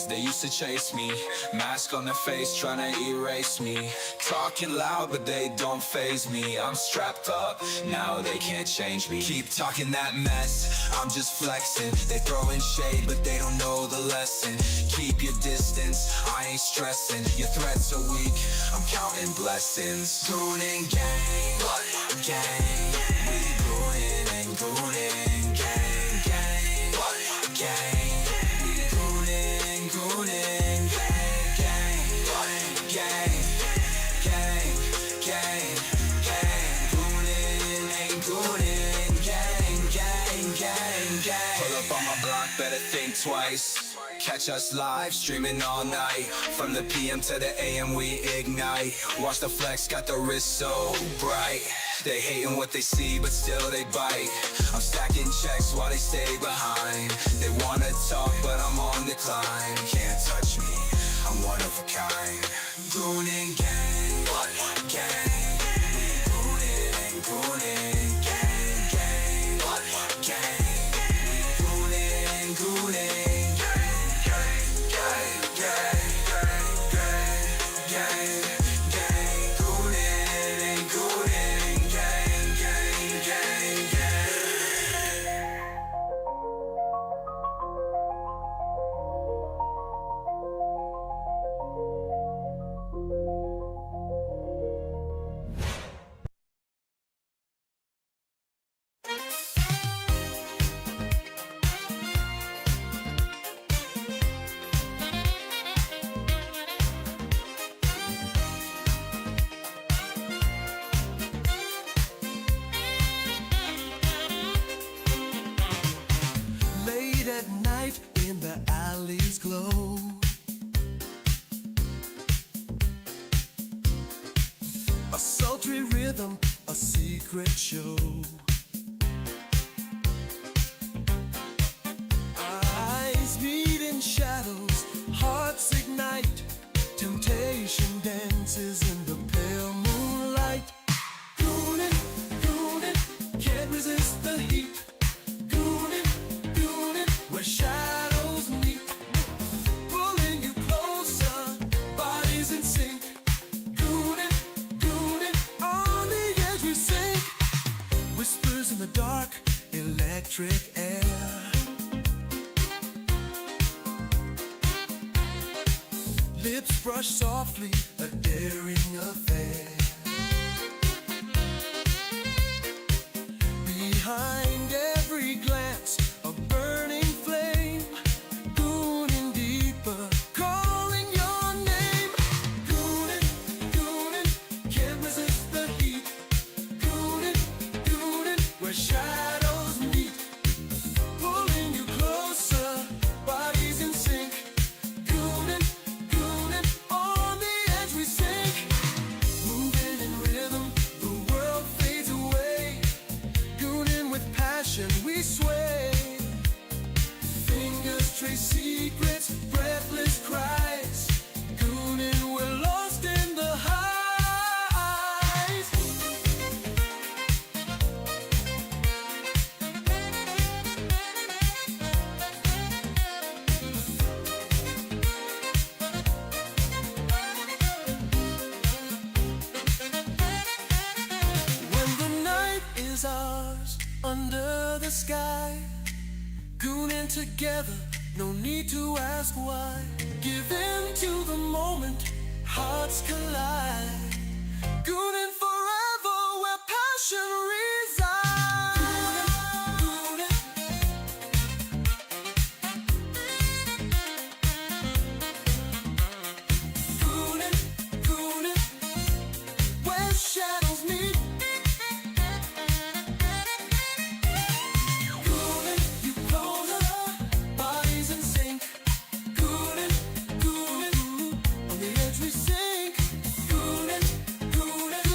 They used to chase me, mask on their face trying to erase me. Talking loud but they don't faze me. I'm strapped up, now they can't change me. Keep talking that mess, I'm just flexing. They throwing shade but they don't know the lesson. Keep your distance, I ain't stressing. Your threats are weak, I'm counting blessings. Goon and gang, gang. We goonin' and goonin', gang, gang, gang. Better think twice. Catch us live, streaming all night. From the PM to the AM we ignite. Watch the flex, got the wrist so bright. They hating what they see, but still they bite. I'm stacking checks while they stay behind. They wanna talk, but I'm on the climb. Can't touch me, I'm one of a kind. Goon and gang, gang. We goonin' and goonin', gang, gang, gang. At night in the alleys glow, a sultry rhythm, a secret show. Eyes meet in shadows, hearts ignite. Temptation dances in the pale moonlight. Goonin', goonin', can't resist the heat. Where shadows meet, pulling you closer, bodies in sync. Goonin', goonin', on the edge we sink. Whispers in the dark, electric air. Lips brush softly, a daring affair. Behind every glance, a burning flame, gooning deeper, calling your name. Goonin', goonin', can't resist the heat. Goonin', goonin', where shadows meet, pulling you closer, bodies in sync. Goonin', goonin', on the edge we sink. Moving in rhythm, the world fades away. Goonin' with passion we sway. Fingers trace secrets, breathless cries. Goonin', we're lost in the highs. When the night is ours, under the sky, goonin' together, no need to ask why. Give in to the moment, hearts collide. Goonin' forever, where passion resides. Goonin', goonin', goonin', where shadows meet. On the edge we sink. Goonin', goonin',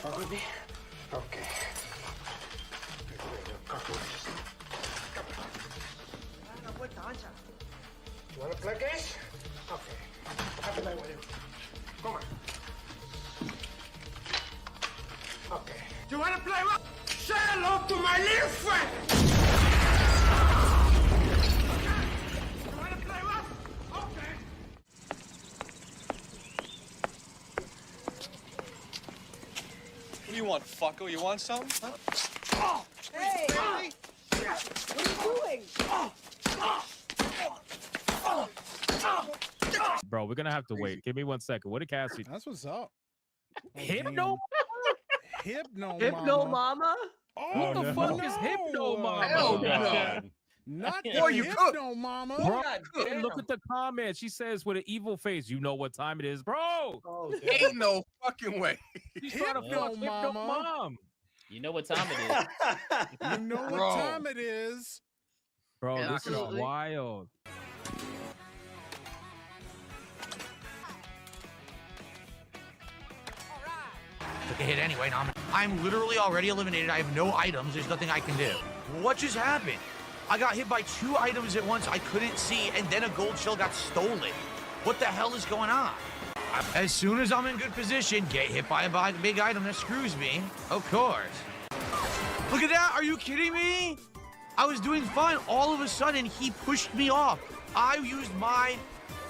Follow me? Okay. You wanna play games? Okay. I'll play with you. Come on. Okay. You wanna play what? Say hello to my little friend! You wanna play what? Okay. What do you want, fucko? You want something? Huh? Oh! Hey! What are you doing? Bro, we're gonna have to wait. Give me 1 second. What did Cassie? That's what's up. Hypno? Hypno Mama? What the fuck is Hypno Mama? Hell no. Not the Boy, you Hypno Mama. Bro, look at the comment. She says with an evil face, you know what time it is, bro. Oh, Ain't no fucking way. She's trying to fuck Hypno Mom. You know what time it is. You know what time it is. Bro, Yeah, this is wild. Took a hit anyway. Now I'm literally already eliminated. I have no items. There's nothing I can do. What just happened? I got hit by 2 items at once I couldn't see, and then a gold shell got stolen. What the hell is going on? As soon as I'm in good position, get hit by a big item that screws me. Of course. Look at that. Are you kidding me? I was doing fine. All of a sudden, he pushed me off. I used my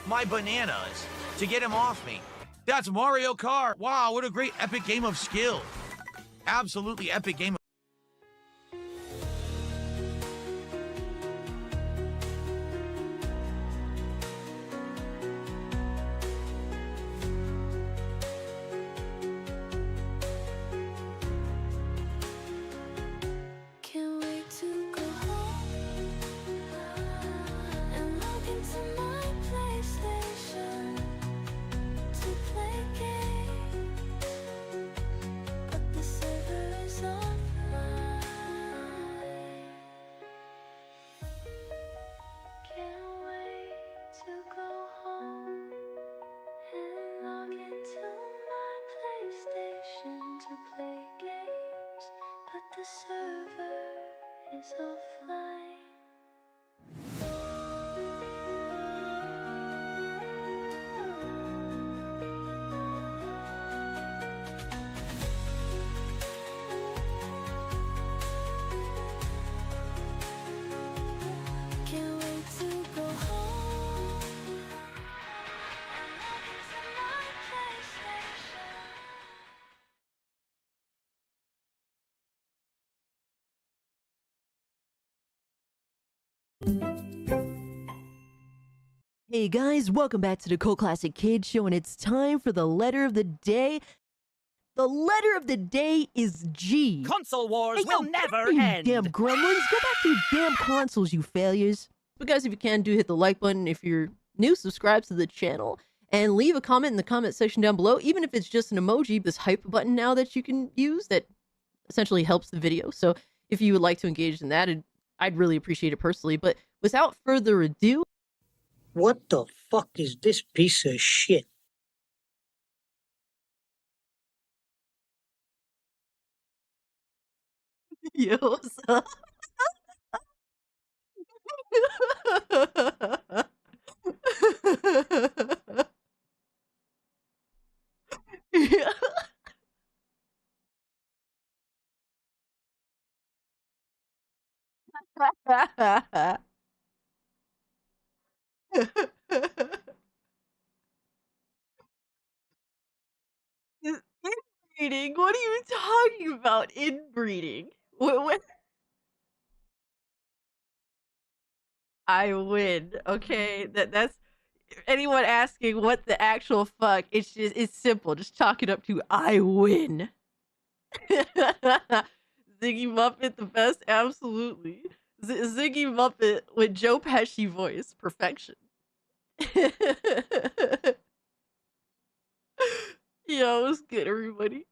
bananas to get him off me. That's Mario Kart. Wow, what a great epic game of skill. Absolutely epic game. Can't wait to go home and log into my PlayStation to play games, but the server is offline. Can't wait to go home and log into my PlayStation to play games, but the server is offline. Can't wait to go home and log into my PlayStation. Hey guys, welcome back to the Cult Classic Kid Show, and it's time for the letter of the day. The letter of the day is G. Console wars will never you end. damn gremlins, go back to your damn consoles, you failures. But guys, if you can, do hit the like button. If you're new, subscribe to the channel, and leave a comment in the comment section down below, even if it's just an emoji, this hype button now that you can use that essentially helps the video. So if you would like to engage in that, I'd really appreciate it personally. But without further ado, What the fuck is this piece of shit? yo, what's up? Yeah. Inbreeding? What are you talking about? Inbreeding? What? I win. Okay, that's anyone asking what the actual fuck. It's simple. Just chalk it up to I win. Ziggy Muppet, the best, absolutely. Ziggy Muppet with Joe Pesci voice, perfection. Yo, what's good, everybody?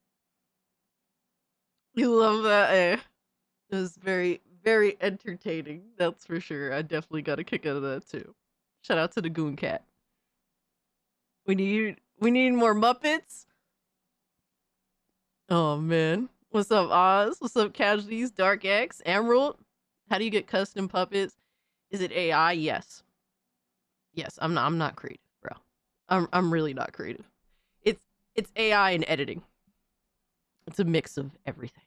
You love that, eh? It was very, very entertaining. That's for sure. I definitely got a kick out of that too. Shout out to the Goon Cat. We need more Muppets. Oh man. What's up, Oz? What's up, Casualties? Dark X? Emerald? How do you get custom puppets? Is it AI? Yes. Yes, I'm not creative, bro. I'm really not creative. It's AI and editing. It's a mix of everything.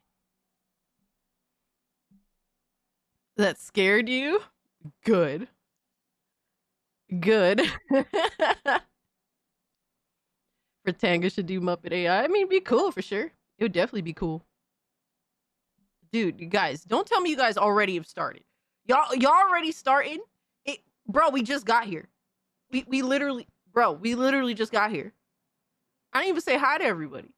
That scared you? Good. Good. Tanga should do Muppet AI. I mean, it'd be cool for sure. It would definitely be cool. Dude, you guys, don't tell me you guys already have started. Y'all already started? Bro, we just got here. We literally just got here. I didn't even say hi to everybody.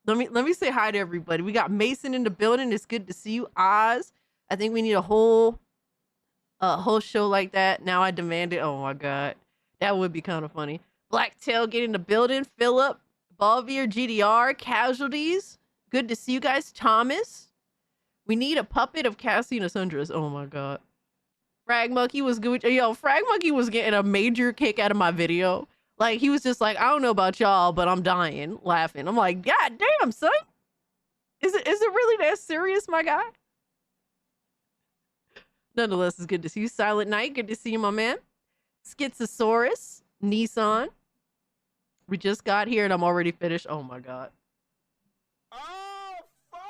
Let me say hi to everybody. We got Mason in the building. It's good to see you. Oz. I think we need a whole show like that. Now I demand it. Oh my god. That would be kind of funny. Black Tailgate in the building. Philip, Balvier, GDR, Casualties. Good to see you guys. Thomas. We need a puppet of Cassie and Sundress. Oh my god. Frag Monkey was good. Yo, Frag Monkey was getting a major kick out of my video. Like, he was just like, I don't know about y'all, but I'm dying laughing. I'm like, God damn, son. Is it really that serious, my guy? Nonetheless, it's good to see you. Silent Night, good to see you, my man. Schizosaurus, Nissan. We just got here and I'm already finished. Oh my god. Oh, fuck!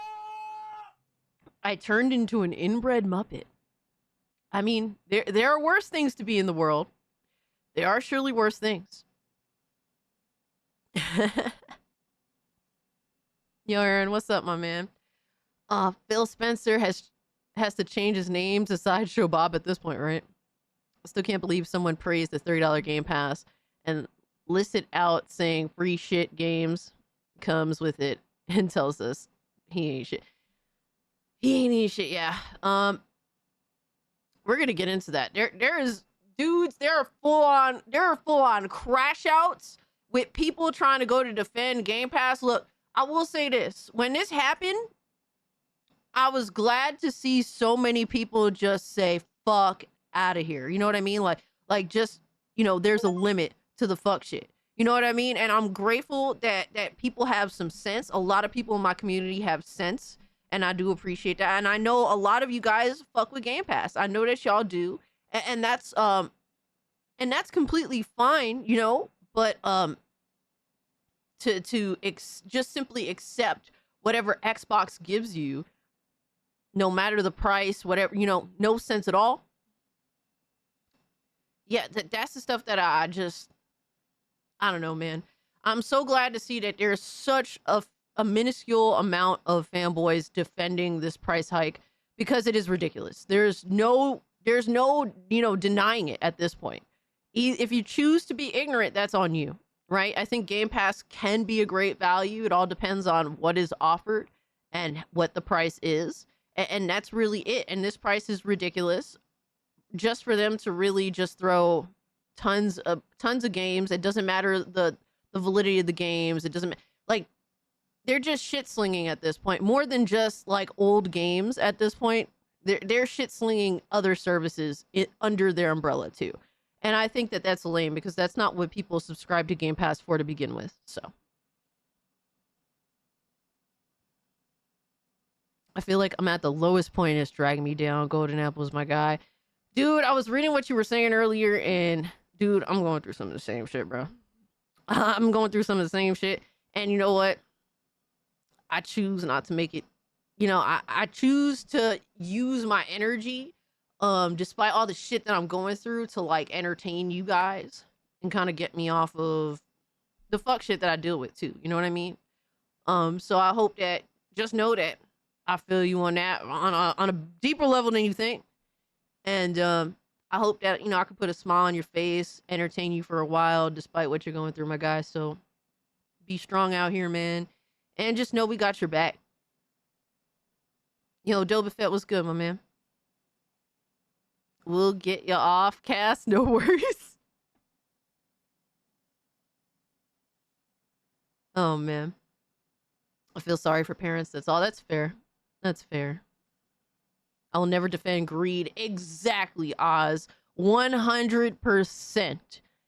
I turned into an inbred Muppet. I mean, there are worse things to be in the world. There are surely worse things. Yo, Aaron, what's up, my man? Phil Spencer has to change his name to Sideshow Bob at this point, right? I still can't believe someone praised the $30 Game Pass and listed out saying free shit games comes with it and tells us he ain't shit. He ain't shit, yeah. We're gonna get into that. There is dudes, there are full on crash outs with people trying to go to defend Game Pass. Look, I will say this. When this happened, I was glad to see so many people just say fuck out of here. You know what I mean? Like just, you know, there's a limit to the fuck shit. You know what I mean? And I'm grateful that people have some sense. A lot of people in my community have sense, and I do appreciate that. And I know a lot of you guys fuck with Game Pass. I know that y'all do. And that's completely fine, you know, but just simply accept whatever Xbox gives you, no matter the price, whatever, you know, no sense at all. Yeah, that's the stuff that I don't know, man. I'm so glad to see that there's such a minuscule amount of fanboys defending this price hike, because it is ridiculous. There's no, you know, denying it at this point. If you choose to be ignorant, that's on you, right? I think Game Pass can be a great value. It all depends on what is offered and what the price is. And that's really it. And this price is ridiculous. Just for them to really just throw tons of games. It doesn't matter the validity of the games. It doesn't, like, they're just shit slinging at this point. More than just like old games at this point. They're shit slinging other services under their umbrella too. And I think that that's lame, because that's not what people subscribe to Game Pass for to begin with. So I feel like I'm at the lowest point. It's dragging me down. Golden Apple's my guy. Dude, I was reading what you were saying earlier, and dude, I'm going through some of the same shit, bro. I'm going through some of the same shit. And you know what? I choose not to make it, you know, I choose to use my energy, despite all the shit that I'm going through, to like entertain you guys and kind of get me off of the fuck shit that I deal with too. You know what I mean? So I hope that, just know that I feel you on that on a deeper level than you think. And I hope that, you know, I can put a smile on your face, entertain you for a while, despite what you're going through, my guy. So be strong out here, man. And just know we got your back. Yo, Doba Fett, what's good, my man? We'll get you off, Cass. No worries. Oh, man. I feel sorry for parents. That's all. That's fair. That's fair. I will never defend greed. Exactly, Oz. 100%.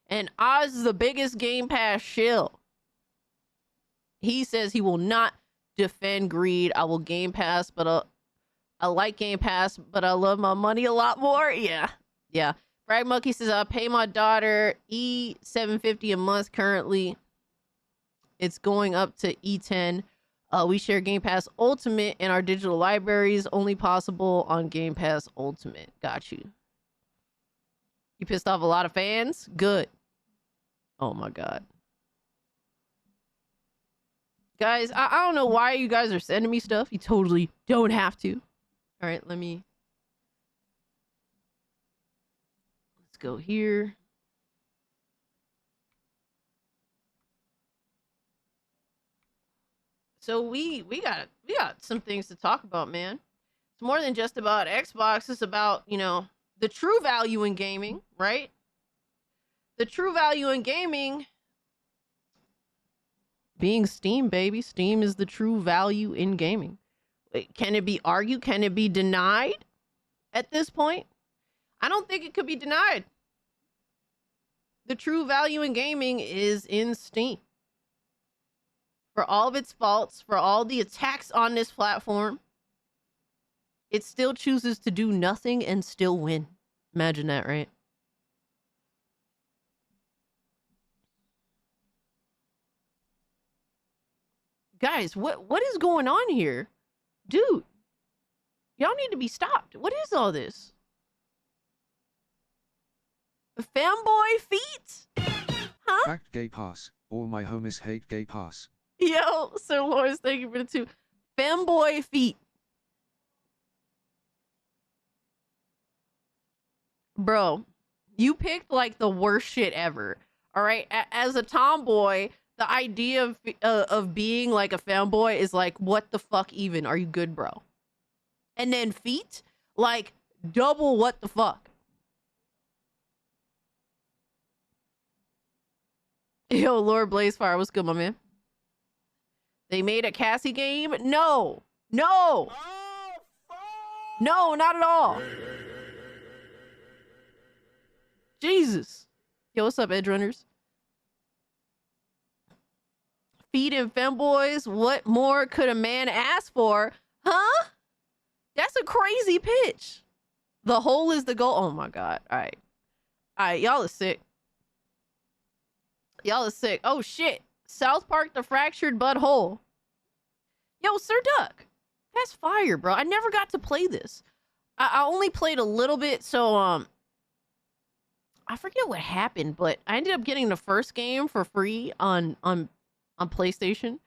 And Oz is the biggest Game Pass shill. He says he will not defend greed. I will Game Pass, but I like Game Pass, but I love my money a lot more. Yeah. Brag Monkey says I pay my daughter $750 a month currently. It's going up to E10. We share Game Pass Ultimate in our digital libraries, only possible on Game Pass Ultimate. Got you. You pissed off a lot of fans? Good. Oh my God. Guys, I don't know why you guys are sending me stuff. You totally don't have to. All right, let's go here. So we got some things to talk about, man. It's more than just about Xbox. It's about, you know, the true value in gaming, right? The true value in gaming being Steam, baby. Steam is the true value in gaming. Can it be argued? Can it be denied at this point? I don't think it could be denied. The true value in gaming is in Steam. For all of its faults, for all the attacks on this platform, it still chooses to do nothing and still win. Imagine that, right? Guys, what is going on here? Dude, y'all need to be stopped. What is all this? Fanboy feet? Huh? Fact gay pass. All my homies hate gay pass. Yo, Sir Lawrence, thank you for the 2. Fanboy feet. Bro, you picked like the worst shit ever. All right, as a tomboy, the idea of being like a fanboy is like, what the fuck even? Are you good, bro? And then feet, like double what the fuck? Yo, Lord Blazefire, what's good, my man? They made a Cassie game? No, not at all. Jesus. Yo, what's up, Edge Runners? Feet and femboys, what more could a man ask for? Huh? That's a crazy pitch. The hole is the goal. Oh my God. All right, y'all are sick. Oh shit. South Park, the fractured butthole. Yo, Sir Duck. That's fire, bro. I never got to play this. I only played a little bit, so I forget what happened, but I ended up getting the first game for free on PlayStation,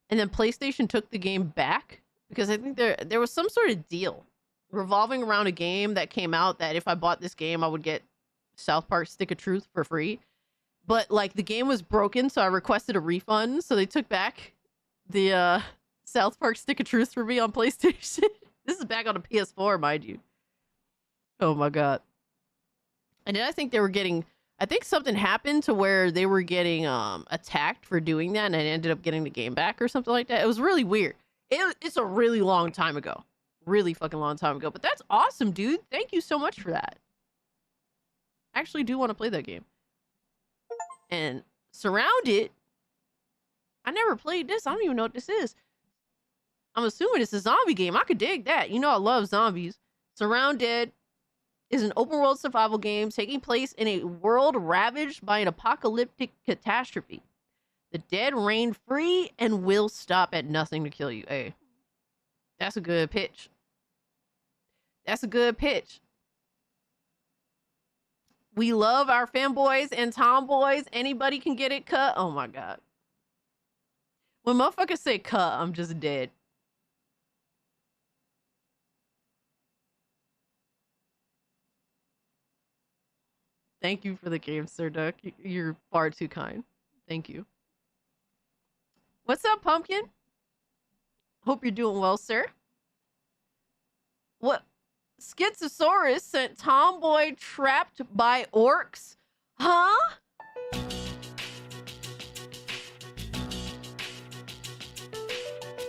and then PlayStation took the game back because I think there was some sort of deal revolving around a game that came out that if I bought this game, I would get South Park Stick of Truth for free. But like the game was broken, so I requested a refund. So they took back the South Park Stick of Truth for me on PlayStation. This is back on a PS4, mind you. Oh my God. And then I think something happened to where they were getting attacked for doing that, and I ended up getting the game back or something like that. It was really weird. It's a really long time ago. Really fucking long time ago. But that's awesome, dude. Thank you so much for that. I actually do want to play that game. And Surrounded, I never played this. I don't even know what this is. I'm assuming it's a zombie game. I could dig that. You know I love zombies. Surrounded is an open world survival game taking place in a world ravaged by an apocalyptic catastrophe. The dead reign free and will stop at nothing to kill you. Hey, that's a good pitch. That's a good pitch. We love our fanboys and tomboys. Anybody can get it cut. Oh my God. When motherfuckers say cut, I'm just dead. Thank you for the game, Sir Duck. You're far too kind. Thank you. What's up, Pumpkin? Hope you're doing well, sir. What? Schizosaurus sent tomboy trapped by orcs? Huh?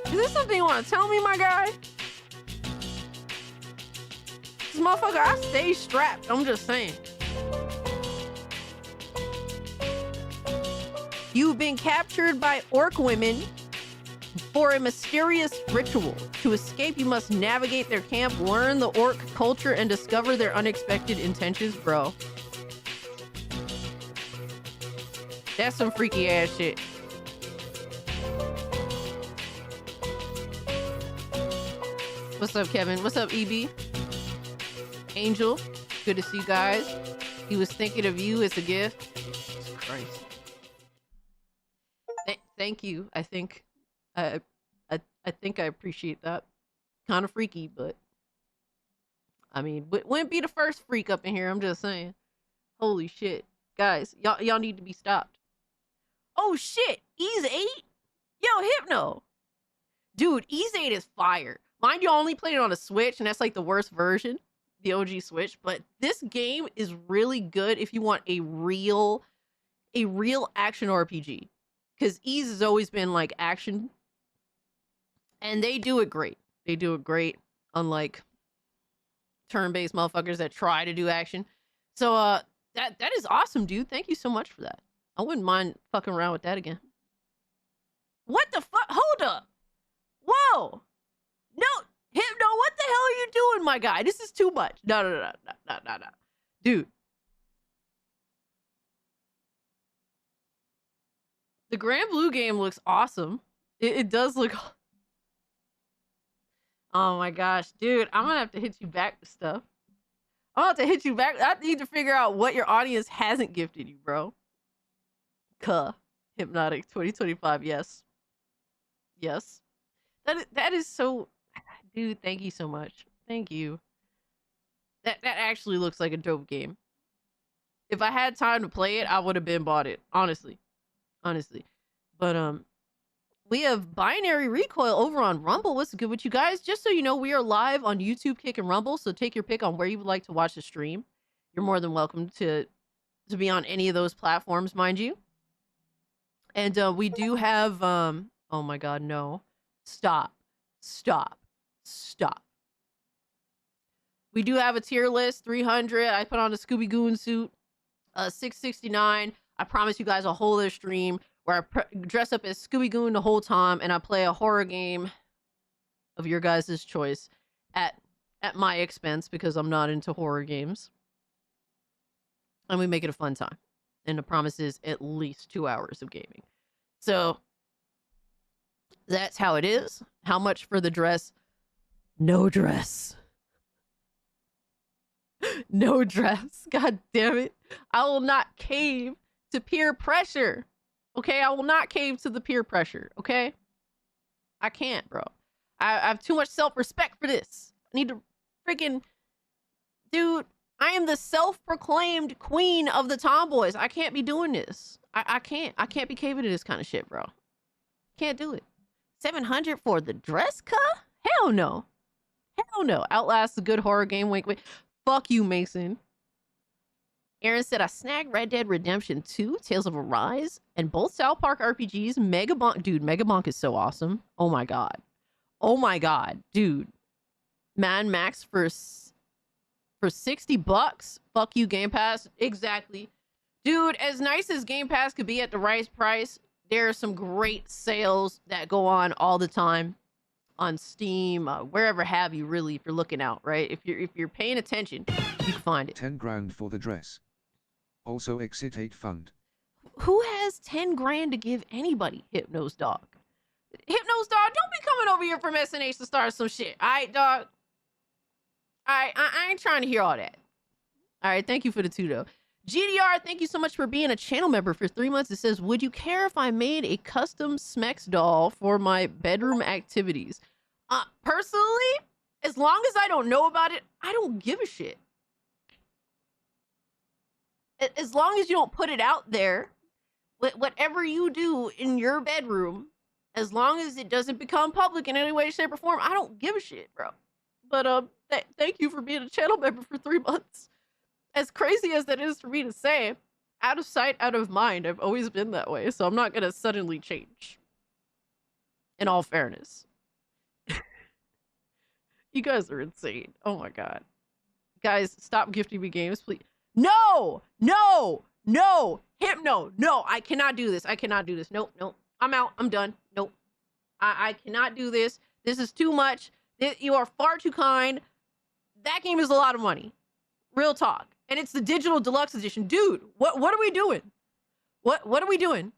Is this something you want to tell me, my guy? This motherfucker, I stay strapped. I'm just saying. You've been captured by orc women For a mysterious ritual. To escape, you must navigate their camp, learn the orc culture, and discover their unexpected intentions, bro. That's some freaky ass shit. What's up, Kevin? What's up, EB? Angel, good to see you guys. He was thinking of you as a gift. Jesus Christ. Thank you. I think I think I appreciate that. Kind of freaky, but I mean, wouldn't be the first freak up in here. I'm just saying. Holy shit, guys, y'all need to be stopped. Oh shit, Ease 8? Yo, Hypno. Dude, Ease 8 is fire. Mind you, I only played it on a Switch, and that's like the worst version, the OG Switch. But this game is really good if you want a real action RPG. Because Ease has always been like action. And they do it great. They do it great, unlike turn-based motherfuckers that try to do action. So that is awesome, dude. Thank you so much for that. I wouldn't mind fucking around with that again. What the fuck? Hold up. Whoa. No, Hypno, what the hell are you doing, my guy? This is too much. No. Dude. The Grand Blue game looks awesome. It does look... Oh my gosh, dude. I'm gonna have to hit you back with stuff. I'm gonna have to hit you back. I need to figure out what your audience hasn't gifted you, bro. Hypnotic 2025, yes. Yes. That is so... Dude, thank you so much. Thank you. That actually looks like a dope game. If I had time to play it, I would have been bought it. Honestly. But we have Binary Recoil over on Rumble. What's good with you guys? Just so you know, we are live on YouTube, Kick, and Rumble. So take your pick on where you would like to watch the stream. You're more than welcome to be on any of those platforms, mind you. And we do have oh my god, no. Stop. We do have a tier list, 300. I put on a Scooby Goon suit, 669. I promise you guys a whole other stream where I dress up as Scooby Goon the whole time and I play a horror game of your guys' choice at my expense because I'm not into horror games. And we make it a fun time. And the promise is at least 2 hours of gaming. So that's how it is. How much for the dress? No dress. No dress. God damn it. I will not cave to peer pressure. Okay? I will not cave to the peer pressure. Okay? I can't, bro. I have too much self-respect for this. I need to freaking... Dude, I am the self-proclaimed queen of the tomboys. I can't be doing this. I can't. I can't be caving to this kind of shit, bro. Can't do it. 700 for the dress, cuh? Hell no. Hell no. Outlast a good horror game. Wink, wink. Fuck you, Mason. Aaron said, I snagged Red Dead Redemption 2, Tales of Arise, and both South Park RPGs. Megabonk. Dude, Megabonk is so awesome. Oh my god. Oh my god. Dude. Mad Max for $60. Fuck you, Game Pass. Exactly. Dude, as nice as Game Pass could be at the right price, there are some great sales that go on all the time on Steam, wherever have you, really, if you're looking out, right? If you're paying attention, you can find it. 10 grand for the dress. Also Exit 8 fund. Who has 10 grand to give anybody? Hypno's dog. Hypno's dog, don't be coming over here from SNH to start some shit. All right, dog? I ain't trying to hear all that. All right, thank you for the 2, though. GDR, thank you so much for being a channel member for 3 months. It says, would you care if I made a custom Smex doll for my bedroom activities? Personally, as long as I don't know about it, I don't give a shit. As long as you don't put it out there, whatever you do in your bedroom, as long as it doesn't become public in any way, shape, or form, I don't give a shit, bro. But thank you for being a channel member for 3 months. As crazy as that is for me to say, out of sight, out of mind, I've always been that way, so I'm not gonna suddenly change. In all fairness. You guys are insane. Oh my god. Guys, stop gifting me games, please. No! No! No! Hypno! No! I cannot do this. I cannot do this. Nope, nope. I'm out. I'm done. Nope. I cannot do this. This is too much. You are far too kind. That game is a lot of money. Real talk. And it's the digital deluxe edition. Dude, what are we doing? What are we doing?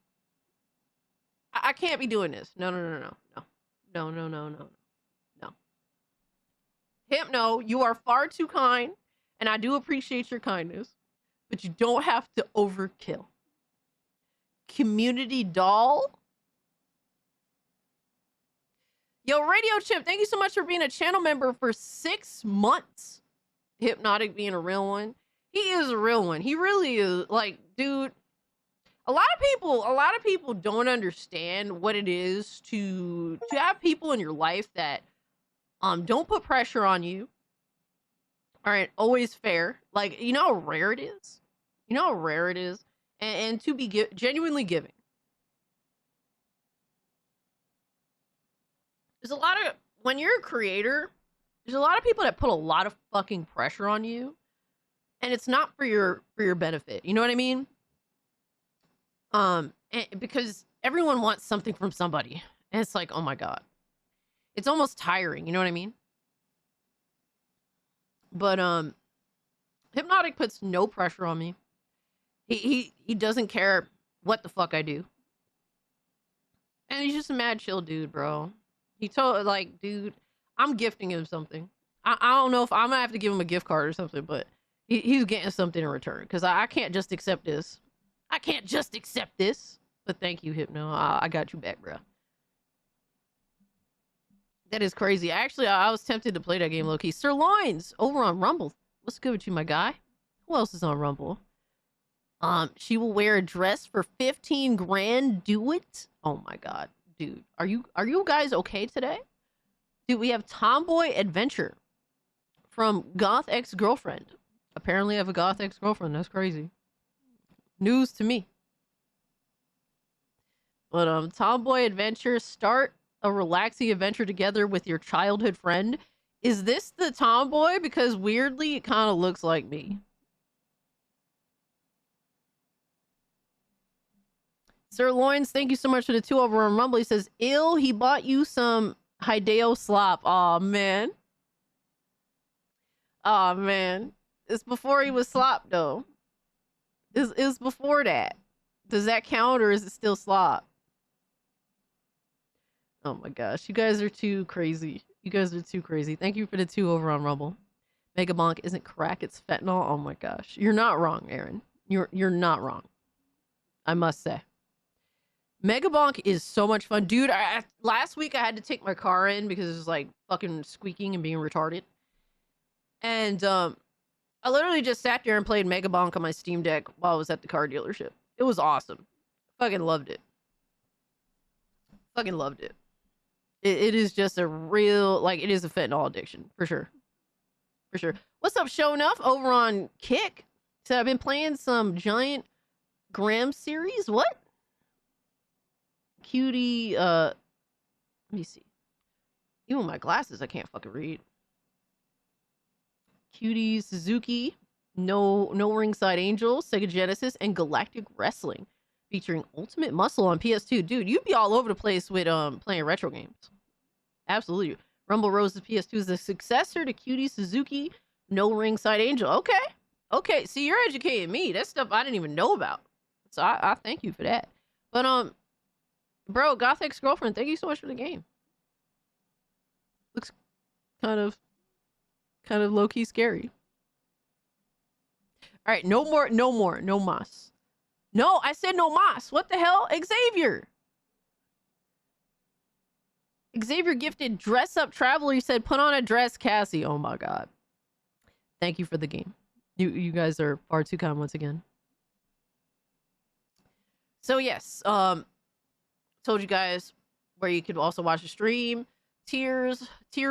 I can't be doing this. No. Hypno, you are far too kind, and I do appreciate your kindness, but you don't have to overkill. Community doll? Yo, Radio Chip, thank you so much for being a channel member for 6 months. Hypnotic being a real one. He is a real one. He really is. Like, dude, a lot of people don't understand what it is to have people in your life that don't put pressure on you. All right, always fair. Like, you know how rare it is? You know how rare it is? And to be genuinely giving. There's a lot of, when you're a creator, there's a lot of people that put a lot of fucking pressure on you, and it's not for your benefit. You know what I mean? Because everyone wants something from somebody, and it's like, oh my god, it's almost tiring. You know what I mean? But Hypnotic puts no pressure on me. He doesn't care what the fuck I do, and he's just a mad chill dude, bro. He told, like, dude, I'm gifting him something. I don't know if I'm gonna have to give him a gift card or something, but he's getting something in return, because I can't just accept this. I can't just accept this. But thank you, Hypno. I got you back, bro. That is crazy. Actually, I was tempted to play that game low-key. Sirloins over on Rumble. What's good with you, my guy? Who else is on Rumble? She will wear a dress for 15 grand. Do it. Oh my god, dude. Are you guys okay today? Dude, we have Tomboy Adventure from Goth Ex-Girlfriend. Apparently I have a Goth Ex-Girlfriend. That's crazy. News to me. But Tomboy Adventure, start a relaxing adventure together with your childhood friend. Is this the tomboy? Because weirdly it kind of looks like me. Sirloins, thank you so much for the 2 over on Rumble. He says, ill, he bought you some Hideo slop. Aw, man. Aw, man. It's before he was slop, though. It's before that. Does that count, or is it still slop? Oh my gosh. You guys are too crazy. You guys are too crazy. Thank you for the 2 over on Rumble. Megabonk isn't crack, it's fentanyl. Oh my gosh. You're not wrong, Aaron. You're not wrong. I must say. Megabonk is so much fun. Dude, last week I had to take my car in because it was like fucking squeaking and being retarded. And I literally just sat there and played Megabonk on my Steam Deck while I was at the car dealership. It was awesome. Fucking loved it. Fucking loved it. It is just a real, like, it is a fentanyl addiction. For sure. For sure. What's up, Show Enough over on Kick? So I've been playing some Giant Graham series. What? Cutie, let me see. Even with my glasses, I can't fucking read. Cutie Suzuki, No Ringside Angels, Sega Genesis, and Galactic Wrestling, featuring Ultimate Muscle on PS2. Dude, you'd be all over the place with playing retro games. Absolutely. Rumble Rose's PS2 is the successor to Cutie Suzuki, No Ringside Angel. Okay. Okay, see, you're educating me. That's stuff I didn't even know about. So I thank you for that. But bro, Goth Ex-Girlfriend, thank you so much for the game. Looks kind of low-key scary. All right, no more, no mas. No, I said no mas. What the hell? Xavier gifted Dress Up Traveler. He said, put on a dress, Cassie. Oh my god. Thank you for the game. You guys are far too kind once again. So yes, told you guys where you could also watch the stream, tier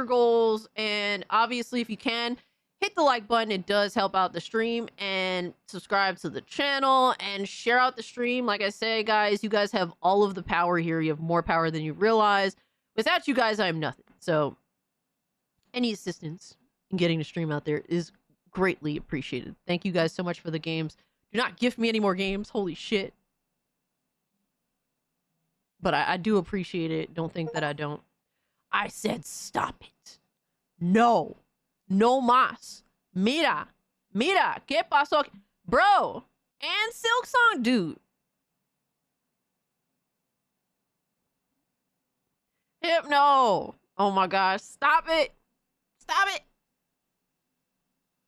goals, and obviously if you can, hit the like button. It does help out the stream, and subscribe to the channel and share out the stream. Like I say, guys, you guys have all of the power here. You have more power than you realize. Without you guys, I am nothing. So any assistance in getting the stream out there is greatly appreciated. Thank you guys so much for the games. Do not gift me any more games. Holy shit. But I do appreciate it. Don't think that I don't. I said stop it. No. No más. Mira. Mira. ¿Qué pasó? Bro. And Silk Song, dude. Hypno. Oh my gosh. Stop it. Stop it.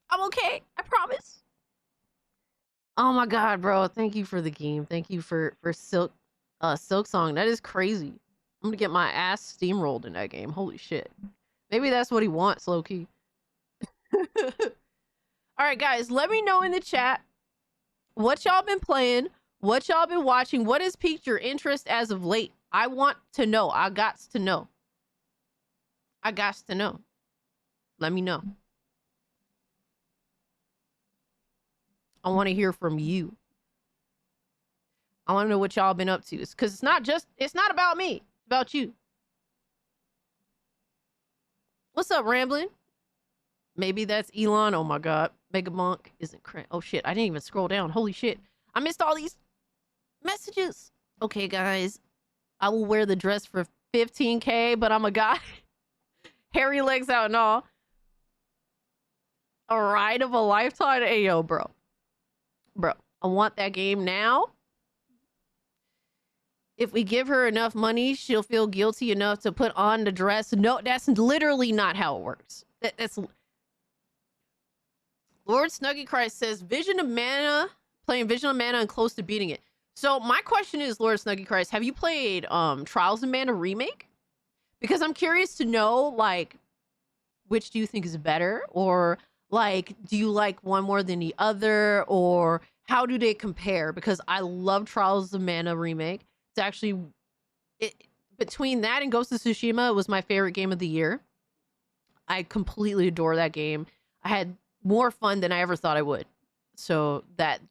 I'm okay. I promise. Oh my god, bro. Thank you for the game. Thank you for Silk Song. That is crazy. I'm gonna get my ass steamrolled in that game. Holy shit. Maybe that's what he wants, low-key. Alright, guys, let me know in the chat what y'all been playing, what y'all been watching, what has piqued your interest as of late. I want to know. I gots to know. I gots to know. Let me know. I want to hear from you. I want to know what y'all been up to. Because it's not about me. It's about you. What's up, Ramblin'? Maybe that's Elon. Oh my god. Mega Monk isn't crazy. Oh shit. I didn't even scroll down. Holy shit. I missed all these messages. Okay, guys. I will wear the dress for 15K, but I'm a guy. Hairy legs out and all. A ride of a lifetime. Hey, yo, bro. Bro, I want that game now. If we give her enough money, she'll feel guilty enough to put on the dress. No, that's literally not how it works. That's Lord Snuggy Christ says Vision of Mana, playing Vision of Mana and close to beating it. So my question is, Lord Snuggy Christ, have you played Trials of Mana Remake? Because I'm curious to know, like, which do you think is better? Or, like, do you like one more than the other? Or how do they compare? Because I love Trials of Mana Remake. It's actually, between that and Ghost of Tsushima, it was my favorite game of the year. I completely adore that game. I had more fun than I ever thought I would. So that,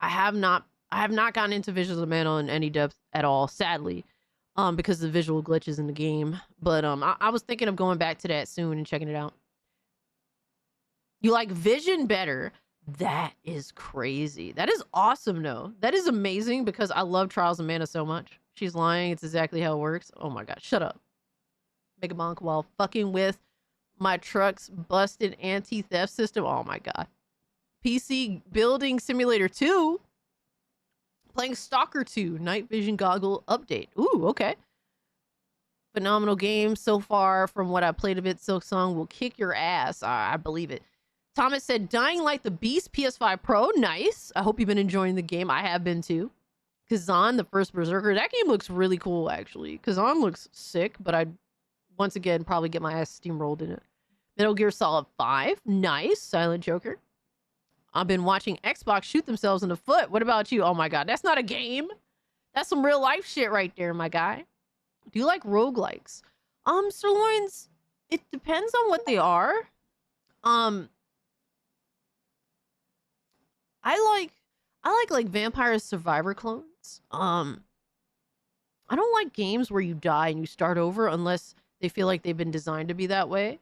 I have not gotten into Visions of Mana in any depth at all, sadly. Because of the visual glitches in the game. But I was thinking of going back to that soon and checking it out. You like Vision better? That is crazy. That is awesome, though. That is amazing because I love Trials of Mana so much. She's lying. It's exactly how it works. Oh my god, shut up. Mega Monk while fucking with my truck's busted anti-theft system. Oh my god. PC Building Simulator 2. Playing Stalker 2, Night Vision Goggle update. Ooh, okay. Phenomenal game so far from what I played of it. Silk Song will kick your ass. I believe it. Thomas said, Dying Like the Beast PS5 Pro. Nice. I hope you've been enjoying the game. I have been too. Kazan, the first Berserker. That game looks really cool, actually. Kazan looks sick, but I'd, once again, probably get my ass steamrolled in it. Metal Gear Solid 5. Nice. Silent Joker. I've been watching Xbox shoot themselves in the foot. What about you? Oh my god, that's not a game. That's some real life shit right there, my guy. Do you like roguelikes? Sirloins, it depends on what they are. I like Vampire Survivor clones. I don't like games where you die and you start over unless they feel like they've been designed to be that way.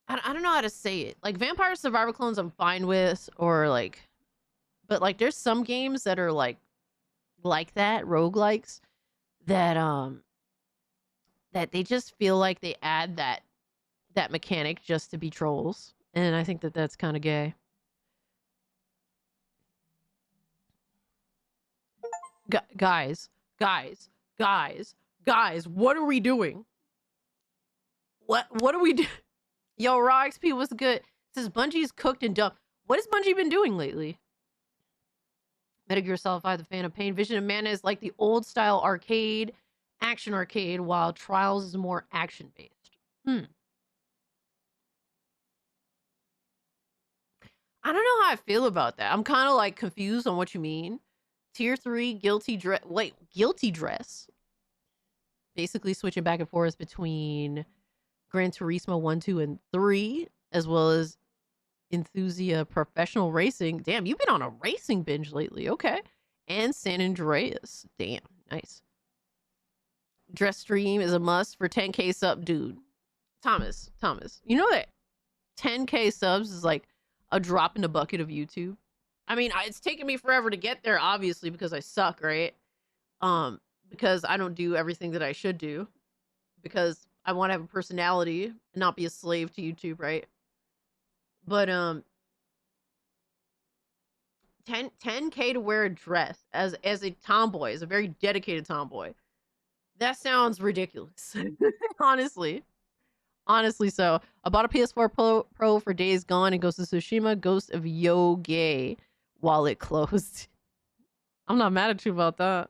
I don't know how to say it. Like Vampire Survivor clones I'm fine with, or like, but like there's some games that are like that, roguelikes, that that they just feel like they add that mechanic just to be trolls. And I think that that's kind of gay. Guys, what are we doing? What are we doing? Yo, Raw XP, what's good? It says Bungie's cooked and dumped. What has Bungie been doing lately? Metal Gear Solid 5, The Phantom Pain. Vision of Mana is like the old style arcade, action arcade, while Trials is more action based. I don't know how I feel about that. I'm kind of like confused on what you mean. Tier 3, Guilty Dress. Wait, Guilty Dress. Basically switching back and forth between Gran Turismo 1, 2, and 3, as well as Enthusia Professional Racing. Damn, you've been on a racing binge lately. Okay. And San Andreas. Damn, nice. Dress stream is a must for 10K sub, dude. Thomas, you know that 10K subs is like a drop in the bucket of YouTube? I mean, it's taken me forever to get there, obviously, because I suck, right? because I don't do everything that I should do, because I want to have a personality and not be a slave to YouTube, right? But 10K to wear a dress as a tomboy, as a very dedicated tomboy. That sounds ridiculous. Honestly. Honestly, so I bought a PS4 Pro for Days Gone and Ghost of Tsushima, Ghost of Yoge while it closed. I'm not mad at you about that.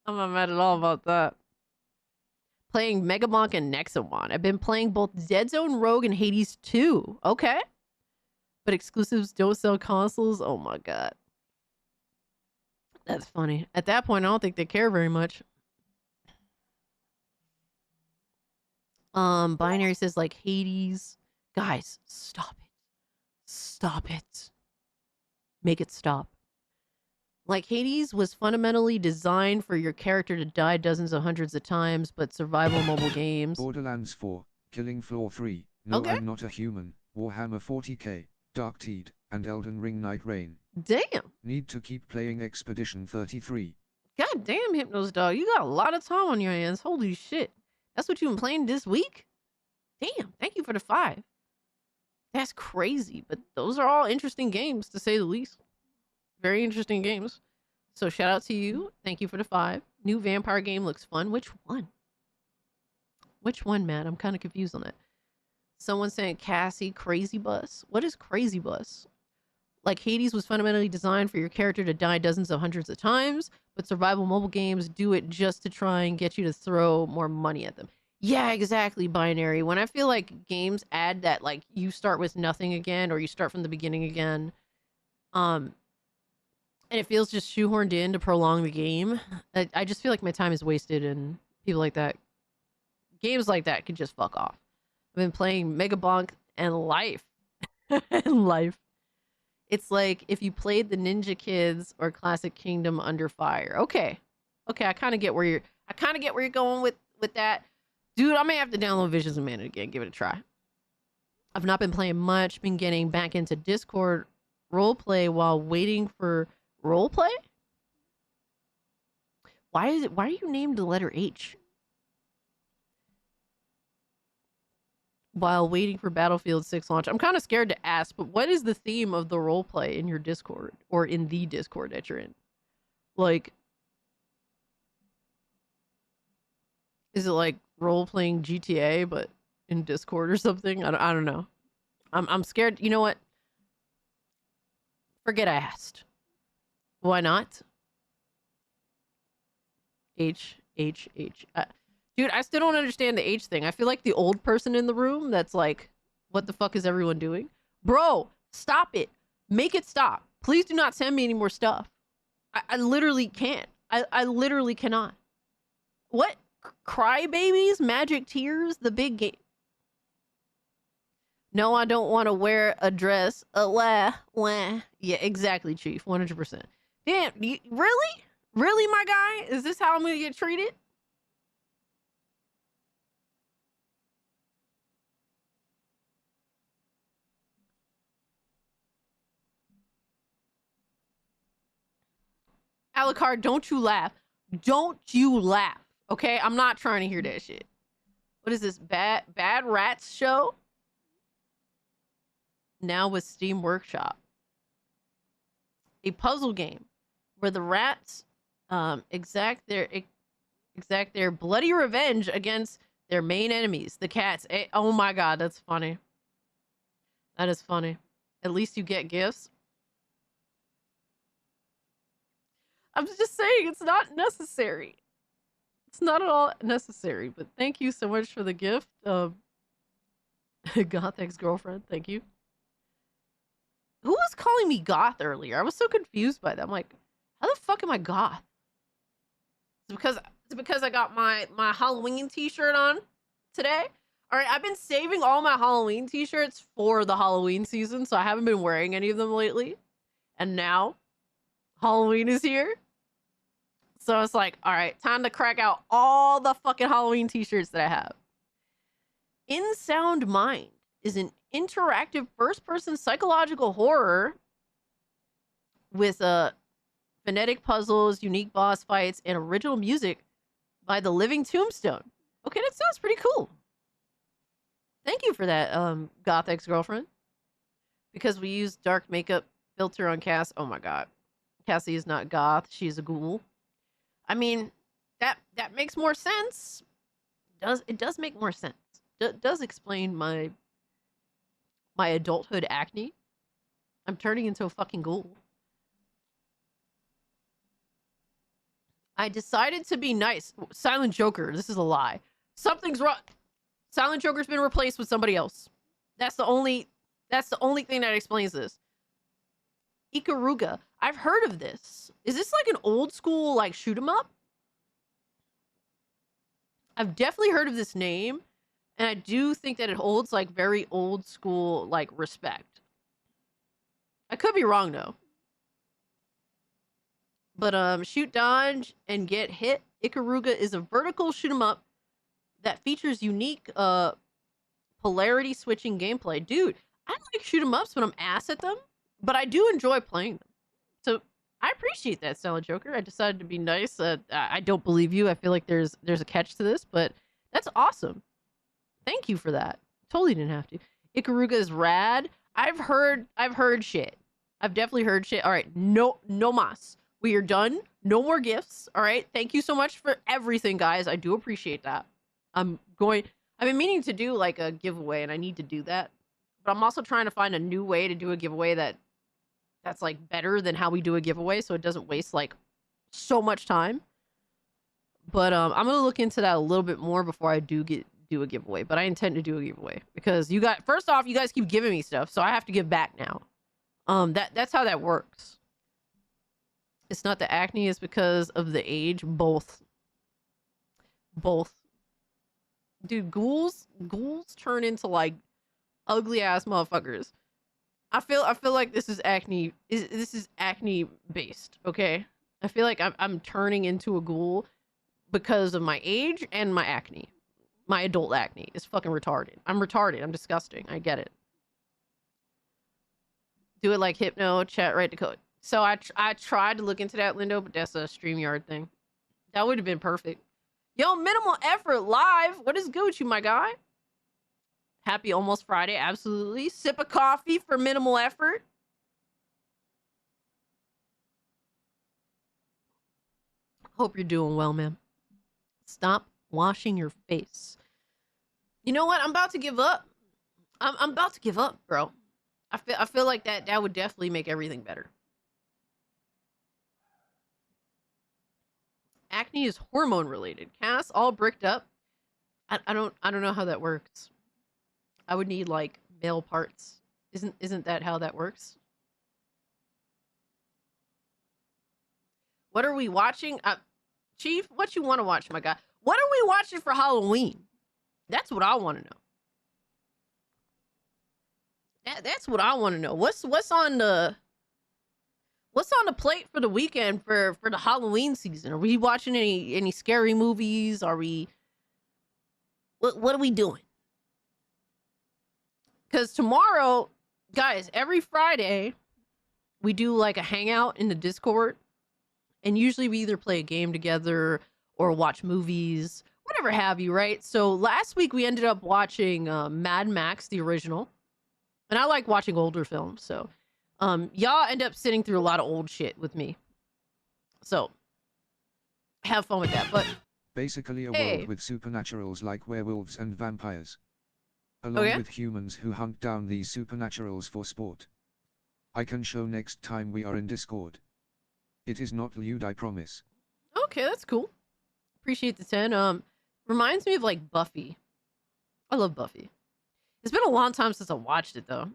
I'm not mad at all about that. Playing Megabonk and Nexamon. I've been playing both Dead Zone, Rogue, and Hades 2. Okay. But exclusives don't sell consoles? Oh my god. That's funny. At that point, I don't think they care very much. Binary says like Hades. Guys, stop it. Stop it. Make it stop. Like Hades was fundamentally designed for your character to die dozens of hundreds of times, but survival mobile games. Borderlands 4, Killing Floor 3, No Okay. I'm Not a Human, Warhammer 40k, Dark Teed, and Elden Ring Night Rain. Damn. Need to keep playing Expedition 33. God damn, Hypnos Dog. You got a lot of time on your hands. Holy shit. That's what you've been playing this week? Damn. Thank you for the 5. That's crazy. But those are all interesting games, to say the least. Very interesting games. So shout out to you. Thank you for the 5. New vampire game looks fun. Which one? Which one, Matt? I'm kind of confused on it. Someone saying Cassie Crazy Bus. What is Crazy Bus? Like Hades was fundamentally designed for your character to die dozens of hundreds of times, but survival mobile games do it just to try and get you to throw more money at them. Yeah, exactly, Binary. When I feel like games add that, like, you start with nothing again, or you start from the beginning again, and it feels just shoehorned in to prolong the game, I just feel like my time is wasted, and people like that, games like that could just fuck off. I've been playing Megabonk and Life. And Life. It's like if you played the Ninja Kids or Classic Kingdom Under Fire. Okay. Okay, I kind of get where you're going with that. Dude, I may have to download Visions of Mana again, give it a try. I've not been playing much, been getting back into Discord roleplay while waiting for roleplay? Why are you named the letter H? While waiting for Battlefield 6 launch. I'm kind of scared to ask, but what is the theme of the roleplay in your Discord, or in the Discord that you're in? Like, is it like role-playing GTA, but in Discord or something? I don't know. I'm scared. You know what? Forget I asked. Why not? H. Dude, I still don't understand the H thing. I feel like the old person in the room that's like, what the fuck is everyone doing? Bro, stop it. Make it stop. Please do not send me any more stuff. I literally can't. I literally cannot. What? Crybabies? Magic Tears? The big game. No, I don't want to wear a dress. Yeah, exactly, Chief. 100%. Damn, really? Really, my guy? Is this how I'm going to get treated? Alucard, don't you laugh. Don't you laugh. Okay? I'm not trying to hear that shit. What is this? Bad Rats show? Now with Steam Workshop. A puzzle game where the rats exact their bloody revenge against their main enemies, the cats. Oh my god, that's funny. That is funny. At least you get gifts. I'm just saying, it's not necessary. It's not at all necessary, but thank you so much for the gift. Goth ex-girlfriend, thank you. Who was calling me goth earlier? I was so confused by that. I'm like, how the fuck am I goth? It's because I got my Halloween t-shirt on today. All right, I've been saving all my Halloween t-shirts for the Halloween season, so I haven't been wearing any of them lately. And now Halloween is here. So it's like, all right, time to crack out all the fucking Halloween t-shirts that I have. In Sound Mind is an interactive first-person psychological horror with phonetic puzzles, unique boss fights, and original music by the Living Tombstone. Okay, that sounds pretty cool. Thank you for that, Goth ex-girlfriend. Because we use dark makeup filter on Cass. Oh my god. Cassie is not goth, she's a ghoul. I mean, that makes more sense. It does make more sense. Does explain my adulthood acne. I'm turning into a fucking ghoul. I decided to be nice. Silent Joker, this is a lie. Something's wrong. Silent Joker's been replaced with somebody else. That's the only thing that explains this. Ikaruga. I've heard of this. Is this like an old school like shoot 'em up? I've definitely heard of this name, and I do think that it holds like very old school like respect. I could be wrong though. But shoot, dodge, and get hit. Ikaruga is a vertical shoot 'em up that features unique polarity switching gameplay. Dude, I don't like shoot 'em ups when I'm ass at them, but I do enjoy playing them. So I appreciate that, Silent Joker. I decided to be nice. I don't believe you. I feel like there's a catch to this, but that's awesome. Thank you for that. Totally didn't have to. Ikaruga is rad. I've heard shit. I've definitely heard shit. All right, no mas. We are done. No more gifts. All right. Thank you so much for everything, guys. I do appreciate that. I've been meaning to do like a giveaway, and I need to do that. But I'm also trying to find a new way to do a giveaway that's like better than how we do a giveaway, so it doesn't waste like so much time. But I'm gonna look into that a little bit more before I do a giveaway. But I intend to do a giveaway because first off, you guys keep giving me stuff, so I have to give back now. That's how that works. It's not the acne, it's because of the age. Both. Dude, ghouls turn into like ugly ass motherfuckers. I feel like this is acne. This is acne based. Okay, I feel like I'm turning into a ghoul because of my age and my acne. My adult acne is fucking retarded. I'm retarded. I'm disgusting. I get it. Do it like Hypno. Chat right to code. So I tried to look into that, Lindo, but that's a StreamYard thing. That would have been perfect. Yo, Minimal Effort live. What is good with you, my guy? Happy almost Friday. Absolutely. Sip of coffee for Minimal Effort. Hope you're doing well, man. Stop washing your face. You know what? I'm about to give up. I'm about to give up, bro. I feel like that would definitely make everything better. Acne is hormone related. Cass, all bricked up. I don't know how that works. I would need like male parts. Isn't that how that works? What are we watching? Chief, what you want to watch, my guy? What are we watching for Halloween? That's what I want to know. That's what I want to know. What's on the plate for the weekend for the Halloween season? Are we watching any scary movies? Are we what are we doing? Because tomorrow, guys, every Friday we do like a hangout in the Discord, and usually we either play a game together or watch movies, whatever have you, right? So last week we ended up watching Mad Max, the original, and I like watching older films, so y'all end up sitting through a lot of old shit with me. So have fun with that. But basically a world with supernaturals like werewolves and vampires, along with humans who hunt down these supernaturals for sport. I can show next time we are in Discord. It is not lewd, I promise. Okay, that's cool. Appreciate the 10. Reminds me of like Buffy. I love Buffy. It's been a long time since I watched it though.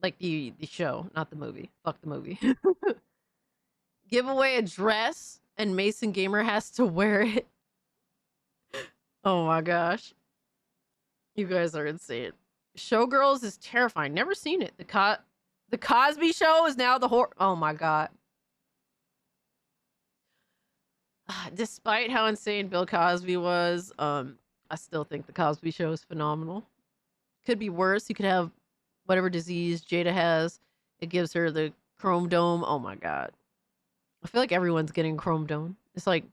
Like the show, not the movie. Fuck the movie. Give away a dress and Mason Gamer has to wear it. Oh my gosh. You guys are insane. Showgirls is terrifying. Never seen it. The Cosby Show is now the horror. Oh my god. Despite how insane Bill Cosby was, I still think the Cosby Show is phenomenal. Could be worse. You could have whatever disease Jada has. It gives her the chrome dome. Oh my god. I feel like everyone's getting Chrome Dome. It's like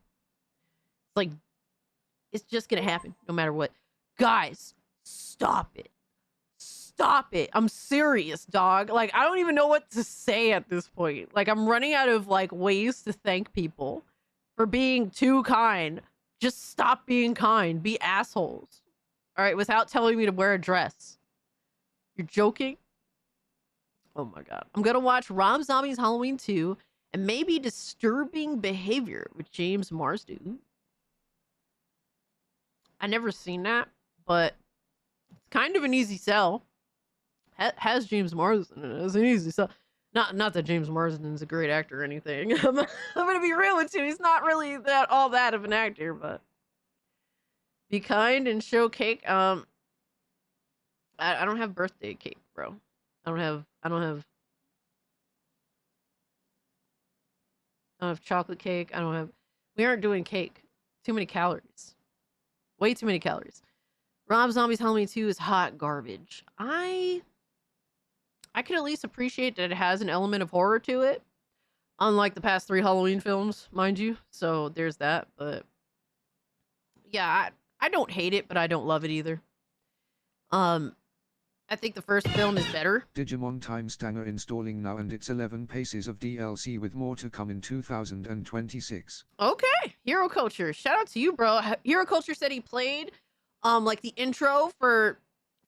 it's just gonna happen no matter what. Guys, stop it. Stop it. I'm serious, dog. Like, I don't even know what to say at this point. Like, I'm running out of like ways to thank people for being too kind. Just stop being kind. Be assholes. All right, without telling me to wear a dress. You're joking? Oh my god. I'm gonna watch Rob Zombie's Halloween 2 and maybe Disturbing Behavior with James Marsden. I never seen that, but it's kind of an easy sell. Has James Marsden in it. It's an easy sell. Not that James Marsden's a great actor or anything. I'm gonna be real with you. He's not really all that of an actor, but be kind and show cake. I don't have birthday cake, bro. I don't have chocolate cake. We aren't doing cake. Too many calories. Way too many calories. Rob Zombie's Halloween 2 is hot garbage. I can at least appreciate that it has an element of horror to it. Unlike the past 3 Halloween films, mind you. So there's that. But yeah, I don't hate it, but I don't love it either. I think the first film is better. Digimon Time Stanger installing now, and it's 11 paces of DLC with more to come in 2026. Okay, Hero Culture. Shout out to you, bro. Hero Culture said he played like the intro for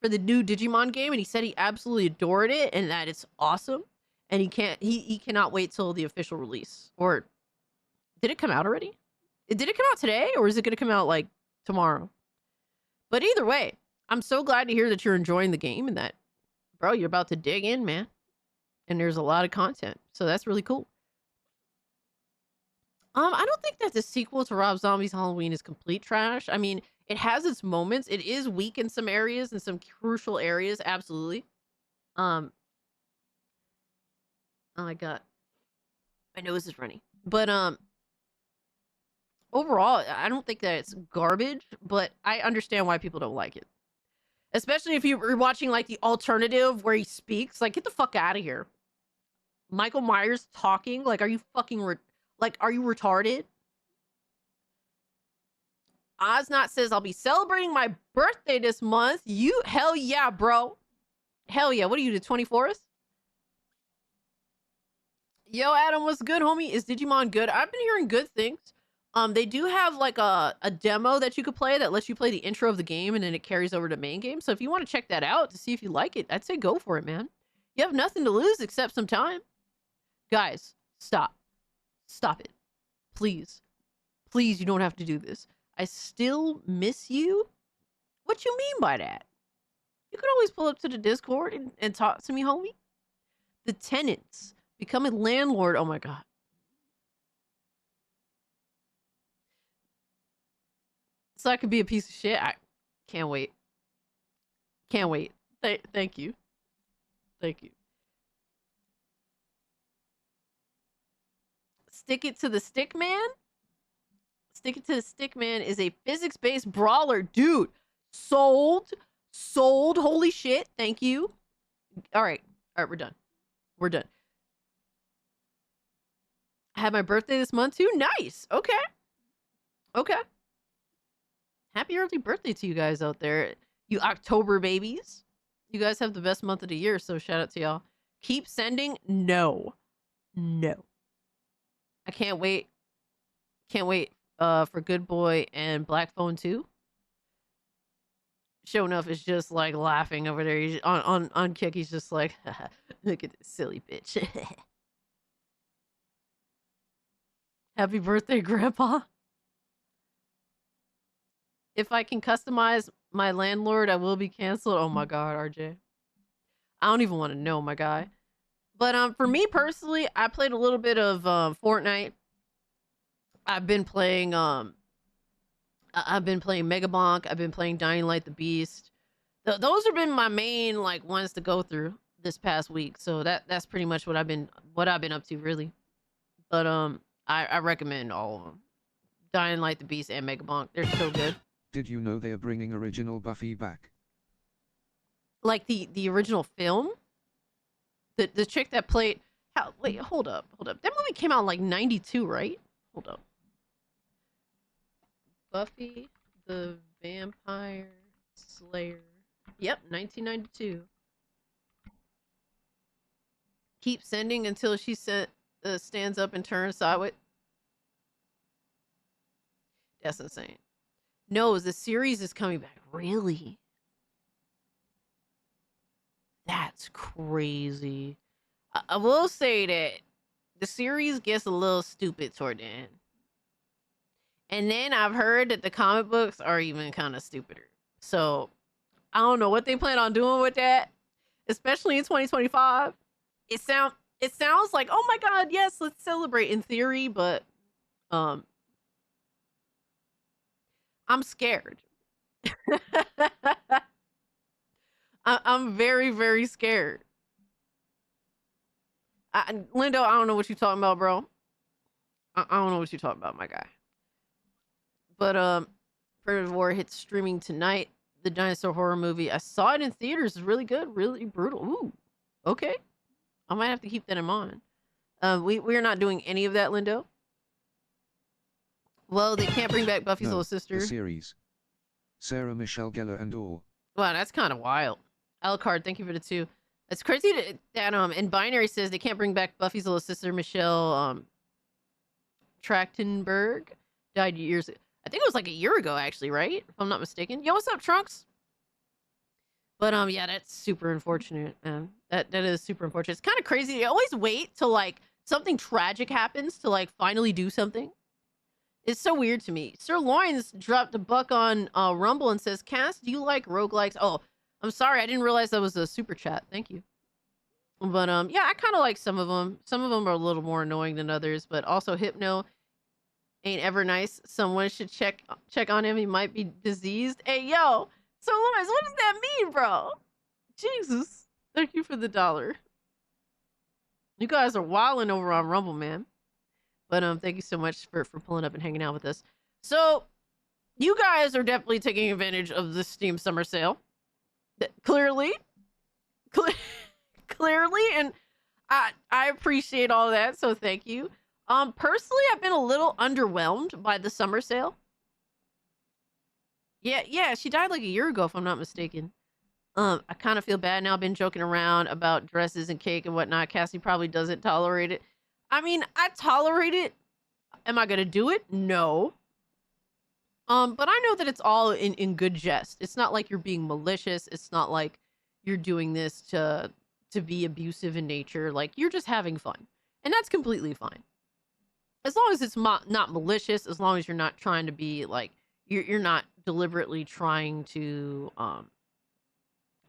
the new Digimon game, and he said he absolutely adored it and that it's awesome. And he cannot wait till the official release. Or did it come out already? Did it come out today, or is it going to come out like tomorrow? But either way, I'm so glad to hear that you're enjoying the game and that, bro, you're about to dig in, man. And there's a lot of content. So that's really cool. I don't think that the sequel to Rob Zombie's Halloween is complete trash. I mean, it has its moments. It is weak in some areas and some crucial areas, absolutely. Oh my god. My nose is running. But overall, I don't think that it's garbage, but I understand why people don't like it. Especially if you're watching like the alternative where he speaks. Like, get the fuck out of here. Michael Myers talking? Like, are you fucking are you retarded? Oznot says, I'll be celebrating my birthday this month. Hell yeah, bro. Hell yeah. What are you, the 24th? Yo, Adam, what's good, homie? Is Digimon good? I've been hearing good things. They do have like a demo that you could play that lets you play the intro of the game and then it carries over to main game. So if you want to check that out to see if you like it, I'd say go for it, man. You have nothing to lose except some time. Guys, stop. Stop it. Please. Please, you don't have to do this. I still miss you? What you mean by that? You could always pull up to the Discord and talk to me, homie. The tenants. Become a landlord. Oh my god. So I could be a piece of shit. I can't wait. Can't wait. Thank you. Thank you. Stick It to the Stick Man? Stick It to the Stick Man is a physics-based brawler. Dude, sold. Sold. Holy shit. Thank you. All right. All right, we're done. We're done. I had my birthday this month too. Nice. Okay. Okay. Happy early birthday to you guys out there. You October babies. You guys have the best month of the year, so shout out to y'all. Keep sending. No. No. I can't wait. Can't wait for Good Boy and Black Phone 2. Show enough is just like laughing over there. He's on Kick, he's just like, look at this silly bitch. Happy birthday, Grandpa. If I can customize my landlord, I will be canceled. Oh my god, RJ. I don't even want to know, my guy. But for me personally, I played a little bit of Fortnite. I've been playing Megabonk. I've been playing Dying Light the Beast. Those have been my main like ones to go through this past week. So that's pretty much what I've been up to, really. But I recommend all of them. Dying Light the Beast and Megabonk. They're so good. Did you know they are bringing original Buffy back? Like the original film? The chick that played... Wait, hold up. That movie came out in like 92, right? Hold up. Buffy the Vampire Slayer. Yep, 1992. Keep sending until she stands up and turns sideways. That's insane. No, the series is coming back. Really? That's crazy. I will say that the series gets a little stupid toward the end. And then I've heard that the comic books are even kind of stupider. So I don't know what they plan on doing with that, especially in 2025. It sounds like, oh my God, yes, let's celebrate in theory, but I'm scared. I'm very, very scared. Lindo, I don't know what you're talking about, bro. I don't know what you're talking about, my guy. But Predator War hits streaming tonight. The dinosaur horror movie. I saw it in theaters. It's really good, really brutal. Ooh, okay. I might have to keep that in mind. We're not doing any of that, Lindo. Well, they can't bring back Buffy's little sister. The series. Sarah Michelle Gellar and all. Wow, that's kind of wild. Alucard, thank you for the 2. It's crazy that and Binary says they can't bring back Buffy's little sister Michelle Trachtenberg. Died years. I think it was like a year ago, actually, right? If I'm not mistaken. Yo, what's up, Trunks? But yeah, that's super unfortunate. That is super unfortunate. It's kind of crazy. They always wait till like something tragic happens to like finally do something. It's so weird to me. Sir Loins dropped a buck on Rumble and says, Cass, do you like roguelikes? Oh, I'm sorry. I didn't realize that was a super chat. Thank you. But yeah, I kind of like some of them. Some of them are a little more annoying than others. But also Hypno ain't ever nice. Someone should check on him. He might be diseased. Hey, yo. So Loins, what does that mean, bro? Jesus. Thank you for the $1. You guys are wilding over on Rumble, man. But thank you so much for pulling up and hanging out with us. So you guys are definitely taking advantage of the Steam summer sale. Clearly, and I appreciate all that. So thank you. Personally, I've been a little underwhelmed by the summer sale. Yeah, she died like a year ago, if I'm not mistaken. I kind of feel bad now. I've been joking around about dresses and cake and whatnot. Cassie probably doesn't tolerate it. I mean, I tolerate it. Am I gonna do it? No. But I know that it's all in good jest. It's not like you're being malicious. It's not like you're doing this to be abusive in nature. Like, you're just having fun. And that's completely fine. As long as it's not malicious, as long as you're not trying to be like, you're not deliberately trying to I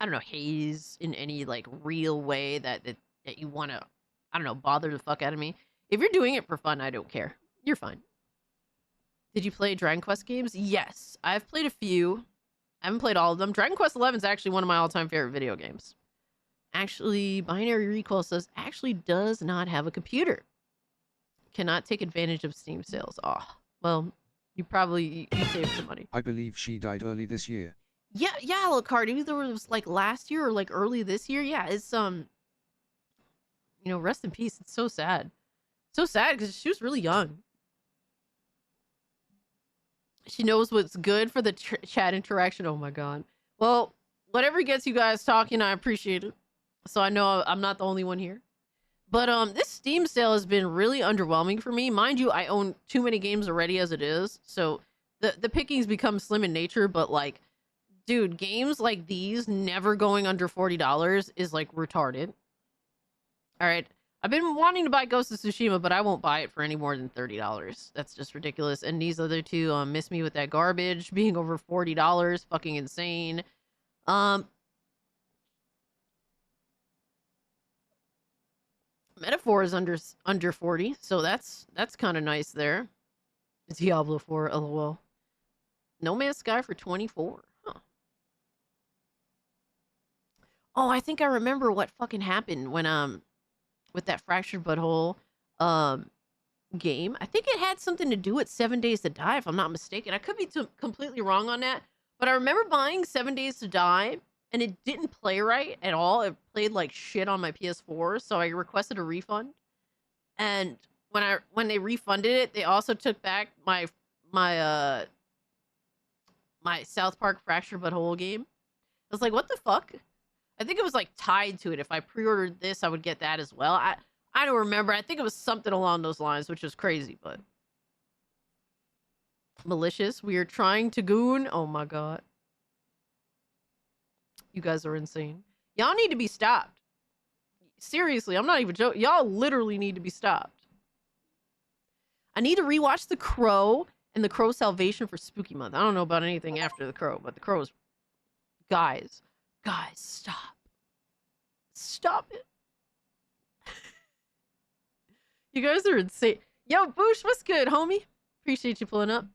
don't know, haze in any like real way that you want to, I don't know, bother the fuck out of me. If you're doing it for fun, I don't care. You're fine. Did you play Dragon Quest games? Yes, I've played a few. I haven't played all of them. Dragon Quest 11 is actually one of my all-time favorite video games. Actually, Binary Recoil says, actually does not have a computer. Cannot take advantage of Steam sales. Oh, well, you saved some money. I believe she died early this year. Yeah, Alucard. Either it was like last year or like early this year. Yeah, it's you know, rest in peace. It's so sad. So sad because she was really young. She knows what's good for the chat interaction. Oh my god. Well, whatever gets you guys talking, I appreciate it. So I know I'm not the only one here. But this Steam sale has been really underwhelming for me. Mind you, I own too many games already as it is. So the pickings become slim in nature, but like, dude, games like these never going under $40 is like retarded. All right. I've been wanting to buy Ghost of Tsushima, but I won't buy it for any more than $30. That's just ridiculous. And these other two miss me with that garbage being over $40. Fucking insane. Metaphor is under 40, so that's kind of nice there. Diablo 4, lol. No Man's Sky for 24. Huh. Oh, I think I remember what fucking happened when with that Fractured Butthole game. I think it had something to do with 7 Days to Die, if I'm not mistaken. I could be completely wrong on that, but I remember buying 7 Days to Die and it didn't play right at all. It played like shit on my PS4, so I requested a refund. And when they refunded it, they also took back my South Park Fracture But Whole game. I was like, what the fuck? I think it was like tied to it. If I pre-ordered this, I would get that as well. I don't remember. I think it was something along those lines, which was crazy, but malicious. We are trying to goon. Oh my god. You guys are insane. Y'all need to be stopped. Seriously, I'm not even joking. Y'all literally need to be stopped. I need to rewatch The Crow and The Crow Salvation for Spooky Month. I don't know about anything after The Crow, but The Crow is... Guys, stop. Stop it. You guys are insane. Yo, Boosh, what's good, homie? Appreciate you pulling up.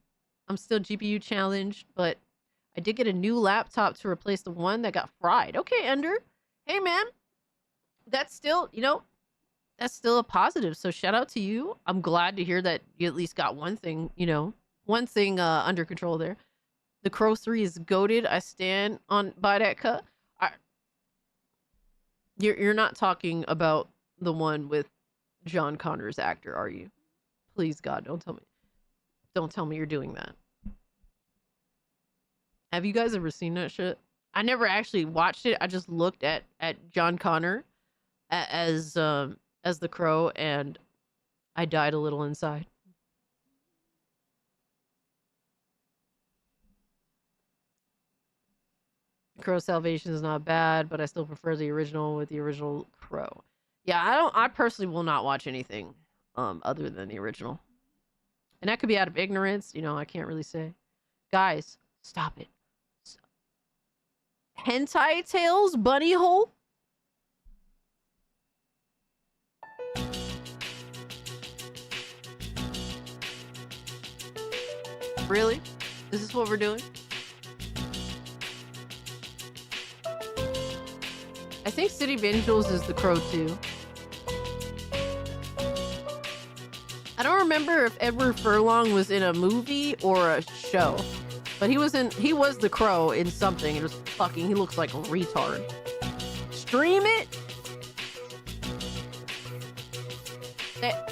I'm still GPU challenged, but I did get a new laptop to replace the one that got fried. Okay, Ender. Hey, man. That's still, that's still a positive. So shout out to you. I'm glad to hear that you at least got one thing, under control there. The Crow 3 is goated. I stand by that cut. You're not talking about the one with John Connor's actor, are you? Please, God, don't tell me. Don't tell me you're doing that. Have you guys ever seen that shit? I never actually watched it. I just looked at John Connor as the Crow, and I died a little inside. Crow Salvation is not bad, but I still prefer the original with the original Crow. Yeah, I personally will not watch anything other than the original. And that could be out of ignorance, I can't really say. Guys, stop it. Hentai Tales bunny hole? Really? Is this what we're doing? I think City of Angels is The Crow 2. I don't remember if Edward Furlong was in a movie or a show, but he was The Crow in something. It was fucking, he looks like a retard. Stream it?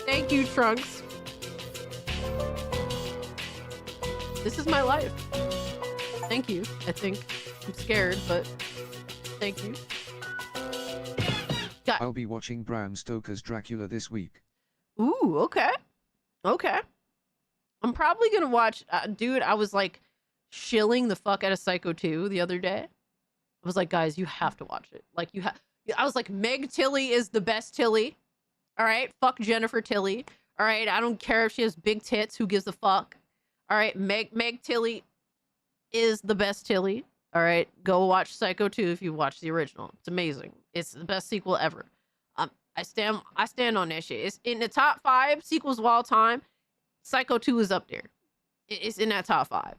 Thank you, Trunks. This is my life. Thank you, I think. I'm scared, but thank you. I'll be watching Bram Stoker's Dracula this week. Ooh, okay. Okay. I'm probably gonna watch... dude, I was like shilling the fuck out of Psycho 2 the other day. I was like, guys, you have to watch it. Like, I was like, Meg Tilly is the best Tilly. All right? Fuck Jennifer Tilly. All right? I don't care if she has big tits. Who gives a fuck? All right? Meg Tilly is the best Tilly. All right? Go watch Psycho 2 if you watch the original. It's amazing. It's the best sequel ever. I stand on that shit. It's in the top 5 sequels of all time. Psycho 2 is up there. It's in that top 5.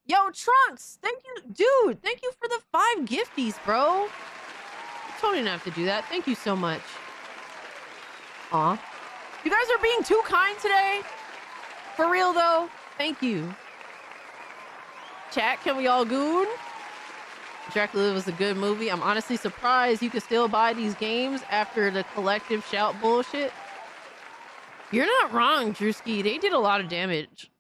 Yo, Trunks, thank you, dude. Thank you for the 5 gifties, bro. You totally didn't have to do that. Thank you so much. Aw. You guys are being too kind today. For real though. Thank you. Chat, can we all goon? Dracula was a good movie. I'm honestly surprised you could still buy these games after the collective shout bullshit. You're not wrong, Drewski. They did a lot of damage.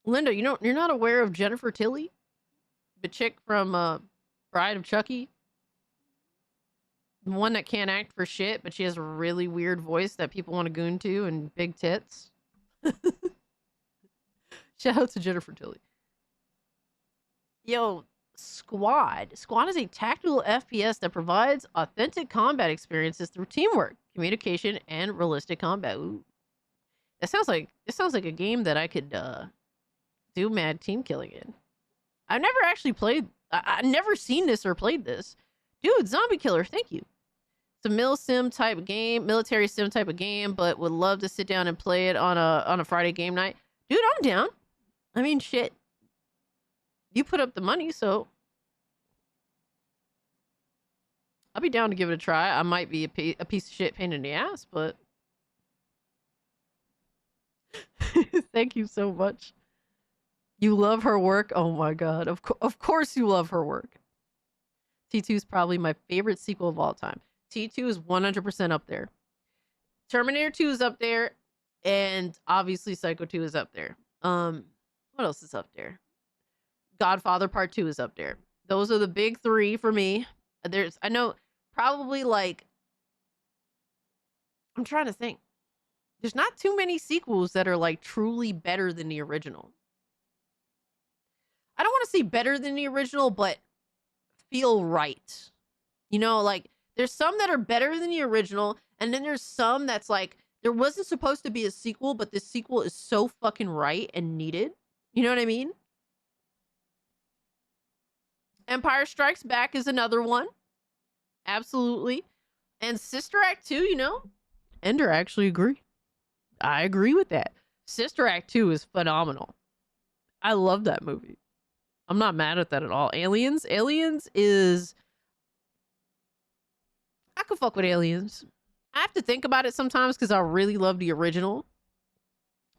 Linda, you're not aware of Jennifer Tilly? The chick from Bride of Chucky? The one that can't act for shit, but she has a really weird voice that people want to goon to and big tits. Shout out to Jennifer Tilly. Yo, Squad. Squad is a tactical FPS that provides authentic combat experiences through teamwork, communication, and realistic combat. Ooh. It sounds like a game that I could do mad team killing in. I've never actually played. I've never seen this or played this. Dude, Zombie Killer, thank you. It's a military sim type of game, but would love to sit down and play it on a Friday game night. Dude, I'm down. I mean, shit. You put up the money, so I'll be down to give it a try. I might be a piece of shit pain in the ass, but thank you so much. You love her work? Oh my god. Of course you love her work. T2 is probably my favorite sequel of all time. T2 is 100% up there. Terminator 2 is up there, and obviously Psycho 2 is up there. What else is up there? Godfather Part 2 is up there. Those are the big three for me. I know probably like, I'm trying to think. There's not too many sequels that are like truly better than the original. I don't want to say better than the original, but feel right. You know, like there's some that are better than the original, and then there's some that's like, there wasn't supposed to be a sequel, but this sequel is so fucking right and needed. You know what I mean? Empire Strikes Back is another one. Absolutely. And Sister Act 2, you know, Ender actually agree. I agree with that. Sister Act 2 is phenomenal. I love that movie. I'm not mad at that at all. Aliens is... I could fuck with Aliens. I have to think about it sometimes because I really love the original.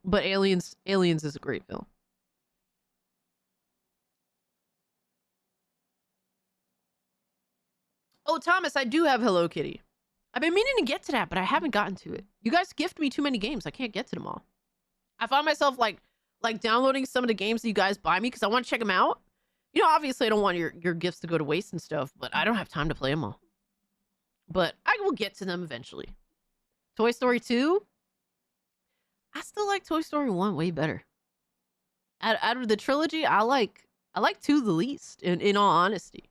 But Aliens is a great film. Oh, Thomas, I do have Hello Kitty. I've been meaning to get to that, but I haven't gotten to it. You guys gift me too many games. I can't get to them all. I find myself like downloading some of the games that you guys buy me because I want to check them out. You know, obviously I don't want your gifts to go to waste and stuff, but I don't have time to play them all. But I will get to them eventually. Toy Story 2? I still like Toy Story 1 way better. Out of the trilogy, I like 2 the least, in all honesty.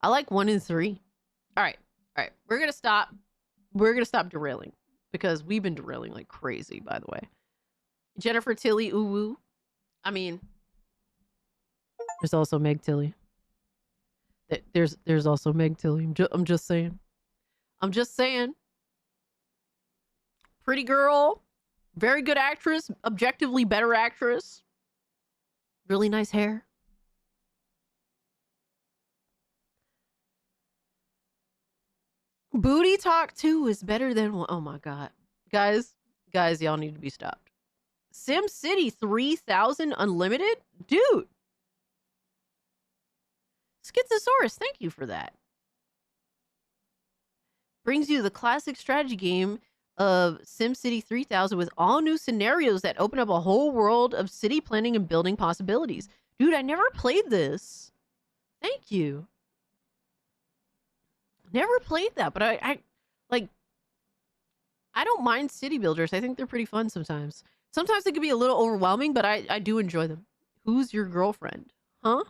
I like 1 and 3. All right. We're going to stop. We're going to stop derailing because we've been derailing like crazy, by the way. Jennifer Tilly, ooh woo. I mean, there's also Meg Tilly. There's also Meg Tilly. I'm just saying. Pretty girl. Very good actress. Objectively better actress. Really nice hair. Booty Talk 2 is better than one. Oh my god. Guys, y'all need to be stopped. SimCity 3000 Unlimited? Dude. Schizosaurus, thank you for that. Brings you the classic strategy game of SimCity 3000 with all new scenarios that open up a whole world of city planning and building possibilities. Dude, I never played this. Thank you. Never played that, but I don't mind city builders. I think they're pretty fun sometimes. Sometimes they can be a little overwhelming, but I do enjoy them. Who's your girlfriend? Huh?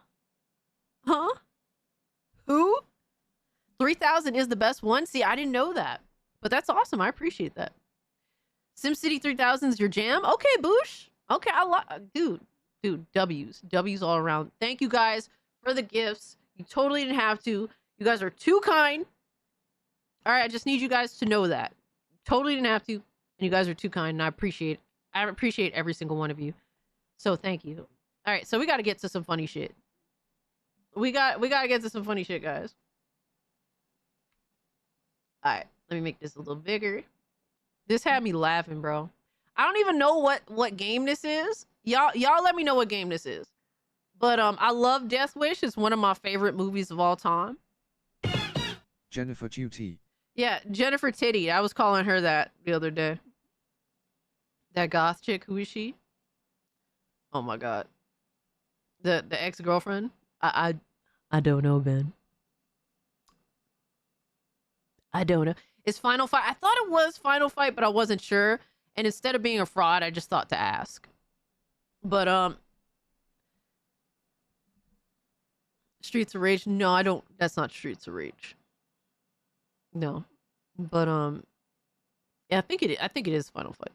Who? 3000 is the best one? See, I didn't know that. But that's awesome. I appreciate that. SimCity 3000 is your jam? Okay, Boosh. Okay, dude, W's all around. Thank you guys for the gifts. You totally didn't have to. You guys are too kind. All right, I just need you guys to know that. Totally didn't have to. And you guys are too kind, and I appreciate every single one of you. So thank you. All right, so we got to get to some funny shit. We got to get to some funny shit, guys. All right, let me make this a little bigger. This had me laughing, bro. I don't even know what game this is. Y'all let me know what game this is. But I love Death Wish. It's one of my favorite movies of all time. Jennifer Tutti. Yeah, Jennifer Titty. I was calling her that the other day. That goth chick. Who is she? Oh my god. The ex-girlfriend? I don't know, Ben. I don't know. It's Final Fight. I thought it was Final Fight, but I wasn't sure. And instead of being a fraud, I just thought to ask. But Streets of Rage. No, I don't. That's not Streets of Rage. No, but yeah, I think it is Final Fight.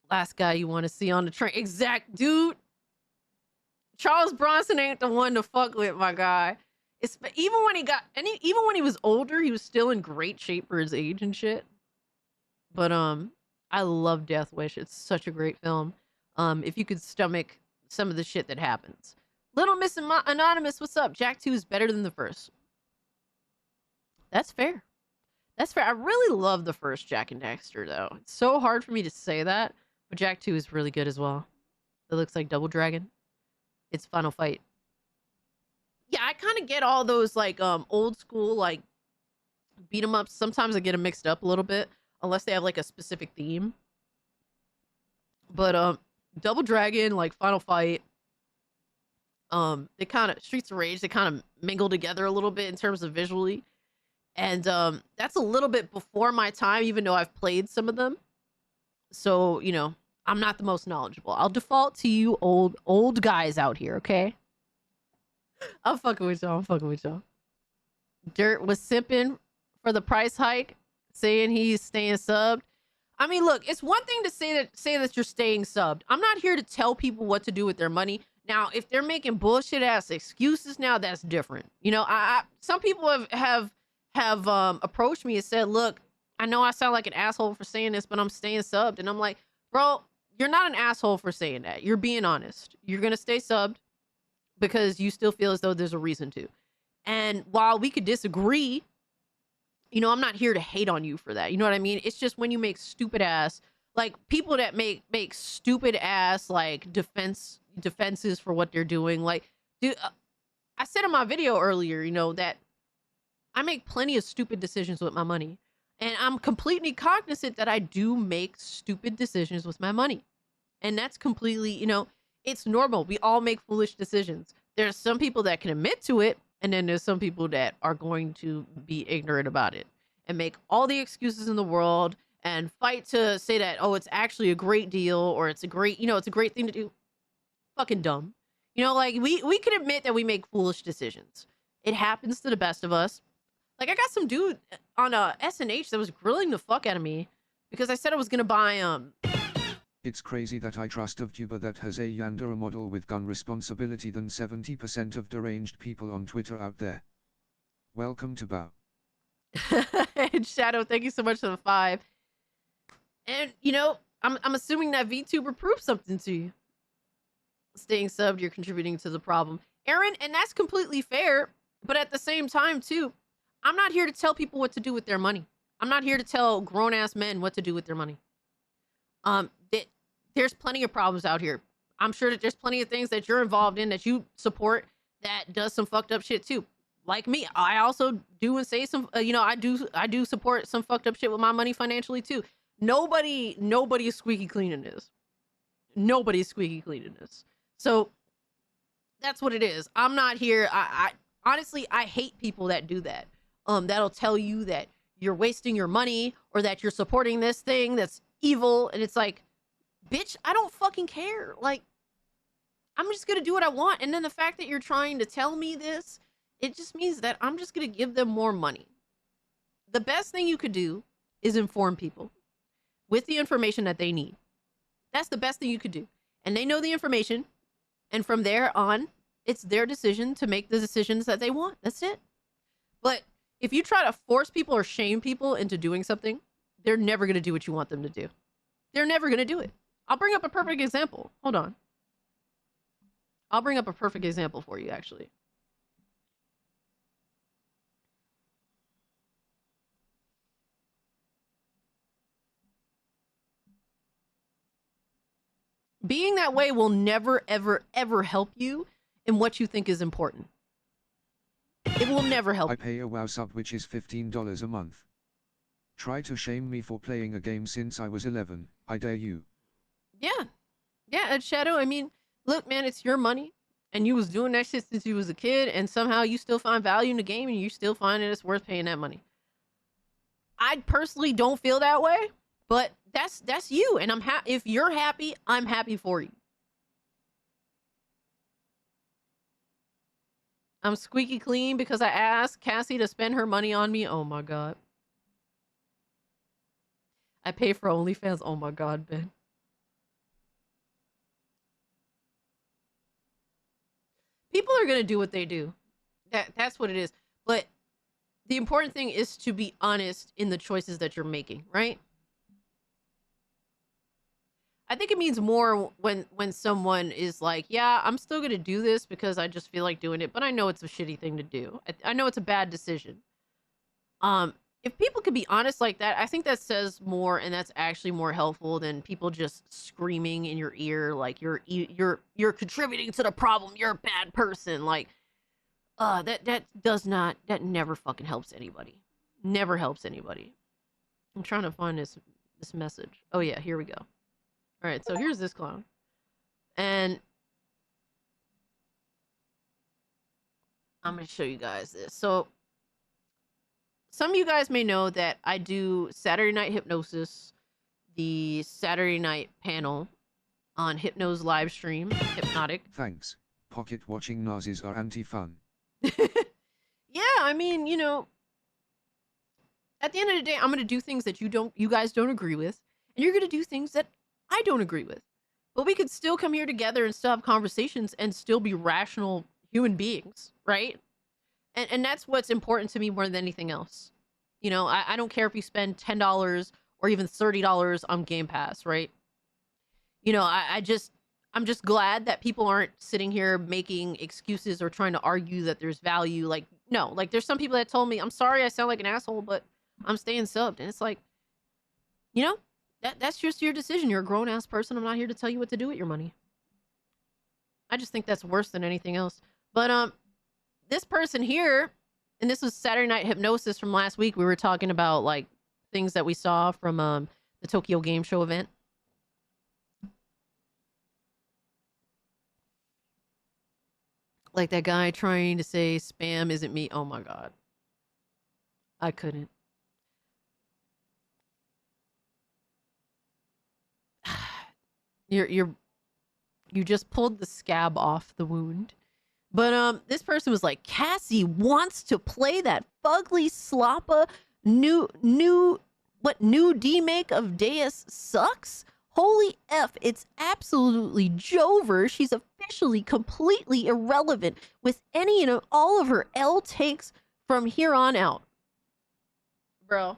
Last guy you want to see on the train? Exact, dude. Charles Bronson ain't the one to fuck with, my guy. Even when he was older, he was still in great shape for his age and shit. But I love Death Wish. It's such a great film. If you could stomach some of the shit that happens. Little Miss Anonymous, what's up? Jak 2 is better than the first. That's fair. That's fair. I really love the first Jak and Daxter, though. It's so hard for me to say that, but Jak 2 is really good as well. It looks like Double Dragon. It's Final Fight. yeah, I kind of get all those like old school like beat 'em ups. Sometimes I get them mixed up a little bit, unless they have like a specific theme. But Double Dragon, like Final Fight, they kind of Streets of Rage, they kind of mingle together a little bit in terms of visually. And that's a little bit before my time, even though I've played some of them. So, you know, I'm not the most knowledgeable. I'll default to you old guys out here, okay? I'm fucking with y'all. I'm fucking with y'all. Dirt was simping for the price hike, saying he's staying subbed. I mean, look, it's one thing to say that you're staying subbed. I'm not here to tell people what to do with their money. Now, if they're making bullshit ass excuses, now that's different. You know, some people have approached me and said, "Look, I know I sound like an asshole for saying this, but I'm staying subbed." And I'm like, "Bro, you're not an asshole for saying that. You're being honest. You're gonna stay subbed because you still feel as though there's a reason to." And while we could disagree, you know, I'm not here to hate on you for that. You know what I mean? It's just when you make stupid ass, like people that make stupid ass like defenses for what they're doing. Like, dude, I said in my video earlier, you know, that I make plenty of stupid decisions with my money. And I'm completely cognizant that I do make stupid decisions with my money. And that's completely, you know, it's normal. We all make foolish decisions. There's some people that can admit to it, and then there's some people that are going to be ignorant about it and make all the excuses in the world and fight to say that, oh, it's actually a great deal, or it's a great, you know, it's a great thing to do. Fucking dumb. You know, like we can admit that we make foolish decisions. It happens to the best of us. Like, I got some dude on SNH that was grilling the fuck out of me because I said I was gonna buy It's crazy that I trust a VTuber that has a Yandere model with gun responsibility than 70% of deranged people on Twitter out there. Welcome to Bow. And Shadow, thank you so much for the 5. And you know, I'm assuming that VTuber proved something to you. Staying subbed, you're contributing to the problem, Aaron, and that's completely fair. But at the same time, too, I'm not here to tell people what to do with their money. I'm not here to tell grown-ass men what to do with their money. There's plenty of problems out here. I'm sure that there's plenty of things that you're involved in that you support that does some fucked up shit too. Like me, I also do and say some, you know, I do support some fucked up shit with my money financially too. Nobody is squeaky clean in this. Nobody's squeaky clean in this. So that's what it is. I'm not here. I honestly, I hate people that do that. That'll tell you that you're wasting your money or that you're supporting this thing that's evil. And it's like, bitch, I don't fucking care. Like, I'm just gonna do what I want. And then the fact that you're trying to tell me this, it just means that I'm just gonna give them more money. The best thing you could do is inform people with the information that they need. That's the best thing you could do. And they know the information. And from there on, it's their decision to make the decisions that they want. That's it. But if you try to force people or shame people into doing something, they're never going to do what you want them to do. They're never going to do it. I'll bring up a perfect example. Hold on. I'll bring up a perfect example for you, actually. Being that way will never, ever, ever help you in what you think is important. It will never help. I pay a WoW sub, which is $15 a month. Try to shame me for playing a game since I was 11. I dare you. Yeah. Yeah, Ed Shadow, I mean, look, man, it's your money. And you was doing that shit since you was a kid. And somehow you still find value in the game. And you still find that it's worth paying that money. I personally don't feel that way. But that's you. And if you're happy, I'm happy for you. I'm squeaky clean because I asked Cassie to spend her money on me. Oh my God. I pay for OnlyFans. Oh my God, Ben. People are going to do what they do. That's what it is. But the important thing is to be honest in the choices that you're making, right? I think it means more when someone is like, yeah, I'm still going to do this because I just feel like doing it, but I know it's a shitty thing to do. I know it's a bad decision. If people could be honest like that, I think that says more, and that's actually more helpful than people just screaming in your ear like you're contributing to the problem, you're a bad person. Like, That never fucking helps anybody. Never helps anybody. I'm trying to find this message. Oh yeah, here we go. All right, so here's this clown. And I'm going to show you guys this. So some of you guys may know that I do Saturday Night Hypnosis, the Saturday night panel on Hypno's live stream, Hypnotic. Thanks. Pocket watching Nazis are anti-fun. Yeah, I mean, you know, at the end of the day, I'm going to do things that you guys don't agree with, and you're going to do things that I don't agree with. But we could still come here together and still have conversations and still be rational human beings, right? And that's what's important to me more than anything else. You know, I don't care if you spend $10 or even $30 on Game Pass, right? You know, I'm just glad that people aren't sitting here making excuses or trying to argue that there's value. Like, no, like there's some people that told me, I'm sorry I sound like an asshole, but I'm staying subbed. And it's like, you know, that's just your decision. You're a grown-ass person. I'm not here to tell you what to do with your money. I just think that's worse than anything else. But this person here, and this was Saturday Night Hypnosis from last week. We were talking about like things that we saw from the Tokyo Game Show event. Like that guy trying to say spam isn't me. Oh my God. I couldn't. You just pulled the scab off the wound. But this person was like, Cassie wants to play that fugly sloppa new demake of Deus sucks? Holy F, it's absolutely Jover. She's officially completely irrelevant with any and all of her L takes from here on out. Bro.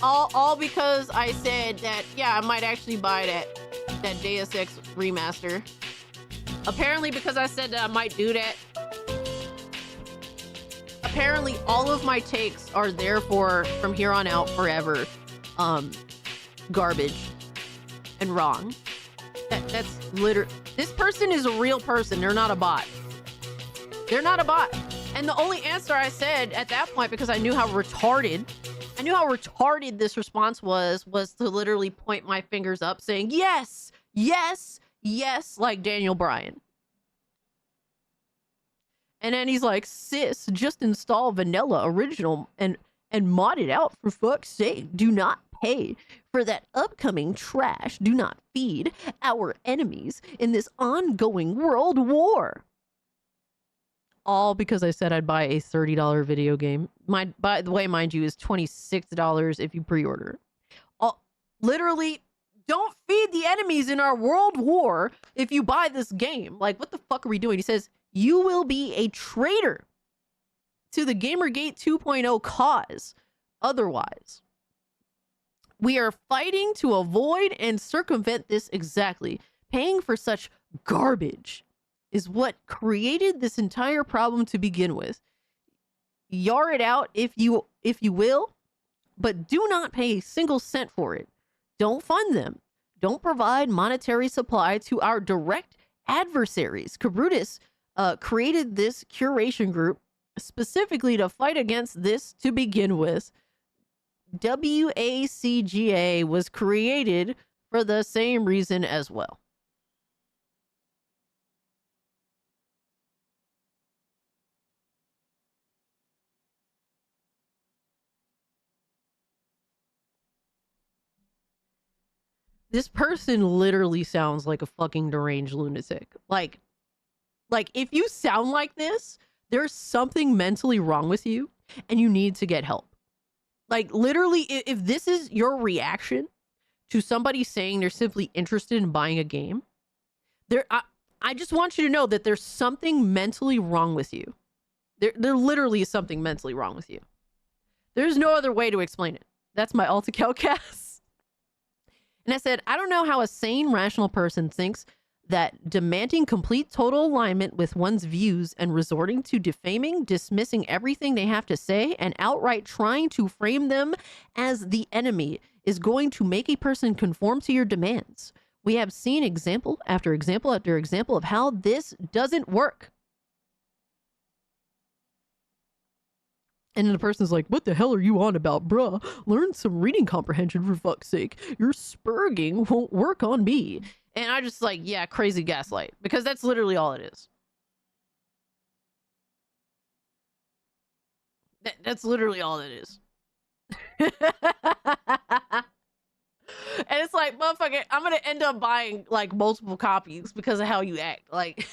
All because I said that, yeah, I might actually buy that Deus Ex remaster. Apparently because I said that I might do that. Apparently all of my takes are therefore from here on out forever garbage and wrong. That's literally, this person is a real person. They're not a bot. They're not a bot. And the only answer I said at that point, because I knew how retarded this response was to literally point my fingers up saying, yes, yes, yes, like Daniel Bryan. And then he's like, sis, just install vanilla original and mod it out for fuck's sake. Do not pay for that upcoming trash. Do not feed our enemies in this ongoing world war. All because I said I'd buy a $30 video game. By the way, mind you, is $26 if you pre-order. Literally, don't feed the enemies in our world war if you buy this game. Like, what the fuck are we doing? He says, you will be a traitor to the Gamergate 2.0 cause. Otherwise, we are fighting to avoid and circumvent this exactly. Paying for such garbage is what created this entire problem to begin with. Yar it out if you will, but do not pay a single cent for it. Don't fund them. Don't provide monetary supply to our direct adversaries. Kabrutus created this curation group specifically to fight against this to begin with. WACGA was created for the same reason as well. This person literally sounds like a fucking deranged lunatic. Like if you sound like this, there's something mentally wrong with you and you need to get help. Like literally, if this is your reaction to somebody saying they're simply interested in buying a game, I just want you to know that there's something mentally wrong with you. There literally is something mentally wrong with you. There's no other way to explain it. That's my Alta cast. And I said, I don't know how a sane, rational person thinks that demanding complete total alignment with one's views and resorting to defaming, dismissing everything they have to say, and outright trying to frame them as the enemy is going to make a person conform to your demands. We have seen example after example after example of how this doesn't work. And then the person's like, what the hell are you on about, bruh? Learn some reading comprehension for fuck's sake. Your spurging won't work on me. And I just like, yeah, crazy gaslight. Because that's literally all it is. That's literally all it is. And it's like, motherfucker, I'm gonna end up buying like multiple copies because of how you act. Like...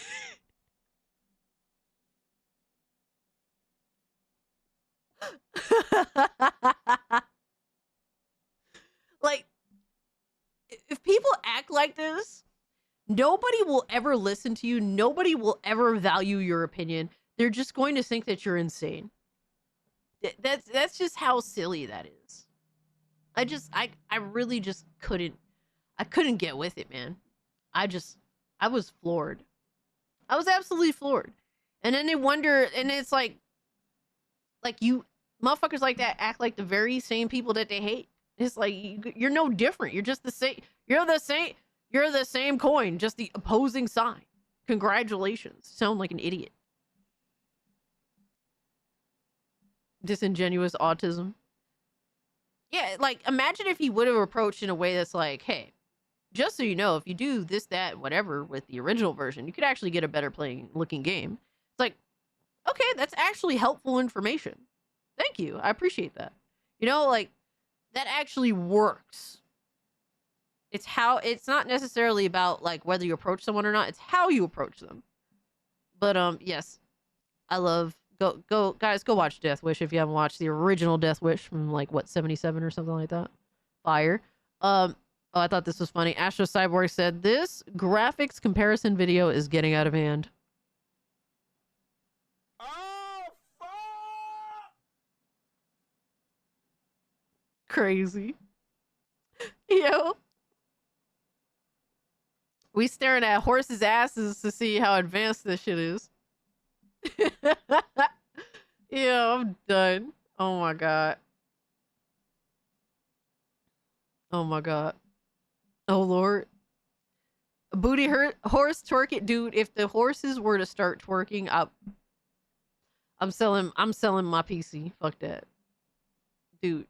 Like, if people act like this, nobody will ever listen to you. Nobody will ever value your opinion. They're just going to think that you're insane. That's just how silly that is. I really just couldn't get with it, man. I was floored. I was absolutely floored. And then they wonder, and it's like you motherfuckers like that act like the very same people that they hate. It's like you're no different. You're just the same. You're the same coin, just the opposing side. Congratulations. Sound like an idiot. Disingenuous autism. Yeah, like imagine if he would have approached in a way that's like, hey, just so you know, if you do this, that, whatever with the original version, you could actually get a better looking game. It's like, okay, that's actually helpful information. Thank you. I appreciate that. You know, like, that actually works. It's not necessarily about, like, whether you approach someone or not. It's how you approach them. But, yes. I love... Guys, go watch Death Wish if you haven't watched the original Death Wish from, like, what, 77 or something like that? Fire. Oh, I thought this was funny. Astro Cyborg said, this graphics comparison video is getting out of hand. Crazy. Yo. We staring at horses' asses to see how advanced this shit is. Yeah, I'm done. Oh my god. Oh my god. Oh lord. Booty horse twerk it, dude. If the horses were to start twerking, I'm selling my PC. Fuck that. Dude.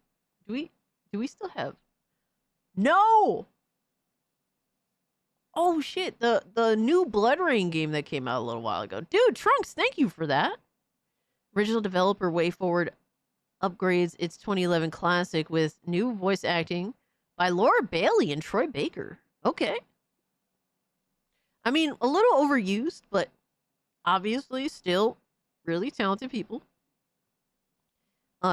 Do we still have... No! Oh shit, the new Blood Rain game that came out a little while ago. Dude, Trunks, thank you for that. Original developer WayForward upgrades its 2011 classic with new voice acting by Laura Bailey and Troy Baker. Okay. I mean, a little overused, but obviously still really talented people.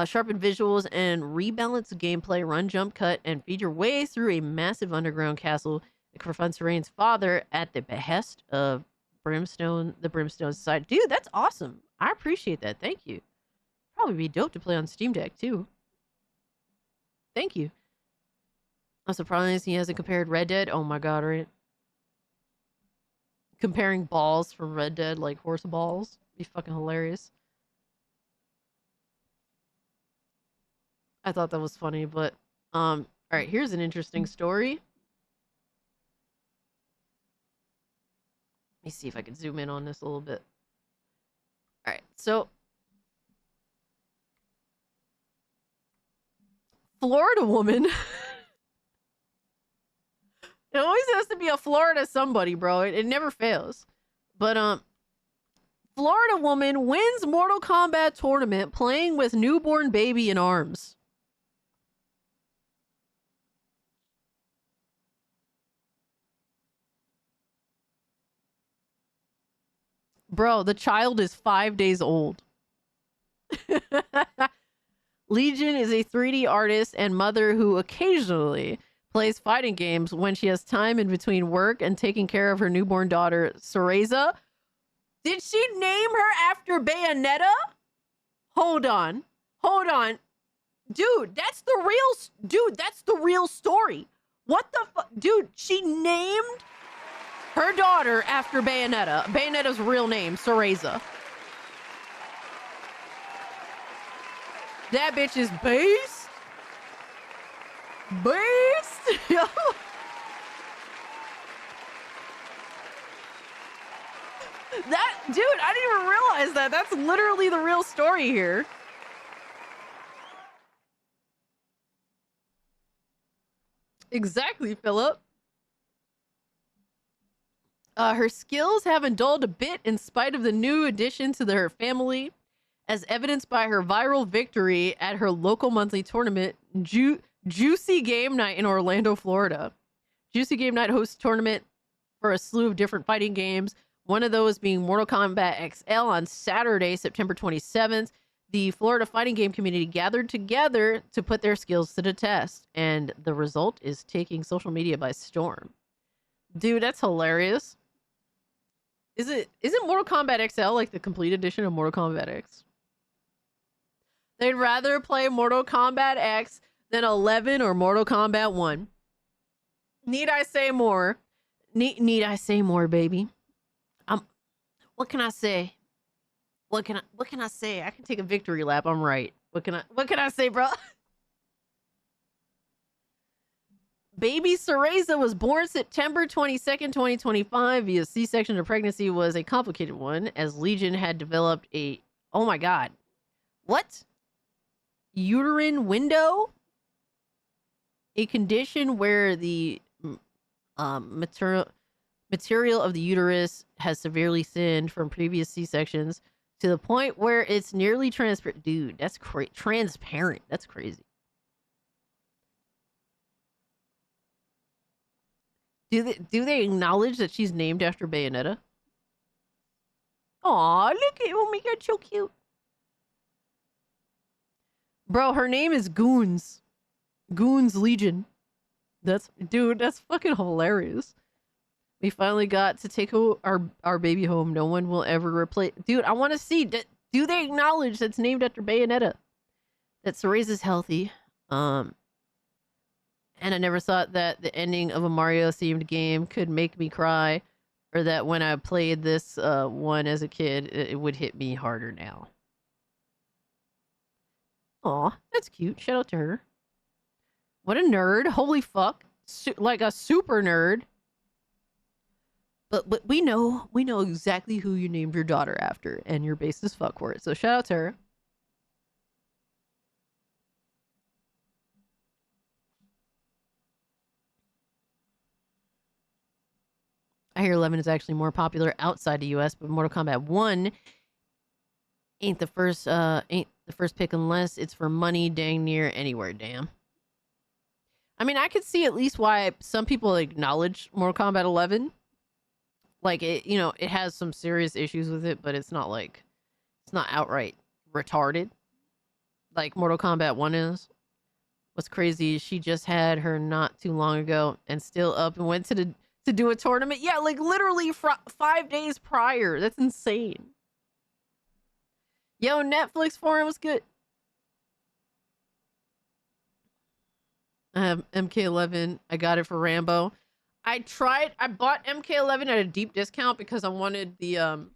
Sharpen visuals and rebalance gameplay, run, jump, cut, and feed your way through a massive underground castle that confronts Rain's father at the behest of the Brimstone Society. Dude, that's awesome. I appreciate that. Thank you. Probably be dope to play on Steam Deck, too. Thank you. I'm surprised he hasn't compared Red Dead. Oh my god, right? Comparing balls from Red Dead, like horse balls. Be fucking hilarious. I thought that was funny, but all right, here's an interesting story. Let me see if I can zoom in on this a little bit. All right, so Florida woman. It always has to be a Florida somebody, bro. It never fails. But Florida woman wins Mortal Kombat tournament playing with newborn baby in arms. Bro, the child is 5 days old. Legion is a 3D artist and mother who occasionally plays fighting games when she has time in between work and taking care of her newborn daughter, Cereza. Did she name her after Bayonetta? Hold on. Hold on. Dude, that's the real story. What the fuck? Dude, she named her daughter after Bayonetta. Bayonetta's real name, Cereza. That bitch is based. Based? Yo. That, dude, I didn't even realize that. That's literally the real story here. Exactly, Philip. Her skills haven't dulled a bit in spite of the new addition to her family, as evidenced by her viral victory at her local monthly tournament, Juicy Game Night in Orlando, Florida. Juicy Game Night hosts a tournament for a slew of different fighting games, one of those being Mortal Kombat XL on Saturday, September 27th. The Florida fighting game community gathered together to put their skills to the test, and the result is taking social media by storm. Dude, that's hilarious. Isn't Mortal Kombat XL like the complete edition of Mortal Kombat X? They'd rather play Mortal Kombat X than 11 or Mortal Kombat 1. Need I say more? Need I say more, baby? What can I say? What can I say? I can take a victory lap. I'm right. What can I say, bro? Baby Cereza was born September 22nd, 2025 via C-section. Her pregnancy was a complicated one, as Legion had developed a, oh my god, what? Uterine window? A condition where the material of the uterus has severely thinned from previous C-sections to the point where it's nearly transparent. Dude, that's transparent. That's crazy. Do they acknowledge that she's named after Bayonetta? Aw, look at oh my god, so cute. Bro, her name is Goons. Goons Legion. That's fucking hilarious. We finally got to take our baby home. No one will ever replace. Dude, I want to see. Do they acknowledge that's named after Bayonetta? That Cereza's healthy. And I never thought that the ending of a Mario-themed game could make me cry, or that when I played this one as a kid, it would hit me harder now. Aw, that's cute. Shout out to her. What a nerd. Holy fuck. Like a super nerd. But we know exactly who you named your daughter after, and you're based as fuck for it. So shout out to her. I hear 11 is actually more popular outside the US, but Mortal Kombat 1 ain't the first pick unless it's for money dang near anywhere, damn. I mean, I could see at least why some people acknowledge Mortal Kombat 11. Like, it, you know, it has some serious issues with it, but it's not like, it's not outright retarded like Mortal Kombat 1 is. What's crazy is she just had her not too long ago and still up and went to do a tournament. Yeah, like literally 5 days prior. That's insane. Yo, Netflix forum was good. I have MK11. I got it for Rambo. I bought MK11 at a deep discount because I wanted the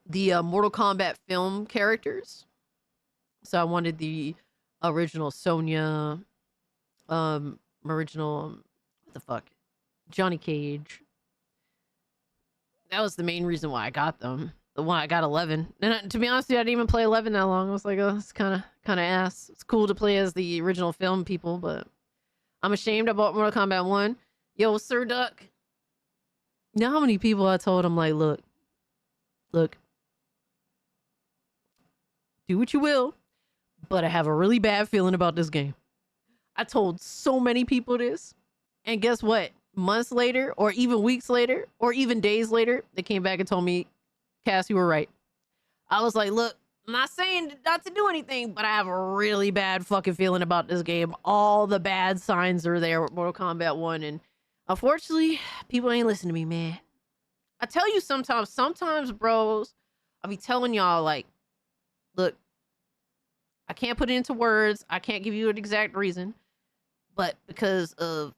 Mortal Kombat film characters. So I wanted the original Sonya, original, what the fuck? Johnny Cage. That was the main reason why I got them. The one I got 11. And to be honest with you, I didn't even play 11 that long. I was like, oh, it's kind of ass. It's cool to play as the original film people, but I'm ashamed I bought Mortal Kombat 1. Yo, Sir Duck. You know how many people I told him, like, look, do what you will, but I have a really bad feeling about this game. I told so many people this, and guess what? Months later, or even weeks later, or even days later, they came back and told me, Cass, you were right. I was like, look, I'm not saying not to do anything, but I have a really bad fucking feeling about this game. All the bad signs are there with Mortal Kombat 1, and unfortunately, people ain't listening to me, man. I tell you sometimes, bros, I'll be telling y'all, like, look, I can't put it into words. I can't give you an exact reason, but because of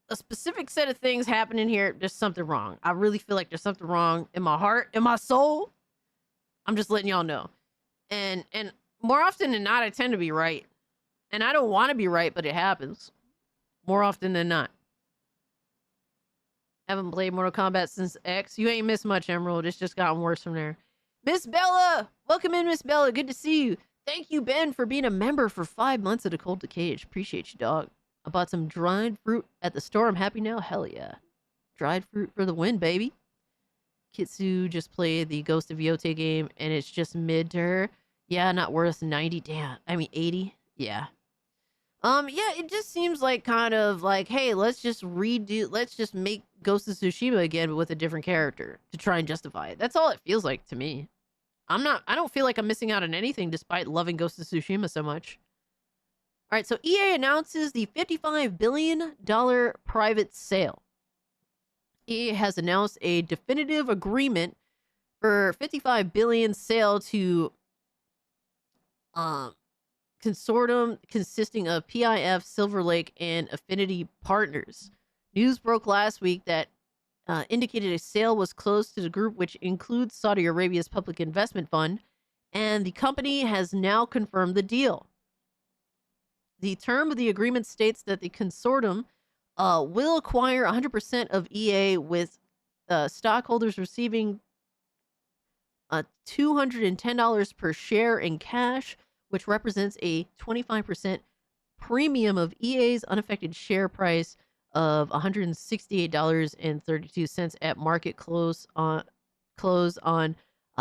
a specific set of things happening here, there's something wrong. I really feel like there's something wrong in my heart, in my soul. I'm just letting y'all know. And more often than not, I tend to be right. And I don't want to be right, but it happens. More often than not. Haven't played Mortal Kombat since X. You ain't missed much, Emerald. It's just gotten worse from there. Miss Bella! Welcome in, Miss Bella. Good to see you. Thank you, Ben, for being a member for 5 months at A Cold to Cage. Appreciate you, dog. I bought some dried fruit at the store. I'm happy now. Hell yeah. Dried fruit for the win, baby. Kitsu just played the Ghost of Yote game, and it's just mid to her. Yeah, not worth 90. Damn. I mean, 80. Yeah. Yeah, it just seems like kind of like, hey, let's just make Ghost of Tsushima again, but with a different character to try and justify it. That's all it feels like to me. I don't feel like I'm missing out on anything despite loving Ghost of Tsushima so much. All right, so EA announces the $55 billion private sale. EA has announced a definitive agreement for $55 billion sale to consortium consisting of PIF, Silver Lake, and Affinity Partners. News broke last week that indicated a sale was closed to the group, which includes Saudi Arabia's Public Investment Fund, and the company has now confirmed the deal. The term of the agreement states that the consortium will acquire 100% of EA, with stockholders receiving $210 per share in cash, which represents a 25% premium of EA's unaffected share price of $168.32 at market close on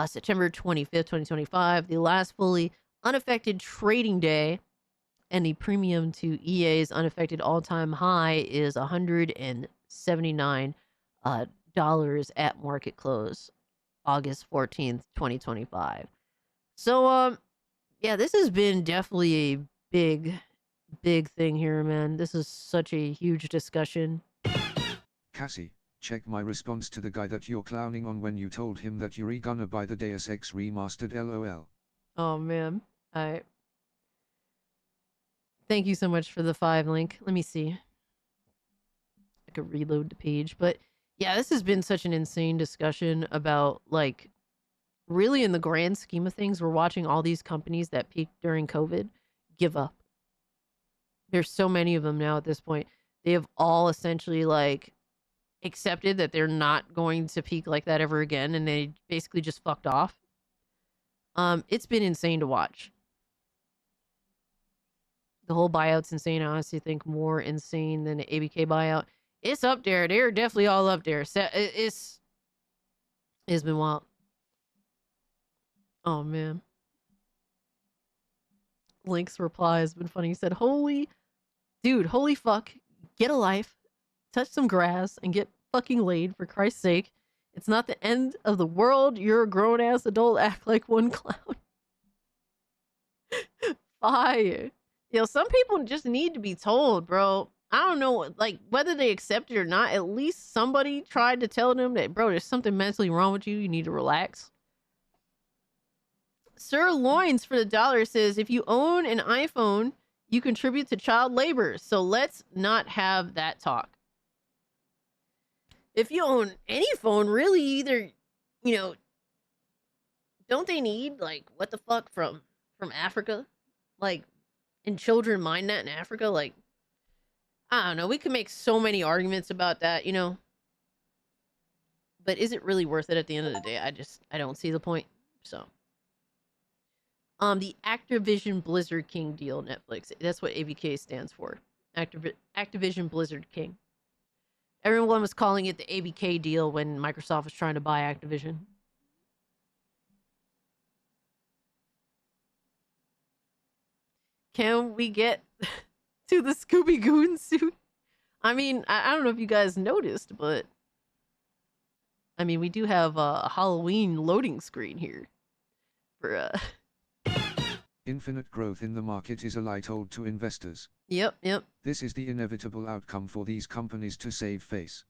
September 25th, 2025, the last fully unaffected trading day. And the premium to EA's unaffected all-time high is $179 at market close, August 14th, 2025. So, yeah, this has been definitely a big thing here, man. This is such a huge discussion. Cassie, check my response to the guy that you're clowning on when you told him that you're gonna buy the Deus Ex remastered LOL. Oh, man. Thank you so much for the 5 link. Let me see. I could reload the page. But yeah, this has been such an insane discussion about, like, really in the grand scheme of things, we're watching all these companies that peaked during COVID give up. There's so many of them now at this point. They have all essentially, like, accepted that they're not going to peak like that ever again, and they basically just fucked off. It's been insane to watch. The whole buyout's insane. I honestly think more insane than the ABK buyout. It's up there. They're definitely all up there. It's been wild. Oh, man. Link's reply has been funny. He said, holy fuck, get a life, touch some grass, and get fucking laid, for Christ's sake. It's not the end of the world. You're a grown-ass adult. Act like one clown. Fire. Some people just need to be told, bro. I don't know, like, whether they accept it or not, at least somebody tried to tell them that, bro, there's something mentally wrong with you. You need to relax. Sir Loins for the $1 says, if you own an iPhone, you contribute to child labor. So let's not have that talk. If you own any phone, really, either, don't they need, like, what the fuck from Africa? Like, and children mine that in Africa? Like, I don't know. We could make so many arguments about that, But is it really worth it at the end of the day? I don't see the point. So, the Activision Blizzard King deal, Netflix. That's what ABK stands for. Activision Blizzard King. Everyone was calling it the ABK deal when Microsoft was trying to buy Activision. Can we get to the Scooby Goon suit? I mean, I don't know if you guys noticed, but I mean, we do have a Halloween loading screen here for Infinite growth in the market is a lie told to investors. Yep. This is the inevitable outcome for these companies to save face.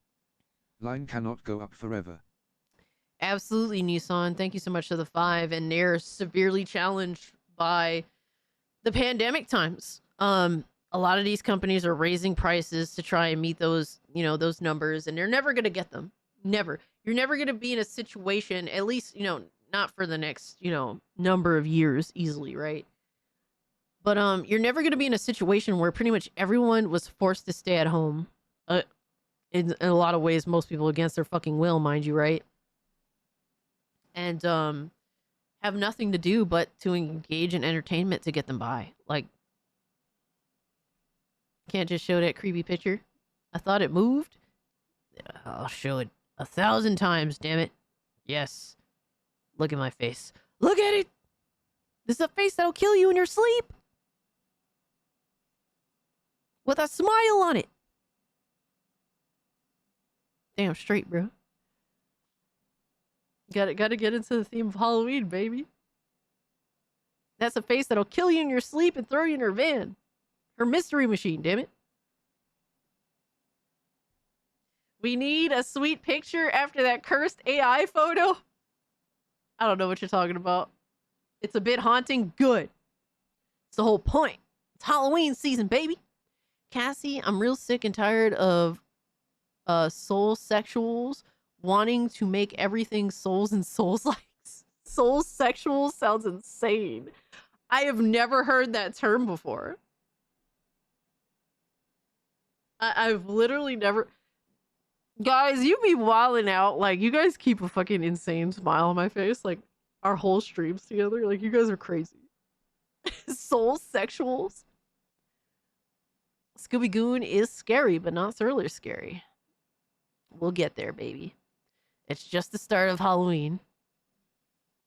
Line cannot go up forever. Absolutely, Nissan. Thank you so much for the 5. And they're severely challenged by the pandemic times. A lot of these companies are raising prices to try and meet those, those numbers, and they're never going to get them. Never. You're never going to be in a situation, at least, not for the next, number of years easily, right? But you're never going to be in a situation where pretty much everyone was forced to stay at home. In a lot of ways, most people against their fucking will, mind you, right? And have nothing to do but to engage in entertainment to get them by. Like, Can't just show that creepy picture. I thought it moved. I'll show it 1,000 times, damn it. Yes. Look at my face. Look at it! This is a face that'll kill you in your sleep! With a smile on it! Damn straight, bro. Gotta get into the theme of Halloween, baby. That's a face that'll kill you in your sleep and throw you in her van. Her mystery machine, damn it. We need a sweet picture after that cursed AI photo. I don't know what you're talking about. It's a bit haunting. Good. It's the whole point. It's Halloween season, baby. Cassie, I'm real sick and tired of soul sexuals wanting to make everything souls and souls likes. Soul sexual sounds insane. I have never heard that term before. I've literally never... Guys, you be wilding out. Like, you guys keep a fucking insane smile on my face. Like, our whole streams together. Like, you guys are crazy. Soul sexuals. Scooby Goon is scary, but not thoroughly scary. We'll get there, baby. It's just the start of Halloween.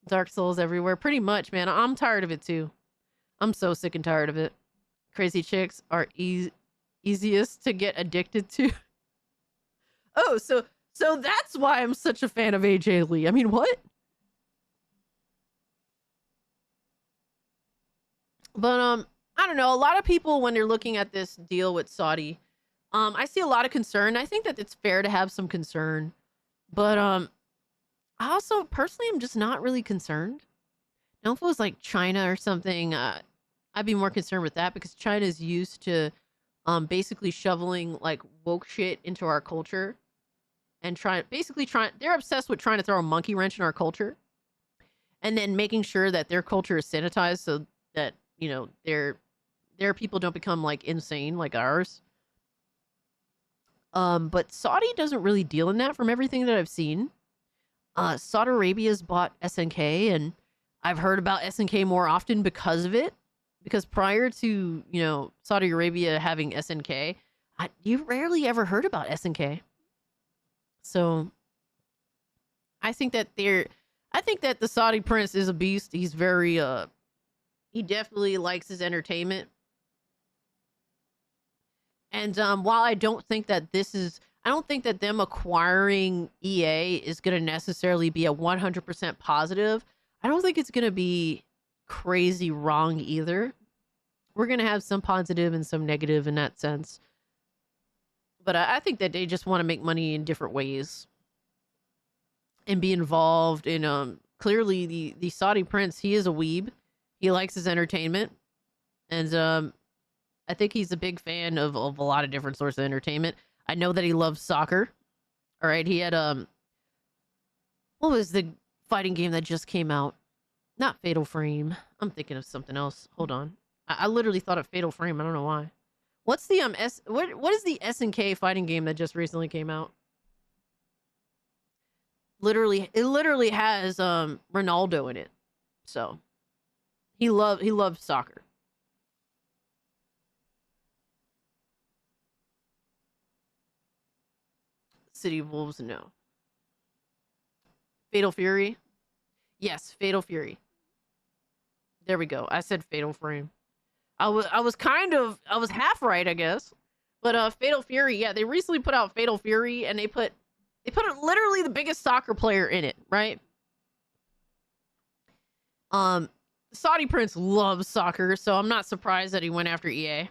Dark Souls everywhere. Pretty much, man. I'm tired of it, too. I'm so sick and tired of it. Crazy chicks are easiest to get addicted to. Oh, so that's why I'm such a fan of AJ Lee. I mean, what? But I don't know. A lot of people, when they're looking at this deal with Saudi, I see a lot of concern. I think that it's fair to have some concern, but I also personally am just not really concerned. Now, if it was like China or something, I'd be more concerned with that because China is used to basically shoveling like woke shit into our culture and they're obsessed with trying to throw a monkey wrench in our culture and then making sure that their culture is sanitized so that, you know, their people don't become like insane like ours. But Saudi doesn't really deal in that from everything that I've seen. Saudi Arabia's bought SNK and I've heard about SNK more often because of it. Because prior to, you know, Saudi Arabia having SNK, you rarely ever heard about SNK. So I think that the Saudi prince is a beast. He's very he definitely likes his entertainment. And while I don't think that them acquiring EA is going to necessarily be a 100% positive, I don't think it's going to be crazy wrong either. We're going to have some positive and some negative in that sense. But I think that they just want to make money in different ways and be involved in clearly the Saudi prince, he is a weeb. He likes his entertainment. And I think he's a big fan of a lot of different sorts of entertainment. I know that he loves soccer. All right, he had what was the fighting game that just came out? Not Fatal Frame. I'm thinking of something else. Hold on. I literally thought of Fatal Frame. I don't know why. What's the what is the SNK fighting game that just recently came out? It literally has Ronaldo in it. So he loves soccer. City of Wolves, no. Fatal Fury? Yes, Fatal Fury. There we go. I said Fatal Frame. I was half right, I guess. But Fatal Fury, yeah, they recently put out Fatal Fury and they put literally the biggest soccer player in it, right? Saudi Prince loves soccer, so I'm not surprised that he went after EA.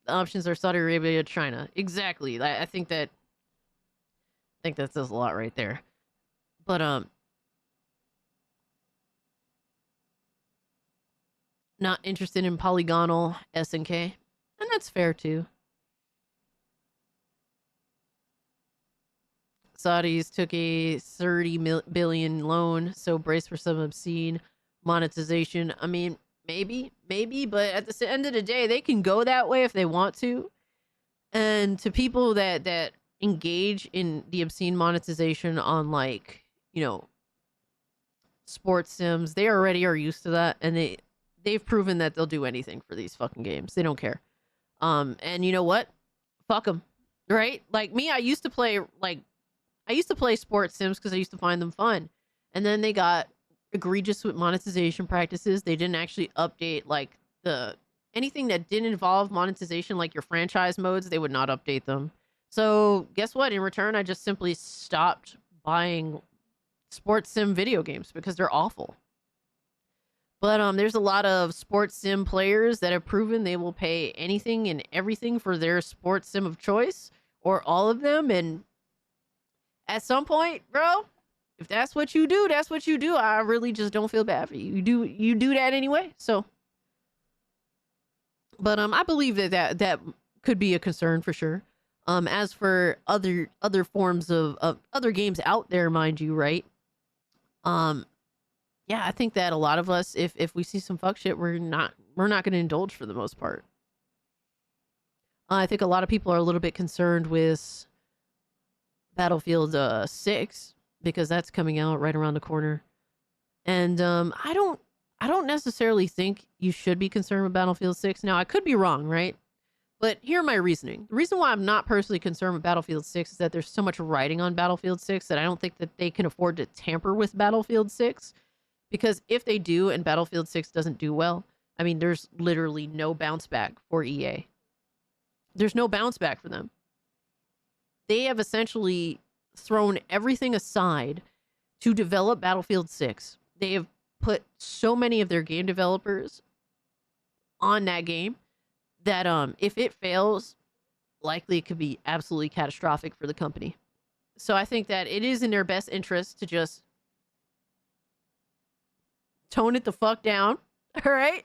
The options are Saudi Arabia, China. Exactly. I think that says a lot right there. But not interested in polygonal SNK. And that's fair too. Saudis took a 30 billion loan, so brace for some obscene monetization. I mean, maybe, but at the end of the day, they can go that way if they want to. And to people that engage in the obscene monetization on, like, you know, sports sims, they already are used to that, and they've proven that they'll do anything for these fucking games. They don't care. And you know what? Fuck them, right? Like me, I used to play sports sims because I used to find them fun, and then they got egregious with monetization practices. They didn't actually update like anything that didn't involve monetization, like your franchise modes. They would not update them. So guess what? In return, I just simply stopped buying sports sim video games because they're awful. But there's a lot of sports sim players that have proven they will pay anything and everything for their sports sim of choice, or all of them. And at some point, bro, if that's what you do, that's what you do. I really just don't feel bad for you. You do that anyway. So, but I believe that could be a concern for sure. As for other forms of other games out there, mind you, right? Yeah, I think that a lot of us, if we see some fuck shit, we're not going to indulge for the most part. I think a lot of people are a little bit concerned with Battlefield 6 because that's coming out right around the corner, and I don't necessarily think you should be concerned with Battlefield 6. Now, I could be wrong, right? But here my reasoning. The reason why I'm not personally concerned with Battlefield 6 is that there's so much writing on Battlefield 6 that I don't think that they can afford to tamper with Battlefield 6. Because if they do and Battlefield 6 doesn't do well, I mean, there's literally no bounce back for EA. There's no bounce back for them. They have essentially thrown everything aside to develop Battlefield 6. They have put so many of their game developers on that game that if it fails, likely it could be absolutely catastrophic for the company. So I think that it is in their best interest to just tone it the fuck down, all right?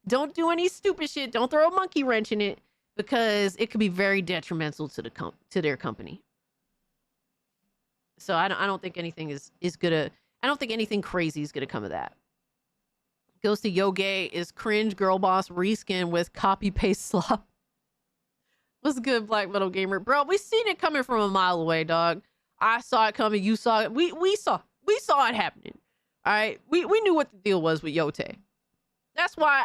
Don't do any stupid shit. Don't throw a monkey wrench in it because it could be very detrimental to their company. So I don't think anything is gonna. I don't think anything crazy is gonna come of that. Goes to Yo Gay is cringe girl boss reskin with copy paste slop. What's good, Black Metal Gamer, bro? We seen it coming from a mile away, dog. I saw it coming. You saw it. We saw it happening. All right, we knew what the deal was with Yote. That's why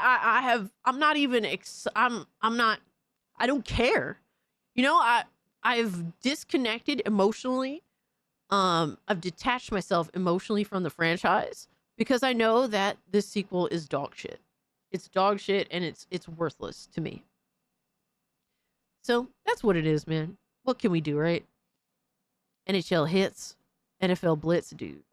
I'm not even I don't care. You know, I've disconnected emotionally. I've detached myself emotionally from the franchise because I know that this sequel is dog shit. It's dog shit and it's worthless to me. So that's what it is, man. What can we do, right? NHL hits, NFL Blitz, dude.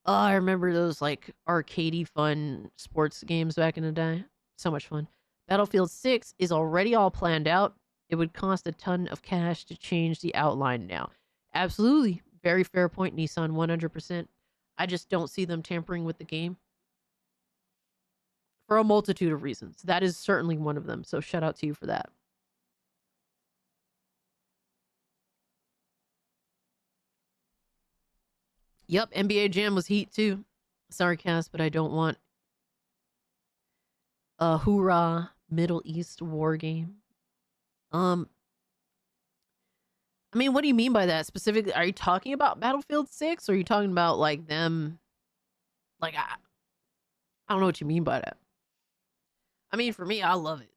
Oh, I remember those like arcadey fun sports games back in the day. So much fun. Battlefield 6 is already all planned out. It would cost a ton of cash to change the outline now. Absolutely. Very fair point, Nissan, 100%. I just don't see them tampering with the game. For a multitude of reasons. That is certainly one of them. So shout out to you for that. Yep, NBA Jam was heat too. Sorry, Cass, but I don't want a hoorah Middle East war game. I mean, what do you mean by that specifically? Are you talking about Battlefield 6 or are you talking about like them? Like, I don't know what you mean by that. I mean, for me, I love it.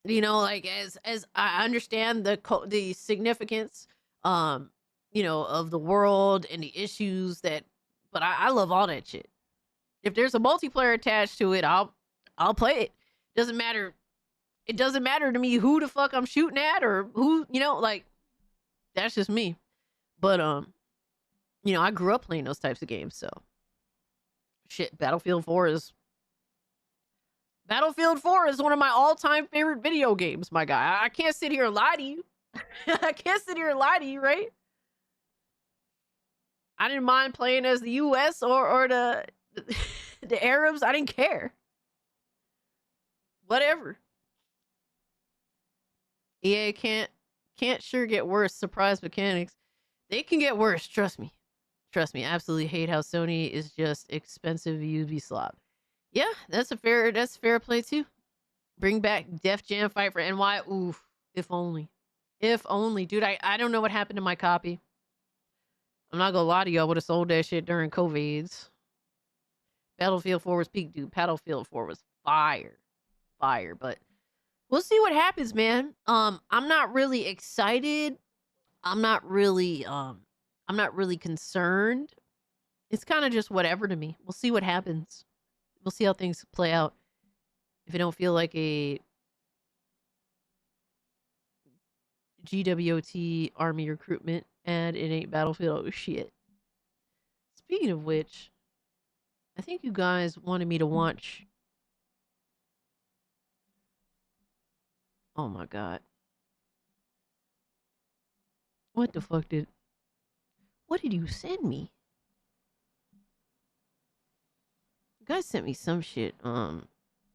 You know, like as I understand the significance, you know, of the world and the issues but I love all that shit. If there's a multiplayer attached to it, I'll play it. Doesn't matter. It doesn't matter to me who the fuck I'm shooting at or who, you know, like that's just me. But you know, I grew up playing those types of games, so shit, Battlefield 4 is one of my all-time favorite video games, my guy. I can't sit here and lie to you. I can't sit here and lie to you, right? I didn't mind playing as the US or the Arabs. I didn't care. Whatever. EA can't sure get worse. Surprise mechanics. They can get worse, trust me. Trust me. I absolutely hate how Sony is just expensive UV slop. Yeah, that's fair play too. Bring back Def Jam Fight for NY. Oof. If only. If only. Dude, I don't know what happened to my copy. I'm not gonna lie to you, I would have sold that shit during COVIDs. Battlefield 4 was peak, dude. Battlefield 4 was fire. Fire, but We'll see what happens, man. I'm not really excited. I'm not really concerned. It's kind of just whatever to me. We'll see what happens. We'll see how things play out. If it don't feel like a GWOT army recruitment and it ain't Battlefield, oh shit. Speaking of which, I think you guys wanted me to watch. Oh my god. What the fuck what did you send me? You guys sent me some shit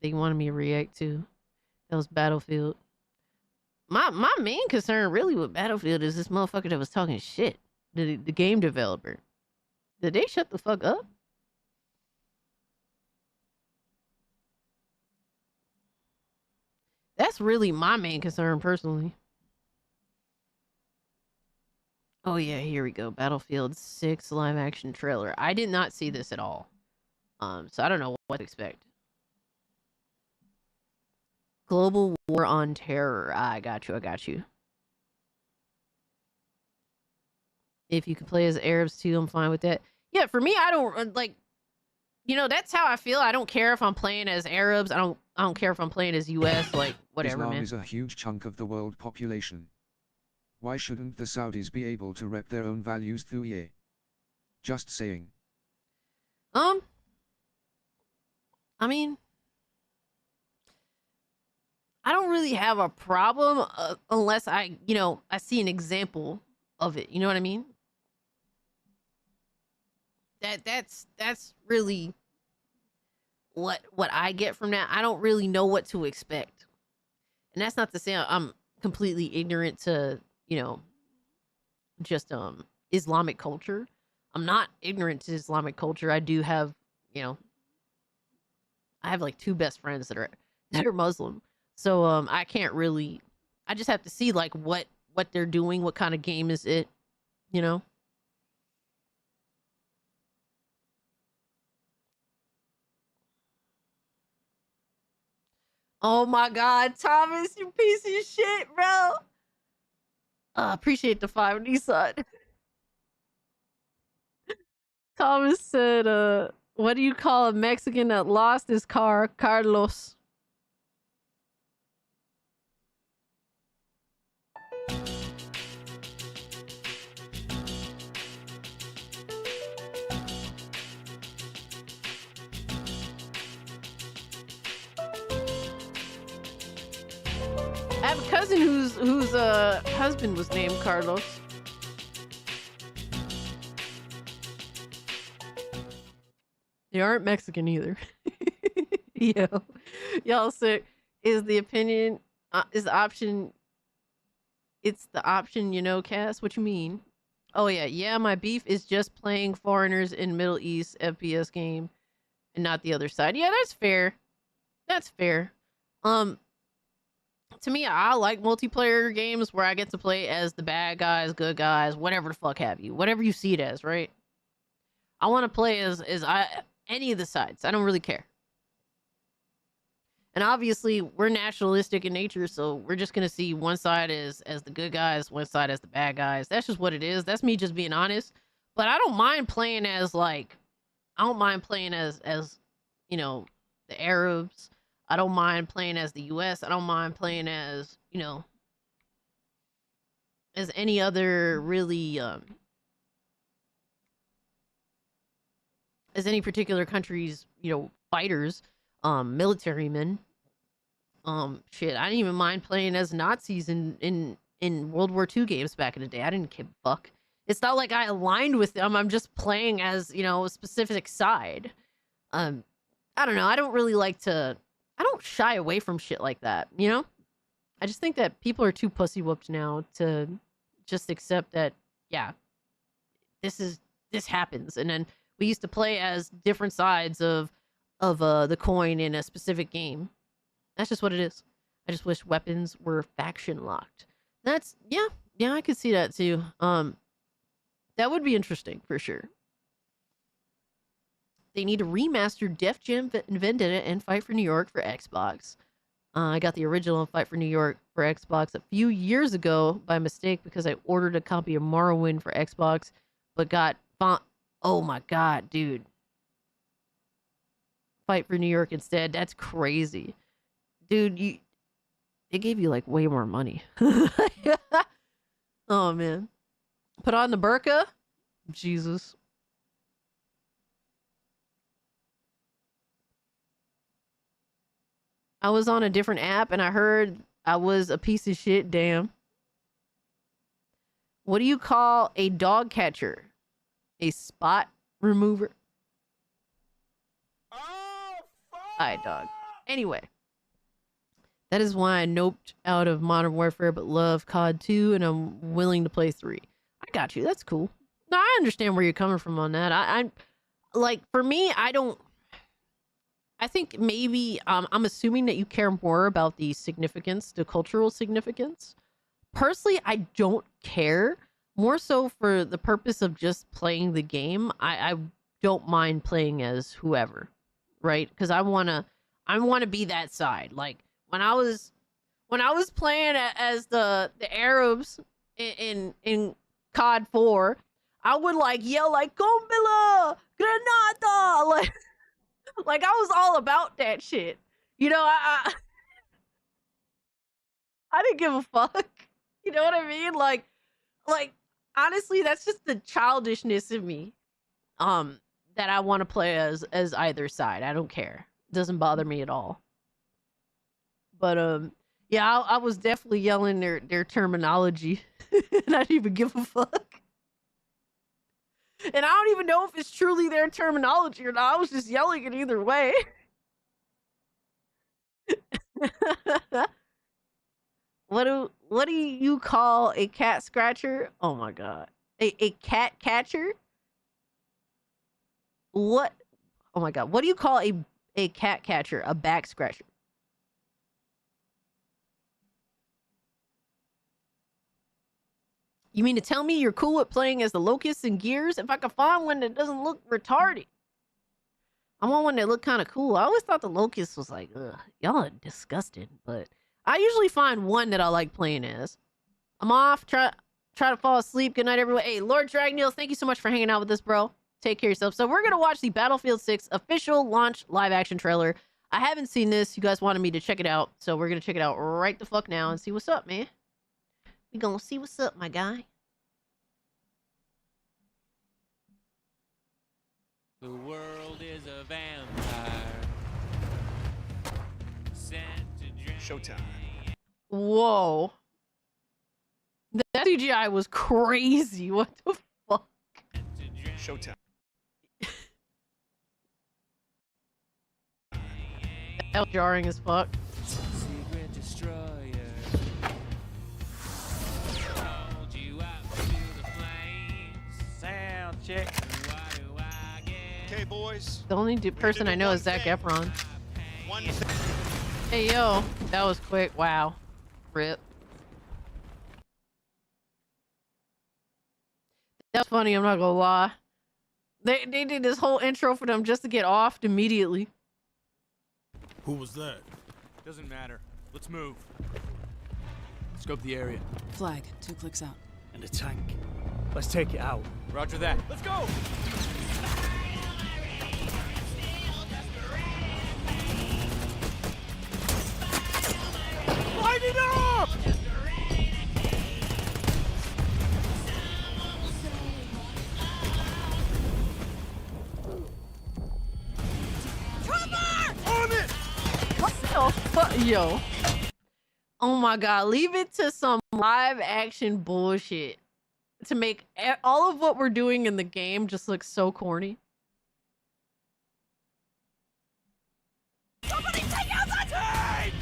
they wanted me to react to. That was Battlefield. My main concern really with Battlefield is this motherfucker that was talking shit. The game developer. Did they shut the fuck up? That's really my main concern personally. Oh yeah, here we go. Battlefield 6 live action trailer. I did not see this at all. So I don't know what to expect. Global War on Terror. I got you. If you can play as Arabs too, I'm fine with that. Yeah, for me, I don't like, that's how I feel. I don't care if I'm playing as Arabs. I don't care if I'm playing as US, like whatever, Islam man. is a huge chunk of the world population. Why shouldn't the Saudis be able to rep their own values through year? Just saying. I mean, I don't really have a problem unless I see an example of it. You know what I mean? That's really what I get from that. I don't really know what to expect. And that's not to say I'm completely ignorant to, just Islamic culture. I'm not ignorant to Islamic culture. I do have, I have like 2 best friends that are Muslim. So I can't really, I just have to see like what they're doing, what kind of game is it, Oh my god, Thomas, you piece of shit, bro. Appreciate the 5 Nissan. Thomas said, what do you call a Mexican that lost his car? Carlos. I have a cousin whose husband was named Carlos. They aren't Mexican either. Y'all sick. Is the opinion is the option? It's the option, Cass. What you mean? Oh yeah. My beef is just playing foreigners in Middle East FPS game, and not the other side. Yeah, that's fair. That's fair. To me, I like multiplayer games where I get to play as the bad guys, good guys, whatever the fuck have you. Whatever you see it as, right? I want to play as any of the sides. I don't really care. And obviously, we're nationalistic in nature, so we're just going to see one side as the good guys, one side as the bad guys. That's just what it is. That's me just being honest. But I don't mind playing as the Arabs. I don't mind playing as the US. I don't mind playing as, as any other really, as any particular country's, fighters, military men. Shit, I didn't even mind playing as Nazis in World War II games back in the day. I didn't give a fuck. It's not like I aligned with them. I'm just playing as, a specific side. I don't know. I don't really like to... I don't shy away from shit like that, I just think that people are too pussy whooped now to just accept that, yeah, this happens. And then we used to play as different sides of the coin in a specific game. That's just what it is. I just wish weapons were faction locked. That's, yeah, I could see that too. That would be interesting for sure. They need to remaster Def Jam Vendetta and Fight for New York for Xbox. I got the original Fight for New York for Xbox a few years ago by mistake because I ordered a copy of Morrowind for Xbox, but got oh my god, dude. Fight for New York instead. That's crazy. Dude, they gave you like way more money. Oh man. Put on the burqa? Jesus. I was on a different app and I heard I was a piece of shit. Damn. What do you call a dog catcher? A spot remover? Oh, fuck! Alright, dog. Anyway. That is why I noped out of Modern Warfare but love COD 2 and I'm willing to play 3. I got you. That's cool. No, I understand where you're coming from on that. I like, for me, I think maybe I'm assuming that you care more about the significance, the cultural significance. Personally, I don't care. More so for the purpose of just playing the game. I don't mind playing as whoever, right? Because I wanna be that side. Like when I was playing as the Arabs in COD 4, I would like yell like "Gombila, Granada!" Like I was all about that shit. You know, I didn't give a fuck. You know what I mean? Like honestly, that's just the childishness in me. That I want to play as either side. I don't care. It doesn't bother me at all. But yeah, I was definitely yelling their terminology. And I didn't even give a fuck. And I don't even know if it's truly their terminology or not. I was just yelling it either way. What do you call a cat scratcher? Oh my god. A cat catcher? What? Oh my god. What do you call a cat catcher? A back scratcher? You mean to tell me you're cool with playing as the Locusts and Gears? If I could find one that doesn't look retarded. I want one that look kind of cool. I always thought the Locust was like, ugh, y'all are disgusting. But I usually find one that I like playing as. I'm off. Try to fall asleep. Good night, everyone. Hey, Lord Dragneel, thank you so much for hanging out with us, bro. Take care of yourself. So we're going to watch the Battlefield 6 official launch live action trailer. I haven't seen this. You guys wanted me to check it out. So we're going to check it out right the fuck now and see what's up, man. We gonna see what's up, my guy. The world is a vampire. Showtime. Whoa. That CGI was crazy. What the fuck? Showtime. That was jarring as fuck. Secret destroyer. Hold you up to the flames. Sound check. Okay, boys. The only person I know is Zac Efron. Hey, yo. That was quick. Wow. Rip. That's funny, I'm not gonna lie. They did this whole intro for them just to get offed immediately. Who was that? Doesn't matter. Let's move. Scope the area. Flag, 2 clicks out. And a tank. Let's take it out. Roger that. Let's go! Light it up! On it! What the fuck? Yo. Oh my god, leave it to some live action bullshit to make all of what we're doing in the game just look so corny. Somebody take out that tank!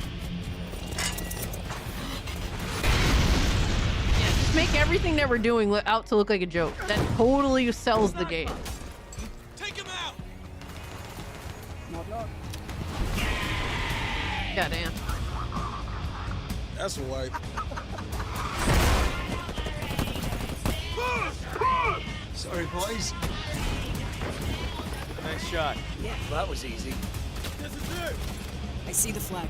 Yeah, just make everything that we're doing out to look like a joke. That totally sells the game. Take him out! Goddamn. That's a wipe. Sorry, boys. Nice shot. Yeah. That was easy. I see the flag.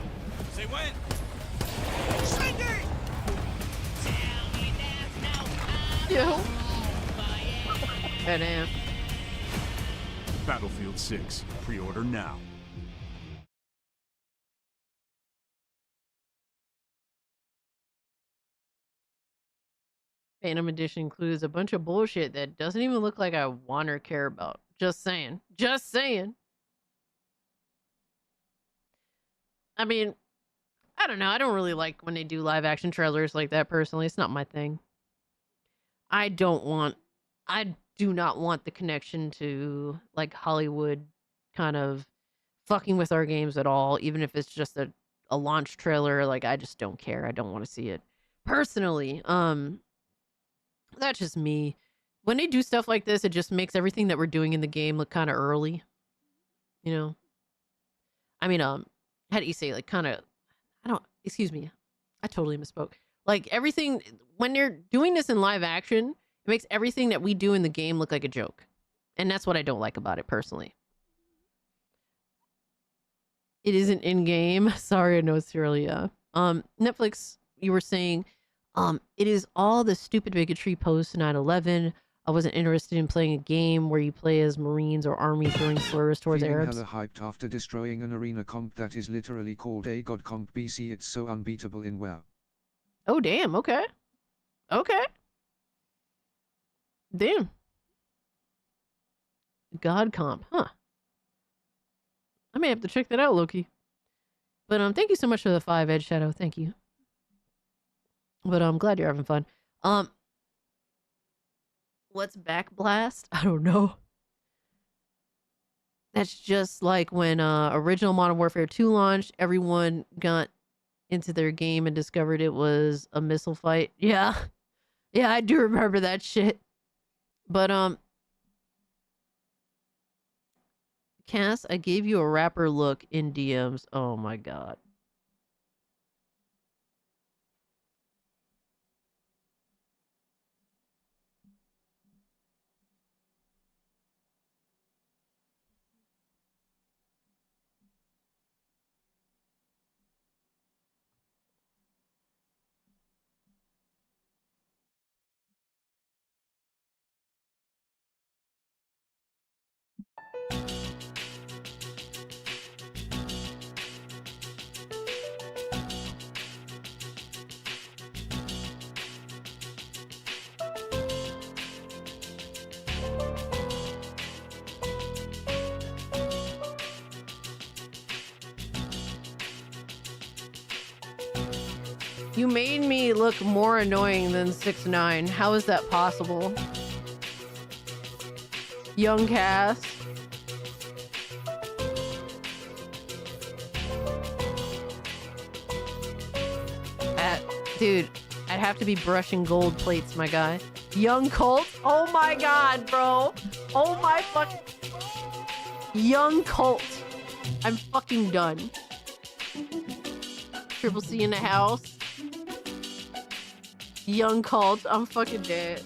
Say when. Yo. Damn. Battlefield 6. Pre-order now. Phantom Edition includes a bunch of bullshit that doesn't even look like I want or care about. Just saying. Just saying. I mean, I don't know. I don't really like when they do live action trailers like that personally. It's not my thing. I do not want the connection to like Hollywood kind of fucking with our games at all, even if it's just a launch trailer. Like, I just don't care. I don't want to see it. Personally, that's just me. When they do stuff like this, it just makes everything that we're doing in the game look kind of early. You know? I mean, how do you say, like, kind of, excuse me. I totally misspoke. Like, everything, when they're doing this in live action, it makes everything that we do in the game look like a joke. And that's what I don't like about it, personally. It isn't in-game. Sorry, I know it's early, yeah. Netflix, you were saying, it is all the stupid bigotry post 9/11. I wasn't interested in playing a game where you play as Marines or Army throwing slurs towards Feeling Arabs. hella hyped after destroying an arena comp that is literally called a god comp BC. It's so unbeatable in WoW. Oh, damn. Okay. Okay. Damn. God comp. Huh. I may have to check that out, Loki. But thank you so much for the 5 Edge Shadow. Thank you. But I'm glad you're having fun. What's Backblast? I don't know. That's just like when original Modern Warfare 2 launched, everyone got into their game and discovered it was a missile fight. Yeah. Yeah, I do remember that shit. But Cass, I gave you a rapper look in DMs. Oh my god. You made me look more annoying than 6ix9ine. How is that possible? Young Cass. Dude, I'd have to be brushing gold plates, my guy. Young Colt? Oh my god, bro. Oh my fucking... Young Colt. I'm fucking done. Triple C in the house. Young Colt. I'm fucking dead.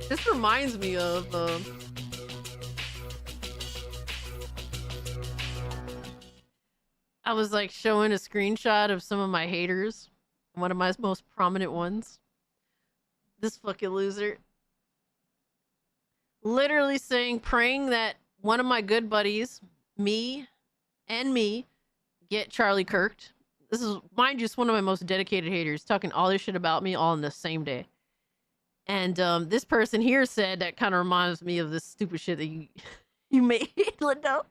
This reminds me of... I was like showing a screenshot of some of my haters. One of my most prominent ones. This fucking loser. Literally saying, praying that one of my good buddies, me, get Charlie Kirked. This is, mind you, just one of my most dedicated haters, talking all this shit about me all in the same day. And this person here said, that kind of reminds me of this stupid shit that you made, Lindo.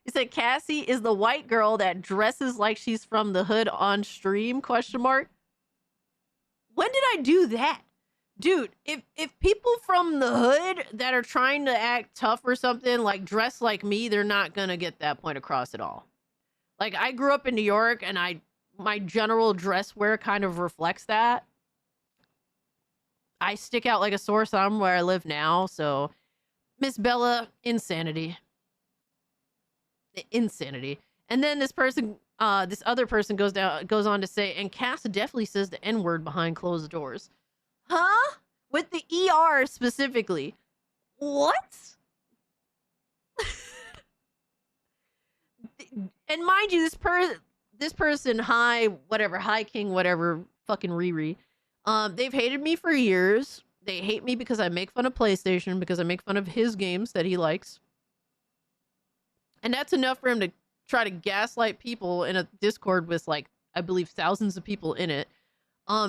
He said, Cassie is the white girl that dresses like she's from the hood on stream, question mark. When did I do that? Dude, if people from the hood that are trying to act tough or something, like dress like me, they're not gonna get that point across at all. Like, I grew up in New York, and my general dress wear kind of reflects that. I stick out like a sore thumb where I live now, so Miss Bella, insanity. Insanity. And then this person, this other person goes on to say, and Cass definitely says the N-word behind closed doors. Huh? With the ER specifically. What? And mind you, this person, High King, whatever, fucking Riri, they've hated me for years. They hate me because I make fun of PlayStation, because I make fun of his games that he likes. And that's enough for him to try to gaslight people in a Discord with, like, I believe thousands of people in it,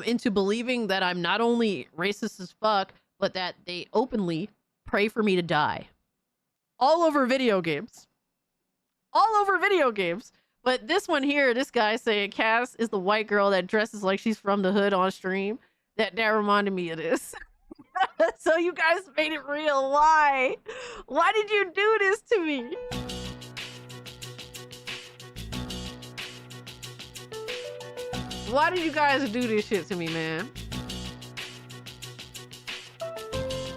into believing that I'm not only racist as fuck, but that they openly pray for me to die. All over video games. All over video games. But this one here, this guy saying Cass is the white girl that dresses like she's from the hood on stream. That reminded me of this. So you guys made it real. Why? Why did you do this to me? Why did you guys do this shit to me, man?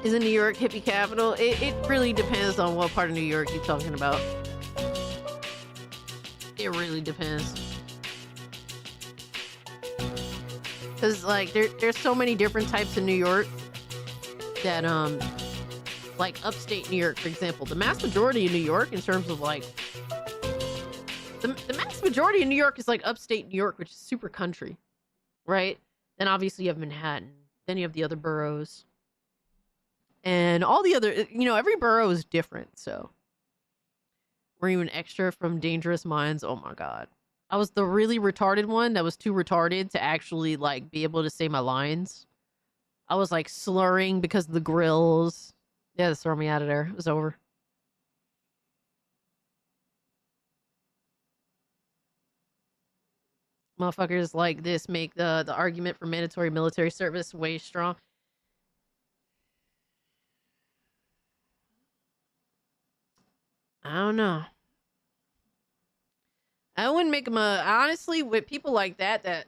Isn't New York hippie capital? It really depends on what part of New York you're talking about. It really depends. Because, like, there's so many different types of New York that, like, upstate New York, for example. The mass majority of New York, in terms of, like, the mass majority of New York is, like, upstate New York, which is super country, right? Then, obviously, you have Manhattan. Then you have the other boroughs. And all the other, you know, every borough is different, so. Or even extra from Dangerous Minds. Oh my god. I was the really retarded one that was too retarded to actually, like, be able to say my lines. I was, like, slurring because of the grills. Yeah, just throw me out of there. It was over. Motherfuckers like this make the argument for mandatory military service way strong. I don't know. I wouldn't make them honestly, with people like that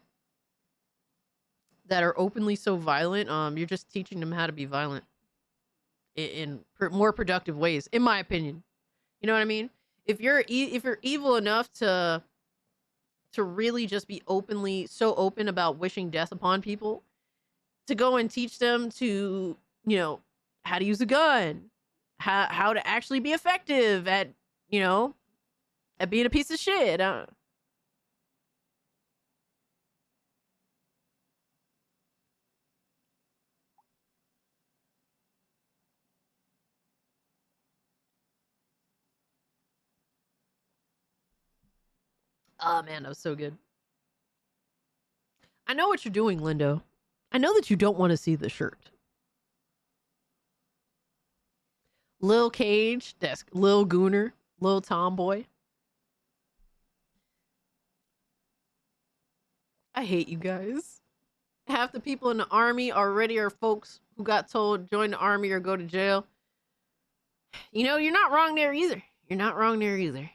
are openly so violent, you're just teaching them how to be violent in more productive ways, in my opinion. You know what I mean? If you're evil enough to really just be so open about wishing death upon people, to go and teach them to, you know, how to use a gun, how to actually be effective at, you know, at being a piece of shit. Oh man, that was so good. I know what you're doing, Lindo. I know that you don't want to see the shirt. Lil Cage, that's Lil Gooner, Lil Tomboy. I hate you guys. Half the people in the army already are folks who got told join the army or go to jail. You know, you're not wrong there either. You're not wrong there either.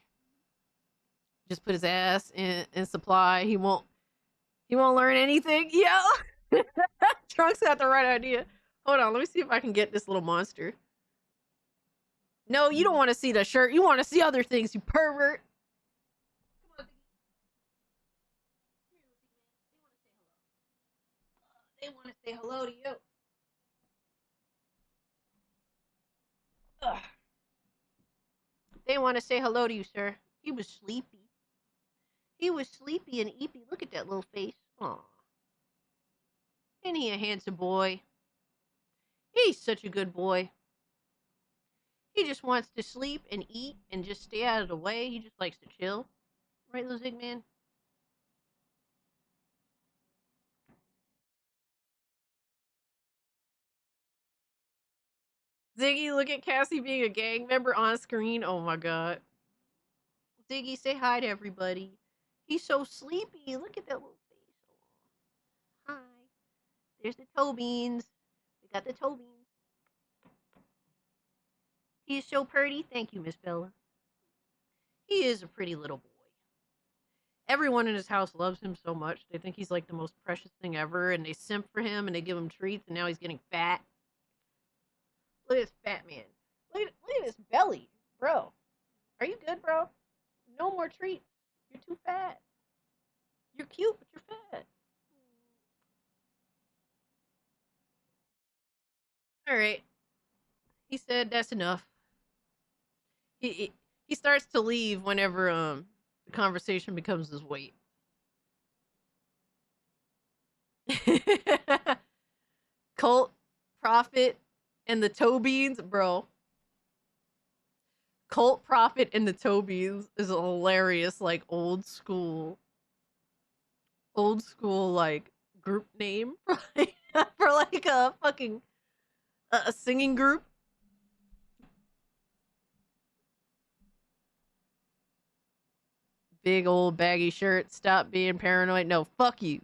Just put his ass in supply. He won't learn anything. Yeah. Trunks had the right idea. Hold on, let me see if I can get this little monster. No, you don't want to see the shirt. You want to see other things, you pervert. They want to say hello to you. Ugh. They want to say hello to you, sir. He was sleepy. He was sleepy and eepy. Look at that little face. Aw. Isn't he a handsome boy? He's such a good boy. He just wants to sleep and eat and just stay out of the way. He just likes to chill. Right, little Zigman? Ziggy, look at Cassie being a gang member on screen. Oh my god. Ziggy, say hi to everybody. He's so sleepy. Look at that little face. Hi. There's the toe beans. We got the toe beans. He is so pretty. Thank you, Miss Bella. He is a pretty little boy. Everyone in his house loves him so much. They think he's like the most precious thing ever, and they simp for him, and they give him treats, and now he's getting fat. Look at this fat man. Look at his belly. Bro, are you good, bro? No more treats. You're too fat. You're cute, but you're fat. All right. He said that's enough. He starts to leave whenever conversation becomes this weight. Cult, Prophet, and the Toe Beans, bro. Cult, Prophet, and the Toe Beans is a hilarious, like, old school, like, group name for like a fucking, a singing group. Big old baggy shirt, stop being paranoid. No, fuck you.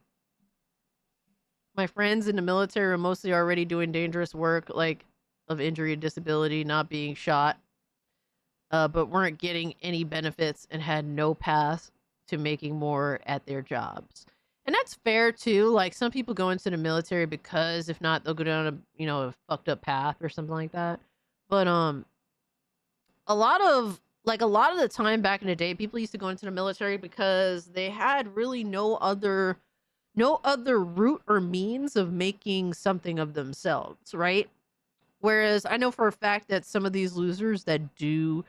My friends in the military were mostly already doing dangerous work, like of injury and disability, not being shot, but weren't getting any benefits and had no path to making more at their jobs. And that's fair too. Like some people go into the military because if not, they'll go down a fucked up path or something like that. But a lot of the time back in the day, people used to go into the military because they had really no other route or means of making something of themselves, right? Whereas I know for a fact that some of these losers that do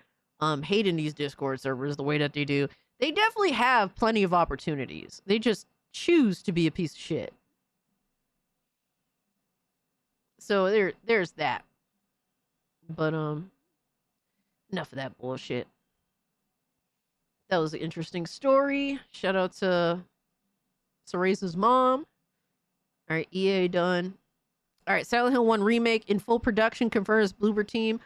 hate in these Discord servers the way that they do, they definitely have plenty of opportunities. They just choose to be a piece of shit. So there's that. But enough of that bullshit. That was an interesting story. Shout out to Cereza's mom. All right, EA done. All right, Silent Hill 1 remake in full production confirms Bloober team.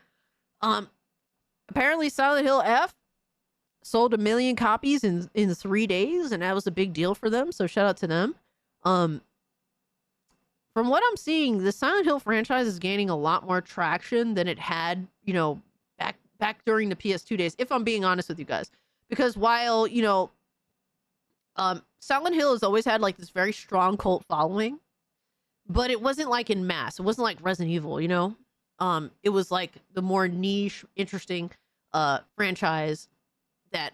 Apparently Silent Hill F sold 1 million copies in 3 days, and that was a big deal for them. So shout out to them. From what I'm seeing, the Silent Hill franchise is gaining a lot more traction than it had, back during the PS2 days, if I'm being honest with you guys. Because while, Silent Hill has always had like this very strong cult following, but it wasn't like in mass. It wasn't like Resident Evil, it was like the more niche, interesting franchise that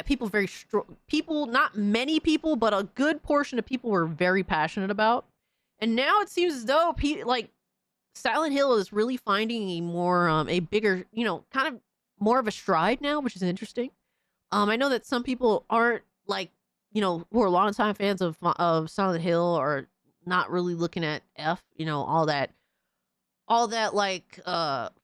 people not many people, but a good portion of people were very passionate about. And now it seems as though Silent Hill is really finding a bigger, kind of more of a stride now, which is interesting. I know that some people aren't who are longtime fans of Silent Hill are not really looking at F, all that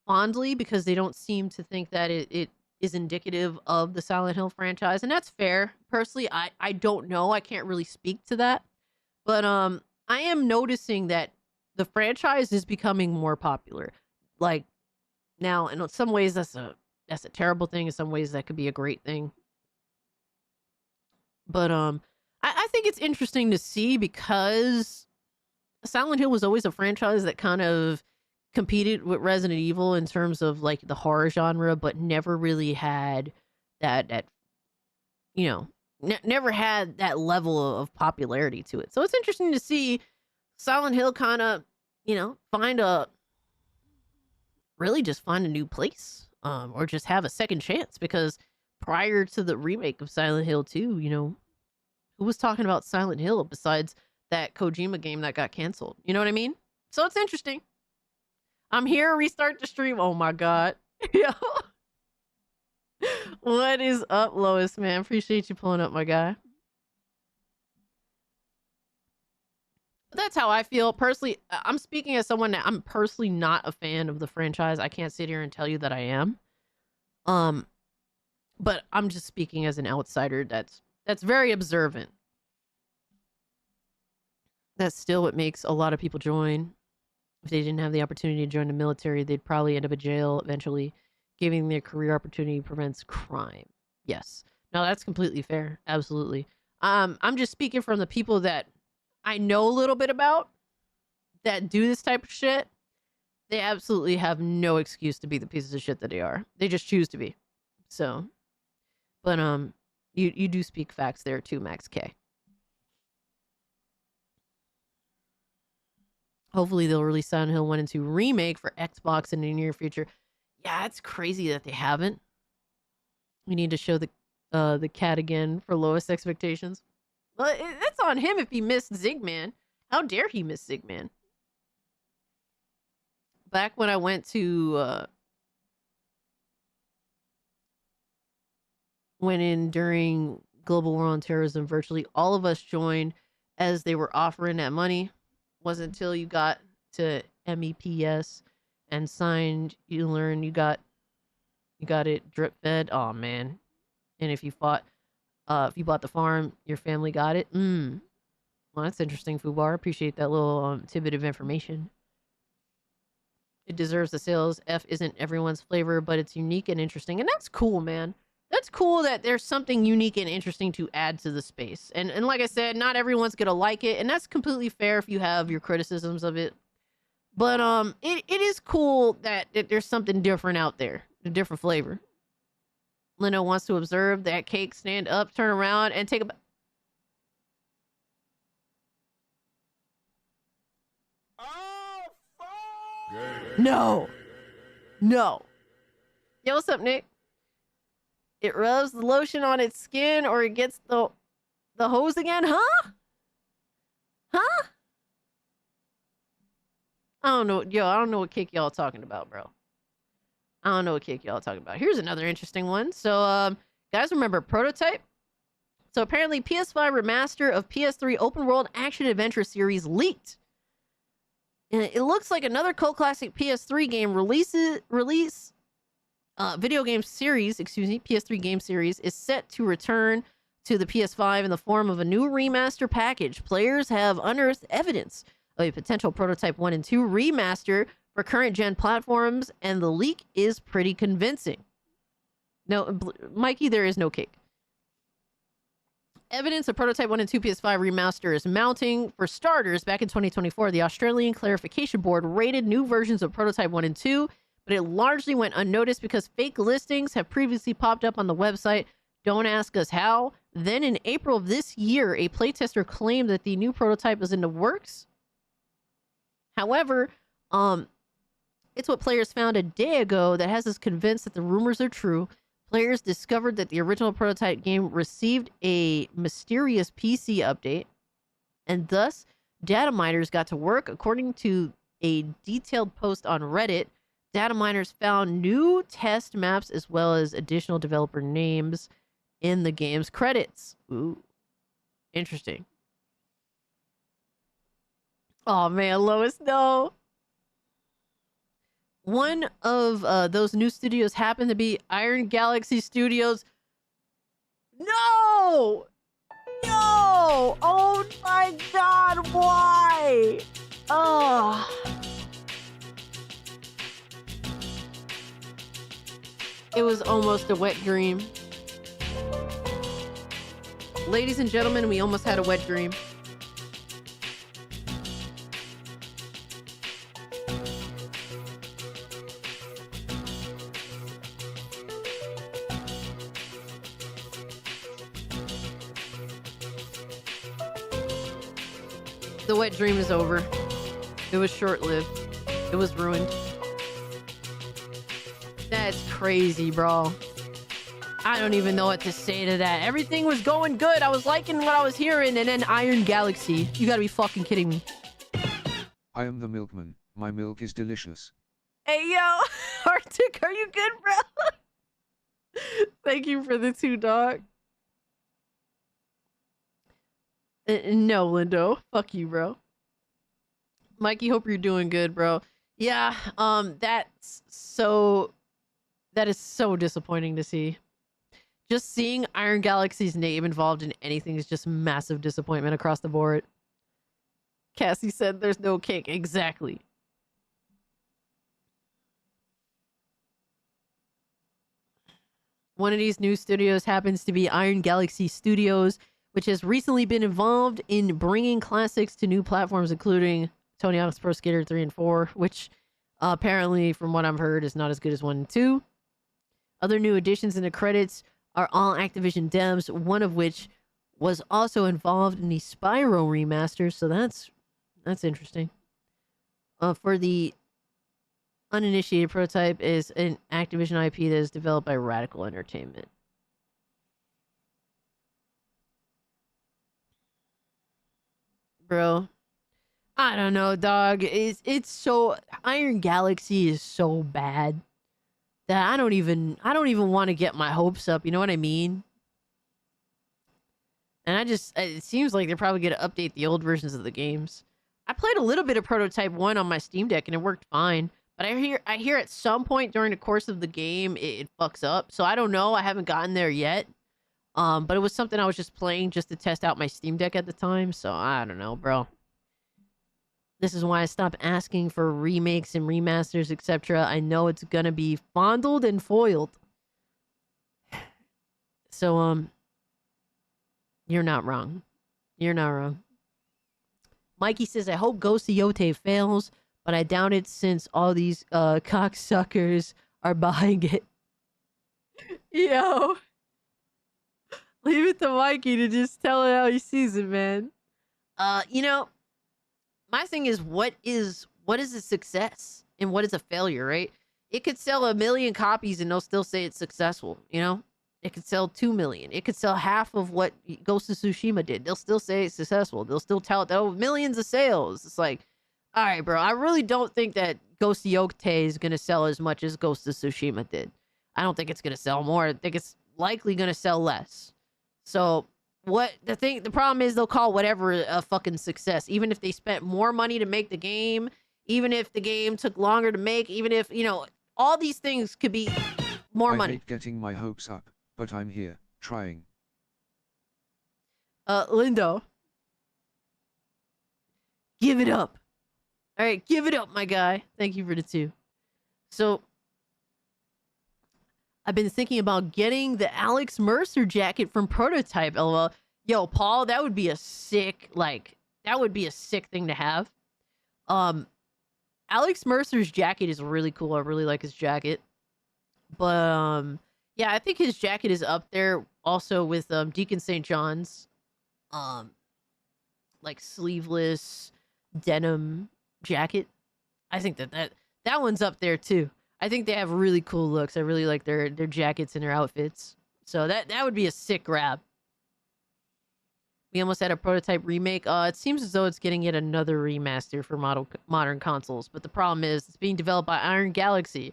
fondly, because they don't seem to think that it is indicative of the Silent Hill franchise. And that's fair. Personally, I don't know. I can't really speak to that. But I am noticing that the franchise is becoming more popular. Like now, in some ways that's a terrible thing. In some ways that could be a great thing. But I think it's interesting to see, because Silent Hill was always a franchise that kind of competed with Resident Evil in terms of like the horror genre, but never really had that never had that level of popularity to it. So it's interesting to see Silent Hill kind of, find a new place, or just have a second chance, because prior to the remake of Silent Hill 2, who was talking about Silent Hill besides that Kojima game that got canceled? You know what I mean? So it's interesting. I'm here, restart the stream. Oh my God. What is up, Lois, man? Appreciate you pulling up, my guy. That's how I feel personally. I'm speaking as someone that I'm personally not a fan of the franchise. I can't sit here and tell you that I am. But I'm just speaking as an outsider that's very observant. That's still what makes a lot of people join. If they didn't have the opportunity to join the military, they'd probably end up in jail eventually. Giving their career opportunity prevents crime. Yes. No, that's completely fair. Absolutely. I'm just speaking from the people that I know a little bit about that do this type of shit. They absolutely have no excuse to be the pieces of shit that they are. They just choose to be. So, but you do speak facts there too, Max K. Hopefully they'll release Silent Hill 1 and 2 remake for Xbox in the near future. Yeah, it's crazy that they haven't. We need to show the cat again for lowest expectations. Well, that's on him if he missed Zigman. How dare he miss Zigman? Back when I went to went in during global war on terrorism. Virtually all of us joined as they were offering that money. Wasn't until you got to MEPS and signed, you learn you got it drip fed. Oh man. And if you bought the farm, your family got it. Well, that's interesting, Fubar. Appreciate that little tidbit of information. It deserves the sales. F isn't everyone's flavor, but it's unique and interesting. And that's cool, man. That's cool that there's something unique and interesting to add to the space. And like I said, not everyone's gonna like it, and that's completely fair if you have your criticisms of it. But it is cool that there's something different out there, a different flavor. Leno wants to observe that cake, stand up, turn around, and take a... No. No. Yo, what's up, Nick? It rubs the lotion on its skin or it gets the hose again, huh? Huh? I don't know. Yo, I don't know what cake y'all talking about, bro. I don't know what cake y'all talking about. Here's another interesting one. So, guys, remember Prototype? So apparently PS5 remaster of PS3 open world action adventure series leaked. It looks like another cult classic PS3 game video game series, PS3 game series is set to return to the PS5 in the form of a new remaster package. Players have unearthed evidence of a potential Prototype 1 and 2 remaster for current gen platforms, and the leak is pretty convincing. No, Mikey, there is no cake. Evidence of Prototype 1 and 2 PS5 remaster is mounting. For starters, back in 2024, the Australian Clarification Board rated new versions of Prototype 1 and 2, but it largely went unnoticed because fake listings have previously popped up on the website. Don't ask us how. Then in April of this year, a playtester claimed that the new prototype was in the works. However, it's what players found a day ago that has us convinced that the rumors are true. Players discovered that the original Prototype game received a mysterious PC update, and thus data miners got to work. According to a detailed post on Reddit, data miners found new test maps as well as additional developer names in the game's credits. Ooh, interesting. Oh man, Lois, no. One of those new studios happened to be Iron Galaxy Studios. No! No! Oh my god, why? Oh. It was almost a wet dream. Ladies and gentlemen, we almost had a wet dream. The wet dream is over. It was short-lived. It was ruined. That's crazy, bro. I don't even know what to say to that. Everything was going good. I was liking what I was hearing, and then Iron Galaxy. You gotta be fucking kidding me. I am the milkman. My milk is delicious. Hey, yo. Arctic, are you good, bro? Thank you for the 2, dog. No, Lindo. Fuck you, bro. Mikey, hope you're doing good, bro. Yeah, that is so disappointing to see. Just seeing Iron Galaxy's name involved in anything is just massive disappointment across the board. Cassie said there's no cake. Exactly. One of these new studios happens to be Iron Galaxy Studios, which has recently been involved in bringing classics to new platforms, including Tony Hawk's Pro Skater 3 and 4, which apparently, from what I've heard, is not as good as 1 and 2. Other new additions in the credits are all Activision devs, one of which was also involved in the Spyro remaster, so that's interesting. For the uninitiated, Prototype is an Activision IP that is developed by Radical Entertainment. Bro, I don't know, dog. It's so Iron Galaxy is so bad that I don't even want to get my hopes up. You know what I mean? And it seems like they're probably going to update the old versions of the games. I played a little bit of Prototype 1 on my Steam Deck and it worked fine. But I hear at some point during the course of the game, it fucks up. So I don't know. I haven't gotten there yet. But it was something I was just playing just to test out my Steam Deck at the time. So I don't know, bro. This is why I stopped asking for remakes and remasters, etc. I know it's going to be fondled and foiled. So, you're not wrong. You're not wrong. Mikey says, I hope Ghost of Yote fails, but I doubt it since all these cocksuckers are buying it. Yo. Leave it to Mikey to just tell it how he sees it, man. You know, my thing is what is a success and what is a failure, right? It could sell 1 million copies and they'll still say it's successful, you know? It could sell 2 million. It could sell half of what Ghost of Tsushima did. They'll still say it's successful. They'll still tout, oh, millions of sales. It's like, all right, bro, I really don't think that Ghost of Yote is going to sell as much as Ghost of Tsushima did. I don't think it's going to sell more. I think it's likely going to sell less. So the problem is they'll call whatever a fucking success, even if they spent more money to make the game, even if the game took longer to make, even if, you know, all these things could be more money. I hate getting my hopes up, but I'm here, trying. Lindo. Give it up. All right, give it up, my guy. Thank you for the 2. So, I've been thinking about getting the Alex Mercer jacket from Prototype, LOL. Yo, Paul, that would be a sick, thing to have. Alex Mercer's jacket is really cool. I really like his jacket. But, yeah, I think his jacket is up there also with Deacon St. John's like sleeveless denim jacket. I think that one's up there too. I think they have really cool looks. I really like their jackets and their outfits. So that would be a sick grab. We almost had a Prototype remake. It seems as though it's getting yet another remaster for modern consoles. But the problem is it's being developed by Iron Galaxy.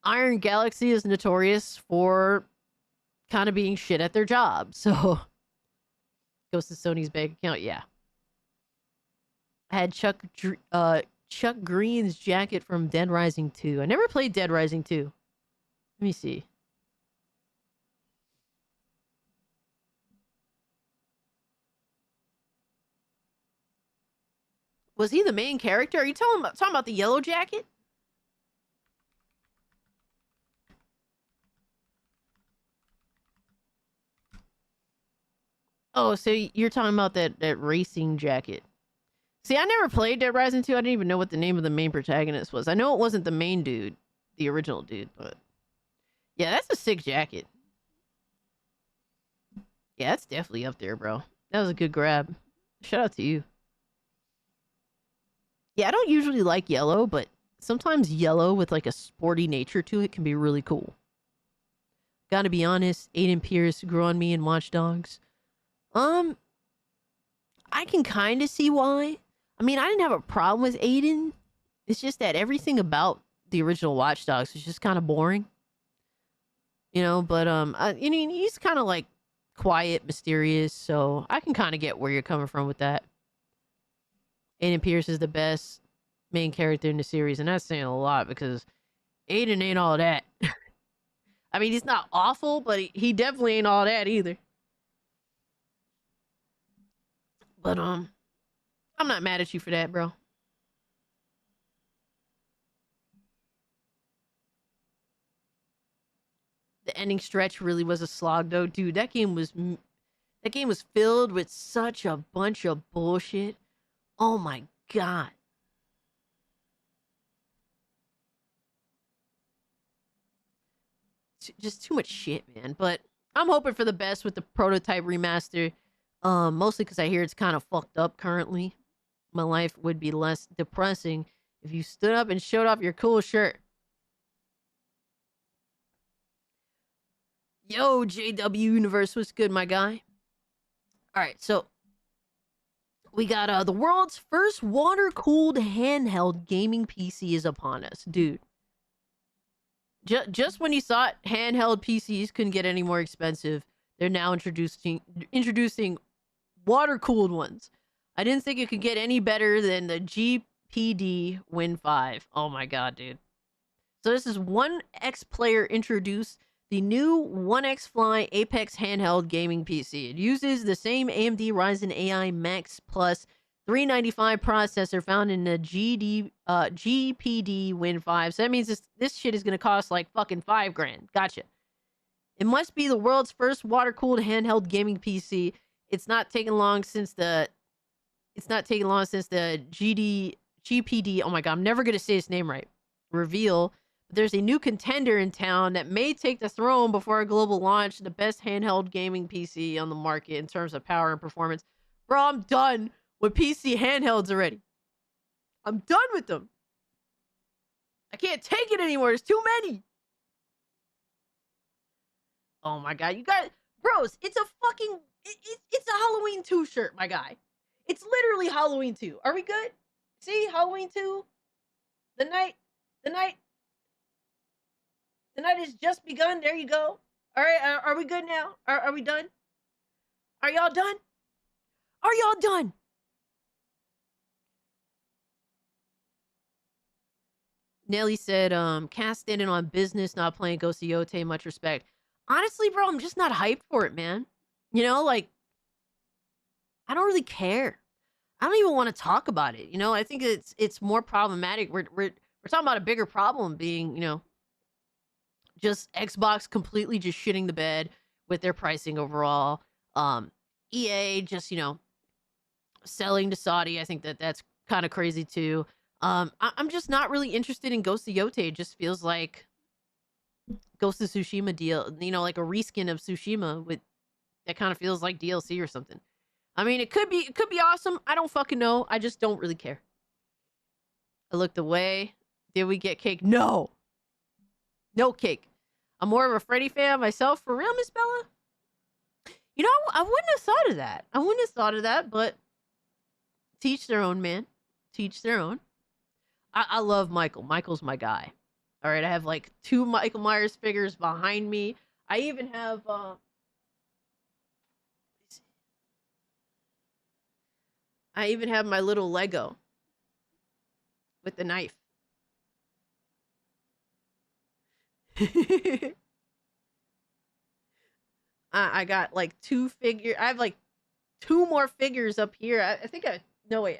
Iron Galaxy is notorious for kind of being shit at their job. So goes to Sony's bank account. Yeah. I had Chuck Green's jacket from Dead Rising 2. I never played Dead Rising 2. Let me see. Was he the main character? Are you talking about the yellow jacket? Oh, so you're talking about that racing jacket. See, I never played Dead Rising 2. I didn't even know what the name of the main protagonist was. I know it wasn't the main dude, the original dude, but yeah, that's a sick jacket. Yeah, that's definitely up there, bro. That was a good grab. Shout out to you. Yeah, I don't usually like yellow, but sometimes yellow with like a sporty nature to it can be really cool. Gotta be honest, Aiden Pierce grew on me in Watch Dogs. I can kind of see why. I mean, I didn't have a problem with Aiden. It's just that everything about the original Watch Dogs was just kind of boring. You know, but he's kind of like quiet, mysterious, so I can kind of get where you're coming from with that. Aiden Pierce is the best main character in the series, and that's saying a lot because Aiden ain't all that. I mean, he's not awful, but he definitely ain't all that either. But I'm not mad at you for that, bro. The ending stretch really was a slog, though, dude. That game was filled with such a bunch of bullshit. Oh my god. Just too much shit, man. But I'm hoping for the best with the Prototype remaster. Mostly because I hear it's kind of fucked up currently. My life would be less depressing if you stood up and showed off your cool shirt. Yo, JW Universe, what's good, my guy? Alright, so we got the world's first water-cooled handheld gaming PC is upon us, dude. Just when you thought handheld PCs couldn't get any more expensive, they're now introducing water-cooled ones. I didn't think it could get any better than the GPD Win 5. Oh my god, dude. So this is 1X Player introduced the new 1X Fly Apex handheld gaming PC. It uses the same AMD Ryzen AI Max Plus 395 processor found in the GPD Win 5. So that means this shit is going to cost like fucking $5,000. Gotcha. It must be the world's first water-cooled handheld gaming PC. It's not taking long since the GPD, oh my god, I'm never going to say his name right, reveal. There's a new contender in town that may take the throne before a global launch, the best handheld gaming PC on the market in terms of power and performance. Bro, I'm done with PC handhelds already. I'm done with them. I can't take it anymore. There's too many. Oh my god, you guys, bros, it's a fucking, it's a Halloween 2 shirt, my guy. It's literally Halloween 2. Are we good? See, Halloween 2. The night has just begun. There you go. All right, are we good now? Are we done? Are y'all done? Are y'all done? Nelly said, cast in on business, not playing Ghost of Yote, much respect. Honestly, bro, I'm just not hyped for it, man. You know, like, I don't really care. I don't even want to talk about it. You know, I think it's more problematic. We're talking about a bigger problem being, you know, just Xbox completely just shitting the bed with their pricing overall. EA just, you know, selling to Saudi. I think that's kind of crazy too. I'm just not really interested in Ghost of Yote. It just feels like Ghost of Tsushima deal, you know, like a reskin of Tsushima with that kind of feels like DLC or something. I mean, it could be awesome. I don't fucking know. I just don't really care. I looked away. Did we get cake? No. No cake. I'm more of a Freddy fan myself. For real, Miss Bella? You know, I wouldn't have thought of that. I wouldn't have thought of that, but teach their own, man. Teach their own. I love Michael. Michael's my guy. All right, I have like 2 Michael Myers figures behind me. I even have my little Lego with the knife. I got like 2 figures. I have like 2 more figures up here. I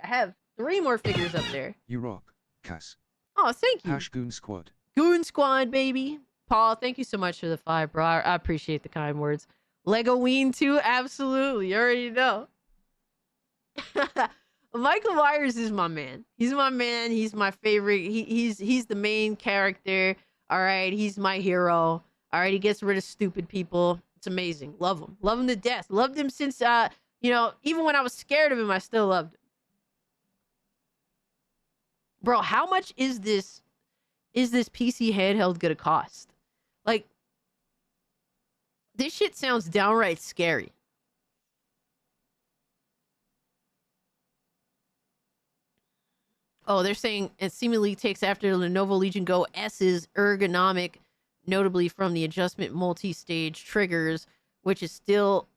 have 3 more figures up there. You rock, Cass. Oh, thank you. Goon Squad. Goon Squad, baby. Paul, thank you so much for the 5, bro. I appreciate the kind words. Legoween too, absolutely. You already know. Michael Myers is my man. He's my man. He's my favorite. He's the main character. All right, he's my hero. All right, he gets rid of stupid people. It's amazing. Love him. Love him to death. Loved him since you know, even when I was scared of him, I still loved him. Bro, how much is this PC handheld gonna cost? Like, this shit sounds downright scary. Oh, they're saying it seemingly takes after the Lenovo Legion Go S's ergonomic, notably from the adjustment multi-stage triggers, which is still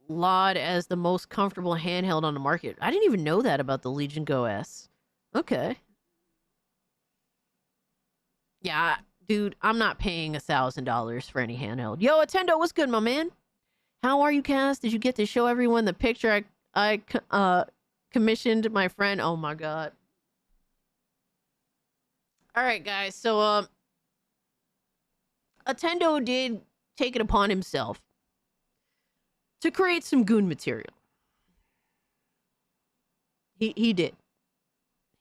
lauded as the most comfortable handheld on the market. I didn't even know that about the Legion Go S. Okay. Yeah, dude, I'm not paying $1,000 for any handheld. Yo, Attendo, what's good, my man? How are you, Cass? Did you get to show everyone the picture I commissioned my friend? Oh my god. All right, guys. So, Attendo did take it upon himself to create some goon material. He did.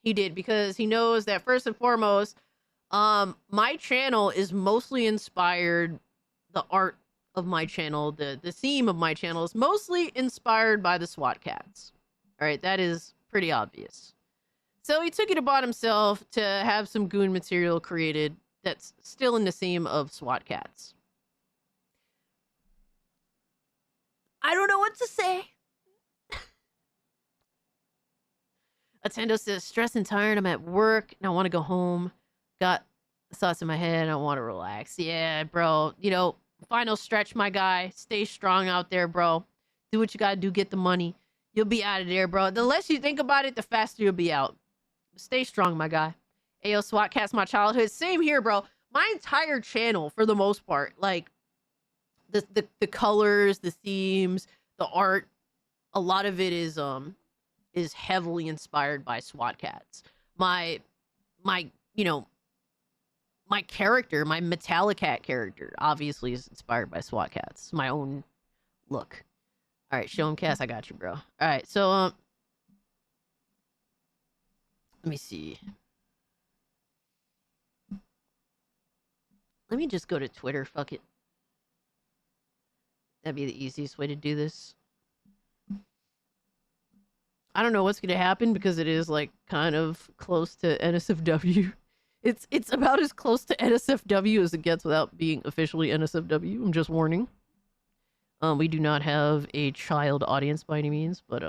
He did, because he knows that first and foremost, my channel is mostly inspired, the art of my channel, the theme of my channel is mostly inspired by the SWAT cats. All right, that is pretty obvious. So he took it upon himself to have some goon material created that's still in the theme of SWAT cats. I don't know what to say. Attendo says, stressed and tired, I'm at work and I want to go home. Got thoughts in my head, I want to relax. Yeah, bro, you know, Final stretch, my guy. Stay strong out there, bro. Do what you gotta do. Get the money. You'll be out of there, bro. The less you think about it, the faster you'll be out. Stay strong, my guy. Ayo, SWAT Cat's my childhood. Same here, bro. My entire channel, for the most part, like the colors, the themes, the art, a lot of it is heavily inspired by SWAT Cats. My you know, my character, my Metallicat character, obviously is inspired by SWAT Cats. My own look. All right, show him Cass. I got you, bro. All right, so let me see. Let me just go to Twitter. Fuck it. That'd be the easiest way to do this. I don't know what's gonna happen because it is like kind of close to NSFW. It's about as close to NSFW as it gets without being officially NSFW. I'm just warning. We do not have a child audience by any means, but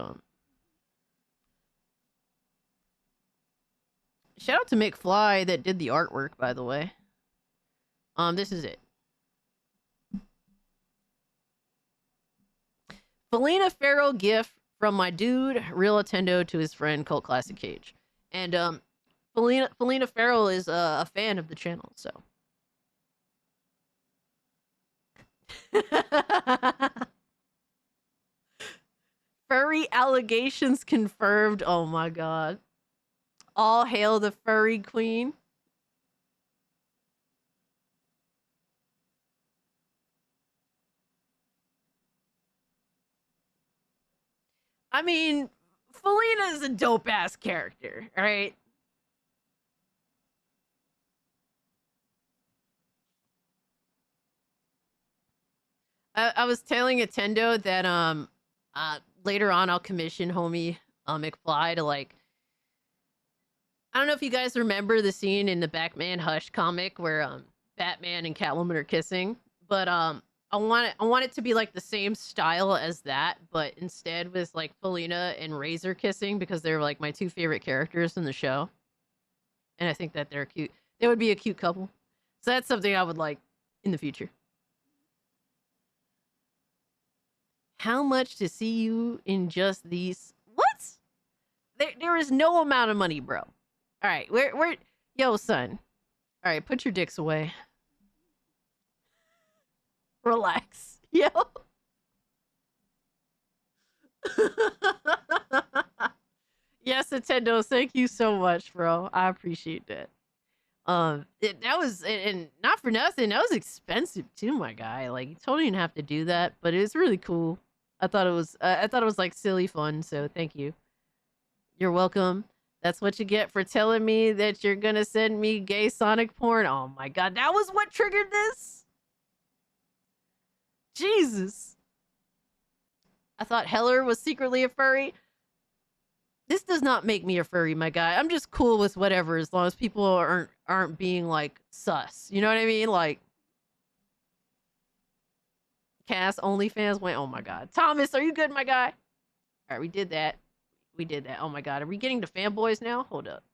shout out to McFly that did the artwork, by the way. This is it. Felina Farrell gift from my dude, Real Attendo, to his friend Cult Classic Cage. And Felina Farrell is a fan of the channel, so. Furry allegations confirmed. Oh my god. All hail the furry queen. I mean, Felina is a dope ass character, all right? I was telling Attendo that later on I'll commission homie McFly to like, I don't know if you guys remember the scene in the Batman Hush comic where Batman and Catwoman are kissing, but I want it to be like the same style as that, but instead with like Felina and Razor kissing because they're like my two favorite characters in the show. And I think that they're cute. They would be a cute couple. So that's something I would like in the future. How much to see you in just these? What? There is no amount of money, bro. All right, where? Yo, son. All right, put your dicks away. Relax, yo. Yes, Nintendo. Thank you so much, bro. I appreciate that. That was, and not for nothing, that was expensive too, my guy. Like, you totally didn't have to do that, but it was really cool. I thought it was like silly fun. So thank you. You're welcome. That's what you get for telling me that you're gonna send me gay Sonic porn. Oh my god, that was what triggered this? Jesus. I thought Heller was secretly a furry. This does not make me a furry, my guy. I'm just cool with whatever as long as people aren't being like sus. You know what I mean? Like Cass OnlyFans went, oh my god. Thomas, are you good, my guy? All right, we did that. We did that. Oh my god, are we getting to fanboys now? Hold up.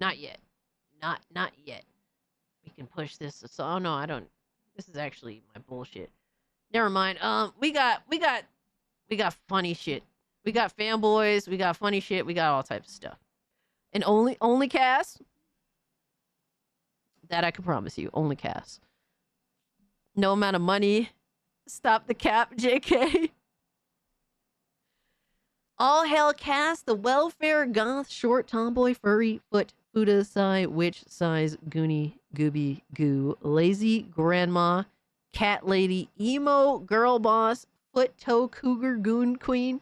Not yet. Not yet. We can push this. So, oh no, I don't. This is actually my bullshit. Never mind. We got funny shit. We got fanboys. We got funny shit. We got all types of stuff. And only Cass. That I can promise you. Only Cass. No amount of money. Stop the cap, JK. All hail Cass, the welfare goth, short tomboy, furry, foot, Fuda, sigh, witch, size, goonie, gooby, goo, lazy, grandma, cat lady, emo, girl boss, foot, toe, cougar, goon, queen.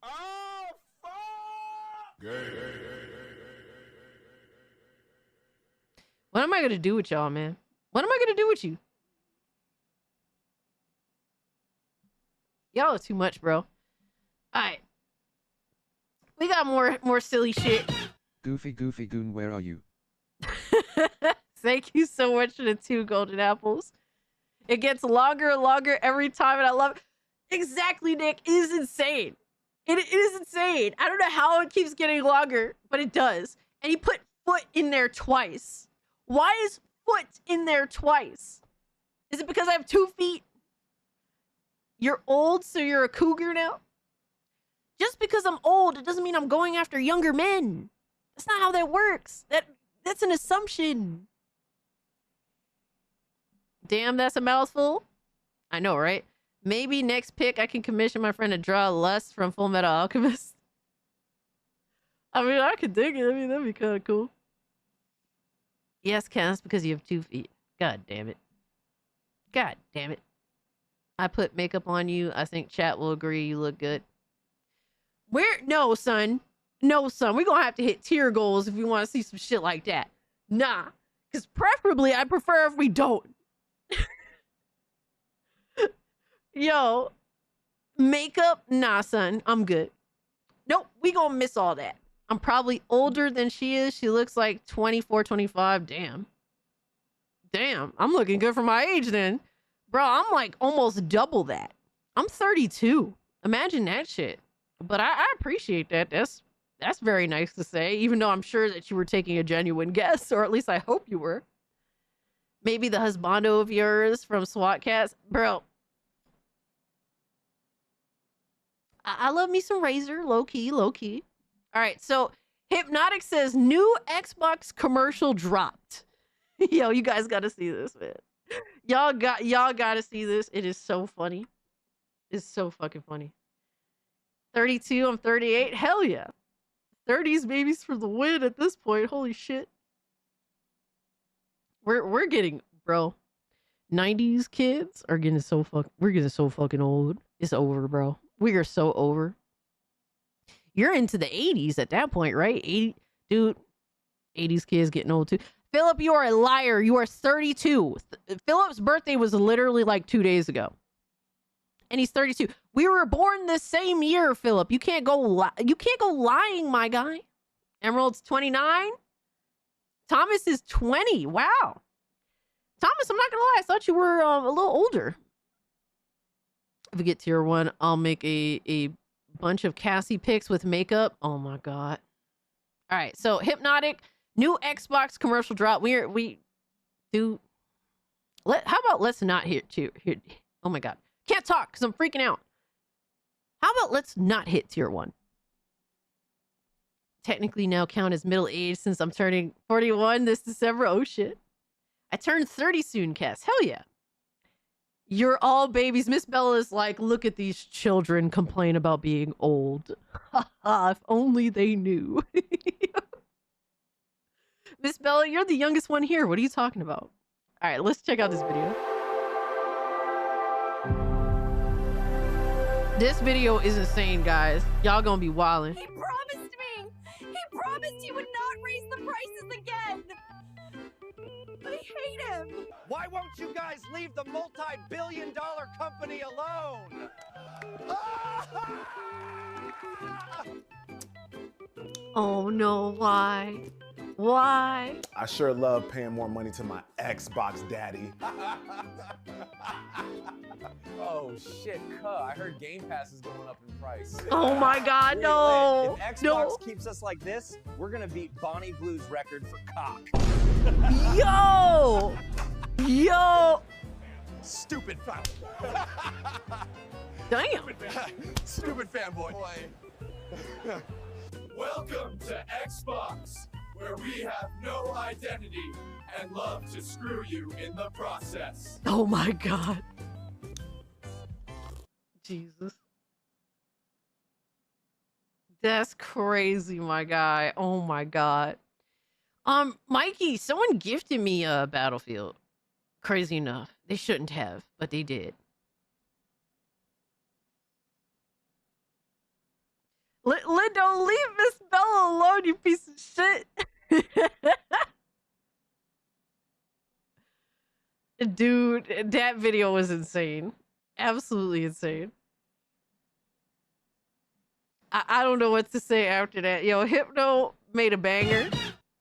Oh, fuck! What am I gonna do with y'all, man? What am I gonna do with you? Y'all are too much, bro. Alright. We got more silly shit. Goofy Goon, where are you? Thank you so much for the 2 golden apples. It gets longer and longer every time, and I love it. Exactly, Nick. It is insane. It is insane. I don't know how it keeps getting longer, but it does. And he put foot in there twice? Why is foot in there twice? Is it because I have 2 feet? You're old, so you're a cougar now? Just because I'm old, it doesn't mean I'm going after younger men. That's not how that works. That's an assumption. Damn, that's a mouthful. I know, right? Maybe next pick I can commission my friend to draw Lust from Full Metal Alchemist. I mean, I could dig it. I mean, that'd be kind of cool. Yes, Cass, because you have 2 feet. God damn it. God damn it. I put makeup on you. I think chat will agree you look good. No, son. No, son. We're going to have to hit tier goals if we want to see some shit like that. Nah. Because preferably, I prefer if we don't. Yo. Makeup? Nah, son. I'm good. Nope. We going to miss all that. I'm probably older than she is. She looks like 24, 25. Damn. Damn. I'm looking good for my age then. Bro, I'm like almost double that. I'm 32. Imagine that shit. But I appreciate that. That's very nice to say, even though I'm sure that you were taking a genuine guess, or at least I hope you were. Maybe the husbando of yours from SWAT Cats. Bro. I love me some Razor. Low key, low key. All right, so Hypnotic says new Xbox commercial dropped. Yo, you guys got to see this, man. Y'all got to see this. It is so funny. It's so fucking funny. 32, I'm 38. Hell yeah. 30s babies for the win at this point. Holy shit. We're getting, bro. 90s kids are getting we're getting so fucking old. It's over, bro. We are so over. You're into the 80s at that point, right? 80, dude. 80s kids getting old too. Philip, you are a liar. You are 32. Philip's birthday was literally like 2 days ago. And he's 32. We were born the same year, Philip. You can't go lying, my guy. Emerald's 29. Thomas is 20. Wow. Thomas, I'm not gonna lie. I thought you were a little older. If we get tier 1, I'll make a bunch of Cassie picks with makeup. Oh my god. All right. So Hypnotic, new Xbox commercial drop. How about let's not hit tier. Oh my god. Can't talk because I'm freaking out. How about let's not hit tier 1? Technically now count as middle age since I'm turning 41 this December. Oh shit. I turned 30 soon, Cass. Hell yeah. You're all babies. Miss Bella is like, look at these children complain about being old. If only they knew. Miss Bella, you're the youngest one here. What are you talking about? All right, let's check out this video. This video is insane, guys. Y'all gonna be wildin'. He promised me! He promised he would not raise the prices again! I hate him! Why won't you guys leave the multi-billion-dollar company alone? Oh no, why? Why? I sure love paying more money to my Xbox daddy. Oh shit, I heard Game Pass is going up in price. Oh my god, no! If Xbox No! keeps us like this, we're gonna beat Bonnie Blue's record for cock. Yo! Yo! Stupid fan. Damn! Stupid fanboy. Welcome to Xbox, where we have no identity and love to screw you in the process. Oh my god. Jesus. That's crazy, my guy. Oh my god. Mikey, someone gifted me a Battlefield. Crazy enough. They shouldn't have, but they did. Don't leave Miss Bella alone, you piece of shit. Dude, that video was insane. Absolutely insane. I don't know what to say after that. Yo, Hypno made a banger.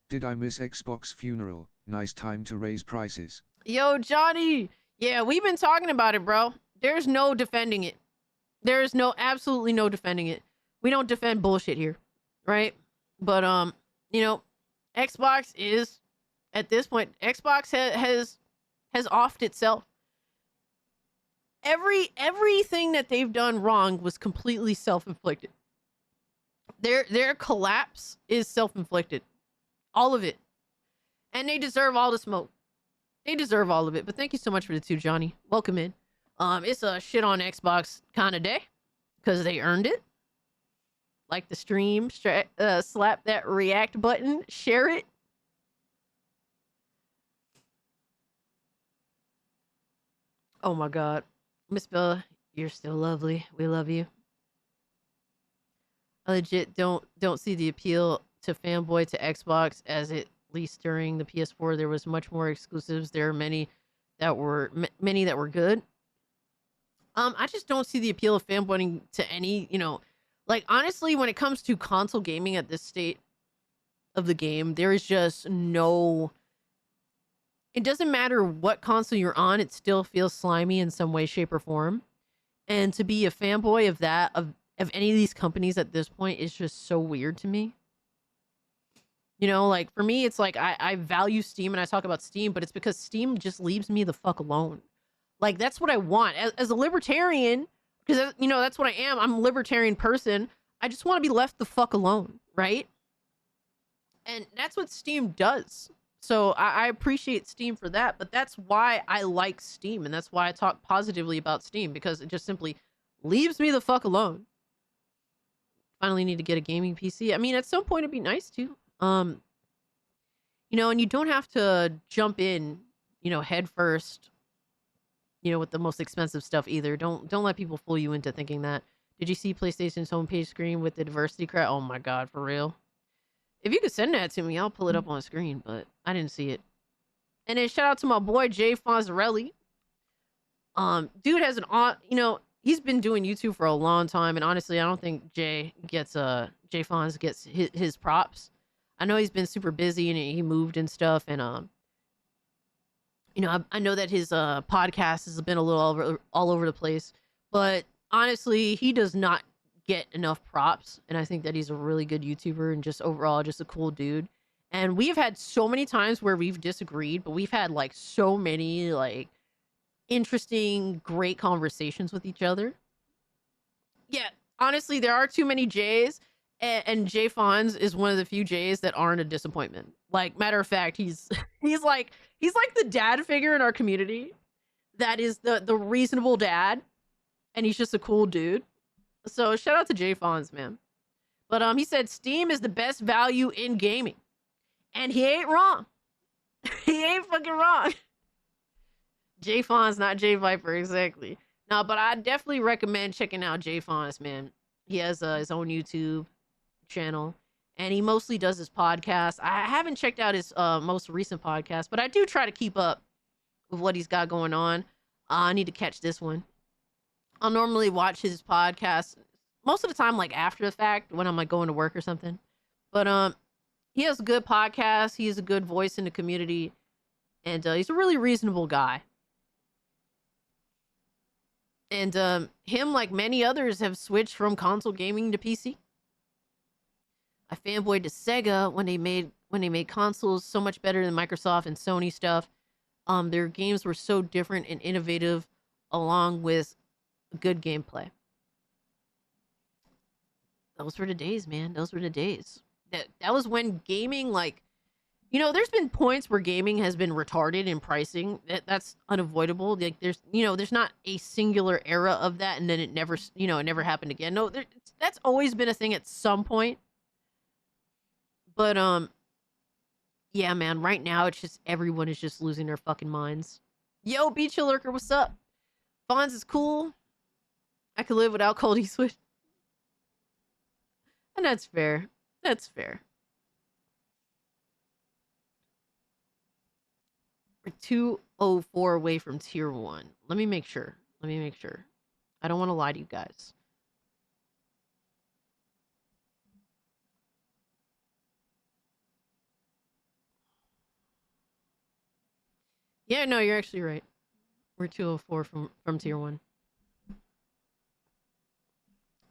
Did I miss Xbox funeral? Nice time to raise prices. Yo, Johnny. Yeah, we've been talking about it, bro. There's no defending it. There's absolutely no defending it. We don't defend bullshit here, right? But, you know, Xbox is, at this point, Xbox has offed itself. Everything that they've done wrong was completely self-inflicted. Their collapse is self-inflicted. All of it. And they deserve all the smoke. They deserve all of it. But thank you so much for the 2, Johnny. Welcome in. It's a shit on Xbox kind of day because they earned it. Like the stream, slap that react button, share it. Oh my god. Miss Bella, you're still lovely. We love you. I legit don't see the appeal to fanboy to Xbox, as at least during the PS4 there was much more exclusives. There are many that were good. I just don't see the appeal of fanboying to any, like, honestly, when it comes to console gaming at this state of the game, there is just no, it doesn't matter what console you're on, it still feels slimy in some way, shape, or form. And to be a fanboy of that, of any of these companies at this point is just so weird to me. Like, for me, it's like, I value Steam and I talk about Steam, but it's because Steam just leaves me the fuck alone. Like, that's what I want. As a libertarian, because, that's what I am. I'm a libertarian person. I just want to be left the fuck alone, right? And that's what Steam does. So I appreciate Steam for that, but that's why I like Steam, and that's why I talk positively about Steam, because it just simply leaves me the fuck alone. Finally need to get a gaming PC. I mean, at some point it'd be nice to. And you don't have to jump in, head first, with the most expensive stuff either. Don't let people fool you into thinking that. Did you see PlayStation's homepage screen with the diversity crap? Oh my god, for real. If you could send that to me, I'll pull it up on the screen, but I didn't see it. And then shout out to my boy Jay Fonzarelli. Dude has he's been doing YouTube for a long time, and honestly, I don't think Jay Fonz gets his props. I know he's been super busy and he moved and stuff, and I know that his podcast has been a little all over the place, but honestly, he does not get enough props, and I think that he's a really good YouTuber and just overall just a cool dude. And we've had so many times where we've disagreed, but we've had like so many like interesting, great conversations with each other. Yeah, honestly, there are too many J's, and Jay Fonz is one of the few J's that aren't a disappointment. Like, matter of fact, he's like the dad figure in our community that is the reasonable dad, and he's just a cool dude. So shout out to Jay Fonz, man. But he said Steam is the best value in gaming. And he ain't wrong. He ain't fucking wrong. Jay Fonz, not Jay Viper, exactly. No, but I definitely recommend checking out Jay Fonz, man. He has his own YouTube channel, and he mostly does his podcast. I haven't checked out his most recent podcast, but I do try to keep up with what he's got going on. I need to catch this one. I'll normally watch his podcast most of the time, like after the fact, when I'm like going to work or something. But he has a good podcast. He has a good voice in the community, and he's a really reasonable guy. And him, like many others, have switched from console gaming to PC. I fanboyed to Sega when they made consoles so much better than Microsoft and Sony stuff. Their games were so different and innovative, along with good gameplay. Those were the days, man. Those were the days. That was when gaming, like, there's been points where gaming has been retarded in pricing. That's unavoidable. Like, there's not a singular era of that, and then it never happened again. No, that's always been a thing at some point. But yeah, man. Right now, it's just everyone is just losing their fucking minds. Yo, Beach Lurker, what's up? Fonz is cool. I could live without Cold Eastwood. And that's fair. That's fair. We're 204 away from tier 1. Let me make sure. I don't want to lie to you guys. Yeah, no, you're actually right. We're 204 from tier 1.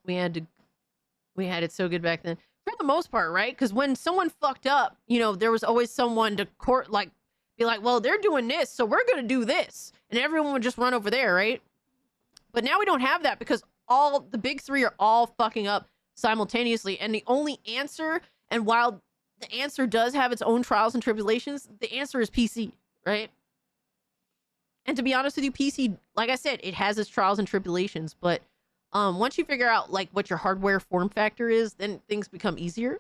We had it so good back then. For the most part, right? Because when someone fucked up, you know, there was always someone to court, like, be like, well, they're doing this, so we're gonna do this, and everyone would just run over there, right? But now we don't have that because all the big three are all fucking up simultaneously, and the only answer, and while the answer does have its own trials and tribulations, the answer is PC, right? And to be honest with you, PC, like I said, it has its trials and tribulations, but once you figure out like what your hardware form factor is, then things become easier.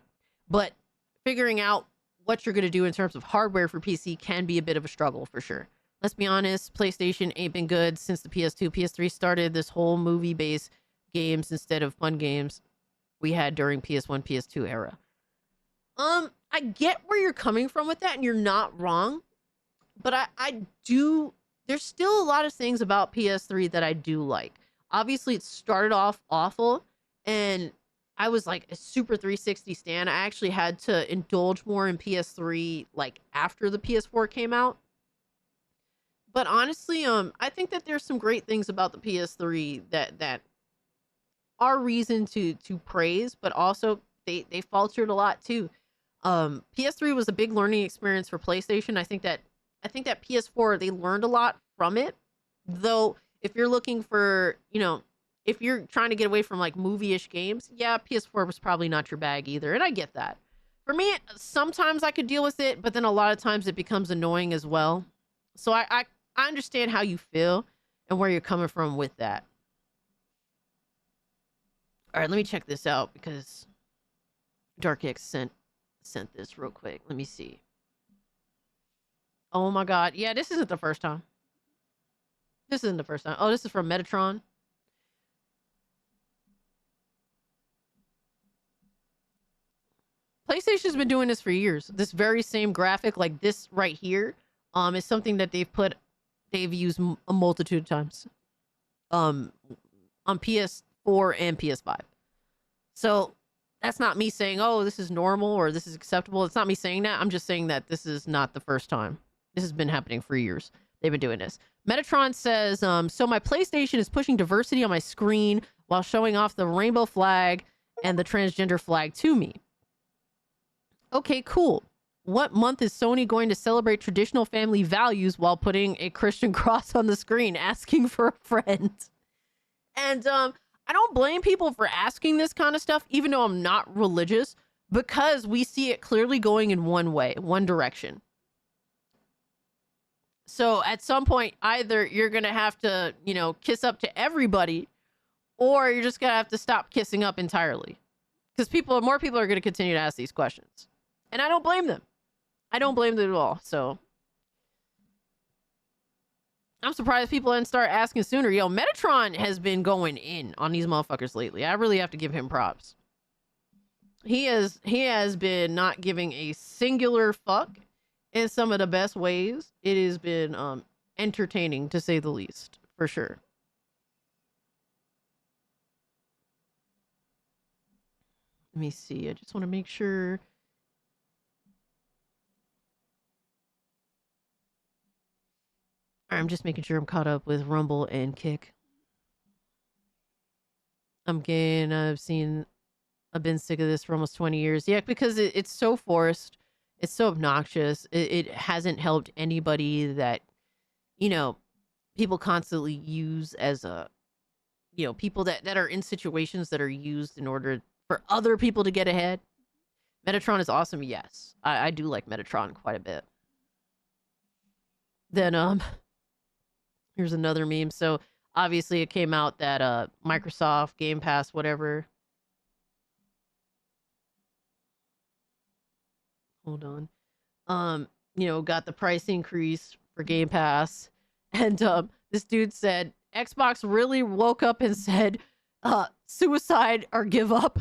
But figuring out what you're going to do in terms of hardware for PC can be a bit of a struggle for sure. Let's be honest, PlayStation ain't been good since the PS2. PS3 started this whole movie-based games instead of fun games we had during PS1, PS2 era. I get where you're coming from with that, and you're not wrong. But I do, there's still a lot of things about PS3 that I do like. Obviously, it started off awful, and I was like a super 360 stan. I actually had to indulge more in PS3 like after the PS4 came out. But honestly, I think that there's some great things about the PS3 that are reason to praise, but also they faltered a lot too. PS3 was a big learning experience for PlayStation. I think that PS4 they learned a lot from it. Though if you're looking for, you know, if you're trying to get away from like movie-ish games, yeah, PS4 was probably not your bag either, and I get that. For me, sometimes I could deal with it, but then a lot of times it becomes annoying as well. So I understand how you feel and where you're coming from with that. All right, let me check this out because DarkX sent this real quick. Let me see. Oh my god. Yeah, this isn't the first time. This isn't the first time. Oh, this is from Metatron. PlayStation's been doing this for years. This very same graphic, like this right here, is something that they've used a multitude of times. On PS4 and PS5. So that's not me saying, oh, this is normal or this is acceptable. It's not me saying that. I'm just saying that this is not the first time. This has been happening for years. They've been doing this. Metatron says, so my PlayStation is pushing diversity on my screen while showing off the rainbow flag and the transgender flag to me. Okay, cool. What month is Sony going to celebrate traditional family values while putting a Christian cross on the screen, asking for a friend? And I don't blame people for asking this kind of stuff, even though I'm not religious, because we see it clearly going in one way, one direction. So at some point, either you're going to have to, you know, kiss up to everybody, or you're just going to have to stop kissing up entirely. Because more people are going to continue to ask these questions. And I don't blame them. I don't blame them at all. So I'm surprised people didn't start asking sooner. Yo, Metatron has been going in on these motherfuckers lately. I really have to give him props. He has been not giving a singular fuck in some of the best ways. It has been entertaining, to say the least, for sure. Let me see. I just want to make sure. I'm just making sure I'm caught up with Rumble and Kick. I've been sick of this for almost 20 years. Yeah, because it's so forced. It's so obnoxious. It hasn't helped anybody that, you know, people constantly use as a, you know, people that are in situations that are used in order for other people to get ahead. Metatron is awesome. Yes, I do like Metatron quite a bit. Then, here's another meme. So obviously it came out that Microsoft Game Pass, whatever. Hold on. You know, got the price increase for Game Pass. And this dude said Xbox really woke up and said suicide or give up.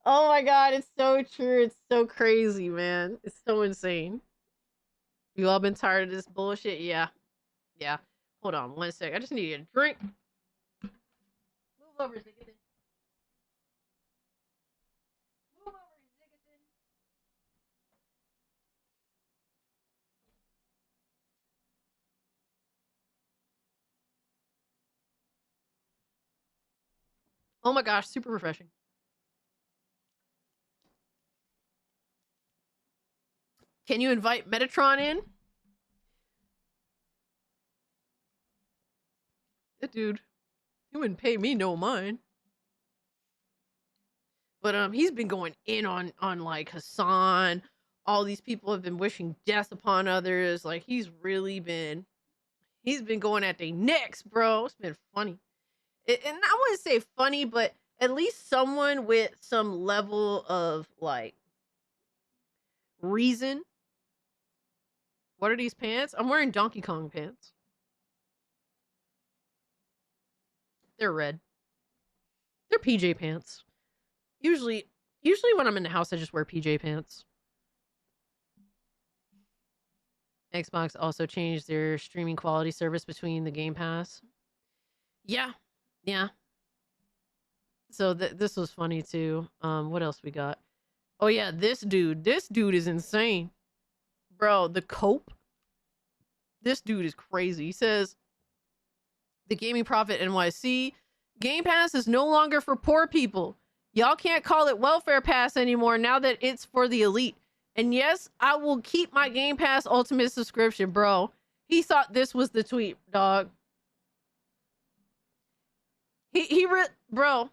Oh my god, it's so true. It's so crazy, man. It's so insane. You all been tired of this bullshit? Yeah. Yeah. Hold on one sec. I just need a drink. Move over, Ziggity. Move over, Ziggity. Oh my gosh, super refreshing. Can you invite Metatron in? That dude, he wouldn't pay me no mind. But he's been going in on like Hassan. All these people have been wishing death upon others. Like he's been going at their necks, bro. It's been funny. And I wouldn't say funny, but at least someone with some level of like reason. What are these pants? I'm wearing Donkey Kong pants. They're red. They're PJ pants. Usually when I'm in the house, I just wear PJ pants. Xbox also changed their streaming quality service between the Game Pass. Yeah. So this was funny too. What else we got? Oh yeah, this dude is insane. Bro, the Cope. This dude is crazy. He says, the Gaming Prophet NYC, Game Pass is no longer for poor people. Y'all can't call it welfare pass anymore now that it's for the elite. And yes, I will keep my Game Pass Ultimate subscription, bro. He thought this was the tweet, dog. Bro.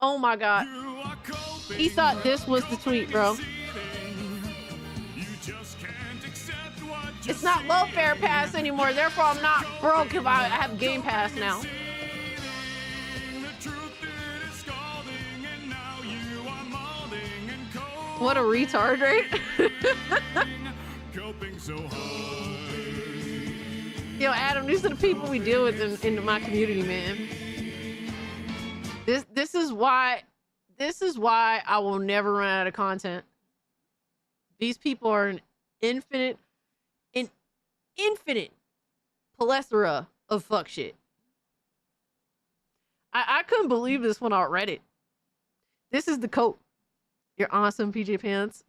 Oh my god. He thought this was the tweet, bro. It's not welfare pass anymore, therefore I'm not broke if I have Game Pass now. What a retard, right? Yo, Adam, these are the people we deal with in my community, man. This is why I will never run out of content. These people are an infinite plethora of fuck shit. I couldn't believe this when I read it. This is the coat. Your awesome PJ pants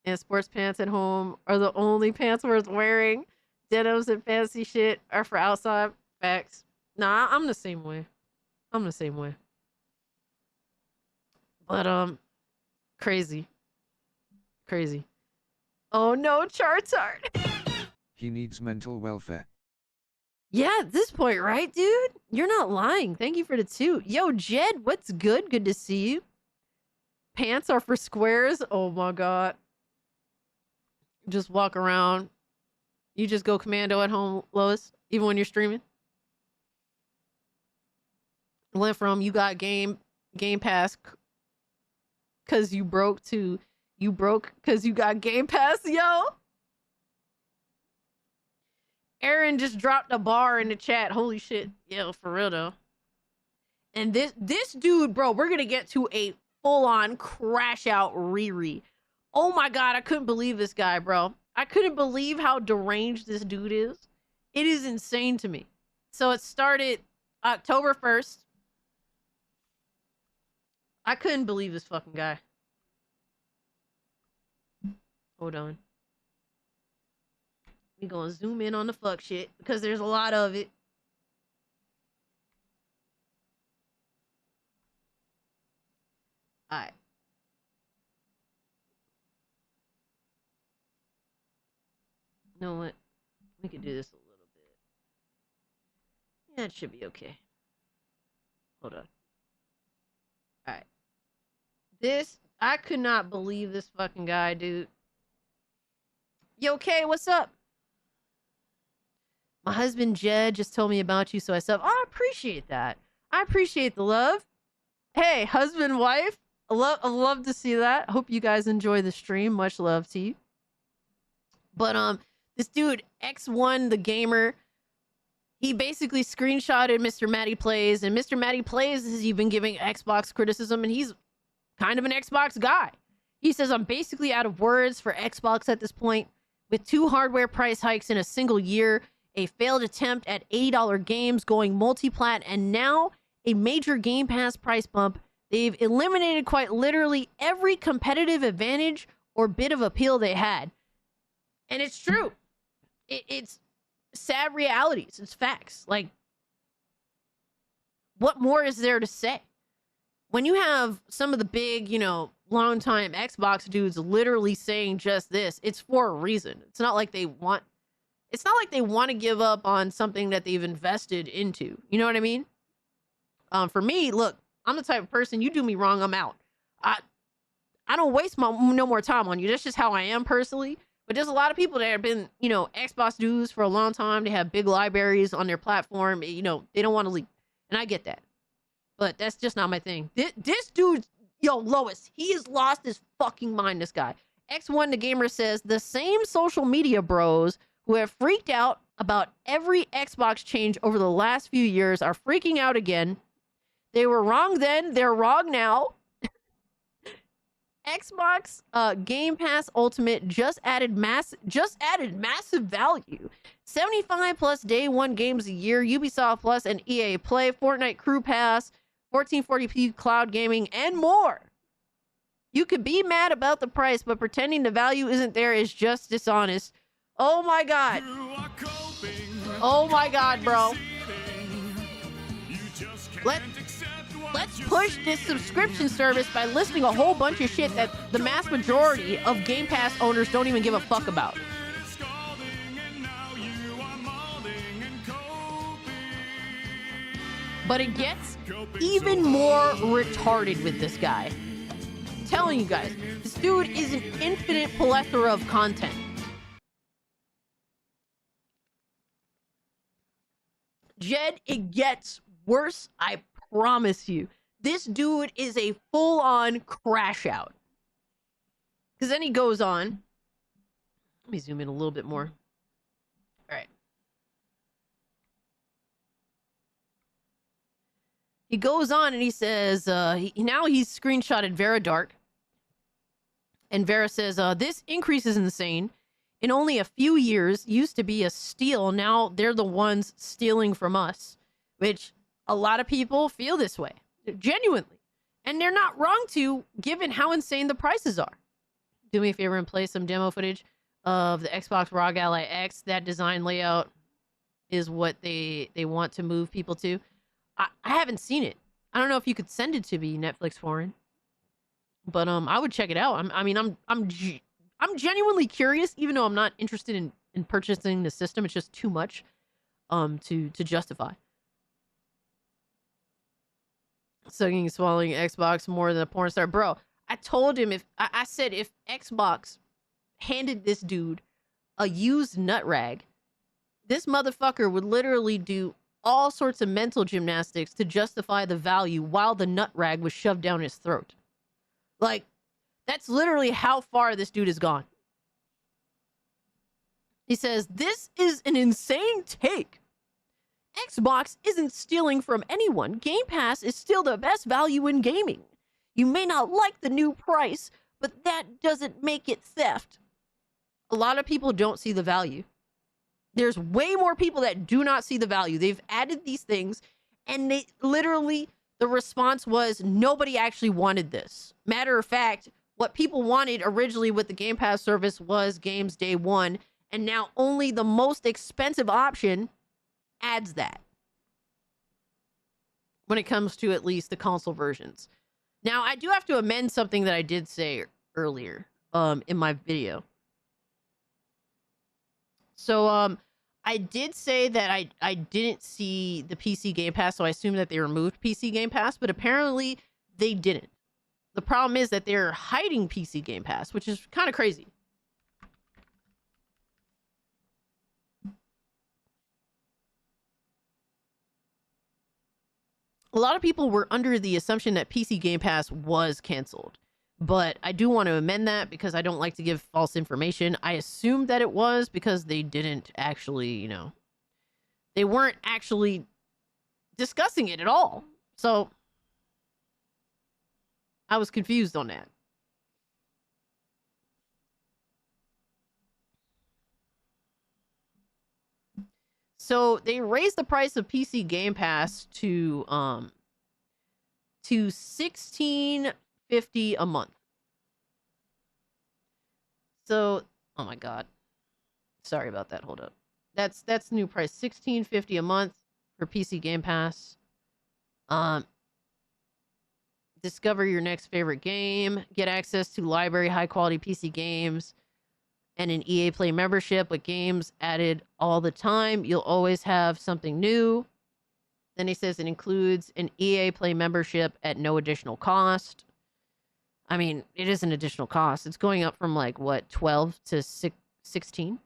and sports pants at home are the only pants worth wearing. Denims and fancy shit are for outside. Facts. Nah, I'm the same way. But crazy. Oh no, Charizard. He needs mental welfare. Yeah, at this point, right, dude? You're not lying. Thank you for the 2. Yo, Jed, what's good? Good to see you. Pants are for squares. Oh my god. Just walk around. You just go commando at home, Lois, even when you're streaming. Went from you got Game Pass cause you broke to you broke cause you got Game Pass, yo. Aaron just dropped a bar in the chat. Holy shit. Yo, for real though. And this dude, bro, we're gonna get to a full-on crash out Riri. Oh my god, I couldn't believe this guy, bro. I couldn't believe how deranged this dude is. It is insane to me. So it started October 1st. I couldn't believe this fucking guy. Hold on. We gonna zoom in on the fuck shit because there's a lot of it. Alright. You know what? We could do this a little bit. Yeah, it should be okay. Hold on. Alright. I could not believe this fucking guy, dude. Yo, Kay, what's up? My husband, Jed, just told me about you, so I said, oh, I appreciate that. I appreciate the love. Hey, husband, wife. I love to see that. Hope you guys enjoy the stream. Much love to you. But this dude, X1 the gamer, he basically screenshotted Mr. Matty Plays, and Mr. Matty Plays has even giving Xbox criticism, and he's kind of an Xbox guy. He says, I'm basically out of words for Xbox at this point. With 2 hardware price hikes in a single year, a failed attempt at $80 games going multi-plat, and now a major Game Pass price bump, they've eliminated quite literally every competitive advantage or bit of appeal they had. And it's true. It's sad realities. It's facts. Like, what more is there to say? when you have some of the big, you know, longtime Xbox dudes literally saying just this, it's for a reason. It's not like they want to give up on something that they've invested into. You know what I mean? For me, look, I'm the type of person, you do me wrong, I'm out. I don't waste no more time on you. That's just how I am personally. But there's a lot of people that have been, you know, Xbox dudes for a long time. They have big libraries on their platform. You know, they don't want to leave. And I get that. But that's just not my thing. This dude, yo, Lois, he has lost his fucking mind, this guy. X1 the Gamer says, the same social media bros who have freaked out about every Xbox change over the last few years are freaking out again. They were wrong then, they're wrong now. Xbox Game Pass Ultimate just added massive value. 75 plus day one games a year, Ubisoft Plus and EA Play, Fortnite Crew Pass, 1440p cloud gaming, and more. You could be mad about the price, but pretending the value isn't there is just dishonest. Oh my god. Oh my god, bro. Let's push this subscription service by listing a whole bunch of shit that the mass majority of Game Pass owners don't even give a fuck about. But it gets even more retarded with this guy. I'm telling you guys, this dude is an infinite plethora of content. Jed, it gets worse, I promise you. This dude is a full-on crash out. Because then he goes on. Let me zoom in a little bit more. All right. He goes on and he says, now he's screenshotted Vera Dark. And Vera says, this increase is insane. In only a few years, used to be a steal. Now they're the ones stealing from us. Which a lot of people feel this way. Genuinely. And they're not wrong to, given how insane the prices are. Do me a favor and play some demo footage of the Xbox ROG Ally X. That design layout is what they want to move people to. I haven't seen it. I don't know if you could send it to me, Netflix foreign. But I would check it out. I'm genuinely curious, even though I'm not interested in purchasing the system. It's just too much to justify. Sucking and swallowing Xbox more than a porn star. Bro, I told him I said if Xbox handed this dude a used nut rag, this motherfucker would literally do all sorts of mental gymnastics to justify the value while the nut rag was shoved down his throat. Like, that's literally how far this dude has gone. He says, this is an insane take. Xbox isn't stealing from anyone. Game Pass is still the best value in gaming. You may not like the new price, but that doesn't make it theft. A lot of people don't see the value. There's way more people that do not see the value. They've added these things, and they literally, the response was, nobody actually wanted this. Matter of fact, what people wanted originally with the Game Pass service was games day one, and now only the most expensive option adds that. When it comes to at least the console versions. Now, I do have to amend something that I did say earlier in my video. So, I did say that I didn't see the PC Game Pass, so I assumed that they removed PC Game Pass, but apparently they didn't. The problem is that they're hiding PC Game Pass, which is kind of crazy. A lot of people were under the assumption that PC Game Pass was canceled. But I do want to amend that because I don't like to give false information. I assumed that it was because they didn't actually, they weren't actually discussing it at all. So I was confused on that. So they raised the price of PC Game Pass to $16.50 a month. So, oh my god. Sorry about that. Hold up. That's the new price. $16.50 a month for PC Game Pass. discover your next favorite game, get access to library high quality PC games, and an EA Play membership with games added all the time. You'll always have something new. Then he says it includes an EA Play membership at no additional cost. I mean, it is an additional cost. It's going up from like, what, 12 to 16,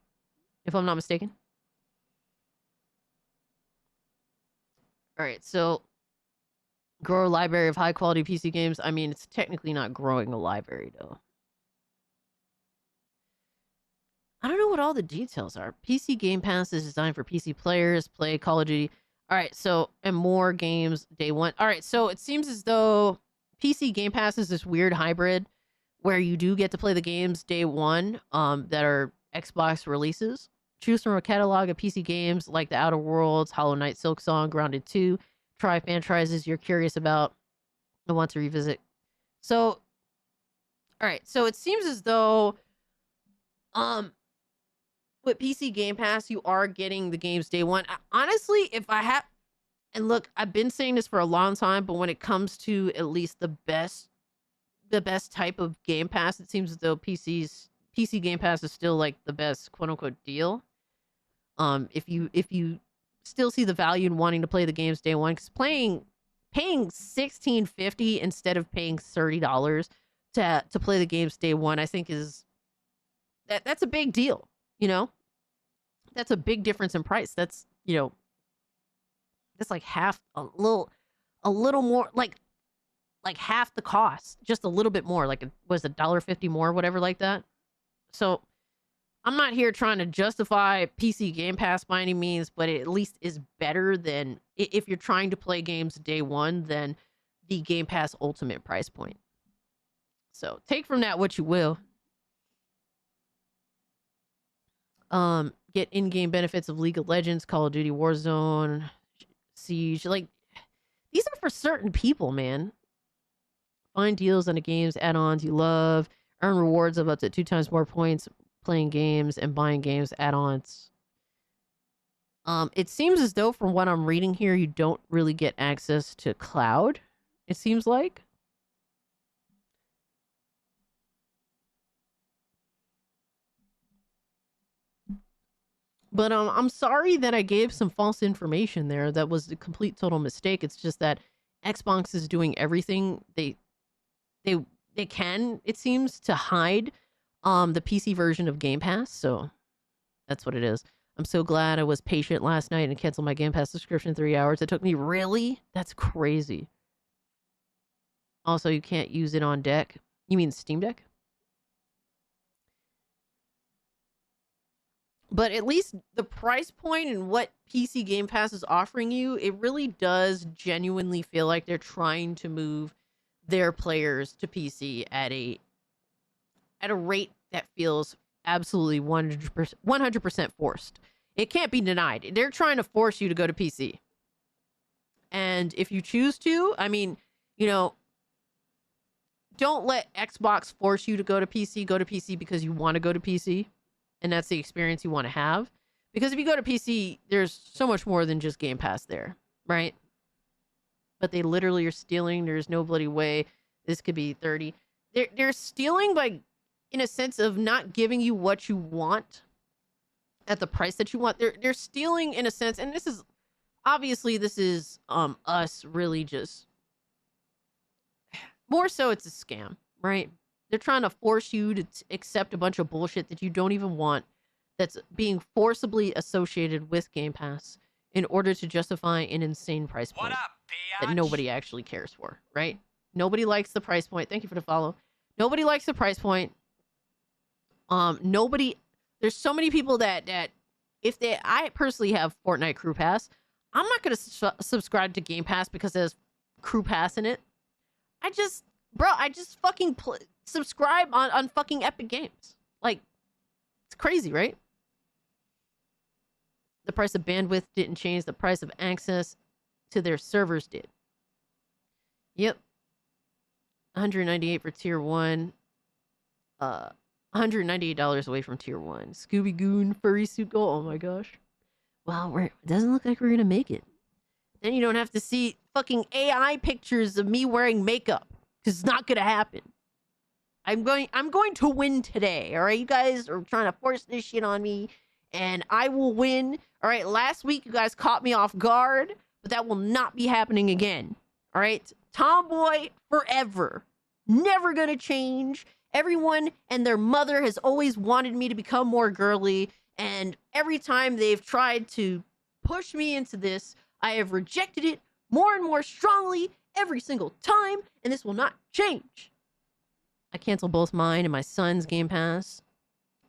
if I'm not mistaken. All right, so grow a library of high quality PC games. I mean, it's technically not growing a library, though. I don't know what all the details are. PC Game Pass is designed for PC players. Play Call of Duty. All right, so, and more games day one. All right, so it seems as though PC Game Pass is this weird hybrid where you do get to play the games day one that are Xbox releases. Choose from a catalog of PC games like The Outer Worlds, Hollow Knight, Silksong, Grounded 2. Try franchises you're curious about and want to revisit. So, all right, so it seems as though with PC Game Pass, you are getting the games day one. Honestly, if I have, and look, I've been saying this for a long time, but when it comes to at least the best type of Game Pass, it seems as though PC Game Pass is still like the best quote unquote deal. If you still see the value in wanting to play the games day one, because paying $16.50 instead of paying $30 to play the games day one, I think is that's a big deal. You know, that's a big difference in price. That's, you know, that's like half, a little more, like half the cost, just a little bit more, like was $1.50 more, whatever like that. So I'm not here trying to justify PC Game Pass by any means, but it at least is better than, if you're trying to play games day one, than the Game Pass Ultimate price point. So take from that what you will. Get in-game benefits of League of Legends, Call of Duty Warzone, Siege. Like, these are for certain people, man. Find deals on the games, add-ons you love. Earn rewards of up to 2 times more points playing games and buying games, add-ons. It seems as though, from what I'm reading here, you don't really get access to cloud, it seems like. But I'm sorry that I gave some false information there. That was a complete total mistake. It's just that Xbox is doing everything they can, it seems, to hide the PC version of Game Pass. So that's what it is. I'm so glad I was patient last night and canceled my Game Pass subscription in 3 hours. It took me, really? That's crazy. Also, you can't use it on Deck. You mean Steam Deck? But at least the price point and what PC Game Pass is offering you, it really does genuinely feel like they're trying to move their players to PC at a rate that feels absolutely 100% forced. It can't be denied. They're trying to force you to go to PC. And if you choose to, I mean, you know, don't let Xbox force you to go to PC. Go to PC because you want to go to PC. And that's the experience you want to have. Because if you go to PC, there's so much more than just Game Pass there, right? But they literally are stealing. There's no bloody way this could be 30. They're stealing by, in a sense of not giving you what you want at the price that you want. They're stealing in a sense, and this is obviously us really just more so it's a scam, right? They're trying to force you to accept a bunch of bullshit that you don't even want, that's being forcibly associated with Game Pass in order to justify an insane price point that nobody actually cares for, right? Nobody likes the price point. Thank you for the follow. Nobody likes the price point. There's so many people that I personally have Fortnite Crew Pass. I'm not going to subscribe to Game Pass because there's Crew Pass in it. I just fucking subscribe on fucking Epic Games. Like, it's crazy, right? The price of bandwidth didn't change. The price of access to their servers did. Yep. $198 for tier 1. $198 away from tier 1. Scooby Goon furry suit goal. Oh my gosh. Wow, it doesn't look like we're gonna make it. Then you don't have to see fucking AI pictures of me wearing makeup. because it's not gonna happen. I'm going to win today. All right, you guys are trying to force this shit on me, and I will win. All right, last week you guys caught me off guard, but that will not be happening again. All right, tomboy forever, never gonna change. Everyone and their mother has always wanted me to become more girly, and every time they've tried to push me into this, I have rejected it more and more strongly every single time, and this will not change. I canceled both mine and my son's Game Pass.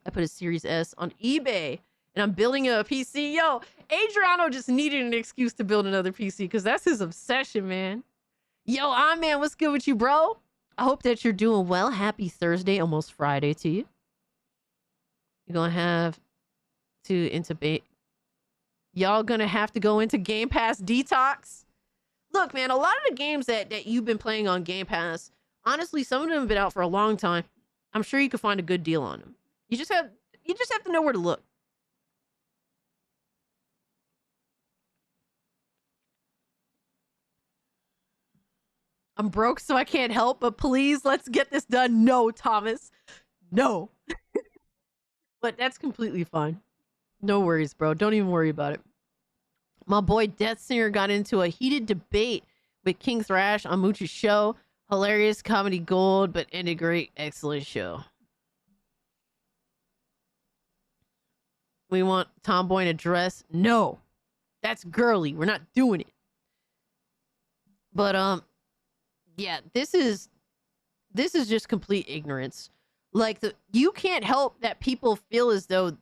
I put a Series S on eBay, and I'm building a PC. Yo, Adriano just needed an excuse to build another PC because that's his obsession, man. Yo, man, what's good with you, bro? I hope that you're doing well. Happy Thursday, almost Friday to you. You're gonna have to Y'all gonna have to go into Game Pass detox. Look, man, a lot of the games that you've been playing on Game Pass, honestly, some of them have been out for a long time. I'm sure you could find a good deal on them. You just have to know where to look. I'm broke, so I can't help, but please, let's get this done. No, Thomas. No. But that's completely fine. No worries, bro. Don't even worry about it. My boy Death Singer got into a heated debate with King Thrash on Mooch's show. Hilarious comedy gold, but ended great. Excellent show. We want Tomboy in a dress. No. That's girly. We're not doing it. But, yeah, this is just complete ignorance. Like, you can't help that people feel as though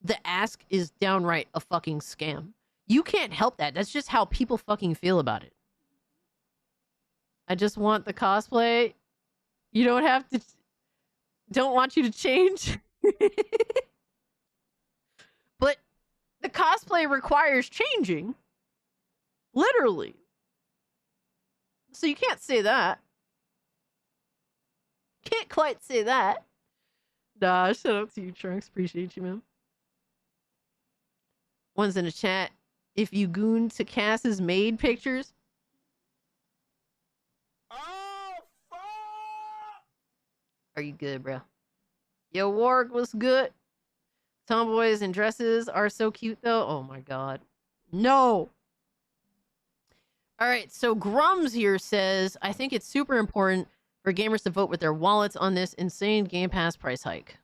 the ask is downright a fucking scam. You can't help that. That's just how people fucking feel about it. I just want the cosplay. You don't have to... Don't want you to change. But the cosplay requires changing. Literally. So you can't say that. Can't quite say that. Nah, shout out to you, Trunks. Appreciate you, man. One's in the chat. If you goon to Cass's maid pictures. Oh, fuck! Are you good, bro? Yo, Warg was good. Tomboys and dresses are so cute, though. Oh, my God. No! All right, so Grums here says, I think it's super important for gamers to vote with their wallets on this insane Game Pass price hike.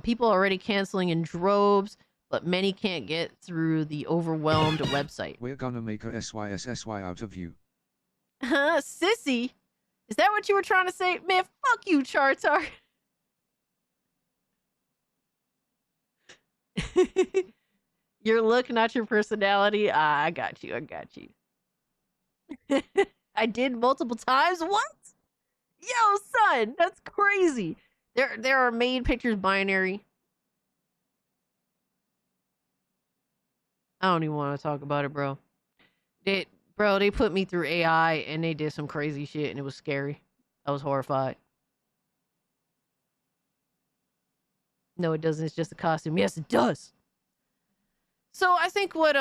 People are already canceling in droves, but many can't get through the overwhelmed website. We're gonna make a SYSSY out of you. Sissy? Is that what you were trying to say? Man, fuck you, Chartar. Your look, not your personality. I got you. I did multiple times. What? Yo, son, that's crazy. There are made pictures binary. I don't even want to talk about it, bro. They put me through AI and they did some crazy shit and it was scary. I was horrified. No, it doesn't. It's just a costume. Yes, it does. So I think what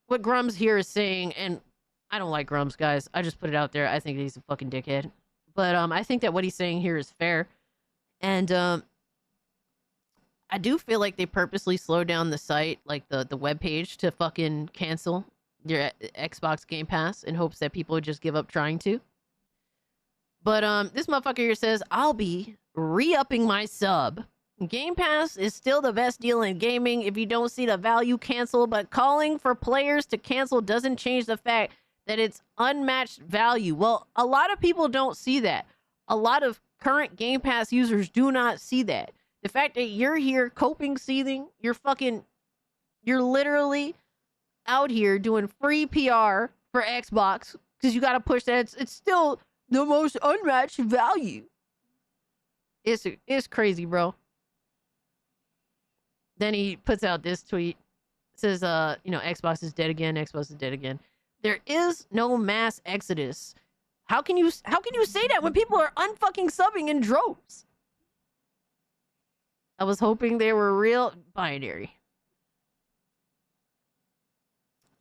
Grums here is saying, and I don't like Grums, guys. I just put it out there. I think he's a fucking dickhead. But I think that what he's saying here is fair. And I do feel like they purposely slowed down the site, like the webpage, to fucking cancel your Xbox Game Pass in hopes that people would just give up trying to. But this motherfucker here says, I'll be re-upping my sub. Game Pass is still the best deal in gaming. If you don't see the value, cancel. But calling for players to cancel doesn't change the fact that it's unmatched value. Well, a lot of people don't see that. A lot of current Game Pass users do not see that. The fact that you're here coping, seething, you're literally out here doing free PR for Xbox because you got to push that. It's still the most unmatched value. It's crazy, bro. Then he puts out this tweet. It says, Xbox is dead again. Xbox is dead again. There is no mass exodus. How can you say that when people are unfucking subbing in droves? I was hoping they were real binary.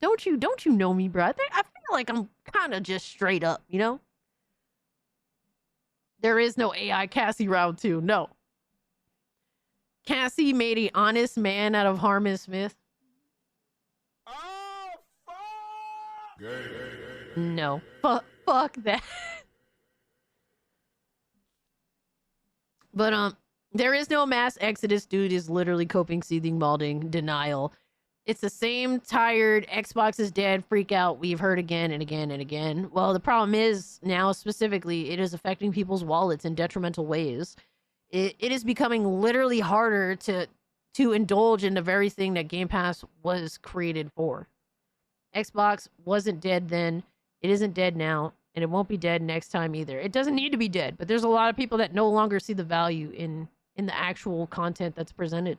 Don't you know me, bro? I feel like I'm kind of just straight up, you know? There is no AI Cassie round 2. No. Cassie made a honest man out of Harmon Smith. Oh, fuck! No. Fuck that. But there is no mass exodus. Dude is literally coping, seething, balding, denial. It's the same tired Xbox is dead freak out we've heard again and again and again. Well, the problem is now specifically it is affecting people's wallets in detrimental ways. It is becoming literally harder to indulge in the very thing that Game Pass was created for. Xbox wasn't dead then. It isn't dead now, and it won't be dead next time either. It doesn't need to be dead, but there's a lot of people that no longer see the value in the actual content that's presented.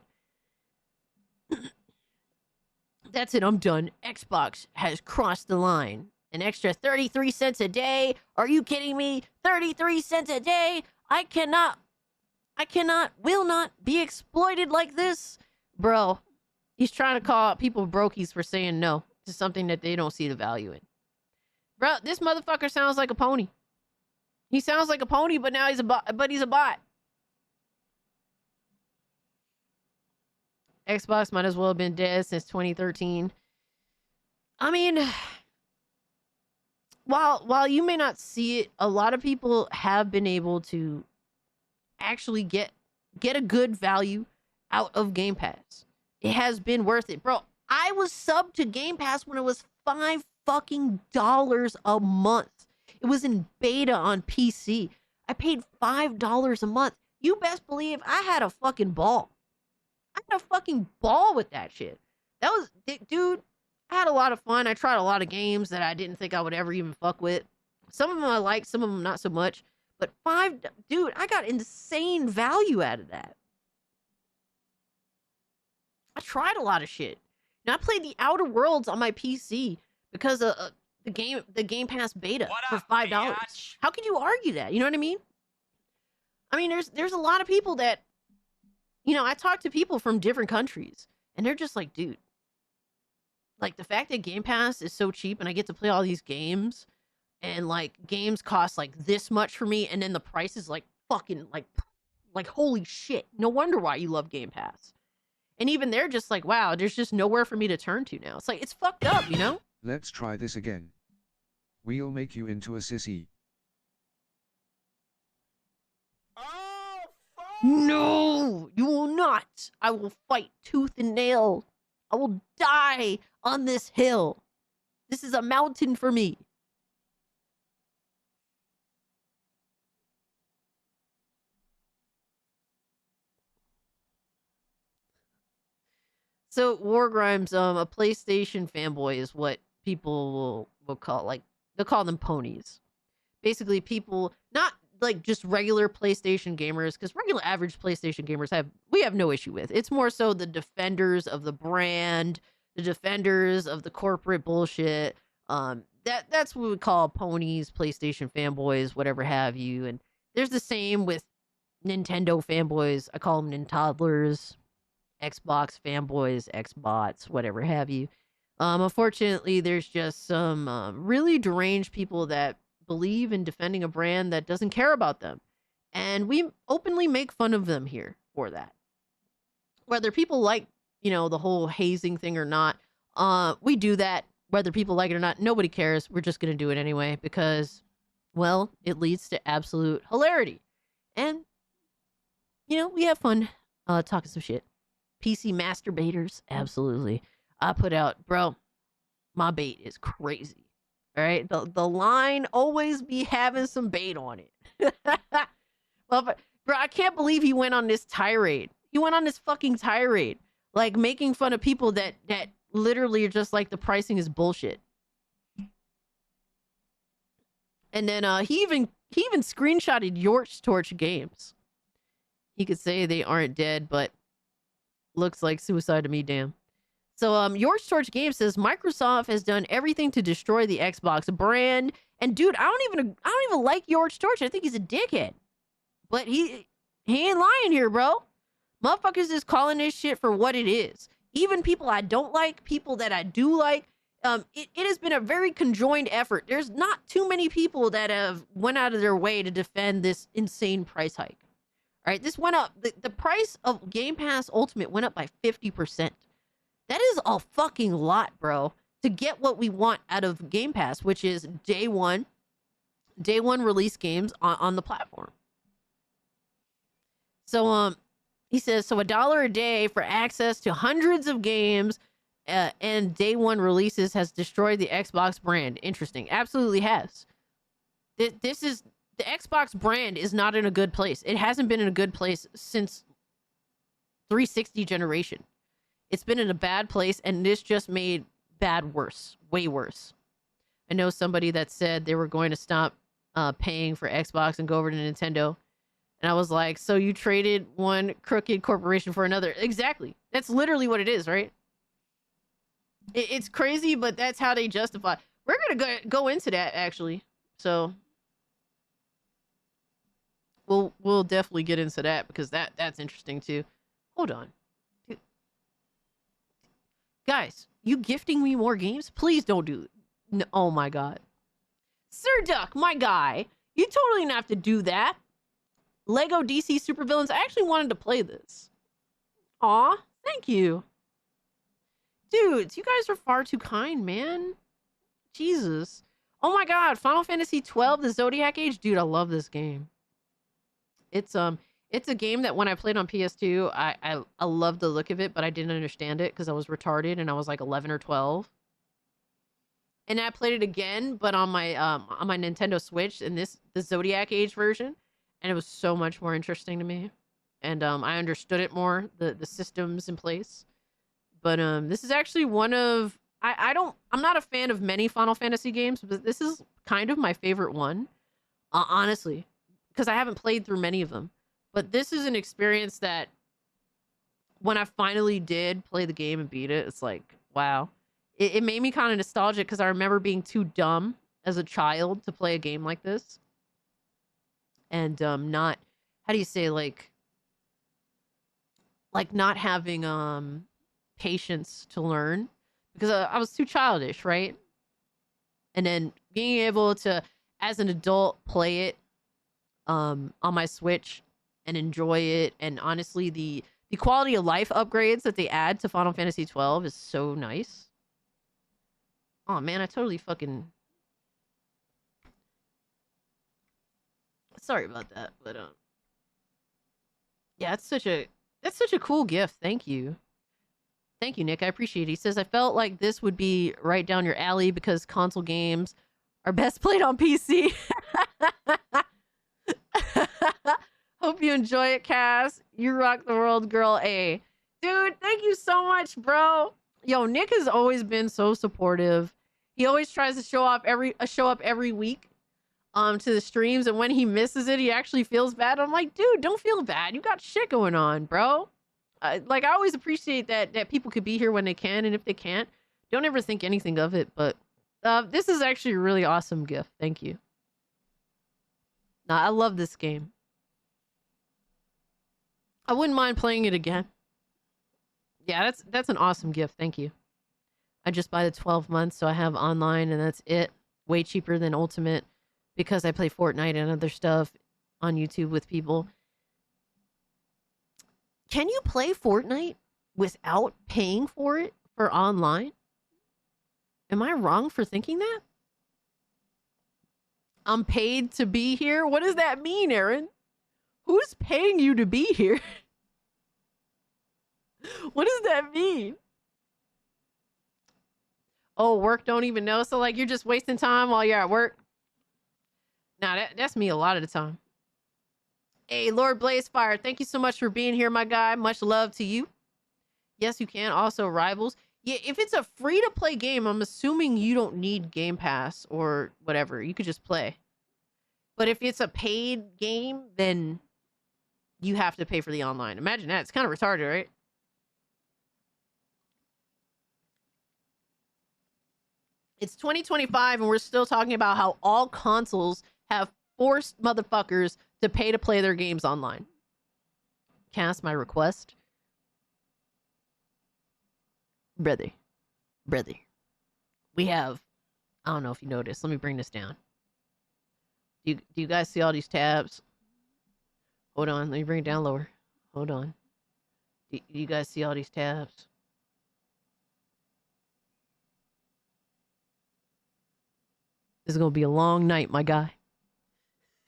That's it, I'm done. Xbox has crossed the line. An extra 33 cents a day? Are you kidding me? 33 cents a day? I will not be exploited like this. Bro, he's trying to call out people brokies for saying no to something that they don't see the value in. Bro, this motherfucker sounds like a pony. He sounds like a pony, but now he's a bot. Xbox might as well have been dead since 2013. I mean, while you may not see it, a lot of people have been able to actually get a good value out of Game Pass. It has been worth it. Bro, I was subbed to Game Pass when it was $5 fucking a month. It was in beta on PC. I paid $5 a month. You best believe I had a fucking ball. I had a fucking ball with that shit. That was, dude, I had a lot of fun. I tried a lot of games that I didn't think I would ever even fuck with. Some of them I liked, some of them not so much. But dude, I got insane value out of that. I tried a lot of shit. Now I played the Outer Worlds on my PC because of the Game Pass beta for $5. Bitch? How could you argue that? You know what I mean? I mean, there's a lot of people that, you know, I talk to people from different countries, and they're just like, dude, like the fact that Game Pass is so cheap and I get to play all these games, and like games cost like this much for me, and then the price is like fucking like holy shit. No wonder why you love Game Pass. And even they're just like, wow, there's just nowhere for me to turn to now. It's like, it's fucked up, you know? Let's try this again. We'll make you into a sissy. No, you will not. I will fight tooth and nail. I will die on this hill. This is a mountain for me. So War Grimes, a PlayStation fanboy is what people will call, like, they'll call them ponies. Basically, people, not like just regular PlayStation gamers, because regular average PlayStation gamers we have no issue with. It's more so the defenders of the brand, the defenders of the corporate bullshit. That's what we call ponies, PlayStation fanboys, whatever have you. And there's the same with Nintendo fanboys. I call them Nintoddlers. Xbox fanboys, Xbots, whatever have you. Unfortunately, there's just some really deranged people that believe in defending a brand that doesn't care about them. And we openly make fun of them here for that. Whether people like, you know, the whole hazing thing or not, we do that. Whether people like it or not, nobody cares. We're just going to do it anyway because, well, it leads to absolute hilarity. And, you know, we have fun talking some shit. PC masturbators, absolutely. I put out, bro, my bait is crazy. All right, the line always be having some bait on it. Well, bro, I can't believe he went on this tirade. He went on this fucking tirade, like making fun of people that literally are just like the pricing is bullshit. And then he even screenshotted York's Torch games. He could say they aren't dead, but looks like suicide to me, damn. So York's Torch Games says Microsoft has done everything to destroy the Xbox brand. And dude, I don't even like York's Torch. I think he's a dickhead. But he ain't lying here, bro. Motherfuckers is calling this shit for what it is. Even people I don't like, people that I do like, it has been a very conjoined effort. There's not too many people that have went out of their way to defend this insane price hike. All right, this went up. The price of Game Pass Ultimate went up by 50%. That is a fucking lot, bro, to get what we want out of Game Pass, which is day one release games on the platform. So, he says, so $1 a day for access to hundreds of games and day one releases has destroyed the Xbox brand. Interesting. Absolutely has. This is, the Xbox brand is not in a good place. It hasn't been in a good place since 360 generation. It's been in a bad place, and this just made bad worse. Way worse. I know somebody that said they were going to stop paying for Xbox and go over to Nintendo. And I was like, so you traded one crooked corporation for another. Exactly. That's literally what it is, right? It's crazy, but that's how they justify. We're going to go into that, actually. So we'll definitely get into that because that's interesting, too. Hold on. Dude. Guys, you gifting me more games? Please don't do it. No, oh, my God. Sir Duck, my guy. You totally don't have to do that. Lego DC Supervillains. I actually wanted to play this. Aw, thank you. Dudes, you guys are far too kind, man. Jesus. Oh my God, Final Fantasy 12, the Zodiac Age. Dude, I love this game. It's a game that when I played on PS2, I loved the look of it, but I didn't understand it because I was retarded and I was like 11 or 12. And I played it again, but on my Nintendo Switch and the Zodiac Age version. And it was so much more interesting to me. And I understood it more, the systems in place. But this is actually one of I'm not a fan of many Final Fantasy games, but this is kind of my favorite one. Honestly. Because I haven't played through many of them. But this is an experience that when I finally did play the game and beat it, it's like, wow. It made me kind of nostalgic because I remember being too dumb as a child to play a game like this. And not, how do you say, like not having patience to learn because I was too childish, right? And then being able to, as an adult, play it on my Switch and enjoy it. And honestly, the quality of life upgrades that they add to Final Fantasy 12 is so nice. Oh man, I totally fucking... Sorry about that, but yeah, that's such a cool gift. Thank you. Thank you, Nick. I appreciate it. He says, I felt like this would be right down your alley because console games are best played on PC. Hope you enjoy it, Cass. You rock the world, girl A. Dude, thank you so much, bro. Yo, Nick has always been so supportive. He always tries to show up every week to the streams, and when he misses it, he actually feels bad. I'm like, dude, don't feel bad. You got shit going on, bro. I always appreciate that people could be here when they can, and if they can't, don't ever think anything of it. But this is actually a really awesome gift. Thank you. Nah, I love this game. I wouldn't mind playing it again. Yeah, that's an awesome gift. Thank you. I just buy the 12 months, so I have online, and that's it. Way cheaper than Ultimate because I play Fortnite and other stuff on YouTube with people. Can you play Fortnite without paying for it for online? Am I wrong for thinking that? I'm paid to be here? What does that mean, Aaron? Who's paying you to be here? What does that mean? Oh, work don't even know. So like you're just wasting time while you're at work? Nah, that's me a lot of the time. Hey, Lord Blazefire, thank you so much for being here, my guy. Much love to you. Yes, you can. Also, Rivals. Yeah, if it's a free-to-play game, I'm assuming you don't need Game Pass or whatever. You could just play. But if it's a paid game, then you have to pay for the online. Imagine that. It's kind of retarded, right? It's 2025, and we're still talking about how all consoles have forced motherfuckers to pay to play their games online. Cast my request. Brother. we have, I don't know if you noticed. Let me bring this down. Do you guys see all these tabs? Hold on. Let me bring it down lower. Hold on. Do you guys see all these tabs? This is going to be a long night, my guy.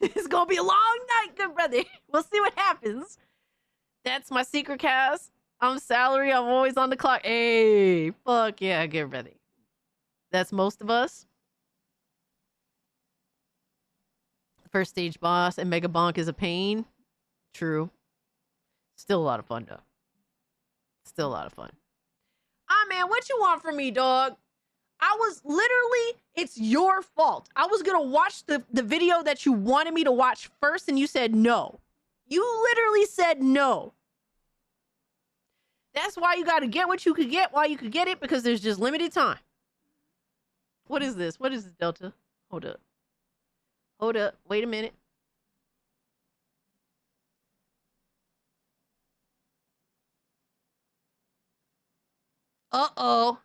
It's going to be a long night, good brother. We'll see what happens. That's my secret cast. I'm salary. I'm always on the clock. Hey, fuck yeah, good brother. That's most of us. First stage boss and Mega Bonk is a pain. True. Still a lot of fun, though. Still a lot of fun. Ah, man, what you want from me, dog? I was literally, it's your fault. I was going to watch the video that you wanted me to watch first, and you said no. You literally said no. That's why you got to get what you could get while you could get it, because there's just limited time. What is this? What is this, Delta? Hold up. Hold up. Wait a minute. Uh-oh.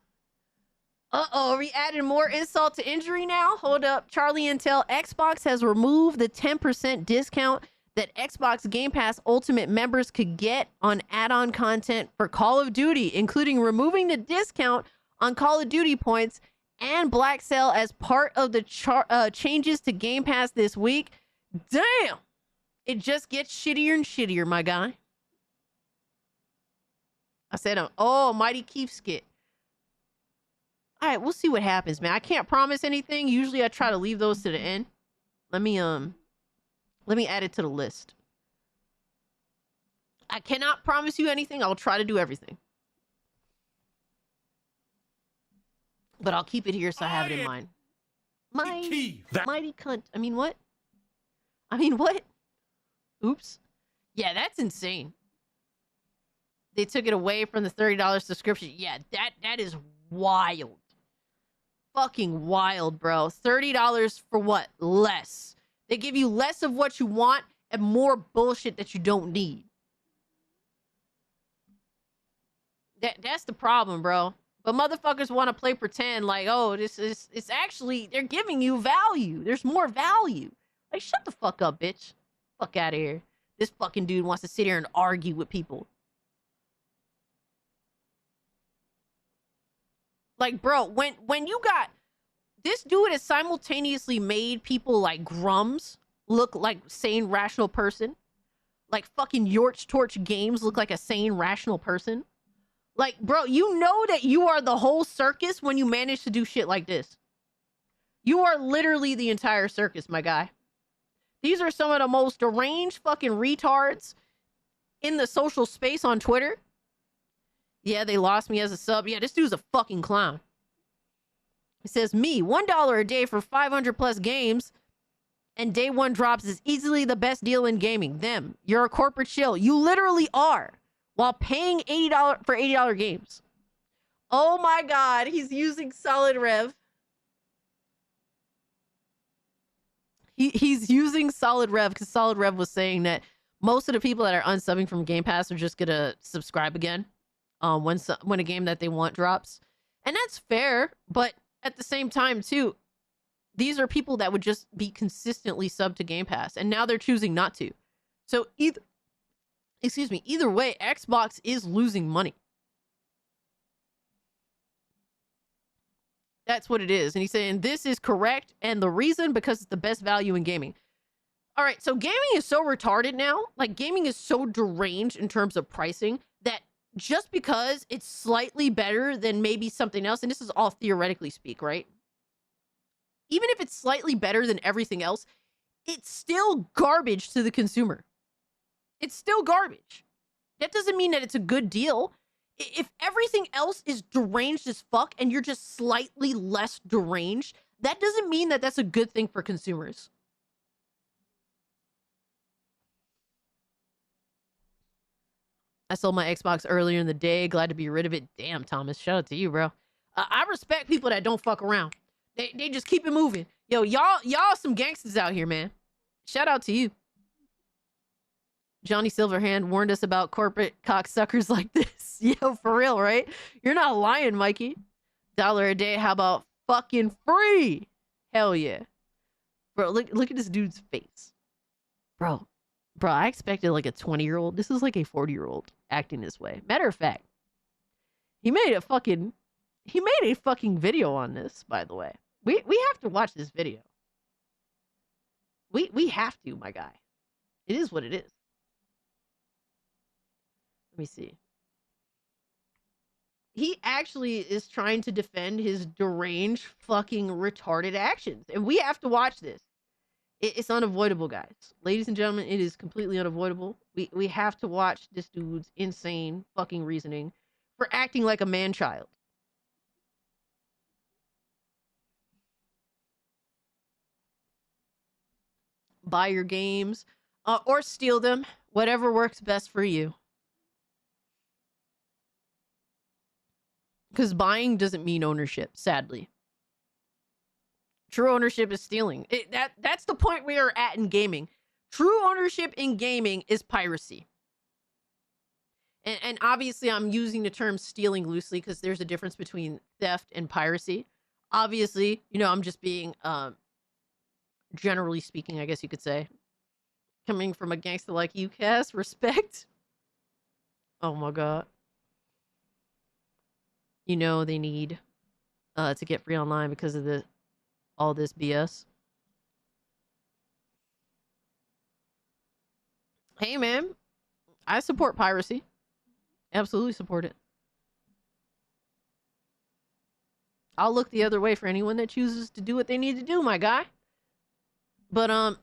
Uh-oh. We added more insult to injury now. Hold up. Charlie Intel. Xbox has removed the 10% discount that Xbox Game Pass Ultimate members could get on add-on content for Call of Duty, including removing the discount on Call of Duty points and Black Sale as part of the changes to Game Pass this week. Damn! It just gets shittier and shittier, my guy. I said, oh, Mighty Keith skit. All right, we'll see what happens, man. I can't promise anything. Usually I try to leave those to the end. Let me add it to the list. I cannot promise you anything. I'll try to do everything. But I'll keep it here so I have it in mind. Mighty cunt. I mean, what? Oops. Yeah, that's insane. They took it away from the $30 subscription. Yeah, that is wild. Fucking wild, bro. $30 for what? Less. They give you less of what you want and more bullshit that you don't need. That's the problem, bro. But motherfuckers want to play pretend like, oh, it's actually, they're giving you value. There's more value. Like, shut the fuck up, bitch. Fuck out of here. This fucking dude wants to sit here and argue with people. Like, bro, when you got... This dude has simultaneously made people like Grums look like sane, rational person. Like fucking Yorch Torch Games look like a sane, rational person. Like, bro, you know that you are the whole circus when you manage to do shit like this. You are literally the entire circus, my guy. These are some of the most deranged fucking retards in the social space on Twitter. Yeah, they lost me as a sub. Yeah, this dude's a fucking clown. It says, me, $1 a day for 500 plus games, and day one drops is easily the best deal in gaming. Them, you're a corporate shill. You literally are, while paying $80 for $80 games. Oh my God, he's using Solid Rev. He's using Solid Rev because Solid Rev was saying that most of the people that are unsubbing from Game Pass are just gonna subscribe again when a game that they want drops. And that's fair, but at the same time, too, these are people that would just be consistently subbed to Game Pass, and now they're choosing not to. So either way, Xbox is losing money. That's what it is. And he's saying this is correct, and the reason, because it's the best value in gaming. All right, so gaming is so retarded now. Like, gaming is so deranged in terms of pricing that just because it's slightly better than maybe something else, and this is all theoretically speak, right? Even if it's slightly better than everything else, it's still garbage to the consumer. It's still garbage. That doesn't mean that it's a good deal. If everything else is deranged as fuck and you're just slightly less deranged, that doesn't mean that that's a good thing for consumers. I sold my Xbox earlier in the day. Glad to be rid of it. Damn, Thomas. Shout out to you, bro. I respect people that don't fuck around. They just keep it moving. Yo, y'all some gangsters out here, man. Shout out to you. Johnny Silverhand warned us about corporate cocksuckers like this. Yo, for real, right? You're not lying, Mikey. $1 a day. How about fucking free. Hell yeah. Bro, look at this dude's face. Bro, I expected like a 20-year-old. This is like a 40-year-old acting this way. Matter of fact, he made a fucking video on this, by the way. We have to watch this video. We have to, my guy. It is what it is. Let me see. He actually is trying to defend his deranged fucking retarded actions. And we have to watch this. It's unavoidable, guys. Ladies and gentlemen, it is completely unavoidable. We have to watch this dude's insane fucking reasoning for acting like a man-child. Buy your games or steal them. Whatever works best for you. Because buying doesn't mean ownership, sadly. True ownership is stealing. That's the point we are at in gaming. True ownership in gaming is piracy. And obviously I'm using the term stealing loosely because there's a difference between theft and piracy. Obviously, you know, I'm just being, generally speaking, I guess you could say. Coming from a gangster like you, Cass, respect. Oh my god. You know they need to get free online because of all this BS. Hey man, I support piracy. Absolutely support it. I'll look the other way for anyone that chooses to do what they need to do, my guy. But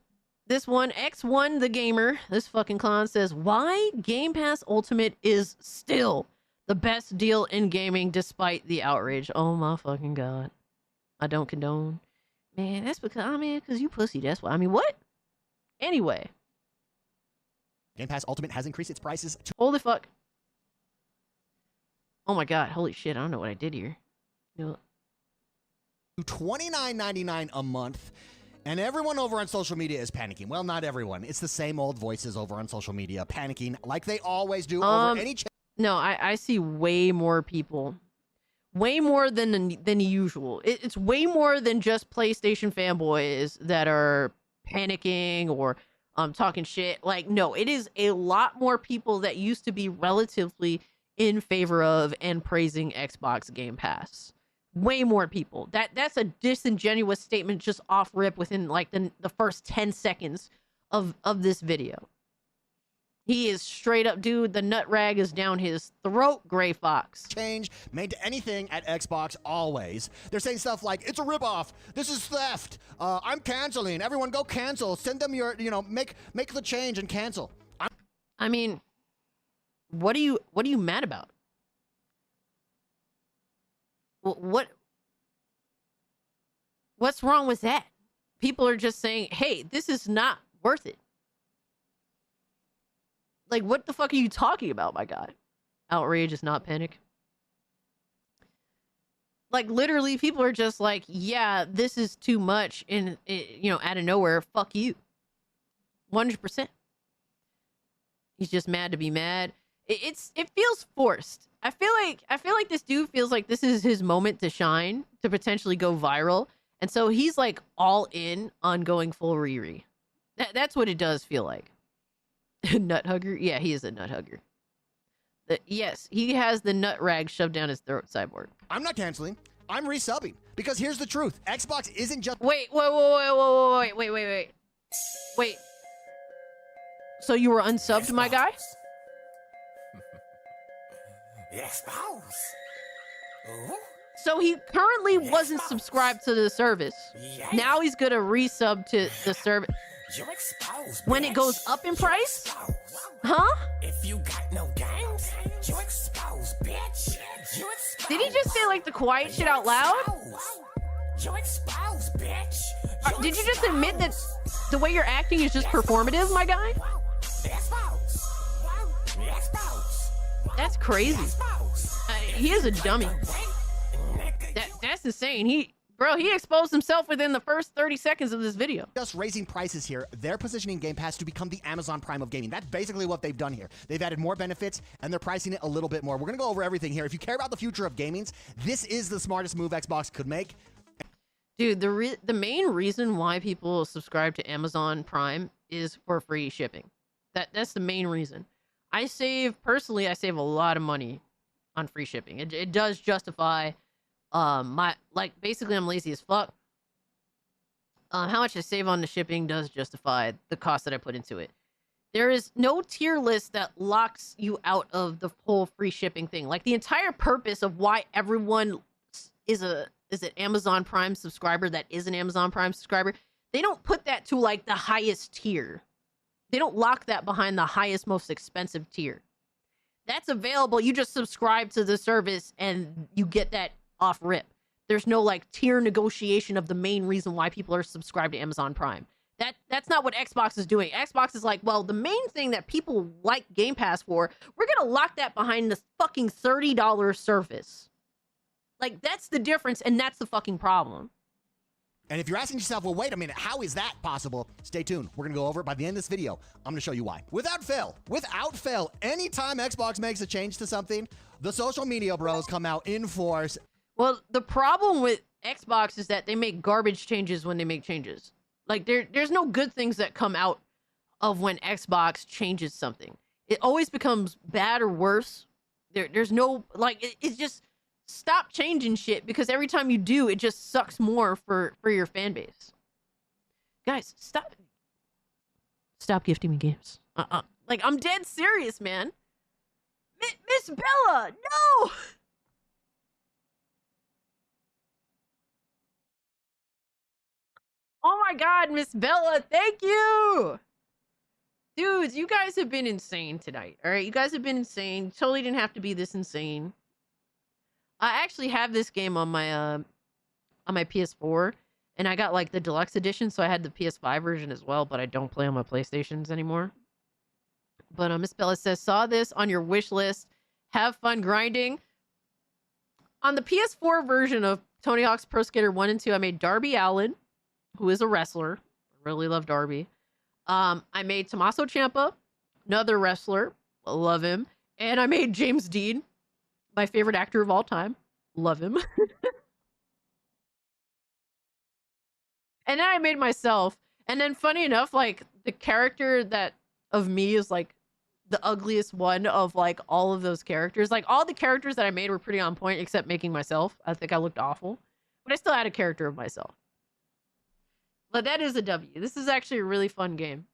this one, X1 the gamer, this fucking clown says, why Game Pass Ultimate is still the best deal in gaming despite the outrage. Oh my fucking god. I don't condone. Man, that's because you pussy, that's why. I mean, what? Anyway. Game Pass Ultimate has increased its prices. Holy fuck. Oh my god, holy shit, I don't know what I did here. You know, $29.99 a month. And everyone over on social media is panicking. Well, not everyone. It's the same old voices over on social media panicking like they always do over any channel. No, I see way more people. Way more than usual. It's way more than just PlayStation fanboys that are panicking or talking shit. Like, no, it is a lot more people that used to be relatively in favor of and praising Xbox Game Pass. Way more people. That's a disingenuous statement just off rip within like the first 10 seconds of this video. He is straight up, dude. The nut rag is down his throat, Gray Fox. Change made to anything at Xbox always. They're saying stuff like, it's a ripoff. This is theft. I'm canceling. Everyone go cancel. Send them your, make the change and cancel. I mean, what are you mad about? What's wrong with that? People are just saying, hey, this is not worth it. Like, what the fuck are you talking about, my guy? Outrage is not panic. Like, literally, people are just like, yeah, this is too much, and, out of nowhere, fuck you. 100%. He's just mad to be mad. It feels forced. I feel like this dude feels like this is his moment to shine, to potentially go viral. And so he's like all in on going full Riri. That's what it does feel like. Nut hugger? Yeah, he is a nut hugger. Yes, he has the nut rag shoved down his throat, Cyborg. I'm not canceling. I'm resubbing. Because here's the truth. Xbox isn't just... Wait. So you were unsubbed, my guy? So he currently wasn't subscribed to the service. Now he's gonna resub to the service. When it goes up in price? Huh? If you got no games, you expose, bitch. Did he just say like the quiet shit out loud? You expose, bitch. Did you just admit that the way you're acting is just performative, my guy? That's crazy. He is a dummy. That's insane. He exposed himself within the first 30 seconds of this video. Just raising prices here. They're positioning Game Pass to become the Amazon Prime of gaming. That's basically what they've done here. They've added more benefits, and they're pricing it a little bit more. We're going to go over everything here. If you care about the future of gaming, this is the smartest move Xbox could make. Dude, the main reason why people subscribe to Amazon Prime is for free shipping. That's the main reason. I save a lot of money on free shipping. It does justify my, like, basically I'm lazy as fuck. How much I save on the shipping does justify the cost that I put into it. There is no tier list that locks you out of the whole free shipping thing. Like, the entire purpose of why everyone is an Amazon Prime subscriber that is an Amazon Prime subscriber, they don't put that to, like, the highest tier. They don't lock that behind the highest, most expensive tier. That's available. You just subscribe to the service and you get that off rip. There's no, like, tier negotiation of the main reason why people are subscribed to Amazon Prime. That's not what Xbox is doing. Xbox is like, well, the main thing that people like Game Pass for, we're gonna lock that behind this fucking $30 service. Like, that's the difference, and that's the fucking problem. And if you're asking yourself, well, wait a minute, how is that possible? Stay tuned. We're going to go over it by the end of this video. I'm going to show you why. Without fail, anytime Xbox makes a change to something, the social media bros come out in force. Well, the problem with Xbox is that they make garbage changes when they make changes. Like, there's no good things that come out of when Xbox changes something. It always becomes bad or worse. There's no, like, it's just... Stop changing shit, because every time you do, it just sucks more for your fan base. Guys, stop gifting me games. Like, I'm dead serious, man. Miss Bella, no! Oh my god, Miss Bella, thank you! Dudes, you guys have been insane tonight, alright? You guys have been insane. Totally didn't have to be this insane. I actually have this game on my PS4, and I got, like, the deluxe edition, so I had the PS5 version as well, but I don't play on my PlayStations anymore. But Miss Bella says, saw this on your wish list. Have fun grinding. On the PS4 version of Tony Hawk's Pro Skater 1 and 2, I made Darby Allin, who is a wrestler. I really love Darby. I made Tommaso Ciampa, another wrestler. Love him. And I made James Dean, my favorite actor of all time. Love him. And then I made myself. And then funny enough, like, the character that of me is, like, the ugliest one of, like, all of those characters. Like, all the characters that I made were pretty on point, except making myself. I think I looked awful. But I still had a character of myself. But that is a W. This is actually a really fun game.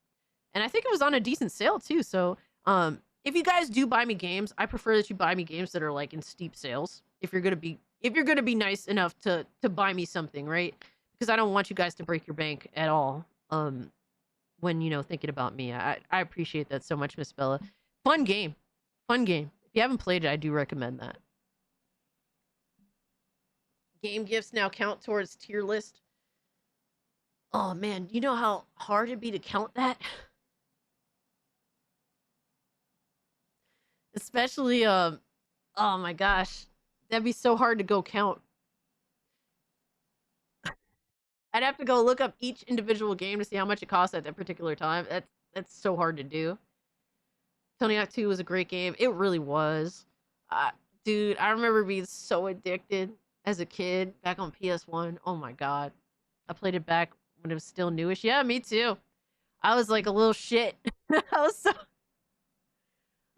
And I think it was on a decent sale, too. So, if you guys do buy me games, I prefer that you buy me games that are, like, in steep sales. If you're gonna be nice enough to buy me something, right? Because I don't want you guys to break your bank at all. When, you know, thinking about me. I appreciate that so much, Miss Bella. Fun game. Fun game. If you haven't played it, I do recommend that. Game gifts now count towards tier list. Oh man, you know how hard it'd be to count that? Especially, oh my gosh. That'd be so hard to go count. I'd have to go look up each individual game to see how much it costs at that particular time. That's so hard to do. Tony Hawk 2 was a great game. It really was. Dude, I remember being so addicted as a kid back on PS1. Oh my god. I played it back when it was still newish. Yeah, me too. I was like a little shit. I was so...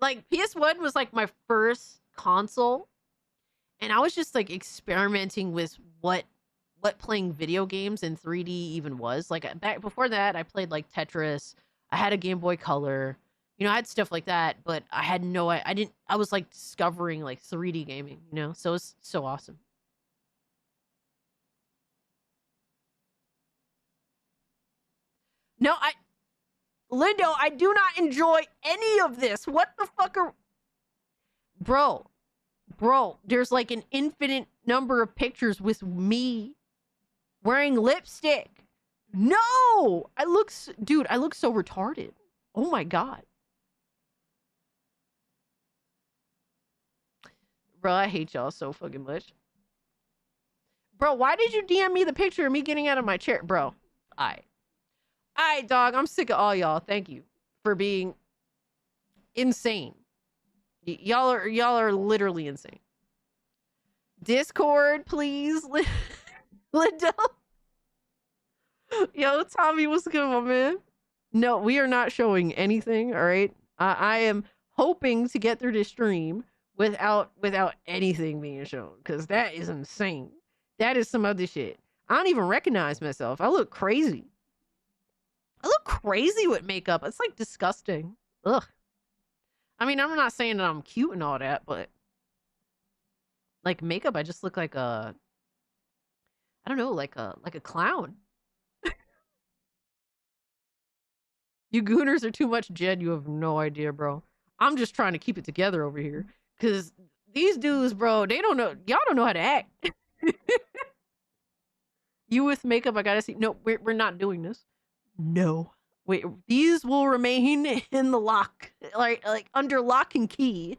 Like, PS1 was like my first console. And I was just like experimenting with what playing video games in 3D even was. Like, back before that, I played like Tetris. I had a Game Boy Color. You know, I had stuff like that, but I had no, I was like discovering like 3D gaming, you know? So it's so awesome. No, Lindo, I do not enjoy any of this. What the fuck are... Bro, there's like an infinite number of pictures with me wearing lipstick. No! Dude, I look so retarded. Oh my god. Bro, I hate y'all so fucking much. Bro, why did you DM me the picture of me getting out of my chair? Bro, Alright, dog, I'm sick of all y'all. Thank you for being insane. Y'all are literally insane. Discord, please. Lindo. Yo, Tommy, what's good, my man? No, we are not showing anything, all right? I am hoping to get through this stream without anything being shown, because that is insane. That is some other shit. I don't even recognize myself. I look crazy. I look crazy with makeup. It's like disgusting. Ugh. I mean, I'm not saying that I'm cute and all that, but like makeup, I just look like a, I don't know, like a clown. You gooners are too much, Jed. You have no idea, bro. I'm just trying to keep it together over here. Because these dudes, bro, they don't know. Y'all don't know how to act. You with makeup, I gotta see. No, we're not doing this. No. Wait, these will remain in the lock. Like under lock and key.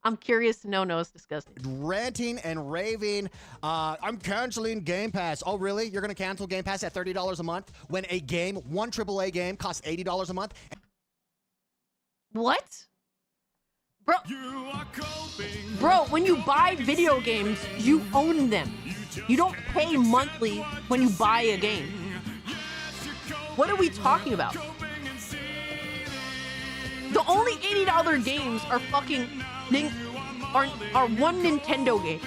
I'm curious to know. No, it's disgusting. Ranting and raving. I'm canceling Game Pass. Oh, really? You're going to cancel Game Pass at $30 a month when a game, one AAA game, costs $80 a month? What? Bro, when you buy video games, you own them. You don't pay monthly when you buy a game. What are we talking about? The only $80 games are fucking are one Nintendo game.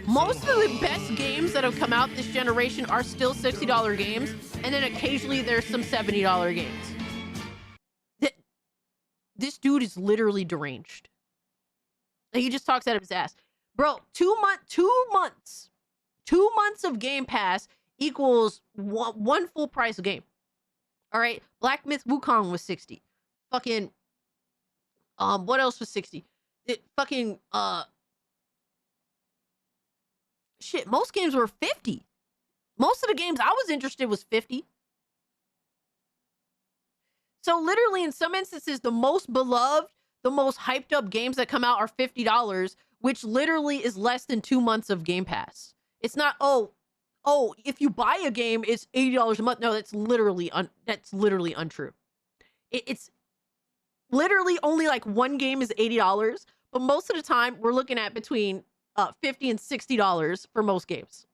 Most of the best games that have come out this generation are still $60 games, and then occasionally there's some $70 games. This dude is literally deranged. He just talks out of his ass. Bro, 2 months of Game Pass equals one full price game. All right, Black Myth Wukong was 60. Fucking, what else was 60? Shit, most games were 50. Most of the games I was interested was 50. So literally in some instances, the most beloved, the most hyped up games that come out are $50, which literally is less than 2 months of Game Pass. It's not, oh, if you buy a game, it's $80 a month. No, that's literally untrue. It's literally only like one game is $80, but most of the time we're looking at between $50 and $60 for most games.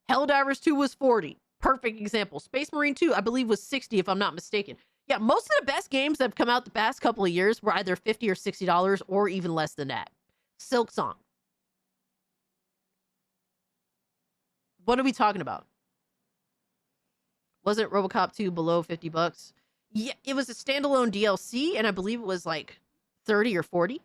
Helldivers 2 was 40. Perfect example. Space Marine 2, I believe, was 60 if I'm not mistaken. Yeah, most of the best games that have come out the past couple of years were either $50 or $60 or even less than that. Silk Song. What are we talking about? Wasn't RoboCop 2 below $50? Yeah, it was a standalone DLC, and I believe it was like 30 or 40,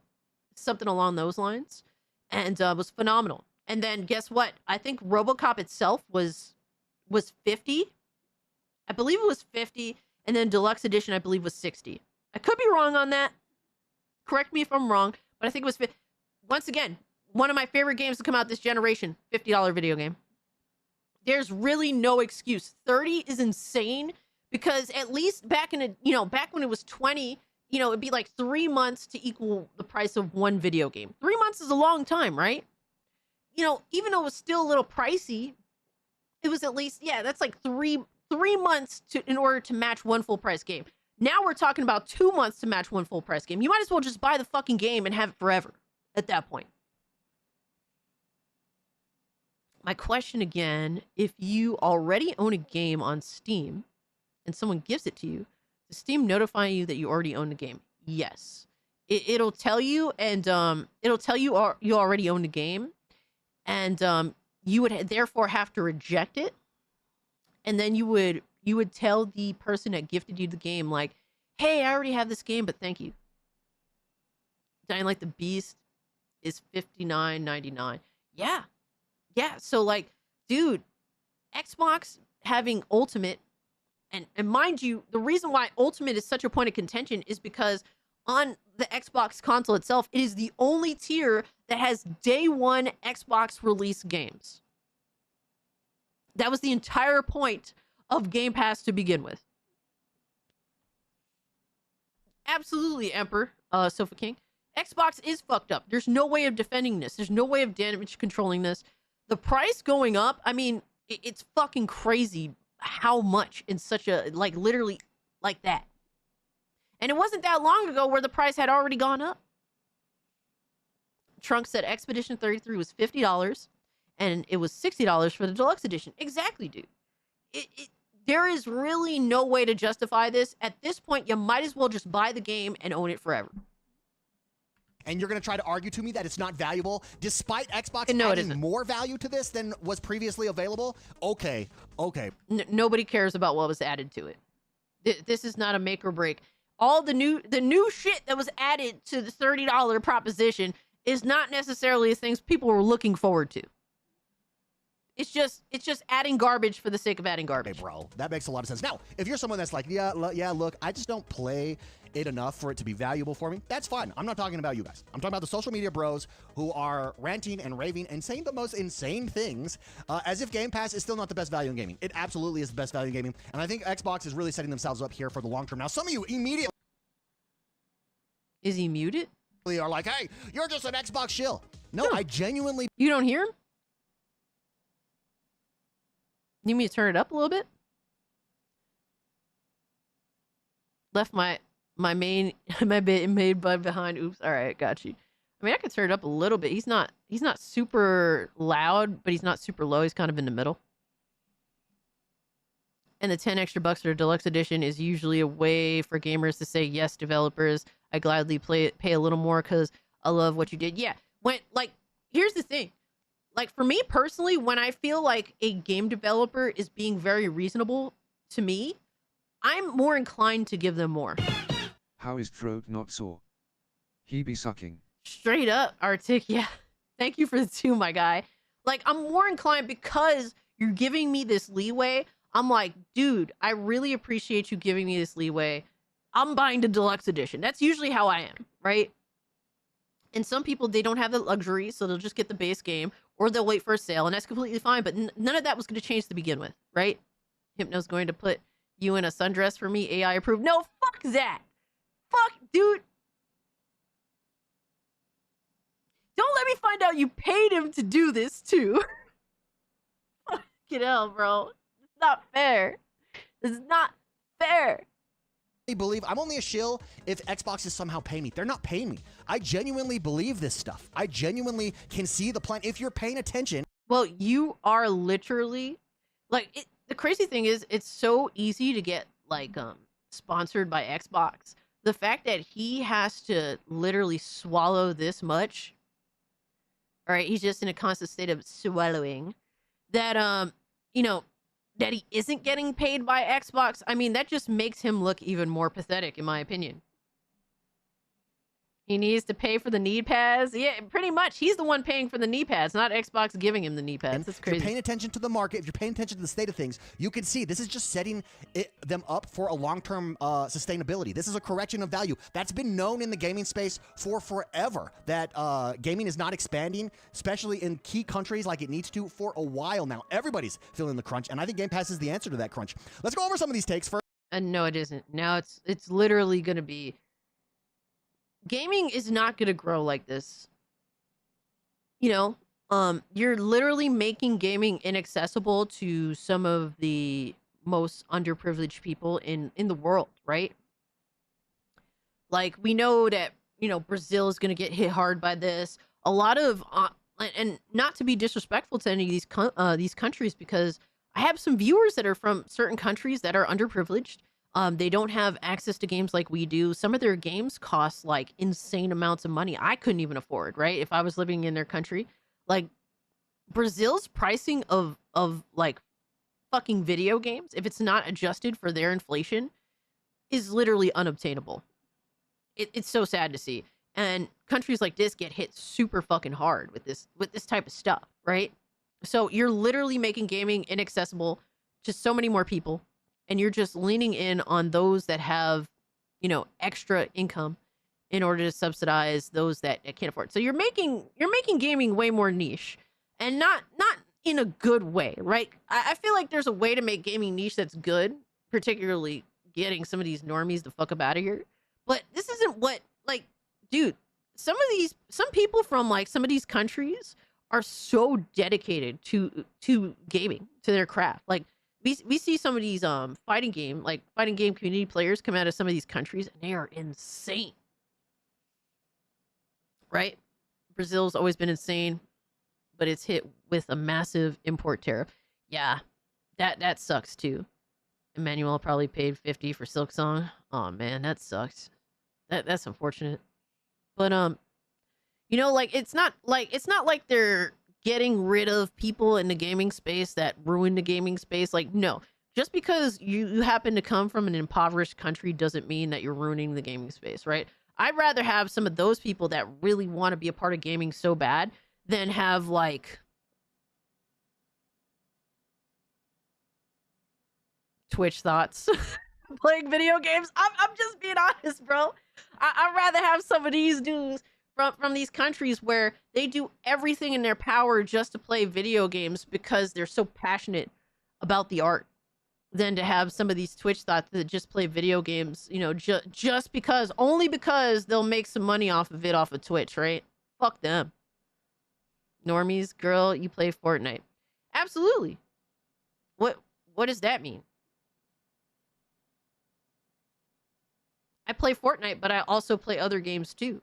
something along those lines, and was phenomenal. And then guess what? I think RoboCop itself was 50. I believe it was 50, and then Deluxe Edition I believe was 60. I could be wrong on that. Correct me if I'm wrong, but I think it was 50. Once again, one of my favorite games to come out this generation, $50 video game. There's really no excuse. 30 is insane because at least back in back when it was 20, it'd be like 3 months to equal the price of one video game. 3 months is a long time, right? Even though it was still a little pricey, it was at least, yeah, that's like three months in order to match one full price game. Now we're talking about 2 months to match one full price game. You might as well just buy the fucking game and have it forever at that point. My question again, if you already own a game on Steam and someone gives it to you, does Steam notify you that you already own the game? Yes. It'll tell you, and it'll tell you you already own the game, and you would therefore have to reject it, and then you would tell the person that gifted you the game, like, hey, I already have this game, but thank you. Dying Like the Beast is $59.99. Yeah. So like, dude, Xbox having Ultimate, and mind you, the reason why Ultimate is such a point of contention is because on the Xbox console itself, it is the only tier that has day one Xbox release games. That was the entire point of Game Pass to begin with. Absolutely, Emperor, Sofa King. Xbox is fucked up. There's no way of defending this. There's no way of damage controlling this. The price going up, I mean, it's fucking crazy how much in such a, like, literally like that. And it wasn't that long ago where the price had already gone up. Trunk said Expedition 33 was $50. and it was $60 for the deluxe edition. Exactly, dude. There is really no way to justify this. At this point, you might as well just buy the game and own it forever. And you're going to try to argue to me that it's not valuable, despite Xbox No, it adding isn't. more value to this than was previously available? Okay. Nobody cares about what was added to it. This is not a make or break. All the new shit that was added to the $30 proposition is not necessarily the things people were looking forward to. It's just adding garbage for the sake of adding garbage. Okay, bro, that makes a lot of sense. Now, if you're someone that's like, yeah, look, I just don't play it enough for it to be valuable for me, that's fine. I'm not talking about you guys. I'm talking about the social media bros who are ranting and raving and saying the most insane things as if Game Pass is still not the best value in gaming. It absolutely is the best value in gaming, and I think Xbox is really setting themselves up here for the long term. Now, some of you immediately... Is he muted? ...are like, hey, you're just an Xbox shill. No, I genuinely... You don't hear him? Need me to turn it up a little bit? Left my main bud behind. Oops. All right, got you. I mean, I could turn it up a little bit. He's not super loud, but he's not super low. He's kind of in the middle. And the 10 extra bucks for a deluxe edition is usually a way for gamers to say, yes, developers, I gladly pay a little more because I love what you did. Yeah. Here's the thing. Like, for me personally, when I feel like a game developer is being very reasonable to me, I'm more inclined to give them more. How is throat not sore? He be sucking. Straight up, Arctic. Yeah. Thank you for the 2, my guy. Like, I'm more inclined because you're giving me this leeway. I'm like, dude, I really appreciate you giving me this leeway. I'm buying the deluxe edition. That's usually how I am, right? And some people, they don't have the luxury, so they'll just get the base game, or they'll wait for a sale, and that's completely fine. But none of that was going to change to begin with, right? Hypno's going to put you in a sundress for me, AI approved. No, fuck that. Fuck, dude. Don't let me find out you paid him to do this, too. Fucking hell, bro. It's not fair. This is not fair. Believe I'm only a shill if Xbox is somehow paying me. They're not paying me. I genuinely believe this stuff. I genuinely can see the plan. If you're paying attention. Well, you are literally like the crazy thing is it's so easy to get sponsored by Xbox. The fact that he has to literally swallow this much. All right, he's just in a constant state of swallowing that that he isn't getting paid by Xbox. I mean, that just makes him look even more pathetic, in my opinion. He needs to pay for the knee pads. Yeah, pretty much. He's the one paying for the knee pads, not Xbox giving him the knee pads. That's crazy. If you're paying attention to the market, if you're paying attention to the state of things, you can see this is just setting them up for a long-term sustainability. This is a correction of value. That's been known in the gaming space for forever, that gaming is not expanding, especially in key countries like it needs to for a while now. Everybody's feeling the crunch, and I think Game Pass is the answer to that crunch. Let's go over some of these takes first. No, it isn't. Now it's literally going to be... Gaming is not going to grow like this. You're literally making gaming inaccessible to some of the most underprivileged people in the world, right? Like, we know that, Brazil is going to get hit hard by this. A lot of, and not to be disrespectful to any of these countries, because I have some viewers that are from certain countries that are underprivileged. They don't have access to games like we do. Some of their games cost like insane amounts of money I couldn't even afford, right? If I was living in their country. Like, Brazil's pricing of like fucking video games, if it's not adjusted for their inflation, is literally unobtainable. It's so sad to see. And countries like this get hit super fucking hard with this type of stuff, right? So you're literally making gaming inaccessible to so many more people. And you're just leaning in on those that have, extra income in order to subsidize those that can't afford. So you're making gaming way more niche, and not in a good way, right? I feel like there's a way to make gaming niche that's good, particularly getting some of these normies the fuck up out of here. But this isn't what, dude, some people from some of these countries are so dedicated to gaming, to their craft. Like, we see some of these fighting game community players come out of some of these countries, and they are insane. Right? Brazil's always been insane. but it's hit with a massive import tariff. Yeah, that sucks too. Emmanuel probably paid 50 for Silk Song. Oh man, that sucks. That's unfortunate. But you know, like it's not like they're getting rid of people in the gaming space that ruin the gaming space. Like, no. Just because you happen to come from an impoverished country doesn't mean that you're ruining the gaming space, right? I'd rather have some of those people that really want to be a part of gaming so bad than have like Twitch thoughts playing video games. I'm just being honest, bro. I'd rather have some of these dudes from these countries where they do everything in their power just to play video games because they're so passionate about the art than to have some of these Twitch thoughts that just play video games, you know, just because, only because they'll make some money off of it off of Twitch, right? Fuck them. Normies, girl, you play Fortnite. Absolutely. What does that mean? I play Fortnite, but I also play other games too.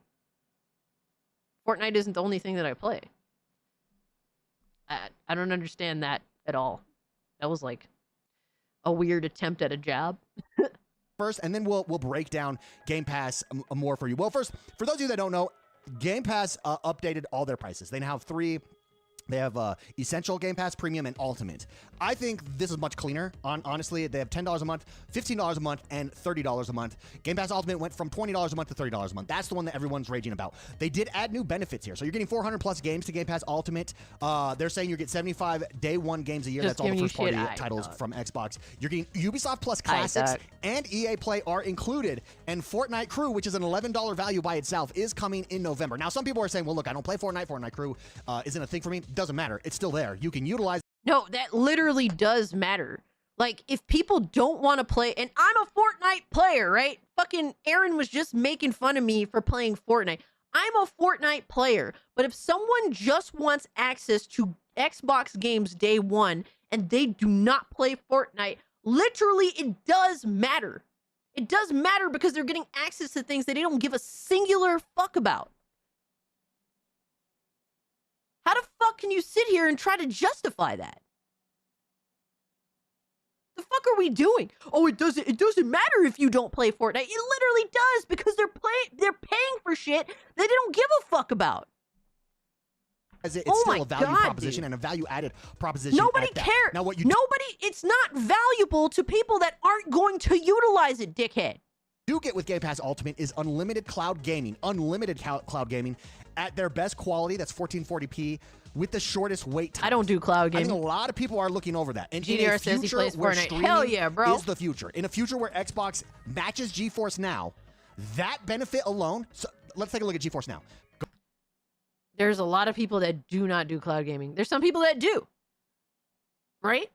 Fortnite isn't the only thing that I play. I don't understand that at all. That was like a weird attempt at a jab. First, and then we'll break down Game Pass more for you. Well, first, for those of you that don't know, Game Pass updated all their prices. They now have three. They have Essential Game Pass, Premium, and Ultimate. I think this is much cleaner. Honestly, they have $10 a month, $15 a month, and $30 a month. Game Pass Ultimate went from $20 a month to $30 a month. That's the one that everyone's raging about. They did add new benefits here. So you're getting 400 plus games to Game Pass Ultimate. They're saying you get 75 day one games a year. Just That's all the first party titles from Xbox. You're getting Ubisoft Plus Classics and EA Play are included. And Fortnite Crew, which is an $11 value by itself, is coming in November. Now, some people are saying, well, look, I don't play Fortnite. Fortnite Crew isn't a thing for me. Doesn't matter. It's still there. You can utilize. No, that literally does matter. Like, if people don't want to play, and I'm a Fortnite player, right? Fucking Aaron was just making fun of me for playing Fortnite. I'm a Fortnite player, but if someone just wants access to Xbox games day one and they do not play Fortnite, literally it does matter. It does matter because they're getting access to things that they don't give a singular fuck about. How the fuck can you sit here and try to justify that? The fuck are we doing? Oh, it doesn't matter if you don't play Fortnite. It literally does because they're paying for shit that they don't give a fuck about. It's still a value proposition and a value added proposition. Nobody cares. Now what it's not valuable to people that aren't going to utilize it, dickhead. You get with Game Pass Ultimate is unlimited cloud gaming, at their best quality. That's 1440p with the shortest wait time. I don't do cloud gaming. I think a lot of people are looking over that. And GDR says he plays Fortnite. Hell yeah, bro. Is the future. In a future where Xbox matches GeForce Now, that benefit alone. So let's take a look at GeForce Now. There's a lot of people that do not do cloud gaming. There's some people that do. Right?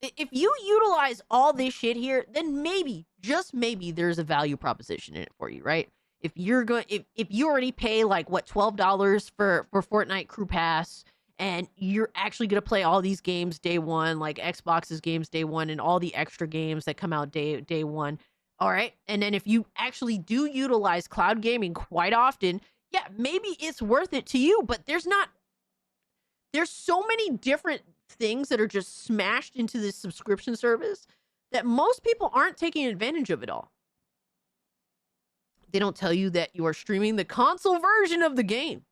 If you utilize all this shit here, then maybe, just maybe, there's a value proposition in it for you, right? If you're going, if you already pay like what $12 for Fortnite Crew Pass, and you're actually gonna play all these games day one, like Xbox's games day one, and all the extra games that come out day one, all right. And then if you actually do utilize cloud gaming quite often, yeah, maybe it's worth it to you. But there's so many different things that are just smashed into this subscription service that most people aren't taking advantage of it all. They don't tell you that you are streaming the console version of the game.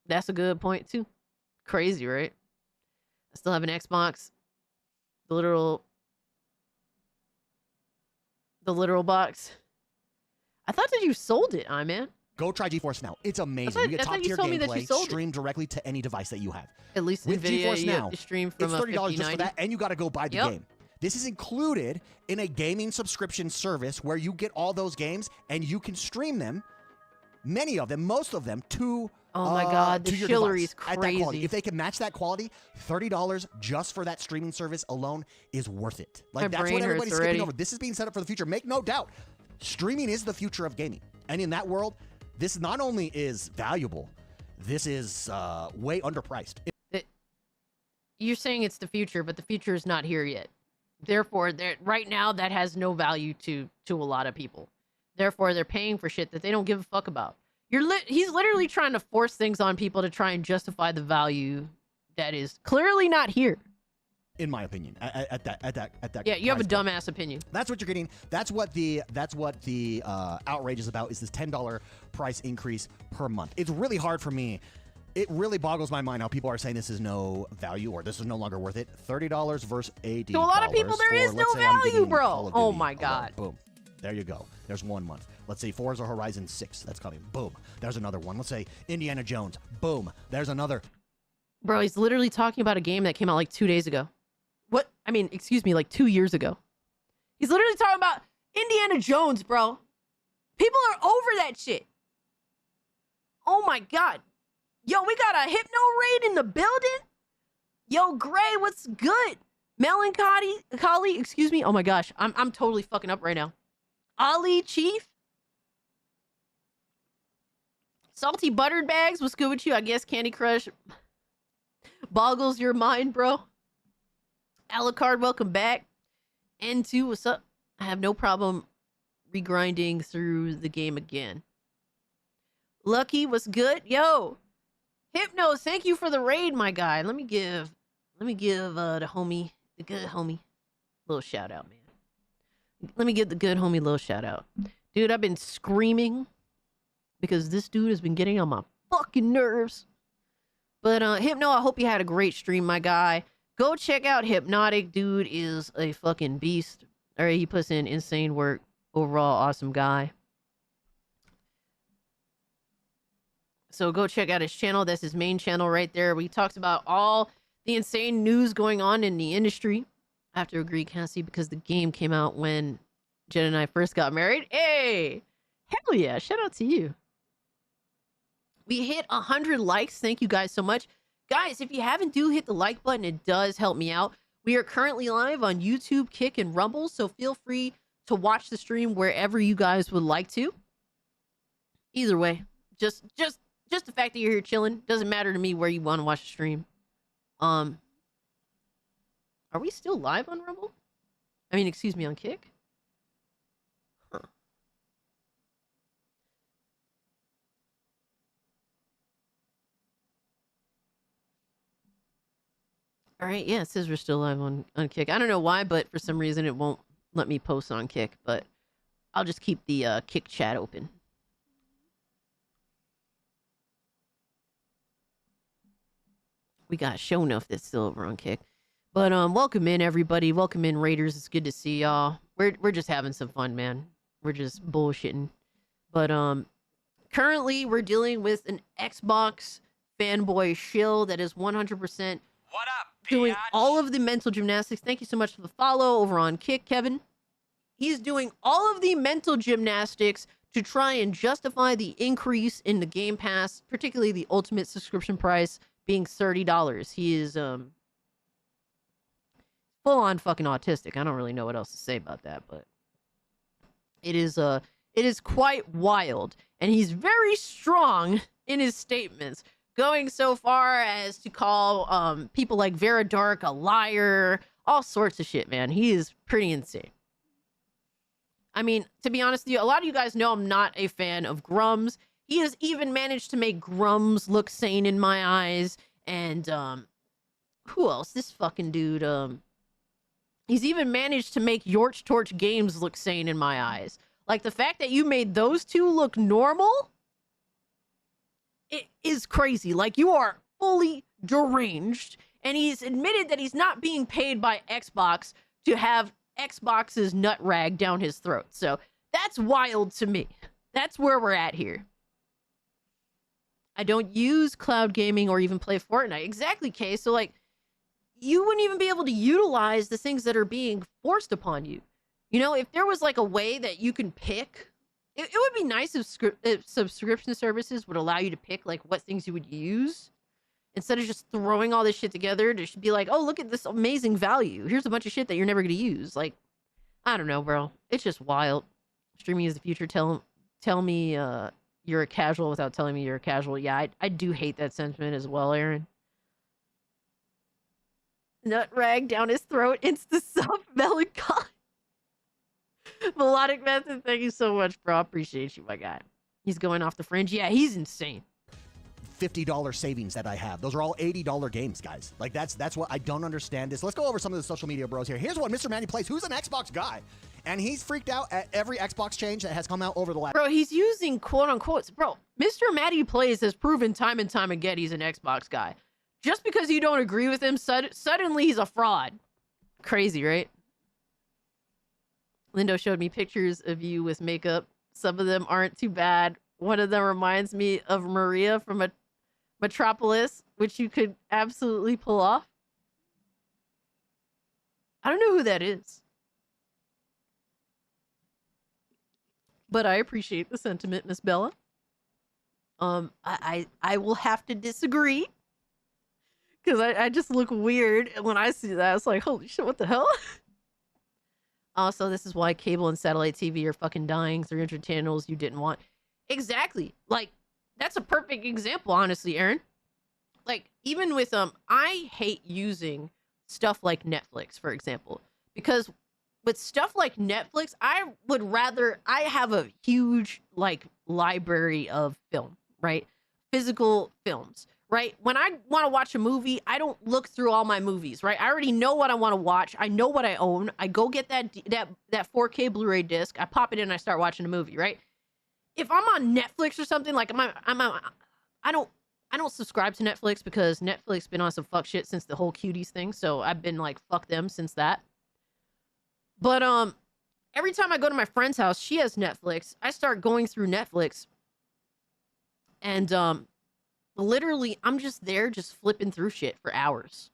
That's a good point too. Crazy, right? I still have an Xbox. The literal box. I thought that you sold it, man. Go try GeForce Now. It's amazing. You get top tier gameplay streamed directly to any device that you have. At least with NVIDIA, GeForce Now, you stream from it's $30 just for that, and you got to go buy the game. This is included in a gaming subscription service where you get all those games and you can stream them, many of them, most of them, to oh my god, the Shillery is crazy. At that quality. If they can match that quality, $30 just for that streaming service alone is worth it. Like that's what everybody's skipping over. This is being set up for the future. Make no doubt, streaming is the future of gaming, and in that world, this not only is valuable, this is way underpriced. You're saying it's the future, but the future is not here yet. Therefore, right now, that has no value to a lot of people. Therefore, they're paying for shit that they don't give a fuck about. He's literally trying to force things on people to try and justify the value that is clearly not here. In my opinion, at that. Yeah, you have a price point. dumbass opinion. That's what you're getting. That's what the outrage is about. Is this $10 price increase per month? It's really hard for me. It really boggles my mind how people are saying this is no value or this is no longer worth it. $30 versus $80. To a lot of people, there is no value, bro. Oh my God. Boom. There you go. There's 1 month. Let's say Forza Horizon 6. That's coming. Boom. There's another one. Let's say Indiana Jones. Boom. There's another. Bro, he's literally talking about a game that came out like 2 days ago. What? I mean, excuse me, like 2 years ago. He's literally talking about Indiana Jones, bro. People are over that shit. Oh my God. Yo, we got a Hypno raid in the building. Yo, Gray, what's good? Melancholy, excuse me. Oh my gosh, I'm totally fucking up right now. Ali Chief. Salty buttered bags, what's good with you? I guess Candy Crush boggles your mind, bro. Alucard, welcome back. N2, what's up? I have no problem regrinding through the game again. Lucky, what's good? Yo, Hypno, thank you for the raid, my guy. Let me give the homie, the good homie, little shout out, man. Let me give the good homie a little shout out. Dude, I've been screaming because this dude has been getting on my fucking nerves. But Hypno, I hope you had a great stream, my guy. Go check out Hypnotic. Dude is a fucking beast. All right, he puts in insane work. Overall, awesome guy. So go check out his channel. That's his main channel right there. He talks about all the insane news going on in the industry. I have to agree, Cassie, because the game came out when Jen and I first got married. Hey, hell yeah. Shout out to you. We hit 100 likes. Thank you guys so much. Guys, if you haven't, do hit the like button. It does help me out. We are currently live on YouTube, Kick, and Rumble, so feel free to watch the stream wherever you guys would like to. Either way, just the fact that you're here chilling doesn't matter to me where you want to watch the stream. Are we still live on Rumble? I mean, excuse me, on Kick? Huh. All right, yeah, it says we're still live on Kick. I don't know why, but for some reason it won't let me post on Kick, but I'll just keep the Kick chat open. We got Show Enough that's still over on Kick. But welcome in, everybody. Welcome in, Raiders. It's good to see y'all. We're just having some fun, man. We're just bullshitting. But currently we're dealing with an Xbox fanboy shill that is 100% doing all of the mental gymnastics. Thank you so much for the follow over on Kick, Kevin. He's doing all of the mental gymnastics to try and justify the increase in the Game Pass, particularly the ultimate subscription price being $30. He is full-on fucking autistic. I don't really know what else to say about that, but it is quite wild, and he's very strong in his statements, going so far as to call people like Vera Dark a liar, all sorts of shit, man. He is pretty insane. I mean, to be honest with you, a lot of you guys know I'm not a fan of Grums. He has even managed to make Grums look sane in my eyes. And who else? This fucking dude. He's even managed to make Yorch Torch Games look sane in my eyes. Like, the fact that you made those two look normal, it is crazy. Like, you are fully deranged. And he's admitted that he's not being paid by Xbox to have Xbox's nut rag down his throat. So that's wild to me. That's where we're at here. I don't use cloud gaming or even play Fortnite. Exactly, Kay. So, like, you wouldn't even be able to utilize the things that are being forced upon you. You know, if there was, like, a way that you can pick, it would be nice if subscription services would allow you to pick, like, what things you would use. Instead of just throwing all this shit together to be like, oh, look at this amazing value. Here's a bunch of shit that you're never going to use. Like, I don't know, bro. It's just wild. Streaming is the future. Tell me you're a casual without telling me you're a casual. Yeah, I do hate that sentiment as well, Aaron. Nut rag down his throat. Insta sub melancholy. Melodic method. Thank you so much, bro. I appreciate you, my guy. He's going off the fringe. Yeah, he's insane. $50 savings that I have. Those are all $80 games, guys. Like that's what I don't understand this. Let's go over some of the social media bros here. Here's what Mr. Manny plays, who's an Xbox guy. And he's freaked out at every Xbox change that has come out over the last... Bro, he's using quote-unquote... Bro, Mr. Matty Plays has proven time and time again he's an Xbox guy. Just because you don't agree with him, suddenly he's a fraud. Crazy, right? Lindo showed me pictures of you with makeup. Some of them aren't too bad. One of them reminds me of Maria from Metropolis, which you could absolutely pull off. I don't know who that is. But I appreciate the sentiment, Miss Bella. I will have to disagree. Because I just look weird when I see that. It's like, holy shit, what the hell? Also, this is why cable and satellite TV are fucking dying. 300 channels you didn't want. Exactly. Like, that's a perfect example, honestly, Aaron. Like, even with, I hate using stuff like Netflix, for example. Because with stuff like Netflix, I have a huge, like, library of film, right? Physical films, right? When I want to watch a movie, I don't look through all my movies, right? I already know what I want to watch. I know what I own. I go get that 4K Blu-ray disc. I pop it in and I start watching a movie, right? If I'm on Netflix or something, like I don't subscribe to Netflix because Netflix been on some fuck shit since the whole cuties thing. So I've been like, fuck them since that. But every time I go to my friend's house, she has Netflix. I start going through Netflix, and literally I'm just there, just flipping through shit for hours.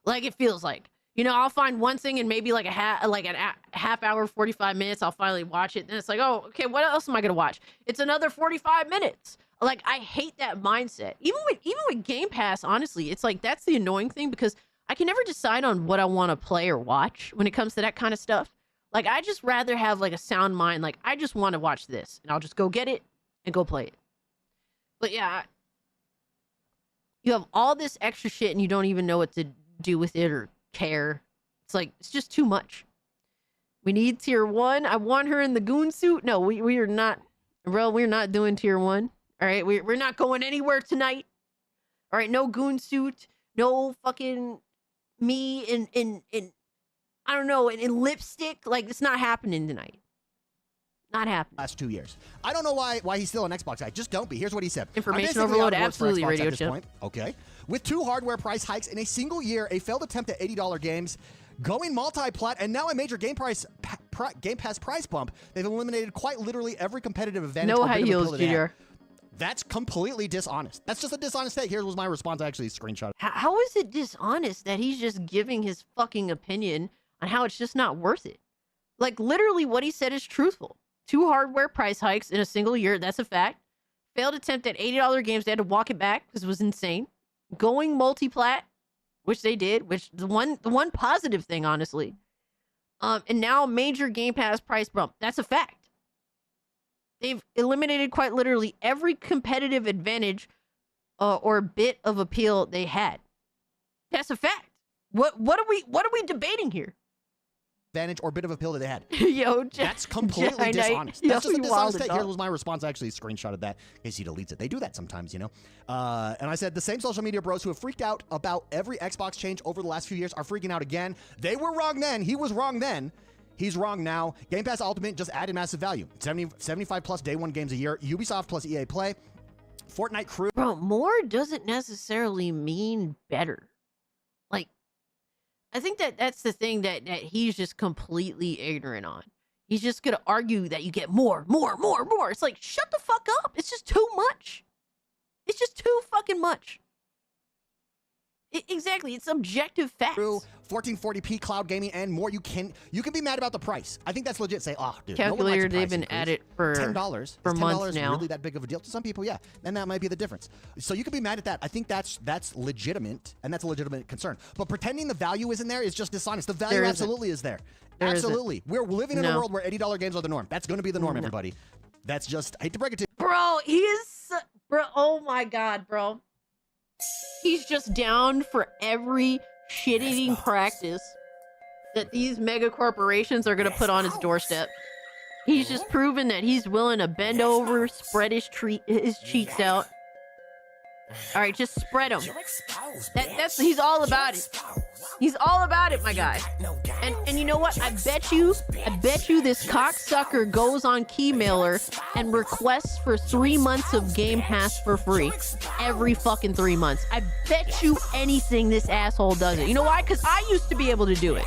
Like it feels like, you know, I'll find one thing and maybe like a half hour, 45 minutes. I'll finally watch it. Then it's like, oh, okay, what else am I gonna watch? It's another 45 minutes. Like I hate that mindset. Even with Game Pass, honestly, it's like that's the annoying thing because I can never decide on what I want to play or watch when it comes to that kind of stuff. Like, I just rather have, like, a sound mind. Like, I just want to watch this. And I'll just go get it and go play it. But, yeah. You have all this extra shit and you don't even know what to do with it or care. It's like, it's just too much. We need tier 1. I want her in the goon suit. No, we are not. Bro, we're not doing tier 1. All right? We're not going anywhere tonight. All right? No goon suit. No fucking... me in I don't know, in lipstick. Like, it's not happening tonight. Not happening. Last 2 years. I don't know why he's still an Xbox guy. Just don't be. Here's what he said. Information overload, absolutely, Radio Chip. Okay. With 2 hardware price hikes in a single year, a failed attempt at $80 games, going multi-plat, and now a major Game Pass price bump, they've eliminated quite literally every competitive advantage. No high heels, GDR. That's completely dishonest. That's just a dishonest take. Here was my response. I actually screenshot. How is it dishonest that he's just giving his fucking opinion on how it's just not worth it? Like, literally what he said is truthful. 2 hardware price hikes in a single year. That's a fact. Failed attempt at $80 games. They had to walk it back because it was insane. Going multi-plat, which they did, which the one positive thing, honestly. And now major Game Pass price bump. That's a fact. They've eliminated quite literally every competitive advantage or bit of appeal they had. That's a fact. What are we debating here? Advantage or bit of appeal that they had. Yo, that's completely dishonest. That's just a dishonest take. Here was my response. I actually screenshotted that in case he deletes it. They do that sometimes, you know. And I said the same social media bros who have freaked out about every Xbox change over the last few years are freaking out again. They were wrong then. He was wrong then. He's wrong now. Game Pass Ultimate just added massive value. 75 plus day 1 games a year. Ubisoft plus EA Play. Fortnite Crew. Bro, more doesn't necessarily mean better. Like, I think that's the thing that he's just completely ignorant on. He's just going to argue that you get more. It's like, shut the fuck up. It's just too much. It's just too fucking much. Exactly, it's objective facts. 1440p cloud gaming and more. You can be mad about the price. I think that's legit. Say, oh, dude, calculator, they've been at it for $10 for months now. Really that big of a deal to some people? Yeah, and that might be the difference. So you can be mad at that. I think that's legitimate, and that's a legitimate concern. But pretending the value isn't there is just dishonest. The value absolutely is there. Absolutely, we're living in a world where $80 games are the norm. That's going to be the norm, everybody. That's just, I hate to break it to you. Bro, he is, bro. Oh my god, bro. He's just down for every shit-eating practice that these mega corporations are going to put on his doorstep. He's just proven that he's willing to bend over, spread his cheeks out. All right, just spread them. He's all about it. He's all about it, my guy. And you know what? I bet you this cocksucker goes on Keymailer and requests for 3 months of Game Pass for free every fucking 3 months. I bet you anything this asshole does it. You know why? Because I used to be able to do it.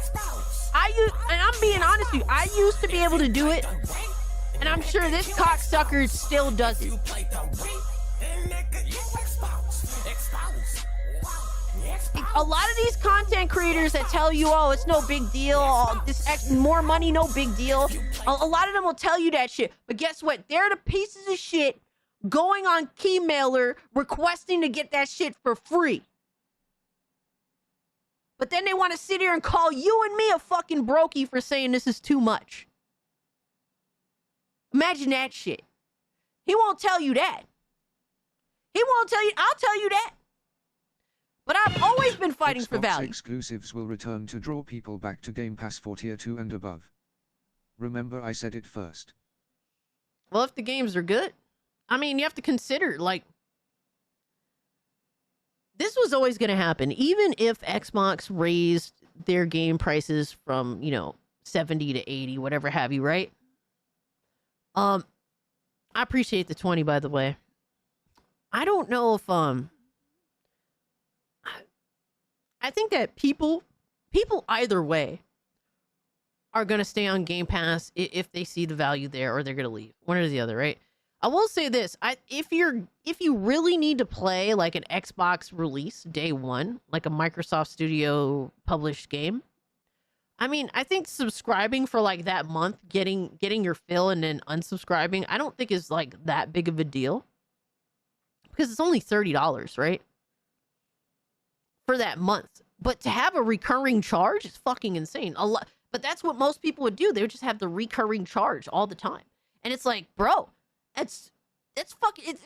And I'm being honest with you, I used to be able to do it, and I'm sure this cocksucker still does it. A lot of these content creators that tell you, oh, it's no big deal, more money, no big deal. A lot of them will tell you that shit. But guess what? They're the pieces of shit going on Keymailer requesting to get that shit for free. But then they want to sit here and call you and me a fucking brokey for saying this is too much. Imagine that shit. He won't tell you that. He won't tell you. I'll tell you that. But I've always been fighting for value. Exclusives will return to draw people back to Game Pass for Tier 2 and above. Remember, I said it first. Well, if the games are good, I mean, you have to consider, like, this was always going to happen. Even if Xbox raised their game prices from, 70 to 80, whatever have you, right? I appreciate the 20, by the way. I don't know if, I think that people either way are going to stay on Game Pass if they see the value there, or they're going to leave. One or the other, right? I will say this: if you really need to play like an Xbox release day one, like a Microsoft Studio published game, I mean, I think subscribing for like that month, getting your fill, and then unsubscribing, I don't think is like that big of a deal, because it's only $30, right? For that month. But to have a recurring charge is fucking insane. But that's what most people would do. They would just have the recurring charge all the time. And it's like, bro, it's fucking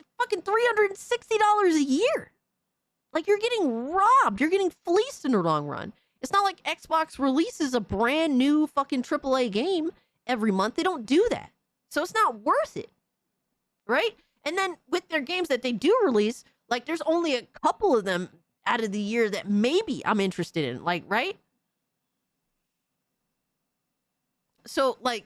$360 a year. Like, you're getting robbed. You're getting fleeced in the long run. It's not like Xbox releases a brand new fucking AAA game every month. They don't do that. So it's not worth it. Right? And then with their games that they do release, like, there's only a couple of them out of the year that maybe I'm interested in, like, right? So, like,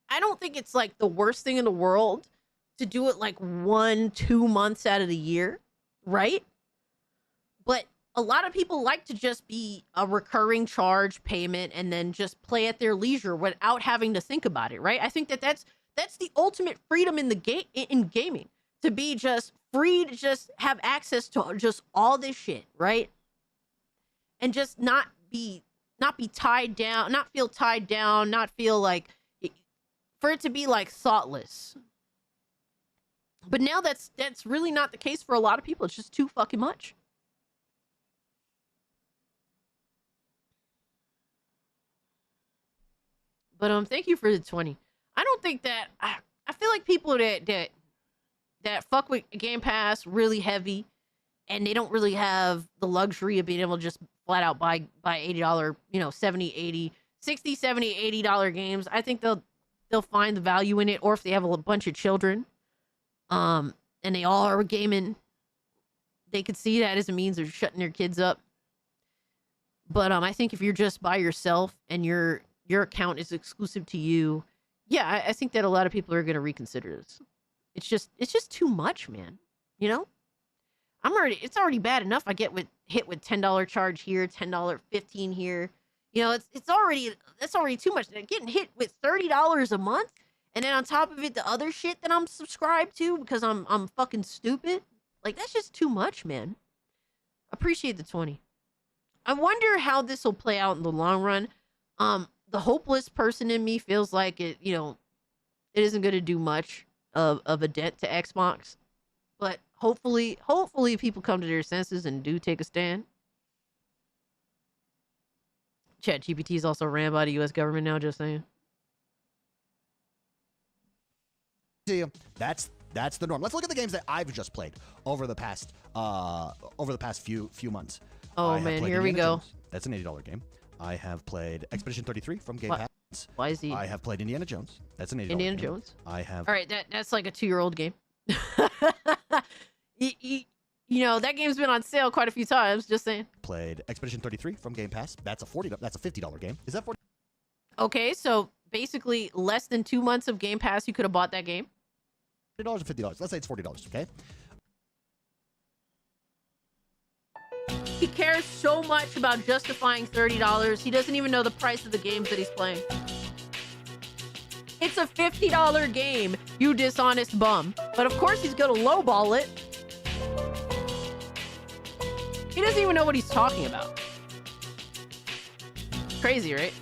I don't think it's like the worst thing in the world to do it like 1-2 months out of the year, right? But a lot of people like to just be a recurring charge payment and then just play at their leisure without having to think about it, right? I think that's the ultimate freedom in gaming, to be just free to just have access to just all this shit, right? And just not be tied down, not feel tied down, not feel like, for it to be like thoughtless. But now that's really not the case for a lot of people. It's just too fucking much. But thank you for the 20. I don't think that I feel like people that fuck with Game Pass really heavy, and they don't really have the luxury of being able to just flat out buy $80, $70, $80, $60, $70, $80 games. I think they'll find the value in it, or if they have a bunch of children, and they all are gaming, they could see that as a means of shutting their kids up. But I think if you're just by yourself and your account is exclusive to you, yeah, I think that a lot of people are going to reconsider this. It's just too much, man. You know, it's already bad enough. I get hit with $10 charge here, $10, $15 here. You know, that's already too much. Getting hit with $30 a month, and then on top of it, the other shit that I'm subscribed to because I'm fucking stupid. Like, that's just too much, man. Appreciate the 20. I wonder how this will play out in the long run. The hopeless person in me feels like it isn't going to do much of a dent to Xbox, but hopefully people come to their senses and do take a stand. ChatGPT is also ran by the U.S. government now, just saying. That's the norm. Let's look at the games that I've just played over the past few months. Oh man, here we go. That's an $80 game. I have played Expedition 33 from Game Pass. YZ. I have played Indiana Jones. That's an $80 Indiana game. Jones. I have. All right, that's like a 2-year-old game. you know, that game's been on sale quite a few times, just saying. Played Expedition 33 from Game Pass. That's a $50 game. Is that 40? Okay, so basically less than 2 months of Game Pass, you could have bought that game. $40 or $50. Let's say it's $40, okay? He cares so much about justifying $30. He doesn't even know the price of the games that he's playing. It's a $50 game, you dishonest bum. But of course he's gonna lowball it. He doesn't even know what he's talking about. Crazy, right?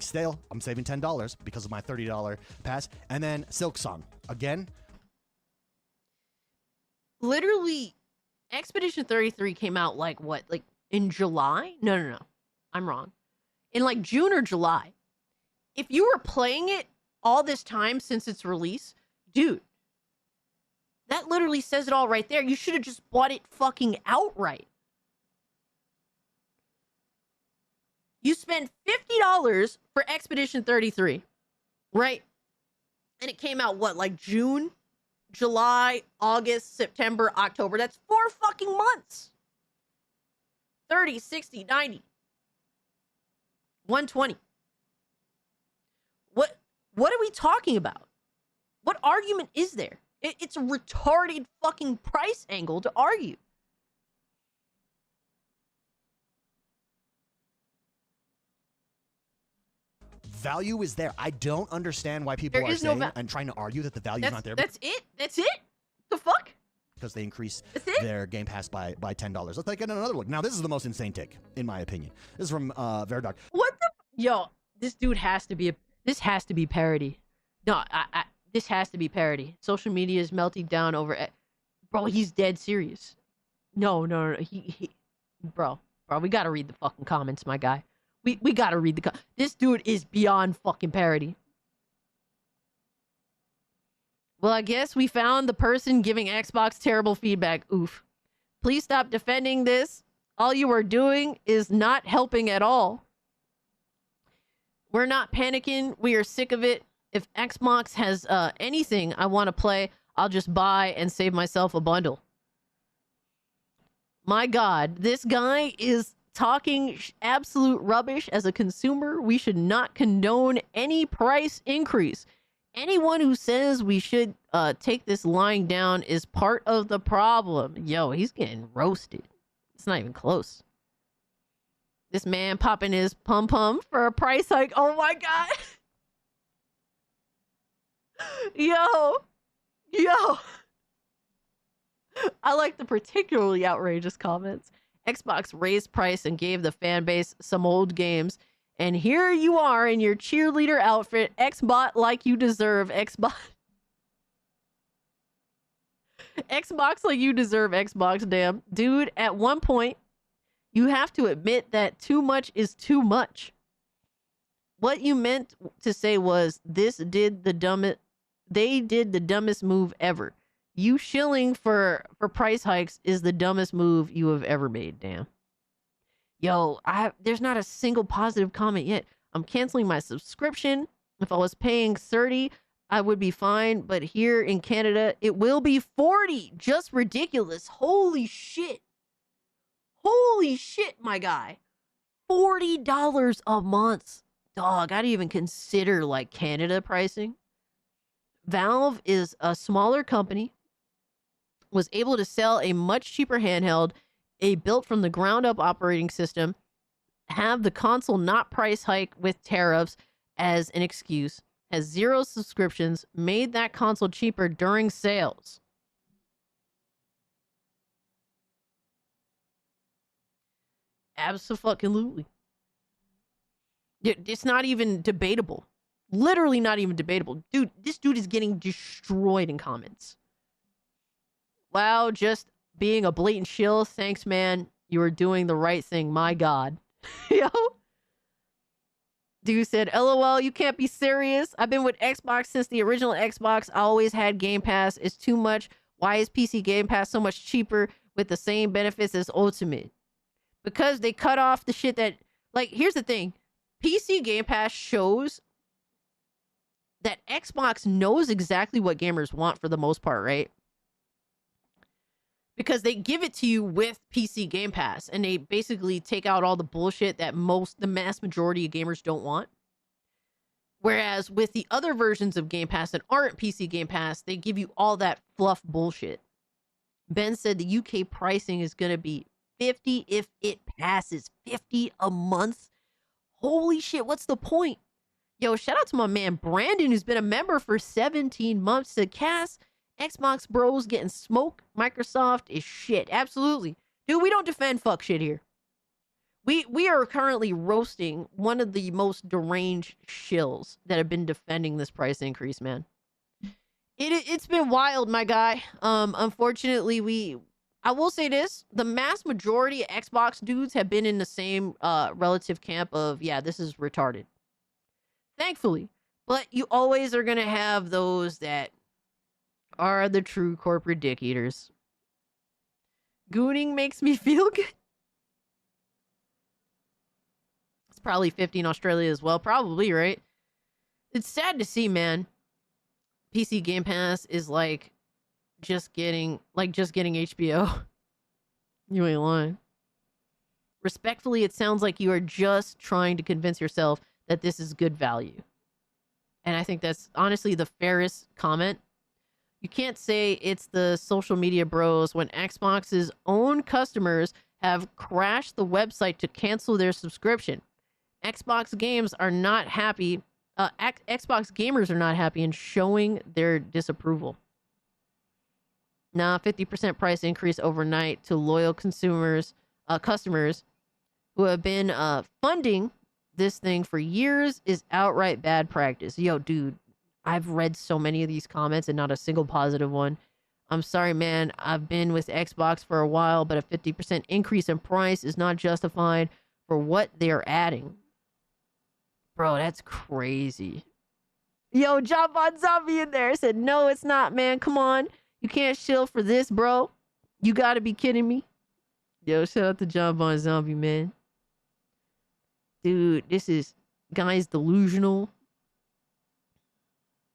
Stale, I'm saving $10 because of my $30 pass. And then Silk Song. Again. Literally, Expedition 33 came out like what? Like in July? No. I'm wrong. In like June or July. If you were playing it all this time since its release, dude, that literally says it all right there. You should have just bought it fucking outright. You spend $50 for Expedition 33, right? And it came out what, like June, July, August, September, October. That's 4 fucking months. 30, 60, 90, 120. What are we talking about? What argument is there? It's a retarded fucking price angle to argue. Value is there. I don't understand why people are saying and trying to argue that the value is not there. That's it? That's it? The fuck? Because they increase their Game Pass by $10. Let's take another look. Now, this is the most insane take, in my opinion. This is from Veridoc. What the? Yo, this dude has to be this has to be parody. No, this has to be parody. Social media is melting down over it. Bro, he's dead serious. No. Bro, we gotta read the fucking comments, my guy. We gotta read the this dude is beyond fucking parody. Well, I guess we found the person giving Xbox terrible feedback. Oof. Please stop defending this. All you are doing is not helping at all. We're not panicking. We are sick of it. If Xbox has anything I want to play, I'll just buy and save myself a bundle. My God, this guy is talking absolute rubbish as a consumer. We should not condone any price increase. Anyone who says we should take this lying down is part of the problem. Yo, he's getting roasted. It's not even close. This man popping his pum-pum for a price hike. Oh my God. Yo. I like the particularly outrageous comments. Xbox raised price and gave the fan base some old games. And here you are in your cheerleader outfit. Xbot like you deserve. Xbox like you deserve. Xbox, damn. Dude, at one point, you have to admit that too much is too much. What you meant to say was they did the dumbest move ever. You shilling for price hikes is the dumbest move you have ever made, damn. Yo, there's not a single positive comment yet. I'm canceling my subscription. If I was paying $30, I would be fine. But here in Canada, it will be $40. Just ridiculous. Holy shit. Holy shit, my guy. $40 a month. Dog, I didn't even consider like Canada pricing. Valve is a smaller company, was able to sell a much cheaper handheld, a built from the ground up operating system, have the console not price hike with tariffs as an excuse, has 0 subscriptions, made that console cheaper during sales. Abso-fucking-lutely. It's not even debatable. Literally not even debatable. Dude, this dude is getting destroyed in comments. Wow, just being a blatant shill. Thanks, man. You are doing the right thing. My God. Yo. Dude said, LOL, you can't be serious. I've been with Xbox since the original Xbox. I always had Game Pass. It's too much. Why is PC Game Pass so much cheaper with the same benefits as Ultimate? because they cut off the shit that, like, here's the thing. PC Game Pass shows that Xbox knows exactly what gamers want for the most part, right? Because they give it to you with PC Game Pass, and they basically take out all the bullshit that the mass majority of gamers don't want. Whereas with the other versions of Game Pass that aren't PC Game Pass, they give you all that fluff bullshit. Ben said the UK pricing is going to be $50 if it passes. $50 a month? Holy shit, what's the point? Yo, shout out to my man Brandon, who's been a member for 17 months. Said, Cass, Xbox bros getting smoke. Microsoft is shit. Absolutely. Dude, we don't defend fuck shit here. We are currently roasting one of the most deranged shills that have been defending this price increase, man. It's been wild, my guy. Unfortunately, I will say this, the mass majority of Xbox dudes have been in the same relative camp of, yeah, this is retarded. Thankfully. But you always are going to have those that are the true corporate dick eaters. Gooning makes me feel good. It's probably 50 in Australia as well. Probably, right? It's sad to see, man. PC Game Pass is like just getting HBO. You ain't lying. Respectfully, it sounds like you are just trying to convince yourself that this is good value. And I think that's honestly the fairest comment. You can't say it's the social media bros when Xbox's own customers have crashed the website to cancel their subscription. Xbox games are not happy. Xbox gamers are not happy in showing their disapproval. Now, 50% price increase overnight to loyal customers who have been funding this thing for years is outright bad practice. Yo, dude, I've read so many of these comments and not a single positive one. I'm sorry, man. I've been with Xbox for a while, but a 50% increase in price is not justified for what they're adding. Bro, that's crazy. Yo, John Bon Zombie in there said, no, it's not, man. Come on. You can't shill for this, bro. You gotta be kidding me. Yo, shout out to John Bon Zombie, man. Dude, this is guy's delusional.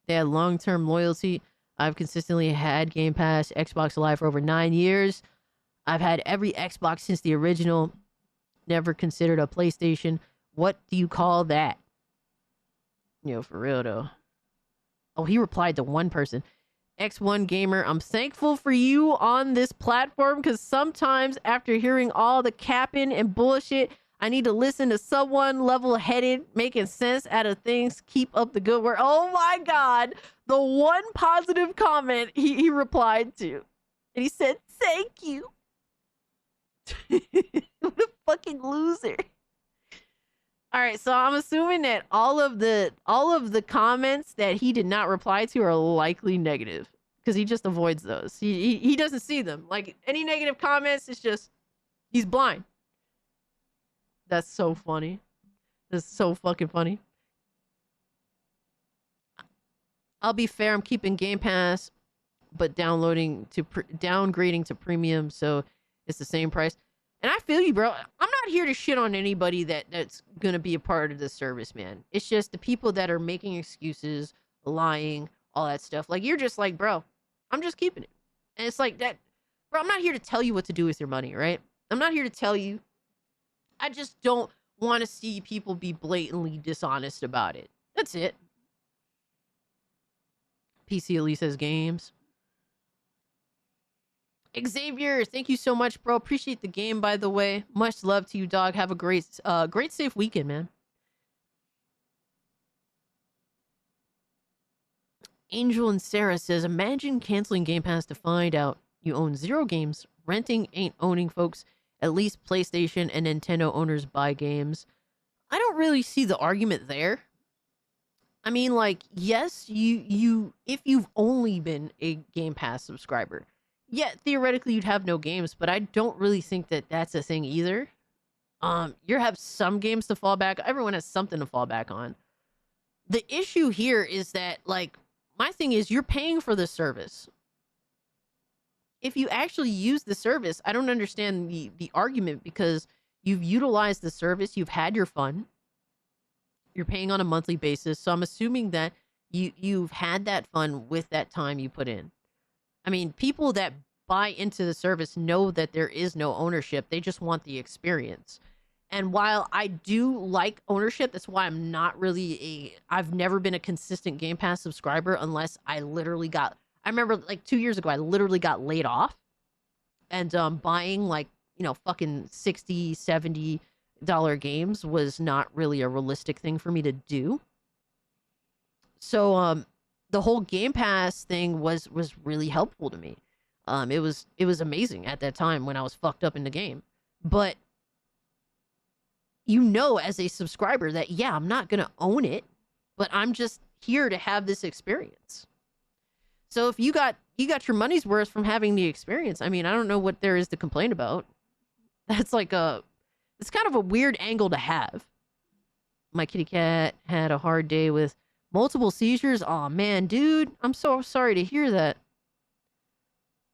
They had long-term loyalty. I've consistently had Game Pass, Xbox Live for over 9 years. I've had every Xbox since the original. Never considered a PlayStation. What do you call that? Yo, for real, though. Oh, he replied to one person. X1 Gamer, I'm thankful for you on this platform because sometimes after hearing all the capping and bullshit, I need to listen to someone level-headed, making sense out of things. Keep up the good work. Oh my God. The one positive comment he replied to. And he said, thank you. What a fucking loser. All right, so I'm assuming that all of the comments that he did not reply to are likely negative because he just avoids those. He doesn't see them. Like any negative comments, it's just he's blind. That's so funny. That's so fucking funny. I'll be fair. I'm keeping Game Pass, but downgrading to premium, so it's the same price. And I feel you, bro. I'm not here to shit on anybody that's gonna be a part of this service, man. It's just the people that are making excuses, lying, all that stuff. Like, you're just like, bro, I'm just keeping it. And it's like that, bro, I'm not here to tell you what to do with your money, right? I'm not here to tell you. I just don't want to see people be blatantly dishonest about it. That's it. PC at least has games. Xavier, thank you so much, bro. Appreciate the game, by the way. Much love to you, dog. Have a great safe weekend, man. Angel and Sarah says, imagine canceling Game Pass to find out you own 0 games. Renting ain't owning, folks. At least PlayStation and Nintendo owners buy games. I don't really see the argument there. I mean, like, yes, you if you've only been a Game Pass subscriber, yeah, theoretically you'd have no games, but I don't really think that that's a thing either. You have some games to fall back. Everyone has something to fall back on. The issue here is that, like, my thing is you're paying for the service. If you actually use the service, I don't understand the argument because You've utilized the service. You've had your fun. You're paying on a monthly basis. So I'm assuming that you've had that fun with that time you put in. I mean, people that buy into the service know that there is no ownership. They just want the experience. And while I do like ownership, that's why I'm not really I've never been a consistent Game Pass subscriber unless I literally got, I remember like 2 years ago, I literally got laid off and buying like, you know, fucking $60, $70 games was not really a realistic thing for me to do. So the whole Game Pass thing was really helpful to me. It was amazing at that time when I was fucked up in the game. But you know, as a subscriber that, yeah, I'm not going to own it, but I'm just here to have this experience. So if you got your money's worth from having the experience, I mean, I don't know what there is to complain about. That's like it's kind of a weird angle to have. My kitty cat had a hard day with multiple seizures. Aw, man, dude, I'm so sorry to hear that.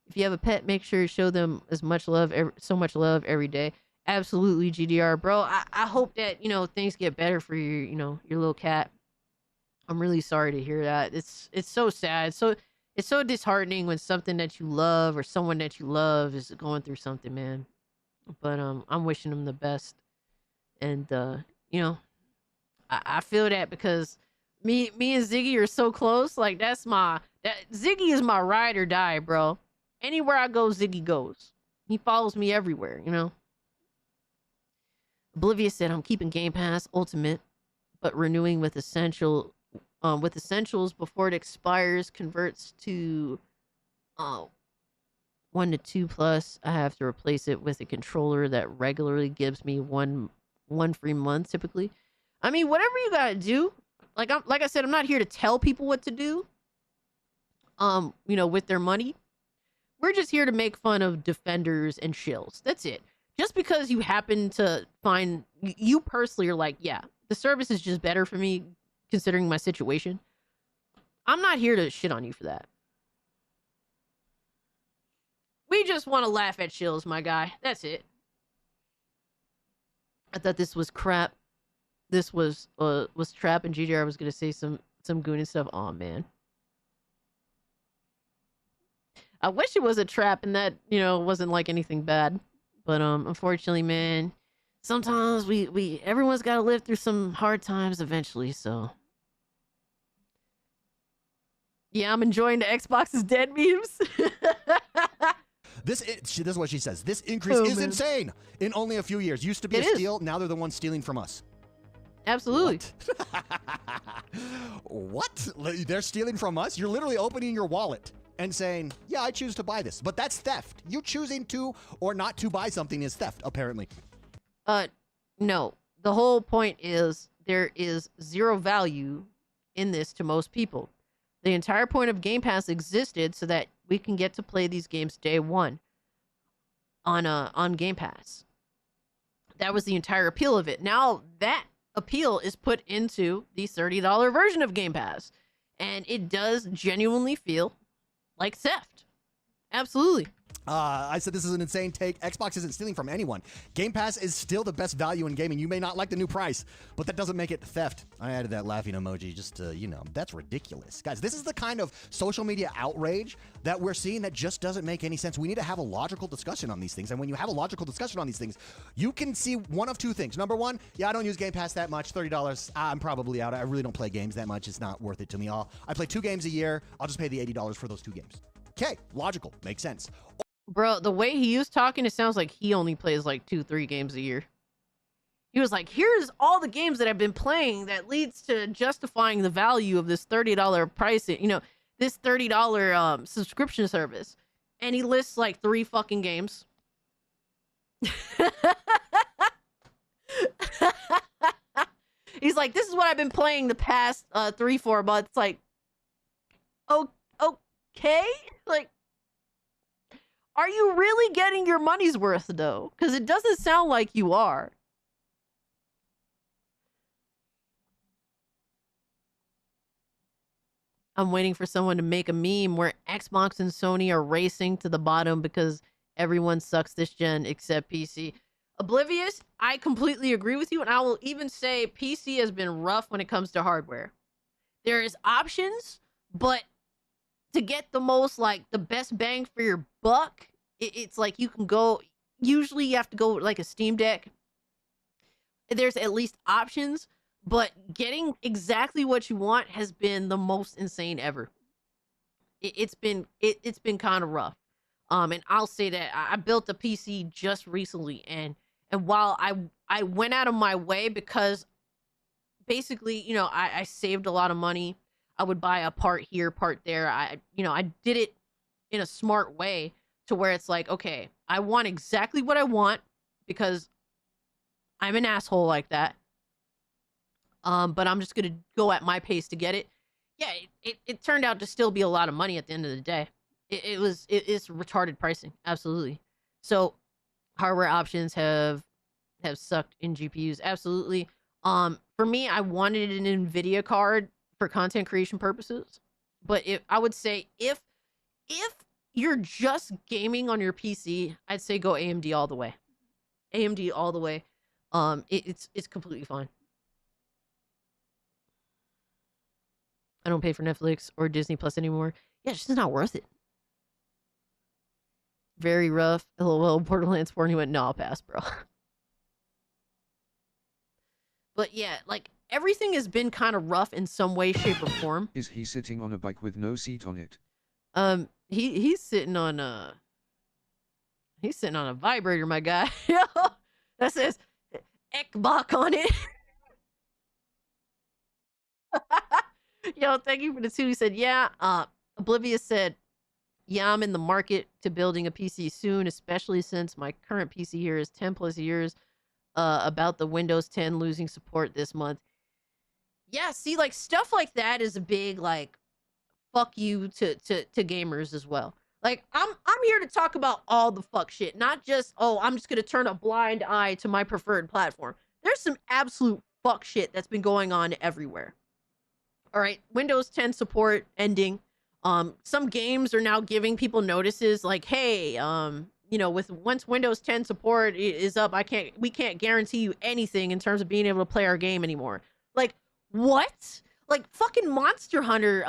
If you have a pet, make sure you show them as much love, so much love every day. Absolutely, GDR, bro. I hope that, you know, things get better for your, you know, your little cat. I'm really sorry to hear that. It's so sad. It's so disheartening when something that you love or someone that you love is going through something, man. But I'm wishing them the best. And you know, I feel that because me and Ziggy are so close. Like Ziggy is my ride or die, bro. Anywhere I go, Ziggy goes. He follows me everywhere, you know. Oblivious said, I'm keeping Game Pass Ultimate, but renewing with Essentials before it expires, converts to 1 to 2 plus. I have to replace it with a controller that regularly gives me one free month typically. I mean, whatever you gotta do. Like I said, I'm not here to tell people what to do. You know, with their money. We're just here to make fun of defenders and shills. That's it. Just because you happen to find, you personally are like, yeah, the service is just better for me considering my situation. I'm not here to shit on you for that. We just want to laugh at shills, my guy. That's it. I thought this was crap. This was trap, and GDR was going to say some goon and stuff. Aw, man. I wish it was a trap and that, you know, wasn't like anything bad. But unfortunately, man, sometimes everyone's got to live through some hard times eventually, so. Yeah, I'm enjoying the Xbox is dead memes. This is what she says. This increase is insane in only a few years. Used to be a steal, now they're the ones stealing from us. Absolutely. What? They're stealing from us? You're literally opening your wallet and saying, yeah, I choose to buy this. But that's theft. You choosing to or not to buy something is theft, apparently. No. The whole point is there is zero value in this to most people. The entire point of Game Pass existed so that we can get to play these games day one on Game Pass. That was the entire appeal of it. Now that appeal is put into the $30 version of Game Pass. And it does genuinely feel like theft. Absolutely. I said this is an insane take. Xbox isn't stealing from anyone. Game Pass is still the best value in gaming. You may not like the new price, but that doesn't make it theft. I added that laughing emoji just to, you know, that's ridiculous. Guys, this is the kind of social media outrage that we're seeing that just doesn't make any sense. We need to have a logical discussion on these things. And when you have a logical discussion on these things, you can see one of two things. Number one, yeah, I don't use Game Pass that much. $30, I'm probably out. I really don't play games that much. It's not worth it to me. I play 2 games a year. I'll just pay the $80 for those 2 games. Okay, logical. Makes sense. Bro, the way he was talking, it sounds like he only plays like 2-3 games a year. He was like, here's all the games that I've been playing that leads to justifying the value of this $30 price, you know, this $30 subscription service. And he lists like 3 fucking games. He's like, this is what I've been playing the past 3-4 months. Like, oh, okay? Like, are you really getting your money's worth, though? Because it doesn't sound like you are. I'm waiting for someone to make a meme where Xbox and Sony are racing to the bottom because everyone sucks this gen except PC. Oblivious, I completely agree with you, and I will even say PC has been rough when it comes to hardware. There is options, but to get the most, like, the best bang for your buck, it's like you can go, usually you have to go with, like, a Steam Deck. There's at least options, but getting exactly what you want has been the most insane ever. It's been kind of rough. And I'll say that I built a PC just recently, and while I went out of my way because basically, you know, I saved a lot of money. I would buy a part here, part there. I did it in a smart way to where it's like, okay, I want exactly what I want because I'm an asshole like that. But I'm just gonna go at my pace to get it. Yeah, it turned out to still be a lot of money at the end of the day. It's retarded pricing, absolutely. So hardware options have sucked in GPUs, absolutely. For me, I wanted an NVIDIA card for content creation purposes, but I would say if you're just gaming on your PC, I'd say go AMD all the way. AMD all the way. It's completely fine. I don't pay for Netflix or Disney Plus anymore. Yeah, it's just not worth it. Very rough. LOL, Borderlands 4, and he went, no, I'll pass, bro. But yeah, like, everything has been kind of rough in some way, shape, or form. Is he sitting on a bike with no seat on it? He's sitting on a vibrator, my guy. That says Ekbach on it. Yo, thank you for the 2. He said, yeah. Oblivious said, yeah, I'm in the market to building a PC soon, especially since my current PC here is 10 plus years about the Windows 10 losing support this month. Yeah, see, like, stuff like that is a big, like, fuck you to gamers as well. Like, I'm here to talk about all the fuck shit, not just, oh, I'm just gonna turn a blind eye to my preferred platform. There's some absolute fuck shit that's been going on everywhere. All right, Windows 10 support ending. Some games are now giving people notices like, hey, you know, once Windows 10 support is up, we can't guarantee you anything in terms of being able to play our game anymore. Like, what? Like, fucking Monster Hunter,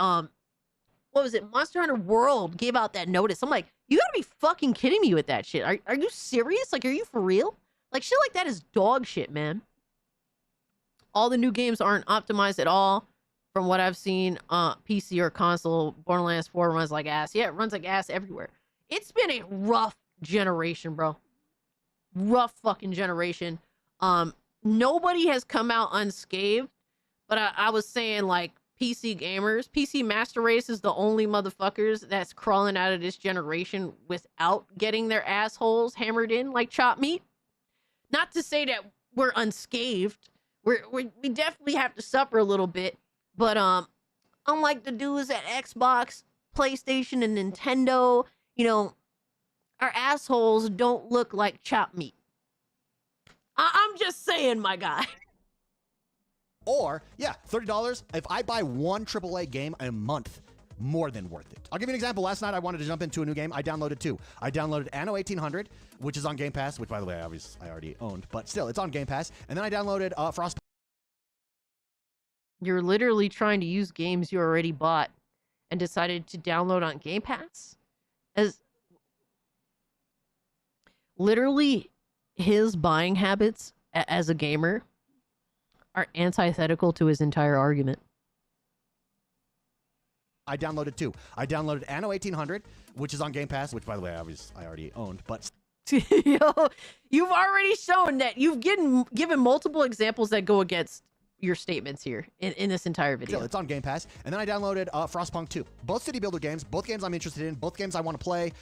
what was it? Monster Hunter World gave out that notice. I'm like, you gotta be fucking kidding me with that shit. Are you serious? Like, are you for real? Like, shit like that is dog shit, man. All the new games aren't optimized at all. From what I've seen, PC or console, Borderlands 4 runs like ass. Yeah, it runs like ass everywhere. It's been a rough generation, bro. Rough fucking generation. Nobody has come out unscathed, but I was saying, like, PC gamers, PC Master Race is the only motherfuckers that's crawling out of this generation without getting their assholes hammered in like chopped meat. Not to say that we're unscathed. We definitely have to suffer a little bit. But unlike the dudes at Xbox, PlayStation, and Nintendo, you know, our assholes don't look like chopped meat. I'm just saying, my guy. Or, yeah, $30. If I buy one AAA game a month, more than worth it. I'll give you an example. Last night, I wanted to jump into a new game. I downloaded 2. I downloaded Anno 1800, which is on Game Pass, which, by the way, I already owned. But still, it's on Game Pass. And then I downloaded Frostpunk. You're literally trying to use games you already bought and decided to download on Game Pass? As literally his buying habits as a gamer are antithetical to his entire argument. I downloaded 2. I downloaded Anno 1800, which is on Game Pass, which, by the way, I already owned, but... Yo, you've already shown that you've given multiple examples that go against your statements here in this entire video. Still, it's on Game Pass. And then I downloaded Frostpunk 2. Both city builder games, both games I'm interested in, both games I want to play.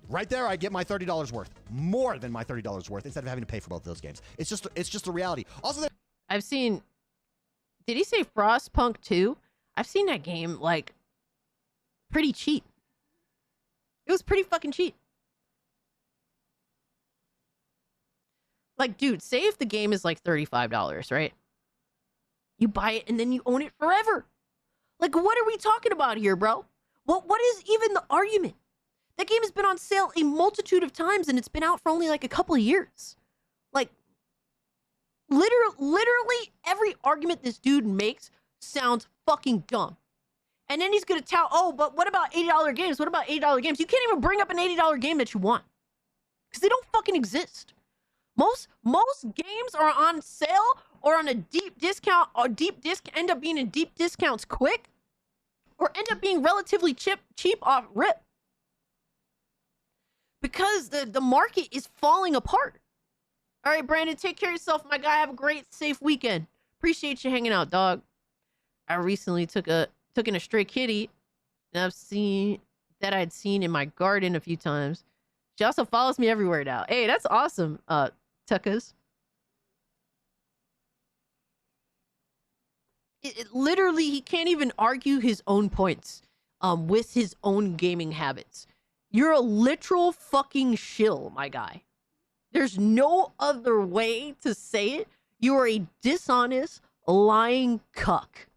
Right there, I get my $30 worth. More than my $30 worth instead of having to pay for both of those games. It's just a reality. Also, I've seen... Did he say Frostpunk 2? I've seen that game, like, pretty cheap. It was pretty fucking cheap. Like, dude, say if the game is like $35, right? You buy it and then you own it forever. Like, what are we talking about here, bro? What is even the argument? That game has been on sale a multitude of times and it's been out for only like a couple of years. Literally every argument this dude makes sounds fucking dumb. And then he's gonna tell, oh, but what about $80 games? What about $80 games? You can't even bring up an $80 game that you want. Because they don't fucking exist. Most games are on sale or on a deep discount, or end up being in deep discounts quick, or end up being relatively cheap off rip. Because the market is falling apart. All right, Brandon, take care of yourself, my guy. Have a great, safe weekend. Appreciate you hanging out, dog. I recently took in a stray kitty that I'd seen in my garden a few times. She also follows me everywhere now. Hey, that's awesome, Tuckas. Literally, he can't even argue his own points with his own gaming habits. You're a literal fucking shill, my guy. There's no other way to say it. You are a dishonest, lying cuck.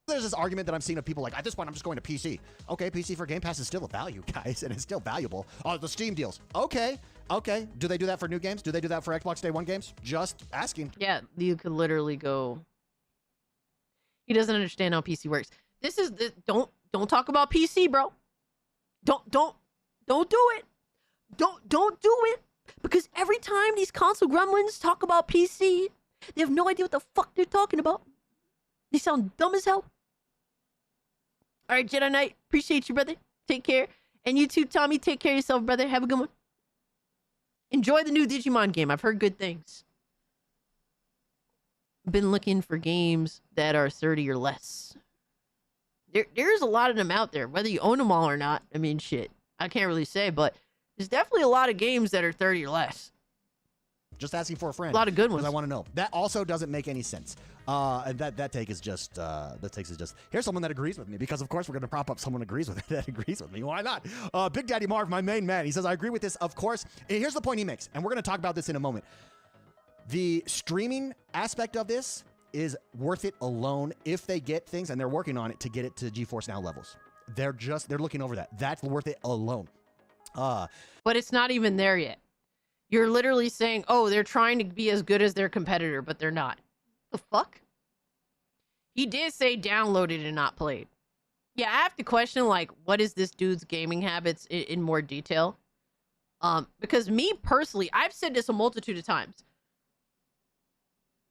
There's this argument that I'm seeing of people like, at this point, I'm just going to PC. Okay, PC for Game Pass is still a value, guys, and it's still valuable. Oh, the Steam deals. Okay. Do they do that for new games? Do they do that for Xbox Day 1 games? Just asking. Yeah, you could literally go. He doesn't understand how PC works. Don't talk about PC, bro. Don't do it. Don't do it. Because every time these console gremlins talk about PC, they have no idea what the fuck they're talking about. They sound dumb as hell. All right, Jedi Knight, appreciate you, brother. Take care. And you too, Tommy, take care of yourself, brother. Have a good one. Enjoy the new Digimon game. I've heard good things. Been looking for games that are 30 or less. There's a lot of them out there, whether you own them all or not. I mean, shit. I can't really say, but there's definitely a lot of games that are 30 or less. Just asking for a friend. A lot of good ones. I want to know. That also doesn't make any sense. And that take is just here's someone that agrees with me, because of course we're gonna prop up someone that agrees with me. Why not? Big Daddy Marv, my main man. He says, I agree with this, of course. And here's the point he makes, and we're gonna talk about this in a moment. The streaming aspect of this is worth it alone if they get things, and they're working on it to get it to GeForce Now levels. They're looking over that. That's worth it alone. But it's not even there yet. You're literally saying, oh, they're trying to be as good as their competitor, but they're not. The fuck? He did say downloaded and not played. Yeah, I have to question, like, what is this dude's gaming habits in more detail? Because me personally, I've said this a multitude of times.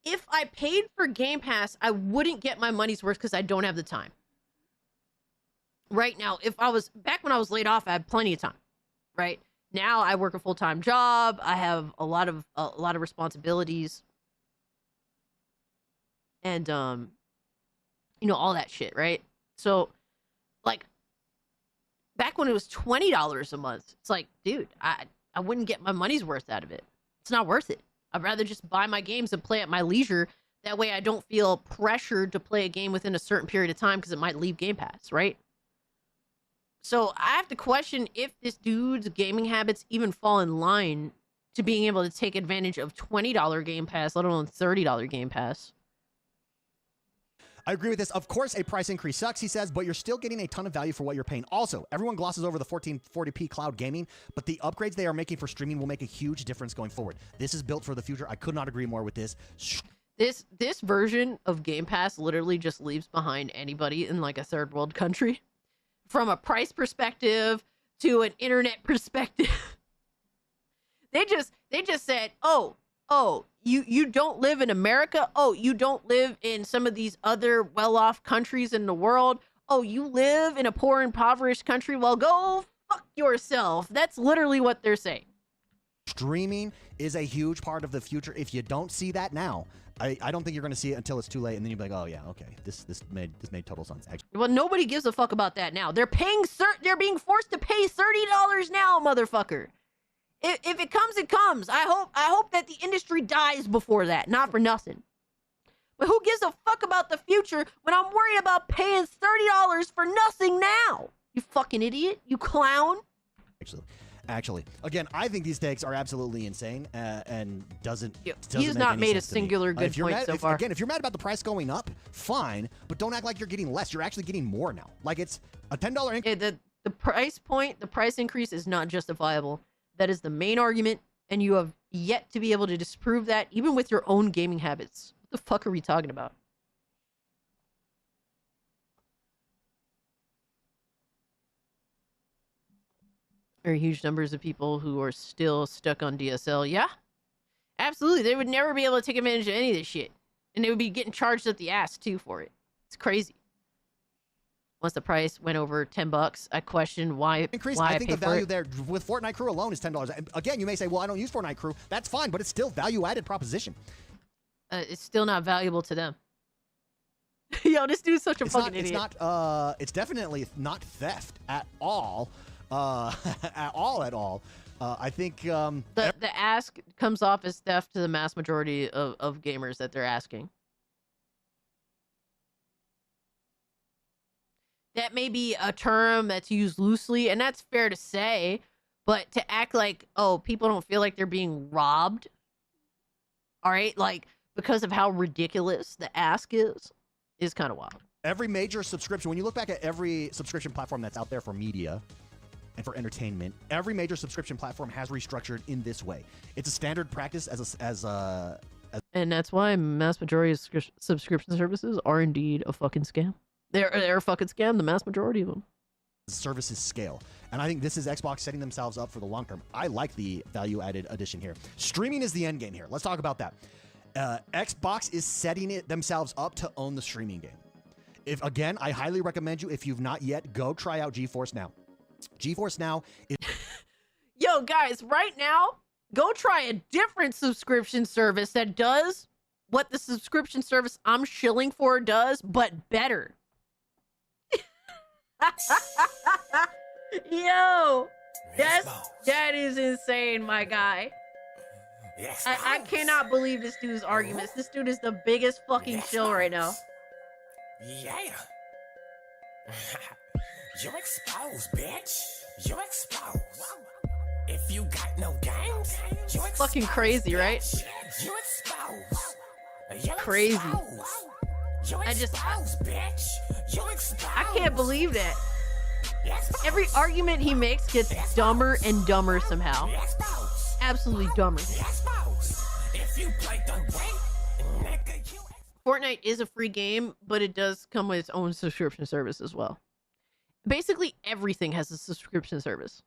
If I paid for Game Pass, I wouldn't get my money's worth because I don't have the time. Right now, back when I was laid off, I had plenty of time, right? Now I work a full-time job. I have a lot of responsibilities. And, all that shit, right? So, like, back when it was $20 a month, it's like, dude, I wouldn't get my money's worth out of it. It's not worth it. I'd rather just buy my games and play at my leisure. That way I don't feel pressured to play a game within a certain period of time because it might leave Game Pass, right? So I have to question if this dude's gaming habits even fall in line to being able to take advantage of $20 Game Pass, let alone $30 Game Pass. I agree with this. Of course, a price increase sucks, he says, but you're still getting a ton of value for what you're paying. Also, everyone glosses over the 1440p cloud gaming, but the upgrades they are making for streaming will make a huge difference going forward. This is built for the future. I could not agree more with this. This version of Game Pass literally just leaves behind anybody in like a third world country. From a price perspective to an internet perspective. They just said, oh, you don't live in America? Oh, you don't live in some of these other well-off countries in the world? Oh, you live in a poor, impoverished country? Well, go fuck yourself. That's literally what they're saying. Streaming is a huge part of the future. If you don't see that now, I don't think you're going to see it until it's too late, and then you'll be like, oh yeah, okay, this made total sense. Actually. Well, nobody gives a fuck about that now. They're they're being forced to pay $30 now, motherfucker. If it comes, it comes. I hope that the industry dies before that, not for nothing. But who gives a fuck about the future when I'm worried about paying $30 for nothing now? You fucking idiot, you clown. Actually, again, I think these takes are absolutely insane and doesn't He's not made a singular good point so far. Again, if you're mad about the price going up, fine, but don't act like you're getting less. You're actually getting more now. Like, it's a $10 increase. The price increase is not justifiable. That is the main argument, and you have yet to be able to disprove that, even with your own gaming habits. What the fuck are we talking about? There are huge numbers of people who are still stuck on DSL. Yeah, absolutely. They would never be able to take advantage of any of this shit. And they would be getting charged up the ass, too, for it. It's crazy. Once the price went over $10, I questioned why. Increase. Why I think the pay for value it. there with Fortnite Crew alone is $10. And again, you may say, well, I don't use Fortnite Crew. That's fine, but it's still value-added proposition. It's still not valuable to them. Yo, this dude's such a fucking idiot. It's definitely not theft at all. At all. I think the ask comes off as theft to the mass majority of gamers that they're asking. That may be a term that's used loosely, and that's fair to say, but to act like, oh, people don't feel like they're being robbed, all right, like, because of how ridiculous the ask is kind of wild. Every major subscription, when you look back at every subscription platform that's out there for media and for entertainment, every major subscription platform has restructured in this way. It's a standard practice and that's why mass majority of subscription services are indeed a fucking scam. They're a fucking scam, the mass majority of them. Services scale. And I think this is Xbox setting themselves up for the long term. I like the value-added addition here. Streaming is the end game here. Let's talk about that. Xbox is setting themselves up to own the streaming game. Again, I highly recommend you, if you've not yet, go try out GeForce Now. GeForce Now is... Yo, guys, right now, go try a different subscription service that does what the subscription service I'm shilling for does, but better. Yo, that is insane, my guy. I cannot believe this dude's arguments. This dude is the biggest fucking shill right now. Yeah. You're exposed, bitch. You're exposed. If you got no games, you're exposed. Fucking crazy, right? You're exposed. You're crazy. Exposed. I can't believe that. Every argument he makes gets dumber and dumber somehow. Absolutely dumber. Fortnite is a free game, but it does come with its own subscription service as well. Basically, everything has a subscription service.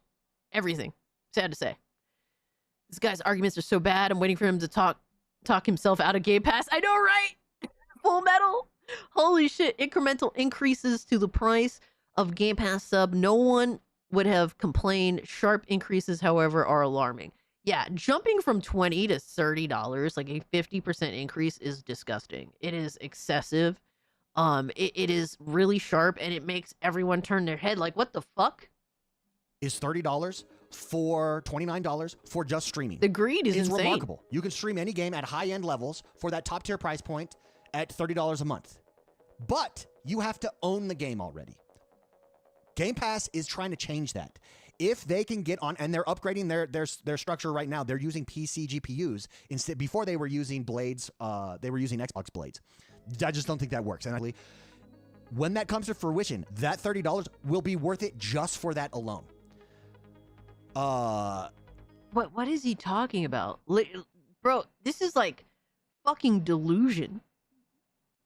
Everything. Sad to say. This guy's arguments are so bad, I'm waiting for him to talk himself out of Game Pass. I know, right? Full Metal. Holy shit. Incremental increases to the price of Game Pass sub. No one would have complained. Sharp increases, however, are alarming. Yeah, jumping from $20 to $30, like a 50% increase, is disgusting. It is excessive. It is really sharp, and it makes everyone turn their head like, what the fuck? Is $30 for $29 for just streaming. The greed is insane. Remarkable. You can stream any game at high-end levels for that top-tier price point at $30 a month. But you have to own the game already. Game Pass is trying to change that. If they can get on, and they're upgrading their structure right now, they're using PC GPUs instead. Before they were using blades, they were using Xbox blades. I just don't think that works. And when that comes to fruition, that $30 will be worth it just for that alone. What is he talking about? Bro, this is like fucking delusion.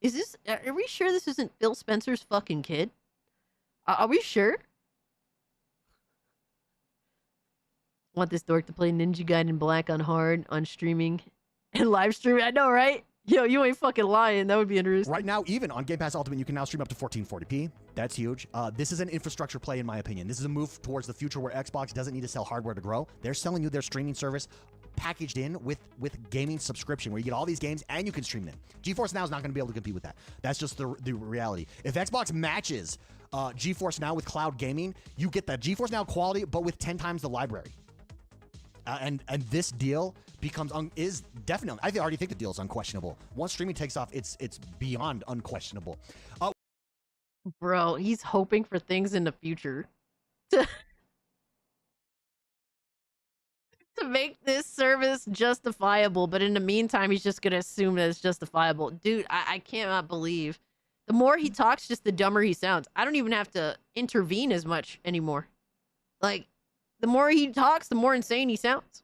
Is this, are we sure this isn't Phil Spencer's fucking kid? Are we sure? Want this dork to play Ninja Gaiden Black on hard, on streaming, and live streaming? I know, right? Yo, you ain't fucking lying. That would be interesting. Right now, even on Game Pass Ultimate, you can now stream up to 1440p. That's huge. This is an infrastructure play, in my opinion. This is a move towards the future where Xbox doesn't need to sell hardware to grow. They're selling you their streaming service packaged in with gaming subscription, where you get all these games and you can stream them. GeForce Now is not going to be able to compete with that. That's just the reality. If Xbox matches GeForce Now with cloud gaming, you get the GeForce Now quality, but with 10 times the library. And this deal is definitely, I already think the deal is unquestionable. Once streaming takes off, it's beyond unquestionable. Bro, he's hoping for things in the future to make this service justifiable, but in the meantime, he's just gonna assume that it's justifiable. Dude, I cannot believe. The more he talks, just the dumber he sounds. I don't even have to intervene as much anymore. Like, the more he talks, the more insane he sounds.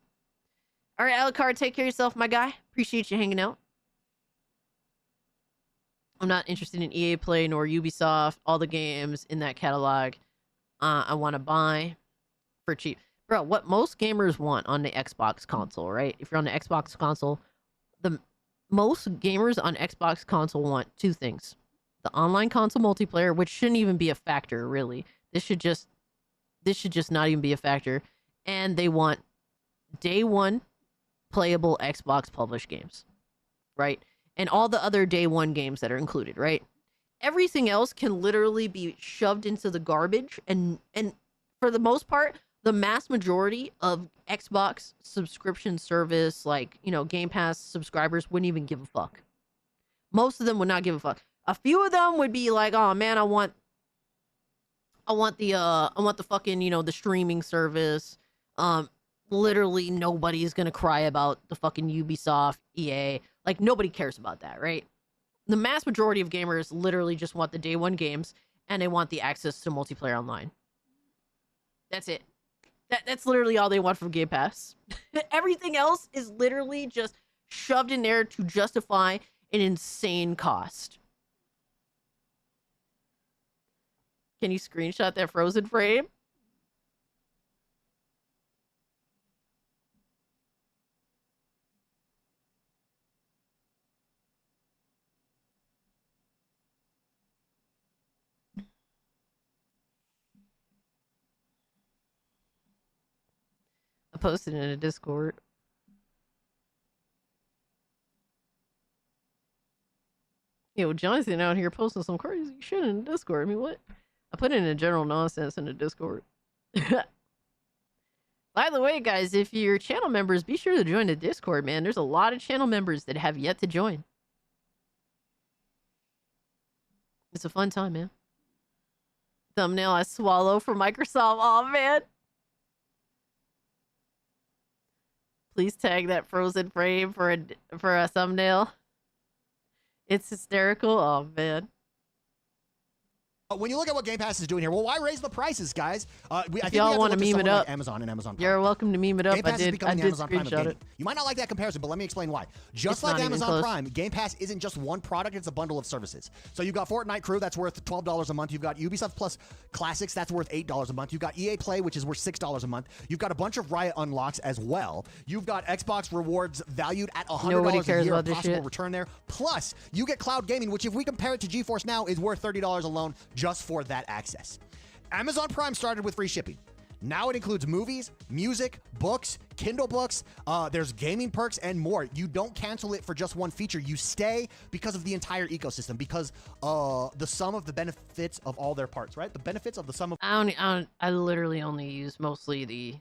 All right, Alucard, take care of yourself, my guy. Appreciate you hanging out. I'm not interested in EA Play nor Ubisoft. All the games in that catalog I want to buy for cheap. Bro, what most gamers want on the Xbox console, right? If you're on the Xbox console, the most gamers on Xbox console want two things. The online console multiplayer, which shouldn't even be a factor, really. This should just not even be a factor. And they want day one playable Xbox published games, right? And all the other day one games that are included, right? Everything else can literally be shoved into the garbage, and for the most part, the mass majority of Xbox subscription service, like, you know, Game Pass subscribers wouldn't even give a fuck. Most of them would not give a fuck. A few of them would be like, oh man, I want the fucking, you know, the streaming service. Literally nobody's gonna cry about the fucking Ubisoft, EA. Like, nobody cares about that, right? The mass majority of gamers literally just want the day one games, and they want the access to multiplayer online. That's it. That's literally all they want from Game Pass. Everything else is literally just shoved in there to justify an insane cost. Can you screenshot that frozen frame? I posted it in a Discord. Yo, Jonathan out here posting some crazy shit in the Discord. I mean, what? I put it in a general nonsense in the Discord. By the way, guys, if you're channel members, be sure to join the Discord, man. There's a lot of channel members that have yet to join. It's a fun time, man. Thumbnail I swallow for Microsoft. Oh, man. Please tag that frozen frame for a thumbnail. It's hysterical. Oh, man. When you look at what Game Pass is doing here, well, why raise the prices, guys? I think y'all want to meme it up, like Amazon and Amazon Prime. You're welcome to meme it up. Game Pass I did screenshot it. You might not like that comparison, but let me explain why. Just like Amazon Prime, Game Pass isn't just one product, it's a bundle of services. So you've got Fortnite Crew, that's worth $12 a month. You've got Ubisoft Plus Classics, that's worth $8 a month. You've got EA Play, which is worth $6 a month. You've got a bunch of Riot unlocks as well. You've got Xbox rewards valued at $100 a year of possible return there. Plus, you get cloud gaming, which if we compare it to GeForce Now, is worth $30 alone just for that access. Amazon Prime started with free shipping. Now it includes movies, music, books, Kindle books, there's gaming perks, and more. You don't cancel it for just one feature. You stay because of the entire ecosystem, because the sum of the benefits of all their parts, right? The benefits of the sum of... I literally only use mostly the...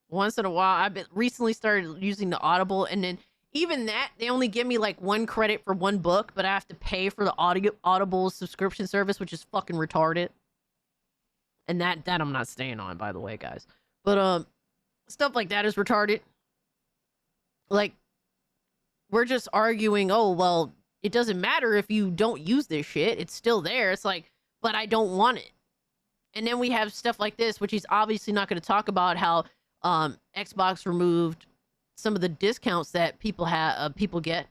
Once in a while, I've recently started using the Audible, and then even that, they only give me like 1 credit for 1 book, but I have to pay for the Audible subscription service, which is fucking retarded. And that I'm not staying on, by the way, guys. But stuff like that is retarded. Like, we're just arguing, oh, well, it doesn't matter if you don't use this shit. It's still there. It's like, but I don't want it. And then we have stuff like this, which he's obviously not going to talk about, how Xbox removed some of the discounts that people get,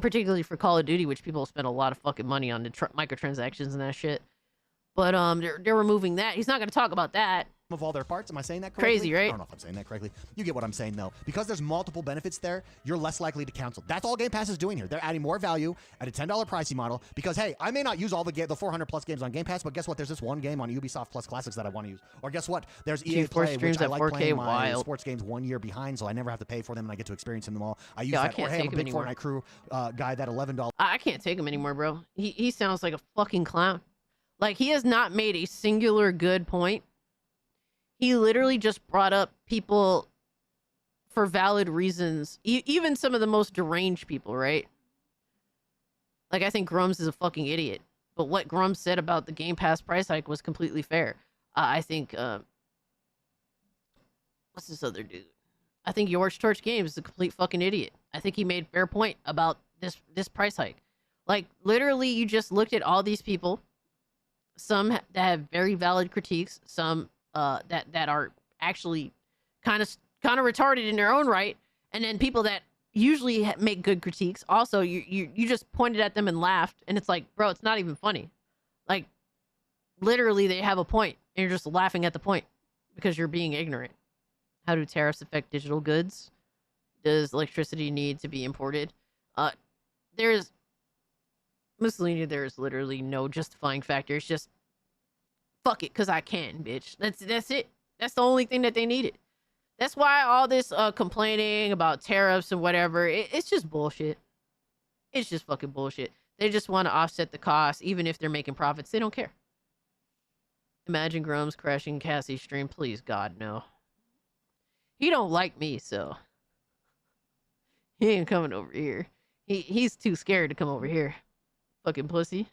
particularly for Call of Duty, which people spend a lot of fucking money on the microtransactions and that shit. But they're removing that. He's not going to talk about that. Of all their parts. Am I saying that correctly? Crazy, right? I don't know if I'm saying that correctly. You get what I'm saying, though. Because there's multiple benefits there, you're less likely to cancel. That's all Game Pass is doing here. They're adding more value at a $10 pricing model because, hey, I may not use all the 400 plus games on Game Pass, but guess what? There's this one game on Ubisoft Plus Classics that I want to use. Or guess what? There's EA Play, which I like playing my sports games 1 year behind, so I never have to pay for them and I get to experience them all. I use that. Or, hey, I'm a big Fortnite Crew guy, that $11. I can't take him anymore, bro. He sounds like a fucking clown. Like, he has not made a singular good point. He literally just brought up people for valid reasons. Even some of the most deranged people, right? Like, I think Grums is a fucking idiot. But what Grums said about the Game Pass price hike was completely fair. I think, what's this other dude? I think George Torch Games is a complete fucking idiot. I think he made a fair point about this price hike. Like, literally, you just looked at all these people. Some that have very valid critiques. Some that are actually kind kind of retarded in their own right, and then people that usually make good critiques, also you just pointed at them and laughed, and it's like, bro, it's not even funny. Like, literally, they have a point, and you're just laughing at the point because you're being ignorant. How do tariffs affect digital goods? Does electricity need to be imported? There's Mussolini. There's literally no justifying factor. It's just fuck it, cause I can, bitch. That's it. That's the only thing that they needed. That's why all this complaining about tariffs and whatever, it's just bullshit. It's just fucking bullshit. They just want to offset the cost, even if they're making profits. They don't care. Imagine Grums crashing Cassie's stream. Please, God, no. He don't like me, so he ain't coming over here. He's too scared to come over here. Fucking pussy.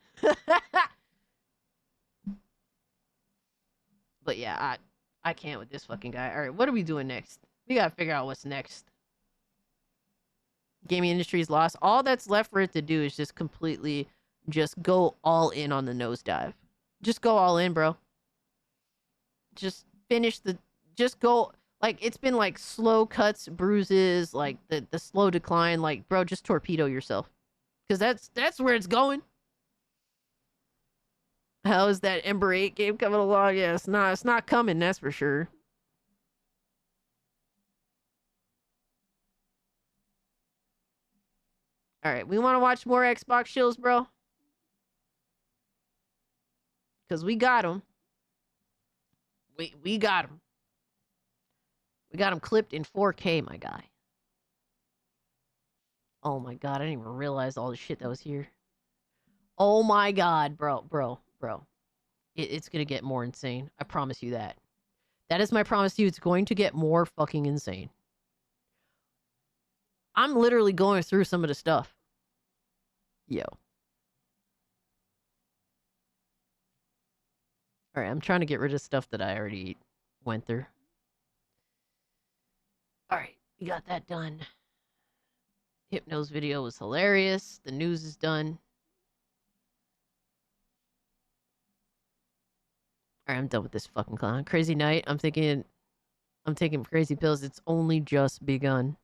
But yeah, I can't with this fucking guy. All right, what are we doing next? We gotta figure out what's next. Gaming industry's lost. All that's left for it to do is just completely just go all in on the nosedive. Just go all in, bro. Just finish just go. Like, it's been like slow cuts, bruises, like the slow decline. Like, bro, just torpedo yourself. Because that's where it's going. How is that Ember 8 game coming along? Yeah, it's not coming, that's for sure. All right, we want to watch more Xbox shills, bro. Because we got them. We got them. We got them clipped in 4K, my guy. Oh my god, I didn't even realize all the shit that was here. Oh my god, bro. It's gonna get more insane. I promise you that. That is my promise to you. It's going to get more fucking insane. I'm literally going through some of the stuff. Yo. Alright, I'm trying to get rid of stuff that I already went through. Alright, we got that done. Hypno's video was hilarious. The news is done. Alright, I'm done with this fucking clown. Crazy night. I'm taking crazy pills. It's only just begun.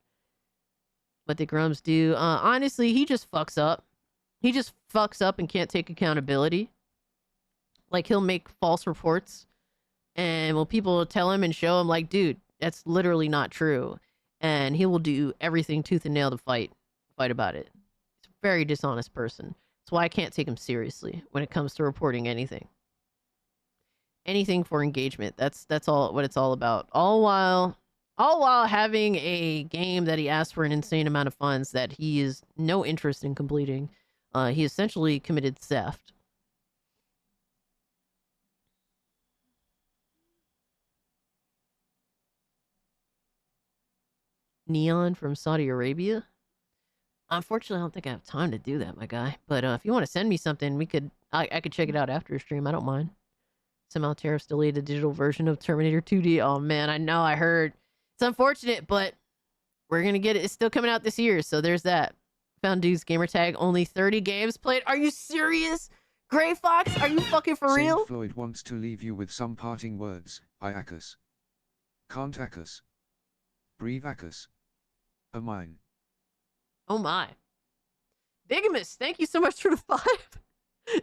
What did Grums do? Honestly, he just fucks up. He just fucks up and can't take accountability. Like, he'll make false reports. And when people tell him and show him, like, dude, that's literally not true. And he will do everything tooth and nail to fight about it. He's a very dishonest person. That's why I can't take him seriously when it comes to reporting anything. Anything for engagement. That's all what it's all about. All while having a game that he asked for an insane amount of funds that he has no interest in completing. He essentially committed theft. Neon from Saudi Arabia. Unfortunately, I don't think I have time to do that, my guy. But if you want to send me something, I could check it out after a stream. I don't mind. Somehow tariffs delayed the digital version of Terminator 2D. Oh man, I know, I heard. It's unfortunate, but we're gonna get it. It's still coming out this year, so there's that. Found dude's gamer tag, only 30 games played. Are you serious? Gray Fox, are you fucking for real? Saint Floyd wants to leave you with some parting words. Iacus. Can't acus. Breathe acus. A mine. Oh my. Bigamous, thank you so much for the 5.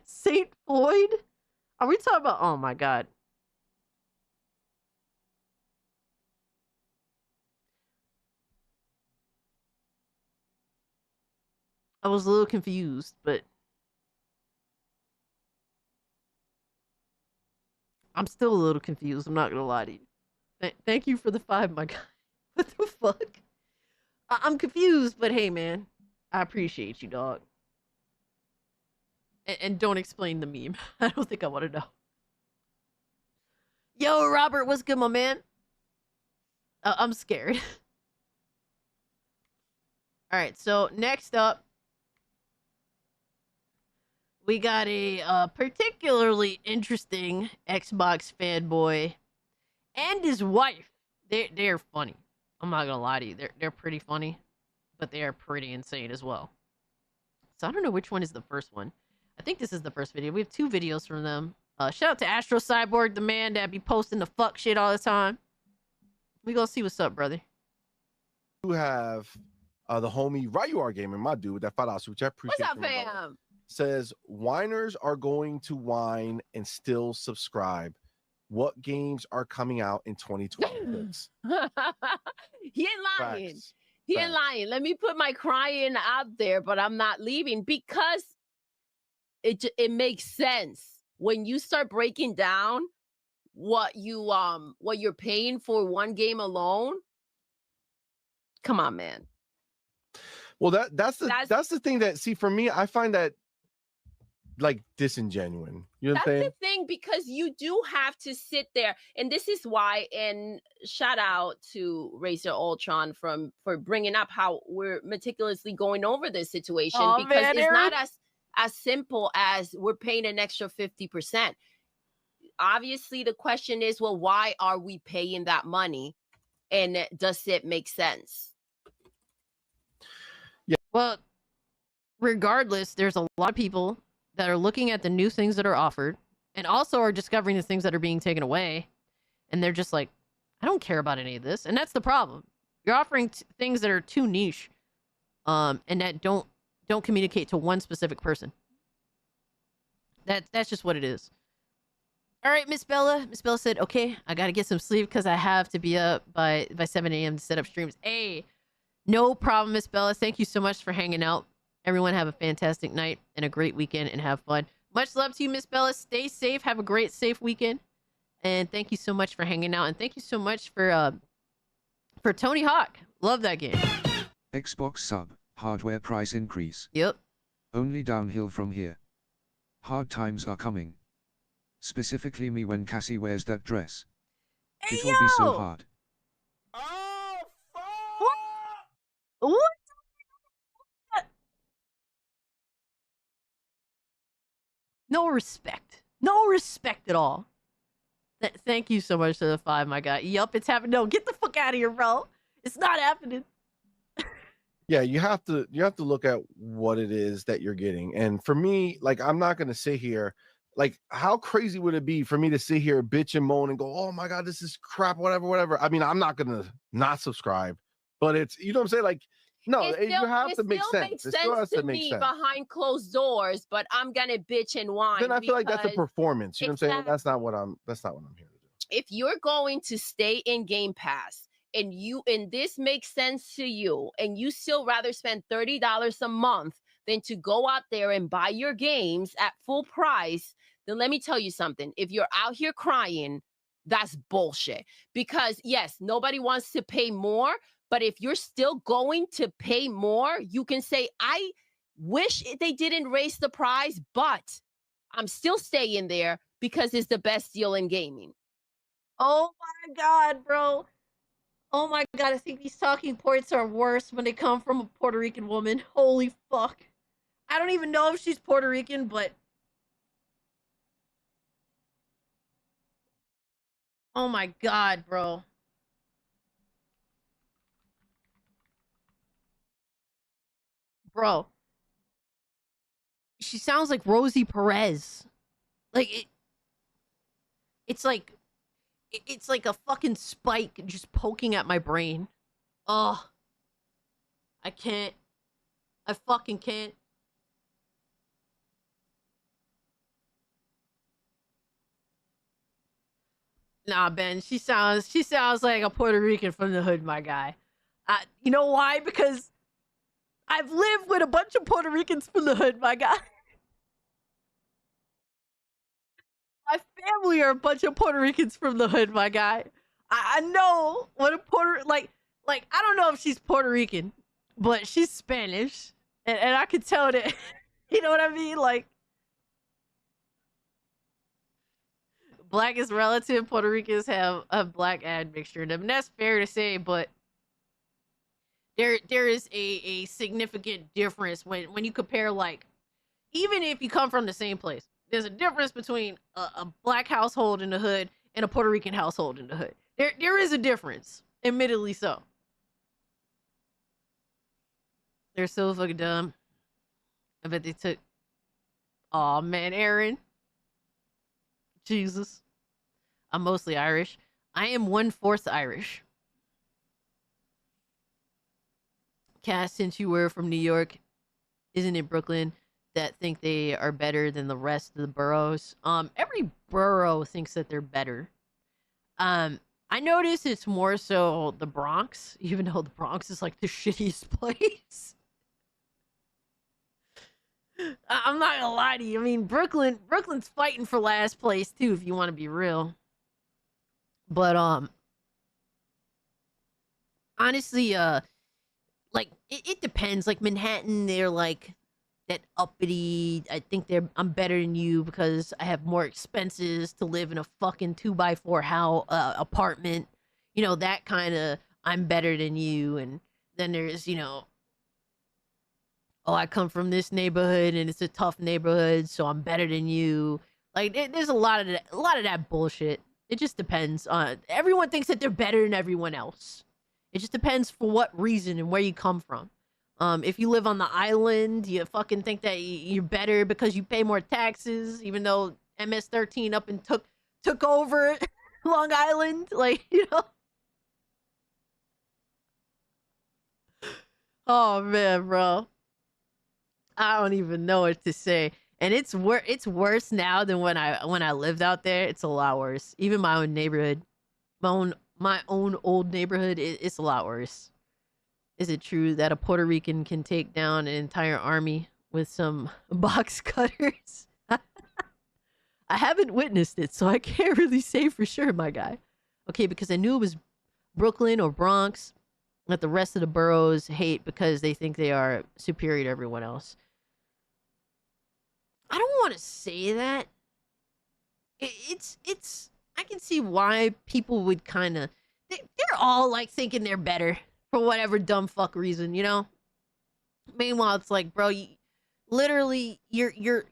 Saint Floyd? Are we talking about... Oh my god. I was a little confused, but... I'm still a little confused, I'm not gonna lie to you. Thank you for the 5, my guy. What the fuck? I'm confused, but hey, man. I appreciate you, dog. And don't explain the meme. I don't think I want to know. Yo, Robert, what's good, my man? I'm scared. Alright, so next up, we got a particularly interesting Xbox fanboy and his wife. They're funny. I'm not gonna lie to you. They're pretty funny, but they are pretty insane as well. So I don't know which one is the first one. I think this is the first video. We have 2 videos from them. Shout out to Astro Cyborg, the man that be posting the fuck shit all the time. We gonna see what's up, brother. have the homie Right You Are Gaming, my dude, with that $5 which I appreciate. What's up, you, brother. fam? Says whiners are going to whine and still subscribe. What games are coming out in 2026? He ain't lying. Facts. He ain't lying. Let me put my crying out there, but I'm not leaving because it makes sense when you start breaking down what you're paying for one game alone. Come on, man. Well, that's the thing that, see, for me, I find that like disingenuous. You know what I'm saying? That's the thing, because you do have to sit there, and this is why. And shout out to Racer Ultron for bringing up how we're meticulously going over this situation, because it's not as simple as we're paying an extra 50%. Obviously, the question is, well, why are we paying that money, and does it make sense? Yeah. Well, regardless, there's a lot of people that are looking at the new things that are offered and also are discovering the things that are being taken away. And they're just like, I don't care about any of this. And that's the problem. You're offering things that are too niche and that don't communicate to one specific person. That's just what it is. All right, Miss Bella. Miss Bella said, okay, I got to get some sleep because I have to be up by 7 a.m. to set up streams. Hey, no problem, Miss Bella. Thank you so much for hanging out. Everyone have a fantastic night and a great weekend and have fun. Much love to you, Miss Bella. Stay safe. Have a great, safe weekend. And thank you so much for hanging out. And thank you so much for Tony Hawk. Love that game. Xbox sub, hardware price increase. Yep. Only downhill from here. Hard times are coming. Specifically me when Cassie wears that dress. Hey, it will be so hard. What? No respect. No respect at all. Thank you so much for the 5, my guy. Yup, it's happening. No, get the fuck out of here, bro. It's not happening. Yeah, you have to look at what it is that you're getting. And for me, like, I'm not gonna sit here. Like, how crazy would it be for me to sit here, bitch and moan and go, oh my God, this is crap, whatever. I mean, I'm not gonna not subscribe, but it's, you know what I'm saying? Like, no, you have to make sense. It still has to make sense behind closed doors, but I'm gonna bitch and whine. Then I feel like that's a performance. You know what I'm saying? That's not what I'm here to do. If you're going to stay in Game Pass and this makes sense to you, and you still rather spend $30 a month than to go out there and buy your games at full price, then let me tell you something. If you're out here crying, that's bullshit. Because yes, nobody wants to pay more, but if you're still going to pay more, you can say, I wish they didn't raise the price, but I'm still staying there because it's the best deal in gaming. Oh my God, bro. Oh my God, I think these talking points are worse when they come from a Puerto Rican woman. Holy fuck. I don't even know if she's Puerto Rican, but oh my God, bro. Bro. She sounds like Rosie Perez. Like, it's like a fucking spike just poking at my brain. Ugh. I can't. I fucking can't. Nah, Ben, she sounds like a Puerto Rican from the hood, my guy. You know why? Because I've lived with a bunch of Puerto Ricans from the hood, my guy. My family are a bunch of Puerto Ricans from the hood, my guy. I know what a like I don't know if she's Puerto Rican, but she's Spanish, and I could tell that. You know what I mean? Like, blackest relative Puerto Ricans have a black admixture in them, and that's fair to say. But there is a significant difference when you compare, like, even if you come from the same place. There's a difference between a black household in the hood and a Puerto Rican household in the hood. There is a difference, admittedly so. They're so fucking dumb. I bet they took... Aw, man, Aaron. Jesus. I'm mostly Irish. I am 1/4 Irish. Cass, since you were from New York, isn't it Brooklyn, that think they are better than the rest of the boroughs? Every borough thinks that they're better. I notice it's more so the Bronx, even though the Bronx is like the shittiest place. I'm not gonna lie to you. I mean, Brooklyn's fighting for last place too, if you want to be real. But honestly, like it depends. Like Manhattan, they're like that uppity. I think I'm better than you because I have more expenses to live in a fucking 2x4 house apartment. You know, that kind of I'm better than you. And then there's, you know, oh, I come from this neighborhood and it's a tough neighborhood, so I'm better than you. Like there's a lot of that bullshit. It just depends on everyone thinks that they're better than everyone else. It just depends for what reason and where you come from. If you live on the island, you fucking think that you're better because you pay more taxes, even though MS-13 up and took over Long Island. Like, you know. Oh man, bro. I don't even know what to say. And it's worse now than when I lived out there. It's a lot worse. Even my own neighborhood, my own old neighborhood, it's a lot worse. Is it true that a Puerto Rican can take down an entire army with some box cutters? I haven't witnessed it, so I can't really say for sure, my guy. Okay, because I knew it was Brooklyn or Bronx that the rest of the boroughs hate because they think they are superior to everyone else. I don't want to say that. It's I can see why people would kind of they're all like thinking they're better for whatever dumb fuck reason, you know? Meanwhile, it's like, bro, literally you're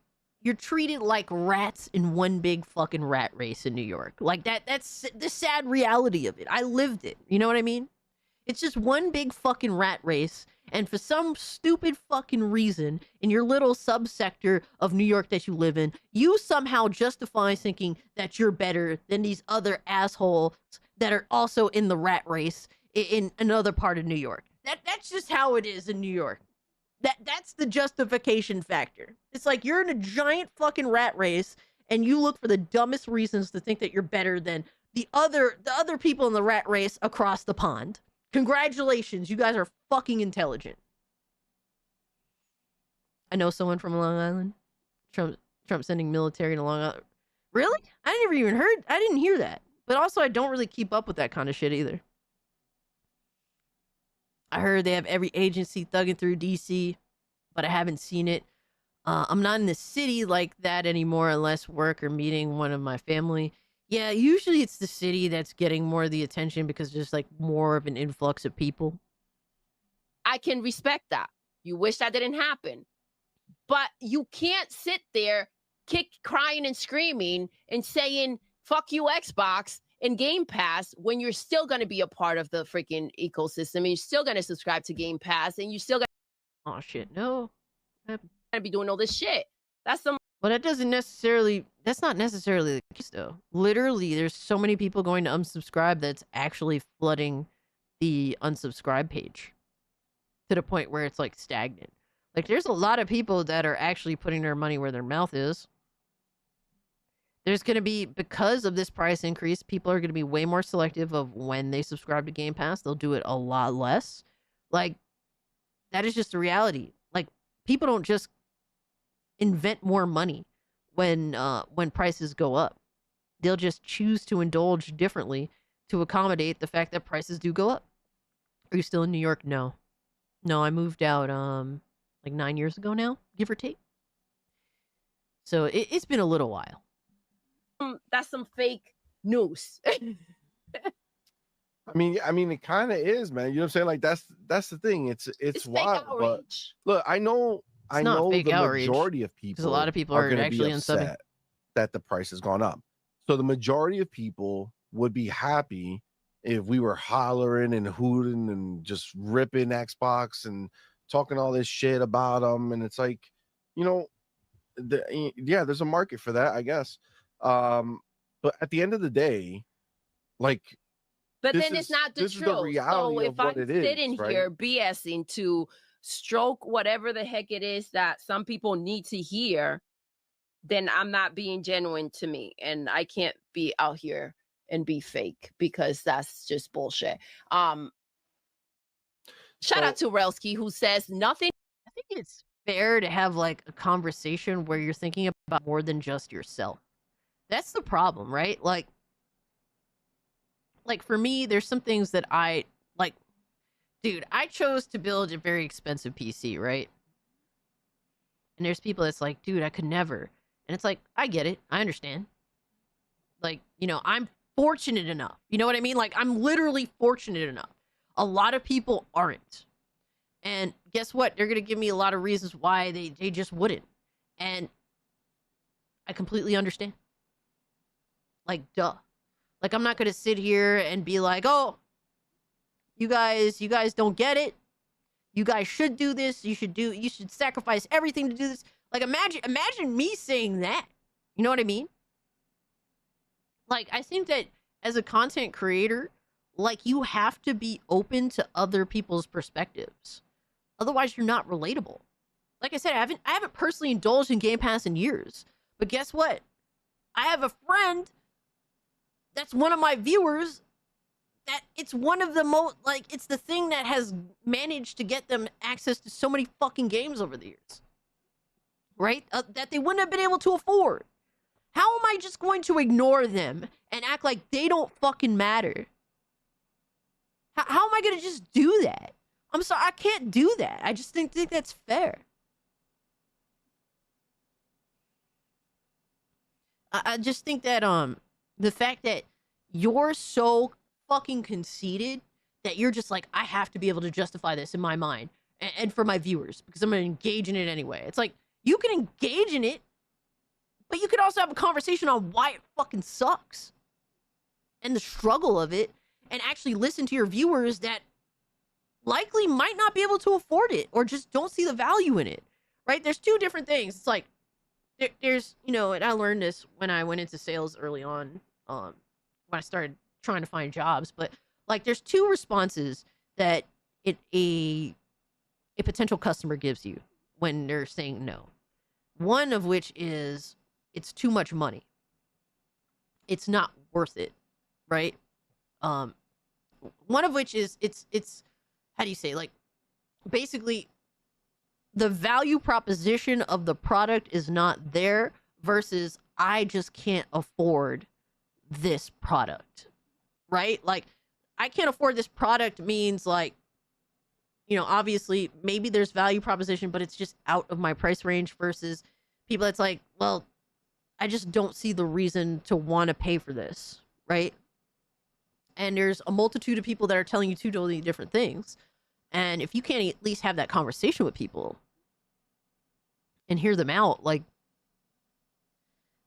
treated like rats in one big fucking rat race in New York. Like that's the sad reality of it. I lived it. You know what I mean? It's just one big fucking rat race. And for some stupid fucking reason, in your little subsector of New York that you live in, you somehow justify thinking that you're better than these other assholes that are also in the rat race in another part of New York. That's just how it is in New York. That's the justification factor. It's like you're in a giant fucking rat race and you look for the dumbest reasons to think that you're better than the other people in the rat race across the pond. Congratulations, you guys are fucking intelligent. I know someone from Long Island. Trump sending military to Long Island. Really? I didn't hear that. But also I don't really keep up with that kind of shit either. I heard they have every agency thugging through DC, but I haven't seen it. I'm not in the city like that anymore unless work or meeting one of my family. Yeah, usually it's the city that's getting more of the attention because there's like more of an influx of people. I can respect that. You wish that didn't happen. But you can't sit there crying and screaming and saying, fuck you, Xbox and Game Pass, when you're still going to be a part of the freaking ecosystem and you're still going to subscribe to Game Pass and you're still going to... Oh, shit, no. I'm going to be doing all this shit. That's some... Well, that's not necessarily the case, though. Literally, there's so many people going to unsubscribe that's actually flooding the unsubscribe page to the point where it's, like, stagnant. Like, there's a lot of people that are actually putting their money where their mouth is. There's going to be, because of this price increase, people are going to be way more selective of when they subscribe to Game Pass. They'll do it a lot less. Like, that is just the reality. Like, people don't just invent more money when prices go up. They'll just choose to indulge differently to accommodate the fact that prices do go up. Are you still in New York? No, I moved out like 9 years ago now, give or take. So it's been a little while. That's some fake news. I mean, it kind of is, man. You know what I'm saying? Like that's the thing. It's wild. But look, I know the majority of people, because a lot of people are actually upset that the price has gone up. So the majority of people would be happy if we were hollering and hooting and just ripping Xbox and talking all this shit about them. And it's like, you know, there's a market for that, I guess. But at the end of the day, like, But This then it's is- not the this is truth. the reality So of if what I'm it is, sitting right? here BSing to stroke whatever the heck it is that some people need to hear, then I'm not being genuine to me. And I can't be out here and be fake because that's just bullshit. Shout out to Relski who says nothing. I think it's fair to have like a conversation where you're thinking about more than just yourself. That's the problem, right? Like for me, there's some things that I like. Dude, I chose to build a very expensive PC, right? And there's people that's like, dude, I could never. And it's like, I get it. I understand. Like, you know, I'm fortunate enough. You know what I mean? Like, I'm literally fortunate enough. A lot of people aren't. And guess what? They're going to give me a lot of reasons why they just wouldn't. And I completely understand. Like, duh. Like, I'm not going to sit here and be like, oh, you guys don't get it. You guys should do this. You should sacrifice everything to do this. Like, imagine me saying that. You know what I mean? Like, I think that as a content creator, like, you have to be open to other people's perspectives. Otherwise, you're not relatable. Like I said, I haven't personally indulged in Game Pass in years. But guess what? I have a friend that's one of my viewers that it's one of the most, like, it's the thing that has managed to get them access to so many fucking games over the years. Right? That they wouldn't have been able to afford. How am I just going to ignore them and act like they don't fucking matter? How am I going to just do that? I'm sorry, I can't do that. I just think that's fair. I just think that the fact that you're so fucking conceited that you're just like, I have to be able to justify this in my mind and for my viewers because I'm going to engage in it anyway. It's like, you can engage in it, but you could also have a conversation on why it fucking sucks and the struggle of it and actually listen to your viewers that likely might not be able to afford it or just don't see the value in it, right? There's two different things. It's like, there's, you know, and I learned this when I went into sales early on, when I started trying to find jobs, but like there's two responses that a potential customer gives you when they're saying no. One of which is it's too much money. It's not worth it, right? One of which is it's how do you say, like, basically the value proposition of the product is not there versus I just can't afford this product, right? Like, I can't afford this product means, like, you know, obviously maybe there's value proposition, but it's just out of my price range versus people that's like, well, I just don't see the reason to want to pay for this, right? And there's a multitude of people that are telling you two totally different things. And if you can't at least have that conversation with people and hear them out, like,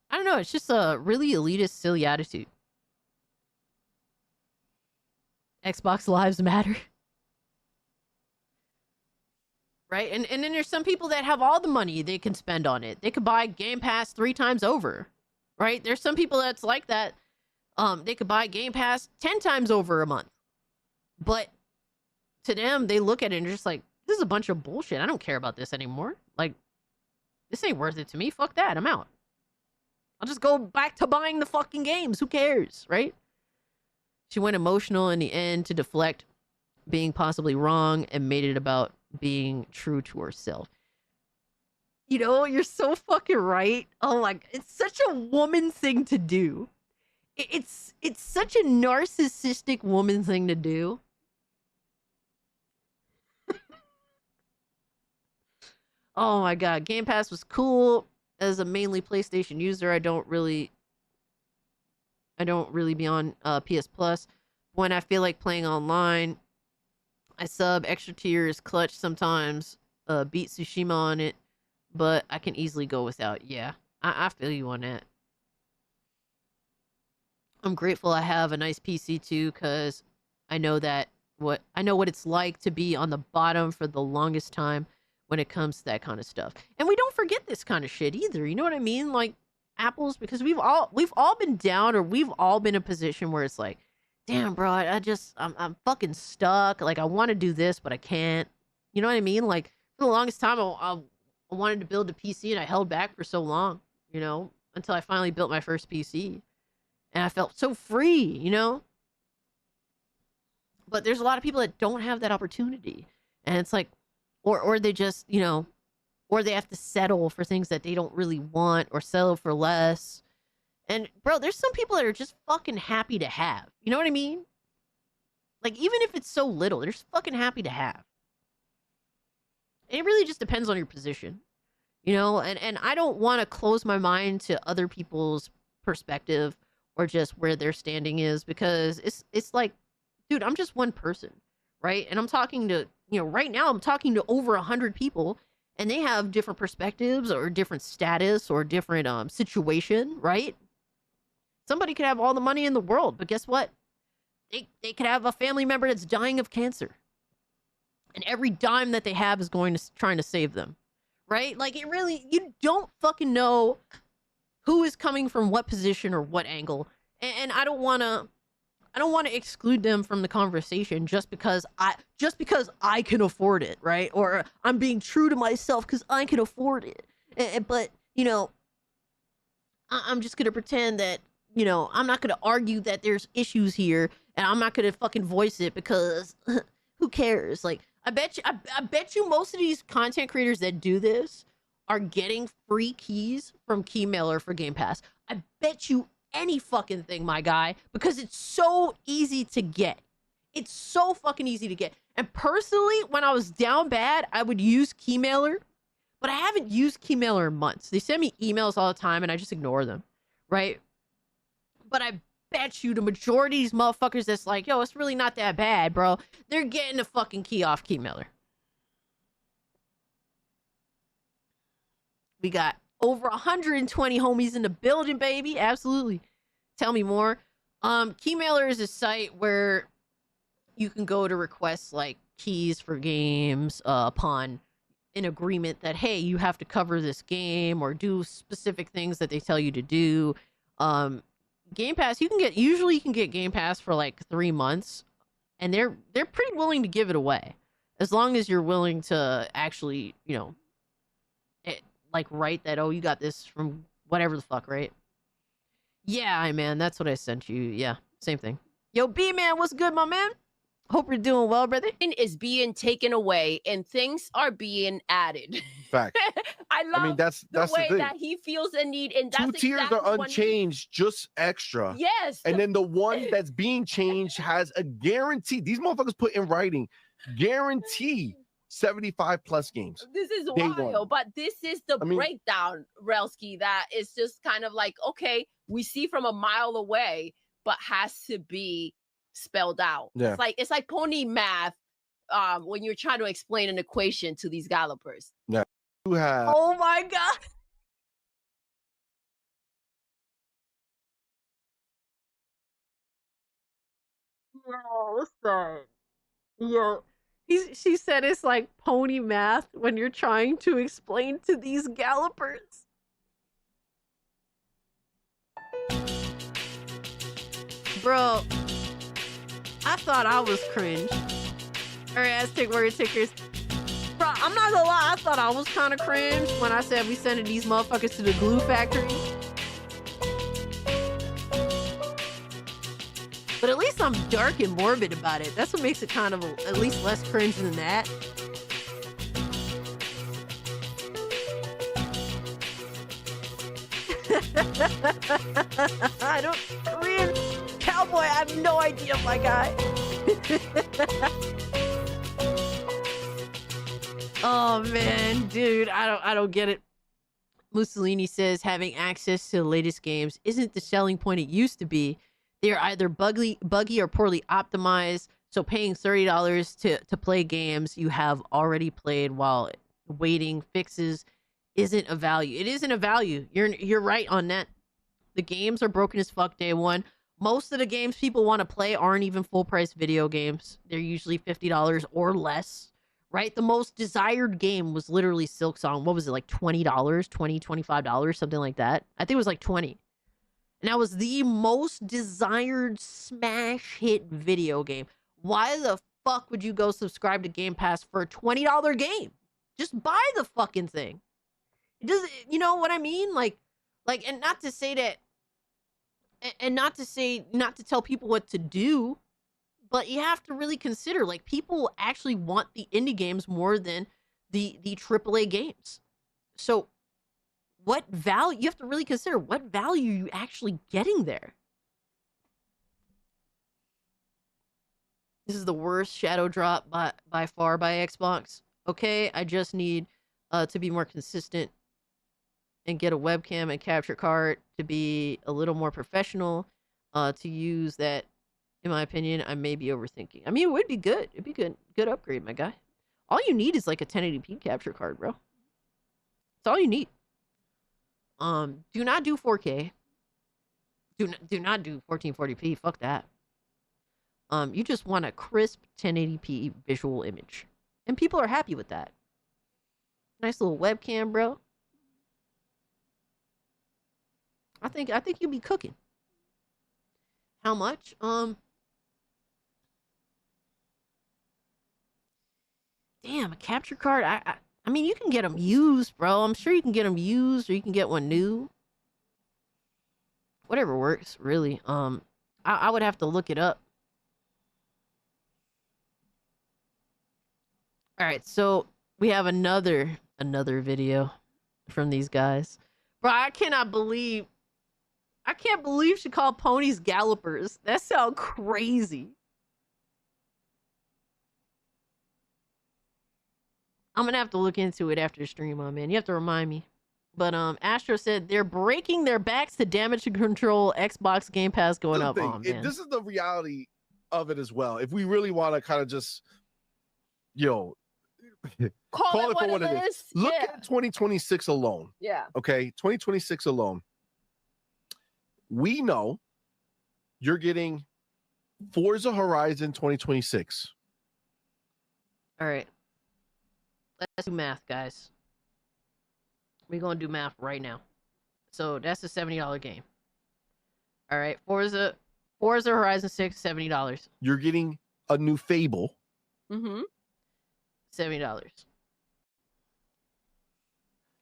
I don't know, it's just a really elitist, silly attitude. Xbox Lives Matter. Right? And then there's some people that have all the money they can spend on it. They could buy Game Pass 3 times over. Right? There's some people that's like that. They could buy Game Pass 10 times over a month. But to them, they look at it and just like, this is a bunch of bullshit. I don't care about this anymore. Like, this ain't worth it to me. Fuck that. I'm out. I'll just go back to buying the fucking games. Who cares? Right? She went emotional in the end to deflect being possibly wrong and made it about being true to herself. You know, you're so fucking right. Oh my, it's such a woman thing to do. It's such a narcissistic woman thing to do. Oh my god, Game Pass was cool. As a mainly PlayStation user, I don't really be on PS Plus. When I feel like playing online, I sub extra tiers, clutch sometimes, beat Tsushima on it, but I can easily go without. Yeah, I feel you on that. I'm grateful I have a nice PC too, because I know what it's like to be on the bottom for the longest time when it comes to that kind of stuff. And we don't forget this kind of shit either. You know what I mean? Like, apples, because we've all been down, or we've all been in a position where it's like, damn, bro, I'm fucking stuck. Like, I want to do this, but I can't. You know what I mean? Like, for the longest time, I wanted to build a PC and I held back for so long, you know, until I finally built my first PC. And I felt so free, you know? But there's a lot of people that don't have that opportunity. And it's like, or they just, you know, or they have to settle for things that they don't really want or settle for less. And bro, there's some people that are just fucking happy to have. You know what I mean? Like, even if it's so little, they're just fucking happy to have. And it really just depends on your position. You know, and I don't want to close my mind to other people's perspective or just where their standing is, because it's like, dude, I'm just one person, right? And I'm talking to, you know, right now I'm talking to over 100 people, and they have different perspectives or different status or different situation, right? Somebody could have all the money in the world, but guess what? They could have a family member that's dying of cancer. And every dime that they have is going to trying to save them. Right? Like, it really, you don't fucking know who is coming from what position or what angle. And I don't want to exclude them from the conversation just because I can afford it, right? Or I'm being true to myself because I can afford it. But, you know, I'm just going to pretend that, you know, I'm not going to argue that there's issues here, and I'm not going to fucking voice it because who cares? Like, I bet you most of these content creators that do this are getting free keys from Keymailer for Game Pass. I bet you any fucking thing, my guy, because it's so easy to get. It's so fucking easy to get. And personally, when I was down bad, I would use Keymailer, but I haven't used Keymailer in months. They send me emails all the time and I just ignore them, right? But I bet you the majority of these motherfuckers that's like, yo, it's really not that bad, bro, they're getting a fucking key off Keymailer. We got over 120 homies in the building, baby. Absolutely. Tell me more. Keymailer is a site where you can go to request like keys for games upon an agreement that, hey, you have to cover this game or do specific things that they tell you to do. Game Pass, you can get Game Pass for like 3 months, and they're pretty willing to give it away, as long as you're willing to actually, you know, like write that, oh, you got this from whatever the fuck, right? Yeah, man, that's what I sent you. Yeah, same thing. Yo, B-Man, what's good, my man? Hope you're doing well, brother. Is being taken away and things are being added. Fact. I love that's the way the thing. that he feels a need, and that's Two tiers exactly are what unchanged, just extra. Yes. And then the one that's being changed has a guarantee. These motherfuckers put in writing, guarantee 75 plus games. This is Day wild, one. but this is the breakdown, Relski, that is just kind of like, okay, we see from a mile away, but has to be spelled out. Yeah. It's like pony math when you're trying to explain an equation to these gallopers. Yeah. You have Oh my god. Yo, son. Yo. She said it's like pony math when you're trying to explain to these gallopers. Bro, I thought I was cringe. Alright, Aztec Warrior Tickers. Bro, I'm not gonna lie, I thought I was kind of cringe when I said we sending these motherfuckers to the glue factory. But at least I'm dark and morbid about it. That's what makes it kind of at least less cringe than that. I don't, Korean cowboy, I have no idea, my guy. Oh man, dude, I don't get it. Mussolini says having access to the latest games isn't the selling point it used to be. They are either buggy or poorly optimized. So paying $30 to play games you have already played while waiting fixes isn't a value. It isn't a value. You're right on that. The games are broken as fuck day one. Most of the games people want to play aren't even full price video games. They're usually $50 or less, right? The most desired game was literally Silksong. What was it, like $20, $25, something like that? I think it was like 20. And that was the most desired smash hit video game. Why the fuck would you go subscribe to Game Pass for a $20 game? Just buy the fucking thing. It doesn't, you know what I mean? Like, and not to say that, and not to tell people what to do, but you have to really consider, like, people actually want the indie games more than the AAA games. So what value, you have to really consider what value are you actually getting there. This is the worst shadow drop by far by Xbox. Okay, I just need to be more consistent and get a webcam and capture card to be a little more professional, to use that. In my opinion, I may be overthinking. I mean, it would be good. It'd be good upgrade, my guy. All you need is like a 1080p capture card, bro. That's all you need. Do not do 4K. Do not do 1440p. Fuck that. You just want a crisp 1080p visual image. And people are happy with that. Nice little webcam, bro. I think you'll be cooking. How much? Damn, a capture card. I mean, you can get them used, bro. I'm sure you can get them used, or you can get one new. Whatever works, really. I would have to look it up. All right, so we have another video from these guys. Bro, I can't believe she called ponies gallopers. That sounds crazy. I'm gonna have to look into it after the stream, man. You have to remind me. But Astro said they're breaking their backs to damage control Xbox Game Pass going up. Oh, man. This is the reality of it as well. If we really want to kind of just, you know, call it for what it is. Look at 2026 alone. Yeah. Okay, 2026 alone. We know you're getting Forza Horizon 2026. All right. Let's do math, guys. We're going to do math right now. So that's a $70 game. All right. Forza Horizon 6, $70. You're getting a new Fable. Mm-hmm. $70.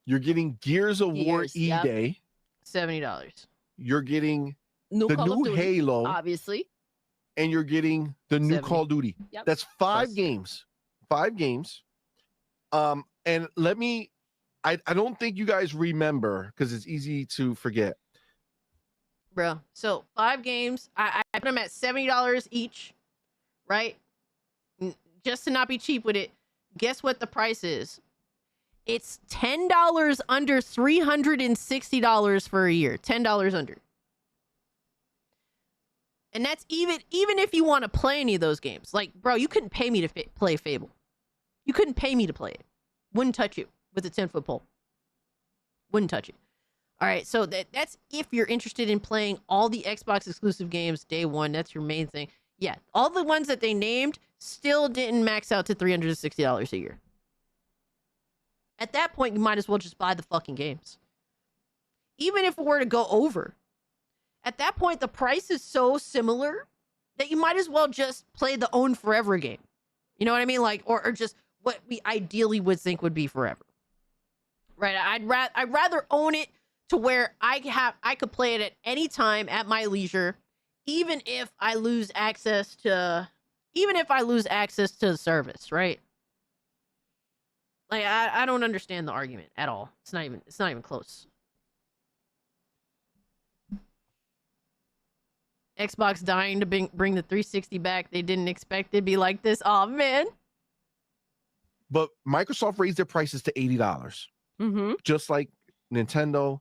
You're getting Gears of War E-Day. $70. You're getting the new Halo. Obviously. And you're getting the new Call of Duty. Yep. That's 5 games. 5 games. And let me, I don't think you guys remember, because it's easy to forget. Bro, so 5 games. I put them at $70 each, right? Just to not be cheap with it. Guess what the price is? It's $10 under $360 for a year. $10 under. And that's even if you want to play any of those games. Like, bro, you couldn't pay me to play Fable. You couldn't pay me to play it. Wouldn't touch it with a 10-foot pole. Wouldn't touch it. All right, so that's if you're interested in playing all the Xbox exclusive games day one. That's your main thing. Yeah, all the ones that they named still didn't max out to $360 a year. At that point, you might as well just buy the fucking games. Even if it were to go over. At that point, the price is so similar that you might as well just play the Own Forever game. You know what I mean? Like, or just what we ideally would think would be forever. Right? I'd rather own it to where I could play it at any time at my leisure, even if I lose access to the service, right? Like, I don't understand the argument at all. It's not even close. Xbox dying to bring the 360 back. They didn't expect it to be like this. Oh, man. But Microsoft raised their prices to $80. Mm-hmm. Just like Nintendo.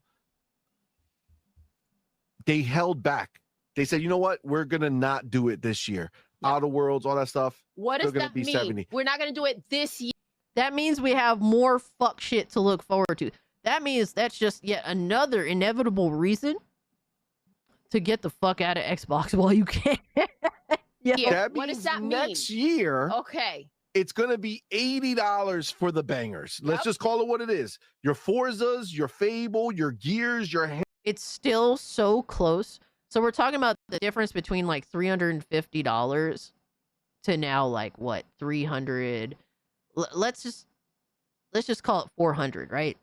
They held back. They said, you know what? We're going to not do it this year. Outer Worlds, all that stuff. What does that mean? 70. We're not going to do it this year. That means we have more fuck shit to look forward to. That means that's just yet another inevitable reason to get the fuck out of Xbox while you can. Yeah. What does that mean? Next year, okay, it's going to be $80 for the bangers. Let's just call it what it is. Your Forzas, your Fable, your Gears, your it's still so close. So we're talking about the difference between like $350 to now like what 300. Let's just call it 400, right?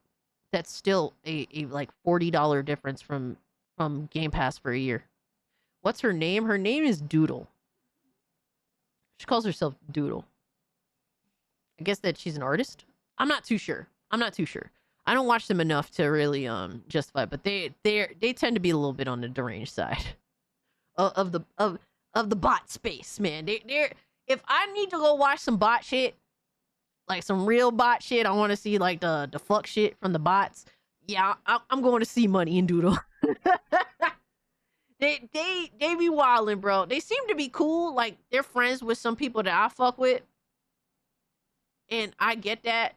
That's still a like $40 difference from Game Pass for a year. What's her name? Her name is Doodle. She calls herself Doodle. I guess that she's an artist. I'm not too sure. I don't watch them enough to really justify it, but they tend to be a little bit on the deranged side of the bot space, man. They're if I need to go watch some bot shit, like some real bot shit, I want to see like the fuck shit from the bots. Yeah, I'm going to see Money and Doodle. They be wildin', bro. They seem to be cool. Like they're friends with some people that I fuck with, and I get that.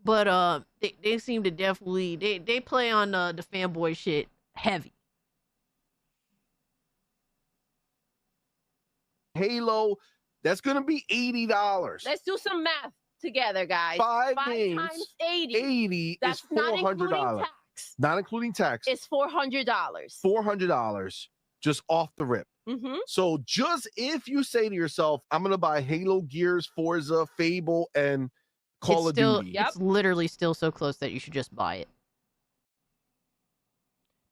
But they seem to definitely they play on the fanboy shit heavy. Halo, that's gonna be $80. Let's do some math together, guys. 5 games, times 80. 80 That's is not including $400. tax. Not including tax. It's $400. $400 just off the rip. Mm-hmm. So just if you say to yourself, I'm gonna buy Halo, Gears, Forza, Fable, and Call of Duty. It's literally still so close that you should just buy it.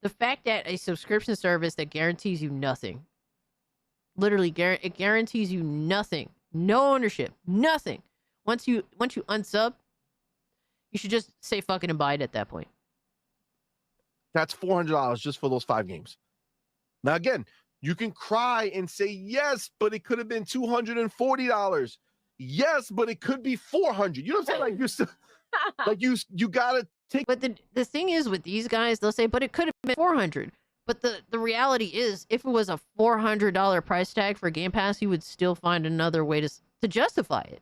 The fact that a subscription service that guarantees you nothing, literally it guarantees you nothing, no ownership, nothing. Once you unsub, you should just say fucking and buy it at that point. That's $400 just for those 5 games. Now again, you can cry and say yes, but it could have been $240. Yes, but it could be $400. You know what I'm saying? Like you're still, like you gotta take. But the thing is with these guys, they'll say, but it could have been $400. But the reality is, if it was a $400 price tag for Game Pass, you would still find another way to justify it.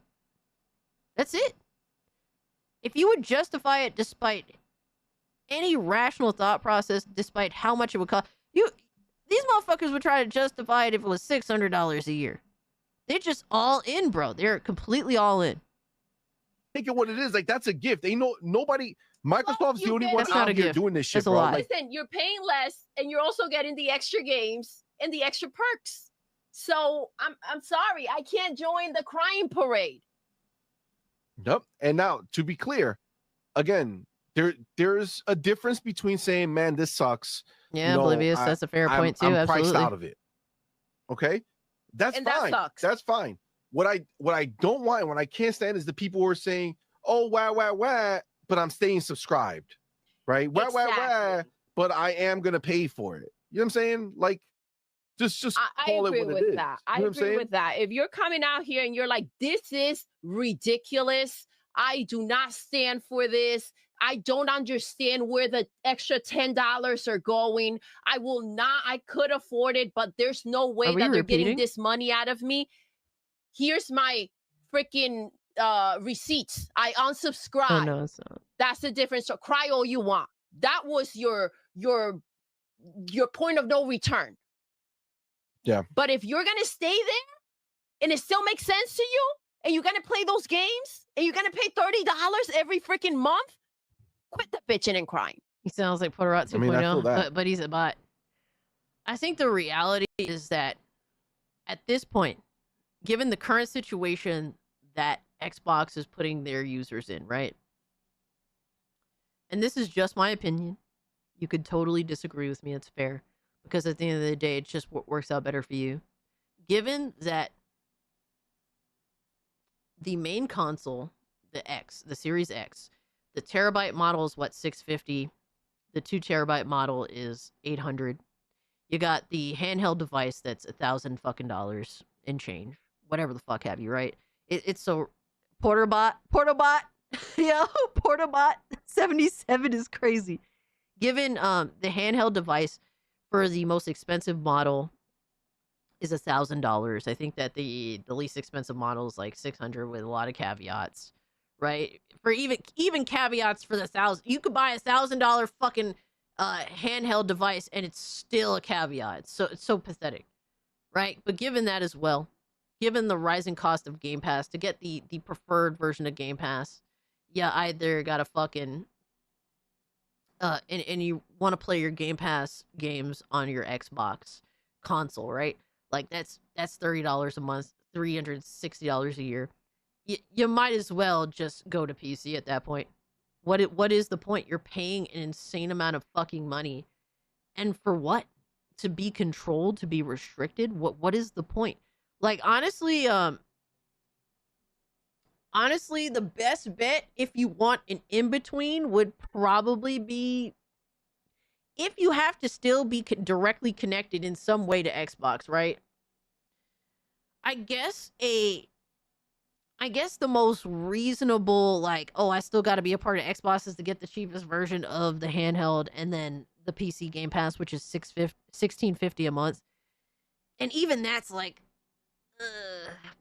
That's it. If you would justify it despite any rational thought process, despite how much it would cost, these motherfuckers would try to justify it if it was $600 a year. They're just all in, bro. They're completely all in. Think of what it is. Like that's a gift. Ain't nobody. Microsoft's the only one out here doing this shit, bro. Like, listen, you're paying less, and you're also getting the extra games and the extra perks. So I'm sorry, I can't join the crying parade. Yep. And now, to be clear, again, there's a difference between saying, "Man, this sucks." Yeah, oblivious. That's a fair point too. I'm Absolutely. priced out of it. Okay. That's fine. That's fine. What I don't want, what I can't stand is the people who are saying, "Oh, wah, but I'm staying subscribed." Right? Wah, but I am gonna pay for it. You know what I'm saying? Like, just call it what it is. I agree with that. If you're coming out here and you're like, "This is ridiculous. I do not stand for this. I don't understand where the extra $10 are going. I could afford it, but there's no way that they're getting this money out of me. Here's my freaking receipts. I unsubscribe." Oh, no, it's not. That's the difference. So cry all you want. That was your point of no return. Yeah. But if you're gonna stay there and it still makes sense to you, and you're gonna play those games, and you're gonna pay $30 every freaking month, quit the bitching and crying. He sounds like Porterot 2.0, but he's a bot. I think the reality is that at this point, given the current situation that Xbox is putting their users in, right? And this is just my opinion. You could totally disagree with me. It's fair. Because at the end of the day, it's just what works out better for you. Given that the main console, the Series X, the terabyte model is what, $650. The 2 terabyte model is $800. You got the handheld device that's $1,000 fucking dollars and change, whatever the fuck have you, right? It's so Porterbot, yo, Porterbot 77 is crazy. Given the handheld device for the most expensive model is $1,000. I think that the least expensive model is like $600 with a lot of caveats, right? For even caveats for the $1,000, you could buy $1,000 fucking handheld device and it's still a caveat. It's so pathetic, right? But given that as well, given the rising cost of Game Pass, to get the preferred version of Game Pass, yeah, either gotta fucking and you want to play your Game Pass games on your Xbox console, right? Like that's $30 a month, $360 a year. You might as well just go to PC at that point. What is the point? You're paying an insane amount of fucking money, and for what? To be controlled, to be restricted? What is the point? Like honestly, the best bet if you want an in-between would probably be if you have to still be directly connected in some way to Xbox, right? I guess the most reasonable, like, oh, I still got to be a part of Xbox is to get the cheapest version of the handheld and then the PC Game Pass, which is $16.50 a month. And even that's like,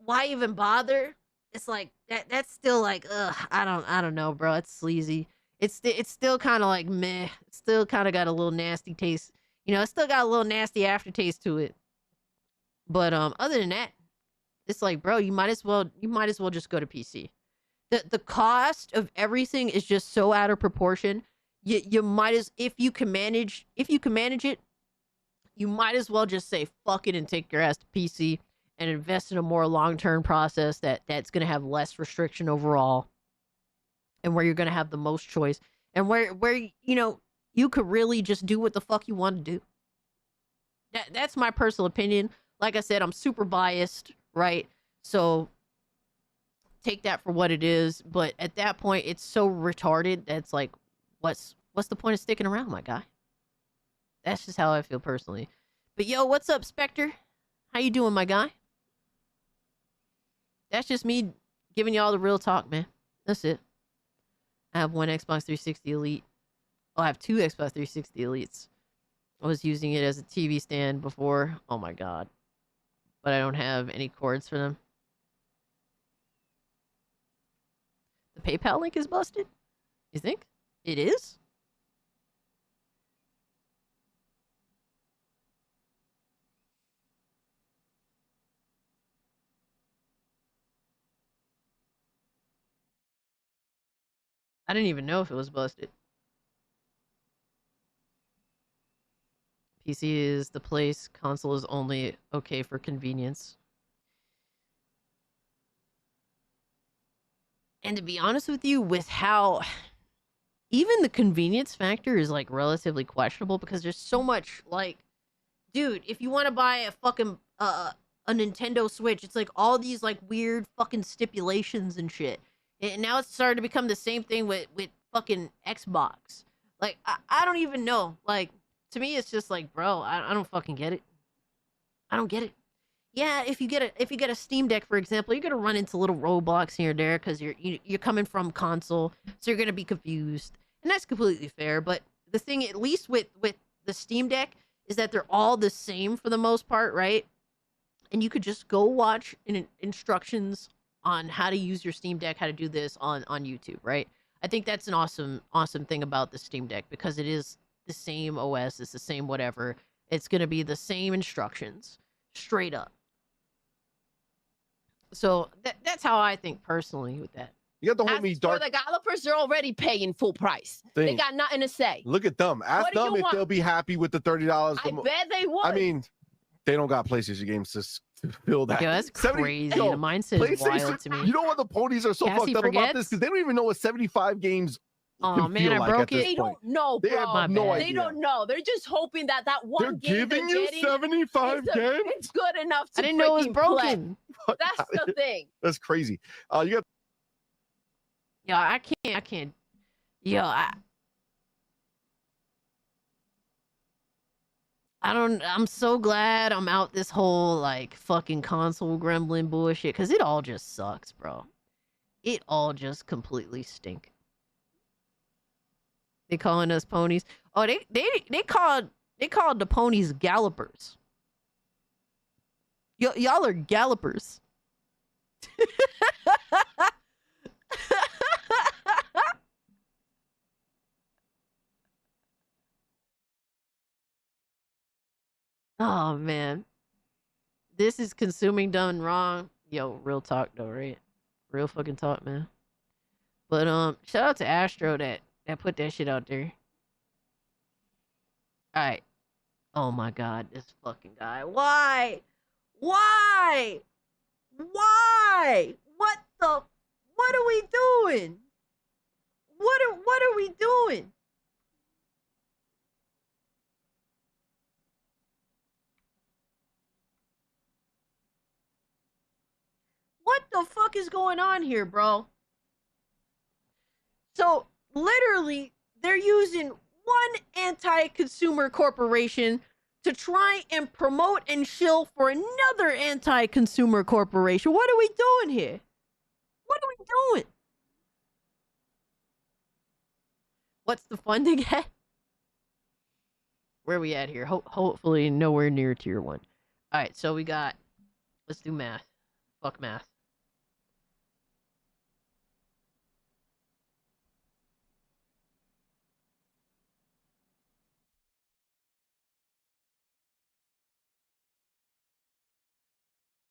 why even bother? It's like that's still like, I don't know, bro. It's sleazy. It's still kind of like meh. It's still kind of got a little nasty taste. You know, it's still got a little nasty aftertaste to it. But other than that, it's like, bro, you might as well just go to PC. The cost of everything is just so out of proportion. You might as if you can manage it, you might as well just say fuck it and take your ass to PC and invest in a more long-term process that's going to have less restriction overall and where you're going to have the most choice and where you know you could really just do what the fuck you want to do. That's my personal opinion. Like I said, I'm super biased, right? So take that for what it is, but at that point it's so retarded that's like what's the point of sticking around, my guy? That's just how I feel personally. But yo, what's up, Spectre? How you doing, my guy? That's just me giving y'all the real talk, man. That's it. I have one Xbox 360 Elite. Oh, I have two Xbox 360 Elites. I was using it as a TV stand before. Oh my god. But I don't have any cords for them. The PayPal link is busted? You think? It is? I didn't even know if it was busted. PC is the place. Console is only okay for convenience. And to be honest with you, with how even the convenience factor is like relatively questionable because there's so much like, dude, if you want to buy a fucking a Nintendo Switch, it's like all these like weird fucking stipulations and shit. And now it's starting to become the same thing with fucking Xbox. Like I don't even know. Like to me, it's just like, bro, I don't fucking get it. I don't get it. Yeah, if you get a Steam Deck, for example, you're gonna run into little roadblocks here and there because you're coming from console, so you're gonna be confused, and that's completely fair. But the thing, at least with the Steam Deck, is that they're all the same for the most part, right? And you could just go watch instructions on how to use your Steam Deck, how to do this on YouTube, right? I think that's an awesome thing about the Steam Deck because it is the same OS, it's the same whatever. It's gonna be the same instructions, straight up. So that's how I think personally with that. You got the homie For the developers, they're already paying full price. They got nothing to say. Look at them. Ask them if they'll be happy with the $30. I bet they would. I mean, they don't got PlayStation games to fill that. Yo, that's crazy. The mindset is wild to me. You know what the ponies are so Cassie fucked up about this? Because they don't even know what 75 games Oh man, I broke it. They don't know, bro. They have no idea. They don't know. They're just hoping that one game giving you 75 games. It's good enough to I didn't know it was freaking broken. play. That's the thing. That's crazy. You got. Yeah, I can't. Yo, I'm so glad I'm out this whole like fucking console gremlin bullshit because it all just sucks, bro. It all just completely stink. They calling us ponies. Oh, they called the ponies gallopers. Y'all are gallopers. Oh man. This is consuming done wrong. Yo, real talk though, right? Real fucking talk, man. But shout out to Astro that put that shit out there. Alright. Oh my god, this fucking guy. Why? Why? Why? What are we doing? What are we doing? What the fuck is going on here, bro? So, literally, they're using one anti-consumer corporation to try and promote and shill for another anti-consumer corporation. What are we doing here? What are we doing? What's the funding at? Where are we at here? Hopefully nowhere near tier 1. Alright, so we got... Let's do math. Fuck math.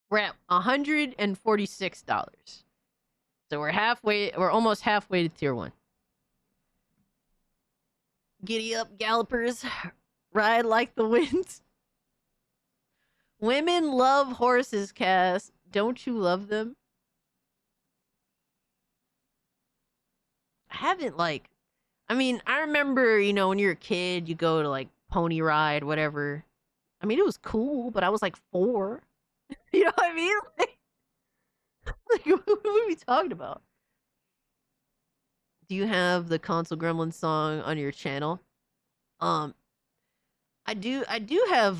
We're at $146. So we're almost halfway to tier 1. Giddy up, gallopers. Ride like the wind. Women love horses, Cass. Don't you love them? I haven't, like... I mean, I remember, you know, when you're a kid, you go to, like, pony ride, whatever. I mean, it was cool, but I was, like, 4. You know what I mean? Like, what are we talking about? Do you have the Console Gremlin song on your channel? I do have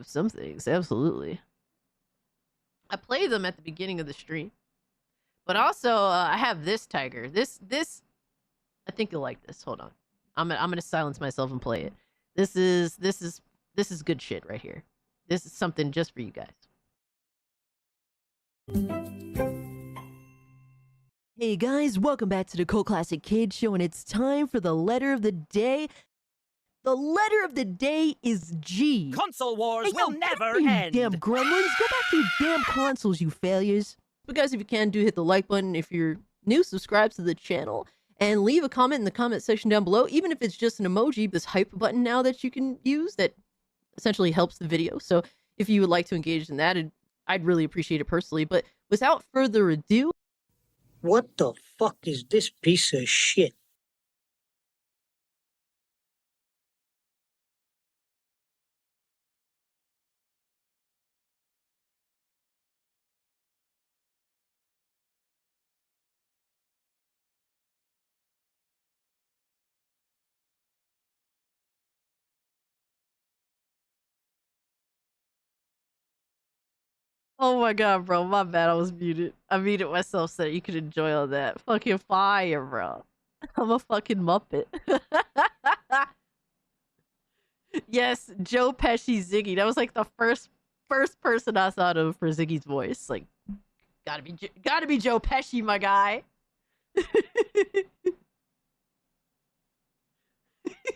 some things, absolutely. I play them at the beginning of the stream. But also, I have this tiger. This I think you'll like this. Hold on. I'm gonna silence myself and play it. This is good shit right here. This is something just for you guys. Hey guys, welcome back to the Cult Classic Kid Show, and it's time for the letter of the day. The letter of the day is G. Console wars Hey, yo, will never you end. damn gremlins, go back to your damn consoles, you failures. But guys, if you can, do hit the like button. If you're new, subscribe to the channel. And leave a comment in the comment section down below, even if it's just an emoji, this hype button now that you can use that essentially helps the video. So if you would like to engage in that, I'd really appreciate it personally. But without further ado... What the fuck is this piece of shit? Oh my god, bro. My bad. I was muted. I muted myself so that you could enjoy all that. Fucking fire, bro. I'm a fucking Muppet. Yes, Joe Pesci Ziggy. That was like the first person I thought of for Ziggy's voice. Like, gotta be Joe Pesci, my guy.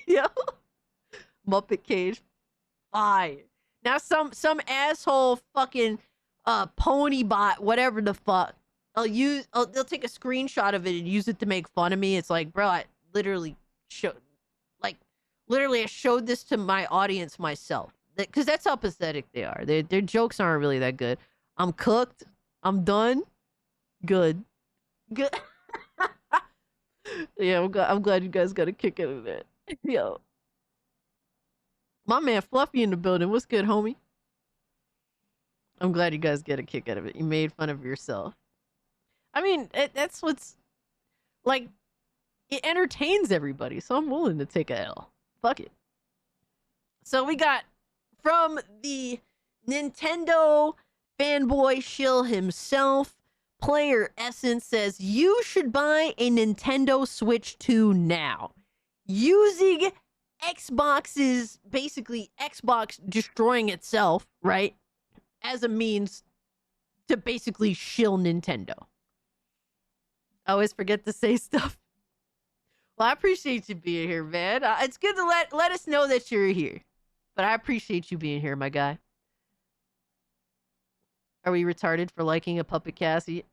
Yo. Muppet Cage. Fire. Now some asshole fucking pony bot, whatever the fuck. They'll take a screenshot of it and use it to make fun of me. It's like, bro, I literally I showed this to my audience myself. Because that's how pathetic they are. Their jokes aren't really that good. I'm cooked. I'm done. Good. Yeah, I'm glad you guys got a kick out of that. Yo. My man Fluffy in the building. What's good, homie? I'm glad you guys get a kick out of it. You made fun of yourself. I mean, that's what's... Like, it entertains everybody, so I'm willing to take a L. Fuck it. So we got from the Nintendo fanboy shill himself, Player Essence says, you should buy a Nintendo Switch 2 now. Using Xbox's, basically Xbox destroying itself, right? As a means to basically shill Nintendo. I always forget to say stuff. Well, I appreciate you being here, man. It's good to let us know that you're here. But I appreciate you being here, my guy. Are we retarded for liking a Puppet Cassie?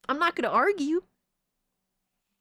I'm not going to argue.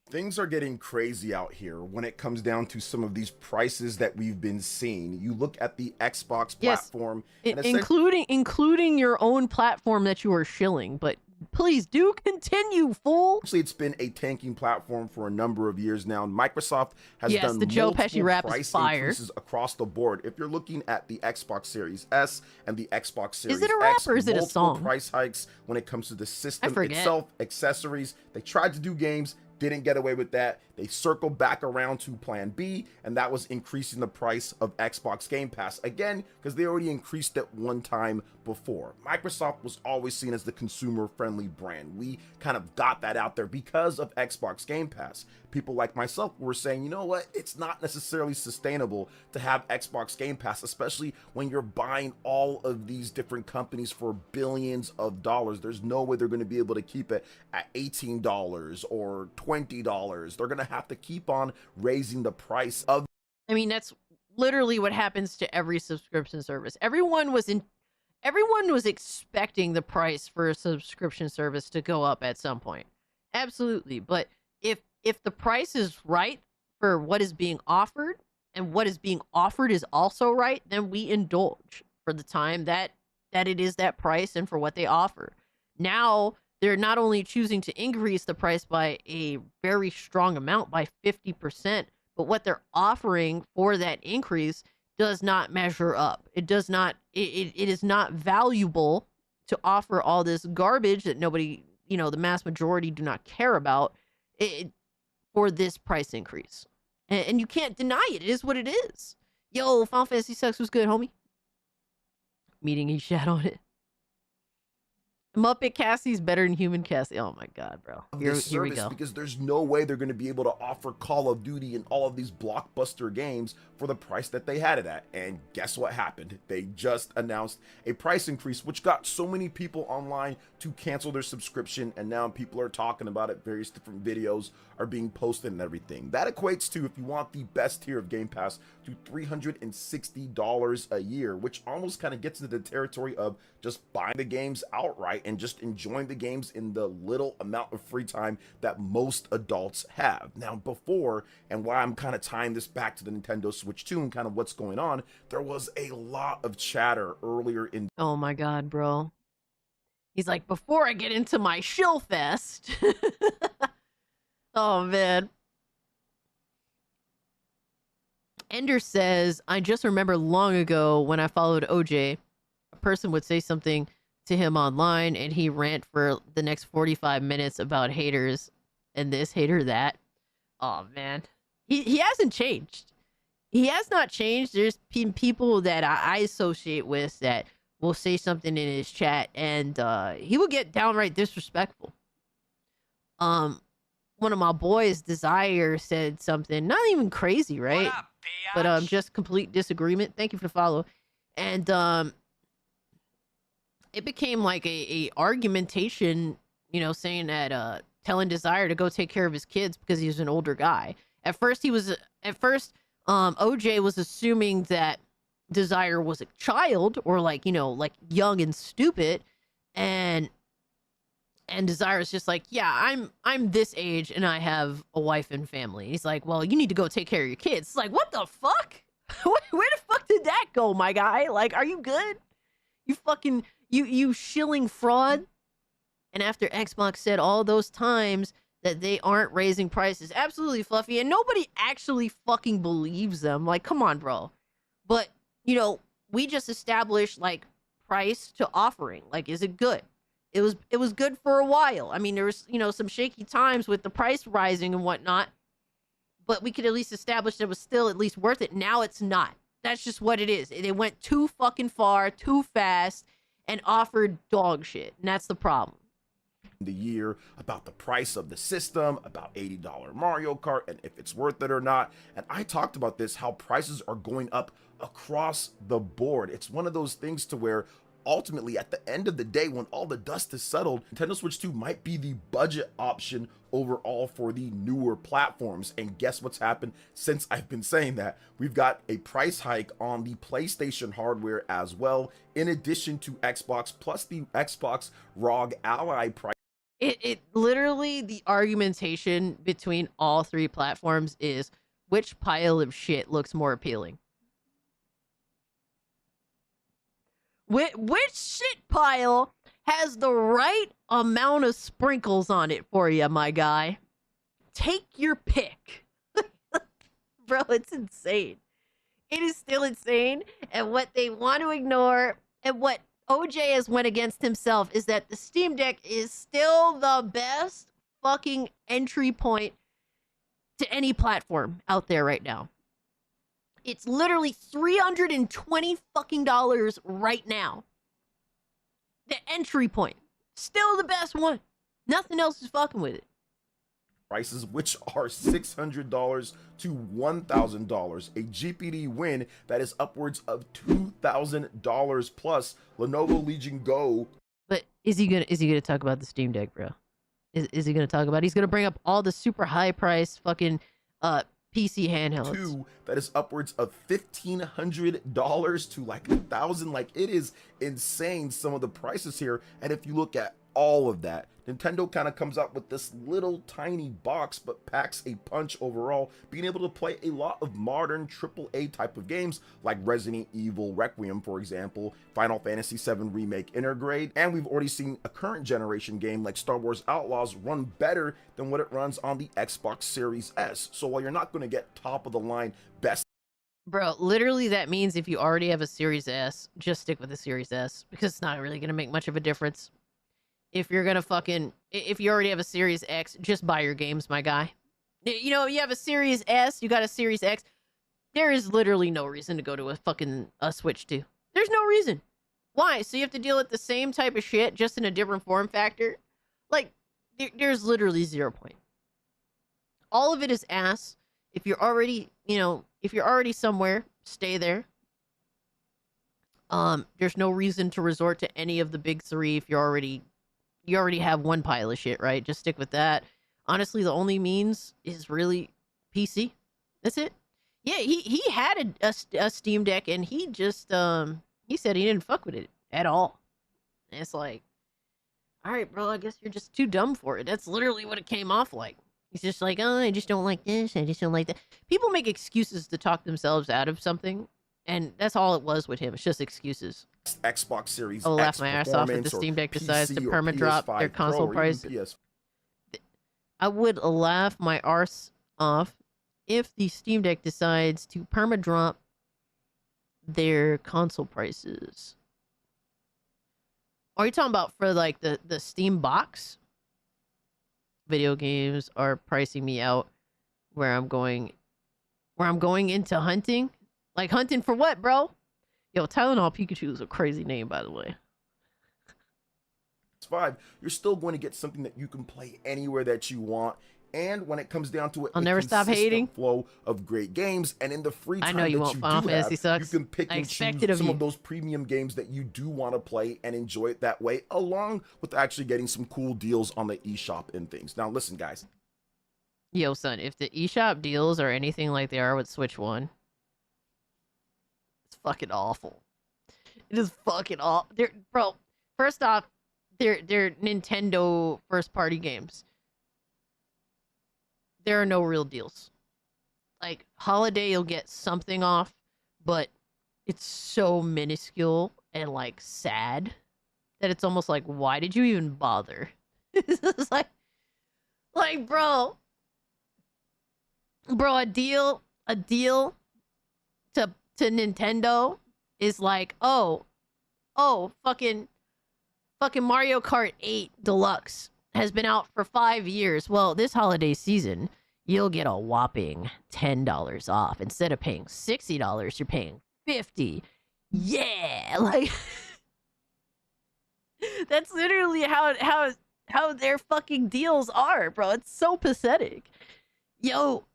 Things are getting crazy out here when it comes down to some of these prices that we've been seeing. You look at the Xbox platform, and including your own platform that you are shilling, but please do continue, fool. Actually, it's been a tanking platform for a number of years now. Microsoft has done the Joe Pesci multiple rap price is fire. increases across the board. If you're looking at the Xbox Series S and the Xbox Series Is it a rap X, or is it a multiple song? price hikes when it comes to the system forget. itself, accessories. They tried to do games, didn't get away with that. They circled back around to plan B, and that was increasing the price of Xbox Game Pass again, because they already increased it one time before. Microsoft was always seen as the consumer-friendly brand. We kind of got that out there because of Xbox Game Pass. People like myself were saying, you know what, it's not necessarily sustainable to have Xbox Game Pass, especially when you're buying all of these different companies for billions of dollars. There's no way they're going to be able to keep it at $18 or $20. They're going to have to keep on raising the price of. I mean, that's literally what happens to every subscription service. Everyone was expecting the price for a subscription service to go up at some point. Absolutely. But if the price is right for what is being offered and what is being offered is also right, then we indulge for the time that it is that price and for what they offer. Now, they're not only choosing to increase the price by a very strong amount, by 50%, but what they're offering for that increase does not measure up. It does not, it is not valuable to offer all this garbage that nobody, the mass majority do not care about for this price increase. And you can't deny it. It is what it is. Yo, Final Fantasy 6 was good, homie. Meeting he shat on it. Muppet Cassie's better than human Cassie. Oh my god, bro. Here we go. Because there's no way they're going to be able to offer Call of Duty and all of these blockbuster games for the price that they had it at. And guess what happened? They just announced a price increase, which got so many people online to cancel their subscription. And now people are talking about it. Various different videos are being posted and everything. That equates to, if you want the best tier of Game Pass, to $360 a year, which almost kind of gets into the territory of just buying the games outright and just enjoying the games in the little amount of free time that most adults have. Now, before, and why I'm kind of tying this back to the Nintendo Switch 2 and kind of what's going on, there was a lot of chatter earlier in. Oh my god, bro. He's like, before I get into my shill fest. Oh man. Ender says, I just remember long ago when I followed OJ, a person would say something to him online and he rant for the next 45 minutes about haters and this, hater, that. Oh man. He hasn't changed. He has not changed. There's people that I associate with that will say something in his chat and he will get downright disrespectful. One of my boys, Desire, said something not even crazy, right? But just complete disagreement. Thank you for the follow. And it became like a argumentation, saying that telling Desire to go take care of his kids because he was an older guy. At first OJ was assuming that Desire was a child or like young and stupid, and Desire is just like, yeah, I'm this age and I have a wife and family. He's like, well, you need to go take care of your kids. It's like, what the fuck? Where the fuck did that go, my guy? Like, are you good? You fucking, you shilling fraud. And after Xbox said all those times that they aren't raising prices, absolutely, Fluffy, and nobody actually fucking believes them. Like, come on, bro. But, we just established like price to offering. Like, is it good? It was good for a while. I mean, there was, some shaky times with the price rising and whatnot, but we could at least establish that it was still at least worth it. Now it's not. That's just what it is. They went too fucking far, too fast, and offered dog shit. And that's the problem. The year about the price of the system, about $80 Mario Kart, and if it's worth it or not. And I talked about this, how prices are going up across the board. It's one of those things to where ultimately, at the end of the day, when all the dust is settled, Nintendo Switch 2 might be the budget option overall for the newer platforms. And guess what's happened since I've been saying that? We've got a price hike on the PlayStation hardware as well, in addition to Xbox, plus the Xbox ROG Ally price. It literally, the argumentation between all three platforms is which pile of shit looks more appealing. Which shit pile has the right amount of sprinkles on it for you, my guy? Take your pick. Bro, it's insane. It is still insane. And what they want to ignore, and what OJ has went against himself, is that the Steam Deck is still the best fucking entry point to any platform out there right now. It's literally $320 fucking dollars right now. The entry point. Still the best one. Nothing else is fucking with it. Prices, which are $600 to $1,000. A GPD win that is upwards of $2,000 plus. Lenovo Legion Go. But is he gonna talk about the Steam Deck, bro? Is he gonna talk about it? He's gonna bring up all the super high price fucking PC handhelds. 2 that is upwards of $1,500 to like $1,000. Like, it is insane, some of the prices here. And if you look at all of that, Nintendo kind of comes out with this little tiny box, but packs a punch overall, being able to play a lot of modern AAA type of games like Resident Evil Requiem, for example, Final Fantasy VII Remake Intergrade, and we've already seen a current generation game like Star Wars Outlaws run better than what it runs on the Xbox Series S. So while you're not going to get top of the line best, bro, literally that means if you already have a Series S, just stick with the Series S, because it's not really going to make much of a difference. If you're gonna if you already have a Series X, just buy your games, my guy. You know, you have a Series S, you got a Series X. There is literally no reason to go to a Switch 2. There's no reason. Why? So you have to deal with the same type of shit, just in a different form factor? Like, there's literally 0 point. All of it is ass. If you're already, if you're already somewhere, stay there. There's no reason to resort to any of the big three if you already have one pile of shit, right? Just stick with that. Honestly, the only means is really PC. That's it. Yeah, he had a Steam Deck, and he just he said he didn't fuck with it at all. And it's like, all right, bro, I guess you're just too dumb for it. That's literally what it came off like. He's just like, oh, I just don't like this, I just don't like that. People make excuses to talk themselves out of something, and that's all it was with him. It's just excuses. Xbox Series I'll laugh X my ass off if the Steam Deck decides to perma-drop their console price. I would laugh my arse off if the Steam Deck decides to perma-drop their console prices. Are you talking about for like the Steam box? Video games are pricing me out where I'm going into hunting. Like, hunting for what, bro? Yo, Tylenol Pikachu is a crazy name, by the way. 5, you're still going to get something that you can play anywhere that you want. And when it comes down to it, I'll never stop hating. Flow of great games, and in the free time I know you won't. Final Fantasy sucks. You can pick and choose some of those premium games that you do want to play and enjoy it that way, along with actually getting some cool deals on the eShop and things. Now, listen, guys. Yo, son, if the eShop deals are anything like they are with Switch 1, it's fucking awful. It is fucking awful. Bro, first off, they're Nintendo first-party games. There are no real deals. Like, Holiday, you'll get something off, but it's so minuscule and, like, sad that it's almost like, why did you even bother? It's like, bro, a deal to Nintendo is like, oh, fucking Mario Kart 8 Deluxe has been out for 5 years. Well, this holiday season, you'll get a whopping $10 off. Instead of paying $60, you're paying $50. Yeah, like that's literally how their fucking deals are, bro. It's so pathetic. Yo,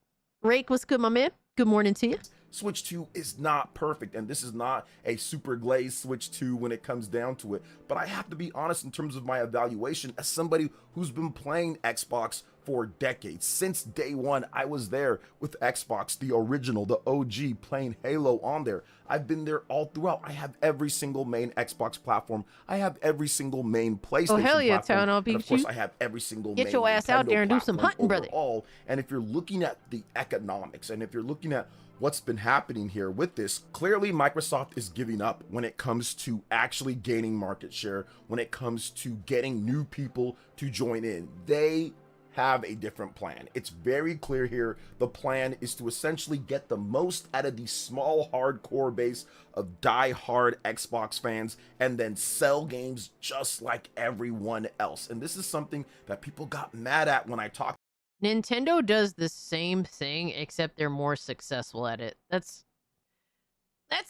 Rake, what's good, my man? Good morning to you. Switch 2 is not perfect, and this is not a super glazed Switch 2 when it comes down to it. But I have to be honest in terms of my evaluation as somebody who's been playing Xbox for decades. Since day one, I was there with Xbox, the original, the OG, playing Halo on there. I've been there all throughout. I have every single main Xbox platform. I have every single main PlayStation Oh, hell yeah, platform. Town, I'll And beat of course, you. I have every single Get main your ass out Nintendo there and do some platform hunting, brother. overall. And if you're looking at the economics, and if you're looking at what's been happening here with this, clearly Microsoft is giving up when it comes to actually gaining market share, when it comes to getting new people to join in. They have a different plan. It's very clear here. The plan is to essentially get the most out of the small hardcore base of die-hard Xbox fans and then sell games just like everyone else. And this is something that people got mad at when I talked. Nintendo does the same thing, except they're more successful at it. That's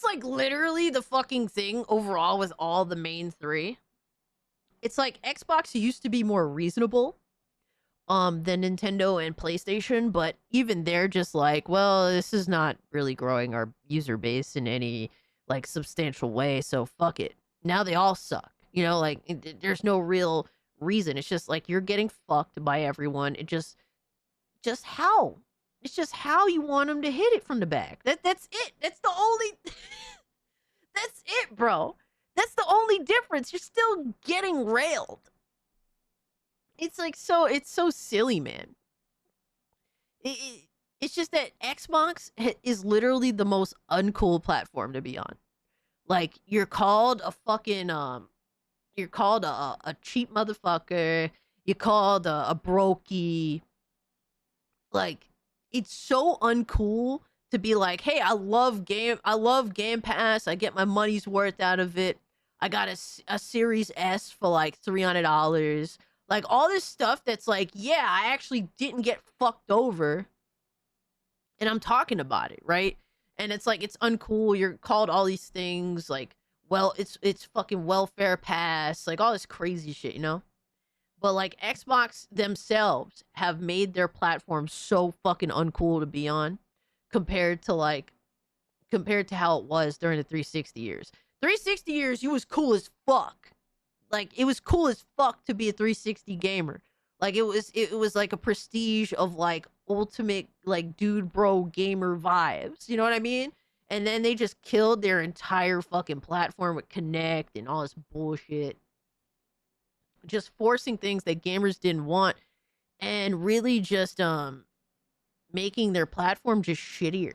like literally the fucking thing overall with all the main three. It's like Xbox used to be more reasonable than Nintendo and PlayStation, but even they're just like, well, this is not really growing our user base in any like substantial way, so fuck it. Now they all suck. You know, like there's no real reason. It's just like you're getting fucked by everyone. It just how? It's just how you want them to hit it from the back. That's it. That's the only that's it, bro. That's the only difference. You're still getting railed. It's like it's so silly, man. It's just that Xbox is literally the most uncool platform to be on. Like you're called a fucking you're called a cheap motherfucker. You're called a brokey. Like it's so uncool to be like, hey, I love Game Pass. I get my money's worth out of it. I got a Series S for like $300. Like all this stuff that's like, yeah, I actually didn't get fucked over. And I'm talking about it, right? And it's like it's uncool. You're called all these things like, well, it's fucking welfare pass, like all this crazy shit, you know? But like Xbox themselves have made their platform so fucking uncool to be on compared to how it was during the 360 years. 360 years, you was cool as fuck. Like it was cool as fuck to be a 360 gamer. Like it was like a prestige of like ultimate like dude bro gamer vibes. You know what I mean? And then they just killed their entire fucking platform with Connect and all this bullshit. Just forcing things that gamers didn't want and really just making their platform just shittier.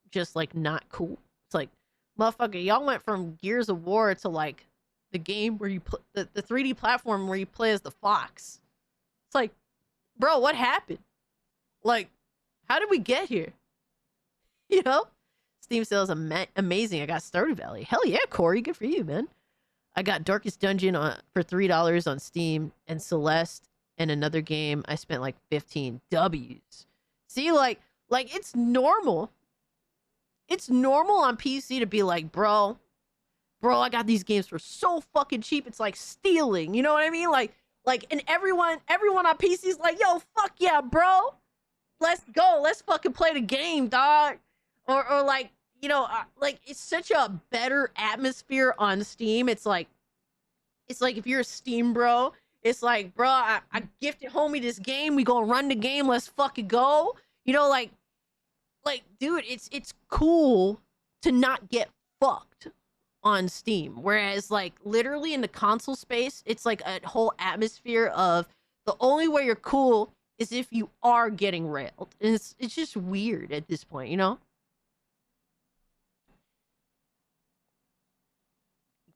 Just like not cool. It's like, motherfucker, y'all went from Gears of War to like the game where you play the 3D platform where you play as the fox. It's like, bro, what happened? Like, how did we get here? You know? Steam sales amazing. I got Stardew Valley. Hell yeah, Corey. Good for you, man. I got Darkest Dungeon for $3 on Steam and Celeste and another game. I spent like 15 W's. See, like it's normal. It's normal on PC to be like, bro, I got these games for so fucking cheap. It's like stealing. You know what I mean? Like, and everyone on PC is like, yo, fuck yeah, bro. Let's go. Let's fucking play the game, dog. Or like, you know, like it's such a better atmosphere on Steam. It's like if you're a Steam bro, it's like, bro, I gifted homie this game. We gonna run the game. Let's fucking go. You know, like, dude, it's cool to not get fucked on Steam. Whereas, like, literally in the console space, it's like a whole atmosphere of the only way you're cool is if you are getting railed. And it's just weird at this point, you know?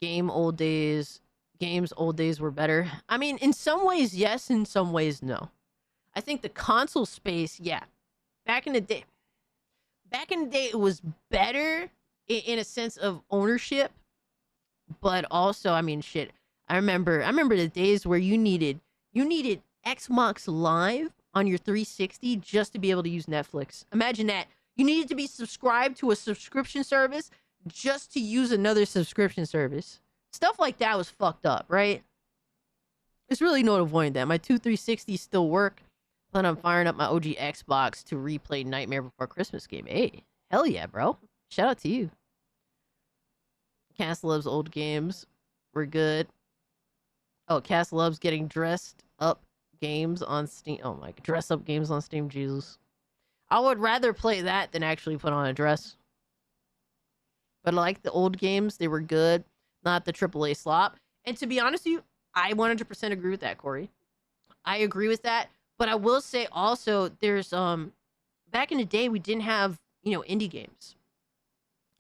Games old days were better. I mean, in some ways, yes. In some ways, no. I think the console space, yeah. Back in the day, it was better in a sense of ownership. But also, I mean, shit. I remember the days where you needed Xbox Live on your 360 just to be able to use Netflix. Imagine that. You needed to be subscribed to a subscription service just to use another subscription service. Stuff like that was fucked up, right? There's really no avoiding that. My two 360s still work, but I'm firing up my OG Xbox to replay Nightmare Before Christmas game. Hey, hell yeah, bro. Shout out to you. Cass loves old games. We're good. Oh, Cass loves getting dressed up games on Steam. Oh my, dress up games on Steam. Jesus, I would rather play that than actually put on a dress. But like the old games, they were good, not the AAA slop. And to be honest with you, I 100% agree with that, Corey. I agree with that. But I will say also, there's back in the day we didn't have indie games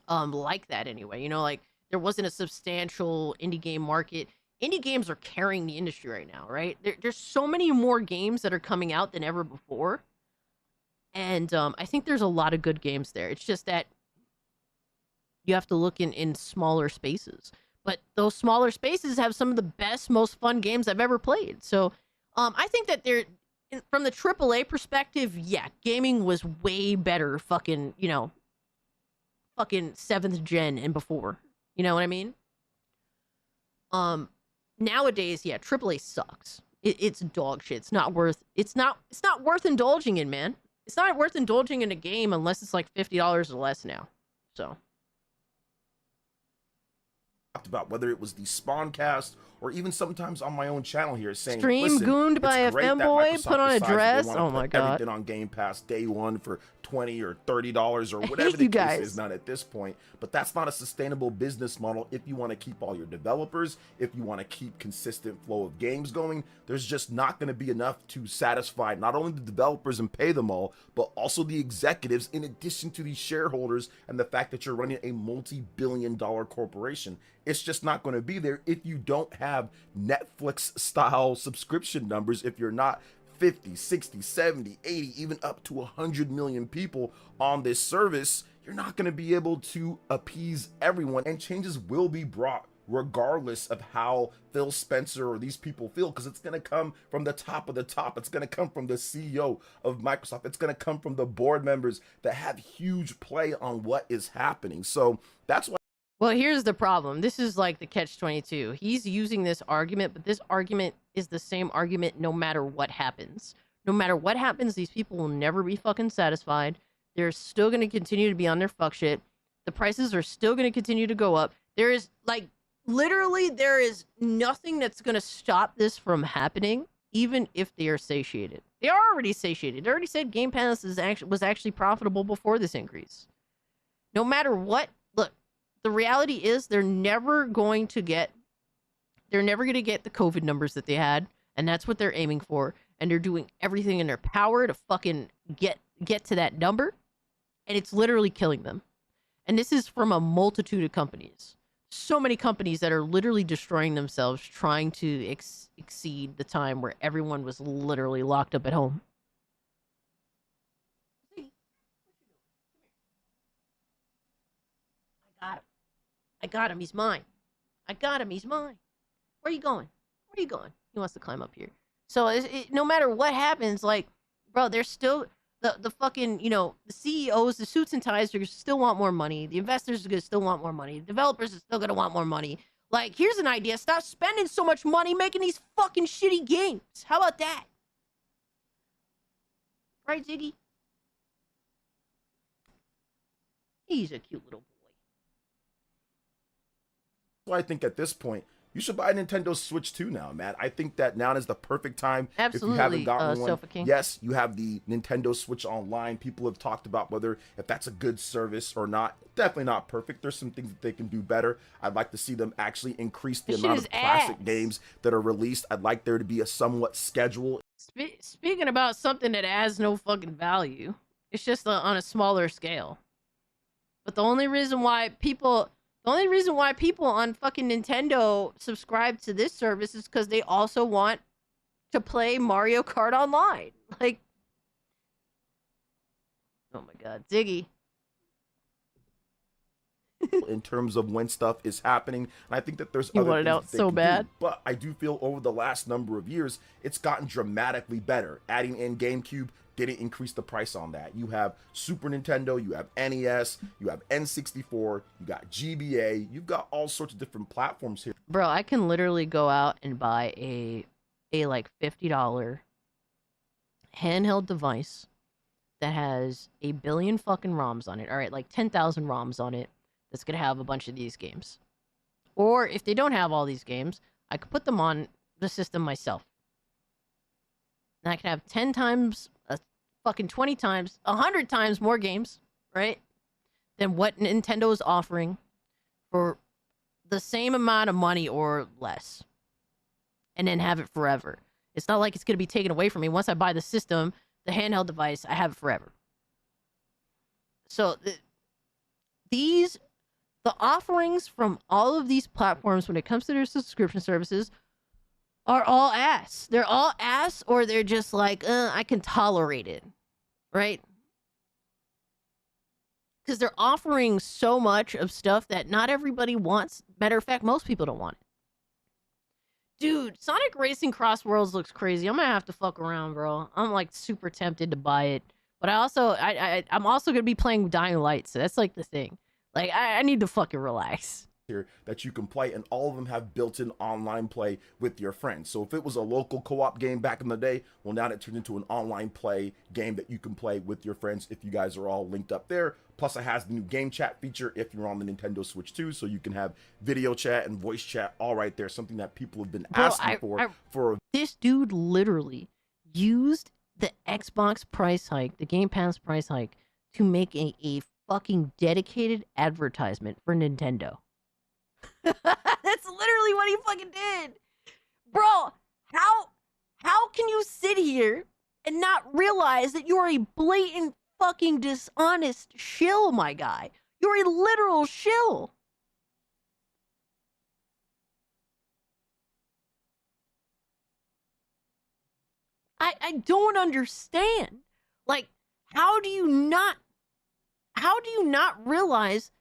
like that anyway. Like there wasn't a substantial indie game market. Indie games are carrying the industry right now, right? There's so many more games that are coming out than ever before. And I think there's a lot of good games there. It's just that you have to look in smaller spaces. But those smaller spaces have some of the best, most fun games I've ever played. So I think that from the AAA perspective, yeah, gaming was way better fucking 7th gen and before. You know what I mean? Nowadays, yeah, AAA sucks. It's dog shit. It's not worth indulging in, man. It's not worth indulging in a game unless it's like $50 or less now. So about whether it was the Spawncast or even sometimes on my own channel here saying, stream gooned by a femboy, put on a dress. Oh my god! Everything on Game Pass day one for $20 or $30 or whatever the case is. Not at this point, but that's not a sustainable business model. If you want to keep all your developers, if you want to keep consistent flow of games going, there's just not going to be enough to satisfy not only the developers and pay them all, but also the executives, in addition to the shareholders and the fact that you're running a multi-billion-dollar corporation. It's just not going to be there if you don't have Netflix style subscription numbers. If you're not 50, 60, 70, 80, even up to 100 million people on this service, you're not going to be able to appease everyone, and changes will be brought regardless of how Phil Spencer or these people feel, because it's going to come from the top of the top. It's going to come from the CEO of Microsoft. It's going to come from the board members that have huge play on what is happening. So that's why. Well, here's the problem. This is like the catch-22. He's using this argument, but this argument is the same argument no matter what happens. No matter what happens, these people will never be fucking satisfied. They're still going to continue to be on their fuck shit. The prices are still going to continue to go up. There is, like, literally, there is nothing that's going to stop this from happening, even if they are satiated. They are already satiated. They already said Game Pass was actually profitable before this increase. No matter what, look, the reality is they're never going to get the COVID numbers that they had, and that's what they're aiming for, and they're doing everything in their power to fucking get to that number, and it's literally killing them. And this is from a multitude of companies. So many companies that are literally destroying themselves trying to exceed the time where everyone was literally locked up at home. I got him. He's mine. I got him. He's mine. Where are you going? Where are you going? He wants to climb up here. So no matter what happens, like, bro, there's still the fucking, the CEOs, the suits and ties, they're still want more money. The investors are gonna still want more money. The developers are still gonna want more money. Like, here's an idea. Stop spending so much money making these fucking shitty games. How about that? Right, Ziggy? He's a cute little boy. So I think at this point, you should buy a Nintendo Switch 2 now, man. I think that now is the perfect time. Absolutely, if you haven't gotten one. Sofa King. Yes, you have the Nintendo Switch Online. People have talked about if that's a good service or not. Definitely not perfect. There's some things that they can do better. I'd like to see them actually increase the amount of classic games that are released. I'd like there to be a somewhat schedule. Speaking about something that has no fucking value, it's just on a smaller scale. But the only reason why people on fucking Nintendo subscribe to this service is because they also want to play Mario Kart Online. Like, oh my god, Ziggy. In terms of when stuff is happening, and I think that there's you other want it things out that they so can bad. do. But I do feel over the last number of years, it's gotten dramatically better. Adding in GameCube didn't increase the price on that. You have Super Nintendo, you have NES, you have N64, you got GBA, you've got all sorts of different platforms here. Bro, I can literally go out and buy a like $50 handheld device that has a billion fucking ROMs on it. All right, like 10,000 ROMs on it. That's gonna have a bunch of these games. Or if they don't have all these games, I could put them on the system myself. And I can have 10 times, fucking 20 times, 100 times more games, right? Than what Nintendo is offering for the same amount of money or less. And then have it forever. It's not like it's going to be taken away from me. Once I buy the system, the handheld device, I have it forever. So the offerings from all of these platforms when it comes to their subscription services are all ass. They're all ass, or they're just like, I can tolerate it, right? Because they're offering so much of stuff that not everybody wants. Matter of fact, most people don't want it. Dude, Sonic Racing Cross Worlds looks crazy. I'm gonna have to fuck around, bro. I'm like super tempted to buy it. But I'm also gonna be playing Dying Light, so that's like the thing. Like, I need to fucking relax. Here that you can play, and all of them have built-in online play with your friends. So if it was a local co-op game back in the day, well, now it turned into an online play game that you can play with your friends if you guys are all linked up there. Plus it has the new game chat feature if you're on the Nintendo Switch too, so you can have video chat and voice chat all right there, something that people have been asking for. This dude literally used the Xbox price hike, the Game Pass price hike, to make a fucking dedicated advertisement for Nintendo. That's literally what he fucking did. Bro, how can you sit here and not realize that you're a blatant fucking dishonest shill, my guy? You're a literal shill. I don't understand. Like, how do you not realize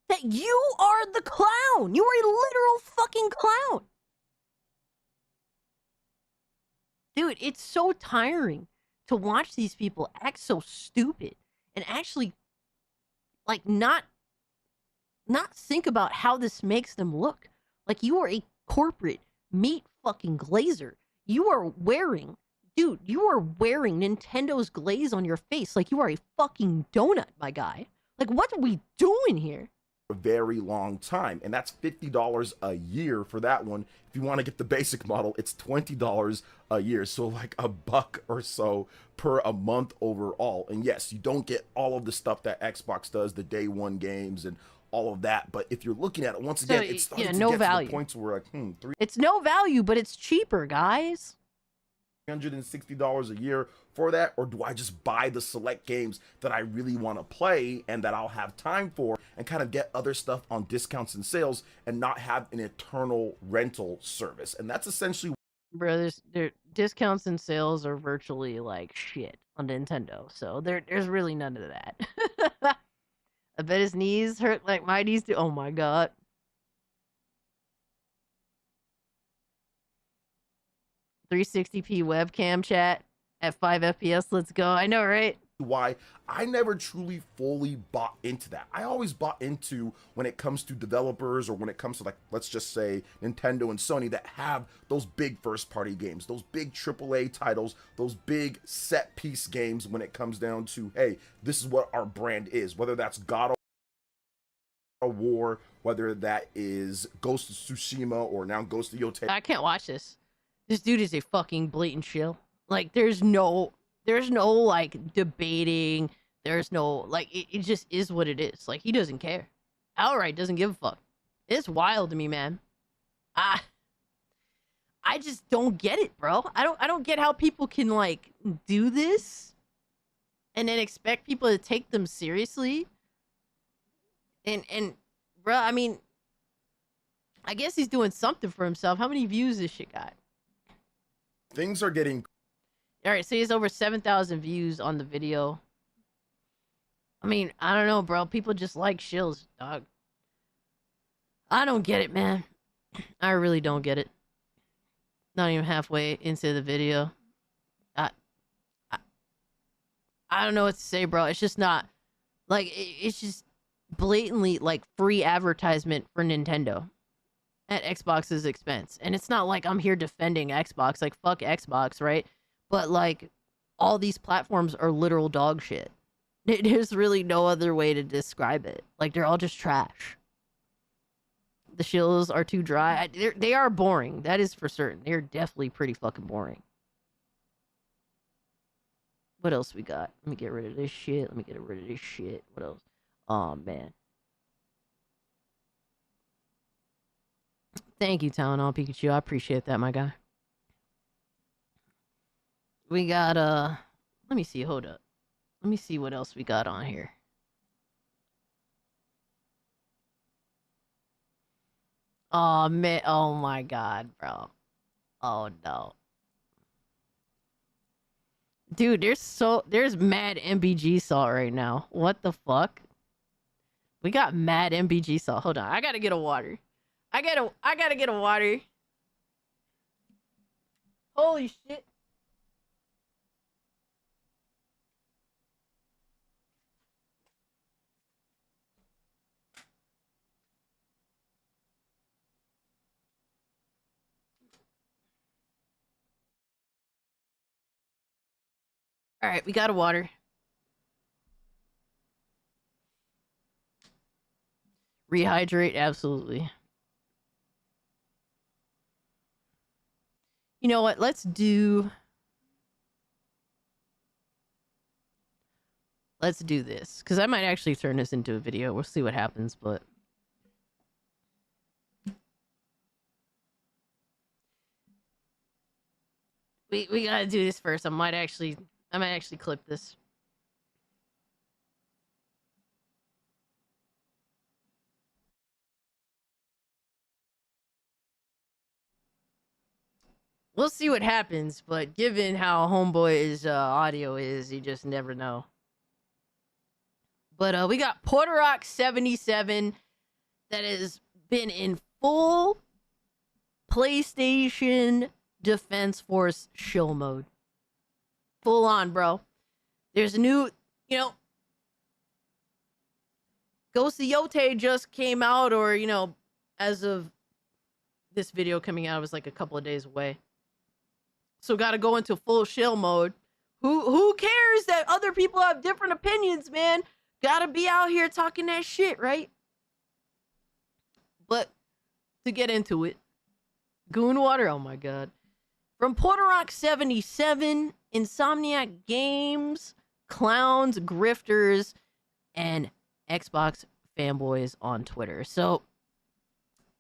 that you are the clown? You are a literal fucking clown. Dude, it's so tiring to watch these people act so stupid and actually, like, not think about how this makes them look. Like, you are a corporate meat fucking glazer. You are wearing Nintendo's glaze on your face like you are a fucking donut, my guy. Like, what are we doing here? A very long time, and that's $50 a year for that one. If you want to get the basic model, it's $20 a year, so like $1 or so per a month overall. And yes, you don't get all of the stuff that Xbox does, the day one games and all of that, but if you're looking at it, once again, it's starting to get to the points where like, it's no value, but it's cheaper, guys. $360 a year for that, or do I just buy the select games that I really want to play and that I'll have time for, and kind of get other stuff on discounts and sales and not have an eternal rental service? And that's essentially, bro, their discounts and sales are virtually like shit on Nintendo, so there's really none of that. I bet his knees hurt like my knees do. Oh my god. $360p webcam chat at 5 FPS. Let's go. I know, right? Why I never truly fully bought into that. I always bought into, when it comes to developers, or when it comes to, like, let's just say Nintendo and Sony, that have those big first party games, those big AAA titles, those big set piece games, when it comes down to, hey, this is what our brand is, whether that's God of War, whether that is Ghost of Tsushima, or now Ghost of Yotei. I can't watch this. This dude is a fucking blatant shill. Like, there's no like debating. There's no like, it just is what it is. Like, he doesn't care. Outright doesn't give a fuck. It's wild to me, man. I just don't get it, bro. I don't get how people can like do this and then expect people to take them seriously. And bro, I mean, I guess he's doing something for himself. How many views this shit got? Things are getting... All right, so he has over 7,000 views on the video. I mean, I don't know, bro. People just like shills, dog. I don't get it, man. I really don't get it. Not even halfway into the video. I don't know what to say, bro. It's just not... Like, it's just blatantly, like, free advertisement for Nintendo at Xbox's expense. And it's not like I'm here defending Xbox. Like, fuck Xbox, right? But, like, all these platforms are literal dog shit. There's really no other way to describe it. Like, they're all just trash. The shills are too dry. They are boring. That is for certain. They're definitely pretty fucking boring. What else we got? Let me get rid of this shit. Let me get rid of this shit. What else? Oh, man. Thank you, Tylenol Pikachu. I appreciate that, my guy. We got, let me see. Hold up. Let me see what else we got on here. Oh, man. Oh, my God, bro. Oh, no. Dude, there's mad MBG salt right now. What the fuck? We got mad MBG salt. Hold on. I gotta get a water. I gotta get a water. Holy shit. All right, we got a water. Rehydrate, absolutely. You know what? Let's do this, because I might actually turn this into a video. We'll see what happens, but we gotta do this first. I might actually clip this. We'll see what happens, but given how Homeboy's audio is, you just never know. But we got Porter Rock 77 that has been in full PlayStation Defense Force shill mode. Full on, bro. There's a new, Ghost of Yote just came out, or, as of this video coming out, it was like a couple of days away. So got to go into full shill mode. Who cares that other people have different opinions, man? Got to be out here talking that shit, right? But to get into it, Goon Water, oh my god. From Porter Rock 77, Insomniac Games, Clowns, Grifters, and Xbox fanboys on Twitter. So,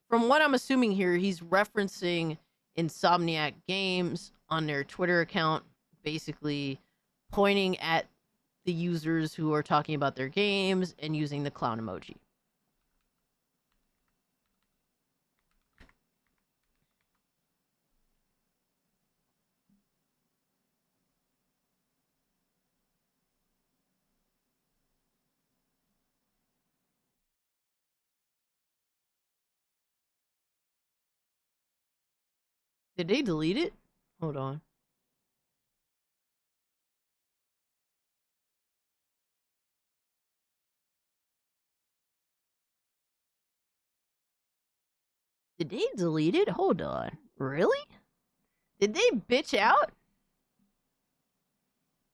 from what I'm assuming here, he's referencing Insomniac Games on their Twitter account, basically pointing at the users who are talking about their games and using the clown emoji. Did they delete it? Hold on. Did they delete it? Hold on. Really? Did they bitch out?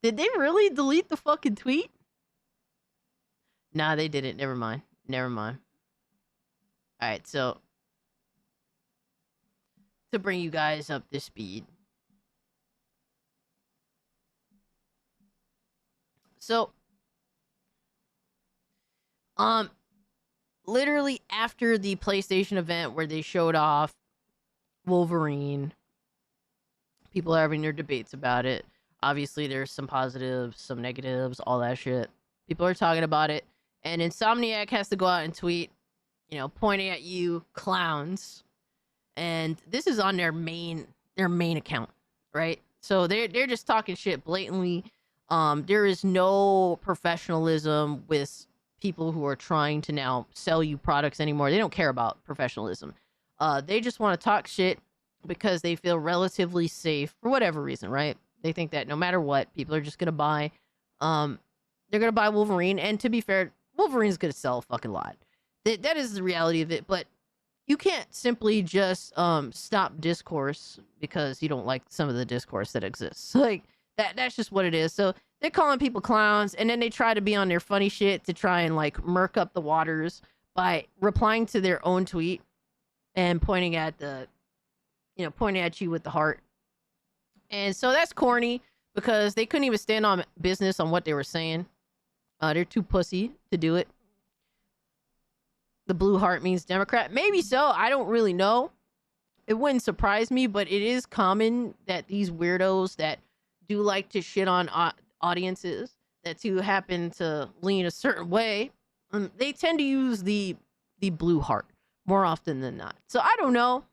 Did they really delete the fucking tweet? Nah, they didn't. Never mind. Never mind. Alright, so to bring you guys up to speed. So, literally after the PlayStation event where they showed off Wolverine, people are having their debates about it. Obviously, there's some positives, some negatives, all that shit. People are talking about it. And Insomniac has to go out and tweet, pointing at you clowns. And this is on their main account, right? So they're just talking shit blatantly. There is no professionalism with people who are trying to now sell you products anymore. They don't care about professionalism. They just want to talk shit because they feel relatively safe for whatever reason, right? They think that no matter what, people are just gonna buy. They're gonna buy Wolverine, and to be fair, Wolverine's gonna sell a fucking lot. That is the reality of it. But you can't simply just stop discourse because you don't like some of the discourse that exists. Like that's just what it is. So they're calling people clowns, and then they try to be on their funny shit to try and like murk up the waters by replying to their own tweet and pointing at you with the heart. And so that's corny, because they couldn't even stand on business on what they were saying. They're too pussy to do it. The blue heart means Democrat. Maybe so. I don't really know. It wouldn't surprise me, but it is common that these weirdos that do like to shit on audiences, that do happen to lean a certain way, they tend to use the blue heart more often than not. So I don't know.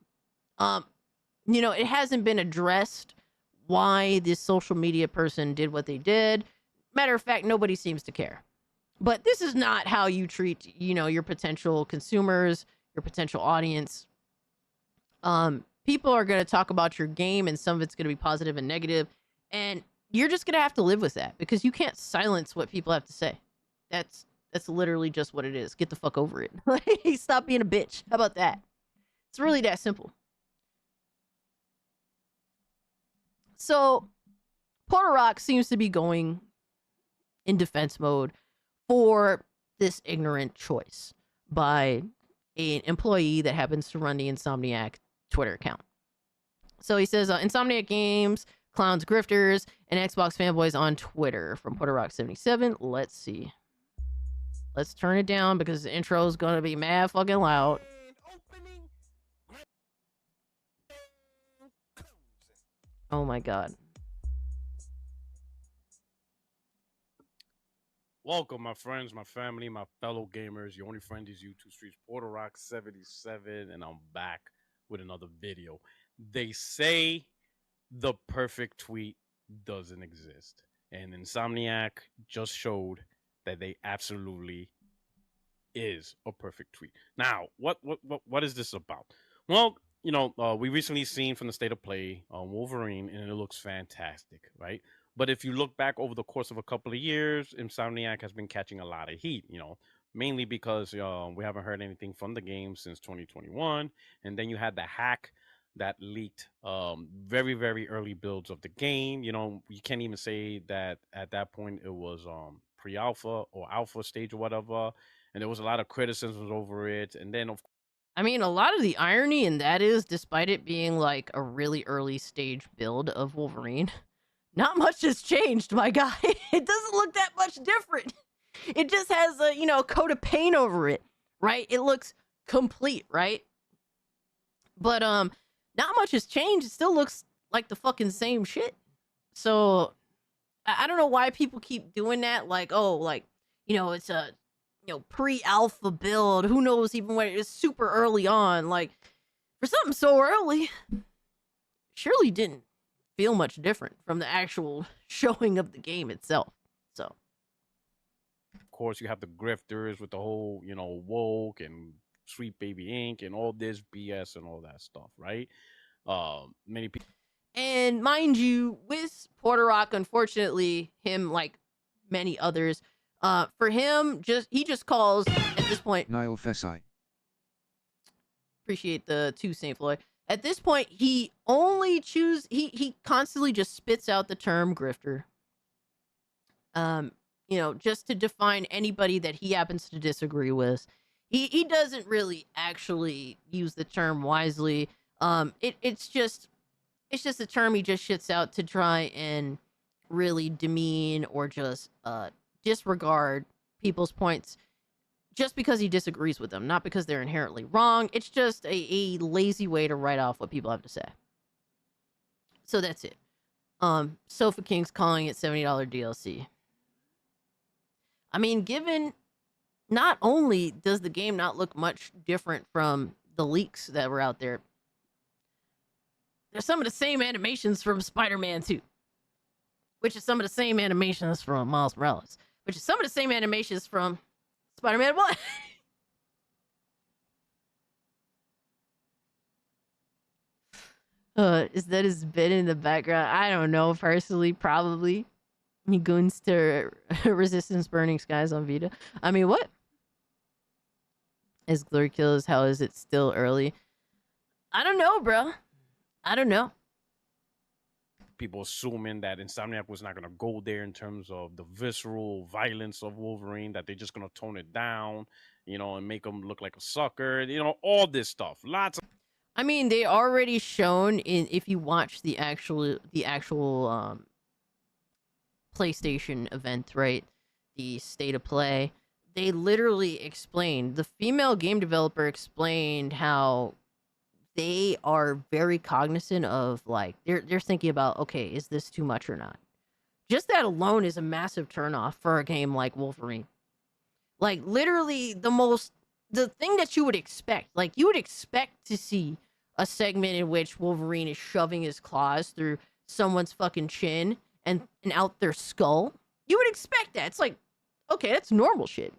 You know, it hasn't been addressed why this social media person did what they did. Matter of fact, nobody seems to care. But this is not how you treat, you know, your potential consumers, your potential audience. People are going to talk about your game, and some of it's going to be positive and negative, and you're just going to have to live with that because you can't silence what people have to say. That's literally just what it is. Get the fuck over it. Stop being a bitch. How about that? It's really that simple. So, Porter Rock seems to be going in defense mode for this ignorant choice by an employee that happens to run the Insomniac Twitter account. So he says, Insomniac Games, clowns, grifters, and Xbox fanboys on Twitter from Porter Rock 77. Let's see. Let's turn it down because the intro is going to be mad fucking loud. Oh my god. Welcome, my friends, my family, my fellow gamers. Your only friend is YouTube Streets, Porter Rock 77, and I'm back with another video. They say the perfect tweet doesn't exist, and Insomniac just showed that they absolutely is a perfect tweet. Now, what is this about? Well, you know, we recently seen from the State of Play Wolverine, and it looks fantastic, right? But if you look back over the course of a couple of years, Insomniac has been catching a lot of heat, you know, mainly because we haven't heard anything from the game since 2021. And then you had the hack that leaked very, very early builds of the game. You know, you can't even say that at that point it was pre-alpha or alpha stage or whatever. And there was a lot of criticisms over it. And then, I mean, a lot of the irony in that is, despite it being like a really early stage build of Wolverine, not much has changed, my guy. It doesn't look that much different. It just has a, you know, coat of paint over it, right? It looks complete, right? But not much has changed. It still looks like the fucking same shit. So I don't know why people keep doing that. Like, oh, like, you know, it's a, you know, pre-alpha build. Who knows even when it's super early on. Like, for something so early, surely didn't feel much different from the actual showing of the game itself. So, of course, you have the grifters with the whole, you know, woke and Sweet Baby Inc. and all this BS and all that stuff, right? Many people. And mind you, with Porter Rock, unfortunately, him, like many others, for him, he just calls at this point. Niall Fessai. Appreciate the 2 St. Floyd. At this point, he only he constantly just spits out the term grifter. You know, just to define anybody that he happens to disagree with. He doesn't really actually use the term wisely. It's just a term he just shits out to try and really demean or just disregard people's points just because he disagrees with them, not because they're inherently wrong. It's just a lazy way to write off what people have to say. So that's it. Sofa King's calling it $70 DLC. I mean, given not only does the game not look much different from the leaks that were out there, there's some of the same animations from Spider-Man 2, which is some of the same animations from Miles Morales, which is some of the same animations from Spider-Man 1. Is that his bit in the background? I don't know, personally, probably. He goons to Resistance Burning Skies on Vita. I mean, what? As Glory Kills, how is it still early? I don't know, bro. I don't know. People assuming that Insomniac was not going to go there in terms of the visceral violence of Wolverine, that they're just going to tone it down, you know, and make him look like a sucker, you know, all this stuff. Lots of. I mean, they already shown in, if you watch the actual PlayStation event, right? The State of Play. They literally explained, the female game developer explained how they are very cognizant of, like, they're thinking about, okay, is this too much or not? Just that alone is a massive turnoff for a game like Wolverine. Like, literally the thing that you would expect. Like, you would expect to see a segment in which Wolverine is shoving his claws through someone's fucking chin and out their skull. You would expect that. It's like, okay, that's normal shit.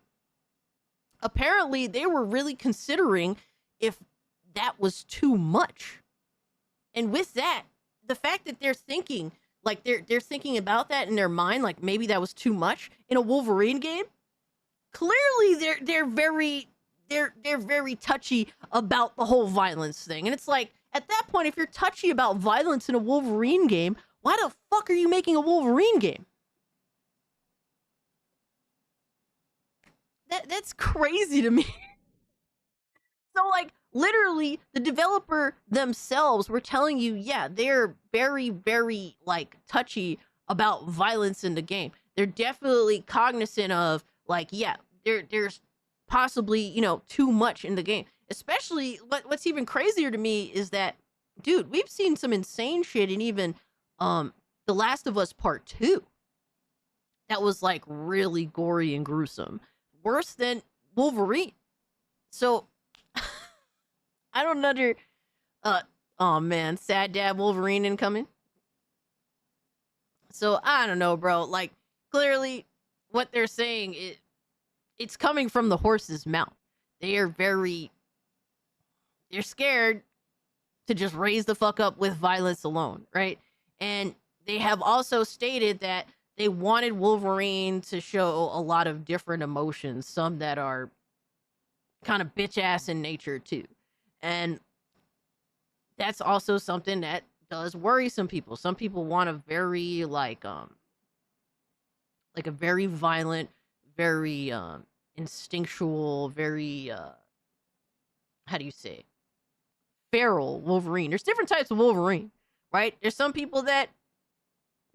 Apparently, they were really considering if that was too much. And with that, the fact that they're thinking, like, they're thinking about that in their mind, like maybe that was too much in a Wolverine game. Clearly, they're very touchy about the whole violence thing. And it's like, at that point, if you're touchy about violence in a Wolverine game, why the fuck are you making a Wolverine game? That's crazy to me. So, like, literally, the developer themselves were telling you, yeah, they're very, very, like, touchy about violence in the game. They're definitely cognizant of, like, yeah, there's possibly, you know, too much in the game. Especially, what's even crazier to me is that, dude, we've seen some insane shit in even The Last of Us Part 2. That was, like, really gory and gruesome. Worse than Wolverine. So, I don't under... oh, man. Sad dad Wolverine incoming. So, I don't know, bro. Like, clearly, what they're saying, it's coming from the horse's mouth. They're scared to just raise the fuck up with violence alone, right? And they have also stated that they wanted Wolverine to show a lot of different emotions, some that are kind of bitch ass in nature too. And that's also something that does worry some people. Some people want a very like a very violent, very instinctual, very how do you say? Feral Wolverine. There's different types of Wolverine, right? There's some people that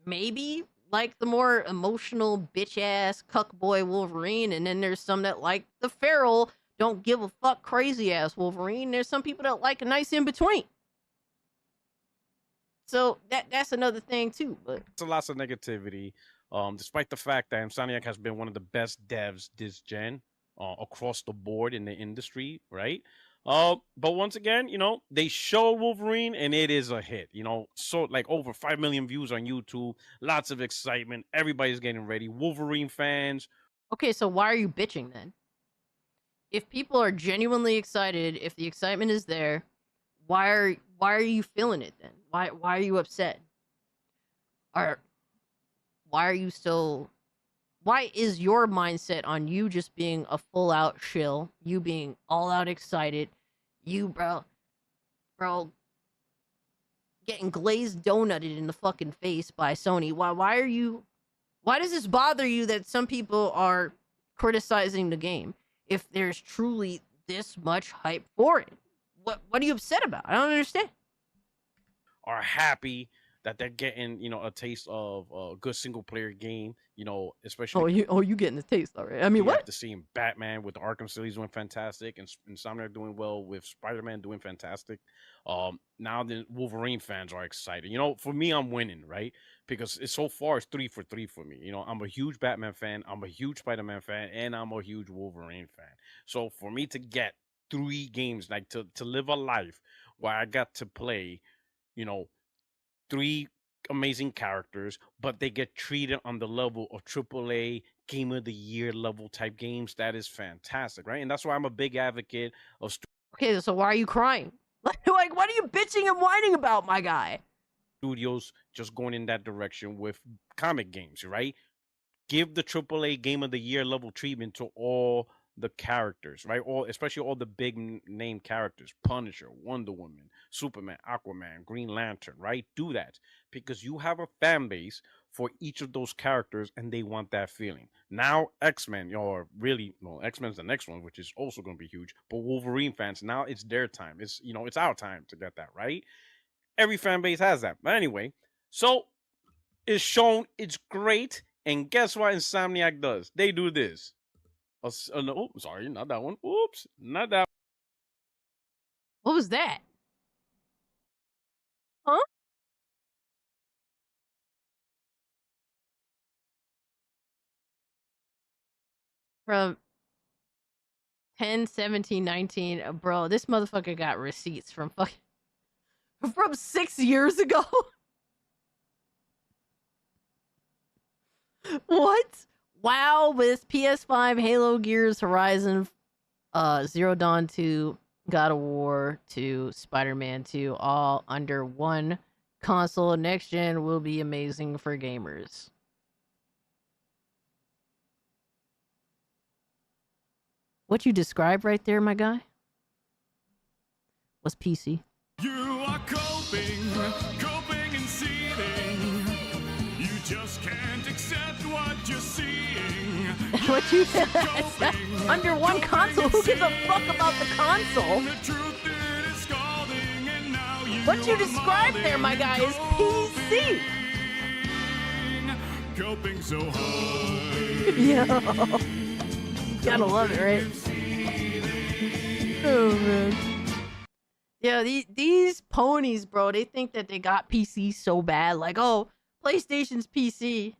maybe like the more emotional bitch ass cuck boy Wolverine, and then there's some that like the feral, don't give a fuck crazy ass Wolverine. There's some people that like a nice in between. So that's another thing too. But it's a lot of negativity. Despite the fact that Insomniac has been one of the best devs this gen across the board in the industry, right? But once again, you know, they show Wolverine and it is a hit. You know, so like over 5 million views on YouTube, lots of excitement. Everybody's getting ready. Wolverine fans. Okay, so why are you bitching then? If people are genuinely excited, if the excitement is there, why are you feeling it then? Why are you upset? Why are you still... Why is your mindset on you just being a full-out shill, you being all-out excited, you, bro, getting glazed donutted in the fucking face by Sony? Why does this bother you that some people are criticizing the game if there's truly this much hype for it? What are you upset about? I don't understand. Are happy that they're getting, you know, a taste of a good single-player game, you know, especially... you getting the taste already. I mean, what? After seeing Batman with the Arkham series doing fantastic, and Insomniac doing well with Spider-Man doing fantastic. Now the Wolverine fans are excited. You know, for me, I'm winning, right? Because so far it's 3 for 3 for me. You know, I'm a huge Batman fan, I'm a huge Spider-Man fan, and I'm a huge Wolverine fan. So for me to get 3 games, like to live a life where I got to play, you know, 3 amazing characters, but they get treated on the level of AAA Game of the Year level type games, that is fantastic, right? And that's why I'm a big advocate of... Okay, so why are you crying? Like, what are you bitching and whining about, my guy? Studios just going in that direction with comic games, right? Give the AAA Game of the Year level treatment to all the characters, right? Especially all the big name characters: Punisher, Wonder Woman, Superman, Aquaman, Green Lantern, right? Do that because you have a fan base for each of those characters and they want that feeling. Now X-Men, or really, well, X-Men's the next one, which is also going to be huge, but Wolverine fans, now it's their time. It's, you know, it's our time to get that, right? Every fan base has that. But anyway, so it's shown, it's great. And guess what Insomniac does? They do this. No, oh, sorry, not that one. Oops, not that. What was that? Huh? From 10, 17, 19. Bro, this motherfucker got receipts from fucking from 6 years ago. What? WoW with PS5, Halo, Gears, Horizon, Zero Dawn 2, God of War 2, Spider-Man 2, all under one console. Next gen will be amazing for gamers. What you described right there, my guy, was PC. You are coping and seething. You just can't accept what you're seeing. What you under one console? Who gives a fuck about the console? What you described there, my guy, is PC. Coping so hard. Yo. Gotta love it, right? Oh, man. Yeah, these ponies, bro, they think that they got PC so bad. Like, oh, PlayStation's PC.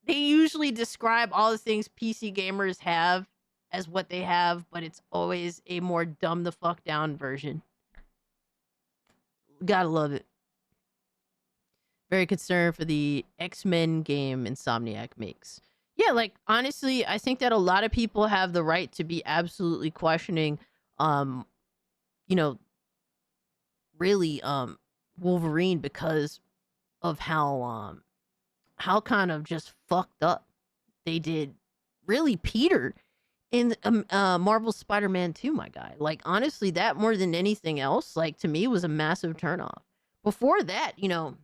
They usually describe all the things PC gamers have as what they have, but it's always a more dumb the fuck down version. Gotta love it. Very concerned for the X-Men game Insomniac makes. Yeah, like, honestly, I think that a lot of people have the right to be absolutely questioning, you know, really, Wolverine because of how kind of just fucked up they did, really, Peter in Marvel's Spider-Man 2, my guy. Like, honestly, that more than anything else, like, to me, was a massive turnoff. Before that, you know,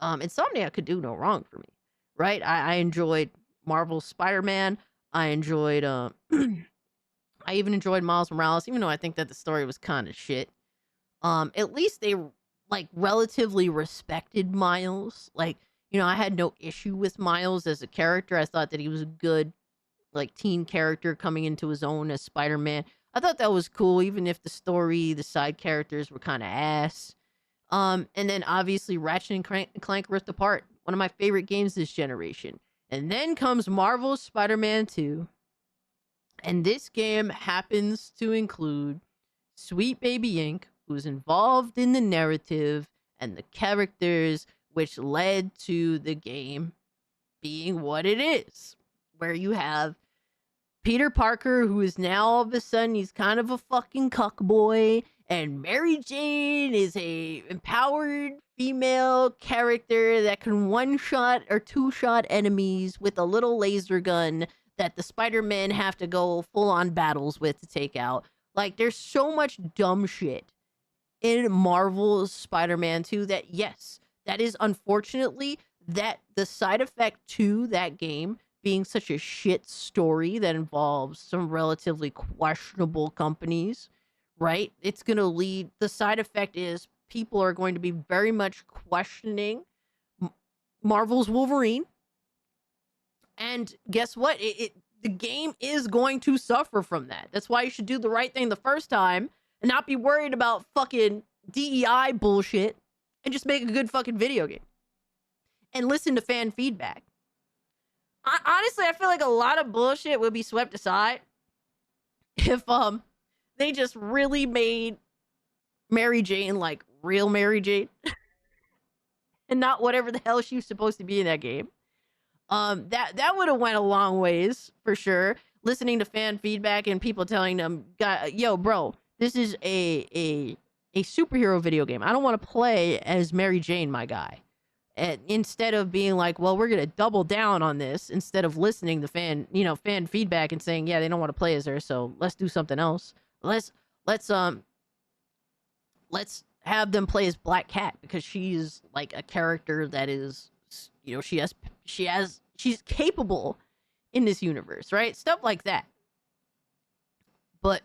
Insomniac could do no wrong for me, right? I enjoyed Marvel's Spider-Man. I enjoyed, I even enjoyed Miles Morales, even though I think that the story was kind of shit. At least they, like, relatively respected Miles. Like, you know, I had no issue with Miles as a character. I thought that he was a good, like, teen character coming into his own as Spider-Man. I thought that was cool, even if the story, the side characters were kind of ass. And then obviously Ratchet and Clank Rift Apart, one of my favorite games this generation. And then comes Marvel's Spider-Man 2. And this game happens to include Sweet Baby Inc., who's involved in the narrative and the characters, which led to the game being what it is. Where you have Peter Parker, who is now all of a sudden, he's kind of a fucking cuckboy, and Mary Jane is a empowered female character that can one-shot or two-shot enemies with a little laser gun that the Spider-Men have to go full-on battles with to take out. Like, there's so much dumb shit in Marvel's Spider-Man 2 that, yes, that is unfortunately that the side effect to that game being such a shit story that involves some relatively questionable companies, right? It's going to lead, the side effect is people are going to be very much questioning Marvel's Wolverine. And guess what? The game is going to suffer from that. That's why you should do the right thing the first time and not be worried about fucking DEI bullshit and just make a good fucking video game. And listen to fan feedback. Honestly, I feel like a lot of bullshit would be swept aside if they just really made Mary Jane like real Mary Jane and not whatever the hell she was supposed to be in that game. That would have went a long ways for sure. Listening to fan feedback and people telling them, "Yo, bro, this is a superhero video game. I don't want to play as Mary Jane, my guy." And instead of being like, well, we're gonna double down on this, instead of listening to fan feedback and saying, yeah, they don't want to play as her, so let's do something else. Let's have them play as Black Cat because she's like a character that is, you know, she's capable in this universe, right? Stuff like that. But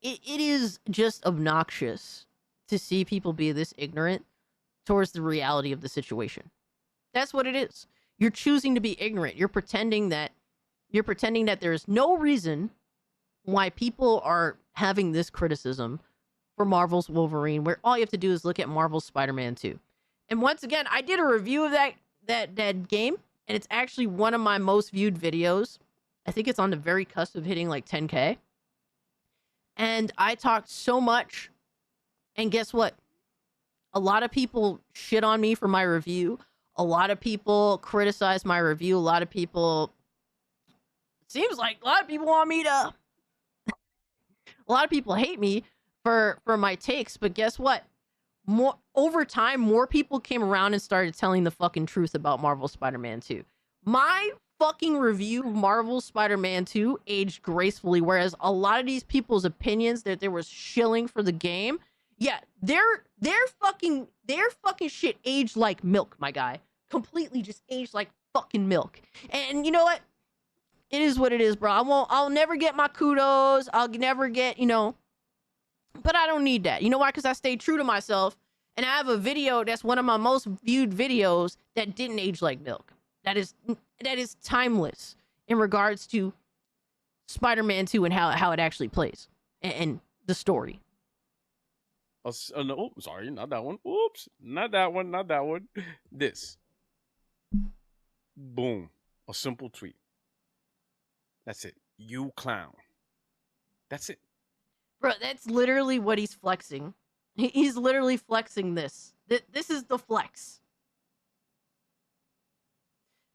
it is just obnoxious to see people be this ignorant towards the reality of the situation. That's what it is. You're choosing to be ignorant. You're pretending that there's no reason why people are having this criticism for Marvel's Wolverine, where all you have to do is look at Marvel's Spider-Man 2. And once again, I did a review of that game, and it's actually one of my most viewed videos. I think it's on the very cusp of hitting like 10K. And I talked so much, and guess what? A lot of people shit on me for my review. A lot of people criticize my review. A lot of people... Seems like a lot of people want me to... A lot of people hate me for my takes, but guess what? Over time, more people came around and started telling the fucking truth about Marvel Spider-Man 2. My fucking review of Marvel Spider-Man 2 aged gracefully, whereas a lot of these people's opinions that there was shilling for the game, yeah, their fucking shit aged like milk, my guy. Completely just aged like fucking milk. And you know what? It is what it is, bro. I'll never get my kudos. I'll never get, but I don't need that. You know why? Because I stay true to myself, and I have a video that's one of my most viewed videos that didn't age like milk. That is timeless in regards to Spider-Man 2 and how it actually plays and the story. No, sorry, not that one. Oops, not that one, not that one. This. Boom. A simple tweet. That's it. You clown. That's it. Bro, that's literally what he's flexing. He's literally flexing this. This is the flex.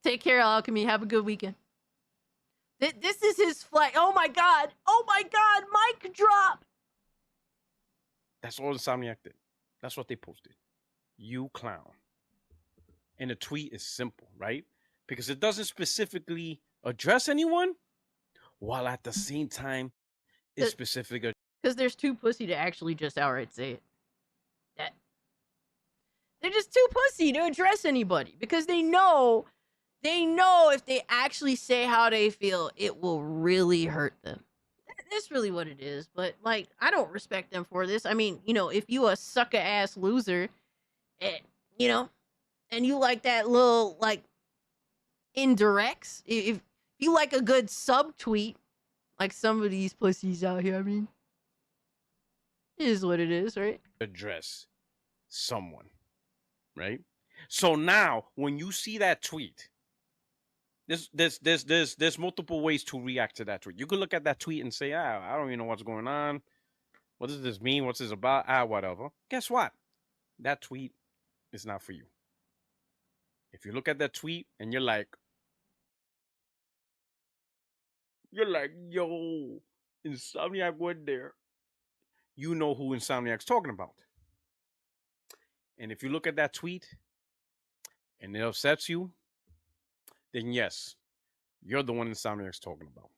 Take care, Alchemy. Have a good weekend. This is his flex. Oh my god. Oh my god. Mic drop. That's all Insomniac did. That's what they posted. You clown. And the tweet is simple, right? Because it doesn't specifically address anyone, while at the same time, it's specific. Because there's too pussy to actually just outright say it. They're just too pussy to address anybody. Because they know if they actually say how they feel, it will really hurt them. That's really what it is. But, like, I don't respect them for this. I mean, if you a sucker-ass loser, and you like that little, like, indirects, if you like a good sub-tweet, like some of these pussies out here, I mean, it is what it is, right? Address someone, right? So now, when you see that tweet, there's multiple ways to react to that tweet. You could look at that tweet and say, I don't even know what's going on. What does this mean? What's this about? Whatever. Guess what? That tweet is not for you. If you look at that tweet and you're like, yo, Insomniac went there. You know who Insomniac's talking about. And if you look at that tweet and it upsets you, then yes, you're the one Insomniac's talking about.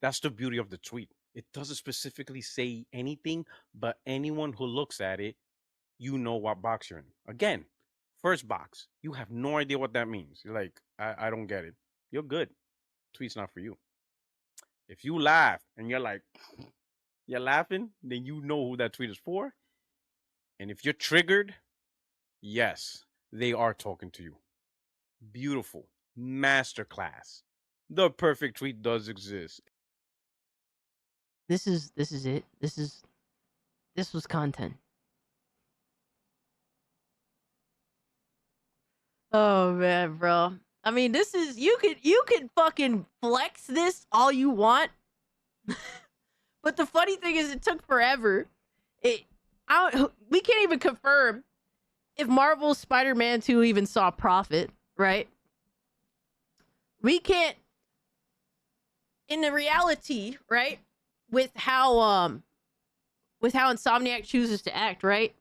That's the beauty of the tweet. It doesn't specifically say anything, but anyone who looks at it, you know what box you're in. Again, first box, you have no idea what that means. You're like, I don't get it. You're good. Tweet's not for you. If you laugh and you're like, you're laughing, then you know who that tweet is for. And if you're triggered, yes, they are talking to you. Beautiful. Masterclass. The perfect tweet does exist. This is it. This was content. Oh man, bro. I mean, this is you could fucking flex this all you want. But the funny thing is it took forever. We can't even confirm if Marvel's Spider-Man 2 even saw profit, right? We can't, in the reality, right? With how Insomniac chooses to act, right?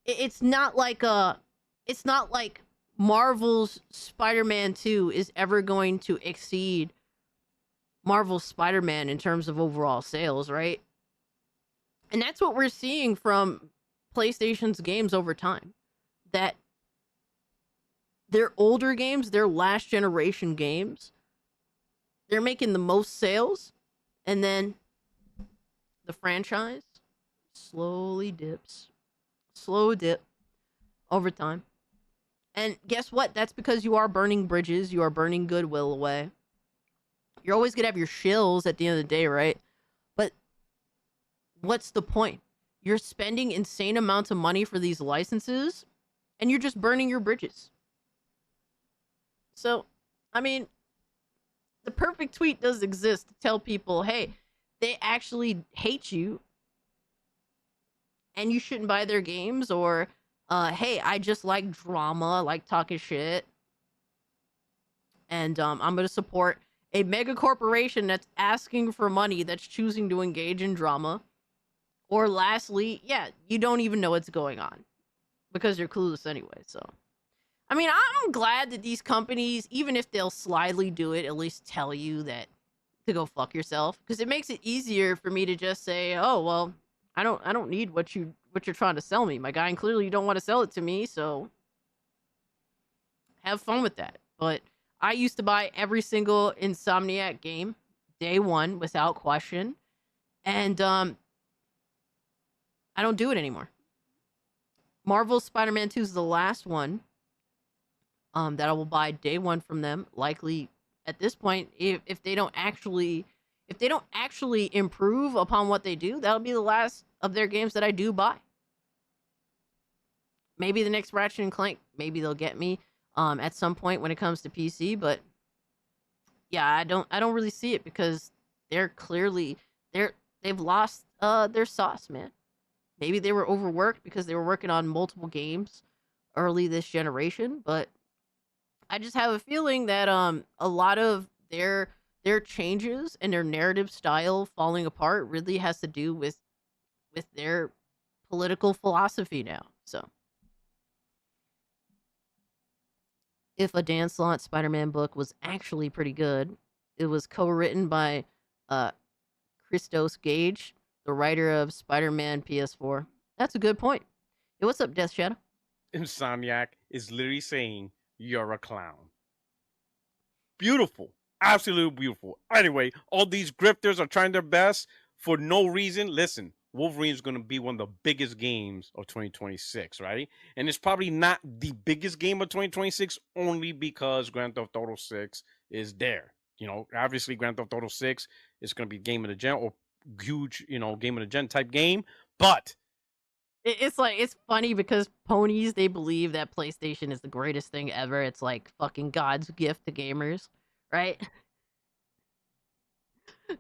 It's not like Marvel's Spider-Man 2 is ever going to exceed Marvel's Spider-Man in terms of overall sales, right? And that's what we're seeing from PlayStation's games over time. That their older games, their last generation games, they're making the most sales, and then the franchise slowly dips. Slow dip over time. And guess what? That's because you are burning bridges. You are burning goodwill away. You're always going to have your shills at the end of the day, right? But what's the point? You're spending insane amounts of money for these licenses, and you're just burning your bridges. So, I mean, the perfect tweet does exist to tell people, hey, they actually hate you, and you shouldn't buy their games, or, hey, I just like drama, I like talking shit, and I'm going to support a mega corporation that's asking for money, that's choosing to engage in drama. Or lastly, yeah, you don't even know what's going on because you're clueless anyway. So, I mean, I'm glad that these companies, even if they'll slyly do it, at least tell you that to go fuck yourself, because it makes it easier for me to just say, oh, well, I don't need what you're trying to sell me, my guy, and clearly you don't want to sell it to me, so have fun with that. But I used to buy every single Insomniac game day one without question, and I don't do it anymore. Marvel's Spider-Man 2 is the last one that I will buy day one from them. Likely at this point, if they don't actually improve upon what they do, that'll be the last of their games that I do buy. Maybe the next Ratchet and Clank, maybe they'll get me at some point when it comes to PC, but yeah, I don't really see it because they've lost their sauce, man. Maybe they were overworked because they were working on multiple games early this generation, but I just have a feeling that a lot of their changes and their narrative style falling apart really has to do with their political philosophy now. So, if a Dan Slott Spider-Man book was actually pretty good, it was co-written by Christos Gage, the writer of Spider-Man PS4. That's a good point. Hey, what's up, Death Shadow? Insomniac is literally saying you're a clown. Beautiful. Absolutely beautiful. Anyway, all these grifters are trying their best for no reason. Listen, Wolverine's going to be one of the biggest games of 2026, right? And it's probably not the biggest game of 2026 only because Grand Theft Auto 6 is there. You know, obviously Grand Theft Auto 6 is going to be game of the gen or huge, game of the gen type game. But it's funny because ponies, they believe that PlayStation is the greatest thing ever. It's like fucking God's gift to gamers, right?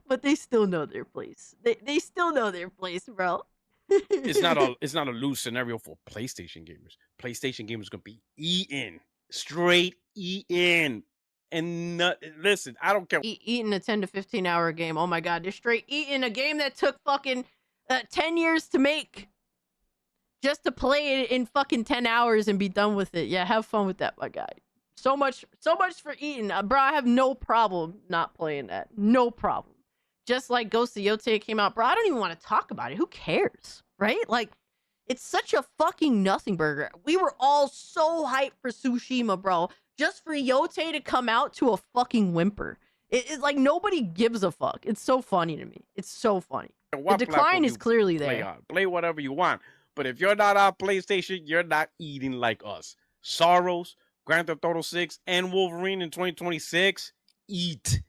But they still know their place. They still know their place, bro. it's not a loose scenario for PlayStation gamers. PlayStation gamers gonna be eating, straight eating. And listen, I don't care. Eating a 10 to 15 hour game. Oh my god, they're straight eating a game that took fucking 10 years to make. Just to play it in fucking 10 hours and be done with it. Yeah, have fun with that, my guy. So much for eating. Bro, I have no problem not playing that. No problem. Just like Ghost of Yote came out, bro, I don't even want to talk about it. Who cares, right? Like, it's such a fucking nothing burger. We were all so hyped for Tsushima, bro. Just for Yote to come out to a fucking whimper. It's like nobody gives a fuck. It's so funny to me. It's so funny. The decline is clearly there. Play whatever you want. But if you're not on PlayStation, you're not eating like us. Sorrows, Grand Theft Auto 6, and Wolverine in 2026, eat.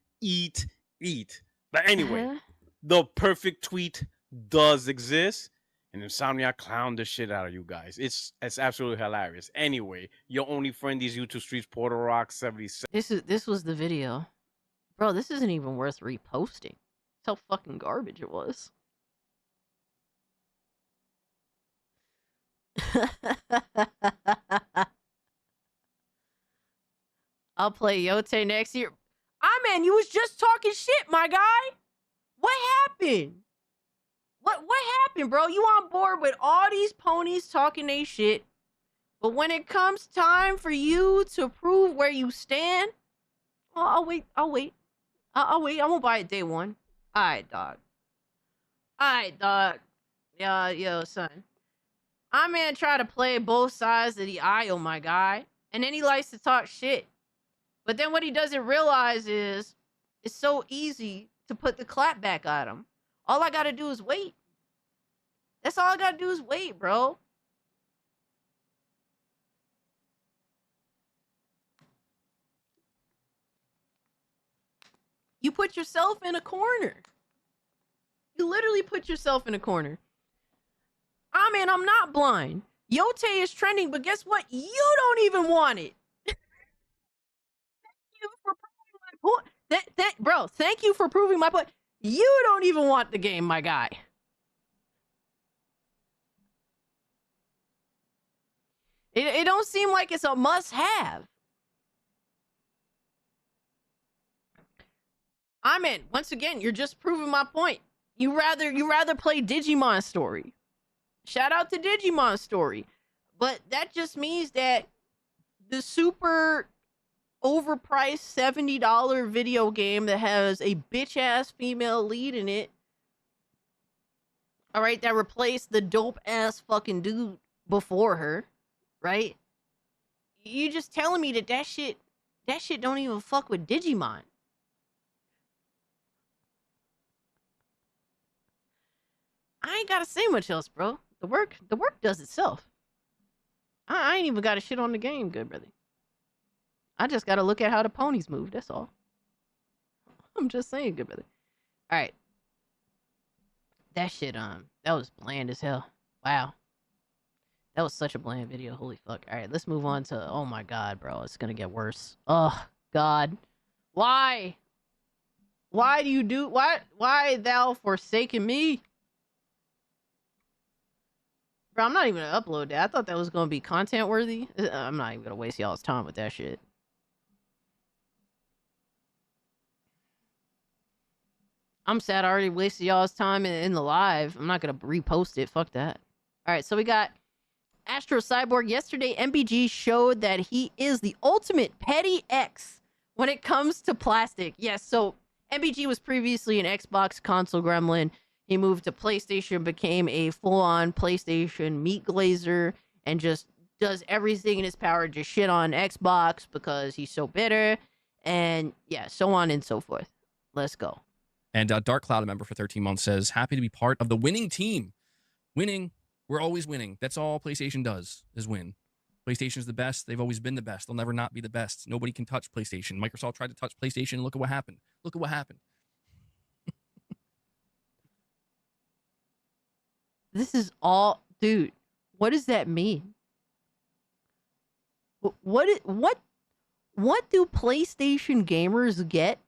But anyway, the perfect tweet does exist, and Insomniac clowned the shit out of you guys. It's absolutely hilarious. Anyway, your only friend is YouTube Streets Portal Rock 77. This was the video. Bro, this isn't even worth reposting. That's how fucking garbage it was. I'll play Yote next year. Man, you was just talking shit, my guy. What happened? What happened, bro? You on board with all these ponies talking they shit, but when it comes time for you to prove where you stand, well, I'll wait. I'll wait. I won't buy it day one. All right, dog. Yeah, yo, son. Man try to play both sides of the aisle, my guy. And then he likes to talk shit. But then what he doesn't realize is it's so easy to put the clap back at him. All I gotta do is wait. That's all I gotta do is wait, bro. You put yourself in a corner. You literally put yourself in a corner. I mean, I'm not blind. Yote is trending, but guess what? You don't even want it. Thank you for proving my point. Bro, thank you for proving my point. You don't even want the game, my guy. It don't seem like it's a must-have. I mean, once again, you're just proving my point. You rather play Digimon Story. Shout out to Digimon Story. But that just means that the super overpriced $70 video game that has a bitch-ass female lead in it, all right, that replaced the dope-ass fucking dude before her, right? You just telling me that shit don't even fuck with Digimon. I ain't gotta say much else, bro. The work does itself. I ain't even gotta shit on the game, good brother. I just gotta look at how the ponies move, that's all. I'm just saying, good brother. Alright. That shit, that was bland as hell. Wow. That was such a bland video, holy fuck. Alright, let's move on to, oh my god, bro, it's gonna get worse. Oh, god. Why? Why do you do, why thou forsaken me? Bro, I'm not even gonna upload that. I thought that was gonna be content worthy. I'm not even gonna waste y'all's time with that shit. I'm sad I already wasted y'all's time in the live. I'm not gonna repost it. Fuck that. Alright, so we got Astro Cyborg. Yesterday, MBG showed that he is the ultimate petty X when it comes to plastic. Yes, so MBG was previously an Xbox console gremlin. He moved to PlayStation, became a full-on PlayStation meat glazer, and just does everything in his power to shit on Xbox because he's so bitter, and yeah, so on and so forth. Let's go. And Dark Cloud, a member for 13 months, says, happy to be part of the winning team. Winning. We're always winning. That's all PlayStation does, is win. PlayStation's the best. They've always been the best. They'll never not be the best. Nobody can touch PlayStation. Microsoft tried to touch PlayStation. Look at what happened. Look at what happened. This is all, dude. What does that mean? What do PlayStation gamers get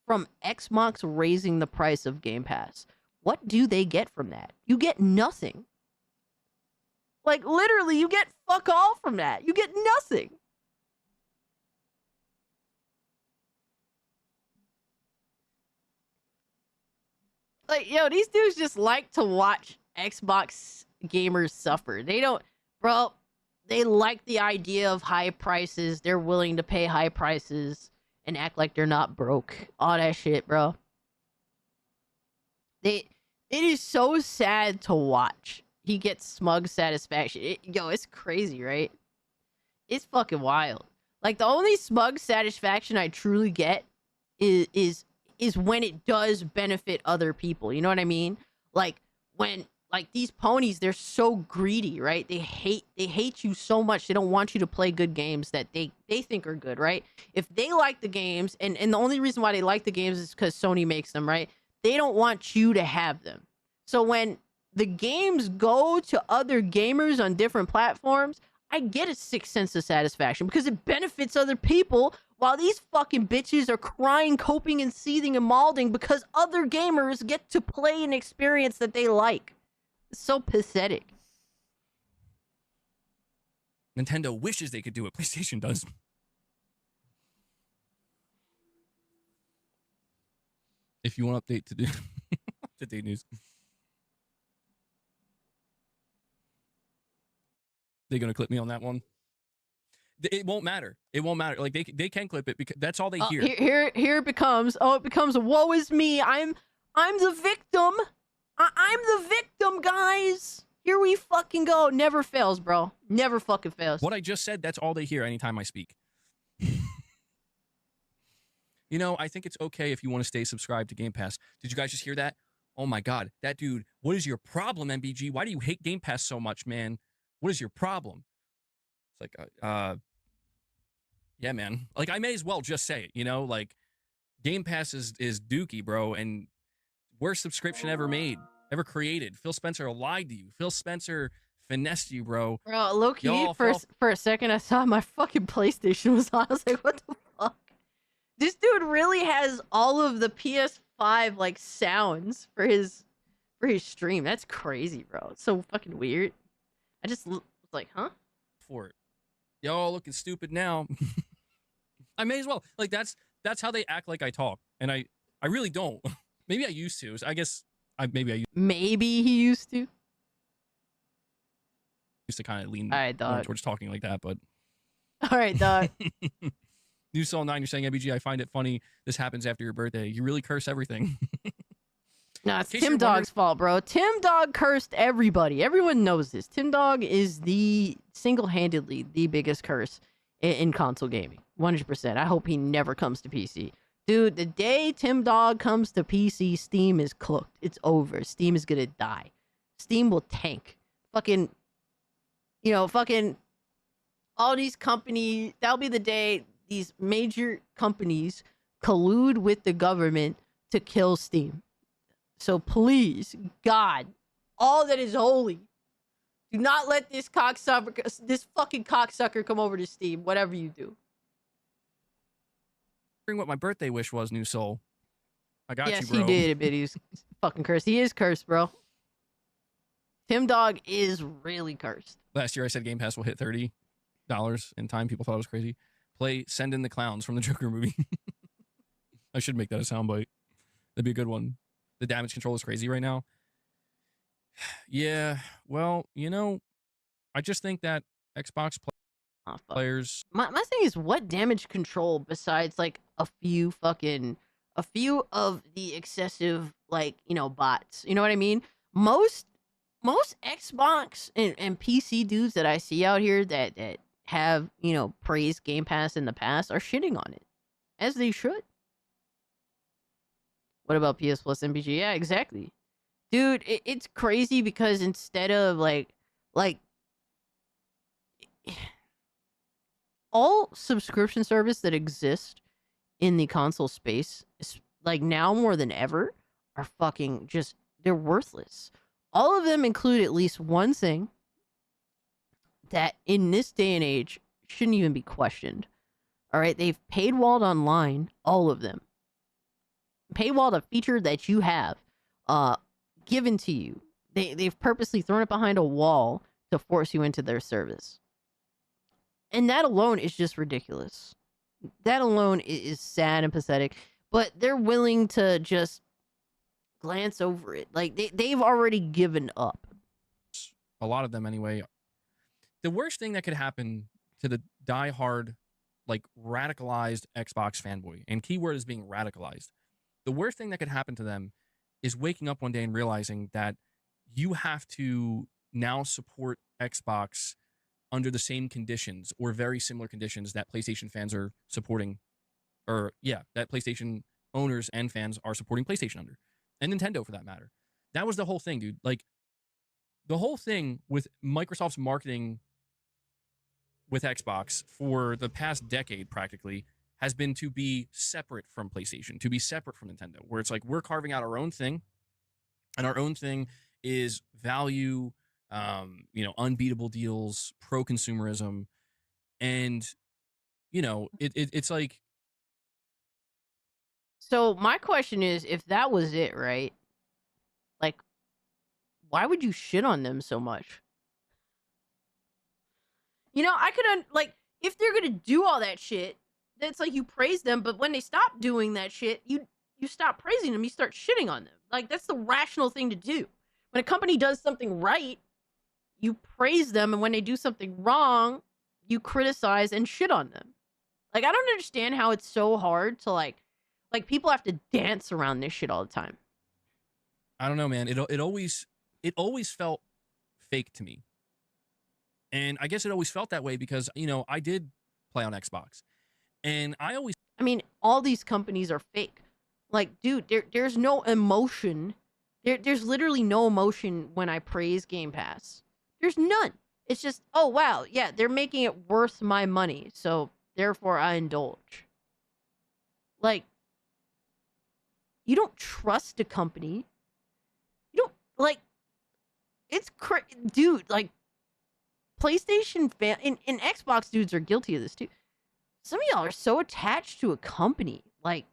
from Xbox raising the price of Game Pass? What do they get from that? You get nothing. Like, literally, you get fuck all from that. You get nothing. Like, yo, these dudes just like to watch Xbox gamers suffer. They don't, bro, they like the idea of high prices. They're willing to pay high prices and act like they're not broke. All that shit, bro. It is so sad to watch. He gets smug satisfaction. Yo, it's crazy, right? It's fucking wild. Like, the only smug satisfaction I truly get is when it does benefit other people. You know what I mean? Like, when, like, these ponies, they're so greedy, right? They hate you so much. They don't want you to play good games that they think are good, right? If they like the games, and the only reason why they like the games is because Sony makes them, right? They don't want you to have them. So when the games go to other gamers on different platforms, I get a sick sense of satisfaction because it benefits other people while these fucking bitches are crying, coping, and seething and malding because other gamers get to play an experience that they like. It's so pathetic. Nintendo wishes they could do what PlayStation does. If you want update to do today news. They gonna clip me on that one? It won't matter. It won't matter. Like they can clip it because that's all they hear. Here it becomes. Oh, it becomes. Woe is me. I'm the victim. I'm the victim, guys. Here we fucking go. Never fails, bro. Never fucking fails. What I just said. That's all they hear anytime I speak. You know, I think it's okay if you want to stay subscribed to Game Pass. Did you guys just hear that? Oh my God, that dude. What is your problem, MBG? Why do you hate Game Pass so much, man? What is your problem? It's like, yeah, man. Like, I may as well just say it, you know? Like, Game Pass is dookie, bro, and worst subscription ever made, ever created. Phil Spencer lied to you. Phil Spencer finessed you, bro. Bro, low key, Y'all for a second, I saw my fucking PlayStation was on. I was like, what the fuck? This dude really has all of the PS5 like sounds for his stream. That's crazy, bro. It's so fucking weird. I just was like, huh? For it. Y'all looking stupid now. I may as well. Like that's how they act like I talk, and I really don't. Maybe I used to. I guess maybe he used to. Used to kind of lean All right, more dog. towards talking like that, but All right, dog. New Soul 9, you're saying, MBG, I find it funny this happens after your birthday. You really curse everything. No, it's In case Tim you're Dog's fault, bro. Tim Dog cursed everybody. Everyone knows this. Tim Dog is the single-handedly the biggest curse in console gaming. 100%. I hope he never comes to PC. Dude, the day Tim Dog comes to PC, Steam is cooked. It's over. Steam is gonna die. Steam will tank. Fucking all these companies, that'll be the day these major companies collude with the government to kill Steam. So please, God, all that is holy, do not let this fucking cocksucker come over to Steam, whatever you do. What my birthday wish was, New Soul. I got you, bro. Yes, he did, but he's fucking cursed. He is cursed, bro. Tim Dog is really cursed. Last year I said Game Pass will hit $30 in time. People thought it was crazy. Play Send in the Clowns from the Joker movie. I should make that a soundbite. That'd be a good one. The damage control is crazy right now. Yeah, well, I just think that Xbox players... My thing is, what damage control besides, like, a few of the excessive, like, bots? You know what I mean? Most Xbox and PC dudes that I see out here that have, praised Game Pass in the past are shitting on it. As they should. What about PS Plus MBG? Yeah, exactly. Dude, it's crazy because instead of, like... all subscription service that exist in the console space, like now more than ever, are fucking just... they're worthless. All of them include at least one thing that in this day and age shouldn't even be questioned. All right, they've paywalled online, all of them. Paywalled a feature that you have given to you. They've purposely thrown it behind a wall to force you into their service. And that alone is just ridiculous. That alone is sad and pathetic. But they're willing to just glance over it. Like, they've already given up. A lot of them, anyway. The worst thing that could happen to the diehard, like, radicalized Xbox fanboy, and keyword is being radicalized, the worst thing that could happen to them is waking up one day and realizing that you have to now support Xbox under the same conditions or very similar conditions that PlayStation fans are supporting, or that PlayStation owners and fans are supporting PlayStation under, and Nintendo for that matter. That was the whole thing, dude. Like, the whole thing with Microsoft's marketing with Xbox for the past decade practically has been to be separate from PlayStation, to be separate from Nintendo, where it's like we're carving out our own thing, and our own thing is value, unbeatable deals, pro-consumerism, and, it's like... So my question is, if that was it, right? Like, why would you shit on them so much? I could, if they're gonna do all that shit, it's like you praise them, but when they stop doing that shit, you stop praising them, you start shitting on them. Like, that's the rational thing to do. When a company does something right, you praise them, and when they do something wrong, you criticize and shit on them. Like, I don't understand how it's so hard to, like people have to dance around this shit all the time. I don't know, man. It always felt fake to me. And I guess it always felt that way because, I did play on Xbox. And all these companies are fake. Like, dude, there's no emotion. There's literally no emotion when I praise Game Pass. There's none. It's just, oh, wow, yeah, they're making it worth my money, so therefore I indulge. Like, You don't trust a company. You don't like. It's dude. Like PlayStation fan and Xbox dudes are guilty of this too. Some of y'all are so attached to a company. Like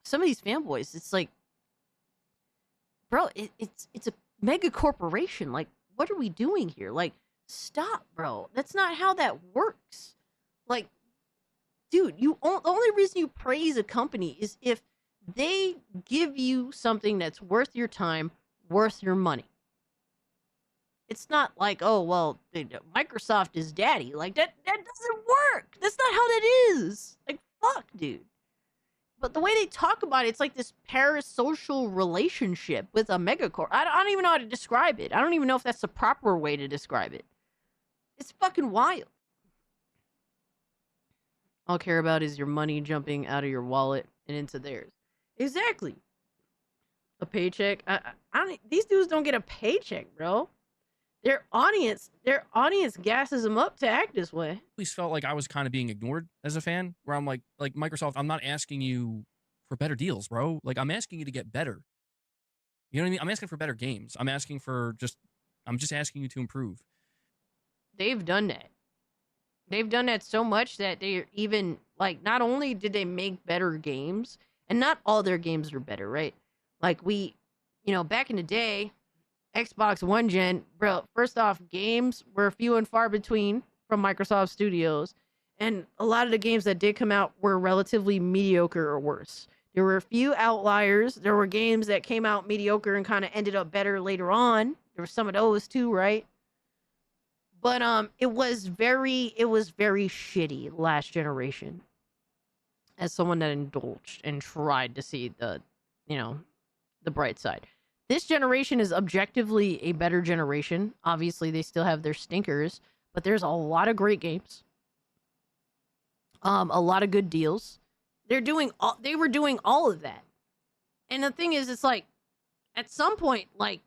some of these fanboys, it's like, bro, it's a mega corporation. Like, what are we doing here? Like, stop, bro. That's not how that works. Like, dude, the only reason you praise a company is if they give you something that's worth your time, worth your money. It's not like, oh, well, Microsoft is daddy. Like, that doesn't work. That's not how that is. Like, fuck, dude. But the way they talk about it, it's like this parasocial relationship with a megacorp. I don't even know how to describe it. I don't even know if that's the proper way to describe it. It's fucking wild. All I care about is your money jumping out of your wallet and into theirs. Exactly. A paycheck. I don't. These dudes don't get a paycheck, bro. Their audience gasses them up to act this way. At least felt like I was kind of being ignored as a fan, where I'm like Microsoft, I'm not asking you for better deals, bro. Like, I'm asking you to get better. You know what I mean? I'm asking for better games. I'm just asking you to improve. They've done that. They've done that so much that they're even, like, not only did they make better games, and not all their games are better, right? Like, back in the day, Xbox One Gen, bro, first off, games were few and far between from Microsoft Studios, and a lot of the games that did come out were relatively mediocre or worse. There were a few outliers. There were games that came out mediocre and kind of ended up better later on. There were some of those too, right? But it was very shitty last generation. As someone that indulged and tried to see the bright side. This generation is objectively a better generation. Obviously, they still have their stinkers, but there's a lot of great games. A lot of good deals. They were doing all of that. And the thing is, it's like, at some point, like,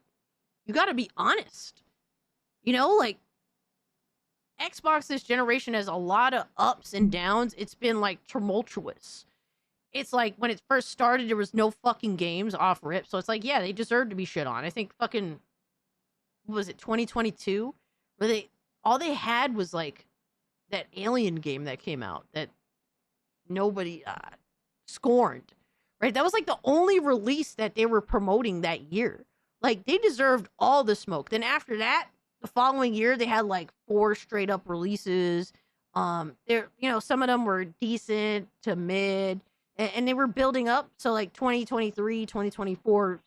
you got to be honest. Like, Xbox this generation has a lot of ups and downs. It's been, like, tumultuous. It's like when it first started, there was no fucking games off rip. So it's like, yeah, they deserve to be shit on. I think fucking, what was it, 2022? Where all they had was like that Alien game that came out that nobody scorned, right? That was like the only release that they were promoting that year. Like, they deserved all the smoke. Then after that, the following year, they had like 4 straight up releases. Some of them were decent to mid. And they were building up. So like 2023, 2024,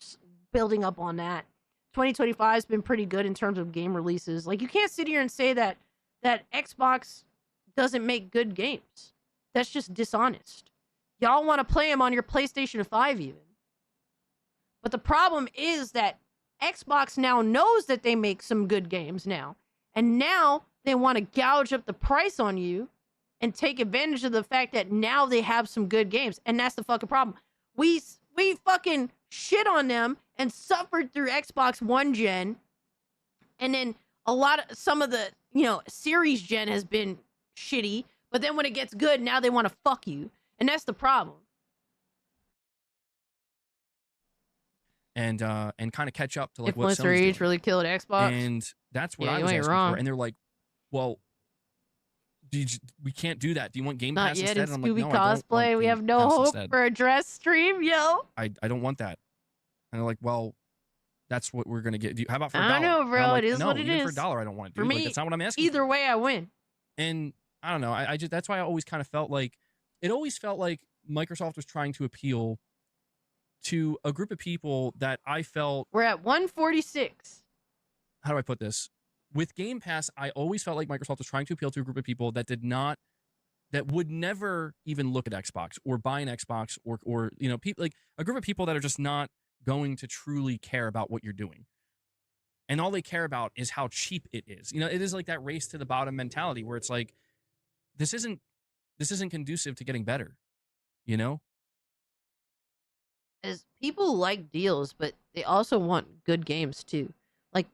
building up on that. 2025 has been pretty good in terms of game releases. Like, you can't sit here and say that Xbox doesn't make good games. That's just dishonest. Y'all want to play them on your PlayStation 5 even. But the problem is that Xbox now knows that they make some good games now. And now they want to gouge up the price on you and take advantage of the fact that now they have some good games. And that's the fucking problem. We fucking shit on them and suffered through Xbox One Gen. And then some of the, Series Gen has been shitty. But then when it gets good, now they want to fuck you. And that's the problem. And kind of catch up to like what Influencer Sony's age doing. really killed Xbox. And that's what I you was ain't asking wrong. for. And they're like, well, we can't do that. Do you want Game Not Pass yet instead? in And I'm like, Scooby no, I don't cosplay. want We Game have no Pass hope instead. for a dress stream, yo. I don't want that. And they're like, well, that's what we're gonna get. How about for $1? I know, bro. And I'm like, it is no, what it even is. for $1, I don't want it. For Dude. me, Like, that's not what I'm asking. Either way, I win. And I don't know. I just that's why I always kind of felt like it always felt like Microsoft was trying to appeal to a group of people that I felt. We're at 146. How do I put this? With Game Pass, I always felt like Microsoft was trying to appeal to a group of people that would never even look at Xbox or buy an Xbox or people like a group of people that are just not going to truly care about what you're doing. And all they care about is how cheap it is. It is like that race to the bottom mentality where it's like, this isn't conducive to getting better, As people like deals, but they also want good games too. Like,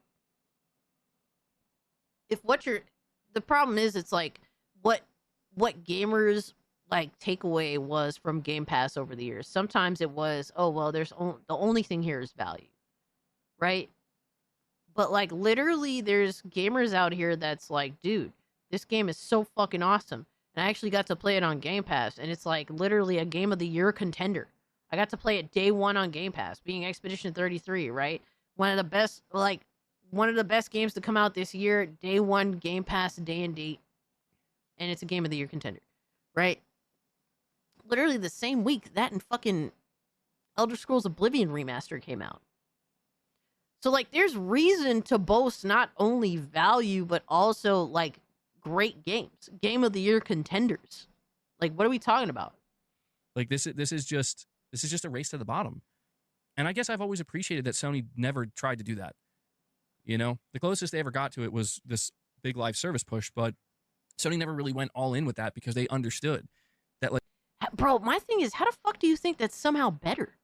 the problem is, it's like what gamers like takeaway was from Game Pass over the years. Sometimes it was, oh well, the only thing here is value, right? But like literally, there's gamers out here that's like, dude, this game is so fucking awesome, and I actually got to play it on Game Pass, and it's like literally a Game of the Year contender. I got to play it day one on Game Pass, being Expedition 33, right? One of the best games to come out this year, day one, Game Pass, day and date, and it's a Game of the Year contender, right? Literally the same week that and fucking Elder Scrolls Oblivion Remaster came out. So, like, there's reason to boast not only value, but also, like, great games. Game of the Year contenders. Like, what are we talking about? Like, this is just a race to the bottom. And I guess I've always appreciated that Sony never tried to do that. You know? The closest they ever got to it was this big live service push, but Sony never really went all in with that because they understood that, like... Bro, my thing is, how the fuck do you think that's somehow better?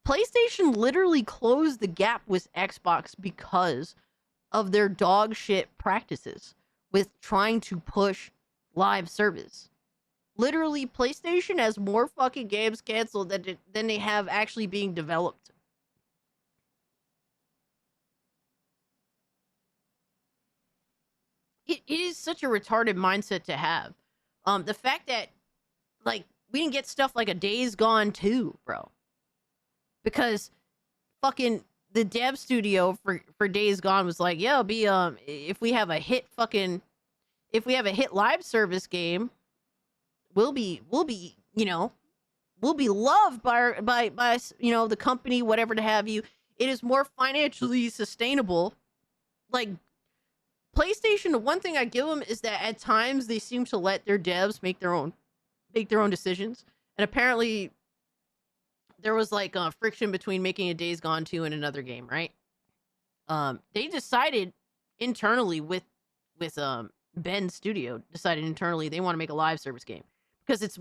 PlayStation literally closed the gap with Xbox because of their dog shit practices with trying to push live service. Literally, PlayStation has more fucking games canceled than they have actually being developed. It is such a retarded mindset to have. The fact that, like, we didn't get stuff like a Days Gone 2, bro. Because fucking the dev studio for Days Gone was like, yeah, it'll be if we have a hit live service game, we'll be loved by the company, whatever to have you. It is more financially sustainable. Like PlayStation, the one thing I give them is that at times they seem to let their devs make their own decisions, and apparently there was like friction between making a Days Gone 2 and another game, right? They decided internally with Ben's studio decided internally they want to make a live service game because it's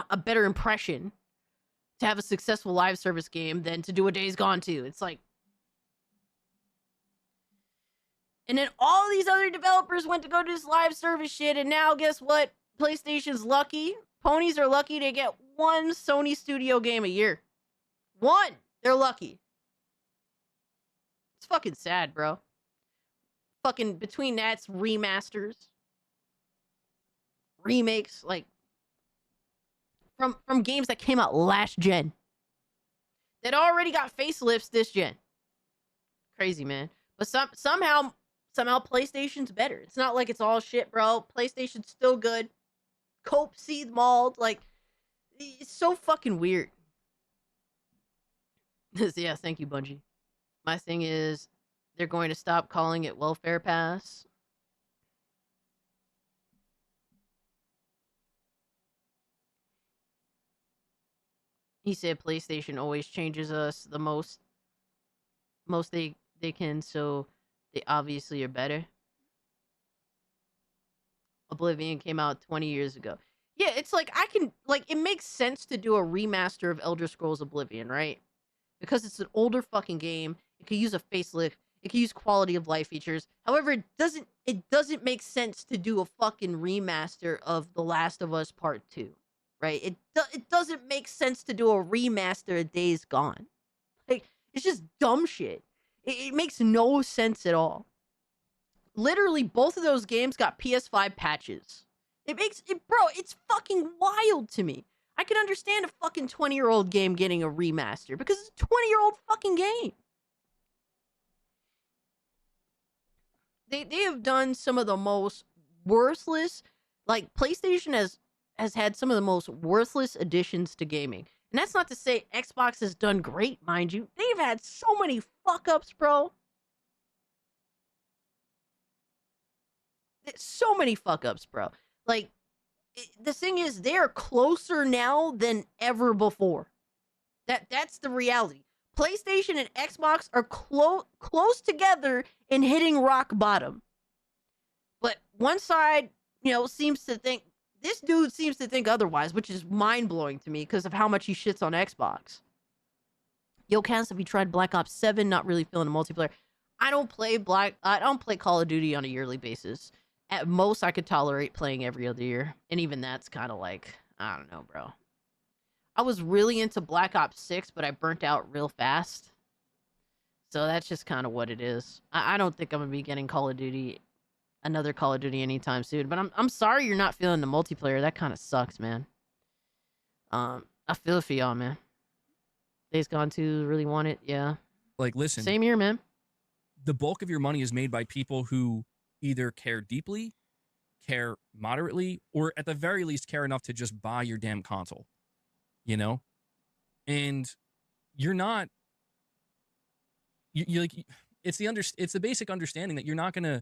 a better impression to have a successful live service game than to do a Days Gone 2. It's like, and then all these other developers went to go do this live service shit, and now guess what? PlayStation's lucky. Ponies are lucky to get one Sony studio game a year. One! They're lucky. It's fucking sad, bro. Fucking between that's remasters, remakes, like from games that came out last gen that already got facelifts this gen. Crazy, man. But somehow PlayStation's better. It's not like it's all shit, bro. PlayStation's still good. Cope, Seed, Mauled, like it's so fucking weird. Yeah, thank you, Bungie. My thing is, they're going to stop calling it Welfare Pass. He said PlayStation always changes us the most they can, so they obviously are better. Oblivion came out 20 years ago. Yeah, it's like it makes sense to do a remaster of Elder Scrolls Oblivion, right? Because it's an older fucking game. It could use a facelift. It could use quality of life features. However, it doesn't make sense to do a fucking remaster of The Last of Us Part 2, right? It doesn't make sense to do a remaster of Days Gone. Like, it's just dumb shit. It makes no sense at all. Literally, both of those games got PS5 patches. Bro, it's fucking wild to me. I can understand a fucking 20-year-old game getting a remaster because it's a 20-year-old fucking game. They have done some of the most worthless, like PlayStation has had some of the most worthless additions to gaming. And that's not to say Xbox has done great, mind you. They've had so many fuck-ups, bro. So many fuck-ups, bro. Like, the thing is, they are closer now than ever before. That's the reality. PlayStation and Xbox are close together in hitting rock bottom. But one side, seems to think, this dude seems to think otherwise, which is mind-blowing to me because of how much he shits on Xbox. Yo, Cass, have you tried Black Ops 7? Not really feeling the multiplayer. I don't play Call of Duty on a yearly basis. At most, I could tolerate playing every other year. And even that's kind of like, I don't know, bro. I was really into Black Ops 6, but I burnt out real fast. So that's just kind of what it is. I don't think I'm going to be getting another Call of Duty anytime soon. But I'm sorry you're not feeling the multiplayer. That kind of sucks, man. I feel it for y'all, man. Days Gone 2, really want it, yeah. Like, listen. Same here, man. The bulk of your money is made by people who either care deeply, care moderately, or at the very least care enough to just buy your damn console. You know? And you're not... You like, it's the basic understanding that you're not gonna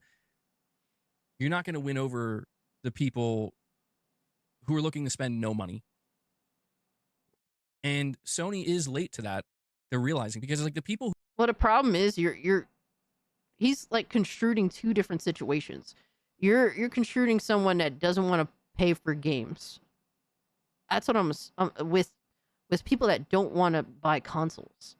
win over the people who are looking to spend no money. And Sony is late to that. They're realizing, because like the people who... Well, the problem is he's like construing two different situations. You're construing someone that doesn't want to pay for games. That's what I'm with people that don't want to buy consoles.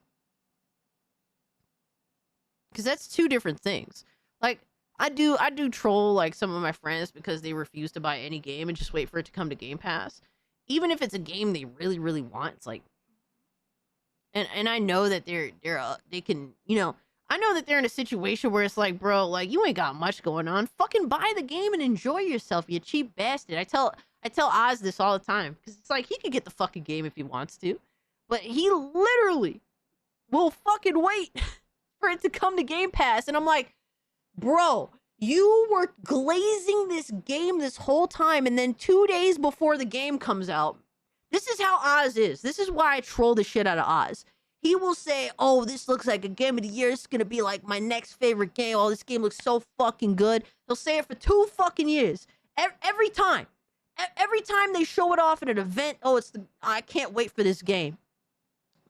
Because that's two different things. Like, I do troll like some of my friends because they refuse to buy any game and just wait for it to come to Game Pass. Even if it's a game they really, really want, it's like, and I know that they can, you know, I know that they're in a situation where it's like, bro, like, you ain't got much going on. Fucking buy the game and enjoy yourself, you cheap bastard. I tell Oz this all the time, because it's like, he could get the fucking game if he wants to, but he literally will fucking wait for it to come to Game Pass. And I'm like, bro, you were glazing this game this whole time, and then 2 days before the game comes out, this is how Oz is. This is why I troll the shit out of Oz. He will say, oh, this looks like a game of the year. It's gonna be like my next favorite game. Oh, this game looks so fucking good. He'll say it for 2 fucking years. Every time. Every time they show it off at an event, oh, I can't wait for this game.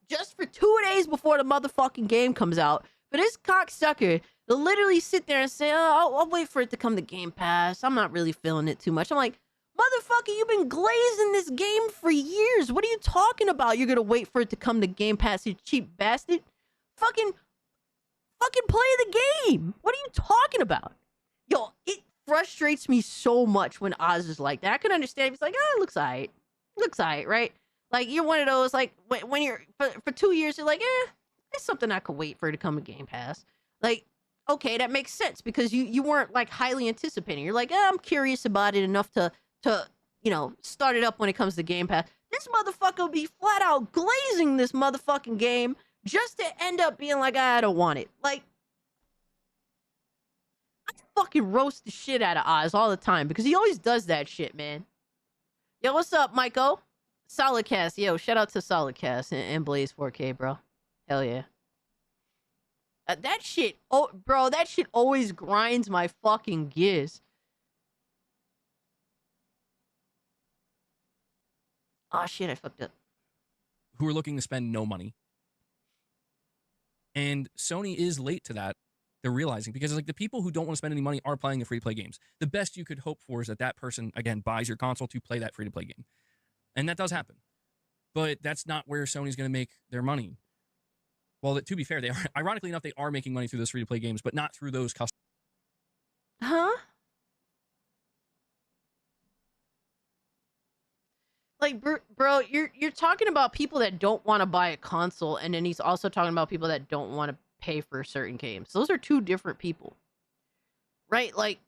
Just for 2 days before the motherfucking game comes out. But this cocksucker, they'll literally sit there and say, oh, I'll wait for it to come to Game Pass. I'm not really feeling it too much. I'm like, motherfucker, you've been glazing this game for years. What are you talking about? You're going to wait for it to come to Game Pass, you cheap bastard. Fucking play the game. What are you talking about? Yo, it frustrates me so much when Oz is like that. I can understand. He's like, it looks alright. Looks alright, right? Like, you're one of those, like, when you're, for 2 years, you're like, it's something I could wait for it to come to Game Pass. Like, okay, that makes sense, because you weren't, like, highly anticipating. You're like, I'm curious about it enough to, you know, start it up when it comes to Game Pass. This motherfucker will be flat out glazing this motherfucking game just to end up being like, I don't want it. Like, I fucking roast the shit out of Oz all the time, because he always does that shit, man. Yo, what's up, Michael? Solidcast, yo, shout out to Solidcast and Blaze 4K, bro. Hell yeah. That shit, oh, bro, that shit always grinds my fucking gears. Oh shit, I fucked up. Who are looking to spend no money. And Sony is late to that. They're realizing, because like the people who don't want to spend any money are playing the free-to-play games. The best you could hope for is that person, again, buys your console to play that free-to-play game. And that does happen. But that's not where Sony's going to make their money. Well, to be fair, they are, ironically enough, they are making money through those free-to-play games, but not through those customers. Huh? Like, bro, you're talking about people that don't want to buy a console, and then he's also talking about people that don't want to pay for certain games. Those are two different people. Right? Like,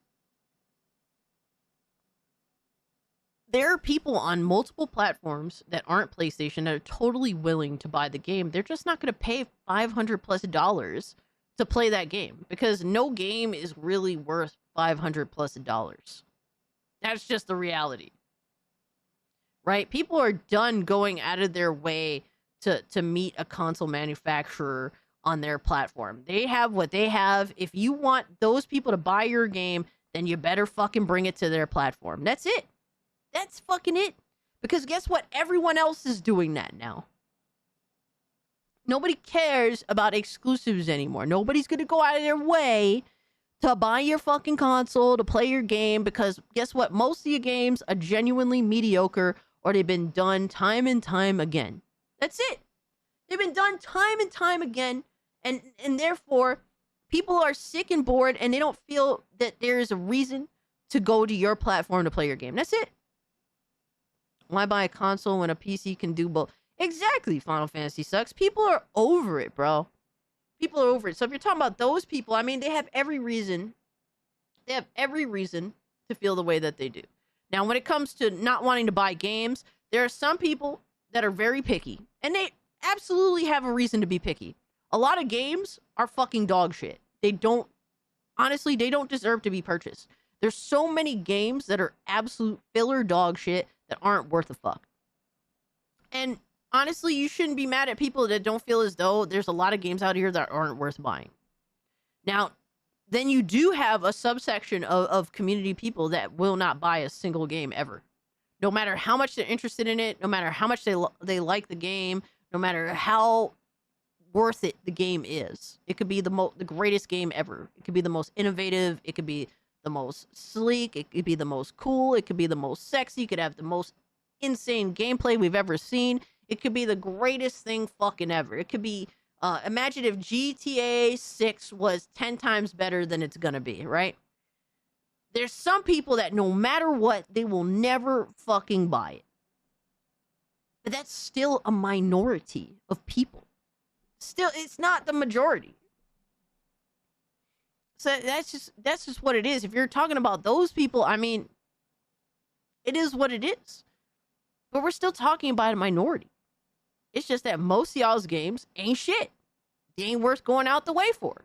there are people on multiple platforms that aren't PlayStation that are totally willing to buy the game. They're just not going to pay $500+ to play that game, because no game is really worth $500+. That's just the reality. Right? People are done going out of their way to meet a console manufacturer on their platform. They have what they have. If you want those people to buy your game, then you better fucking bring it to their platform. That's it. That's fucking it. Because guess what? Everyone else is doing that now. Nobody cares about exclusives anymore. Nobody's going to go out of their way to buy your fucking console, to play your game, because guess what? Most of your games are genuinely mediocre, or they've been done time and time again. That's it. They've been done time and time again, and therefore, people are sick and bored, and they don't feel that there is a reason to go to your platform to play your game. That's it. Why buy a console when a PC can do both? Exactly, Final Fantasy sucks. People are over it, bro. People are over it. So if you're talking about those people, I mean, they have every reason. They have every reason to feel the way that they do. Now, when it comes to not wanting to buy games, there are some people that are very picky, and they absolutely have a reason to be picky. A lot of games are fucking dog shit. They don't, honestly, they don't deserve to be purchased. There's so many games that are absolute filler dog shit that aren't worth a fuck. And honestly, you shouldn't be mad at people that don't feel as though there's a lot of games out here that aren't worth buying. Now, then you do have a subsection of community people that will not buy a single game ever. No matter how much they're interested in it, no matter how much they like the game, no matter how worth it the game is. It could be the greatest game ever. It could be the most innovative. It could be the most sleek. It could be the most cool. It could be the most sexy. It could have the most insane gameplay we've ever seen. It could be the greatest thing fucking ever. It could be, imagine if GTA 6 was 10 times better than it's gonna be, right? There's some people that no matter what, they will never fucking buy it. But that's still a minority of people. Still, it's not the majority. So that's just what it is. If you're talking about those people, I mean, it is what it is. But we're still talking about a minority. It's just that most of y'all's games ain't shit. They ain't worth going out the way for.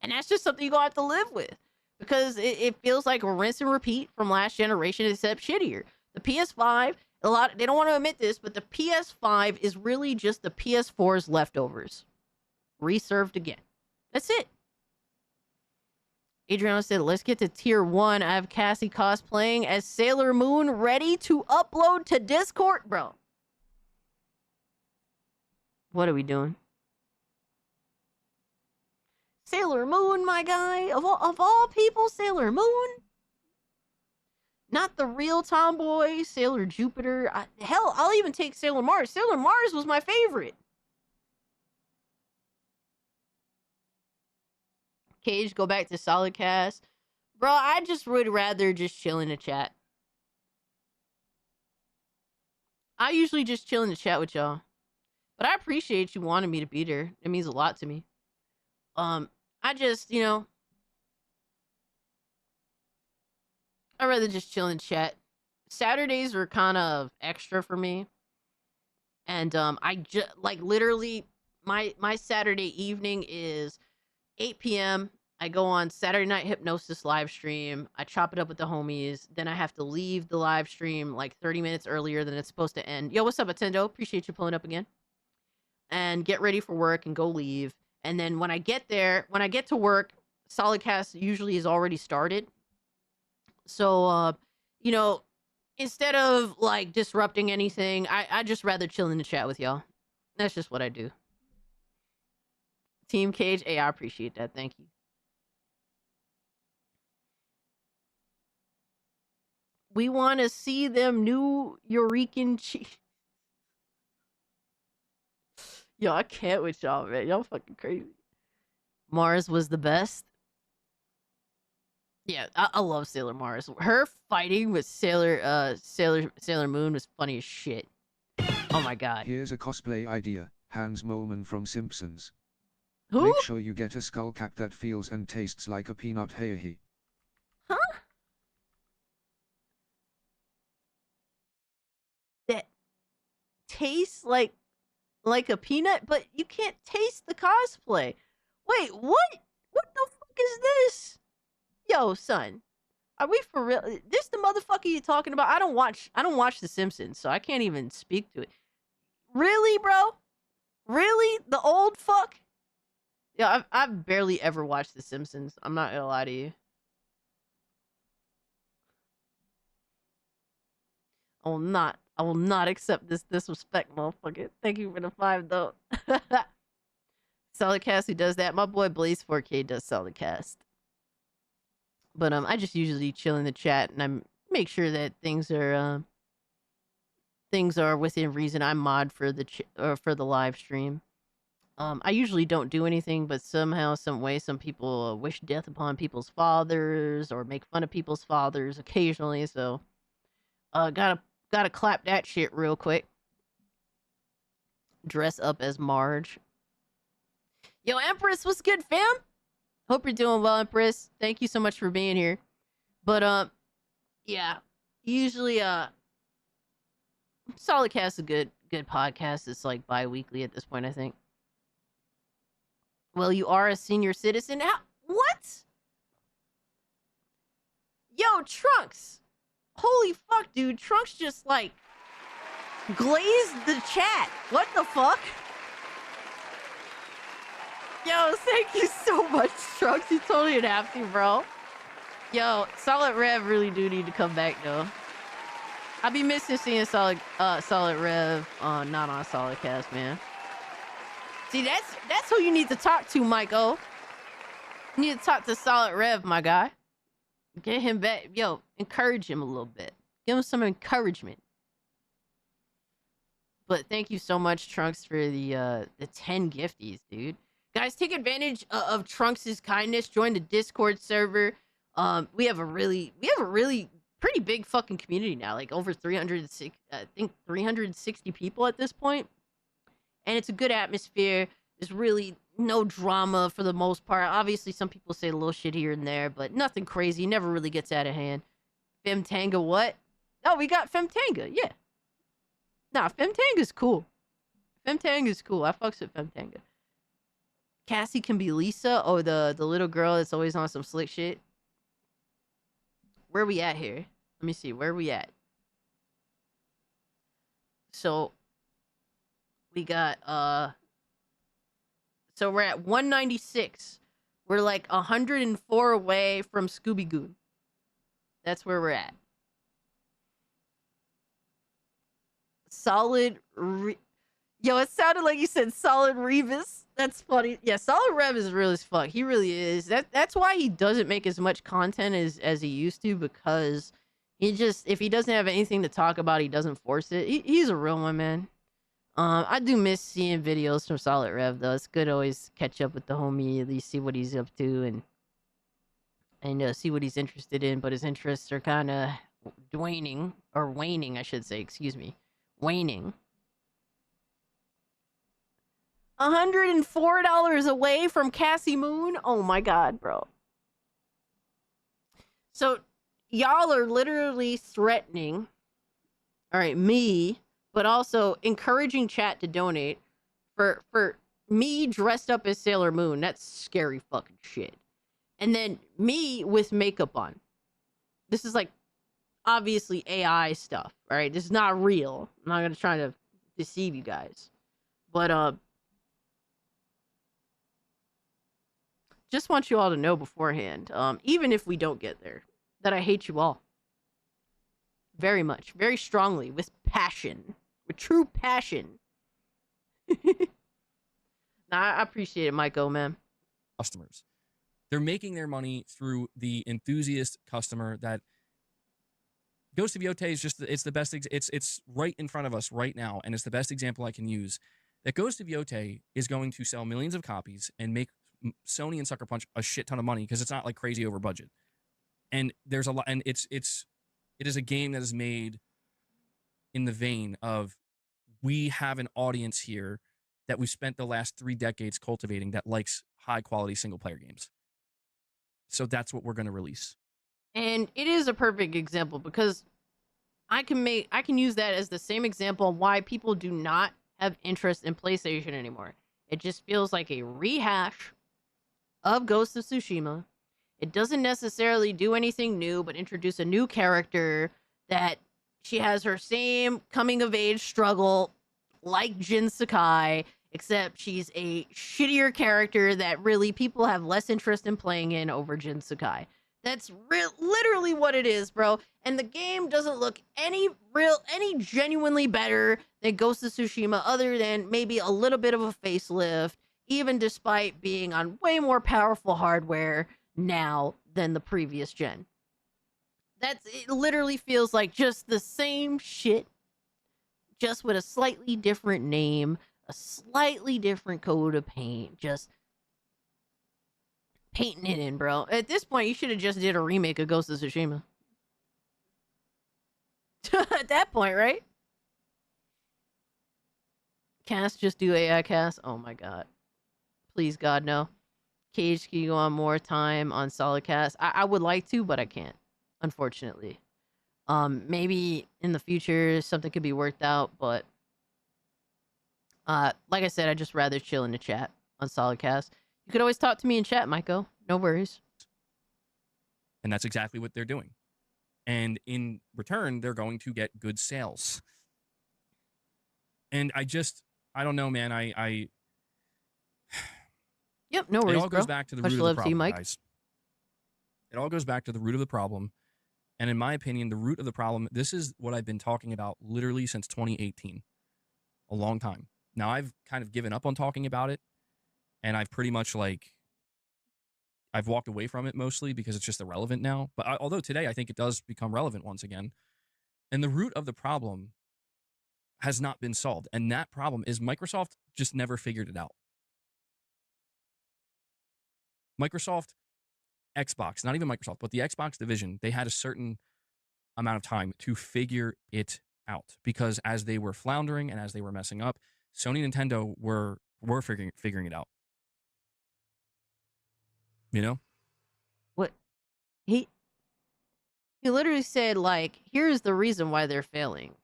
And that's just something you're going to have to live with. Because it feels like a rinse and repeat from last generation, except shittier. The PS5, they don't want to admit this, but the PS5 is really just the PS4's leftovers. Reserved again. That's it. Adriano said, let's get to tier 1. I have Cassie cosplaying as Sailor Moon ready to upload to Discord. Bro. What are we doing? Sailor Moon, my guy. Of all people, Sailor Moon. Not the real tomboy, Sailor Jupiter. Hell, I'll even take Sailor Mars. Sailor Mars was my favorite. Cage, go back to Solid Cast. Bro, I just would rather just chill in the chat. I usually just chill in the chat with y'all. But I appreciate you wanting me to be there. It means a lot to me. I just, I'd rather just chill in chat. Saturdays are kind of extra for me. And I just, like, literally, my Saturday evening is 8 p.m. I go on Saturday Night Hypnosis live stream. I chop it up with the homies. Then I have to leave the live stream like 30 minutes earlier than it's supposed to end. Yo, what's up, Attendo? Appreciate you pulling up again. And get ready for work and go leave. And then when I get to work, Solid Cast usually is already started. So, instead of like disrupting anything, I just rather chill in the chat with y'all. That's just what I do. Team Cage, hey, I appreciate that. Thank you. We want to see them new Eureka's cheese. Yo, I can't with y'all, man. Y'all fucking crazy. Mars was the best. Yeah, I love Sailor Mars. Her fighting with Sailor Moon was funny as shit. Oh my god. Here's a cosplay idea. Hans Moleman from Simpsons. Who? Make sure you get a skull cap that feels and tastes like a peanut. Hey. Huh? That tastes like a peanut, but you can't taste the cosplay. Wait, what? What the fuck is this? Yo, son. Are we for real? This the motherfucker you talking about? I don't watch The Simpsons, so I can't even speak to it. Really, bro? Really? The old fuck? Yeah, I've barely ever watched The Simpsons. I'm not gonna lie to you. I will not accept this disrespect, motherfucker. Thank you for the 5, though. Solid Cast who does that. My boy Blaze 4K does Solid Cast. But I just usually chill in the chat and I make sure that things are within reason. I mod for the live stream. I usually don't do anything, but somehow, some way, some people wish death upon people's fathers or make fun of people's fathers occasionally. So, gotta clap that shit real quick. Dress up as Marge. Yo, Empress, what's good, fam? Hope you're doing well, Empress. Thank you so much for being here. But yeah, usually Solidcast is a good podcast. It's like bi-weekly at this point, I think. Well, you are a senior citizen. What? Yo, Trunks. Holy fuck, dude. Trunks just, like, glazed the chat. What the fuck? Yo, thank you so much, Trunks. You totally didn't have to, bro. Yo, Solid Rev really do need to come back, though. I'll be missing seeing Solid Rev not on Solidcast, man. See, that's who you need to talk to, Michael. You need to talk to Solid Rev, my guy. Get him back. Yo, encourage him a little bit. Give him some encouragement. But thank you so much, Trunks, for the 10 gifties, dude. Guys, take advantage of Trunks' kindness. Join the Discord server. We have a really pretty big fucking community now. Like over 360 people at this point. And it's a good atmosphere. There's really no drama for the most part. Obviously, some people say a little shit here and there, but nothing crazy. Never really gets out of hand. Femtanga, what? Oh, we got Femtanga, yeah. Nah, Femtanga's cool. Femtanga's cool. I fucks with Femtanga. Cassie can be Lisa. Oh, the little girl that's always on some slick shit. Where we at here? Let me see. Where we at? So we got so we're at 196. We're like 104 away from Scooby Goon. That's where we're at. Yo, it sounded like you said Solid Revis. That's funny. Yeah, Solid Rev is real as fuck. He really is. That's why he doesn't make as much content as he used to, because if he doesn't have anything to talk about, he doesn't force it. He's a real one, man. I do miss seeing videos from Solid Rev, though. It's good to always catch up with the homie, at least see what he's up to and see what he's interested in. But his interests are kind of waning, I should say. Excuse me, waning. $104 away from Cassie Moon. Oh my god, bro. So y'all are literally threatening, all right, me, but also encouraging chat to donate for me dressed up as Sailor Moon. That's scary fucking shit. And then me with makeup on. This is like obviously AI stuff, all right? This is not real. I'm not gonna try to deceive you guys, but just want you all to know beforehand, even if we don't get there, that I hate you all. Very much. Very strongly. With passion. With true passion. Nah, I appreciate it, Michael, man. Customers. They're making their money through the enthusiast customer that Ghost of Yote is just, it's the best, it's right in front of us right now, and it's the best example I can use. That Ghost of Yote is going to sell millions of copies and make Sony and Sucker Punch a shit ton of money because it's not like crazy over budget. And there's a lot, and it is a game that is made in the vein of, we have an audience here that we've spent the last 3 decades cultivating that likes high quality single player games. So that's what we're going to release. And it is a perfect example because I can use that as the same example of why people do not have interest in PlayStation anymore. It just feels like a rehash of Ghost of Tsushima. It doesn't necessarily do anything new, but introduce a new character that she has her same coming of age struggle like Jin Sakai, except she's a shittier character that really people have less interest in playing in over Jin Sakai. That's literally what it is, bro. And the game doesn't look any genuinely better than Ghost of Tsushima, other than maybe a little bit of a facelift, even despite being on way more powerful hardware now than the previous gen. It literally feels like just the same shit, just with a slightly different name, a slightly different coat of paint, just painting it in, bro. At this point, you should have just did a remake of Ghost of Tsushima. At that point, right? Cast, just do AI cast. Oh my god. Please, God, no. Cage, can you go on more time on solid cast? I would like to, but I can't, unfortunately. Maybe in the future something could be worked out, but like I said, I'd just rather chill in the chat on solid cast. You could always talk to me in chat, Maiko. No worries. And that's exactly what they're doing. And in return, they're going to get good sales. And I don't know, man. Yep, no worries, It all goes bro. back to the Much root of the love to you, problem, Mike. guys. It all goes back to the root of the problem. And in my opinion, the root of the problem, this is what I've been talking about literally since 2018. A long time. Now, I've kind of given up on talking about it. And I've pretty much I've walked away from it mostly because it's just irrelevant now. But although today I think it does become relevant once again. And the root of the problem has not been solved. And that problem is Microsoft just never figured it out. Microsoft, Xbox, not even Microsoft, but the Xbox division, they had a certain amount of time to figure it out. Because as they were floundering and as they were messing up, Sony and Nintendo were figuring it out. You know? What? He literally said, like, here's the reason why they're failing.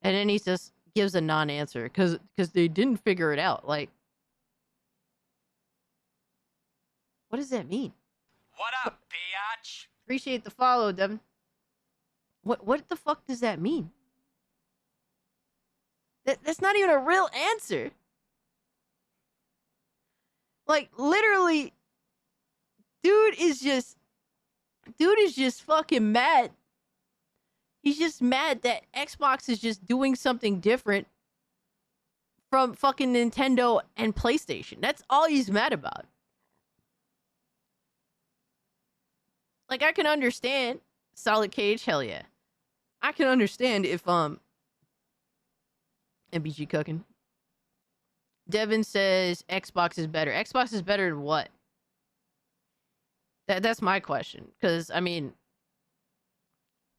And then he just gives a non-answer because they didn't figure it out. Like, what does that mean? What up, biatch? Appreciate the follow, Devin. What the fuck does that mean? That's not even a real answer. Like, literally, dude is just fucking mad. He's just mad that Xbox is just doing something different from fucking Nintendo and PlayStation. That's all he's mad about. Like, I can understand Solid Cage, hell yeah. I can understand if MBG cooking. Devin says Xbox is better. Xbox is better than what? That's my question. Because, I mean,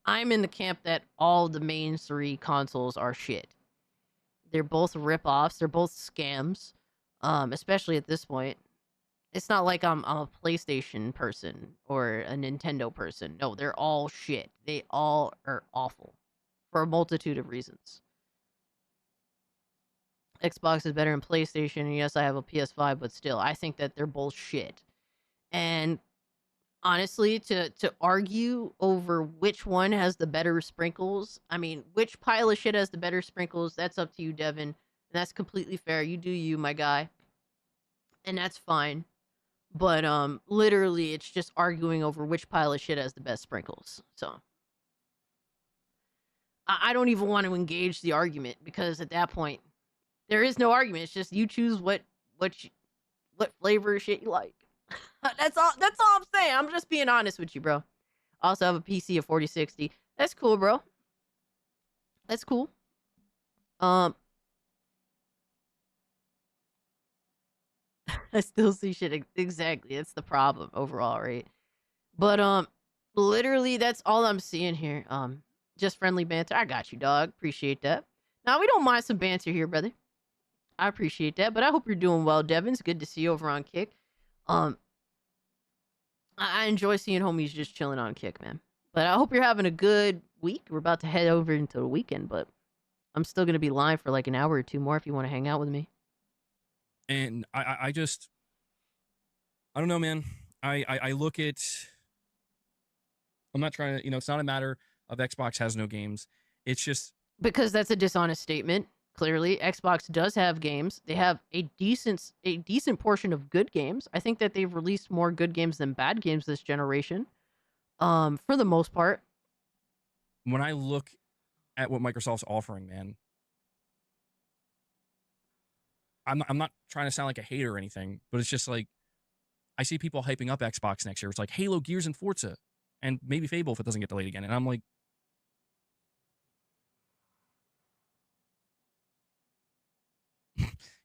I'm in the camp that all the main three consoles are shit. They're both rip-offs. They're both scams. Especially at this point. It's not like I'm a PlayStation person or a Nintendo person. No, they're all shit. They all are awful. For a multitude of reasons. Xbox is better than PlayStation, and yes, I have a PS5, but still, I think that they're both shit. And honestly, to argue over which one has the better sprinkles, I mean, which pile of shit has the better sprinkles, that's up to you, Devin. And that's completely fair. You do you, my guy. And that's fine. But literally, it's just arguing over which pile of shit has the best sprinkles. So I don't even want to engage the argument because at that point, there is no argument. It's just you choose what flavor of shit you like. That's all I'm saying. I'm just being honest with you, bro. I also have a PC of 4060. That's cool, bro. That's cool. I still see shit exactly. That's the problem overall, right? But literally that's all I'm seeing here. Just friendly banter. I got you, dog. Appreciate that. Now we don't mind some banter here, brother. I appreciate that, but I hope you're doing well, Devin. It's good to see you over on Kick. I enjoy seeing homies just chilling on Kick, man. But I hope you're having a good week. We're about to head over into the weekend, but I'm still gonna be live for like an hour or two more if you want to hang out with me. And I just, I don't know, man. I look at, I'm not trying to, it's not a matter of Xbox has no games. It's just because that's a dishonest statement. Clearly, Xbox does have games. They have a decent portion of good games. I think that they've released more good games than bad games this generation. For the most part. When I look at what Microsoft's offering, man, I'm not trying to sound like a hater or anything, but it's just like I see people hyping up Xbox next year. It's like Halo, Gears, and Forza, and maybe Fable if it doesn't get delayed again. And I'm like,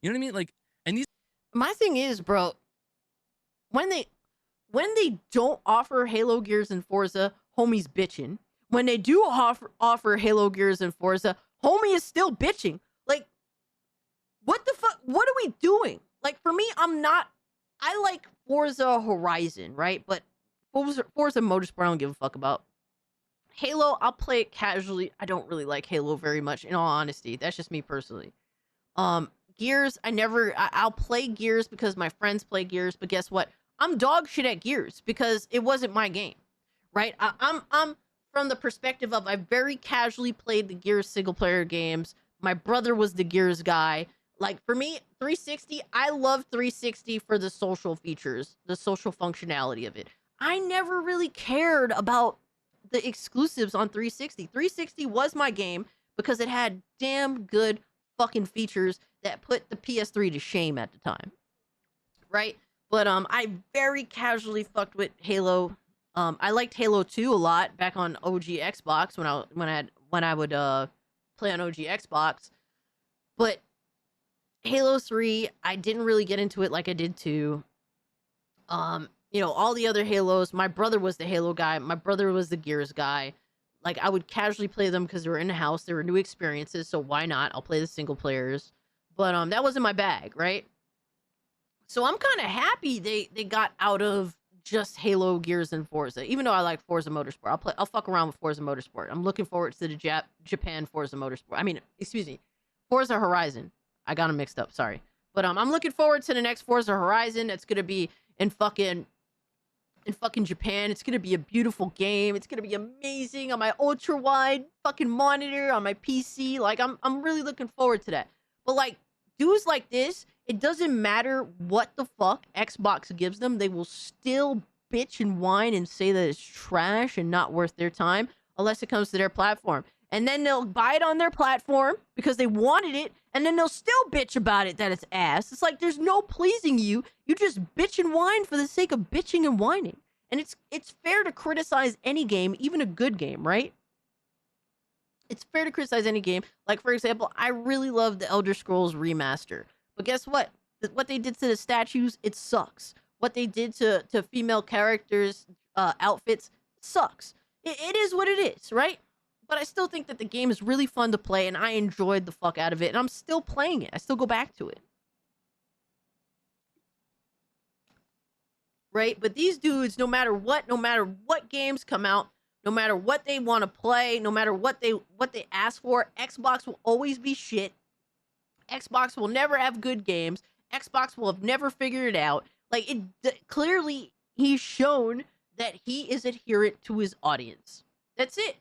You know what I mean? Like, and these. My thing is, bro, when they don't offer Halo Gears and Forza, homie's bitching. When they do offer Halo Gears and Forza, homie is still bitching. Like, what the fuck? What are we doing? Like, for me, I like Forza Horizon, right? But Forza Motorsport, I don't give a fuck about. Halo, I'll play it casually. I don't really like Halo very much, in all honesty. That's just me personally. Gears, I'll play Gears because my friends play Gears, but guess what? I'm dog shit at Gears because it wasn't my game, right? I'm from the perspective of I very casually played the Gears single player games. My brother was the Gears guy. Like, for me, 360, I love 360 for the social features, the social functionality of it. I never really cared about the exclusives on 360. 360 was my game because it had damn good fucking features that put the PS3 to shame at the time, right? But I very casually fucked with Halo. I liked Halo 2 a lot back on OG Xbox when I would play on OG Xbox. But Halo 3, I didn't really get into it like I did 2. You know, all the other Halos, my brother was the Halo guy, my brother was the Gears guy. Like, I would casually play them because they were in the house, they were new experiences, so why not? I'll play the single players. But that wasn't my bag, right? So I'm kind of happy they got out of just Halo, Gears, and Forza. Even though I like Forza Motorsport, I'll fuck around with Forza Motorsport. I'm looking forward to the Japan Forza Motorsport. I mean, excuse me, Forza Horizon. I got them mixed up, sorry. But I'm looking forward to the next Forza Horizon. It's gonna be in fucking Japan. It's gonna be a beautiful game. It's gonna be amazing on my ultra wide fucking monitor on my PC. Like, I'm really looking forward to that. But like, dudes like this, it doesn't matter what the fuck Xbox gives them, they will still bitch and whine and say that it's trash and not worth their time unless it comes to their platform. And then they'll buy it on their platform because they wanted it, and then they'll still bitch about it that it's ass. It's like there's no pleasing you. You just bitch and whine for the sake of bitching and whining. And it's fair to criticize any game, even a good game, right? It's fair to criticize any game. Like, for example, I really love the Elder Scrolls Remaster. But guess what? What they did to the statues, it sucks. What they did to female characters' outfits sucks. It is what it is, right? But I still think that the game is really fun to play, and I enjoyed the fuck out of it, and I'm still playing it. I still go back to it. Right? But these dudes, no matter what games come out, no matter what they want to play, no matter what they ask for, Xbox will always be shit. Xbox will never have good games. Xbox will have never figured it out. Like, clearly, he's shown that he is adherent to his audience. That's it.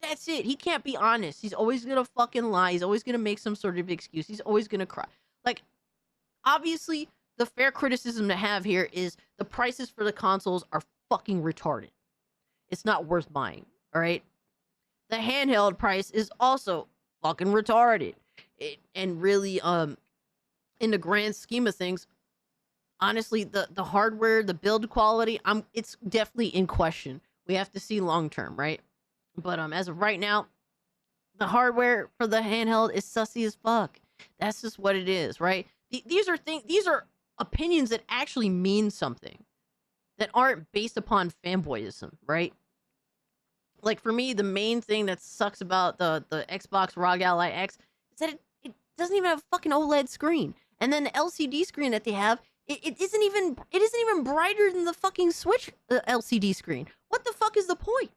That's it. He can't be honest. He's always gonna fucking lie. He's always gonna make some sort of excuse. He's always gonna cry. Like, obviously, the fair criticism to have here is the prices for the consoles are fucking retarded. It's not worth buying, all right? The handheld price is also fucking retarded. And really, in the grand scheme of things, honestly, the hardware, the build quality, it's definitely in question. We have to see long term, right? But as of right now, the hardware for the handheld is sussy as fuck. That's just what it is, right? These are opinions that actually mean something, that aren't based upon fanboyism, right? Like, for me, the main thing that sucks about the Xbox ROG Ally X is that it doesn't even have a fucking OLED screen. And then the LCD screen that they have, it isn't even brighter than the fucking Switch LCD screen. What the fuck is the point?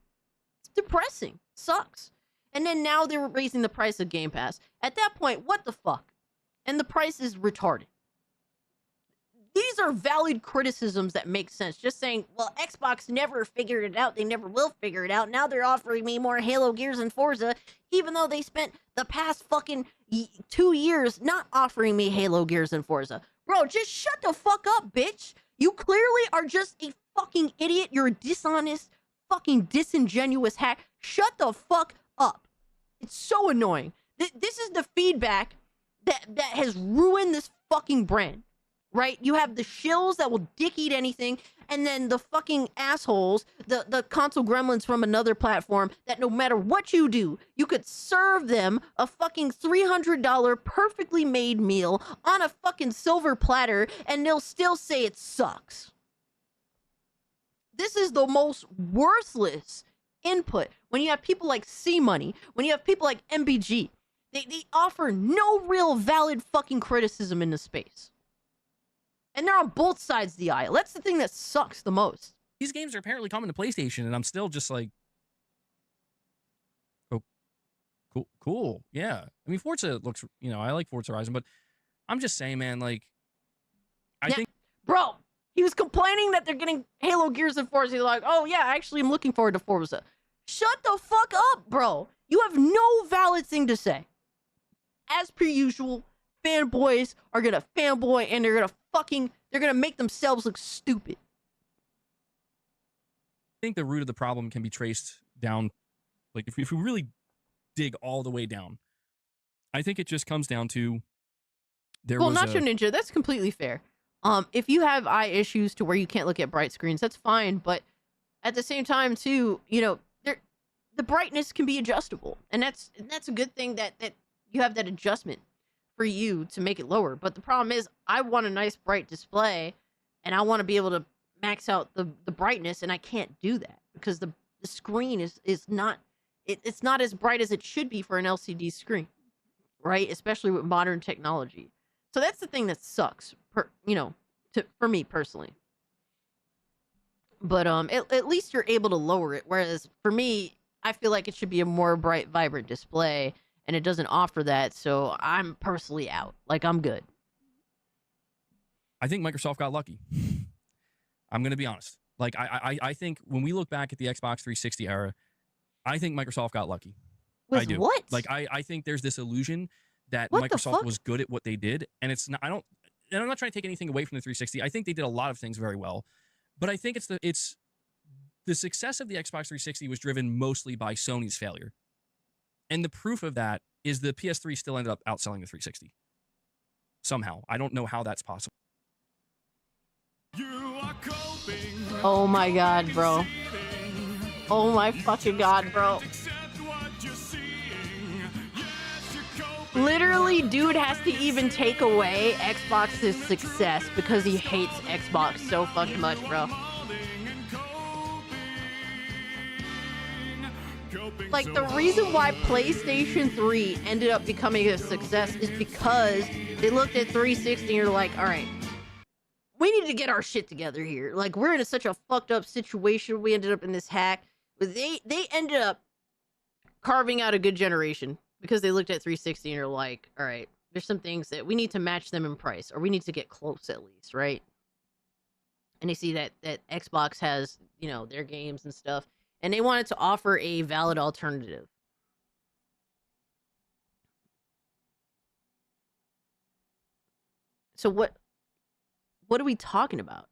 It's depressing. Sucks. And then now they're raising the price of Game Pass. At that point, what the fuck? And the price is retarded. These are valid criticisms that make sense. Just saying, well, Xbox never figured it out. They never will figure it out. Now they're offering me more Halo, Gears, and Forza, even though they spent the past fucking 2 years not offering me Halo, Gears, and Forza. Bro, just shut the fuck up, bitch. You clearly are just a fucking idiot. You're a dishonest, fucking disingenuous hack. Shut the fuck up. It's so annoying. This is the feedback that has ruined this fucking brand. right? You have the shills that will dick eat anything, and then the fucking assholes, the console gremlins from another platform that no matter what you do, you could serve them a fucking $300 perfectly made meal on a fucking silver platter, and they'll still say it sucks. This is the most worthless input. When you have people like C Money, when you have people like MBG, they offer no real valid fucking criticism in the space. And they're on both sides of the aisle. That's the thing that sucks the most. These games are apparently coming to PlayStation, and I'm still just like, oh, cool. Yeah. I mean, Forza looks, I like Forza Horizon, but I'm just saying, man, like, I think. Bro, he was complaining that they're getting Halo, Gears, and Forza. He's like, oh, yeah, actually, I'm looking forward to Forza. Shut the fuck up, bro. You have no valid thing to say. As per usual, fanboys are gonna fanboy, and they're gonna make themselves look stupid. I think the root of the problem can be traced down, like if we really dig all the way down, I think it just comes down to Nacho Ninja, that's completely fair. If you have eye issues to where you can't look at bright screens, that's fine, but at the same time too, the brightness can be adjustable, and that's a good thing that you have that adjustment for you to make it lower. But the problem is, I want a nice bright display, and I want to be able to max out the brightness, and I can't do that because the screen is not it's not as bright as it should be for an LCD screen, right? Especially with modern technology. So that's the thing that sucks, for me personally. But at least you're able to lower it. Whereas for me, I feel like it should be a more bright, vibrant display, and it doesn't offer that. So I'm personally out. Like, I'm good. I think Microsoft got lucky. I'm going to be honest. Like, I think when we look back at the Xbox 360 era, I think Microsoft got lucky. With I do. what? Like, I think there's this illusion that What the Microsoft fuck? was good at what they did, and it's not. And I'm not trying to take anything away from the 360. I think they did a lot of things very well, but I think it's the success of the Xbox 360 was driven mostly by Sony's failure, and the proof of that is the PS3 still ended up outselling the 360 somehow. I don't know how that's possible. Oh my god, bro. Oh my fucking god, bro. Literally, dude has to even take away Xbox's success because he hates Xbox so fucking much, bro. Like, the reason why PlayStation 3 ended up becoming a success is because they looked at 360 and you're like, all right, we need to get our shit together here. Like, we're in such a fucked up situation. We ended up in this hack. They ended up carving out a good generation because they looked at 360 and are like, all right, there's some things that we need to match them in price, or we need to get close at least, right? And they see that Xbox has, their games and stuff, and they wanted to offer a valid alternative. So what are we talking about?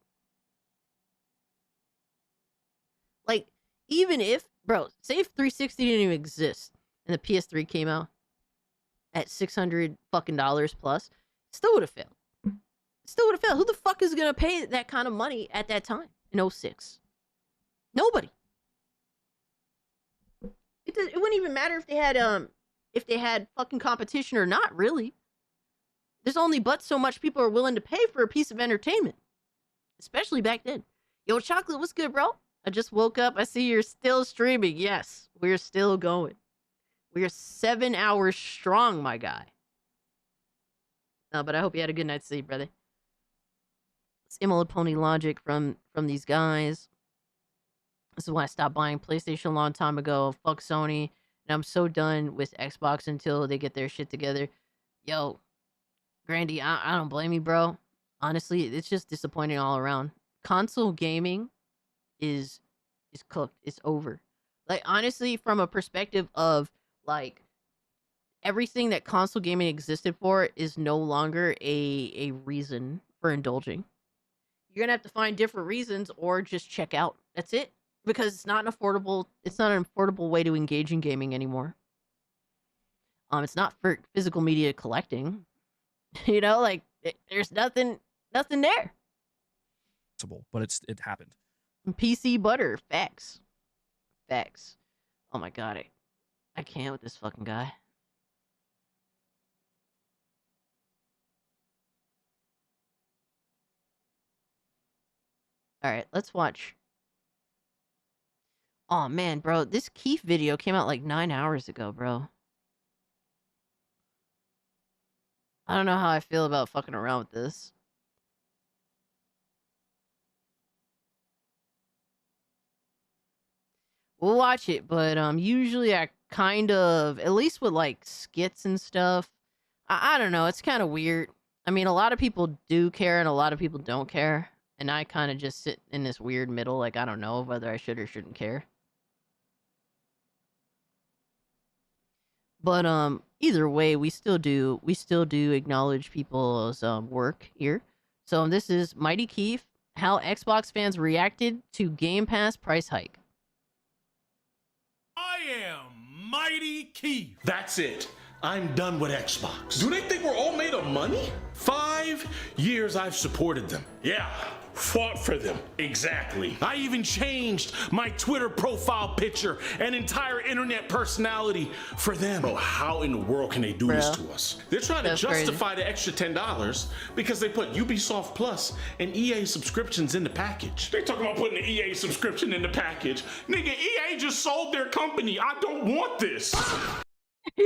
Like, even if, bro, say if 360 didn't even exist and the PS3 came out at $600 fucking plus, still would have failed. Still would have failed. Who the fuck is gonna pay that kind of money at that time in 06? Nobody. It wouldn't even matter if they had fucking competition or not, really. There's only but so much people are willing to pay for a piece of entertainment, especially back then. Yo, Chocolate, what's good, bro? I just woke up. I see you're still streaming. Yes, we're still going. We're 7 hours strong, my guy. No, but I hope you had a good night's sleep, brother. It's Imola Pony Logic from these guys. This is why I stopped buying PlayStation a long time ago. Fuck Sony. And I'm so done with Xbox until they get their shit together. Yo, Grandy, I don't blame you, bro. Honestly, it's just disappointing all around. Console gaming is cooked. It's over. Like, honestly, from a perspective of, like, everything that console gaming existed for is no longer a reason for indulging. You're gonna have to find different reasons or just check out. That's it. Because it's not an affordable way to engage in gaming anymore. It's not for physical media collecting. Like, there's nothing Nothing there. But it happened. PC butter. Facts. Facts. Oh my god. I can't with this fucking guy. Alright, let's watch. Oh man, bro. This Keith video came out like 9 hours ago, bro. I don't know how I feel about fucking around with this. We'll watch it, but usually I kind of, at least with like skits and stuff, I don't know, it's kind of weird. I mean, a lot of people do care and a lot of people don't care, and I kind of just sit in this weird middle, like I don't know whether I should or shouldn't care. But either way, we still do acknowledge people's work here. So this is Mighty Keith, how Xbox fans reacted to Game Pass price hike. I am Mighty Keith. That's it. I'm done with Xbox. Do they think we're all made of money? 5 years I've supported them. Yeah, fought for them. Exactly. I even changed my Twitter profile picture and entire internet personality for them. Bro, how in the world can they do this to us? They're trying to justify the extra $10 because they put Ubisoft Plus and EA subscriptions in the package. They talking about putting the EA subscription in the package. Nigga, EA just sold their company. I don't want this. Yo,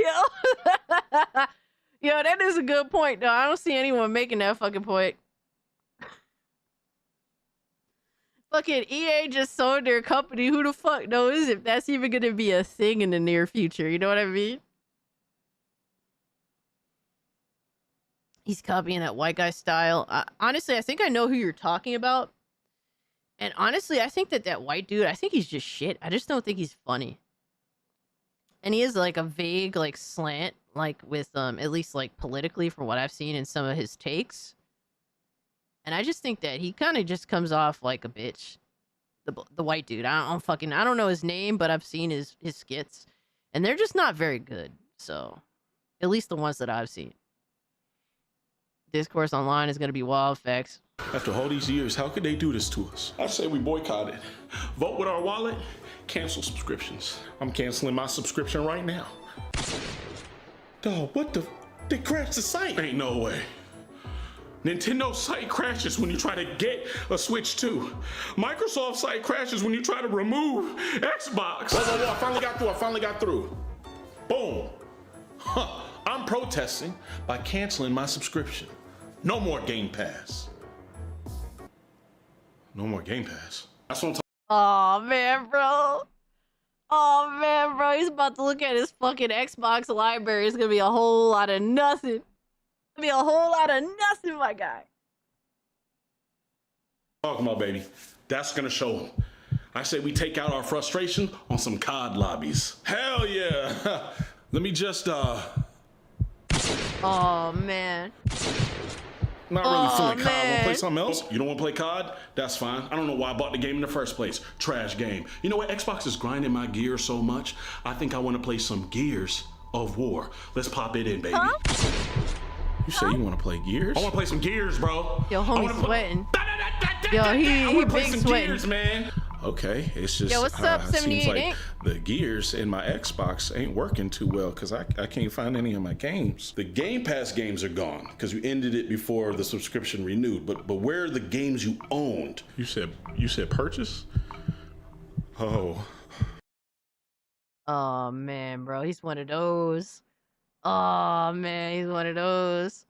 yo, that is a good point, though. I don't see anyone making that fucking point. Fucking EA just sold their company. Who the fuck knows if that's even gonna be a thing in the near future? You know what I mean? He's copying that white guy style. Honestly, I think I know who you're talking about. And honestly, I think that white dude, I think he's just shit. I just don't think he's funny. And he is like a vague like slant, like with at least like politically from what I've seen in some of his takes. And I just think that he kind of just comes off like a bitch. The white dude. I don't know his name, but I've seen his skits. And they're just not very good. So at least the ones that I've seen. Discourse online is gonna be wild facts. After all these years, how could they do this to us? I say we boycott it. Vote with our wallet, cancel subscriptions. I'm canceling my subscription right now. Dog, what the? They crashed the site. Ain't no way. Nintendo site crashes when you try to get a Switch 2. Microsoft site crashes when you try to remove Xbox. Whoa, I finally got through. Boom. Huh. I'm protesting by canceling my subscription. No more Game Pass. No more Game Pass. That's what I'm talking. Oh man, bro. Oh man, bro. He's about to look at his fucking Xbox library. It's gonna be a whole lot of nothing. It's gonna be a whole lot of nothing, my guy. Talking about, baby. That's gonna show them. I say we take out our frustration on some COD lobbies. Hell yeah. Let me just Oh man. Not really feeling COD. Want to play something else? You don't want to play COD? That's fine. I don't know why I bought the game in the first place. Trash game. You know what? Xbox is grinding my gears so much. I think I want to play some Gears of War. Let's pop it in, baby. Huh? You say you want to play Gears? I want to play some Gears, bro. Yo, homie's sweating. Yo, he play big some sweating. Gears, man. Okay, it's just Yo, what's up, seems 78 like Inc? the gears in my Xbox ain't working too well because I can't find any of my games. The Game Pass games are gone because you ended it before the subscription renewed. But where are the games you owned? You said purchase? Oh. Oh man, bro, he's one of those. Oh man, he's one of those.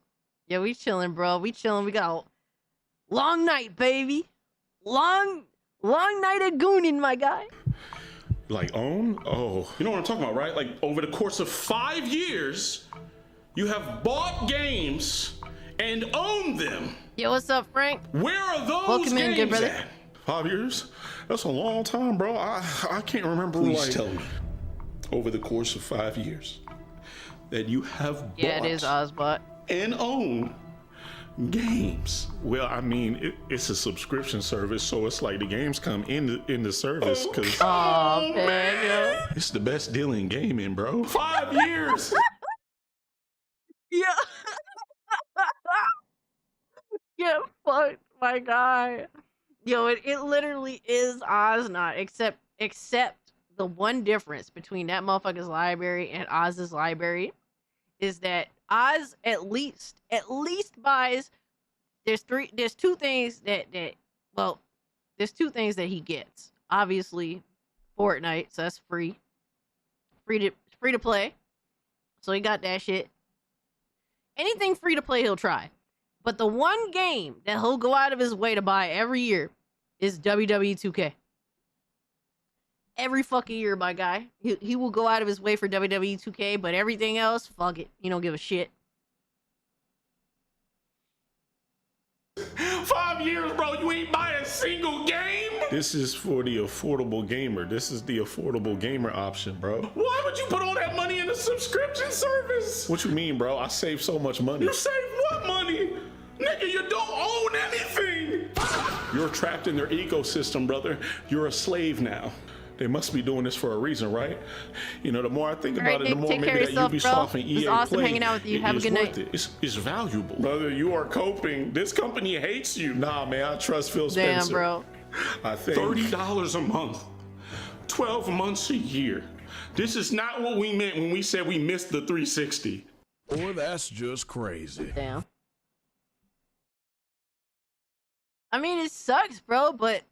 Yeah, we chilling, bro. We chilling. We got a long night, baby. Long night of gooning, my guy. Like own? Oh, you know what I'm talking about, right? Like over the course of 5 years, you have bought games and owned them. Yo, what's up, Frank? Where are those Welcome games in, good brother. at? 5 years? That's a long time, bro. I can't remember. Please tell me. Over the course of 5 years, that you have bought. Yeah, it is Ozbot. And own games. Well, I mean, it's a subscription service, so it's like the games come in the service because man, it's the best deal in gaming, bro. 5 years. Yeah. Yeah. fuck, my guy. Yo, it literally is Oznot, except the one difference between that motherfucker's library and Oz's library is that Oz at least buys. There's two things there's two things that he gets. Obviously, Fortnite, so that's free to play. So he got that shit. Anything free to play, he'll try. But the one game that he'll go out of his way to buy every year is WWE 2K. Every fucking year, my guy. He will go out of his way for WWE 2K, but everything else, fuck it. He don't give a shit. 5 years, bro, you ain't buy a single game? This is for the affordable gamer. This is the affordable gamer option, bro. Why would you put all that money in a subscription service? What you mean, bro? I saved so much money. You saved what money? Nigga, you don't own anything. You're trapped in their ecosystem, brother. You're a slave now. They must be doing this for a reason, right? You know, the more I think about it, the more maybe that Ubisoft and EA It was awesome play, hanging out with you. Have a good night. It's valuable. Brother, you are coping. This company hates you. Nah, man, I trust Phil Spencer. Damn, bro. I think $30 a month, 12 months a year. This is not what we meant when we said we missed the 360. Boy, that's just crazy. Damn. I mean, it sucks, bro, but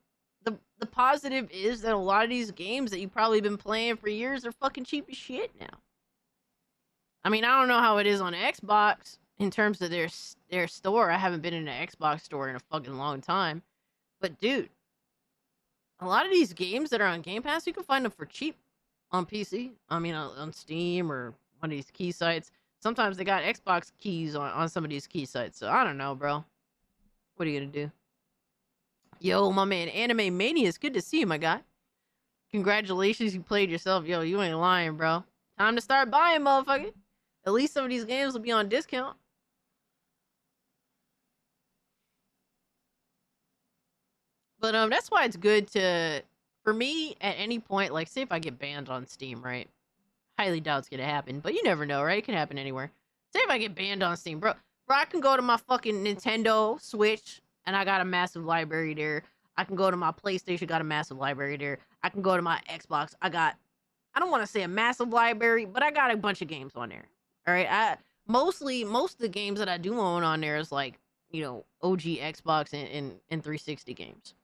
the positive is that a lot of these games that you've probably been playing for years are fucking cheap as shit now. I mean, I don't know how it is on Xbox in terms of their store. I haven't been in an Xbox store in a fucking long time. But dude, a lot of these games that are on Game Pass, you can find them for cheap on PC. I mean, on Steam or one of these key sites. Sometimes they got Xbox keys on some of these key sites. So I don't know, bro. What are you gonna do? Yo, my man, Anime Mania, it's good to see you, my guy. Congratulations, you played yourself. Yo, you ain't lying, bro. Time to start buying, motherfucker. At least some of these games will be on discount. But that's why it's good to, for me, at any point, like, say if I get banned on Steam, right? Highly doubt it's gonna happen, but you never know, right? It can happen anywhere. Say if I get banned on Steam, bro, I can go to my fucking Nintendo Switch, and I got a massive library there. I can go to my PlayStation, got a massive library there. I can go to my Xbox. I don't want to say a massive library, but I got a bunch of games on there. All right. Most of the games that I do own on there is like, you know, OG Xbox and 360 games.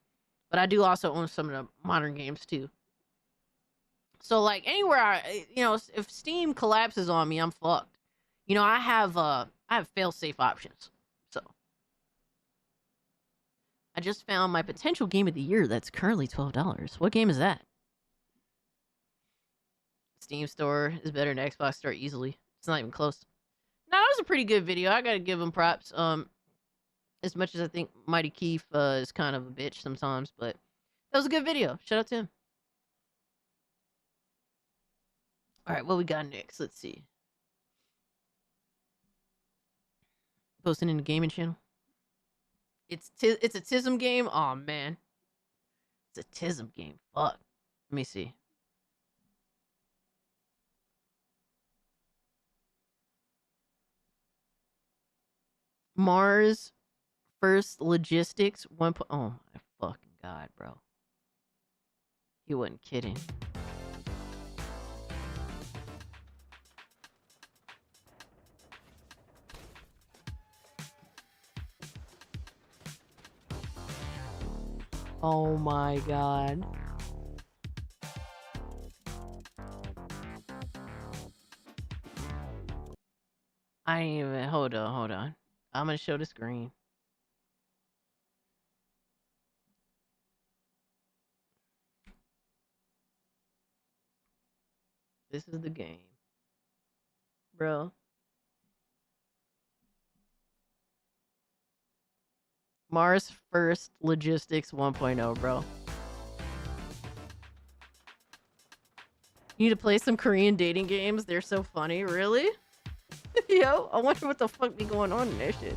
But I do also own some of the modern games too. So like anywhere if Steam collapses on me, I'm fucked. You know, I have fail-safe options. So I just found my potential game of the year that's currently $12. What game is that? Steam store is better than Xbox store easily. It's not even close. No, that was a pretty good video. I gotta give him props. As much as I think Mighty Keith is kind of a bitch sometimes, but that was a good video. Shout out to him. All right, what we got next? Let's see. Posting in the gaming channel. It's a TISM game. Oh man, it's a TISM game. Fuck. Let me see. Mars First Logistics 1. Oh my fucking god, bro. You wasn't kidding. Oh my god. I ain't even, hold on. I'm gonna show the screen. This is the game. Bro. Mars First Logistics 1.0, bro. You need to play some Korean dating games. They're so funny. Really? Yo, I wonder what the fuck be going on in this shit.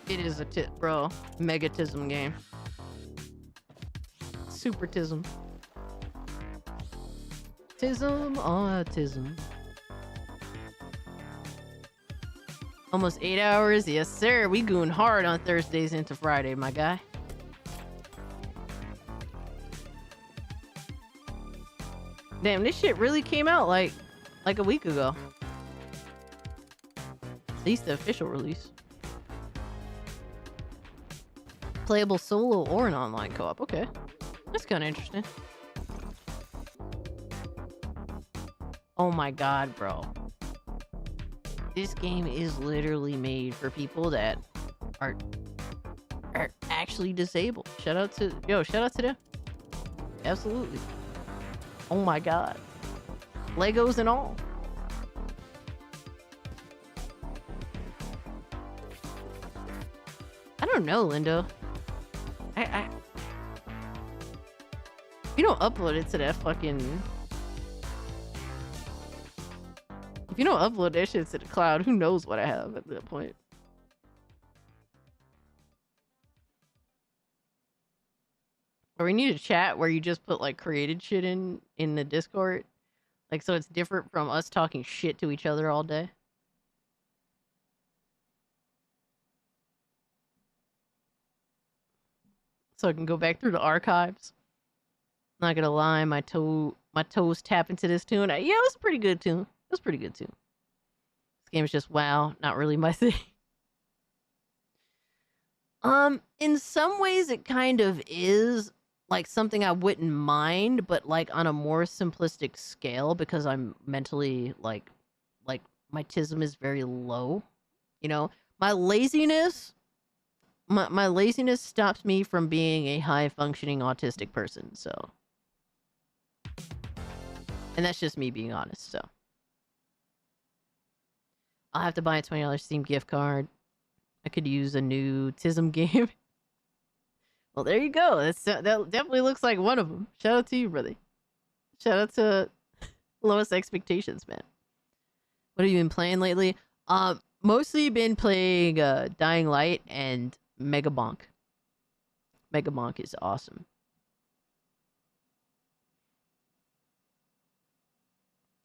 It is a bro. Megatism game. Super tism. Tism, autism. Almost 8 hours? Yes, sir. We goon hard on Thursdays into Friday, my guy. Damn, this shit really came out like a week ago. At least the official release. Playable solo or an online co-op. Okay. That's kind of interesting. Oh my god, bro. This game is literally made for people that are actually disabled. Shout out to them. Absolutely. Oh my god. Legos and all. I don't know, Lindo. You don't upload it to that fucking... If you don't upload that shit to the cloud, who knows what I have at that point. Or we need a chat where you just put like created shit in the Discord. Like so it's different from us talking shit to each other all day. So I can go back through the archives. Not gonna lie, my toes tap into this tune. Yeah, it was a pretty good tune. It was a pretty good tune. This game is just wow, not really my thing. In some ways it kind of is like something I wouldn't mind, but like on a more simplistic scale because I'm mentally like my tism is very low. You know, my laziness stops me from being a high functioning autistic person, so. And that's just me being honest, so. I'll have to buy a $20 Steam gift card. I could use a new TISM game. Well, there you go. That definitely looks like one of them. Shout out to you, brother. Shout out to Lowest Expectations, man. What have you been playing lately? Mostly been playing Dying Light and Mega Bonk. Mega Bonk is awesome.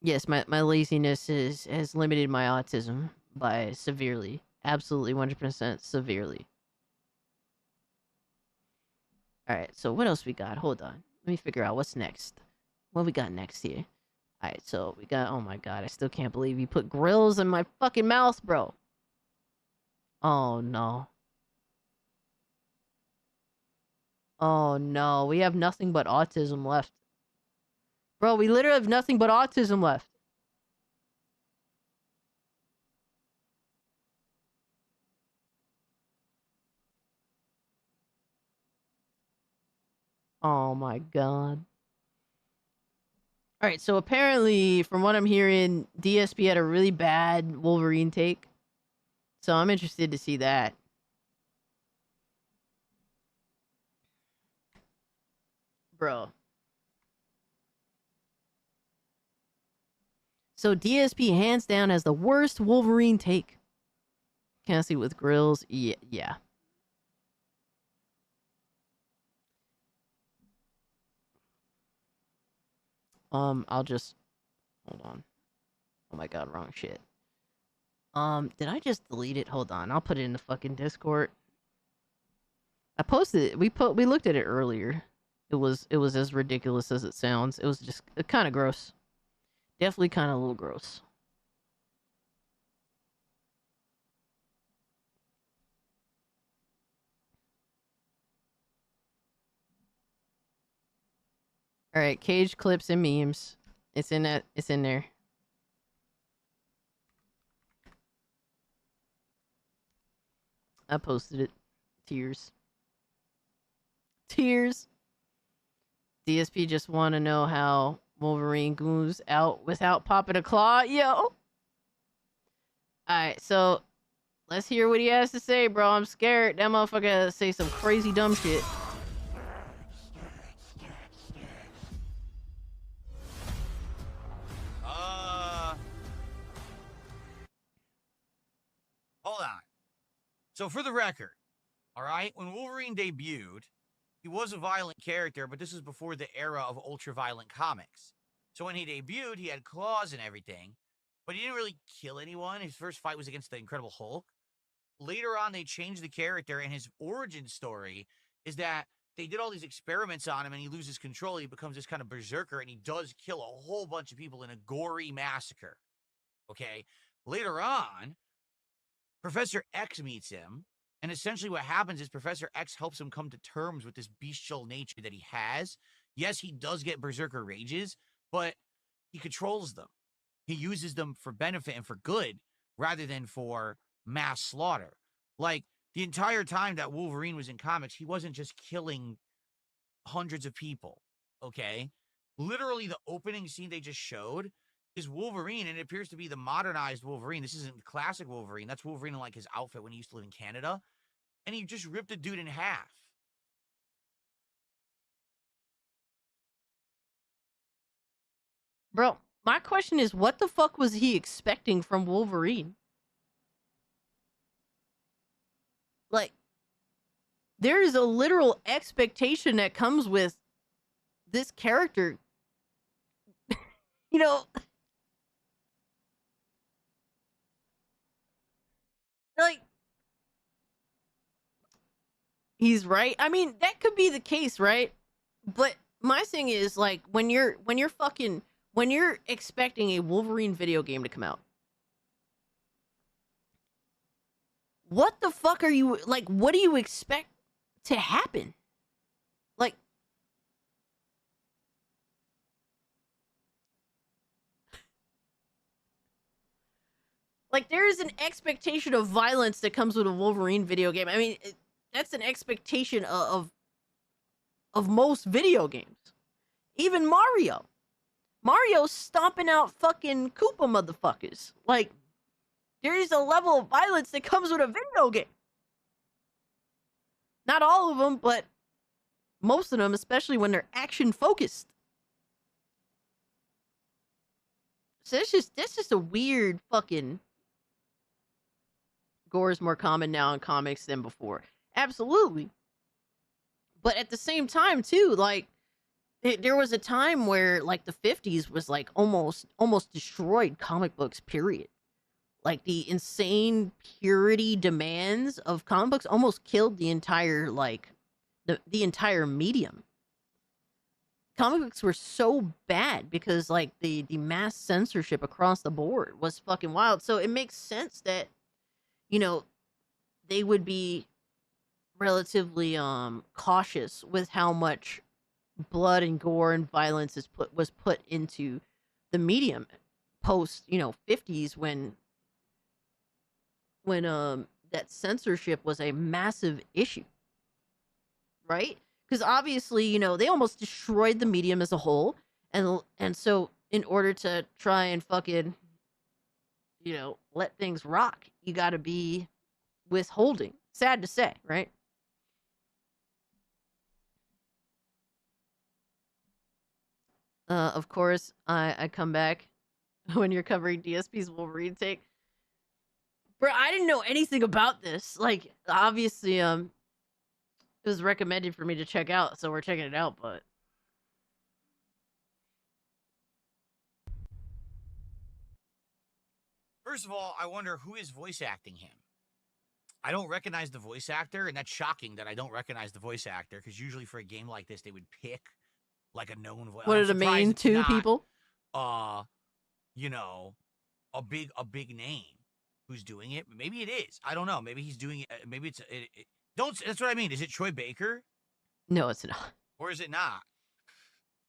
Yes, my laziness has limited my autism by severely. Absolutely 100% severely. Alright, so what else we got? Hold on. Let me figure out what's next. What we got next here? Alright, so we got... Oh my god, I still can't believe you put grills in my fucking mouth, bro. Oh no. Oh no, we have nothing but autism left. Bro, we literally have nothing but autism left. Oh my god. Alright, so apparently, from what I'm hearing, DSP had a really bad Wolverine take. So I'm interested to see that. Bro. So DSP hands down has the worst Wolverine take. Cassie with grills. Yeah. I'll just... Hold on. Oh my god, wrong shit. Did I just delete it? Hold on, I'll put it in the fucking Discord. I posted it. We looked at it earlier. It was as ridiculous as it sounds. It was just kind of gross. Definitely kind of a little gross. All right, cage clips and memes. It's in that. It's in there. I posted it. Tears. Tears. DSP just want to know how Wolverine goes out without popping a claw. Yo. Alright, so let's hear what he has to say, bro. I'm scared. That motherfucker say some crazy dumb shit. Hold on. So for the record, all right, when Wolverine debuted, he was a violent character, but this was before the era of ultra-violent comics. So when he debuted, he had claws and everything. but he didn't really kill anyone. His first fight was against the Incredible Hulk. Later on, they changed the character, and his origin story is that they did all these experiments on him, and he loses control. He becomes this kind of berserker, and he does kill a whole bunch of people in a gory massacre. Okay? Later on, Professor X meets him, and essentially what happens is Professor X helps him come to terms with this bestial nature that he has. Yes, he does get berserker rages, but he controls them. He uses them for benefit and for good rather than for mass slaughter. Like, the entire time that Wolverine was in comics, he wasn't just killing hundreds of people, okay? Literally, the opening scene they just showed is Wolverine, and it appears to be the modernized Wolverine. This isn't the classic Wolverine. That's Wolverine in, like, his outfit when he used to live in Canada. And he just ripped a dude in half. Bro, my question is, what the fuck was he expecting from Wolverine? Like, there is a literal expectation that comes with this character. You know, like, he's right. I mean, that could be the case, right? But my thing is, like, when you're expecting a Wolverine video game to come out, what the fuck are you, like, what do you expect to happen? Like, there is an expectation of violence that comes with a Wolverine video game. I mean, that's an expectation of most video games. Even Mario. Mario's stomping out fucking Koopa motherfuckers. Like, there is a level of violence that comes with a video game. Not all of them, but most of them, especially when they're action focused. So that's just a weird fucking... Gore is more common now in comics than before. Absolutely. But at the same time, too, like, there was a time where, like, the 50s was, like, almost destroyed comic books, period. Like, the insane purity demands of comic books almost killed the entire, like, the entire medium. Comic books were so bad because, like, the mass censorship across the board was fucking wild. So it makes sense that, you know, they would be relatively cautious with how much blood and gore and violence was put into the medium post, 50s when that censorship was a massive issue, right? Because obviously, they almost destroyed the medium as a whole, and so in order to try and fucking let things rock, you got to be withholding. Sad to say, right? Of course, I come back when you're covering DSP's Wolverine take. Bro, I didn't know anything about this. Like, obviously, it was recommended for me to check out, so we're checking it out, but... First of all, I wonder who is voice acting him. I don't recognize the voice actor, and that's shocking that I don't recognize the voice actor, because usually for a game like this, they would pick, like, a known voice. What are the main two people? A big name who's doing it. Maybe it is. I don't know. Maybe he's doing it. Maybe it's... That's what I mean. Is it Troy Baker? No, it's not. Or is it not?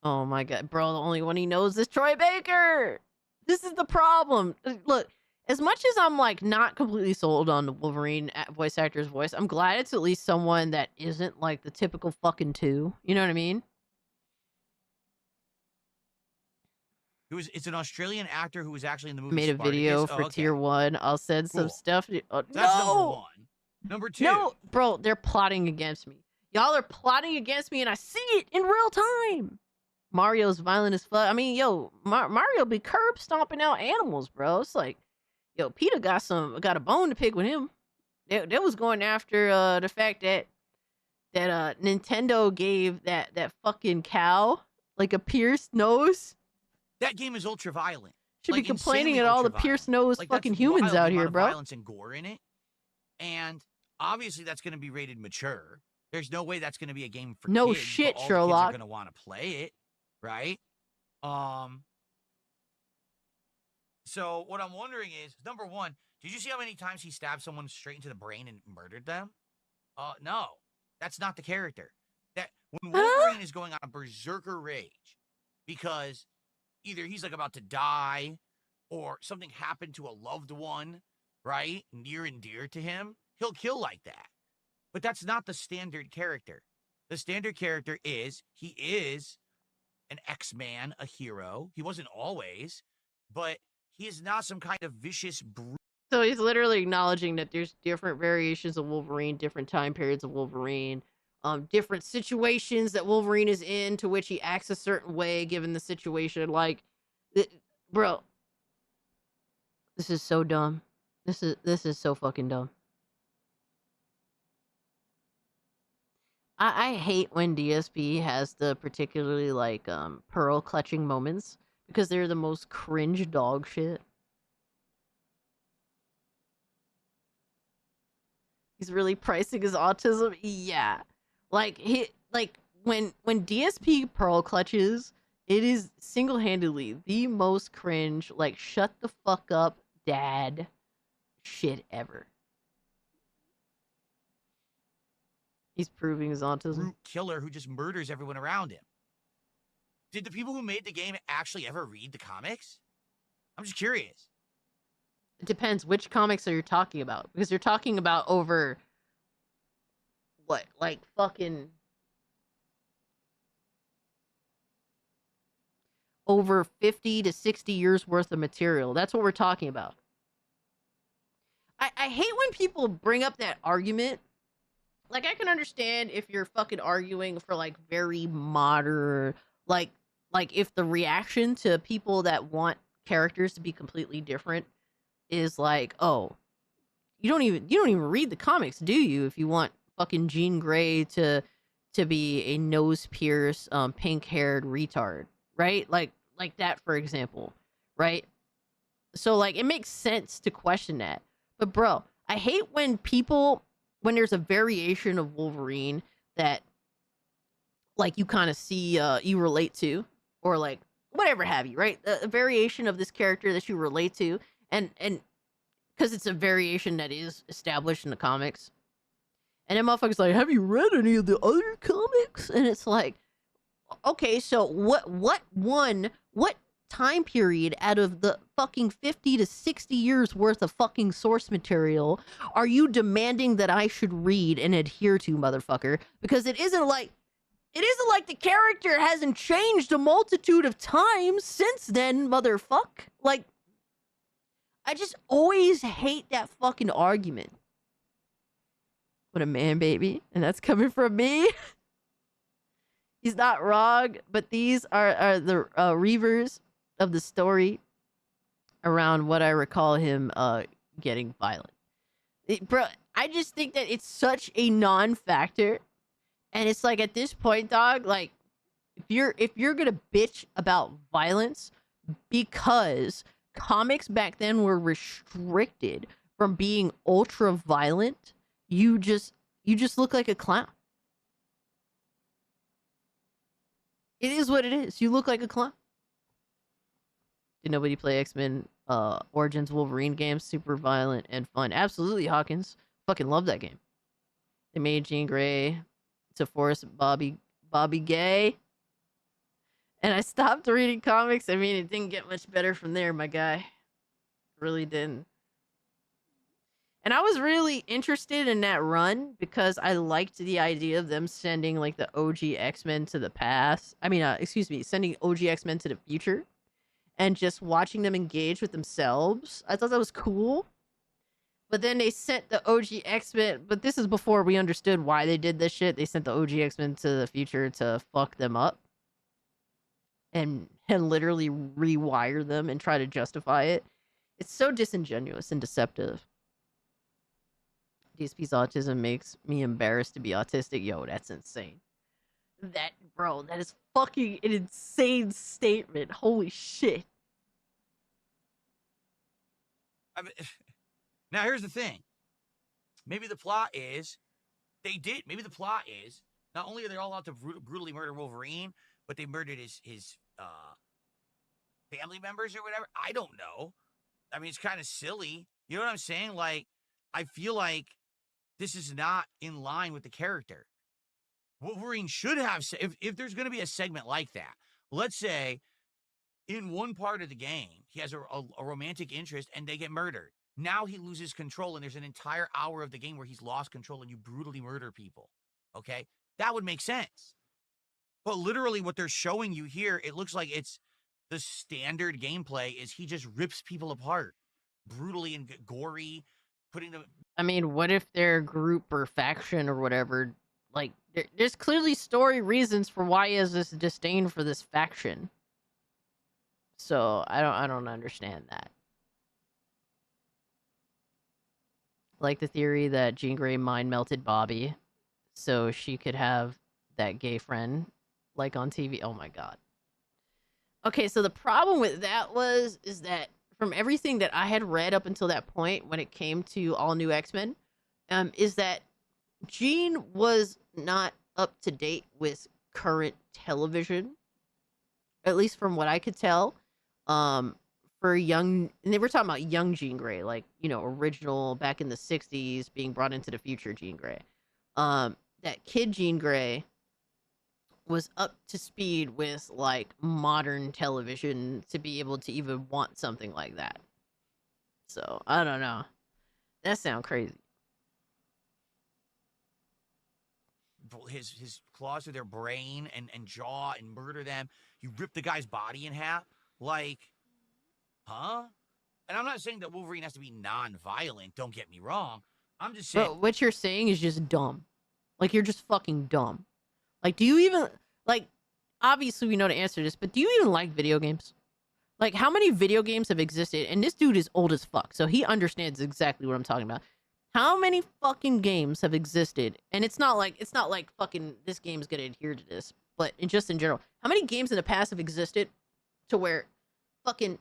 Oh my god, bro, the only one he knows is Troy Baker! This is the problem. Look, as much as I'm, like, not completely sold on the Wolverine voice actor's voice, I'm glad it's at least someone that isn't, like, the typical fucking two. You know what I mean? It's an Australian actor who was actually in the movie Made a video for Tier 1. I'll send some stuff. That's number one. Number two. No, bro, they're plotting against me. Y'all are plotting against me, and I see it in real time. Mario's violent as fuck. I mean, yo, Mario be curb stomping out animals, bro. It's like, yo, Peter got a bone to pick with him. They was going after the fact that Nintendo gave that fucking cow like a pierced nose. That game is ultra violent. Should be complaining at all the Pierce nose fucking humans out here, bro. Violence and gore in it, and obviously that's going to be rated mature. There's no way that's going to be a game for no kids. shit, but all Sherlock. The kids are going to want to play it, right? So what I'm wondering is, number one, did you see how many times he stabbed someone straight into the brain and murdered them? No, that's not the character. That when Wolverine is going on a berserker rage because either he's like about to die or something happened to a loved one, right? Near and dear to him, he'll kill like that. But that's not the standard character. The standard character is, he is an X-Man, a hero. He wasn't always, but he is not some kind of vicious brute. So he's literally acknowledging that there's different variations of Wolverine, different time periods of Wolverine, different situations that Wolverine is in to which he acts a certain way given the situation. Like, bro, this is so dumb. This is so fucking dumb. I hate when DSP has the particularly like pearl clutching moments because they're the most cringe dog shit. He's really pricing his autism. Yeah. Like when DSP pearl clutches, it is single-handedly the most cringe, like shut the fuck up dad shit ever. He's proving his autism. Brute killer who just murders everyone around him. Did the people who made the game actually ever read the comics? I'm just curious. It depends which comics are you talking about, because you're talking about over what, like fucking over 50 to 60 years worth of material. That's what we're talking about. I hate when people bring up that argument. Like, I can understand if you're fucking arguing for like very modern, like if the reaction to people that want characters to be completely different is like, oh, you don't even read the comics, do you? If you want fucking Jean Grey to be a nose pierce, pink haired retard, right? Like that, for example, right? So like, it makes sense to question that. But bro, I hate when there's a variation of Wolverine that like you kind of see, you relate to, or like whatever have you, right? A variation of this character that you relate to, and because it's a variation that is established in the comics. And then motherfuckers like, have you read any of the other comics? And it's like, okay, so what time period out of the fucking 50 to 60 years worth of fucking source material are you demanding that I should read and adhere to, motherfucker? Because it isn't like the character hasn't changed a multitude of times since then, motherfuck. Like, I just always hate that fucking argument. What a man, baby. And that's coming from me. He's not wrong, but these are the reavers of the story around what I recall him getting violent. Bro, I just think that it's such a non-factor. And it's like, at this point, dog, like, if you're gonna bitch about violence because comics back then were restricted from being ultra violent, you just look like a clown. It is what it is. You look like a clown. Did nobody play X-Men Origins Wolverine games? Super violent and fun. Absolutely, Hawkins. Fucking love that game. They made Jean Grey to force Bobby gay. And I stopped reading comics. I mean, it didn't get much better from there, my guy. It really didn't. And I was really interested in that run because I liked the idea of them sending like the OG X-Men to the past. I mean, sending OG X-Men to the future and just watching them engage with themselves. I thought that was cool. But then they sent the OG X-Men, but this is before we understood why they did this shit. They sent the OG X-Men to the future to fuck them up. And literally rewire them and try to justify it. It's so disingenuous and deceptive. DSP's autism makes me embarrassed to be autistic. Yo, that's insane. That is fucking an insane statement. Holy shit. I mean, now here's the thing. Maybe the plot is maybe the plot is not only are they all out to brutally murder Wolverine, but they murdered his family members or whatever. I don't know. I mean, it's kind of silly. You know what I'm saying? Like, I feel like this is not in line with the character. Wolverine should have, if there's going to be a segment like that, let's say in one part of the game, he has a romantic interest and they get murdered. Now he loses control and there's an entire hour of the game where he's lost control and you brutally murder people. Okay? That would make sense. But literally what they're showing you here, it looks like it's the standard gameplay is he just rips people apart brutally and gory, putting them. I mean, what if their group or faction or whatever, like, there's clearly story reasons for why he has this disdain for this faction. So I don't understand that. Like the theory that Jean Grey mind melted Bobby so she could have that gay friend like on TV. Oh my god. Okay, so the problem with that is that from everything that I had read up until that point when it came to All New X-Men, is that Jean was not up to date with current television, at least from what I could tell. For young, and they were talking about young Jean Grey, like, you know, original back in the 60s being brought into the future Jean Grey. That kid Jean Grey was up to speed with like modern television to be able to even want something like that. So I don't know. That sounds crazy. His claws through their brain and jaw and murder them. You rip the guy's body in half. Like, huh? And I'm not saying that Wolverine has to be non-violent. Don't get me wrong. I'm just saying. But what you're saying is just dumb. Like, you're just fucking dumb. Like, do you even, like, obviously we know the answer to this, but do you even like video games? Like, how many video games have existed? And this dude is old as fuck, so he understands exactly what I'm talking about. How many fucking games have existed? And it's not like fucking this game's gonna adhere to this, but just in general, how many games in the past have existed to where fucking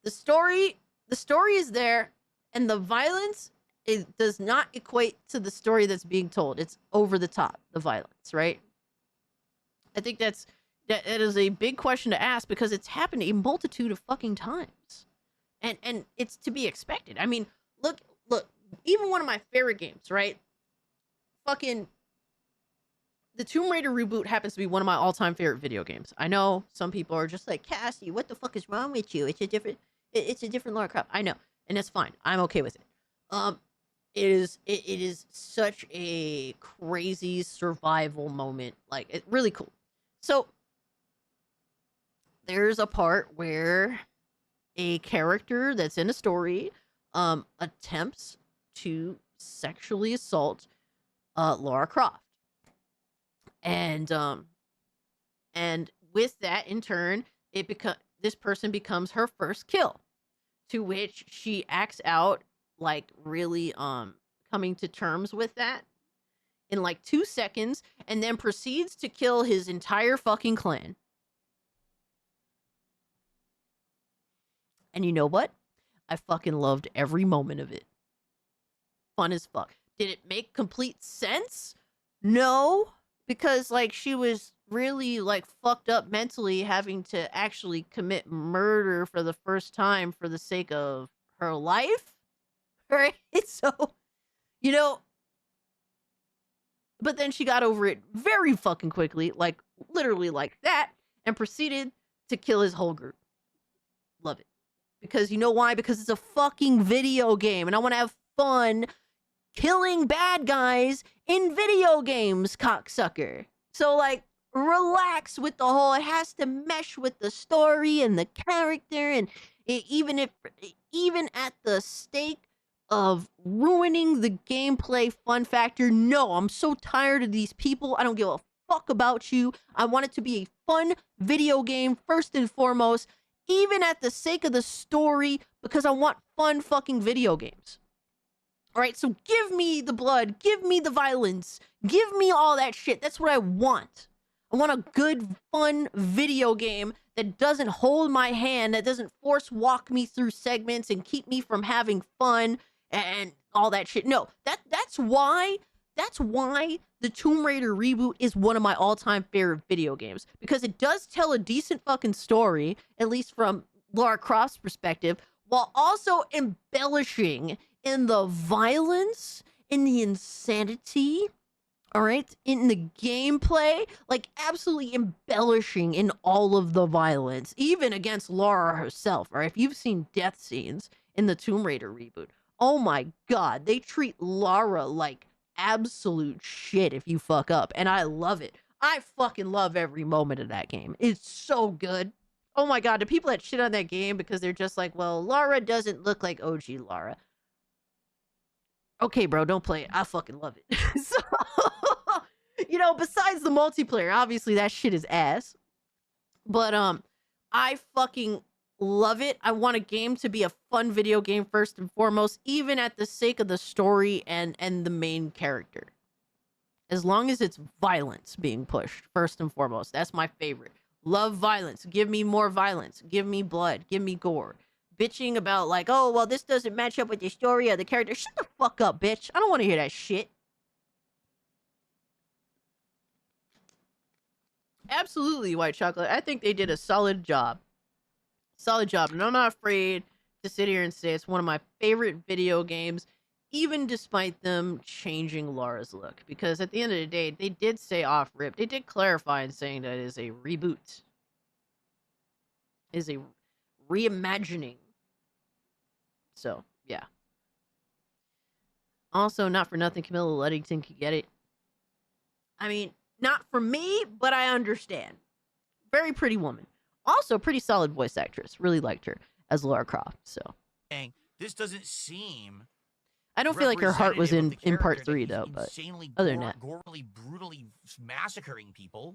the story is there and the violence does not equate to the story that's being told. It's over the top, the violence, right? I think that is a big question to ask because it's happened a multitude of fucking times. And it's to be expected. I mean, look, even one of my favorite games, right? Fucking the Tomb Raider reboot happens to be one of my all-time favorite video games. I know some people are just like, Cassie, what the fuck is wrong with you? It's a different Lara Croft. I know, and that's fine. I'm okay with it. It is such a crazy survival moment. Like, it's really cool. So there's a part where a character that's in a story attempts to sexually assault Lara Croft. And with that, in turn, this person becomes her first kill, to which she acts out like really coming to terms with that in like 2 seconds, and then proceeds to kill his entire fucking clan. And you know what? I fucking loved every moment of it. Fun as fuck. Did it make complete sense? No, because like she was really like fucked up mentally, having to actually commit murder for the first time for the sake of her life. Right? So, you know, but then she got over it very fucking quickly, like literally like that, and proceeded to kill his whole group. Love it. Because you know why? Because it's a fucking video game and I want to have fun killing bad guys in video games, cocksucker. So like, relax with the whole, it has to mesh with the story and the character, and even at the stake of ruining the gameplay fun factor. No, I'm so tired of these people. I don't give a fuck about you. I want it to be a fun video game first and foremost, even at the sake of the story, because I want fun fucking video games. All right, so give me the blood, give me the violence, give me all that shit. That's what I want. I want a good, fun video game that doesn't hold my hand, that doesn't force walk me through segments and keep me from having fun and all that shit. No, that's why the Tomb Raider reboot is one of my all-time favorite video games, because it does tell a decent fucking story, at least from Lara Croft's perspective, while also embellishing in the violence, in the insanity, all right, in the gameplay, like absolutely embellishing in all of the violence, even against Lara herself. All right, if you've seen death scenes in the Tomb Raider reboot, oh my god, they treat Lara like absolute shit if you fuck up, and I love it. I fucking love every moment of that game. It's so good. Oh my god, the people that shit on that game because they're just like, well, Lara doesn't look like OG Lara. Okay, bro, don't play it. I fucking love it. So, you know, besides the multiplayer, obviously that shit is ass. But I fucking love it. I want a game to be a fun video game first and foremost, even at the sake of the story and the main character. As long as it's violence being pushed first and foremost. That's my favorite. Love violence. Give me more violence. Give me blood. Give me gore. Bitching about like, oh, well, this doesn't match up with the story of the character. Shut the fuck up, bitch. I don't want to hear that shit. Absolutely, White Chocolate. I think they did a solid job. Solid job. And I'm not afraid to sit here and say it's one of my favorite video games, even despite them changing Lara's look. Because at the end of the day, they did say off rip. They did clarify in saying that it is a reboot. It is a reimagining. So, yeah. Also, not for nothing, Camilla Luddington could get it. I mean, not for me, but I understand. Very pretty woman. Also, pretty solid voice actress. Really liked her as Lara Croft, so. This doesn't seem... I don't feel like her heart was in part 3, though, but other than that. Gormally, brutally massacring people.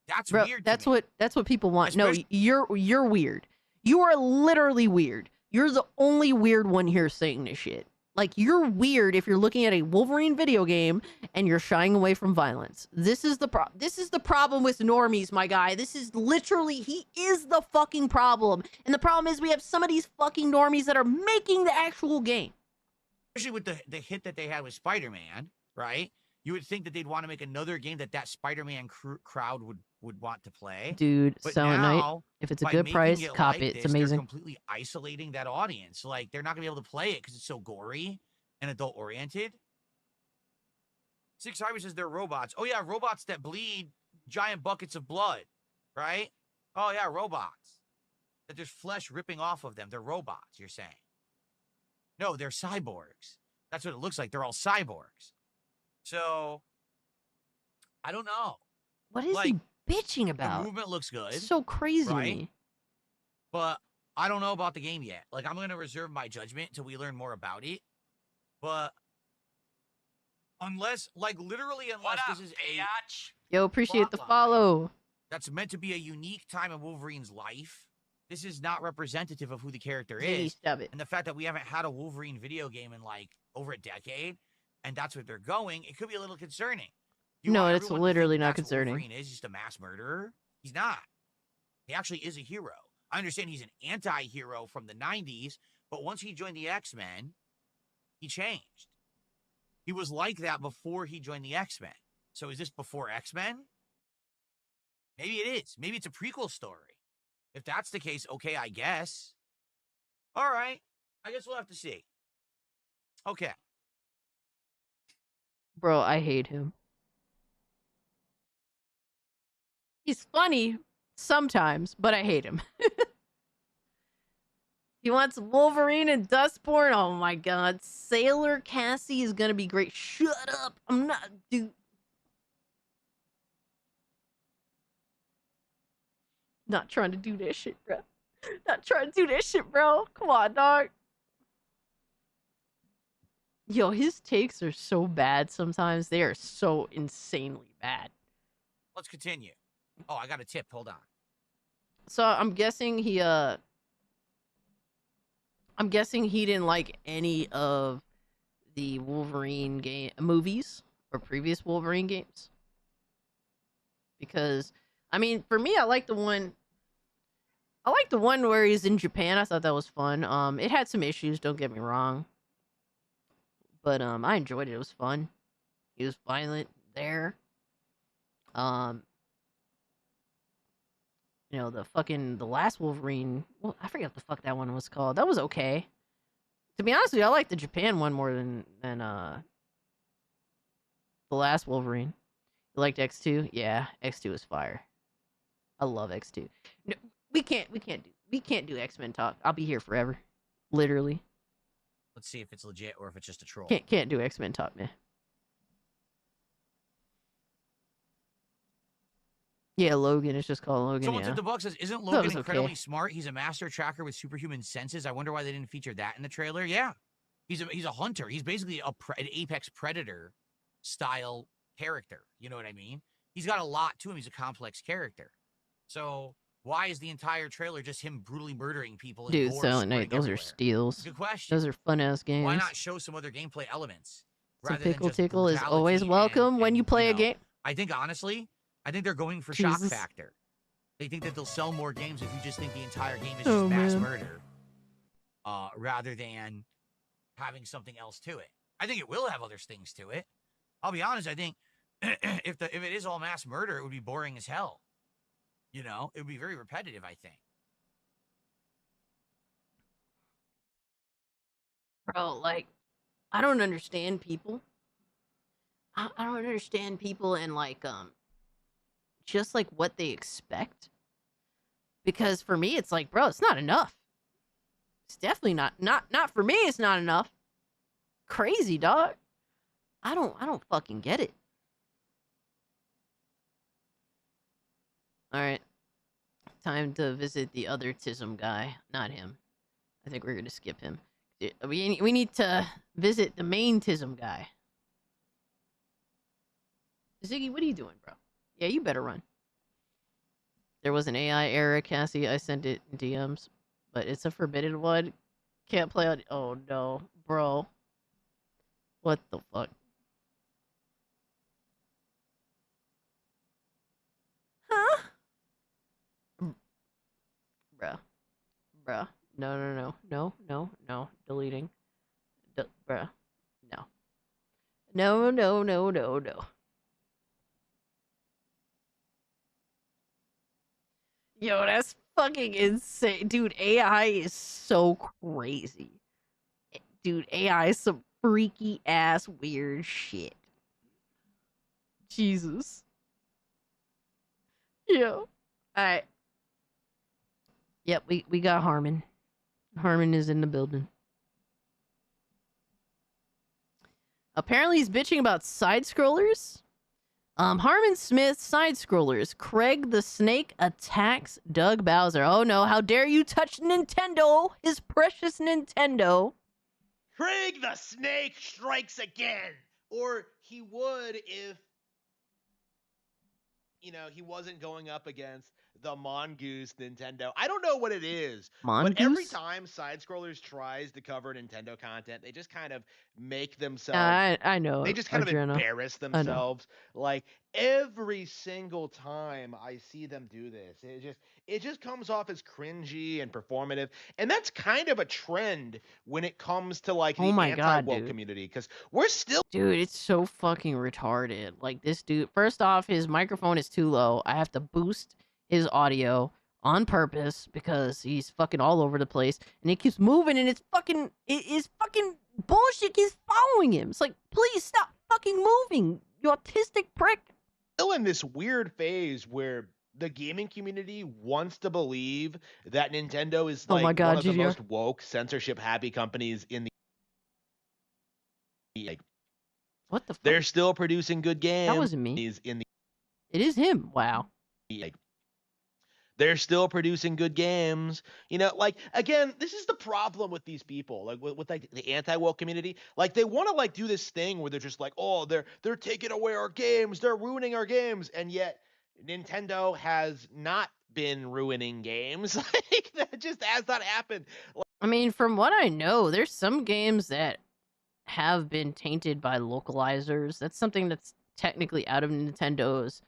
That's weird. That's what people want. No, you're weird. You are literally weird. You're the only weird one here saying this shit. Like, you're weird if you're looking at a Wolverine video game and you're shying away from violence. This is the problem with normies, my guy. This is literally, he is the fucking problem. And the problem is we have some of these fucking normies that are making the actual game. Especially with the hit that they had with Spider-Man, right? You would think that they'd want to make another game that Spider-Man crowd would want to play. Dude, but Silent now, Night, if it's a good price, cop it. It's amazing. They're completely isolating that audience. Like, they're not going to be able to play it because it's so gory and adult-oriented. Six Cyber says they're robots. Oh, yeah, robots that bleed giant buckets of blood, right? Oh, yeah, robots. That there's flesh ripping off of them. They're robots, you're saying. No, they're cyborgs. That's what it looks like. They're all cyborgs. So, I don't know. What is he bitching about? The movement looks good. It's so crazy right? to me. But I don't know about the game yet. Like, I'm going to reserve my judgment until we learn more about it. But unless, like, literally unless this is Yo, appreciate the follow. That's meant to be a unique time in Wolverine's life. This is not representative of who the character Maybe is. stub it. And the fact that we haven't had a Wolverine video game in, like, over a decade, and that's what they're going, it could be a little concerning. No, it's literally not concerning. Wolverine is just a mass murderer. He's not. He actually is a hero. I understand he's an anti-hero from the 90s, but once he joined the X-Men, he changed. He was like that before he joined the X-Men. So is this before X-Men? Maybe it is. Maybe it's a prequel story. If that's the case, okay, I guess. All right. I guess we'll have to see. Okay. Bro, I hate him. He's funny sometimes, but I hate him. He wants Wolverine and Dustborn. Oh my god. Sailor Cassie is gonna be great. Shut up. I'm not, dude. Not trying to do this shit, bro. Not trying to do this shit, bro. Come on, dog. Yo, his takes are so bad sometimes. They are so insanely bad. Let's continue. Oh, I got a tip. Hold on. So I'm guessing he didn't like any of the Wolverine movies for previous Wolverine games. Because, I mean, for me, I like the one where he's in Japan. I thought that was fun. It had some issues, don't get me wrong. But I enjoyed it. It was fun. He was violent there. You know, the last Wolverine, well, I forget what the fuck that one was called. That was okay. To be honest with you, I like the Japan one more than the last Wolverine. You liked X2? Yeah, X2 is fire. I love X2. No, we can't do X-Men talk. I'll be here forever. Literally. Let's see if it's legit or if it's just a troll. Can't do X-Men talk, man. Yeah, Logan. It's just called Logan. Someone yeah. took the book, says, isn't That Logan was incredibly okay. smart? He's a master tracker with superhuman senses. I wonder why they didn't feature that in the trailer. Yeah. He's a hunter. He's basically an apex predator style character. You know what I mean? He's got a lot to him. He's a complex character. So why is the entire trailer just him brutally murdering people? And Dude, gore Silent spraying Night, those everywhere? are steals. Good question. Those are fun-ass games. Why not show some other gameplay elements? So rather than Pickle just Tickle is brutality always welcome when you play you a know, game. I think, honestly, they're going for Jesus. shock factor. They think that they'll sell more games if you just think the entire game is just Oh, mass man. murder, rather than having something else to it. I think it will have other things to it. I'll be honest. I think if it is all mass murder, it would be boring as hell. You know, it would be very repetitive, I think. Bro, like, I don't understand people. I don't understand people and, like, just, like, what they expect. Because for me, it's like, bro, it's not enough. It's definitely not for me, it's not enough. Crazy, dog. I don't fucking get it. Alright. Time to visit the other Tism guy. Not him. I think we're gonna skip him. We need to visit the main Tism guy. Ziggy, what are you doing, bro? Yeah, you better run. There was an AI error, Cassie. I sent it in DMs, but it's a forbidden one. Can't play on. Oh no, bro. What the fuck? Huh? Bruh. Bruh. No. Deleting. Bruh. No. No. Yo, that's fucking insane. Dude, AI is so crazy. Dude, AI is some freaky ass weird shit. Jesus. Yo. Alright. Yep, we got Harmon. Harmon is in the building. Apparently he's bitching about side-scrollers. Harmon Smith, side-scrollers. Craig the Snake attacks Doug Bowser. Oh no, how dare you touch Nintendo! His precious Nintendo. Craig the Snake strikes again! Or he would if, you know, he wasn't going up against the Mongoose Nintendo. I don't know what it is, but every Mongoose? time Side-Scrollers tries to cover Nintendo content, they just kind of make themselves... I know. They just kind of Adriano. embarrass I know. themselves. Like, every single time I see them do this, it just comes off as cringy and performative. And that's kind of a trend when it comes to, like, the Oh my God, anti-woke dude. community. Because we're still... Dude, it's so fucking retarded. Like, this dude, first off, his microphone is too low. I have to boost his audio on purpose because he's fucking all over the place. And it keeps moving and it is fucking bullshit keeps following him. It's like, please stop fucking moving, you autistic prick. Still in this weird phase where the gaming community wants to believe that Nintendo is Oh like my God, one of the GDR. most woke, censorship-happy companies in the... Like, what the fuck? they're still producing good games. That wasn't me. In the... It is him. Wow. Like, they're still producing good games. You know, like, again, this is the problem with these people, like with like the anti-woke community. Like, they want to like do this thing where they're just like, oh, they're taking away our games, they're ruining our games, and yet Nintendo has not been ruining games. Like, that just has not happened. I mean, from what I know, there's some games that have been tainted by localizers. That's something that's technically out of Nintendo's,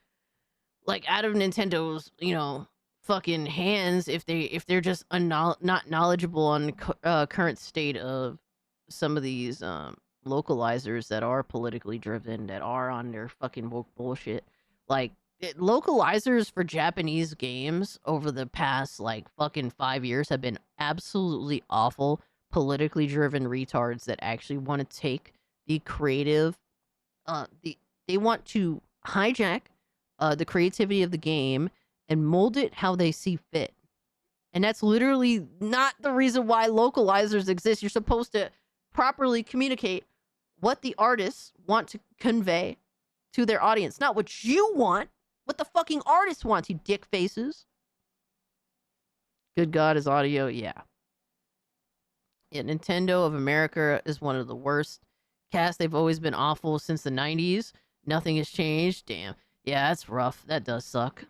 fucking hands if they're just not knowledgeable on current state of some of these localizers that are politically driven, that are on their fucking woke bullshit. Like localizers for Japanese games over the past like fucking 5 years have been absolutely awful, politically driven retards that actually want to take the creative they want to hijack the creativity of the game and mold it how they see fit. And that's literally not the reason why localizers exist. You're supposed to properly communicate what the artists want to convey to their audience, not what you want, what the fucking artist wants, you dick faces. Good God, is audio? Yeah. Yeah, Nintendo of America is one of the worst casts. They've always been awful since the 90s. Nothing has changed. Damn. Yeah, that's rough. That does suck.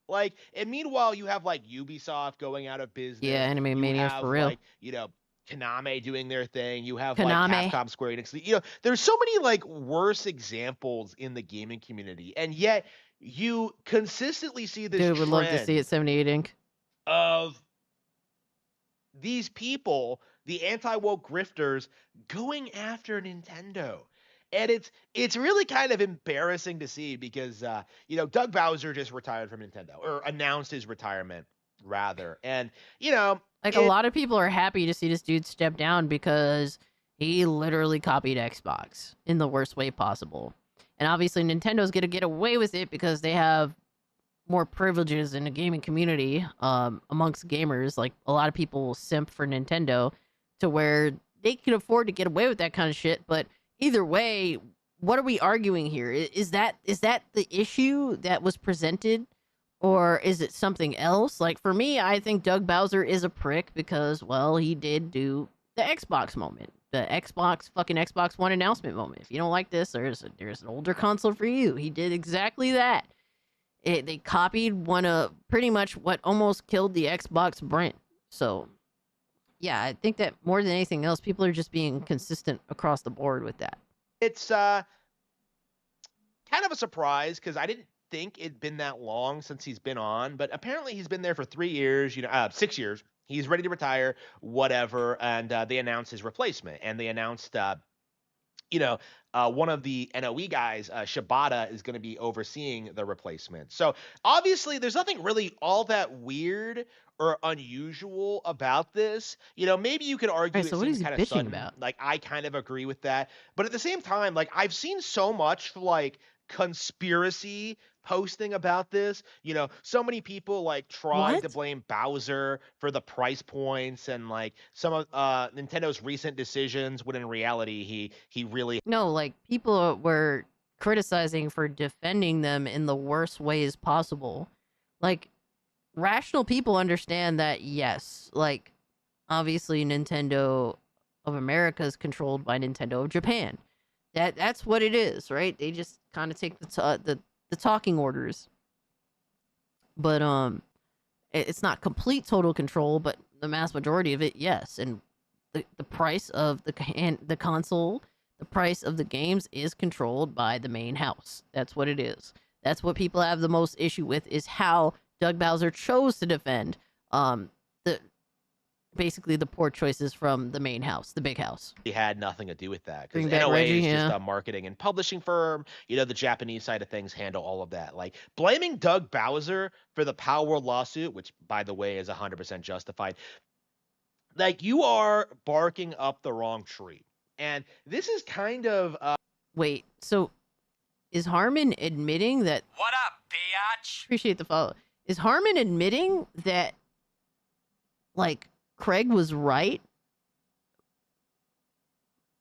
Like, and meanwhile, you have like Ubisoft going out of business. Yeah, Anime Mania for real. Like, Konami doing their thing. You have Konami. like Capcom, Square Enix. There's so many like worse examples in the gaming community, and yet you consistently see this. Dude, would love to see it 78 Inc. Of these people, the anti-woke grifters, going after Nintendo. And it's really kind of embarrassing to see because Doug Bowser just retired from Nintendo, or announced his retirement rather. And a lot of people are happy to see this dude step down because he literally copied Xbox in the worst way possible. And obviously Nintendo's going to get away with it because they have more privileges in the gaming community amongst gamers. Like, a lot of people will simp for Nintendo to where they can afford to get away with that kind of shit. But either way, what are we arguing here? Is that the issue that was presented, or is it something else? Like, for me, I think Doug Bowser is a prick because, well, he did do the Xbox moment, the Xbox One announcement moment. If you don't like this, there's an older console for you. He did exactly that. They copied pretty much what almost killed the Xbox brand. So, yeah, I think that more than anything else, people are just being consistent across the board with that. It's kind of a surprise because I didn't think it'd been that long since he's been on, but apparently he's been there for 3 years, 6 years. He's ready to retire, whatever, and they announced his replacement, and they announced one of the NOE guys, Shibata, is going to be overseeing the replacement. So obviously there's nothing really all that weird or unusual about this. Maybe you could argue so what is he kind of bitching sudden. about? Like, I kind of agree with that. But at the same time, like, I've seen so much like conspiracy posting about this. So many people like tried to blame Bowser for the price points and like some of Nintendo's recent decisions, when in reality he really like, people were criticizing for defending them in the worst ways possible. Like, rational people understand that, yes, like, obviously Nintendo of America is controlled by Nintendo of Japan. That's what it is, right? They just kind of take the talking orders. But it's not complete total control, but the mass majority of it, yes. And the price of the console, the price of the games is controlled by the main house. That's what it is. That's what people have the most issue with, is how Doug Bowser chose to defend basically the poor choices from the main house, the big house. He had nothing to do with that, because Bring back NOA Reggie, is just yeah. a marketing and publishing firm. The Japanese side of things handle all of that. Like, blaming Doug Bowser for the Power World lawsuit, which by the way is 100% justified, like, you are barking up the wrong tree. And this is kind of Wait, so is Harmon admitting that... What up, biatch? Appreciate the follow. Is Harmon admitting that, like, Craig was right?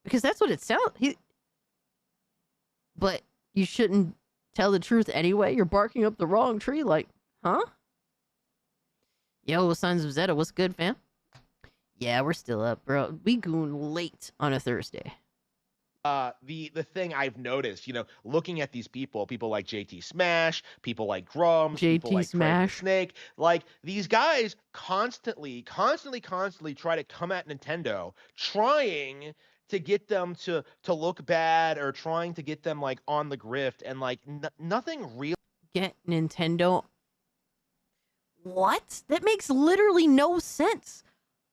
Because that's what it sounds... But you shouldn't tell the truth anyway? You're barking up the wrong tree, like, huh? Yo, Sons of Zeta, what's good, fam? Yeah, we're still up, bro. We goon late on a Thursday. The thing I've noticed, looking at these people like JT Smash, people like Grums, people like Craig the Snake, like, these guys constantly try to come at Nintendo, trying to get them to look bad or trying to get them like on the grift, and like nothing real. Get Nintendo. What? That makes literally no sense.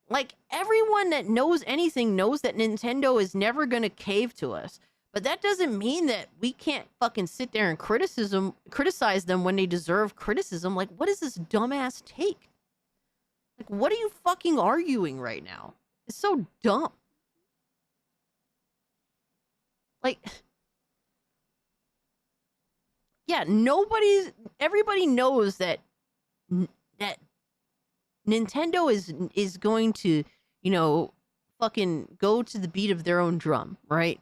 Like, everyone that knows anything knows that Nintendo is never going to cave to us. But that doesn't mean that we can't fucking sit there and criticize them when they deserve criticism. Like, what is this dumbass take? Like, what are you fucking arguing right now? It's so dumb. Like, yeah, everybody knows that Nintendo is going to, you know, fucking go to the beat of their own drum, right?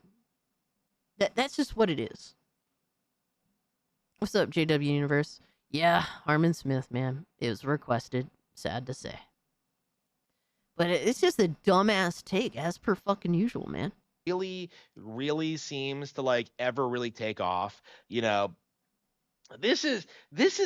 That's just what it is. What's up, JW Universe? Yeah, Harmon Smith, man. It was requested. Sad to say. But it's just a dumbass take, as per fucking usual, man. Really seems to like ever really take off, you know. This is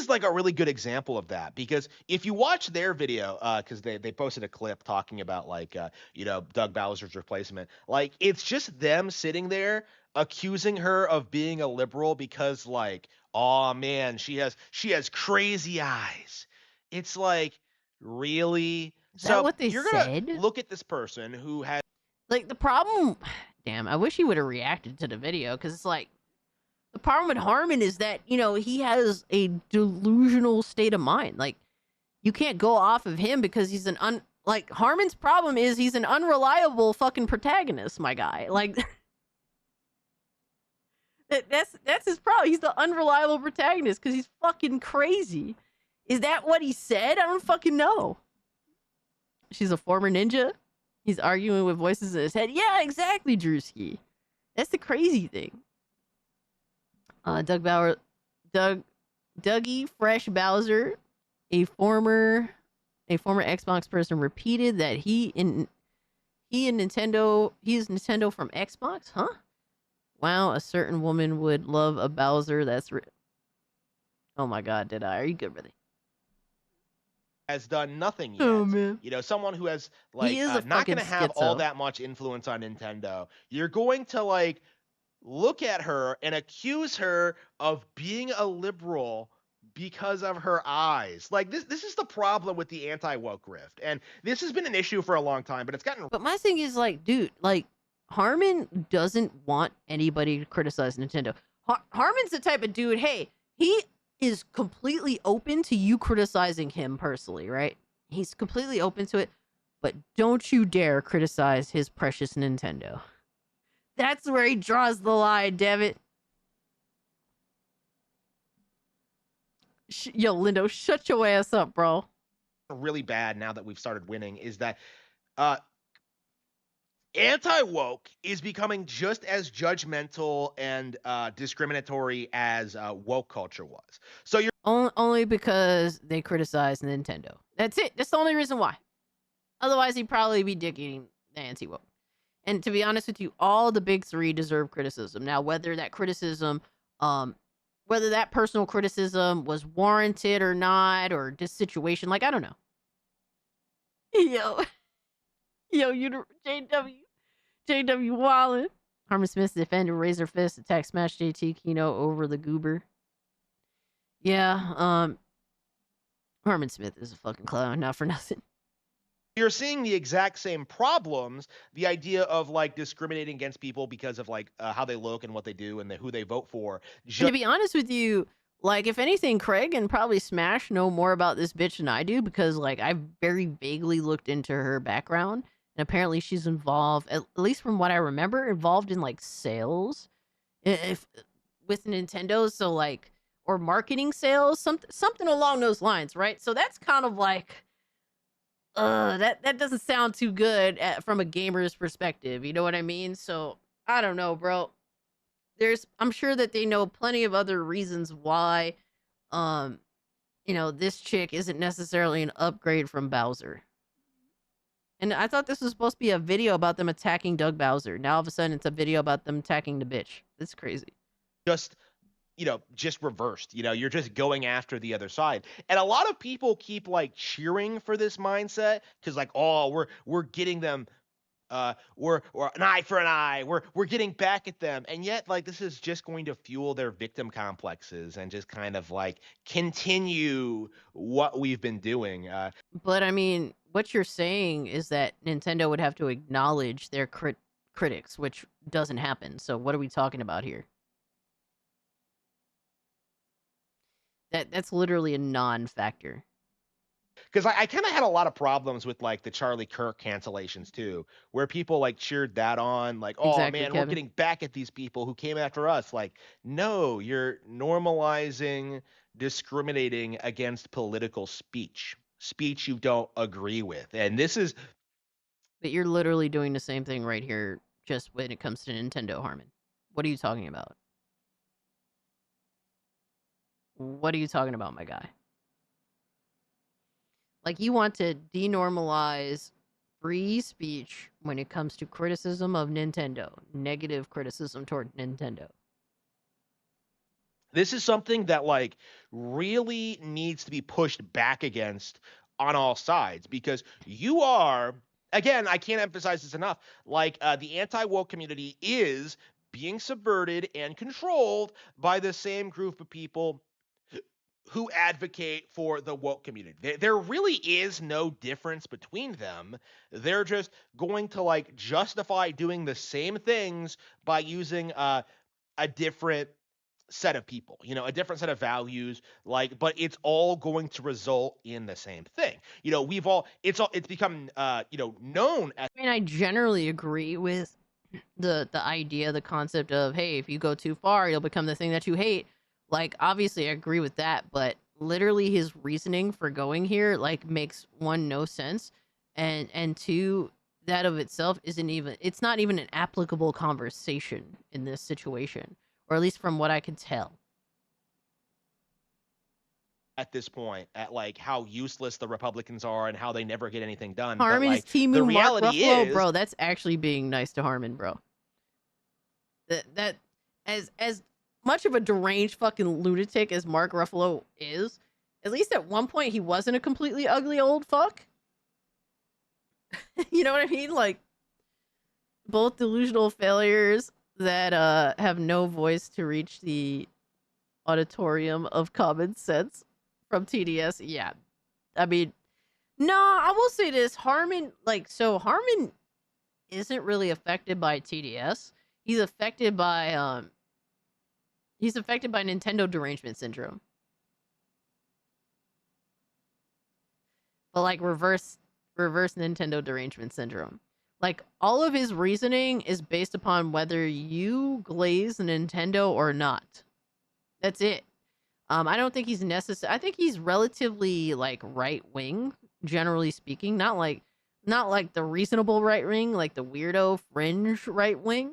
like a really good example of that, because if you watch their video, because they posted a clip talking about like you know, Doug Bowser's replacement, like it's just them sitting there accusing her of being a liberal because like, oh man, she has crazy eyes. It's like, really? Is that what they you're said? gonna look at this person who has like the problem. Damn, I wish he would have reacted to the video, because it's like, the problem with Harmon is that, you know, he has a delusional state of mind. Like, you can't go off of him because he's like, Harmon's problem is he's an unreliable fucking protagonist, my guy. Like, that's his problem. He's the unreliable protagonist because he's fucking crazy. Is that what he said? I don't fucking know. She's a former ninja. He's arguing with voices in his head. Yeah, exactly, Drewski. That's the crazy thing. Dougie Fresh Bowser, a former Xbox person, repeated that he is Nintendo from Xbox, huh? Wow, a certain woman would love a Bowser. Oh my god, did I? Are you good, brother? Has done nothing yet. Oh, man. You know, someone who has like not going to have all that much influence on Nintendo. You're going to like look at her and accuse her of being a liberal because of her eyes. Like this is the problem with the anti-woke grift. And this has been an issue for a long time, but it's gotten. But my thing is like, dude, like Harmon doesn't want anybody to criticize Nintendo. Harmon's the type of dude, hey, he is completely open to you criticizing him personally, right? He's completely open to it, but don't you dare criticize his precious Nintendo. That's where he draws the line, damn it. Yo, Lindo, shut your ass up, bro. Really bad now that we've started winning is that anti-woke is becoming just as judgmental and discriminatory as woke culture was. So you're only because they criticize Nintendo. That's it. That's the only reason why. Otherwise, he'd probably be dick-eating the anti-woke. And to be honest with you, all the big three deserve criticism. Now, whether that criticism, whether that personal criticism was warranted or not, or this situation, like, I don't know. Yo, you JW Wallen. Harmon Smith defended Razor Fist, attack Smash JT Kino over the goober. Yeah, Harmon Smith is a fucking clown, not for nothing. You're seeing the exact same problems, the idea of like discriminating against people because of like how they look and what they do and who they vote for. And to be honest with you, like, if anything, Craig and probably Smash know more about this bitch than I do, because like I've very vaguely looked into her background, and apparently she's involved, at least from what I remember, involved in like sales with Nintendo, so like, or marketing sales, something along those lines, right? So that's kind of like that doesn't sound too good from a gamer's perspective, you know what I mean? So I don't know, bro. I'm sure that they know plenty of other reasons why this chick isn't necessarily an upgrade from Bowser. And I thought this was supposed to be a video about them attacking Doug Bowser. Now all of a sudden it's a video about them attacking the bitch. It's crazy. Just reversed. You're just going after the other side. And a lot of people keep like cheering for this mindset because like, oh, we're getting them we're an eye for an eye. We're getting back at them, and yet like this is just going to fuel their victim complexes and just kind of like continue what we've been doing. But I mean, what you're saying is that Nintendo would have to acknowledge their critics, which doesn't happen. So what are we talking about here? That's literally a non-factor. Because I kind of had a lot of problems with like the Charlie Kirk cancellations too, where people like cheered that on, like, oh Exactly, man, we're Kevin. getting back at these people who came after us. Like, no, you're normalizing discriminating against political speech you don't agree with. And this is But you're literally doing the same thing right here, just when it comes to Nintendo, Harmon. What are you talking about? What are you talking about, my guy? Like, you want to denormalize free speech when it comes to criticism of Nintendo, negative criticism toward Nintendo. this is something that like really needs to be pushed back against on all sides because you are again, I can't emphasize this enough, like the anti-woke community is being subverted and controlled by the same group of people who advocate for the woke community. There really is no difference between them. They're just going to like justify doing the same things by using a different set of people, you know, a different set of values, like, but it's all going to result in the same thing. You know, it's become, you know, known as. I mean, I generally agree with the idea, the concept of, hey, if you go too far, you'll become the thing that you hate. Like, obviously, I agree with that, but literally his reasoning for going here, like, makes one, no sense, and two, that of itself it's not even an applicable conversation in this situation, or at least from what I can tell. At this point, at like how useless the Republicans are and how they never get anything done. Harmon's but like Team the Mark reality Ruffalo, is, bro, that's actually being nice to Harmon, bro. That as much of a deranged fucking lunatic as Mark Ruffalo is, at least at one point he wasn't a completely ugly old fuck. You know what I mean? Like, both delusional failures that have no voice to reach the auditorium of common sense from TDS. Yeah. I mean, no, I will say this. Harmon isn't really affected by TDS. He's affected by Nintendo derangement syndrome. But like reverse Nintendo derangement syndrome. Like, all of his reasoning is based upon whether you glaze Nintendo or not. That's it. I don't think he's necessary. I think he's relatively like right wing, generally speaking. Not like the reasonable right wing, like the weirdo fringe right wing.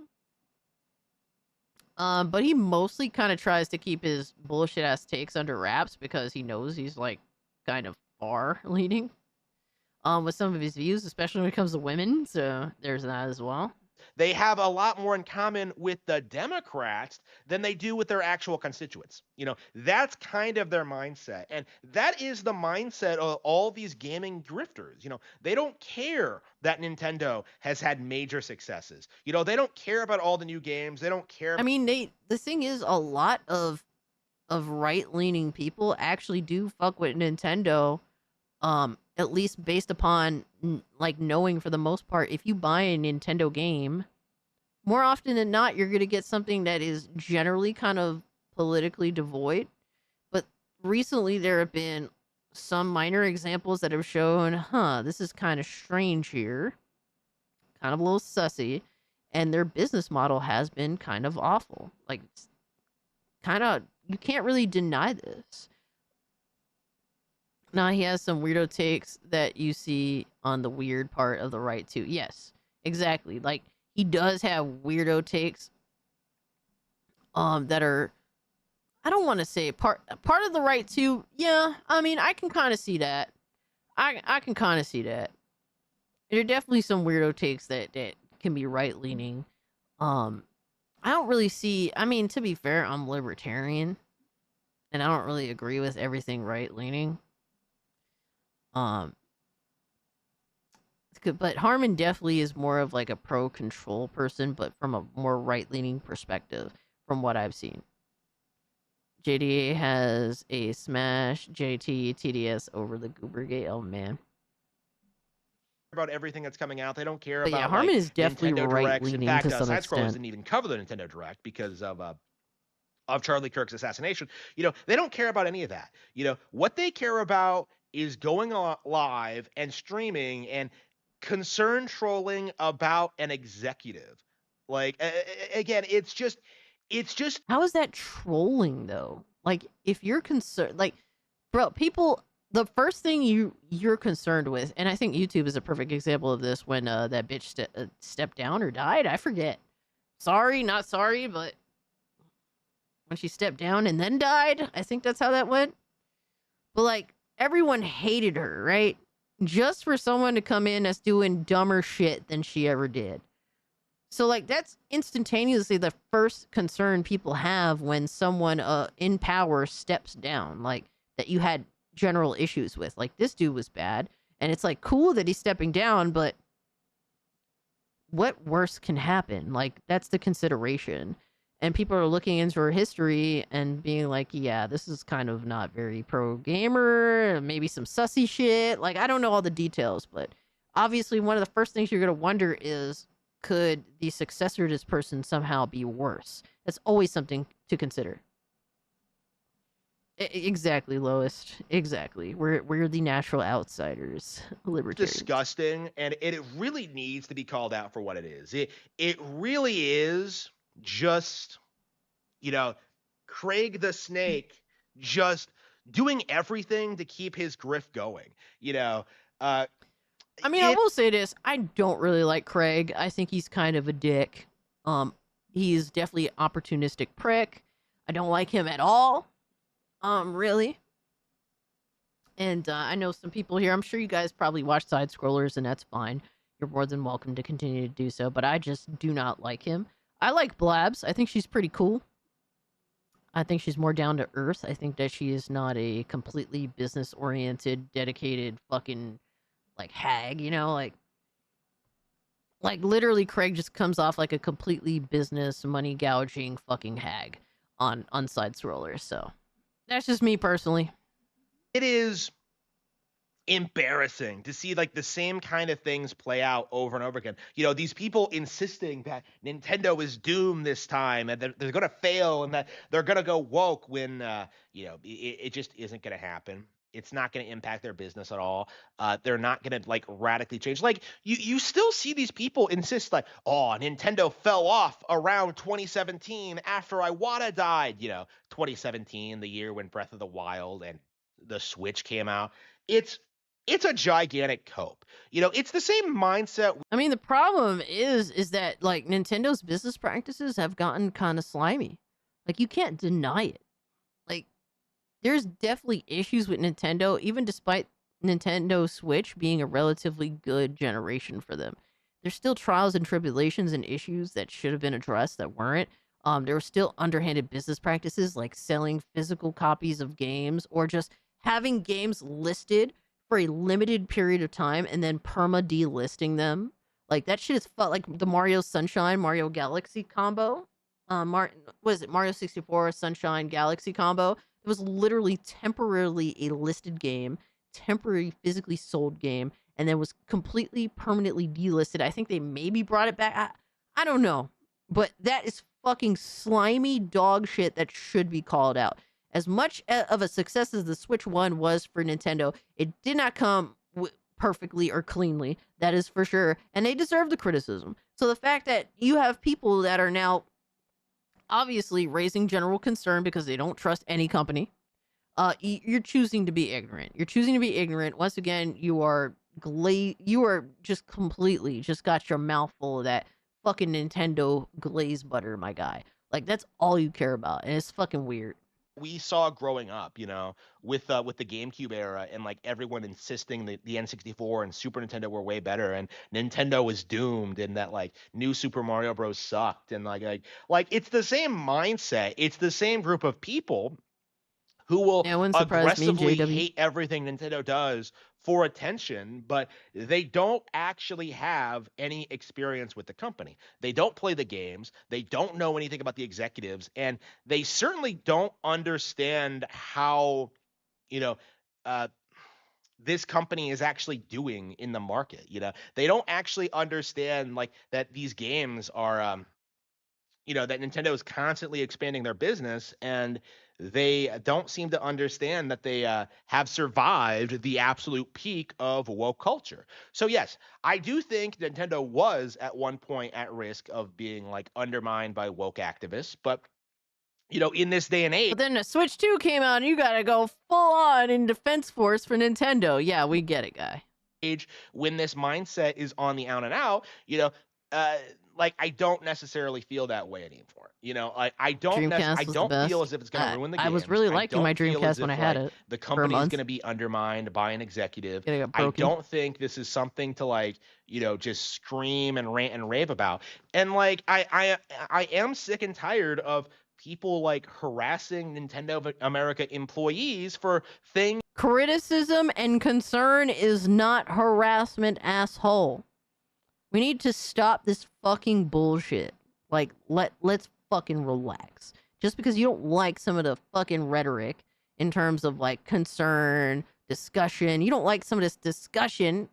But he mostly kind of tries to keep his bullshit ass takes under wraps because he knows he's like kind of far leaning. With some of his views, especially when it comes to women. So there's that as well. they have a lot more in common with the Democrats than they do with their actual constituents. You know, that's kind of their mindset. And that is the mindset of all these gaming grifters. You know, they don't care that Nintendo has had major successes. You know, they don't care about all the new games. They don't care. I mean, the thing is, a lot of right-leaning people actually do fuck with Nintendo, at least based upon like knowing for the most part, if you buy a Nintendo game, more often than not, you're going to get something that is generally kind of politically devoid. But recently there have been some minor examples that have shown, this is kind of strange here, kind of a little sussy, and their business model has been kind of awful. Like, kind of, you can't really deny this. Now, he has some weirdo takes that you see on the weird part of the right too. Yes, exactly. Like, he does have weirdo takes that are, I don't want to say part of the right too. Yeah, I mean, I can kind of see that. I can kind of see that. There are definitely some weirdo takes that can be right leaning. I don't really see, I mean, to be fair, I'm libertarian and I don't really agree with everything right leaning. But Harmon definitely is more of like a pro control person, but from a more right leaning perspective, from what I've seen. JDA has a smash JT TDS over the Goobergate. Oh man. About everything that's coming out. They don't care But about yeah, Harmon like is definitely Nintendo right Directs. In leaning fact, to some Side Scrollers extent. didn't even cover the Nintendo Direct because of Charlie Kirk's assassination. You know, they don't care about any of that. You know, what they care about is going live and streaming and concern trolling about an executive. Like again, it's just How is that trolling though? Like if you're concerned, like bro, people, the first thing you're concerned with, and I think YouTube is a perfect example of this when that bitch stepped down or died, I forget. Sorry, not sorry, but when she stepped down and then died, I think that's how that went. But like everyone hated her, right? Just for someone to come in that's doing dumber shit than she ever did. So like that's instantaneously the first concern people have when someone in power steps down, like that you had general issues with. Like this dude was bad, and it's like cool that he's stepping down, but what worse can happen? Like that's the consideration. And people are looking into her history and being like, yeah, this is kind of not very pro gamer, maybe some sussy shit. Like I don't know all the details, but obviously one of the first things you're going to wonder is, could the successor to this person somehow be worse? That's always something to consider. Exactly, Lowest. Exactly. We're the natural outsiders, libertarians. Disgusting, and it really needs to be called out for what it is. It really is just, you know, Craig the Snake just doing everything to keep his grift going. You know, I mean, I will say this. I don't really like Craig. I think he's kind of a dick. He's definitely an opportunistic prick. I don't like him at all. Really. And I know some people here, I'm sure you guys probably watch Side Scrollers, and that's fine. You're more than welcome to continue to do so, but I just do not like him. I like Blabs. I think she's pretty cool. I think she's more down to earth. I think that she is not a completely business-oriented, dedicated fucking like hag, you know, like literally Craig just comes off like a completely business money gouging fucking hag on Side Scrollers. So that's just me personally. It is embarrassing to see like the same kind of things play out over and over again. You know, these people insisting that Nintendo is doomed this time and they're going to fail and that they're going to go woke when, you know, it just isn't going to happen. It's not going to impact their business at all. They're not going to like radically change. Like you still see these people insist like, oh, Nintendo fell off around 2017 after Iwata died. You know, 2017, the year when Breath of the Wild and the Switch came out. It's a gigantic cope. You know, it's the same mindset. I mean, the problem is that like Nintendo's business practices have gotten kind of slimy. Like you can't deny it. Like there's definitely issues with Nintendo, even despite Nintendo Switch being a relatively good generation for them. There's still trials and tribulations and issues that should have been addressed that weren't. There were still underhanded business practices like selling physical copies of games or just having games listed for a limited period of time and then perma delisting them. Like that shit is like the Mario Sunshine, Mario Galaxy combo. Was it Mario 64 Sunshine Galaxy combo? It was literally temporarily a listed game, temporary physically sold game, and then was completely permanently delisted. I think they maybe brought it back. I don't know. But that is fucking slimy dog shit that should be called out. As much of a success as the Switch 1 was for Nintendo, it did not come perfectly or cleanly. That is for sure. And they deserve the criticism. So the fact that you have people that are now obviously raising general concern because they don't trust any company, you're choosing to be ignorant. You're choosing to be ignorant. Once again, you are just completely just got your mouth full of that fucking Nintendo glaze butter, my guy. Like that's all you care about, and it's fucking weird. We saw growing up, you know, with the GameCube era and like everyone insisting that the N64 and Super Nintendo were way better and Nintendo was doomed and that like new Super Mario Bros sucked and like it's the same mindset. It's the same group of people who will aggressively hate everything Nintendo does for attention, but they don't actually have any experience with the company. They don't play the games. They don't know anything about the executives, and they certainly don't understand how, you know, uh, this company is actually doing in the market. They don't actually understand like that these games are, that Nintendo is constantly expanding their business, and they don't seem to understand that they have survived the absolute peak of woke culture. So yes, I do think Nintendo was at one point at risk of being like undermined by woke activists, but in this day and age. But then the Switch 2 came out, and you gotta go full on in defense force for Nintendo. Yeah, we get it, guy. When this mindset is on the out and out, like I don't necessarily feel that way anymore. I don't feel as if it's going to ruin the game. I was really liking my Dreamcast when I had it. The company is going to be undermined by an executive. I don't think this is something to like, just scream and rant and rave about. And like I am sick and tired of people like harassing Nintendo of America employees for things. Criticism and concern is not harassment, asshole. We need to stop this fucking bullshit. Like, let's fucking relax. Just because you don't like some of the fucking rhetoric in terms of like concern, discussion, you don't like some of this discussion,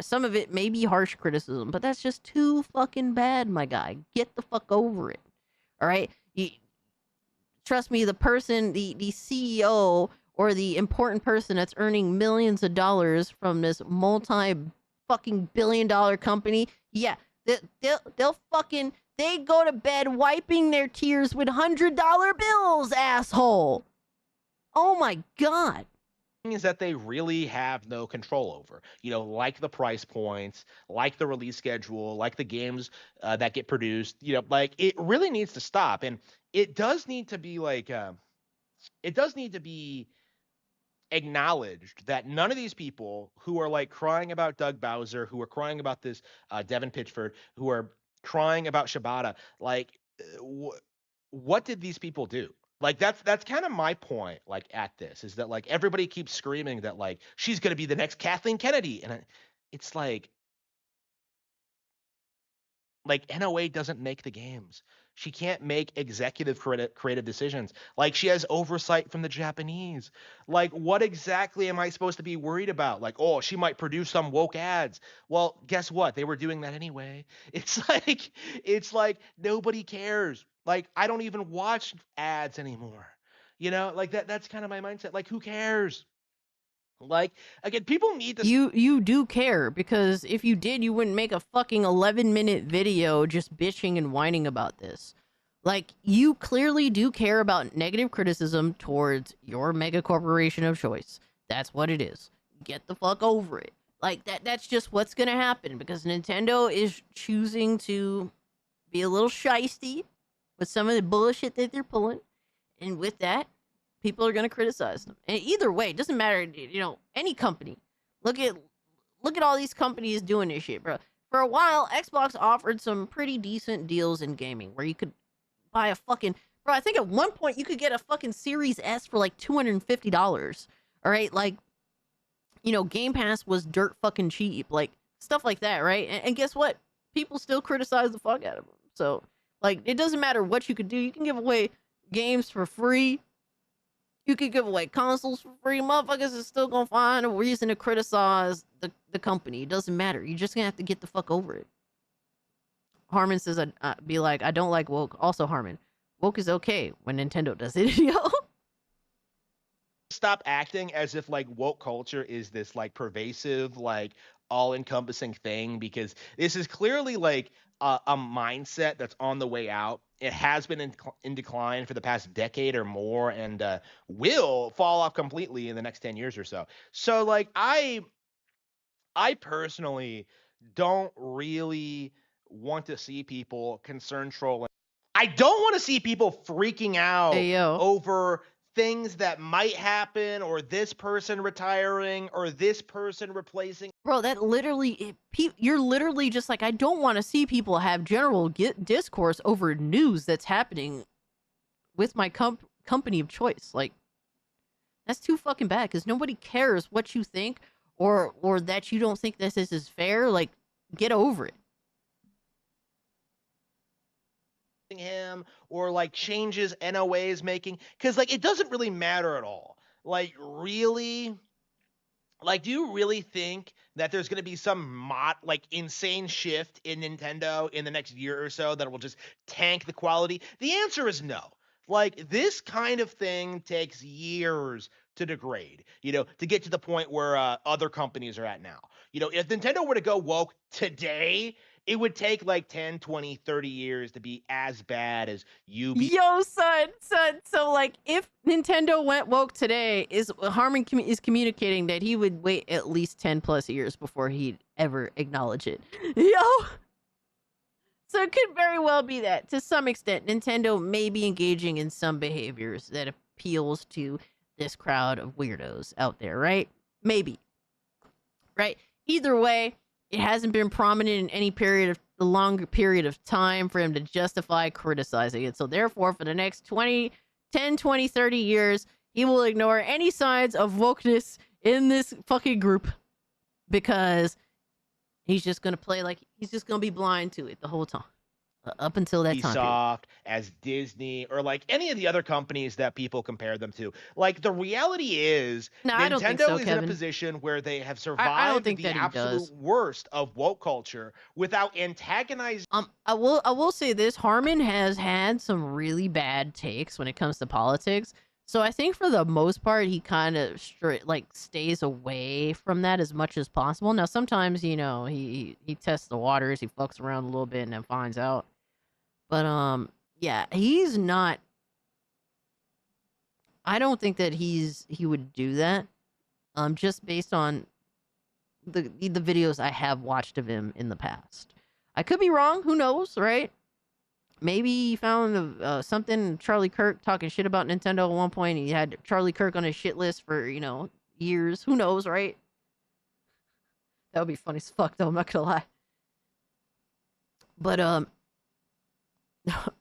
some of it may be harsh criticism, but that's just too fucking bad, my guy. Get the fuck over it. All right? Trust me, the person, the CEO or the important person that's earning millions of dollars from this multi-fucking billion-dollar company, yeah, they'll fucking, they go to bed wiping their tears with $100 bills, asshole. Oh my God. Things that they really have no control over, like the price points, like the release schedule, like the games that get produced, like it really needs to stop. And it does need to be like, it does need to be acknowledged that none of these people who are like crying about Doug Bowser, who are crying about this Devin Pitchford, who are crying about Shibata, like what did these people do? Like that's kind of my point. Like at this is that like everybody keeps screaming that like she's gonna be the next Kathleen Kennedy, and it's like NOA doesn't make the games. She can't make executive creative decisions. Like she has oversight from the Japanese. Like what exactly am I supposed to be worried about? Like, oh, she might produce some woke ads. Well, guess what? They were doing that anyway. It's like nobody cares. Like I don't even watch ads anymore. Like that's kind of my mindset. Like who cares? Like again, people need to. You do care, because if you did, you wouldn't make a fucking 11-minute video just bitching and whining about this. Like you clearly do care about negative criticism towards your mega corporation of choice. That's what it is. Get the fuck over it. Like that's just what's gonna happen, because Nintendo is choosing to be a little shisty with some of the bullshit that they're pulling, and with that, people are going to criticize them. And either way, it doesn't matter, any company. Look at all these companies doing this shit, bro. For a while, Xbox offered some pretty decent deals in gaming where you could buy a fucking... Bro, I think at one point you could get a fucking Series S for like $250. All right? Like, Game Pass was dirt fucking cheap. Like, stuff like that, right? And guess what? People still criticize the fuck out of them. So, like, it doesn't matter what you could do. You can give away games for free. You could give away consoles for free. Motherfuckers is still gonna find a reason to criticize the company. It doesn't matter. You're just gonna have to get the fuck over it. Harmon says, I'd be like, I don't like woke. Also, Harmon, woke is okay when Nintendo does it, yo. Stop acting as if like woke culture is this like pervasive, like all-encompassing thing, because this is clearly like a mindset that's on the way out. It has been in decline for the past decade or more, and will fall off completely in the next 10 years or so. So like I personally don't really want to see people concern trolling. I don't want to see people freaking out over things that might happen, or this person retiring, or this person replacing. Bro, that literally, you're literally just like, I don't want to see people have general discourse over news that's happening with my company of choice. Like, that's too fucking bad, because nobody cares what you think or that you don't think this is fair, like, get over it. Him or like changes NOA is making, because like it doesn't really matter at all. Like really, like do you really think that there's going to be some like insane shift in Nintendo in the next year or so that will just tank the quality? The answer is no. Like this kind of thing takes years to degrade, you know, to get to the point where other companies are at now. You know, if Nintendo were to go woke today, it would take like 10, 20, 30 years to be as bad as Yo, son. So, like, if Nintendo went woke today, Harmon is communicating that he would wait at least 10 plus years before he'd ever acknowledge it. Yo! So it could very well be that, to some extent, Nintendo may be engaging in some behaviors that appeals to this crowd of weirdos out there, right? Maybe. Right? Either way, it hasn't been prominent in any longer period of time for him to justify criticizing it. So therefore, for the next 10, 20, 30 years, he will ignore any signs of wokeness in this fucking group because he's just going to play like he's just going to be blind to it the whole time. Up until that time period. Ubisoft, as Disney, or like any of the other companies that people compare them to. Like the reality is, Nintendo is in a position where they have survived the absolute worst of woke culture without antagonizing. I will say this: Harmon has had some really bad takes when it comes to politics. So I think for the most part, he kind of stays away from that as much as possible. Now sometimes, you know, he tests the waters, he fucks around a little bit, and then finds out. But yeah, he's not. I don't think that he would do that. Just based on the videos I have watched of him in the past. I could be wrong. Who knows, right? Maybe he found something Charlie Kirk talking shit about Nintendo at one point. He had Charlie Kirk on his shit list for, you know, years. Who knows, right? That would be funny as fuck, though. I'm not gonna lie. But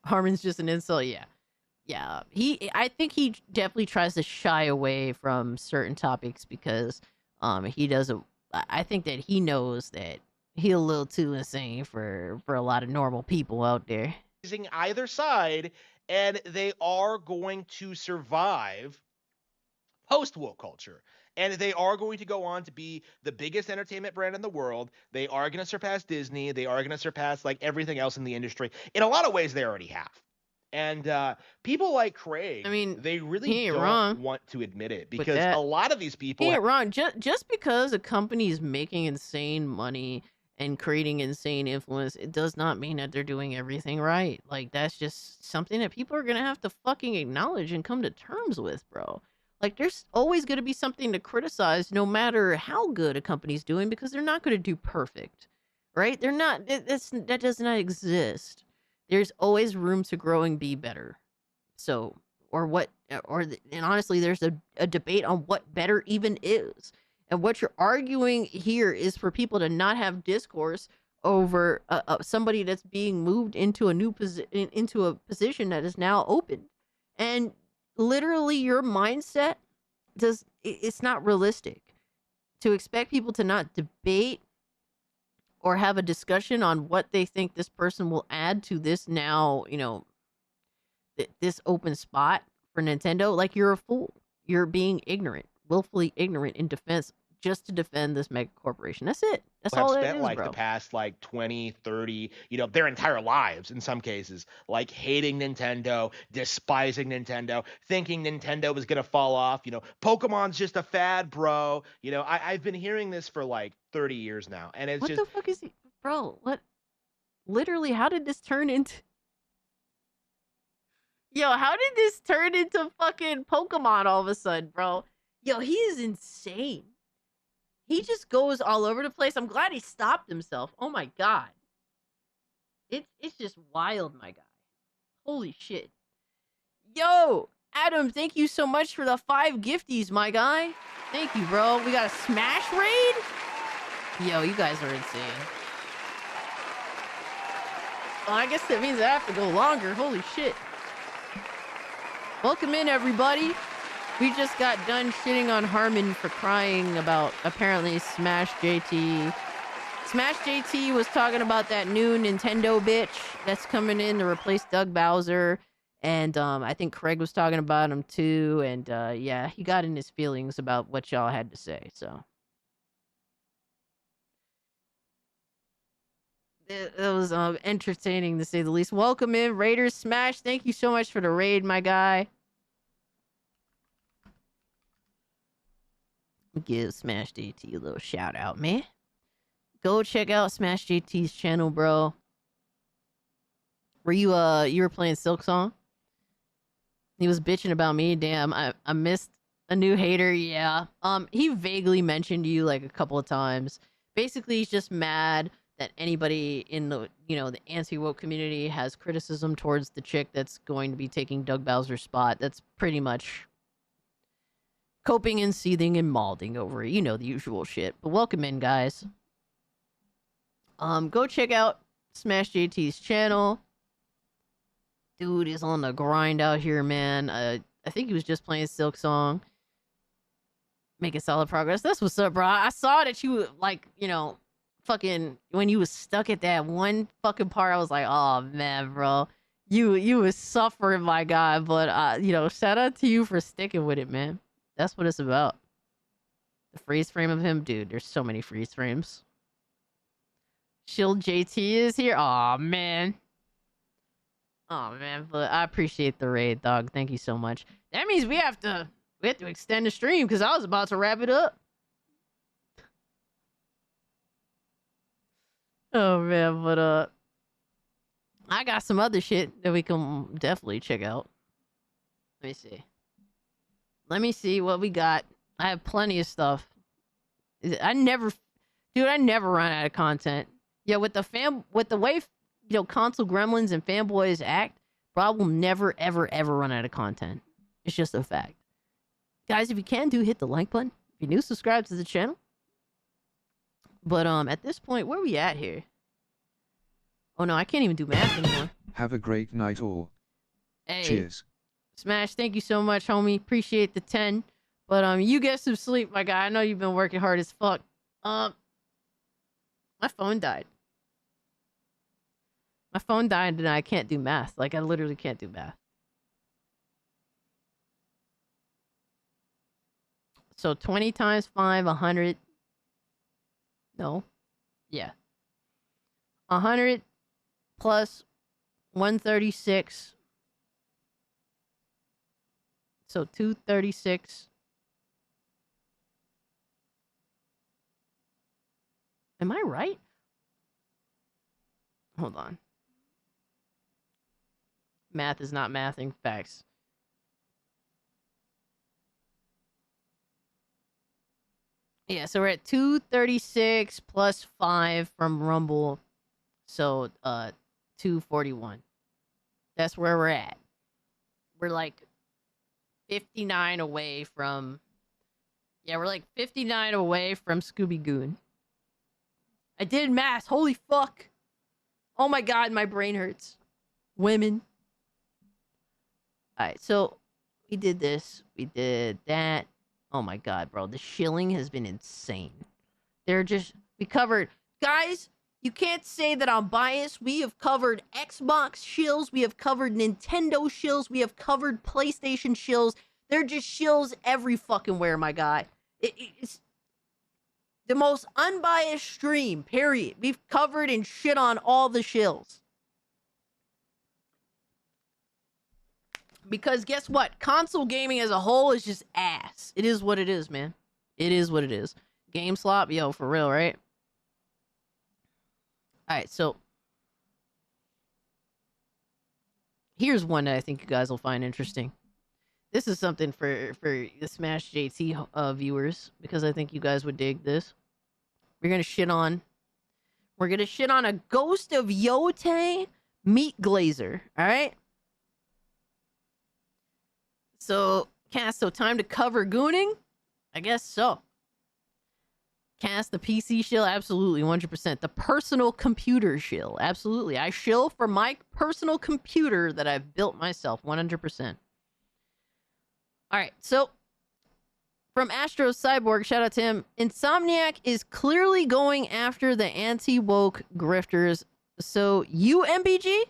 Harmon's just an insult. Yeah. I think he definitely tries to shy away from certain topics because he doesn't. I think that he knows that he's a little too insane for a lot of normal people out there. Either side, and they are going to survive post-woke culture. And they are going to go on to be the biggest entertainment brand in the world. They are going to surpass Disney. They are going to surpass like everything else in the industry. In a lot of ways, they already have. And people like Craig, I mean, they really don't want to admit it because a lot of these people. He ain't wrong. Just because a company is making insane money and creating insane influence, it does not mean that they're doing everything right. Like, that's just something that people are going to have to fucking acknowledge and come to terms with, bro. Like, there's always going to be something to criticize no matter how good a company's doing because they're not going to do perfect, right? They're not, that does not exist. There's always room to grow and be better. So, and honestly, there's a debate on what better even is. And what you're arguing here is for people to not have discourse over somebody that's being moved into a new into a position that is now open. And literally your mindset it's not realistic to expect people to not debate or have a discussion on what they think this person will add to this now, you know, this open spot for Nintendo. Like, you're a fool. You're being ignorant, willfully ignorant in defense just to defend this mega corporation. That's it. That's all it is, spent like bro. the past like 20, 30, you know, their entire lives in some cases, like hating Nintendo, despising Nintendo, thinking Nintendo was going to fall off. You know, Pokemon's just a fad, bro. You know, I've been hearing this for like 30 years now. And it's What just. the fuck is he? Bro, what? Literally, how did this turn into. Yo, how did this turn into fucking Pokemon all of a sudden, bro? Yo, he is insane. He just goes all over the place. I'm glad he stopped himself. Oh my god. It's just wild, my guy. Holy shit. Yo, Adam, thank you so much for the 5 gifties, my guy. Thank you, bro. We got a Smash raid? Yo, you guys are insane. Well, I guess that means I have to go longer. Holy shit. Welcome in, everybody. We just got done shitting on Harmon for crying about apparently Smash JT. Smash JT was talking about that new Nintendo bitch that's coming in to replace Doug Bowser. And I think Craig was talking about him too. And yeah, he got in his feelings about what y'all had to say. So it was entertaining to say the least. Welcome in, Raiders Smash. Thank you so much for the raid, my guy. Give Smash JT a little shout out, man. Go check out Smash JT's channel, bro. Were you were playing Silk Song? He was bitching about me. Damn, I missed a new hater. Yeah. He vaguely mentioned you like a couple of times. Basically, he's just mad that anybody in the, the anti-woke community has criticism towards the chick that's going to be taking Doug Bowser's spot. That's pretty much coping and seething and malding over it. The usual shit. But welcome in, guys. Go check out Smash JT's channel. Dude is on the grind out here, man. I think he was just playing Silk Song. Making solid progress. That's what's up, bro. I saw that you, like, fucking, when you was stuck at that one fucking part, I was like, oh, man, bro. You was suffering, my guy. But, shout out to you for sticking with it, man. That's what it's about. The freeze frame of him, dude. There's so many freeze frames. Shield JT is here. Aw, man. Oh man, but I appreciate the raid, dog. Thank you so much. That means we have to extend the stream because I was about to wrap it up. Oh man, but I got some other shit that we can definitely check out. Let me see what we got. I have plenty of stuff. I never run out of content. Yeah, with the way console gremlins and fanboys act, bro, I will never, ever, ever run out of content. It's just a fact. Guys, if you can hit the like button. If you're new, subscribe to the channel. But at this point, where are we at here? Oh no, I can't even do math anymore. Have a great night all. Hey. Cheers. Smash, thank you so much, homie. Appreciate the 10. But you get some sleep, my guy. I know you've been working hard as fuck. My phone died. My phone died and I can't do math. Like, I literally can't do math. So 20 times 5, 100. No. Yeah. 100 plus 136. So 236. Am I right? Hold on. Math is not mathing. Facts. Yeah, so we're at 236 plus 5 from Rumble. So 241. That's where we're at. We're like 59 away from... Yeah, we're like 59 away from Scooby Goon. I did math. Holy fuck. Oh my god, my brain hurts. Women. Alright, so we did this. We did that. Oh my god, bro. The shilling has been insane. We covered... Guys, you can't say that I'm biased. We have covered Xbox shills. We have covered Nintendo shills. We have covered PlayStation shills. They're just shills every fucking where, my guy. It's the most unbiased stream, period. We've covered and shit on all the shills. Because guess what? Console gaming as a whole is just ass. It is what it is, man. It is what it is. Game slop? Yo, for real, right? Alright, so here's one that I think you guys will find interesting. This is something for the Smash JT viewers, because I think you guys would dig this. We're gonna shit on a Ghost of Yote meat glazer, alright? So, Cast, time to cover gooning? I guess so. Cast, the PC shill? Absolutely, 100%. The personal computer shill? Absolutely. I shill for my personal computer that I've built myself, 100%. Alright, so From Astro Cyborg, shout out to him. Insomniac is clearly going after the anti-woke grifters. So you, MBG,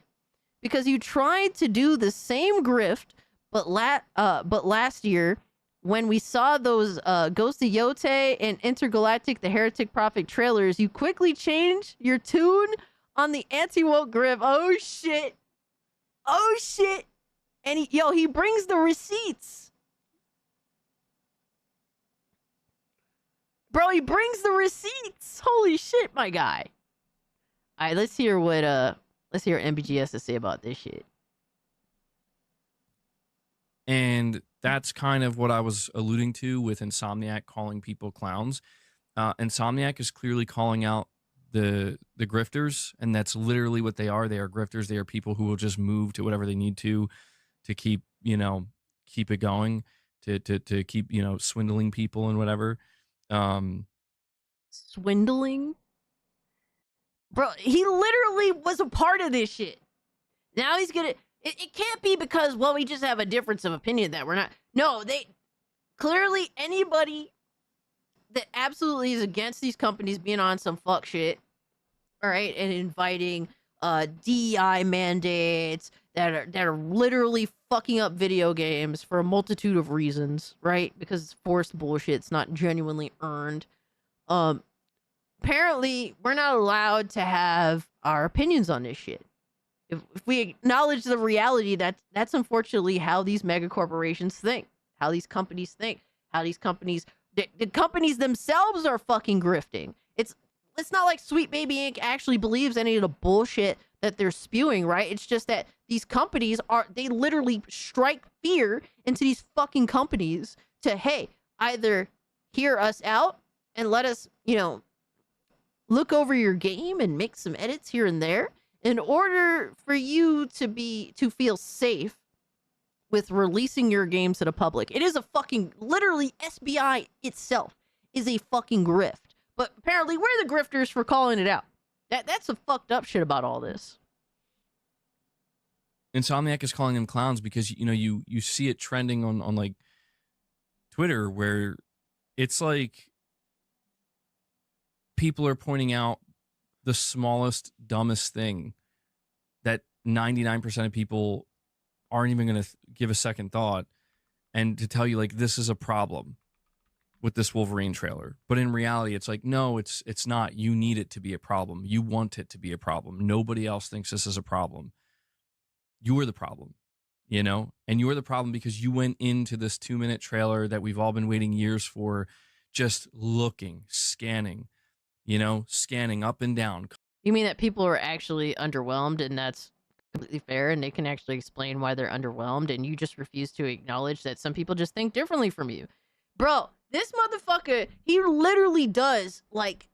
because you tried to do the same grift, but last year when we saw those Ghost of Yote and Intergalactic the Heretic Prophet trailers, you quickly changed your tune on the anti-woke grift. Oh shit. Oh shit. And he brings the receipts. Bro, he brings the receipts. Holy shit, my guy. All right, let's hear what MBG has to say about this shit. And that's kind of what I was alluding to with Insomniac calling people clowns. Insomniac is clearly calling out the grifters, and that's literally what they are. They are grifters. They are people who will just move to whatever they need to keep it going, to keep, swindling people and whatever. Swindling? Bro, he literally was a part of this shit. Now he's gonna... It can't be because, well, we just have a difference of opinion that we're not... No, they... Clearly, anybody that absolutely is against these companies being on some fuck shit, all right, and inviting DEI mandates that are literally fucking up video games for a multitude of reasons, right? Because it's forced bullshit. It's not genuinely earned. Apparently, we're not allowed to have our opinions on this shit. If we acknowledge the reality that that's unfortunately how these mega corporations think, how these companies think, how these companies, the companies themselves are fucking grifting. It's not like Sweet Baby Inc. actually believes any of the bullshit that they're spewing, right? It's just that these companies they literally strike fear into these fucking companies to, hey, either hear us out and let us, look over your game and make some edits here and there in order for you to feel safe with releasing your game to the public. It is a fucking, literally, SBI itself is a fucking grift. But apparently we're the grifters for calling it out. That's the fucked up shit about all this. Insomniac is calling them clowns because, you see it trending on like Twitter, where it's like people are pointing out the smallest, dumbest thing that 99% of people aren't even going to give a second thought, and to tell you, like, this is a problem with this Wolverine trailer. But in reality, it's like, no, it's not. You need it to be a problem. You want it to be a problem. Nobody else thinks this is a problem. You're the problem, and you're the problem because you went into this 2-minute trailer that we've all been waiting years for, just looking, scanning up and down. You mean that people are actually underwhelmed, and that's completely fair, and they can actually explain why they're underwhelmed, and you just refuse to acknowledge that some people just think differently from you? Bro, this motherfucker, he literally does, like,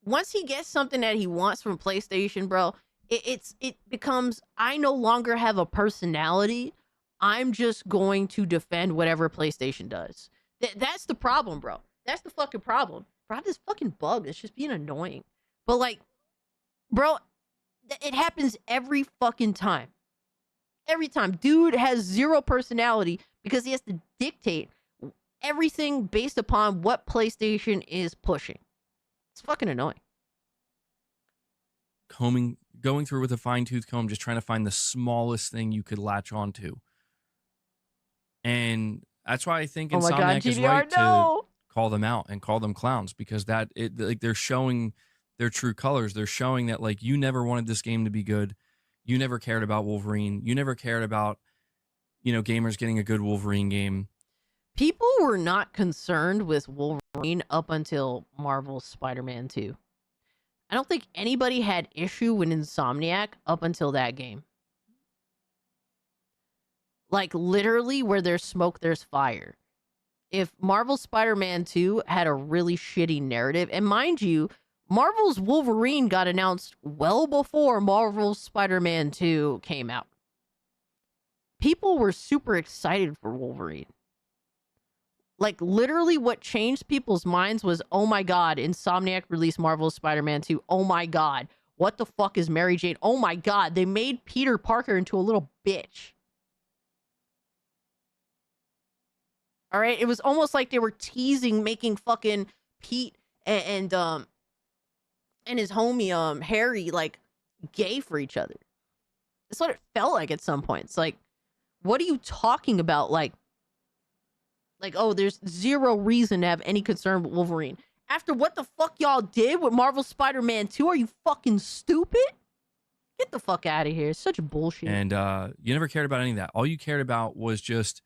once he gets something that he wants from PlayStation, bro, it becomes, I no longer have a personality. I'm just going to defend whatever PlayStation does. That's the problem, bro. That's the fucking problem. Bro, this fucking bug that's just being annoying. But, like, bro, it happens every fucking time. Every time. Dude has zero personality because he has to dictate everything based upon what PlayStation is pushing. It's fucking annoying. Going through with a fine-tooth comb, just trying to find the smallest thing you could latch onto. And that's why I think Insomniac is right to call them out and call them clowns, because they're showing their true colors. They're showing that, like, you never wanted this game to be good. You never cared about Wolverine. You never cared about, gamers getting a good Wolverine game. People were not concerned with Wolverine up until Marvel's Spider-Man 2. I don't think anybody had issue with Insomniac up until that game. Like, literally, where there's smoke, there's fire. If Marvel's Spider-Man 2 had a really shitty narrative, and mind you, Marvel's Wolverine got announced well before Marvel's Spider-Man 2 came out. People were super excited for Wolverine. Like, literally what changed people's minds was, oh my god, Insomniac released Marvel's Spider-Man 2. Oh my god, what the fuck is Mary Jane? Oh my god, they made Peter Parker into a little bitch. All right, it was almost like they were teasing, making fucking Pete and his homie Harry like gay for each other. That's what it felt like at some point. It's like, what are you talking about? Like, oh, there's zero reason to have any concern with Wolverine. After what the fuck y'all did with Marvel Spider-Man 2, are you fucking stupid? Get the fuck out of here. It's such bullshit. And you never cared about any of that. All you cared about was just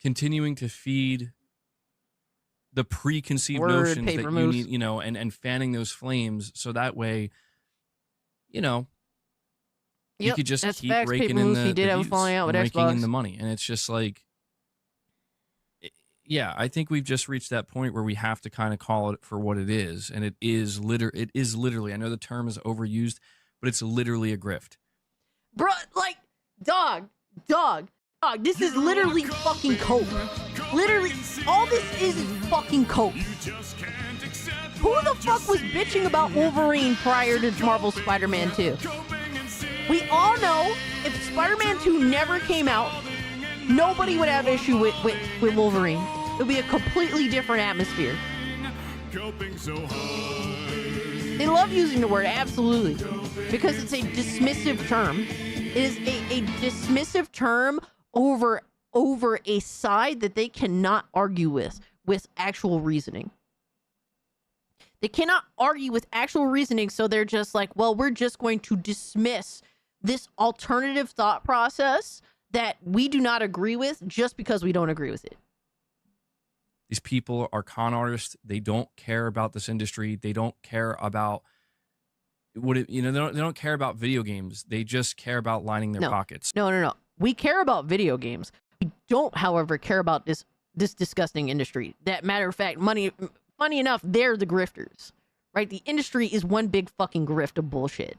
continuing to feed the preconceived notions that you need, you know, and fanning those flames so that way, you know, you could just keep raking in the views and raking in the money. And it's just like, yeah, I think we've just reached that point where we have to kind of call it for what it is. And it is literally, I know the term is overused, but it's literally a grift. Bro, like, dog, this is literally fucking coke. Literally, all this is fucking coke. Who the fuck was bitching about Wolverine prior to Marvel Spider-Man 2? We all know if Spider-Man 2 never came out, nobody would have issue with Wolverine. It would be a completely different atmosphere. They love using the word absolutely because it's a dismissive term. It is a dismissive term over a side that they cannot argue with actual reasoning. They cannot argue with actual reasoning, so they're just like, well, we're just going to dismiss this alternative thought process that we do not agree with just because we don't agree with it. These people are con artists. They don't care about this industry. They don't care about they don't care about video games. They just care about lining their pockets. No. We care about video games. We don't, however, care about this disgusting industry. That matter of fact, funny enough, they're the grifters, right? The industry is one big fucking grift of bullshit.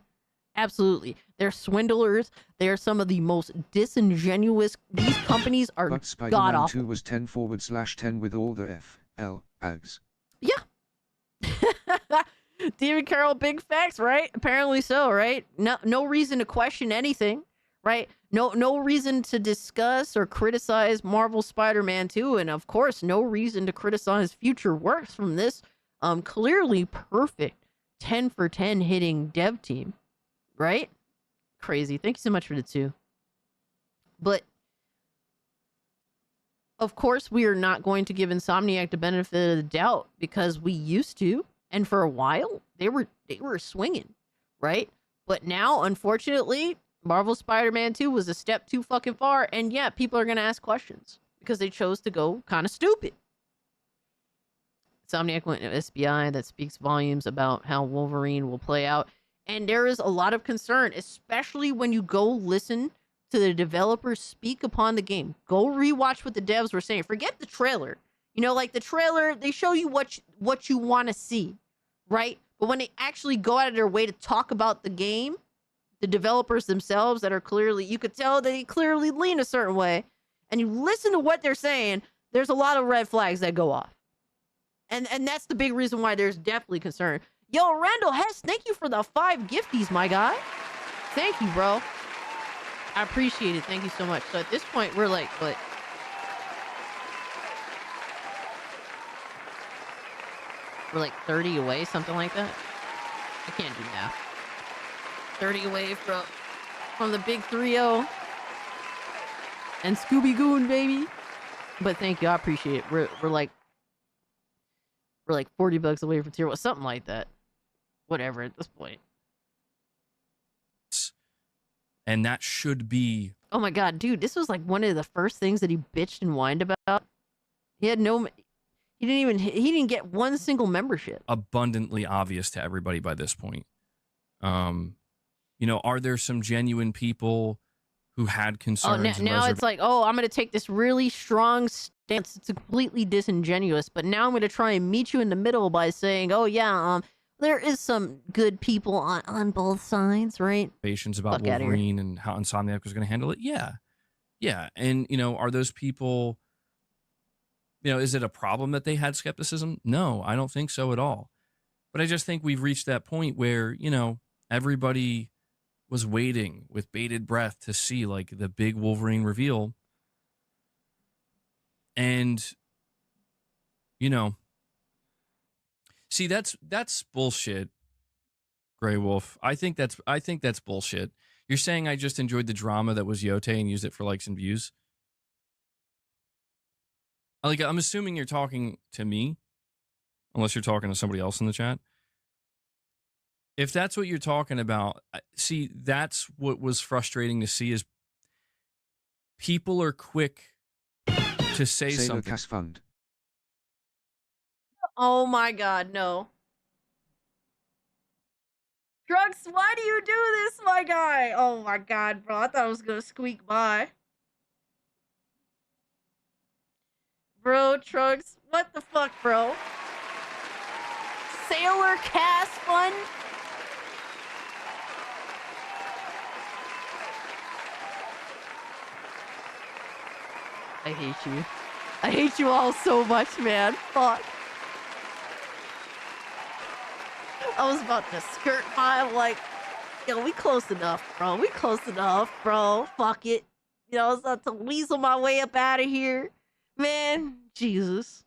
Absolutely. They're swindlers. They're some of the most disingenuous. These companies are But Spider-Man god awful. 2 was 10/10 with all the FLAGs. Yeah. David Carroll, big facts, right? Apparently so, right? No reason to question anything, right? No reason to discuss or criticize Marvel Spider-Man 2, and of course, no reason to criticize future works from this clearly perfect 10 for 10 hitting dev team. Right? Crazy. Thank you so much for the 2. But of course, we are not going to give Insomniac the benefit of the doubt because we used to, and for a while they were swinging, right? But now, unfortunately, Marvel Spider-Man 2 was a step too fucking far, and yeah, people are gonna ask questions because they chose to go kind of stupid. Insomniac went to SBI. That speaks volumes about how Wolverine will play out. And there is a lot of concern, especially when you go listen to the developers speak upon the game. Go rewatch what the devs were saying. Forget the trailer. You know, like the trailer, they show you what you want to see, right? But when they actually go out of their way to talk about the game, the developers themselves that are clearly, you could tell they clearly lean a certain way, and you listen to what they're saying, there's a lot of red flags that go off. And that's the big reason why there's definitely concern. Yo, Randall Hess, thank you for the 5 gifties, my guy. Thank you, bro. I appreciate it. Thank you so much. So at this point, we're like, what? We're like 30 away, something like that. I can't do math. 30 away from the big 3-0. And Scooby Goon, baby. But thank you. I appreciate it. We're like $40 away from tier 1, something like that. Whatever at this point. And that should be. Oh my god, dude, this was like one of the first things that he bitched and whined about. He didn't get one single membership. Abundantly obvious to everybody by this point. You know, are there some genuine people who had concerns? Now it's like, I'm going to take this really strong stance. It's completely disingenuous, but now I'm going to try and meet you in the middle by saying, there is some good people on both sides, right? About Wolverine and how Insomniac was going to handle it. Yeah. And, you know, are those people, you know, is it a problem that they had skepticism? No, I don't think so at all. But I just think we've reached that point where, you know, everybody was waiting with bated breath to see like the big Wolverine reveal. And, you know, see, that's bullshit, Grey Wolf. I think that's bullshit. You're saying I just enjoyed the drama that was Yote and used it for likes and views? Like, I'm assuming you're talking to me, unless you're talking to somebody else in the chat. If that's what you're talking about, see, that's what was frustrating to see is people are quick to say Sailor something. Cash Fund. Oh my god, no. Drugs, why do you do this, my guy? Oh my god, bro. I thought I was gonna squeak by. Bro, Trugs, what the fuck, bro? Sailor Cast Fund? I hate you. I hate you all so much, man. Fuck. I was about to skirt by. I'm like, yo, we close enough, bro. We close enough, bro. Fuck it. You know, I was about to weasel my way up out of here. Man, Jesus.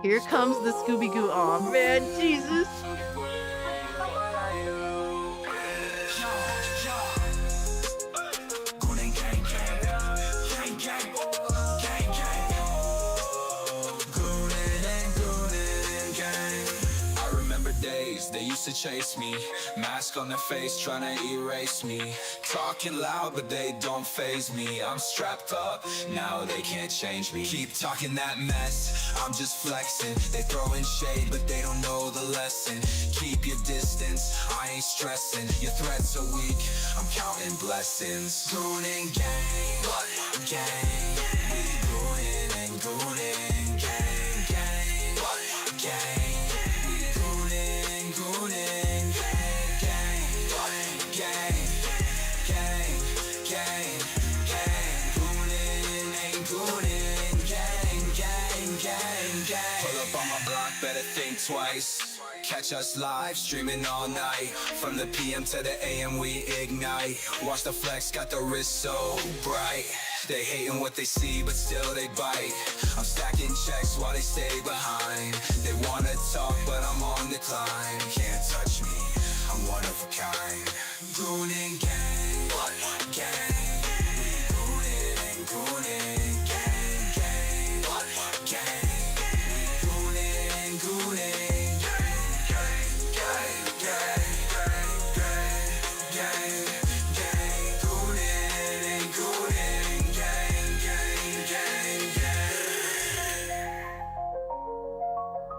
Here comes the Scooby Goon. Aw, man, Jesus. They used to chase me, mask on their face, trying to erase me. Talking loud, but they don't faze me. I'm strapped up, now they can't change me. Keep talking that mess, I'm just flexing. They throwing shade, but they don't know the lesson. Keep your distance, I ain't stressing. Your threats are weak, I'm counting blessings. Goonin' gang, gang. We goonin' and goonin', gang, gang, gang. Twice. Catch us live, streaming all night. From the PM to the AM, we ignite. Watch the flex, got the wrist so bright. They hating what they see, but still they bite. I'm stacking checks while they stay behind. They wanna talk, but I'm on the climb. Can't touch me, I'm one of a kind. Goonin' gang, gang. We goonin' and goonin', gang, gang, gang.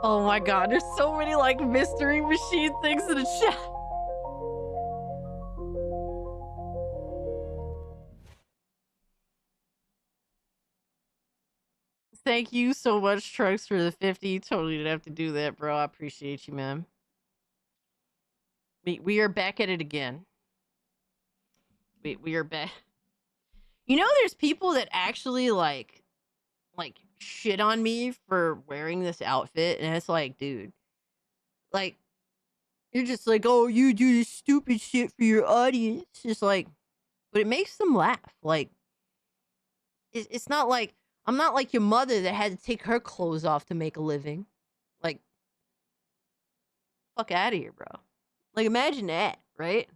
Oh my god, there's so many like mystery machine things in the chat. Thank you so much, Trucks, for the 50. Totally didn't have to do that, bro. I appreciate you, man. We are back at it again. We are back. You know, there's people that actually like shit on me for wearing this outfit, and it's like, dude, like, you're just like, oh, you do this stupid shit for your audience. Just like, but it makes them laugh. Like, it's not like, I'm not like your mother that had to take her clothes off to make a living. Like, fuck out of here, bro. Like, imagine that, right?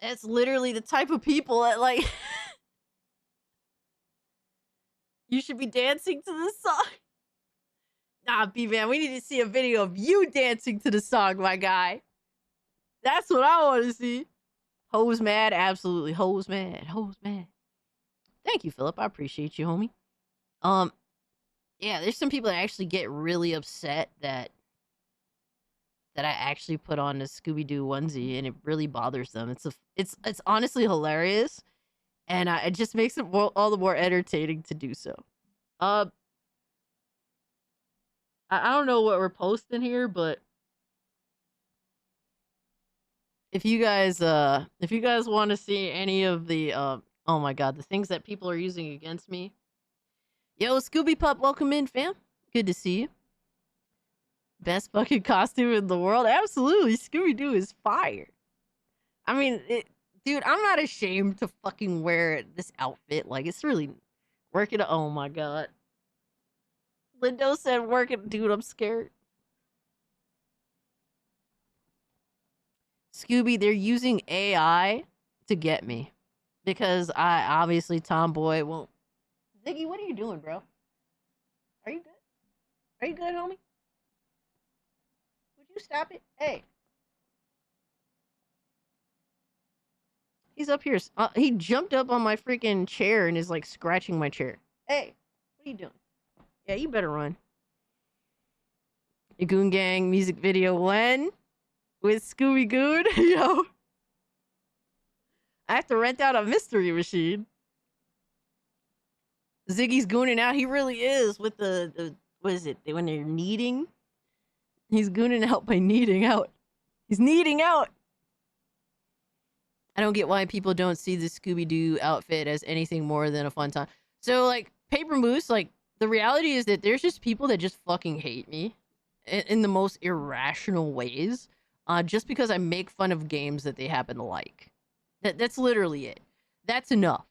That's literally the type of people that, like, you should be dancing to this song. Nah, B-Man, we need to see a video of you dancing to the song, my guy. That's what I want to see. Hoes mad? Absolutely. Hoes mad. Hoes mad. Thank you, Philip. I appreciate you, homie. Yeah, there's some people that actually get really upset that I actually put on a Scooby-Doo onesie, and it really bothers them. It's honestly hilarious, and it just makes it all the more entertaining to do so. I don't know what we're posting here, but if you guys want to see any of the oh my god, the things that people are using against me. Yo, Scooby Pup, welcome in, fam. Good to see you. Best fucking costume in the world? Absolutely. Scooby-Doo is fire. I mean, Dude, I'm not ashamed to fucking wear this outfit. Like, it's really working. Oh my god. Lindo said working. Dude, I'm scared. Scooby, they're using AI to get me. Because I obviously tomboy won't. Ziggy, what are you doing, bro? Are you good? Are you good, homie? Would you stop it? Hey. He's up here. He jumped up on my freaking chair and is like scratching my chair. Hey, what are you doing? Yeah, you better run. Your Goon Gang music video when? With Scooby Goon? Yo. I have to rent out a mystery machine. Ziggy's gooning out. He really is with the what is it? When they're kneading? He's gooning out by kneading out. He's kneading out. I don't get why people don't see the Scooby-Doo outfit as anything more than a fun time. So, like, Paper Moose, like, the reality is that there's just people that just fucking hate me in the most irrational ways, just because I make fun of games that they happen to like. That's literally it. That's enough.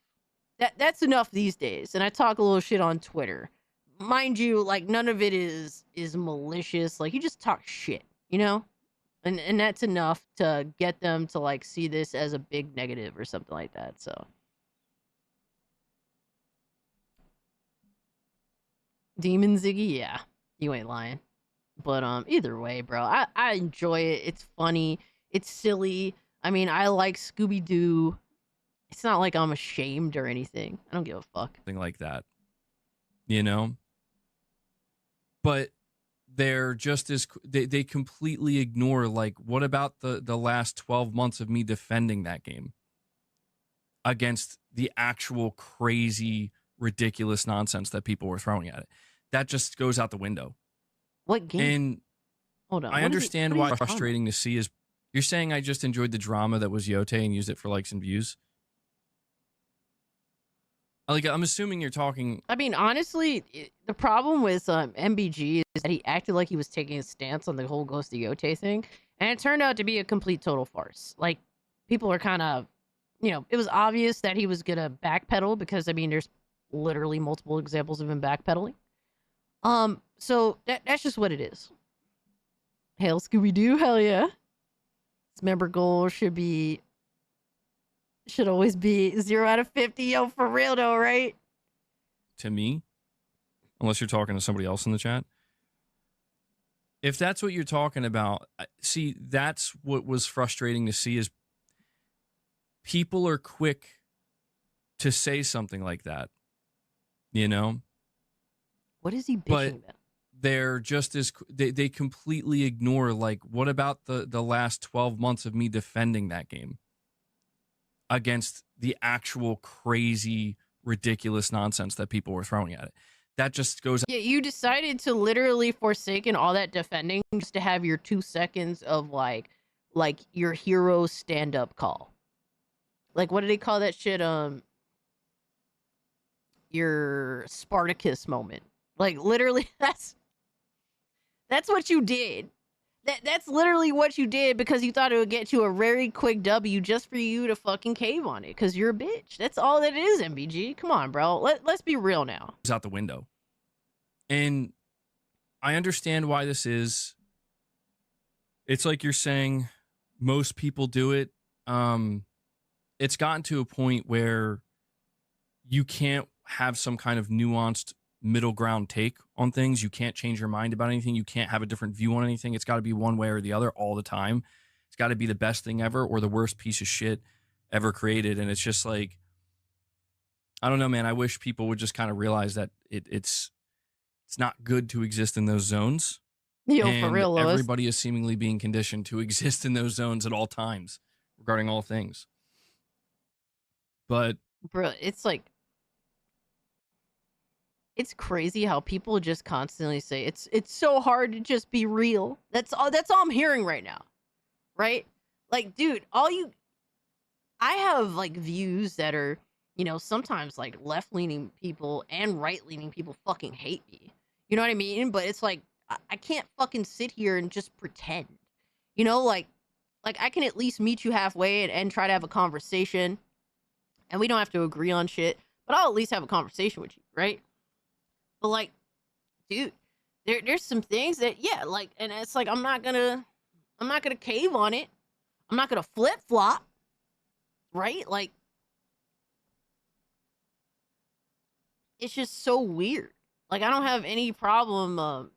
That's enough these days. And I talk a little shit on Twitter. Mind you, like, none of it is malicious. Like, you just talk shit, you know? And that's enough to get them to, like, see this as a big negative or something like that, so. Demon Ziggy? Yeah. You ain't lying. But, either way, bro. I enjoy it. It's funny. It's silly. I mean, I like Scooby-Doo. It's not like I'm ashamed or anything. I don't give a fuck. Thing like that. You know? But they're just as they completely ignore, like, what about the last 12 months of me defending that game against the actual crazy ridiculous nonsense that people were throwing at it? That just goes out the window. What game? And hold on, I understand why it's frustrating to see is you're saying I just enjoyed the drama that was Yote and used it for likes and views. Like, I'm assuming you're talking. I mean, honestly, the problem with MBG is that he acted like he was taking a stance on the whole Ghost of Yote thing, and it turned out to be a complete total farce. Like, people are kind of, you know, it was obvious that he was gonna backpedal because, I mean, there's literally multiple examples of him backpedaling. So that's just what it is. Hail Scooby-Doo, hell yeah. This member goal should always be 0 out of 50. Yo, for real though, right? To me, unless you're talking to somebody else in the chat. If that's what you're talking about, see, that's what was frustrating to see is people are quick to say something like that, you know? What is he bitching about? They're just as they completely ignore, like, what about the last 12 months of me defending that game against the actual crazy ridiculous nonsense that people were throwing at it? That just goes. Yeah, you decided to literally forsaken all that defending just to have your 2 seconds of like your hero stand-up call. Like, what do they call that shit? Your Spartacus moment. Like, literally, that's what you did. That's literally what you did because you thought it would get you a very quick W just for you to fucking cave on it because you're a bitch. That's all that it is, MBG. Come on, bro. Let's be real now. It's out the window. And I understand why this is. It's like you're saying most people do it. It's gotten to a point where you can't have some kind of nuanced middle ground take on things. You can't change your mind about anything. You can't have a different view on anything. It's got to be one way or the other all the time. It's got to be the best thing ever or the worst piece of shit ever created. And it's just like, I don't know, man. I wish people would just kind of realize that it's not good to exist in those zones. Yo, and for real, Lois. everybody is seemingly being conditioned to exist in those zones at all times regarding all things. But bro, it's like, it's crazy how people just constantly say it's so hard to just be real. That's all I'm hearing right now. Right? Like, dude, I have like views that are, you know, sometimes like left-leaning people and right-leaning people fucking hate me. You know what I mean? But it's like I can't fucking sit here and just pretend. You know, like like, I can at least meet you halfway and try to have a conversation. And we don't have to agree on shit, but I'll at least have a conversation with you, right? But like, dude, there's some things that, yeah, like, and it's like, I'm not gonna cave on it. I'm not gonna flip flop, right? Like, it's just so weird. Like, I don't have any problem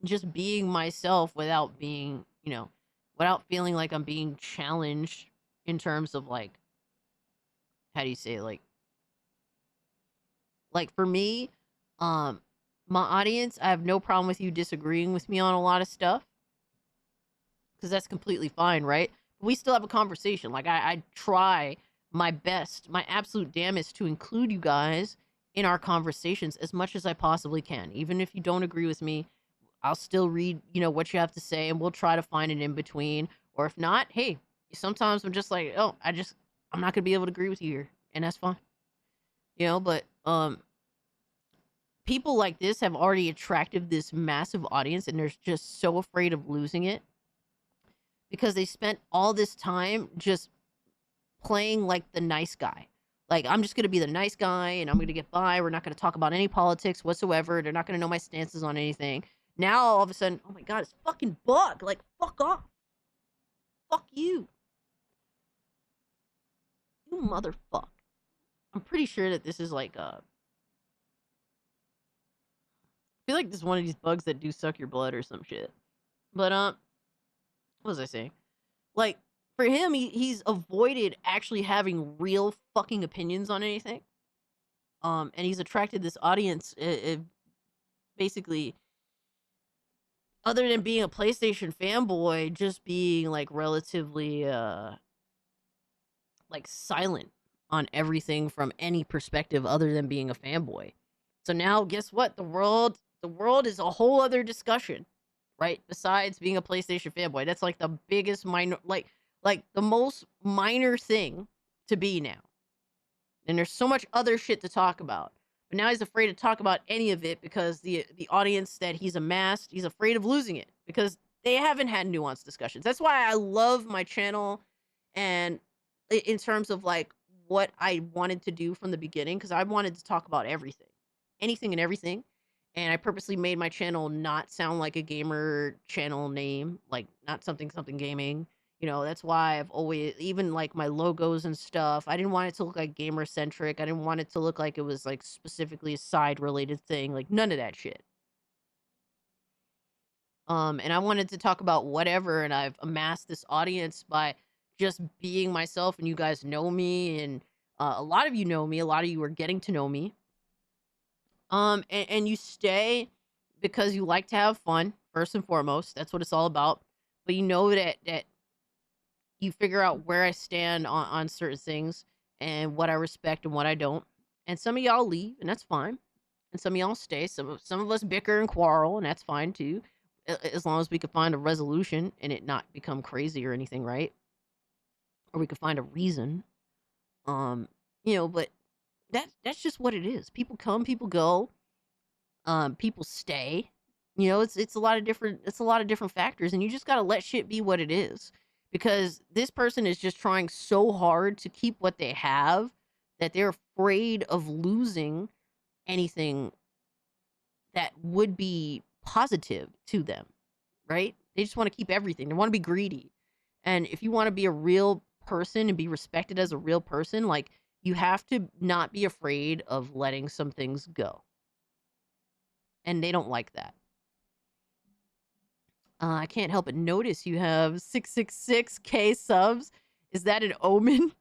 just being myself without being, without feeling like I'm being challenged in terms of like, how do you say it? Like for me, my audience, I have no problem with you disagreeing with me on a lot of stuff because that's completely fine, right? But we still have a conversation. Like I try my best, my absolute damnest to include you guys in our conversations as much as I possibly can. Even if you don't agree with me, I'll still read, what you have to say, and we'll try to find an in between. Or if not, hey, sometimes I'm just like, oh, I'm not gonna be able to agree with you here, and that's fine. But people like this have already attracted this massive audience, and they're just so afraid of losing it because they spent all this time just playing like the nice guy. Like, I'm just going to be the nice guy and I'm going to get by. We're not going to talk about any politics whatsoever. They're not going to know my stances on anything. Now, all of a sudden, oh my God, it's fucking bug. Like, fuck off. Fuck you. You motherfucker. I'm pretty sure that this is like I feel like this is one of these bugs that do suck your blood or some shit. But, what was I saying? Like, for him, he's avoided actually having real fucking opinions on anything. And he's attracted this audience, basically, other than being a PlayStation fanboy, just being, like, relatively, like, silent on everything from any perspective other than being a fanboy. So now, guess what? The world is a whole other discussion, right? Besides being a PlayStation fanboy. That's, like, the biggest minor, like the most minor thing to be now. And there's so much other shit to talk about. But now he's afraid to talk about any of it because the audience that he's amassed, he's afraid of losing it because they haven't had nuanced discussions. That's why I love my channel and in terms of like what I wanted to do from the beginning, because I wanted to talk about everything. Anything and everything. And I purposely made my channel not sound like a gamer channel name, like not something gaming. That's why I've always, even like my logos and stuff, I didn't want it to look like gamer centric. I didn't want it to look like it was like specifically a side related thing, like none of that shit. And I wanted to talk about whatever, and I've amassed this audience by just being myself, and you guys know me, and a lot of you know me, a lot of you are getting to know me. And you stay because you like to have fun, first and foremost. That's what it's all about. But you know that you figure out where I stand on certain things and what I respect and what I don't. And some of y'all leave, and that's fine. And some of y'all stay. Some of us bicker and quarrel, and that's fine too. As long as we can find a resolution and it not become crazy or anything, right? Or we could find a reason. But that's just what it is. People come, people go. People stay. It's a lot of different factors, and you just gotta let shit be what it is. Because this person is just trying so hard to keep what they have that they're afraid of losing anything that would be positive to them, right? They just want to keep everything. They want to be greedy. And if you want to be a real person and be respected as a real person, like, you have to not be afraid of letting some things go. And they don't like that. I can't help but notice you have 666K subs. Is that an omen?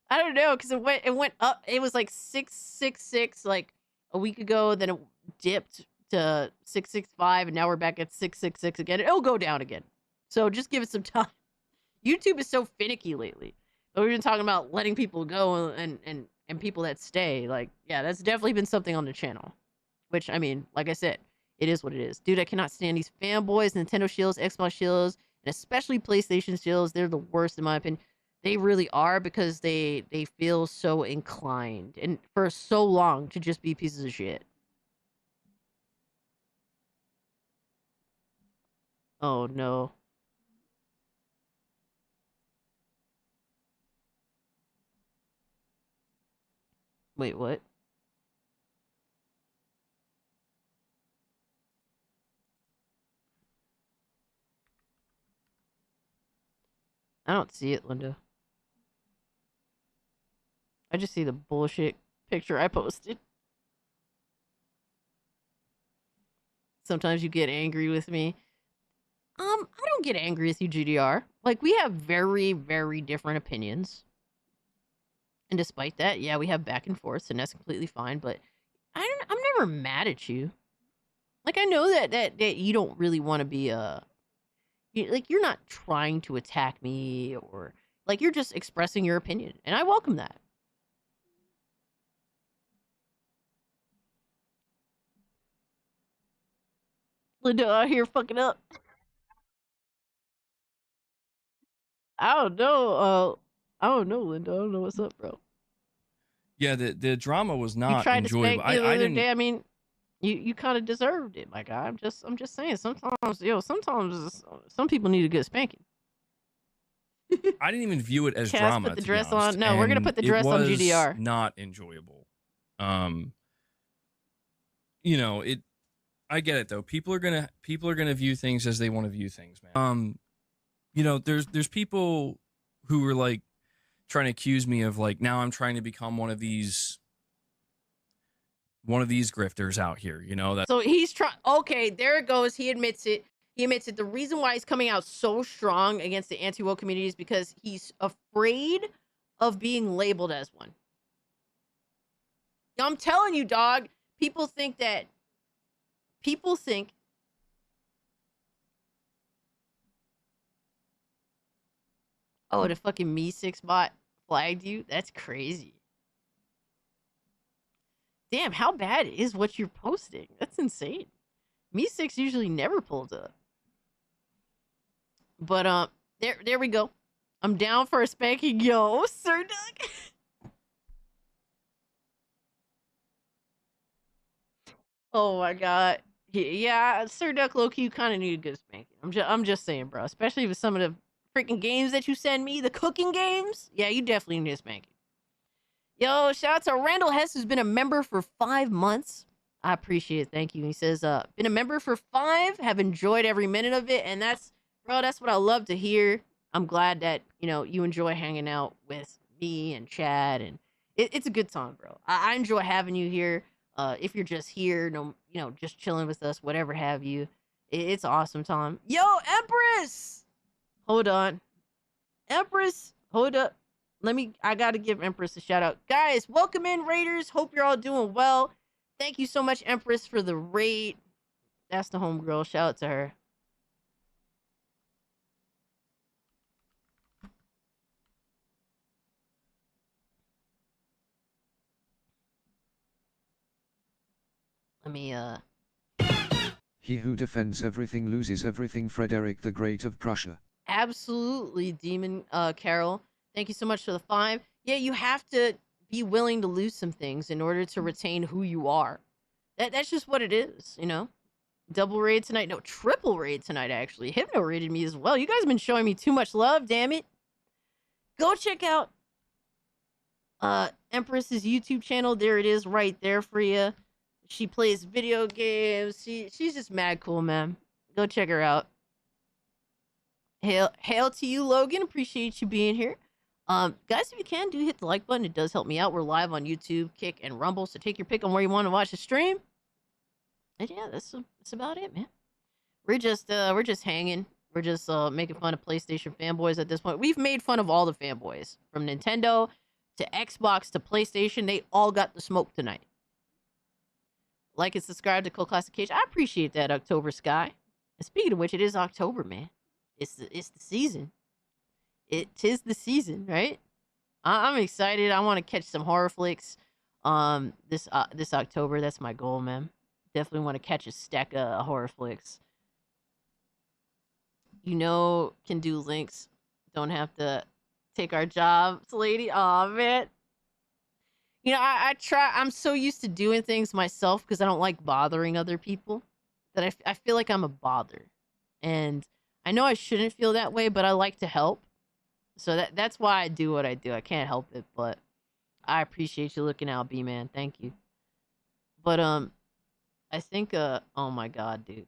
I don't know, because it went up. It was like 666 like a week ago, then it dipped to 665, and now we're back at 666 again. It'll go down again. So just give it some time. YouTube is so finicky lately. But we've been talking about letting people go and people that stay. Like, yeah, that's definitely been something on the channel. Which, I mean, like I said, it is what it is. Dude, I cannot stand these fanboys, Nintendo shields, Xbox shields, and especially PlayStation shields. They're the worst in my opinion. They really are, because they feel so inclined and for so long to just be pieces of shit. Oh no. Wait, what? I don't see it, Linda. I just see the bullshit picture I posted. Sometimes you get angry with me. I don't get angry with you, GDR. Like, we have very, very different opinions. And despite that, yeah, we have back and forths, and that's completely fine, but I'm never mad at you. Like, I know that you don't really want to be you're not trying to attack me, or like, you're just expressing your opinion, and I welcome that. Linda out here fucking up. I don't know. I don't know, Linda. I don't know what's up, bro. Yeah, the drama was You not tried to enjoyable. spank me the I other didn't. day. I mean, you kind of deserved it, my guy. I'm just saying. Sometimes some people need a good spanking. I didn't even view it as Cass drama. put the to dress be honest. on. No, we're gonna And put the it dress on was GDR. Not enjoyable. You know it. I get it though. People are gonna view things as they want to view things, man. You know, there's people who are like trying to accuse me of like, now I'm trying to become one of these grifters out here. You know that. So he's trying. Okay, there it goes. He admits it. He admits it. The reason why he's coming out so strong against the anti-woke community is because he's afraid of being labeled as one. I'm telling you, dog. People think. Oh, the fucking Me6 bot flagged you? That's crazy. Damn, how bad is what you're posting? That's insane. Me6 usually never pulls up. But there we go. I'm down for a spanking, yo, Sir Doug. Oh my god. Yeah, Sir Duck low-key, you kind of need a good spanking. I'm just saying, bro. Especially with some of the freaking games that you send me, the cooking games. Yeah, you definitely need a spanking. Yo, shout out to Randall Hess, who's been a member for 5 months. I appreciate it. Thank you. He says, been a member for 5, have enjoyed every minute of it. And that's what I love to hear. I'm glad that, you enjoy hanging out with me and Chad. And it's a good time, bro. I enjoy having you here. If you're just here, just chilling with us, whatever have you. It's an awesome time. Yo, Empress! Hold on. Empress, hold up. I gotta give Empress a shout out. Guys, welcome in, Raiders. Hope you're all doing well. Thank you so much, Empress, for the raid. That's the homegirl. Shout out to her. Let me, He who defends everything loses everything. Frederick the Great of Prussia. Absolutely, Demon Carol. Thank you so much for the 5. Yeah, you have to be willing to lose some things in order to retain who you are. That's just what it is, Double raid tonight. No, triple raid tonight, actually. Hypno raided me as well. You guys have been showing me too much love, damn it. Go check out Empress's YouTube channel. There it is right there for you. She plays video games. She's just mad cool, man. Go check her out. Hail to you, Logan. Appreciate you being here. Guys, if you can, do hit the like button. It does help me out. We're live on YouTube, Kick, and Rumble, so take your pick on where you want to watch the stream. And yeah, that's about it, man. We're just hanging. We're just making fun of PlayStation fanboys at this point. We've made fun of all the fanboys, from Nintendo to Xbox to PlayStation. They all got the smoke tonight. Like and subscribe to Cold Classic Cage. I appreciate that, October Sky. And speaking of which, it is October, man. It's the season. Tis the season, right? I'm excited. I want to catch some horror flicks this October. That's my goal, man. Definitely want to catch a stack of horror flicks. Can do links. Don't have to take our jobs, lady. Aw, man. I try. I'm so used to doing things myself because I don't like bothering other people that I feel like I'm a bother. And I know I shouldn't feel that way, but I like to help. So that's why I do what I do. I can't help it, but I appreciate you looking out, B-man. Thank you. But I think oh my god, dude.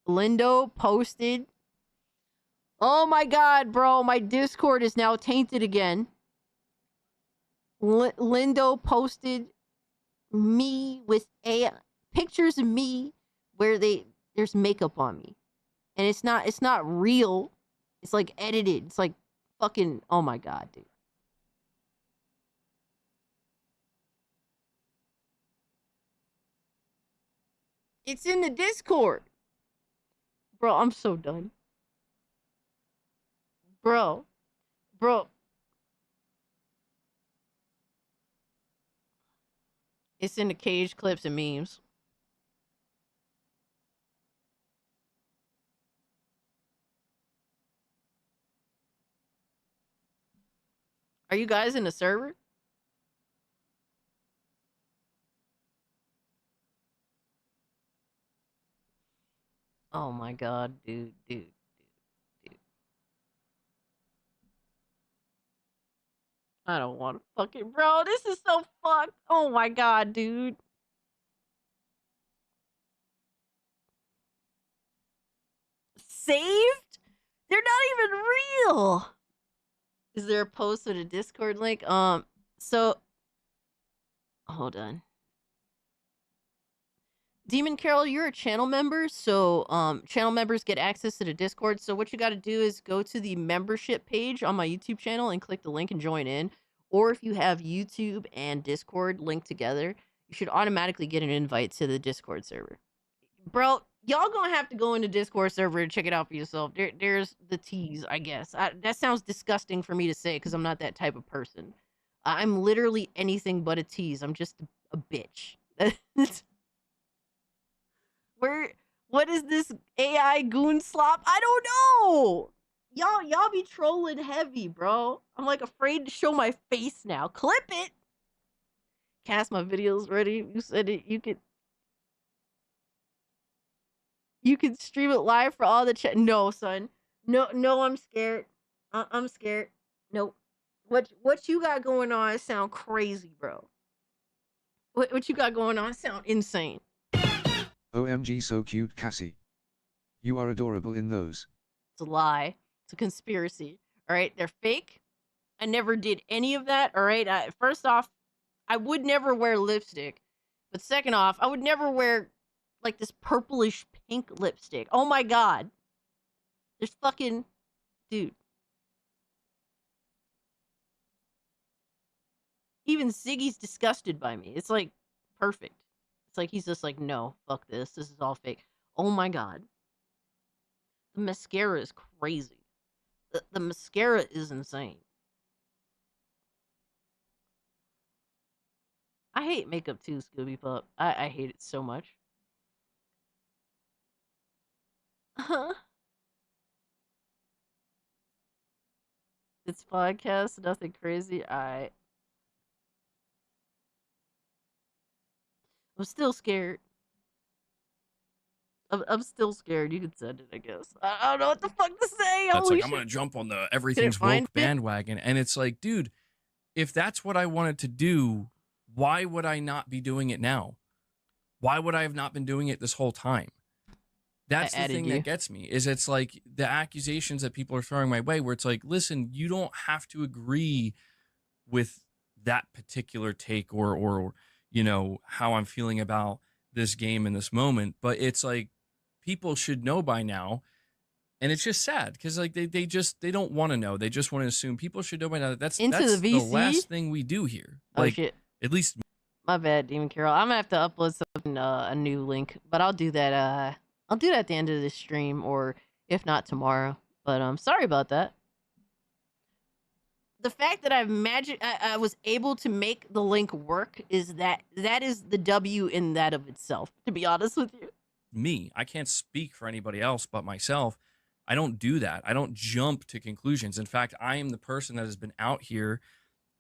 Lindo posted. Oh my god, bro, my Discord is now tainted again. Lindo posted me with pictures of me where there's makeup on me. And it's not real. It's like edited. It's like fucking, oh my god, dude. It's in the Discord. Bro, I'm so done. Bro. It's in the cage clips and memes. Are you guys in the server? Oh my god, dude. I don't want to fucking, bro, this is so fucked. Oh my god, dude. Saved? They're not even real. Is there a post with a Discord link? So hold on. Demon Carol, you're a channel member, so channel members get access to the Discord. So what you got to do is go to the membership page on my YouTube channel and click the link and join in. Or if you have YouTube and Discord linked together, you should automatically get an invite to the Discord server. Bro, y'all gonna have to go into Discord server and check it out for yourself. There's the tease, I guess. That sounds disgusting for me to say because I'm not that type of person. I'm literally anything but a tease. I'm just a bitch. What is this AI goon slop? I don't know. Y'all be trolling heavy, bro. I'm like afraid to show my face now. Clip it. Cast my videos ready. You said it. You can stream it live for all the chat. No, son. No, I'm scared. I'm scared. Nope. What you got going on sound crazy, bro. What you got going on sound insane. OMG, so cute, Cassie. You are adorable in those. It's a lie. It's a conspiracy. All right, they're fake. I never did any of that. All right. First off, I would never wear lipstick. But second off, I would never wear like this purplish pink lipstick. Oh my god. There's fucking dude. Even Ziggy's disgusted by me. It's like perfect. It's like he's just like, no, fuck this. This is all fake. Oh my god. The mascara is crazy. The mascara is insane. I hate makeup too, Scooby Pup. I hate it so much. It's podcast, nothing crazy. I'm still scared. I'm still scared. You can send it, I guess. I don't know what the fuck to say. That's Holy like, I'm going to jump on the everything's woke bandwagon. And it's like, dude, if that's what I wanted to do, why would I not be doing it now? Why would I have not been doing it this whole time? That's the thing that gets me, is it's like the accusations that people are throwing my way where it's like, listen, you don't have to agree with that particular take or you know, how I'm feeling about this game in this moment. But it's like, people should know by now. And it's just sad because like they don't want to know. They just want to assume. People should know by now that that's the last thing we do here. Like, shit. At least. My bad, Demon Carol. I'm gonna have to upload something, a new link, but I'll do that. I'll do that at the end of this stream, or if not tomorrow. But sorry about that. The fact that I was able to make the link work is that is the W in that of itself. To be honest with you. Me, I can't speak for anybody else but myself. I don't do that. I don't jump to conclusions. In fact, I am the person that has been out here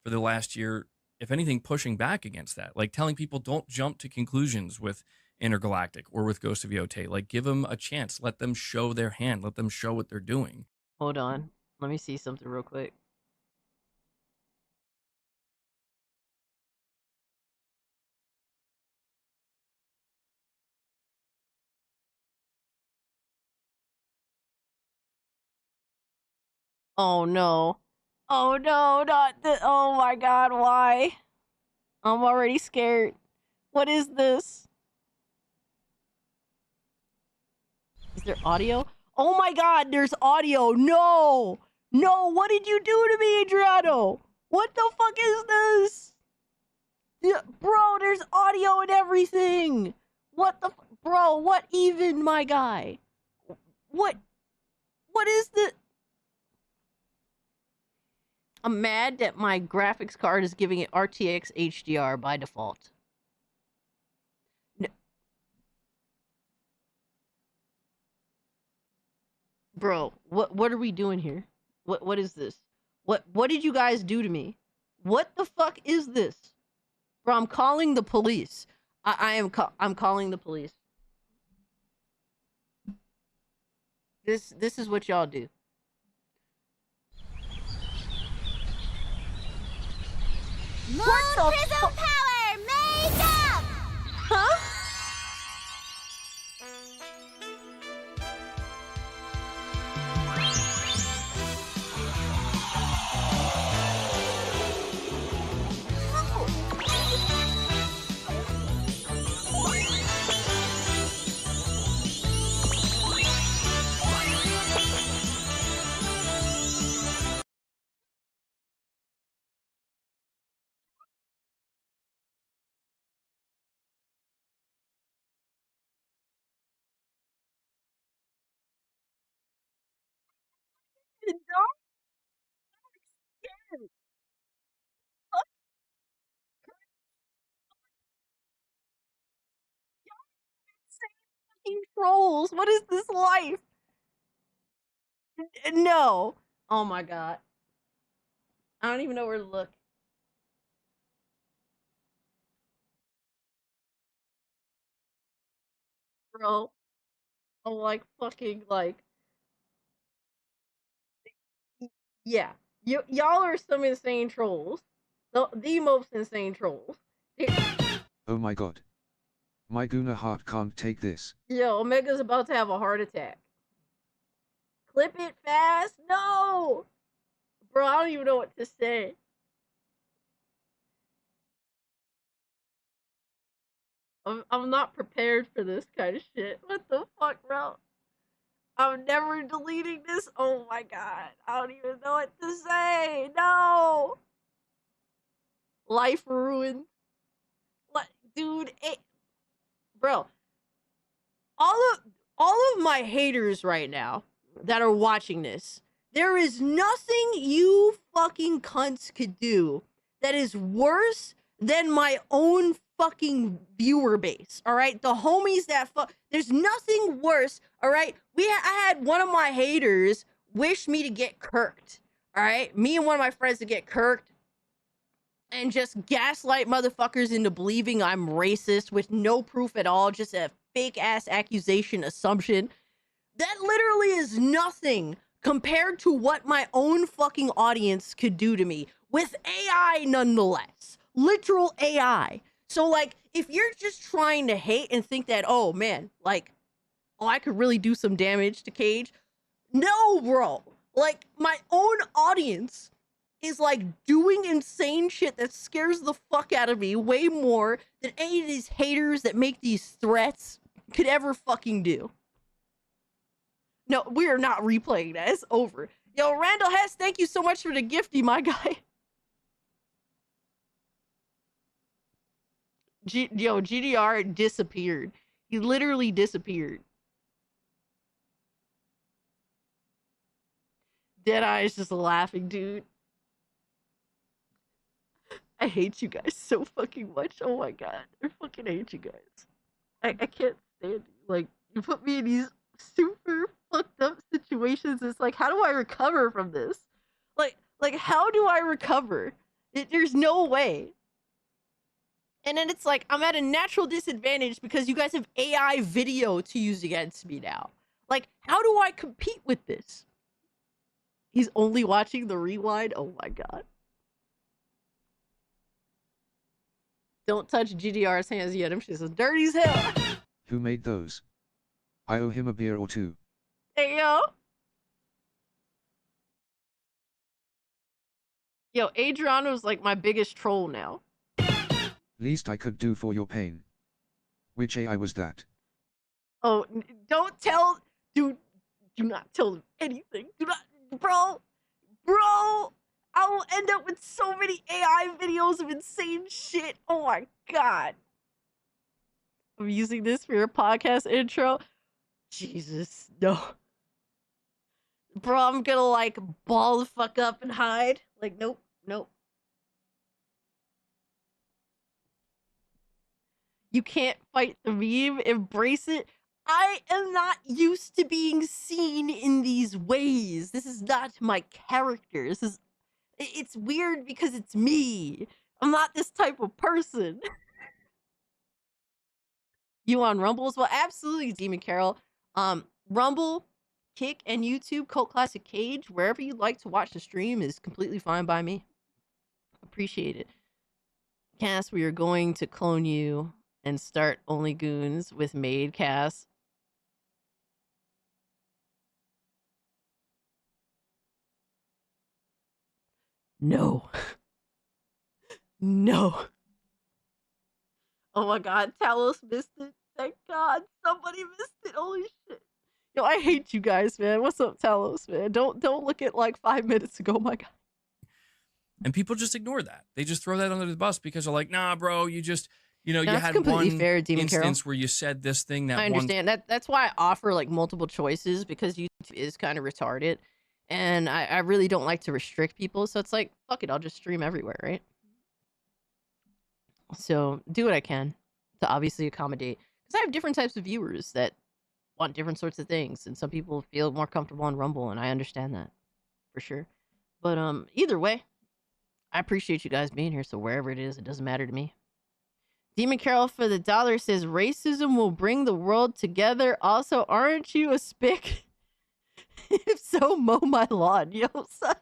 for the last year, if anything, pushing back against that. Like telling people don't jump to conclusions with Intergalactic or with Ghost of Yote. Like give them a chance. Let them show their hand. Let them show what they're doing. Hold on. Let me see something real quick. Oh no. Oh no, not the. Oh my god, why? I'm already scared. What is this? Is there audio? Oh my god, there's audio. No! No, what did you do to me, Adriano? What the fuck is this? Yeah, bro, there's audio and everything. What the bro, what even, my guy? What is the I'm mad that my graphics card is giving it RTX HDR by default. No. Bro, what are we doing here? What is this? What did you guys do to me? What the fuck is this? Bro, I'm calling the police. I'm calling the police. This is what y'all do. What the Prism Power Makeup! Huh? Trolls. What is this life? No. Oh my god. I don't even know where to look. Bro. I'm like fucking like yeah. Y'all are some insane trolls. The most insane trolls. Oh my god. My Guna heart can't take this. Yo, Omega's about to have a heart attack. Clip it fast. No. Bro, I don't even know what to say. I'm not prepared for this kind of shit. What the fuck, bro? I'm never deleting this. Oh my god. I don't even know what to say. No. Life ruined. What, dude? Bro. All of my haters right now that are watching this, there is nothing you fucking cunts could do that is worse than my own fucking viewer base. All right, the homies that there's nothing worse. All right, I had one of my haters wish me to get kirked. All right, me and one of my friends to get kirked and just gaslight motherfuckers into believing I'm racist with no proof at all, just a fake ass accusation assumption. That literally is nothing compared to what my own fucking audience could do to me with AI nonetheless. Literal AI. So like, if you're just trying to hate and think that, oh man, like, oh, I could really do some damage to Cage. No, bro. Like, my own audience is like doing insane shit that scares the fuck out of me way more than any of these haters that make these threats could ever fucking do. No, we are not replaying that. It's over. Yo, Randall Hess, thank you so much for the gifty, my guy. Yo, GDR disappeared. He literally disappeared. Deadeye is just laughing, dude. I hate you guys so fucking much. Oh my god. I fucking hate you guys. I can't stand you. Like, you put me in these super fucked up situations. It's like, how do I recover from this? Like how do I recover? There's no way. And then it's like, I'm at a natural disadvantage because you guys have AI video to use against me now. Like, how do I compete with this? He's only watching the rewind? Oh my god. Don't touch GDR's hands yet. I'm just as dirty as hell. Who made those? I owe him a beer or two. Hey, yo. Yo, Adriano's like my biggest troll now. Least I could do for your pain. Which AI was that? Oh, don't tell, dude. Do not tell them anything. Do not, bro. I will end up with so many AI videos of insane shit. Oh my god. I'm using this for your podcast intro. Jesus, no. Bro, I'm gonna like ball the fuck up and hide. Like, nope. You can't fight the meme, embrace it. I am not used to being seen in these ways. This is not my character. It's weird because it's me. I'm not this type of person. You on Rumble as well? Absolutely, Demon Carol. Rumble, Kick, and YouTube, Cult Classic Cage, wherever you'd like to watch the stream is completely fine by me. Appreciate it. Cass, we are going to clone you and start Only Goons with Maid Cass. No. No. Oh my god, Talos missed it. Thank god, somebody missed it. Holy shit. Yo, I hate you guys, man. What's up, Talos, man? Don't look at like 5 minutes ago, my god. And people just ignore that. They just throw that under the bus because they're like, nah, bro, you just, you know, No, you that's had completely one fair, Demon Carol. instance where you said this thing that I understand that's why I offer like multiple choices, because YouTube is kind of retarded, and I really don't like to restrict people. So it's like, fuck it, I'll just stream everywhere, right? So do what I can to obviously accommodate, because I have different types of viewers that want different sorts of things, and some people feel more comfortable on Rumble, and I understand that for sure. But either way, I appreciate you guys being here. So wherever it is, it doesn't matter to me. Demon Carol for the dollar says racism will bring the world together. Also, aren't you a spick? If so, mow my lawn. Yo, son.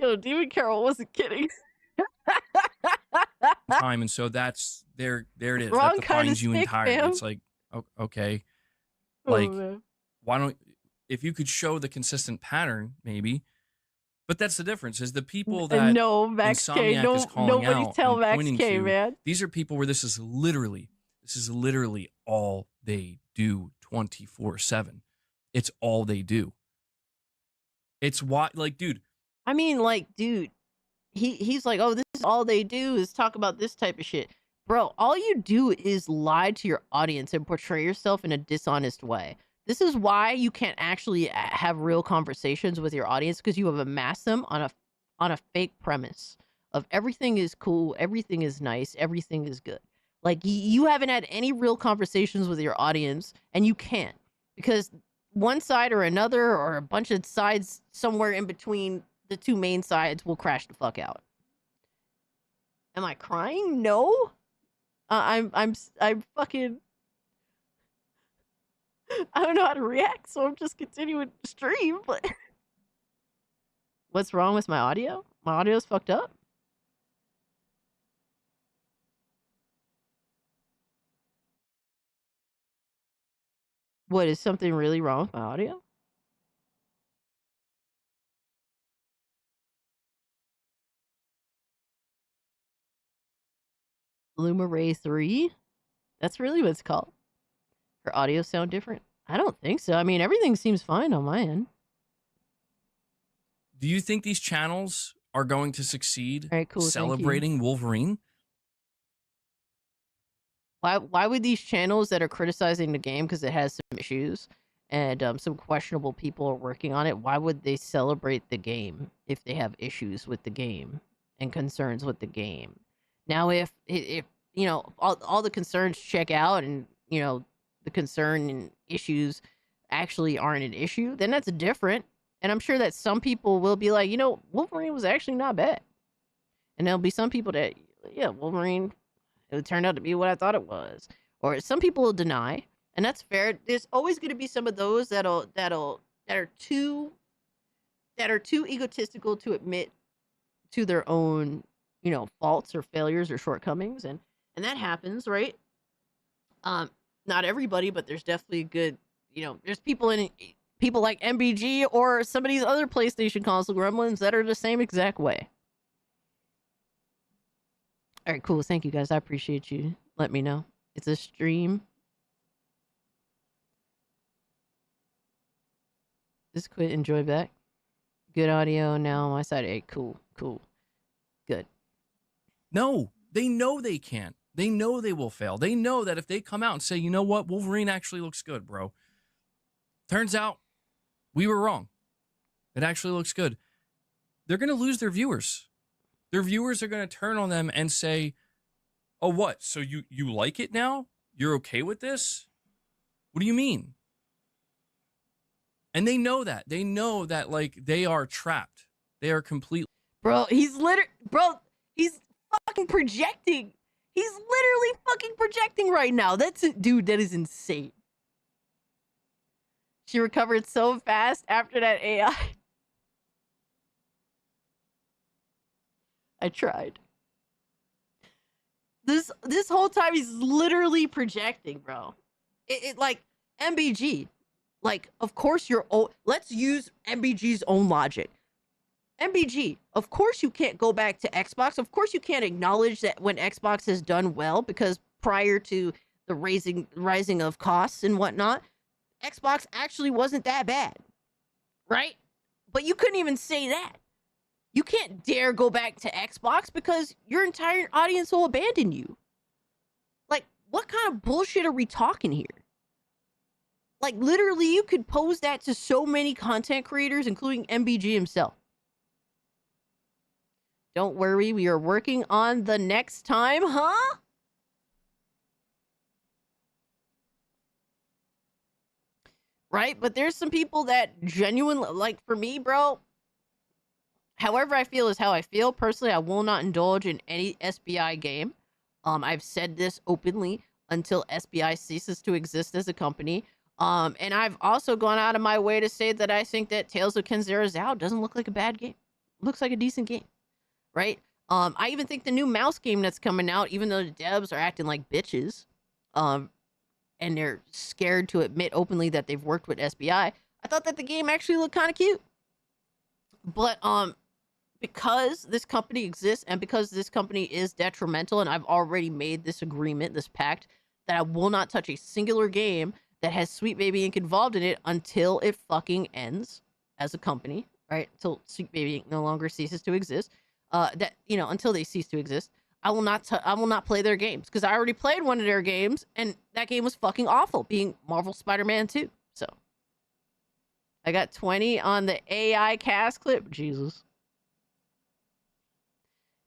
Yo, Demon Carol wasn't kidding. time, and so that's there it is. Wrong That kind of defines you stick, entirely. fam. It's like, okay, Oh, like man. why don't, if you could show the consistent pattern, maybe. But that's the difference, is the people that No, Max K. Insomniac No, is calling nobody out tell and Max pointing K, to, man. these are people where this is literally all they do 24/7. It's all they do. It's why, like, dude. I mean, like, dude, he's like, oh, this is all they do is talk about this type of shit. Bro, all you do is lie to your audience and portray yourself in a dishonest way. This is why you can't actually have real conversations with your audience, because you have amassed them on a fake premise of everything is cool, everything is nice, everything is good. Like, you haven't had any real conversations with your audience, and you can't, because one side or another, or a bunch of sides somewhere in between the two main sides, will crash the fuck out. Am I crying? No. I'm fucking. I don't know how to react, so I'm just continuing to stream. But what's wrong with my audio? My audio's fucked up. What, is something really wrong with my audio? Luma Ray 3? That's really what it's called. Her audio sound different? I don't think so. I mean, everything seems fine on my end. Do you think these channels are going to succeed All right, cool, thank you. celebrating Wolverine? Why would these channels that are criticizing the game because it has some issues and some questionable people are working on it, why would they celebrate the game if they have issues with the game and concerns with the game? Now, if you know, all the concerns check out, and you know, the concern and issues actually aren't an issue, then that's different. And I'm sure that some people will be like, you know, Wolverine was actually not bad. And there'll be some people that, yeah, Wolverine, it turned out to be what I thought it was. Or some people will deny, and that's fair. There's always going to be some of those that are too egotistical to admit to their own, you know, faults or failures or shortcomings, and that happens, right? Not everybody, but there's definitely good, you know, there's people in people like MBG or some of these other PlayStation console gremlins that are the same exact way. All right, cool. Thank you guys. I appreciate you. Let me know. It's a stream. Just quit. Enjoy back. Good audio now on my side. Hey, cool. Good. No, they know they can't. They know they will fail. They know that if they come out and say, you know what, Wolverine actually looks good, bro. Turns out we were wrong. It actually looks good. They're going to lose their viewers. Their viewers are going to turn on them and say, oh, what? So you like it now? You're okay with this? What do you mean? And they know that. They know that, like, they are trapped. They are completely... Bro, he's fucking projecting. He's literally fucking projecting right now. That's it. Dude, that is insane. She recovered so fast after that AI. I tried. This whole time he's literally projecting, bro. It like MBG. Like, of course let's use MBG's own logic. MBG, of course you can't go back to Xbox. Of course you can't acknowledge that when Xbox has done well, because prior to the rising of costs and whatnot, Xbox actually wasn't that bad, right? But you couldn't even say that. You can't dare go back to Xbox because your entire audience will abandon you. Like, what kind of bullshit are we talking here? Like, literally, you could pose that to so many content creators, including MBG himself. Don't worry, we are working on the next time, huh? Right? But there's some people that genuinely, like, for me, bro, however I feel is how I feel. Personally, I will not indulge in any SBI game. I've said this openly until SBI ceases to exist as a company. And I've also gone out of my way to say that I think that Tales of Kenzera Zao doesn't look like a bad game. Looks like a decent game, right? I even think the new mouse game that's coming out, even though the devs are acting like bitches, and they're scared to admit openly that they've worked with SBI, I thought that the game actually looked kind of cute. But because this company exists and because this company is detrimental, and I've already made this agreement, this pact, that I will not touch a singular game that has Sweet Baby Inc. involved in it until it fucking ends as a company, right? Until Sweet Baby Inc. no longer ceases to exist. Until they cease to exist, I will not play their games, because I already played one of their games and that game was fucking awful, being Marvel Spider-Man 2. So I got 20 on the AI cast clip. Jesus.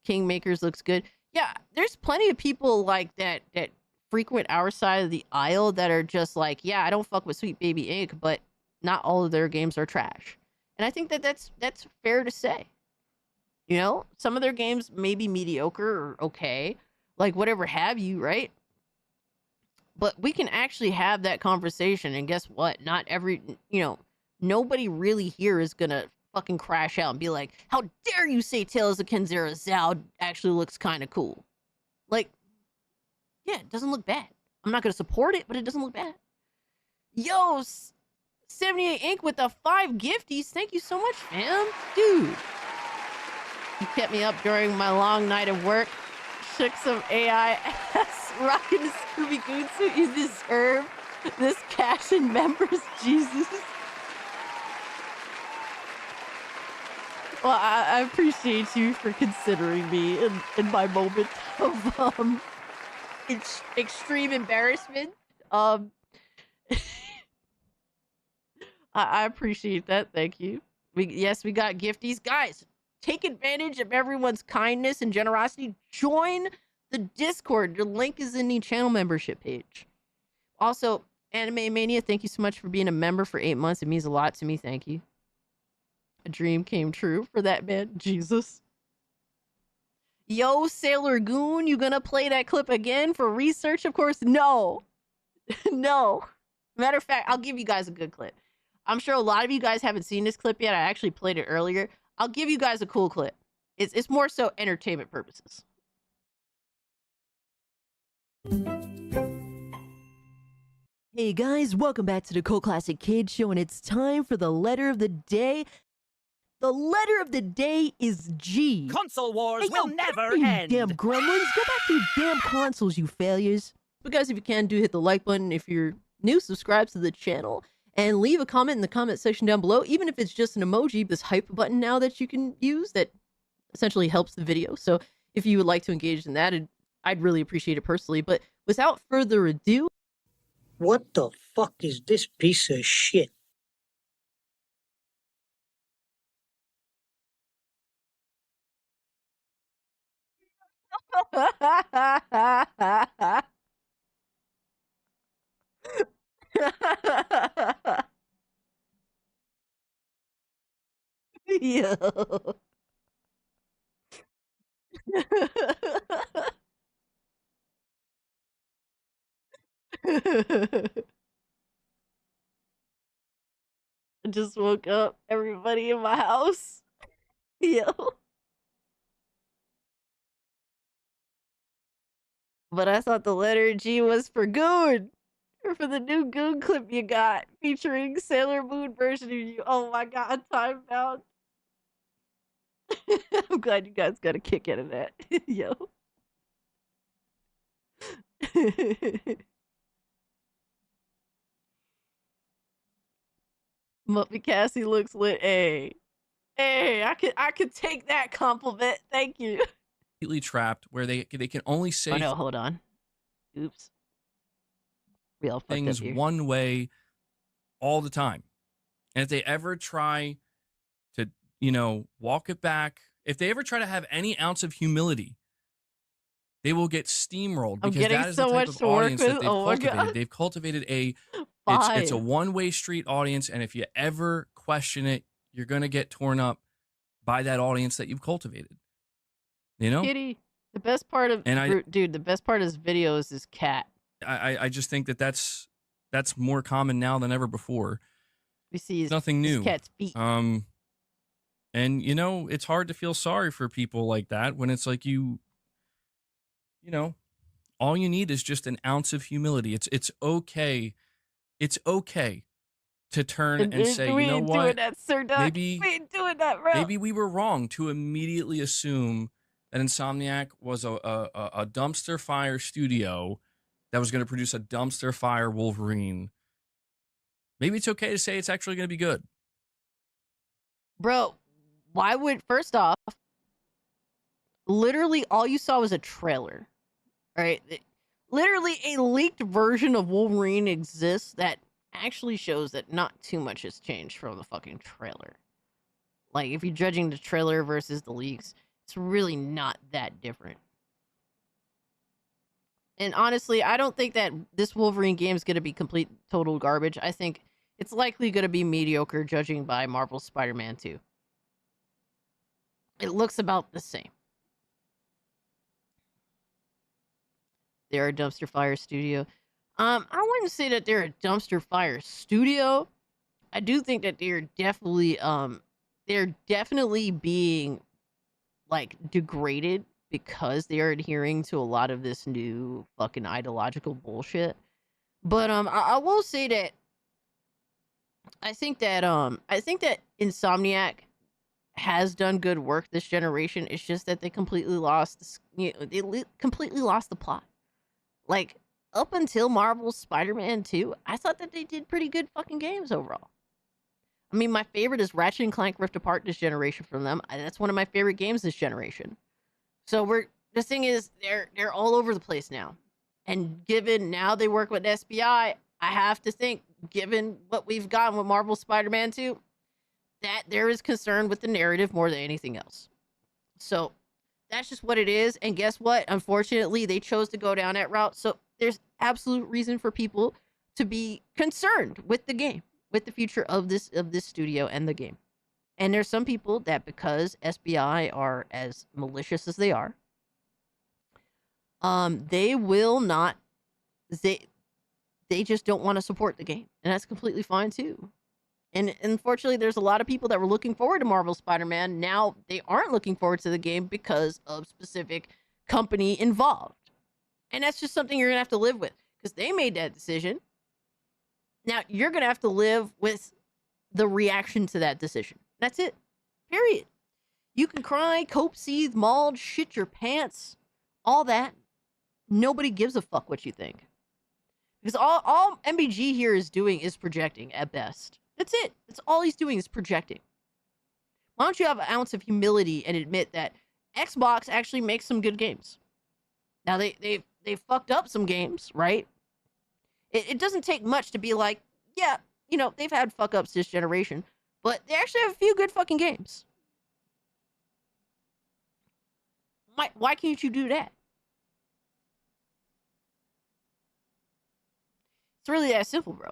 Kingmakers looks good. Yeah, there's plenty of people like that frequent our side of the aisle that are just like, yeah, I don't fuck with Sweet Baby Inc., but not all of their games are trash. And I think that that's fair to say. You know, some of their games may be mediocre or okay, like whatever have you, right? But we can actually have that conversation, and guess what? Not every, nobody really here is gonna fucking crash out and be like, how dare you say Tales of Kenzera Zao actually looks kind of cool? Like, yeah, it doesn't look bad. I'm not gonna support it, but it doesn't look bad. Yo, 78 Inc. with the 5 gifties. Thank you so much, fam. Dude. You kept me up during my long night of work. Shook some AI ass, rocking the Scooby Goon suit. You deserve this cash and members, Jesus. Well, I appreciate you for considering me in my moment of extreme embarrassment. I appreciate that. Thank you. We got gifties, guys. Take advantage of everyone's kindness and generosity. Join the Discord. The link is in the channel membership page. Also, Anime Mania, thank you so much for being a member for 8 months. It means a lot to me. Thank you. A dream came true for that man. Jesus. Yo, Sailor Goon, you gonna play that clip again for research? Of course, no. No. Matter of fact, I'll give you guys a good clip. I'm sure a lot of you guys haven't seen this clip yet. I actually played it earlier. I'll give you guys a cool clip. It's more so entertainment purposes. Hey guys, welcome back to the Cult Classic Kid Show, and it's time for the letter of the day. The letter of the day is G. Console wars Hey, will yo, never you end. damn gremlins, go back to your damn consoles, you failures. But guys, if you can, do hit the like button. If you're new, subscribe to the channel, and leave a comment in the comment section down below, even if it's just an emoji, this hype button now that you can use that essentially helps the video. So if you would like to engage in that, I'd really appreciate it personally. But without further ado, What the fuck is this piece of shit? Yo. I just woke up everybody in my house. Yo. But I thought the letter G was for Goon. Or for the new Goon clip you got, featuring Sailor Moon version of you. Oh my god, time bound. I'm glad you guys got a kick out of that. Yo. Muppy Cassie looks lit. Hey. Hey, I could take that compliment. Thank you. Completely trapped where they can only say Oh no, hold on. Oops. We all fucked things up here. one way all the time. And if they ever try to, walk it back, if they ever try to have any ounce of humility, they will get steamrolled I'm because getting that is so the type much of to work audience with. that they've Oh my cultivated. God. They've cultivated it's a Five. one-way street audience, and if you ever question it, you're gonna get torn up by that audience that you've cultivated. You know? Kitty. The best part of dude, the best part of this video is this cat. I just think that's more common now than ever before. We see his, nothing his new. cat's feet. And it's hard to feel sorry for people like that when it's like all you need is just an ounce of humility. It's okay. It's okay to turn and say, we you know ain't what? doing that, Sir Duck. Maybe we ain't doing that, bro. maybe we were wrong to immediately assume that Insomniac was a dumpster fire studio that was going to produce a dumpster fire Wolverine. Maybe it's okay to say it's actually going to be good. Bro, why would, first off, literally all you saw was a trailer, right? Literally a leaked version of Wolverine exists that actually shows that not too much has changed from the fucking trailer. Like, if you're judging the trailer versus the leaks, it's really not that different. And honestly, I don't think that this Wolverine game is going to be complete total garbage. I think it's likely going to be mediocre, judging by Marvel's Spider-Man 2. It looks about the same. They're a dumpster fire studio. I wouldn't say that they're a dumpster fire studio. I do think that they're definitely being like degraded because they are adhering to a lot of this new fucking ideological bullshit. But I will say that I think that Insomniac has done good work this generation. It's just that they completely lost completely lost the plot. Like, up until Marvel's Spider-Man 2, I thought that they did pretty good fucking games overall. I mean, my favorite is Ratchet and Clank Rift Apart this generation from them. That's one of my favorite games this generation. So the thing is, they're all over the place now. And given now they work with SBI, I have to think, given what we've gotten with Marvel Spider-Man 2, that there is concern with the narrative more than anything else. So that's just what it is. And guess what? Unfortunately, they chose to go down that route. So there's absolute reason for people to be concerned with the game, with the future of this studio and the game. And there's some people that, because SBI are as malicious as they are, they will not, they just don't want to support the game. And that's completely fine too. And unfortunately, there's a lot of people that were looking forward to Marvel Spider-Man. Now they aren't looking forward to the game because of specific company involved. And that's just something you're going to have to live with, because they made that decision. Now, you're going to have to live with the reaction to that decision. That's it. Period. You can cry, cope, seethe, maul, shit your pants, all that. Nobody gives a fuck what you think. Because all MBG here is doing is projecting at best. That's it. That's all he's doing is projecting. Why don't you have an ounce of humility and admit that Xbox actually makes some good games? Now, they fucked up some games, right? It doesn't take much to be like, yeah, you know, they've had fuck-ups this generation, but they actually have a few good fucking games. Why can't you do that? It's really that simple, bro.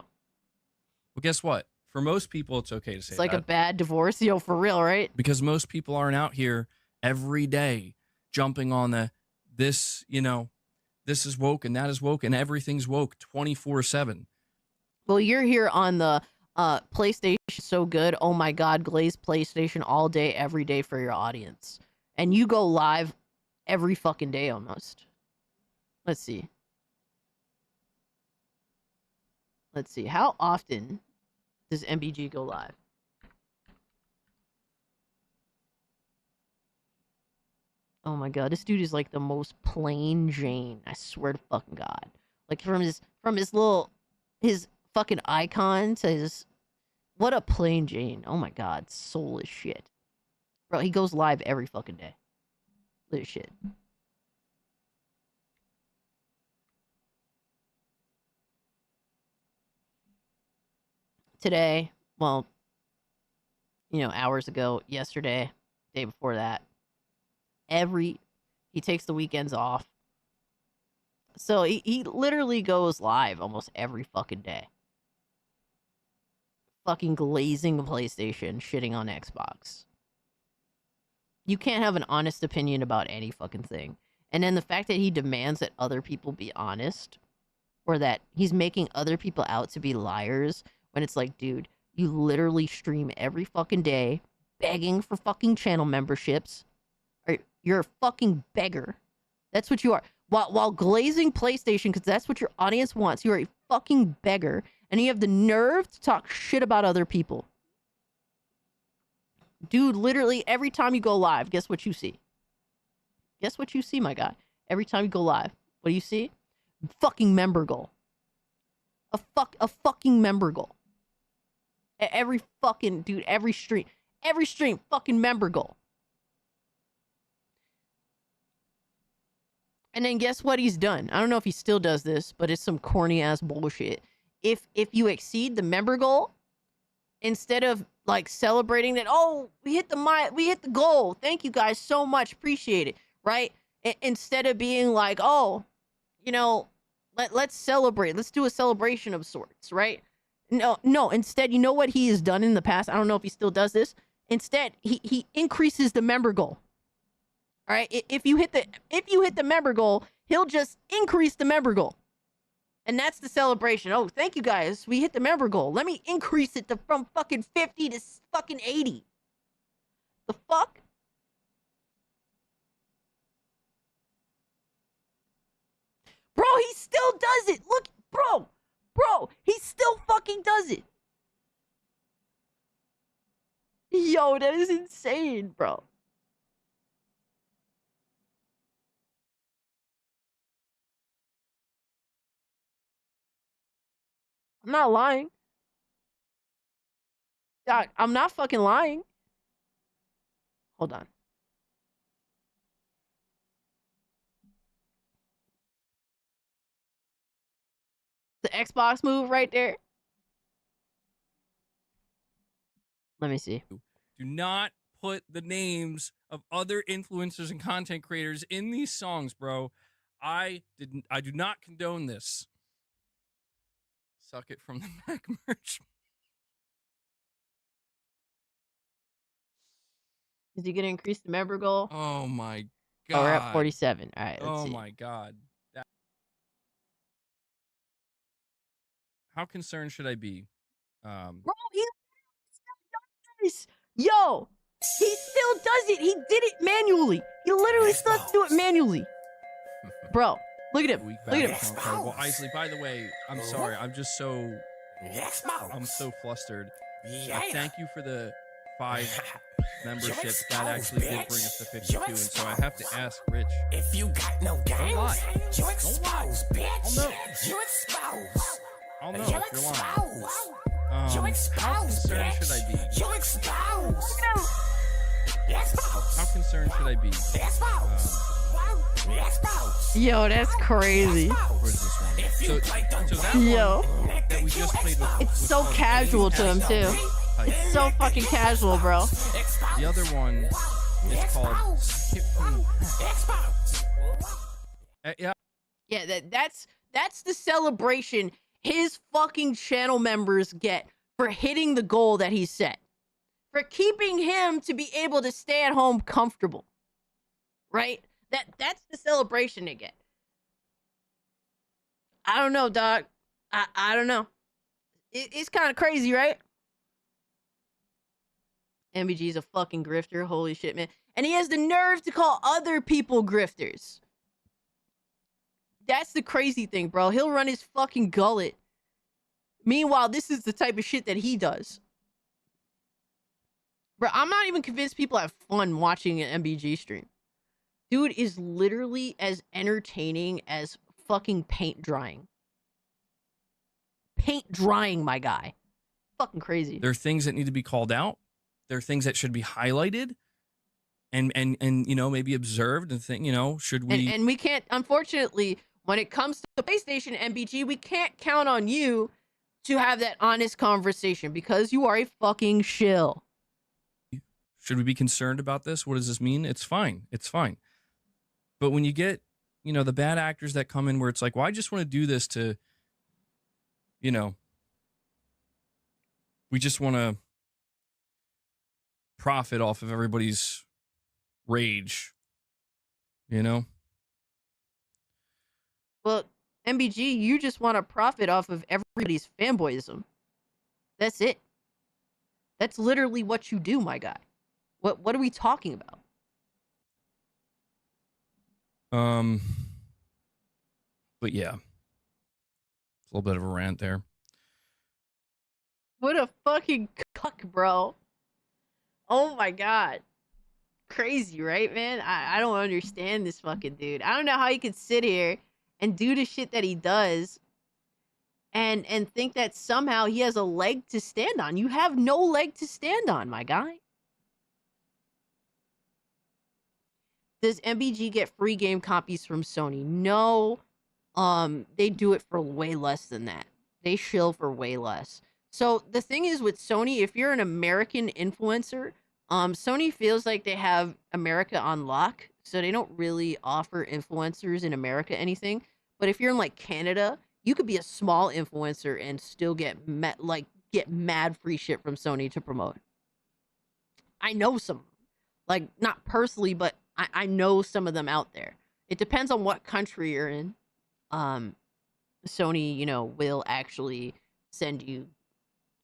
Well, guess what? For most people, it's okay to say It's like that. a bad divorce, yo, for real, right? Because most people aren't out here every day jumping on this, you know, this is woke and that is woke and everything's woke 24/7. Well, you're here on the PlayStation so good. Oh my God, glazed PlayStation all day, every day for your audience. And you go live every fucking day almost. Let's see. Let's see. How often does MBG go live? Oh my God, this dude is like the most plain Jane. I swear to fucking God. Like from his fucking icon to his, what a plain Jane. Oh my God, soulless shit. Bro, he goes live every fucking day. Look at shit. Today, well, you know, hours ago, yesterday, day before that, he takes the weekends off. So he literally goes live almost every fucking day. Fucking glazing the PlayStation, shitting on Xbox. You can't have an honest opinion about any fucking thing. And then the fact that he demands that other people be honest, or that he's making other people out to be liars, when it's like, dude, you literally stream every fucking day, begging for fucking channel memberships. You're a fucking beggar. That's what you are. While glazing PlayStation, because that's what your audience wants, you are a fucking beggar, and you have the nerve to talk shit about other people. Dude, literally every time you go live, guess what you see? Guess what you see, my guy? Every time you go live, what do you see? Fucking member goal. A fucking member goal. Every fucking, dude, every stream, fucking member goal. And then guess what he's done? I don't know if he still does this, but it's some corny ass bullshit. If you exceed the member goal, instead of like celebrating that, oh, we hit the goal. Thank you guys so much. Appreciate it. Right? Instead of being like, oh, you know, let's celebrate. Let's do a celebration of sorts, right? No. Instead, you know what he has done in the past? I don't know if he still does this. Instead, he increases the member goal. All right, if you hit the member goal, he'll just increase the member goal, and that's the celebration. Oh, thank you guys, we hit the member goal. Let me increase it from fucking 50 to fucking 80. The fuck? Bro, he still does it. Look, bro, he still fucking does it. Yo, that is insane, bro. I'm not lying. Doc, I'm not fucking lying. Hold on. The Xbox move right there. Let me see. Do not put the names of other influencers and content creators in these songs, bro. I do not condone this. Suck it from the back merch. Is he gonna increase the member goal? Oh my god. Oh, we're at 47. All right, let's see. Oh my god. How concerned should I be? Bro, he still does this. Yo, he still does it. He did it manually. He literally still has to do it manually. Bro, look at him. Look at him. Well, Isley, by the way, I'm sorry. I'm just so Xbox. I'm so flustered. Yeah. Thank you for the 5 memberships. That exposed, actually did bitch. bring us to You 52, and so I have to ask Rich. If you got no Don't games, lie. you Don't lie. exposed, bitch. I'll know. You exposed. I'll know You if you're lying. exposed. You How exposed, concerned should I bitch. be? You exposed. Exposed. How concerned should I be? Exposed. Exposed. Yo, that's crazy. Where's this one? So that Yo. one that we just played with, It's so casual to him too. It's so fucking casual, bro. The other one is called Skip Me. Yeah. Yeah, that's the celebration his fucking channel members get for hitting the goal that he set. For keeping him to be able to stay at home comfortable. Right? That's the celebration they get. I don't know, dog. I don't know. It's kind of crazy, right? MBG's a fucking grifter. Holy shit, man. And he has the nerve to call other people grifters. That's the crazy thing, bro. He'll run his fucking gullet. Meanwhile, this is the type of shit that he does. Bro, I'm not even convinced people have fun watching an MBG stream. Dude is literally as entertaining as fucking paint drying. Paint drying, my guy. Fucking crazy. There are things that need to be called out. There are things that should be highlighted and you know, maybe observed and think, you know, should we And we can't, unfortunately, when it comes to PlayStation MBG, we can't count on you to have that honest conversation because you are a fucking shill. should we be concerned about this? What does this mean? It's fine. It's fine. But when you get, you know, the bad actors that come in where it's like, well, I just want to do this to, you know, we just want to profit off of everybody's rage, you know? Well, MBG, you just want to profit off of everybody's fanboyism. That's it. That's literally what you do, my guy. What are we talking about? But yeah, it's a little bit of a rant there. What a fucking cuck, bro. Oh my god. Crazy, right, man? I don't understand this fucking dude. I don't know how he could sit here and do the shit that he does and think that somehow he has a leg to stand on. You have no leg to stand on, my guy. Does MBG get free game copies from Sony? No. They do it for way less than that. They shill for way less. So the thing is with Sony, if you're an American influencer, Sony feels like they have America on lock, so they don't really offer influencers in America anything. But if you're in like Canada, you could be a small influencer and still get mad free shit from Sony to promote. I know some, like not personally, but I know some of them out there. It depends on what country you're in. Sony, you know, will actually send you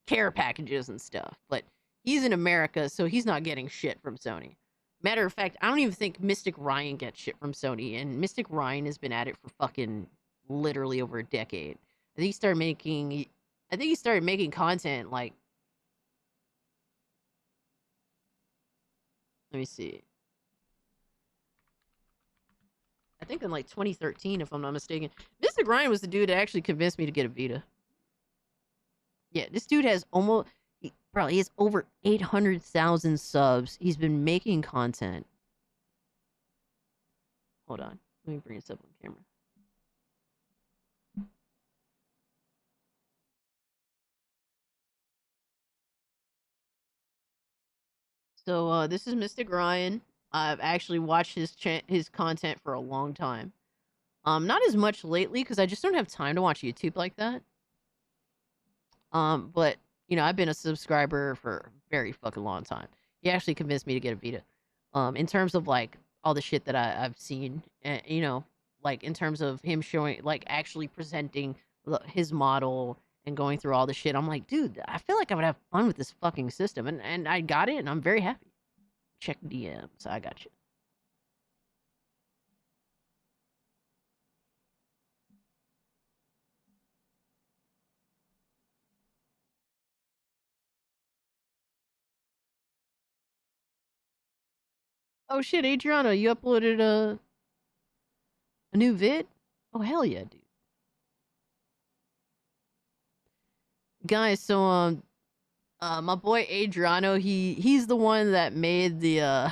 care packages and stuff, but he's in America, so he's not getting shit from Sony. Matter of fact, I don't even think Mystic Ryan gets shit from Sony, and Mystic Ryan has been at it for fucking literally over a decade. I think he started making content like, let me see. I think in like 2013, if I'm not mistaken. Mystic Ryan was the dude that actually convinced me to get a Vita. Yeah, this dude has he has over 800,000 subs. He's been making content. Hold on. Let me bring this up on camera. So, this is Mystic Ryan. I've actually watched his content for a long time. Not as much lately, because I just don't have time to watch YouTube like that. But, you know, I've been a subscriber for a very fucking long time. He actually convinced me to get a Vita. In terms of, like, all the shit that I've seen, you know, like, in terms of him showing, like, actually presenting his model and going through all the shit, I'm like, dude, I feel like I would have fun with this fucking system. And I got it, and I'm very happy. Check DMs. I got you. Oh shit, Adriano, you uploaded a new vid? Oh hell yeah, dude. Guys, so my boy Adriano, he's the one that made the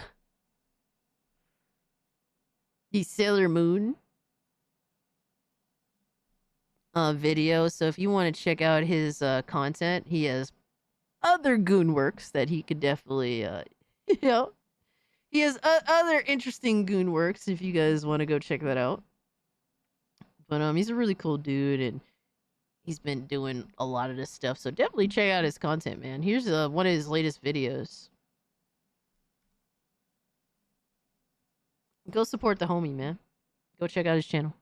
Sailor Moon video. So if you want to check out his content, he has other goon works that he could definitely you know, he has other interesting goon works if you guys want to go check that out. But he's a really cool dude, and he's been doing a lot of this stuff. So definitely check out his content, man. Here's one of his latest videos. Go support the homie, man. Go check out his channel.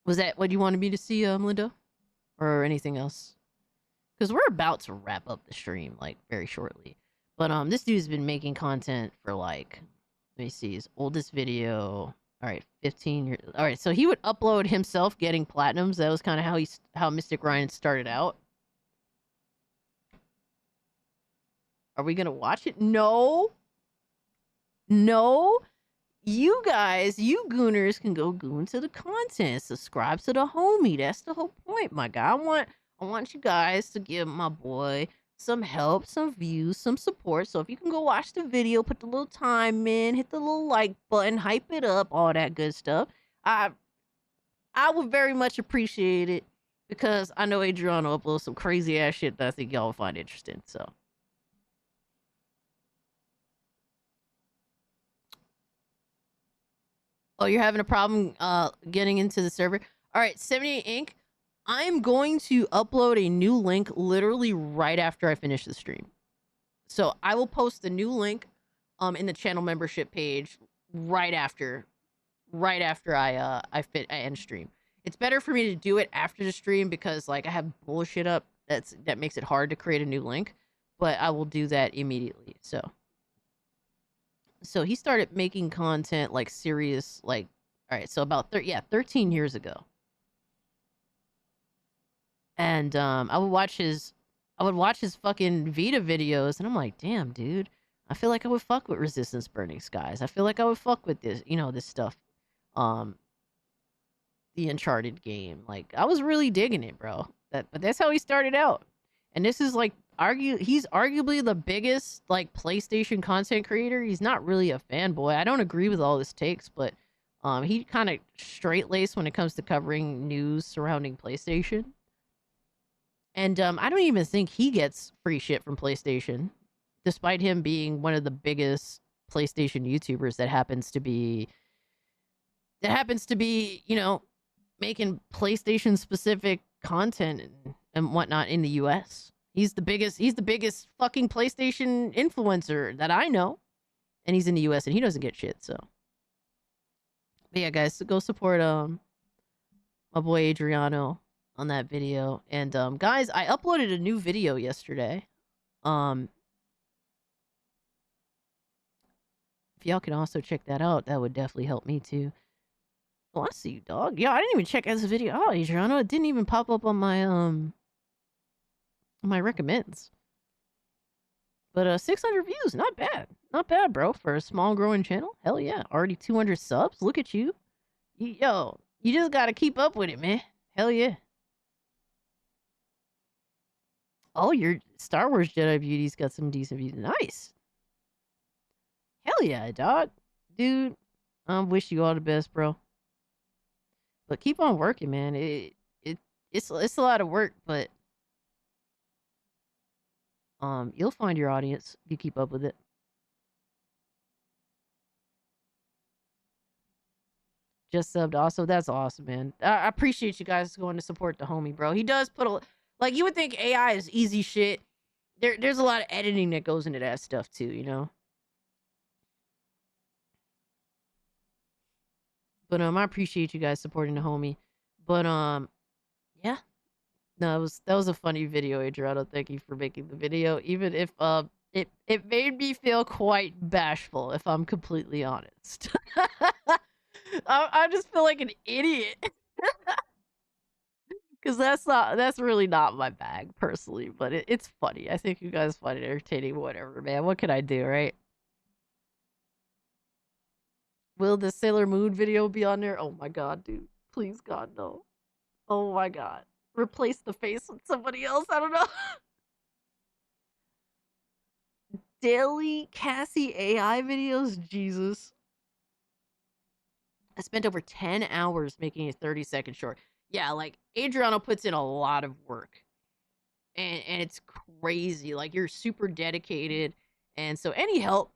Was that what you wanted me to see, Melinda? Or anything else? Because we're about to wrap up the stream, like, very shortly. But this dude's been making content for, like, let me see, his oldest video. Alright, 15 years. Alright, so he would upload himself getting platinums. That was kind of how Mystic Ryan started out. Are we gonna watch it? No. No. You guys, you gooners can go goon to the content. Subscribe to the homie. That's the whole point, my guy. I want you guys to give my boy some help, some views, some support. So if you can go watch the video, put the little time in, hit the little like button, hype it up, all that good stuff. I would very much appreciate it, because I know Adriano uploads some crazy ass shit that I think y'all will find interesting. So oh, you're having a problem getting into the server? All right, 78 Inc. I'm going to upload a new link literally right after I finish the stream. So I will post the new link in the channel membership page right after I end stream. It's better for me to do it after the stream because like I have bullshit up that makes it hard to create a new link, but I will do that immediately. So he started making content like serious, like, all right, so about 13 years ago. And I would watch his fucking Vita videos, and I'm like, damn, dude, I feel like I would fuck with Resistance Burning Skies. I feel like I would fuck with this, this stuff. The Uncharted game. Like, I was really digging it, bro. But that's how he started out. And this is like he's arguably the biggest like PlayStation content creator. He's not really a fanboy. I don't agree with all his takes, but he kind of straight-laced when it comes to covering news surrounding PlayStation. And I don't even think he gets free shit from PlayStation, despite him being one of the biggest PlayStation YouTubers that happens to be, making PlayStation specific content and whatnot in the US. He's the biggest fucking PlayStation influencer that I know. And he's in the US and he doesn't get shit, so. But yeah, guys, so go support my boy Adriano on that video. And guys, I uploaded a new video yesterday. If y'all can also check that out, that would definitely help me too. Oh, I see you, dog. Yeah, I didn't even check out this video. Oh, Adriano, it didn't even pop up on my recommends. But 600 views, not bad. Not bad, bro, for a small growing channel. Hell yeah. Already 200 subs. Look at you. Yo, you just gotta keep up with it, man. Hell yeah. Oh, your Star Wars Jedi Beauty's got some decent views. Nice. Hell yeah, dog. Dude, I wish you all the best, bro. But keep on working, man. It's a lot of work, but you'll find your audience if you keep up with it. Just subbed also. That's awesome, man. I appreciate you guys going to support the homie, bro. He does put a, like, you would think AI is easy shit. There's a lot of editing that goes into that stuff too, you know? But I appreciate you guys supporting the homie. But yeah. No, that was a funny video, Adriano. Thank you for making the video. Even if it made me feel quite bashful, if I'm completely honest. I just feel like an idiot. Because that's really not my bag personally, but it's funny. I think you guys find it entertaining, whatever, man. What can I do, right? Will the Sailor Moon video be on there? Oh my god, dude. Please, God, no. Oh my god. Replace the face with somebody else. I don't know. Daily Cassie AI videos? Jesus. I spent over 10 hours making a 30-second short. Yeah, like, Adriano puts in a lot of work. And it's crazy. Like, you're super dedicated. And so any help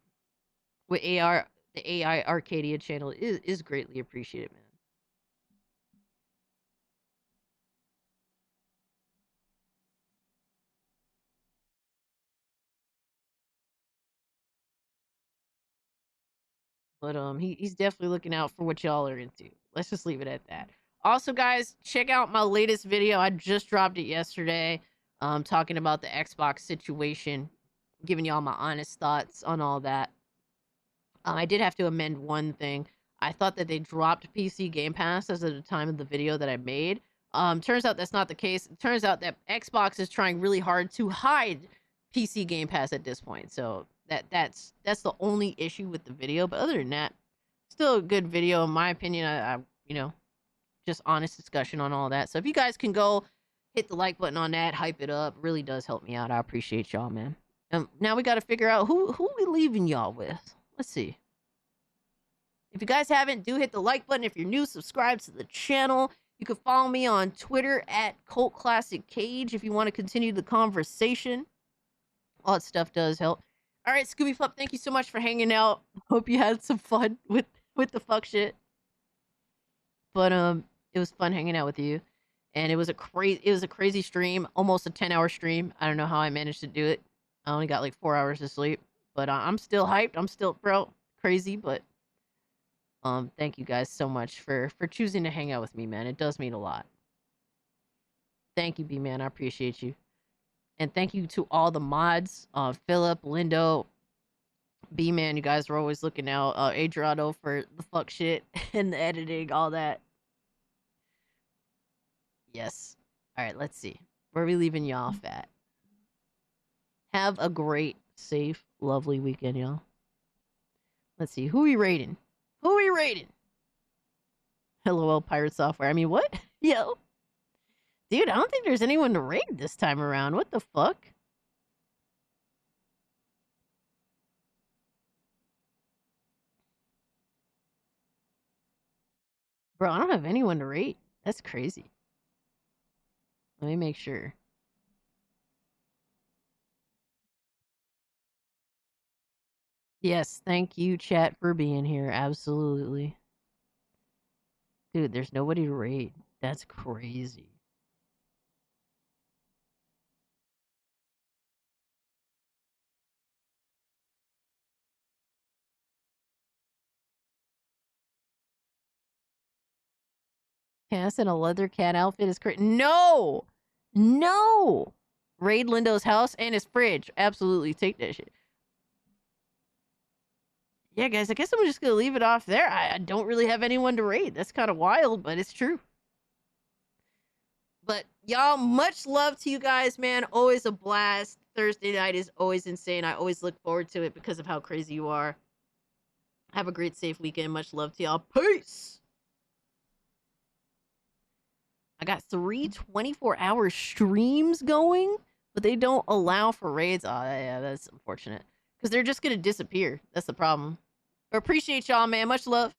with the AI Arcadia channel is greatly appreciated, man. But he's definitely looking out for what y'all are into. Let's just leave it at that. Also, guys, check out my latest video. I just dropped it yesterday. Talking about the Xbox situation, giving y'all my honest thoughts on all that. I did have to amend one thing. I thought that they dropped PC Game Pass as of the time of the video that I made. Turns out that's not the case. It turns out that Xbox is trying really hard to hide PC Game Pass at this point. So that's the only issue with the video. But other than that, still a good video in my opinion. I you know, just honest discussion on all that. So if you guys can go hit the like button on that, hype it up, really does help me out. I appreciate y'all, man. Now we got to figure out who we leaving y'all with. Let's see. If you guys haven't, do hit the like button. If you're new, subscribe to the channel. You can follow me on Twitter at Cult Classic Cage if you want to continue the conversation. All that stuff does help. All right, Scooby Pup, thank you so much for hanging out. Hope you had some fun with the fuck shit. But it was fun hanging out with you, and it was a crazy stream, almost a 10-hour stream. I don't know how I managed to do it. I only got like 4 hours of sleep, but I'm still hyped. I'm still crazy, but thank you guys so much for choosing to hang out with me, man. It does mean a lot. Thank you, B-Man. I appreciate you. And thank you to all the mods, Philip, Lindo, B-Man. You guys were always looking out. Adriano for the fuck shit and the editing, all that. Yes. All right, let's see. Where are we leaving y'all off at? Have a great, safe, lovely weekend, y'all. Let's see. Who are we rating? Who are we rating? LOL Pirate Software. I mean, what? Yo. Dude, I don't think there's anyone to raid this time around. What the fuck? Bro, I don't have anyone to rate. That's crazy. Let me make sure. Yes, thank you, chat, for being here. Absolutely. Dude, there's nobody to rate. That's crazy. Cass in a leather cat outfit is crazy. No! No! Raid Lindo's house and his fridge. Absolutely. Take that shit. Yeah, guys, I guess I'm just going to leave it off there. I don't really have anyone to raid. That's kind of wild, but it's true. But y'all, much love to you guys, man. Always a blast. Thursday night is always insane. I always look forward to it because of how crazy you are. Have a great, safe weekend. Much love to y'all. Peace! I got 3 24-hour streams going, but they don't allow for raids. Oh, yeah, that's unfortunate. Because they're just going to disappear. That's the problem. But appreciate y'all, man. Much love.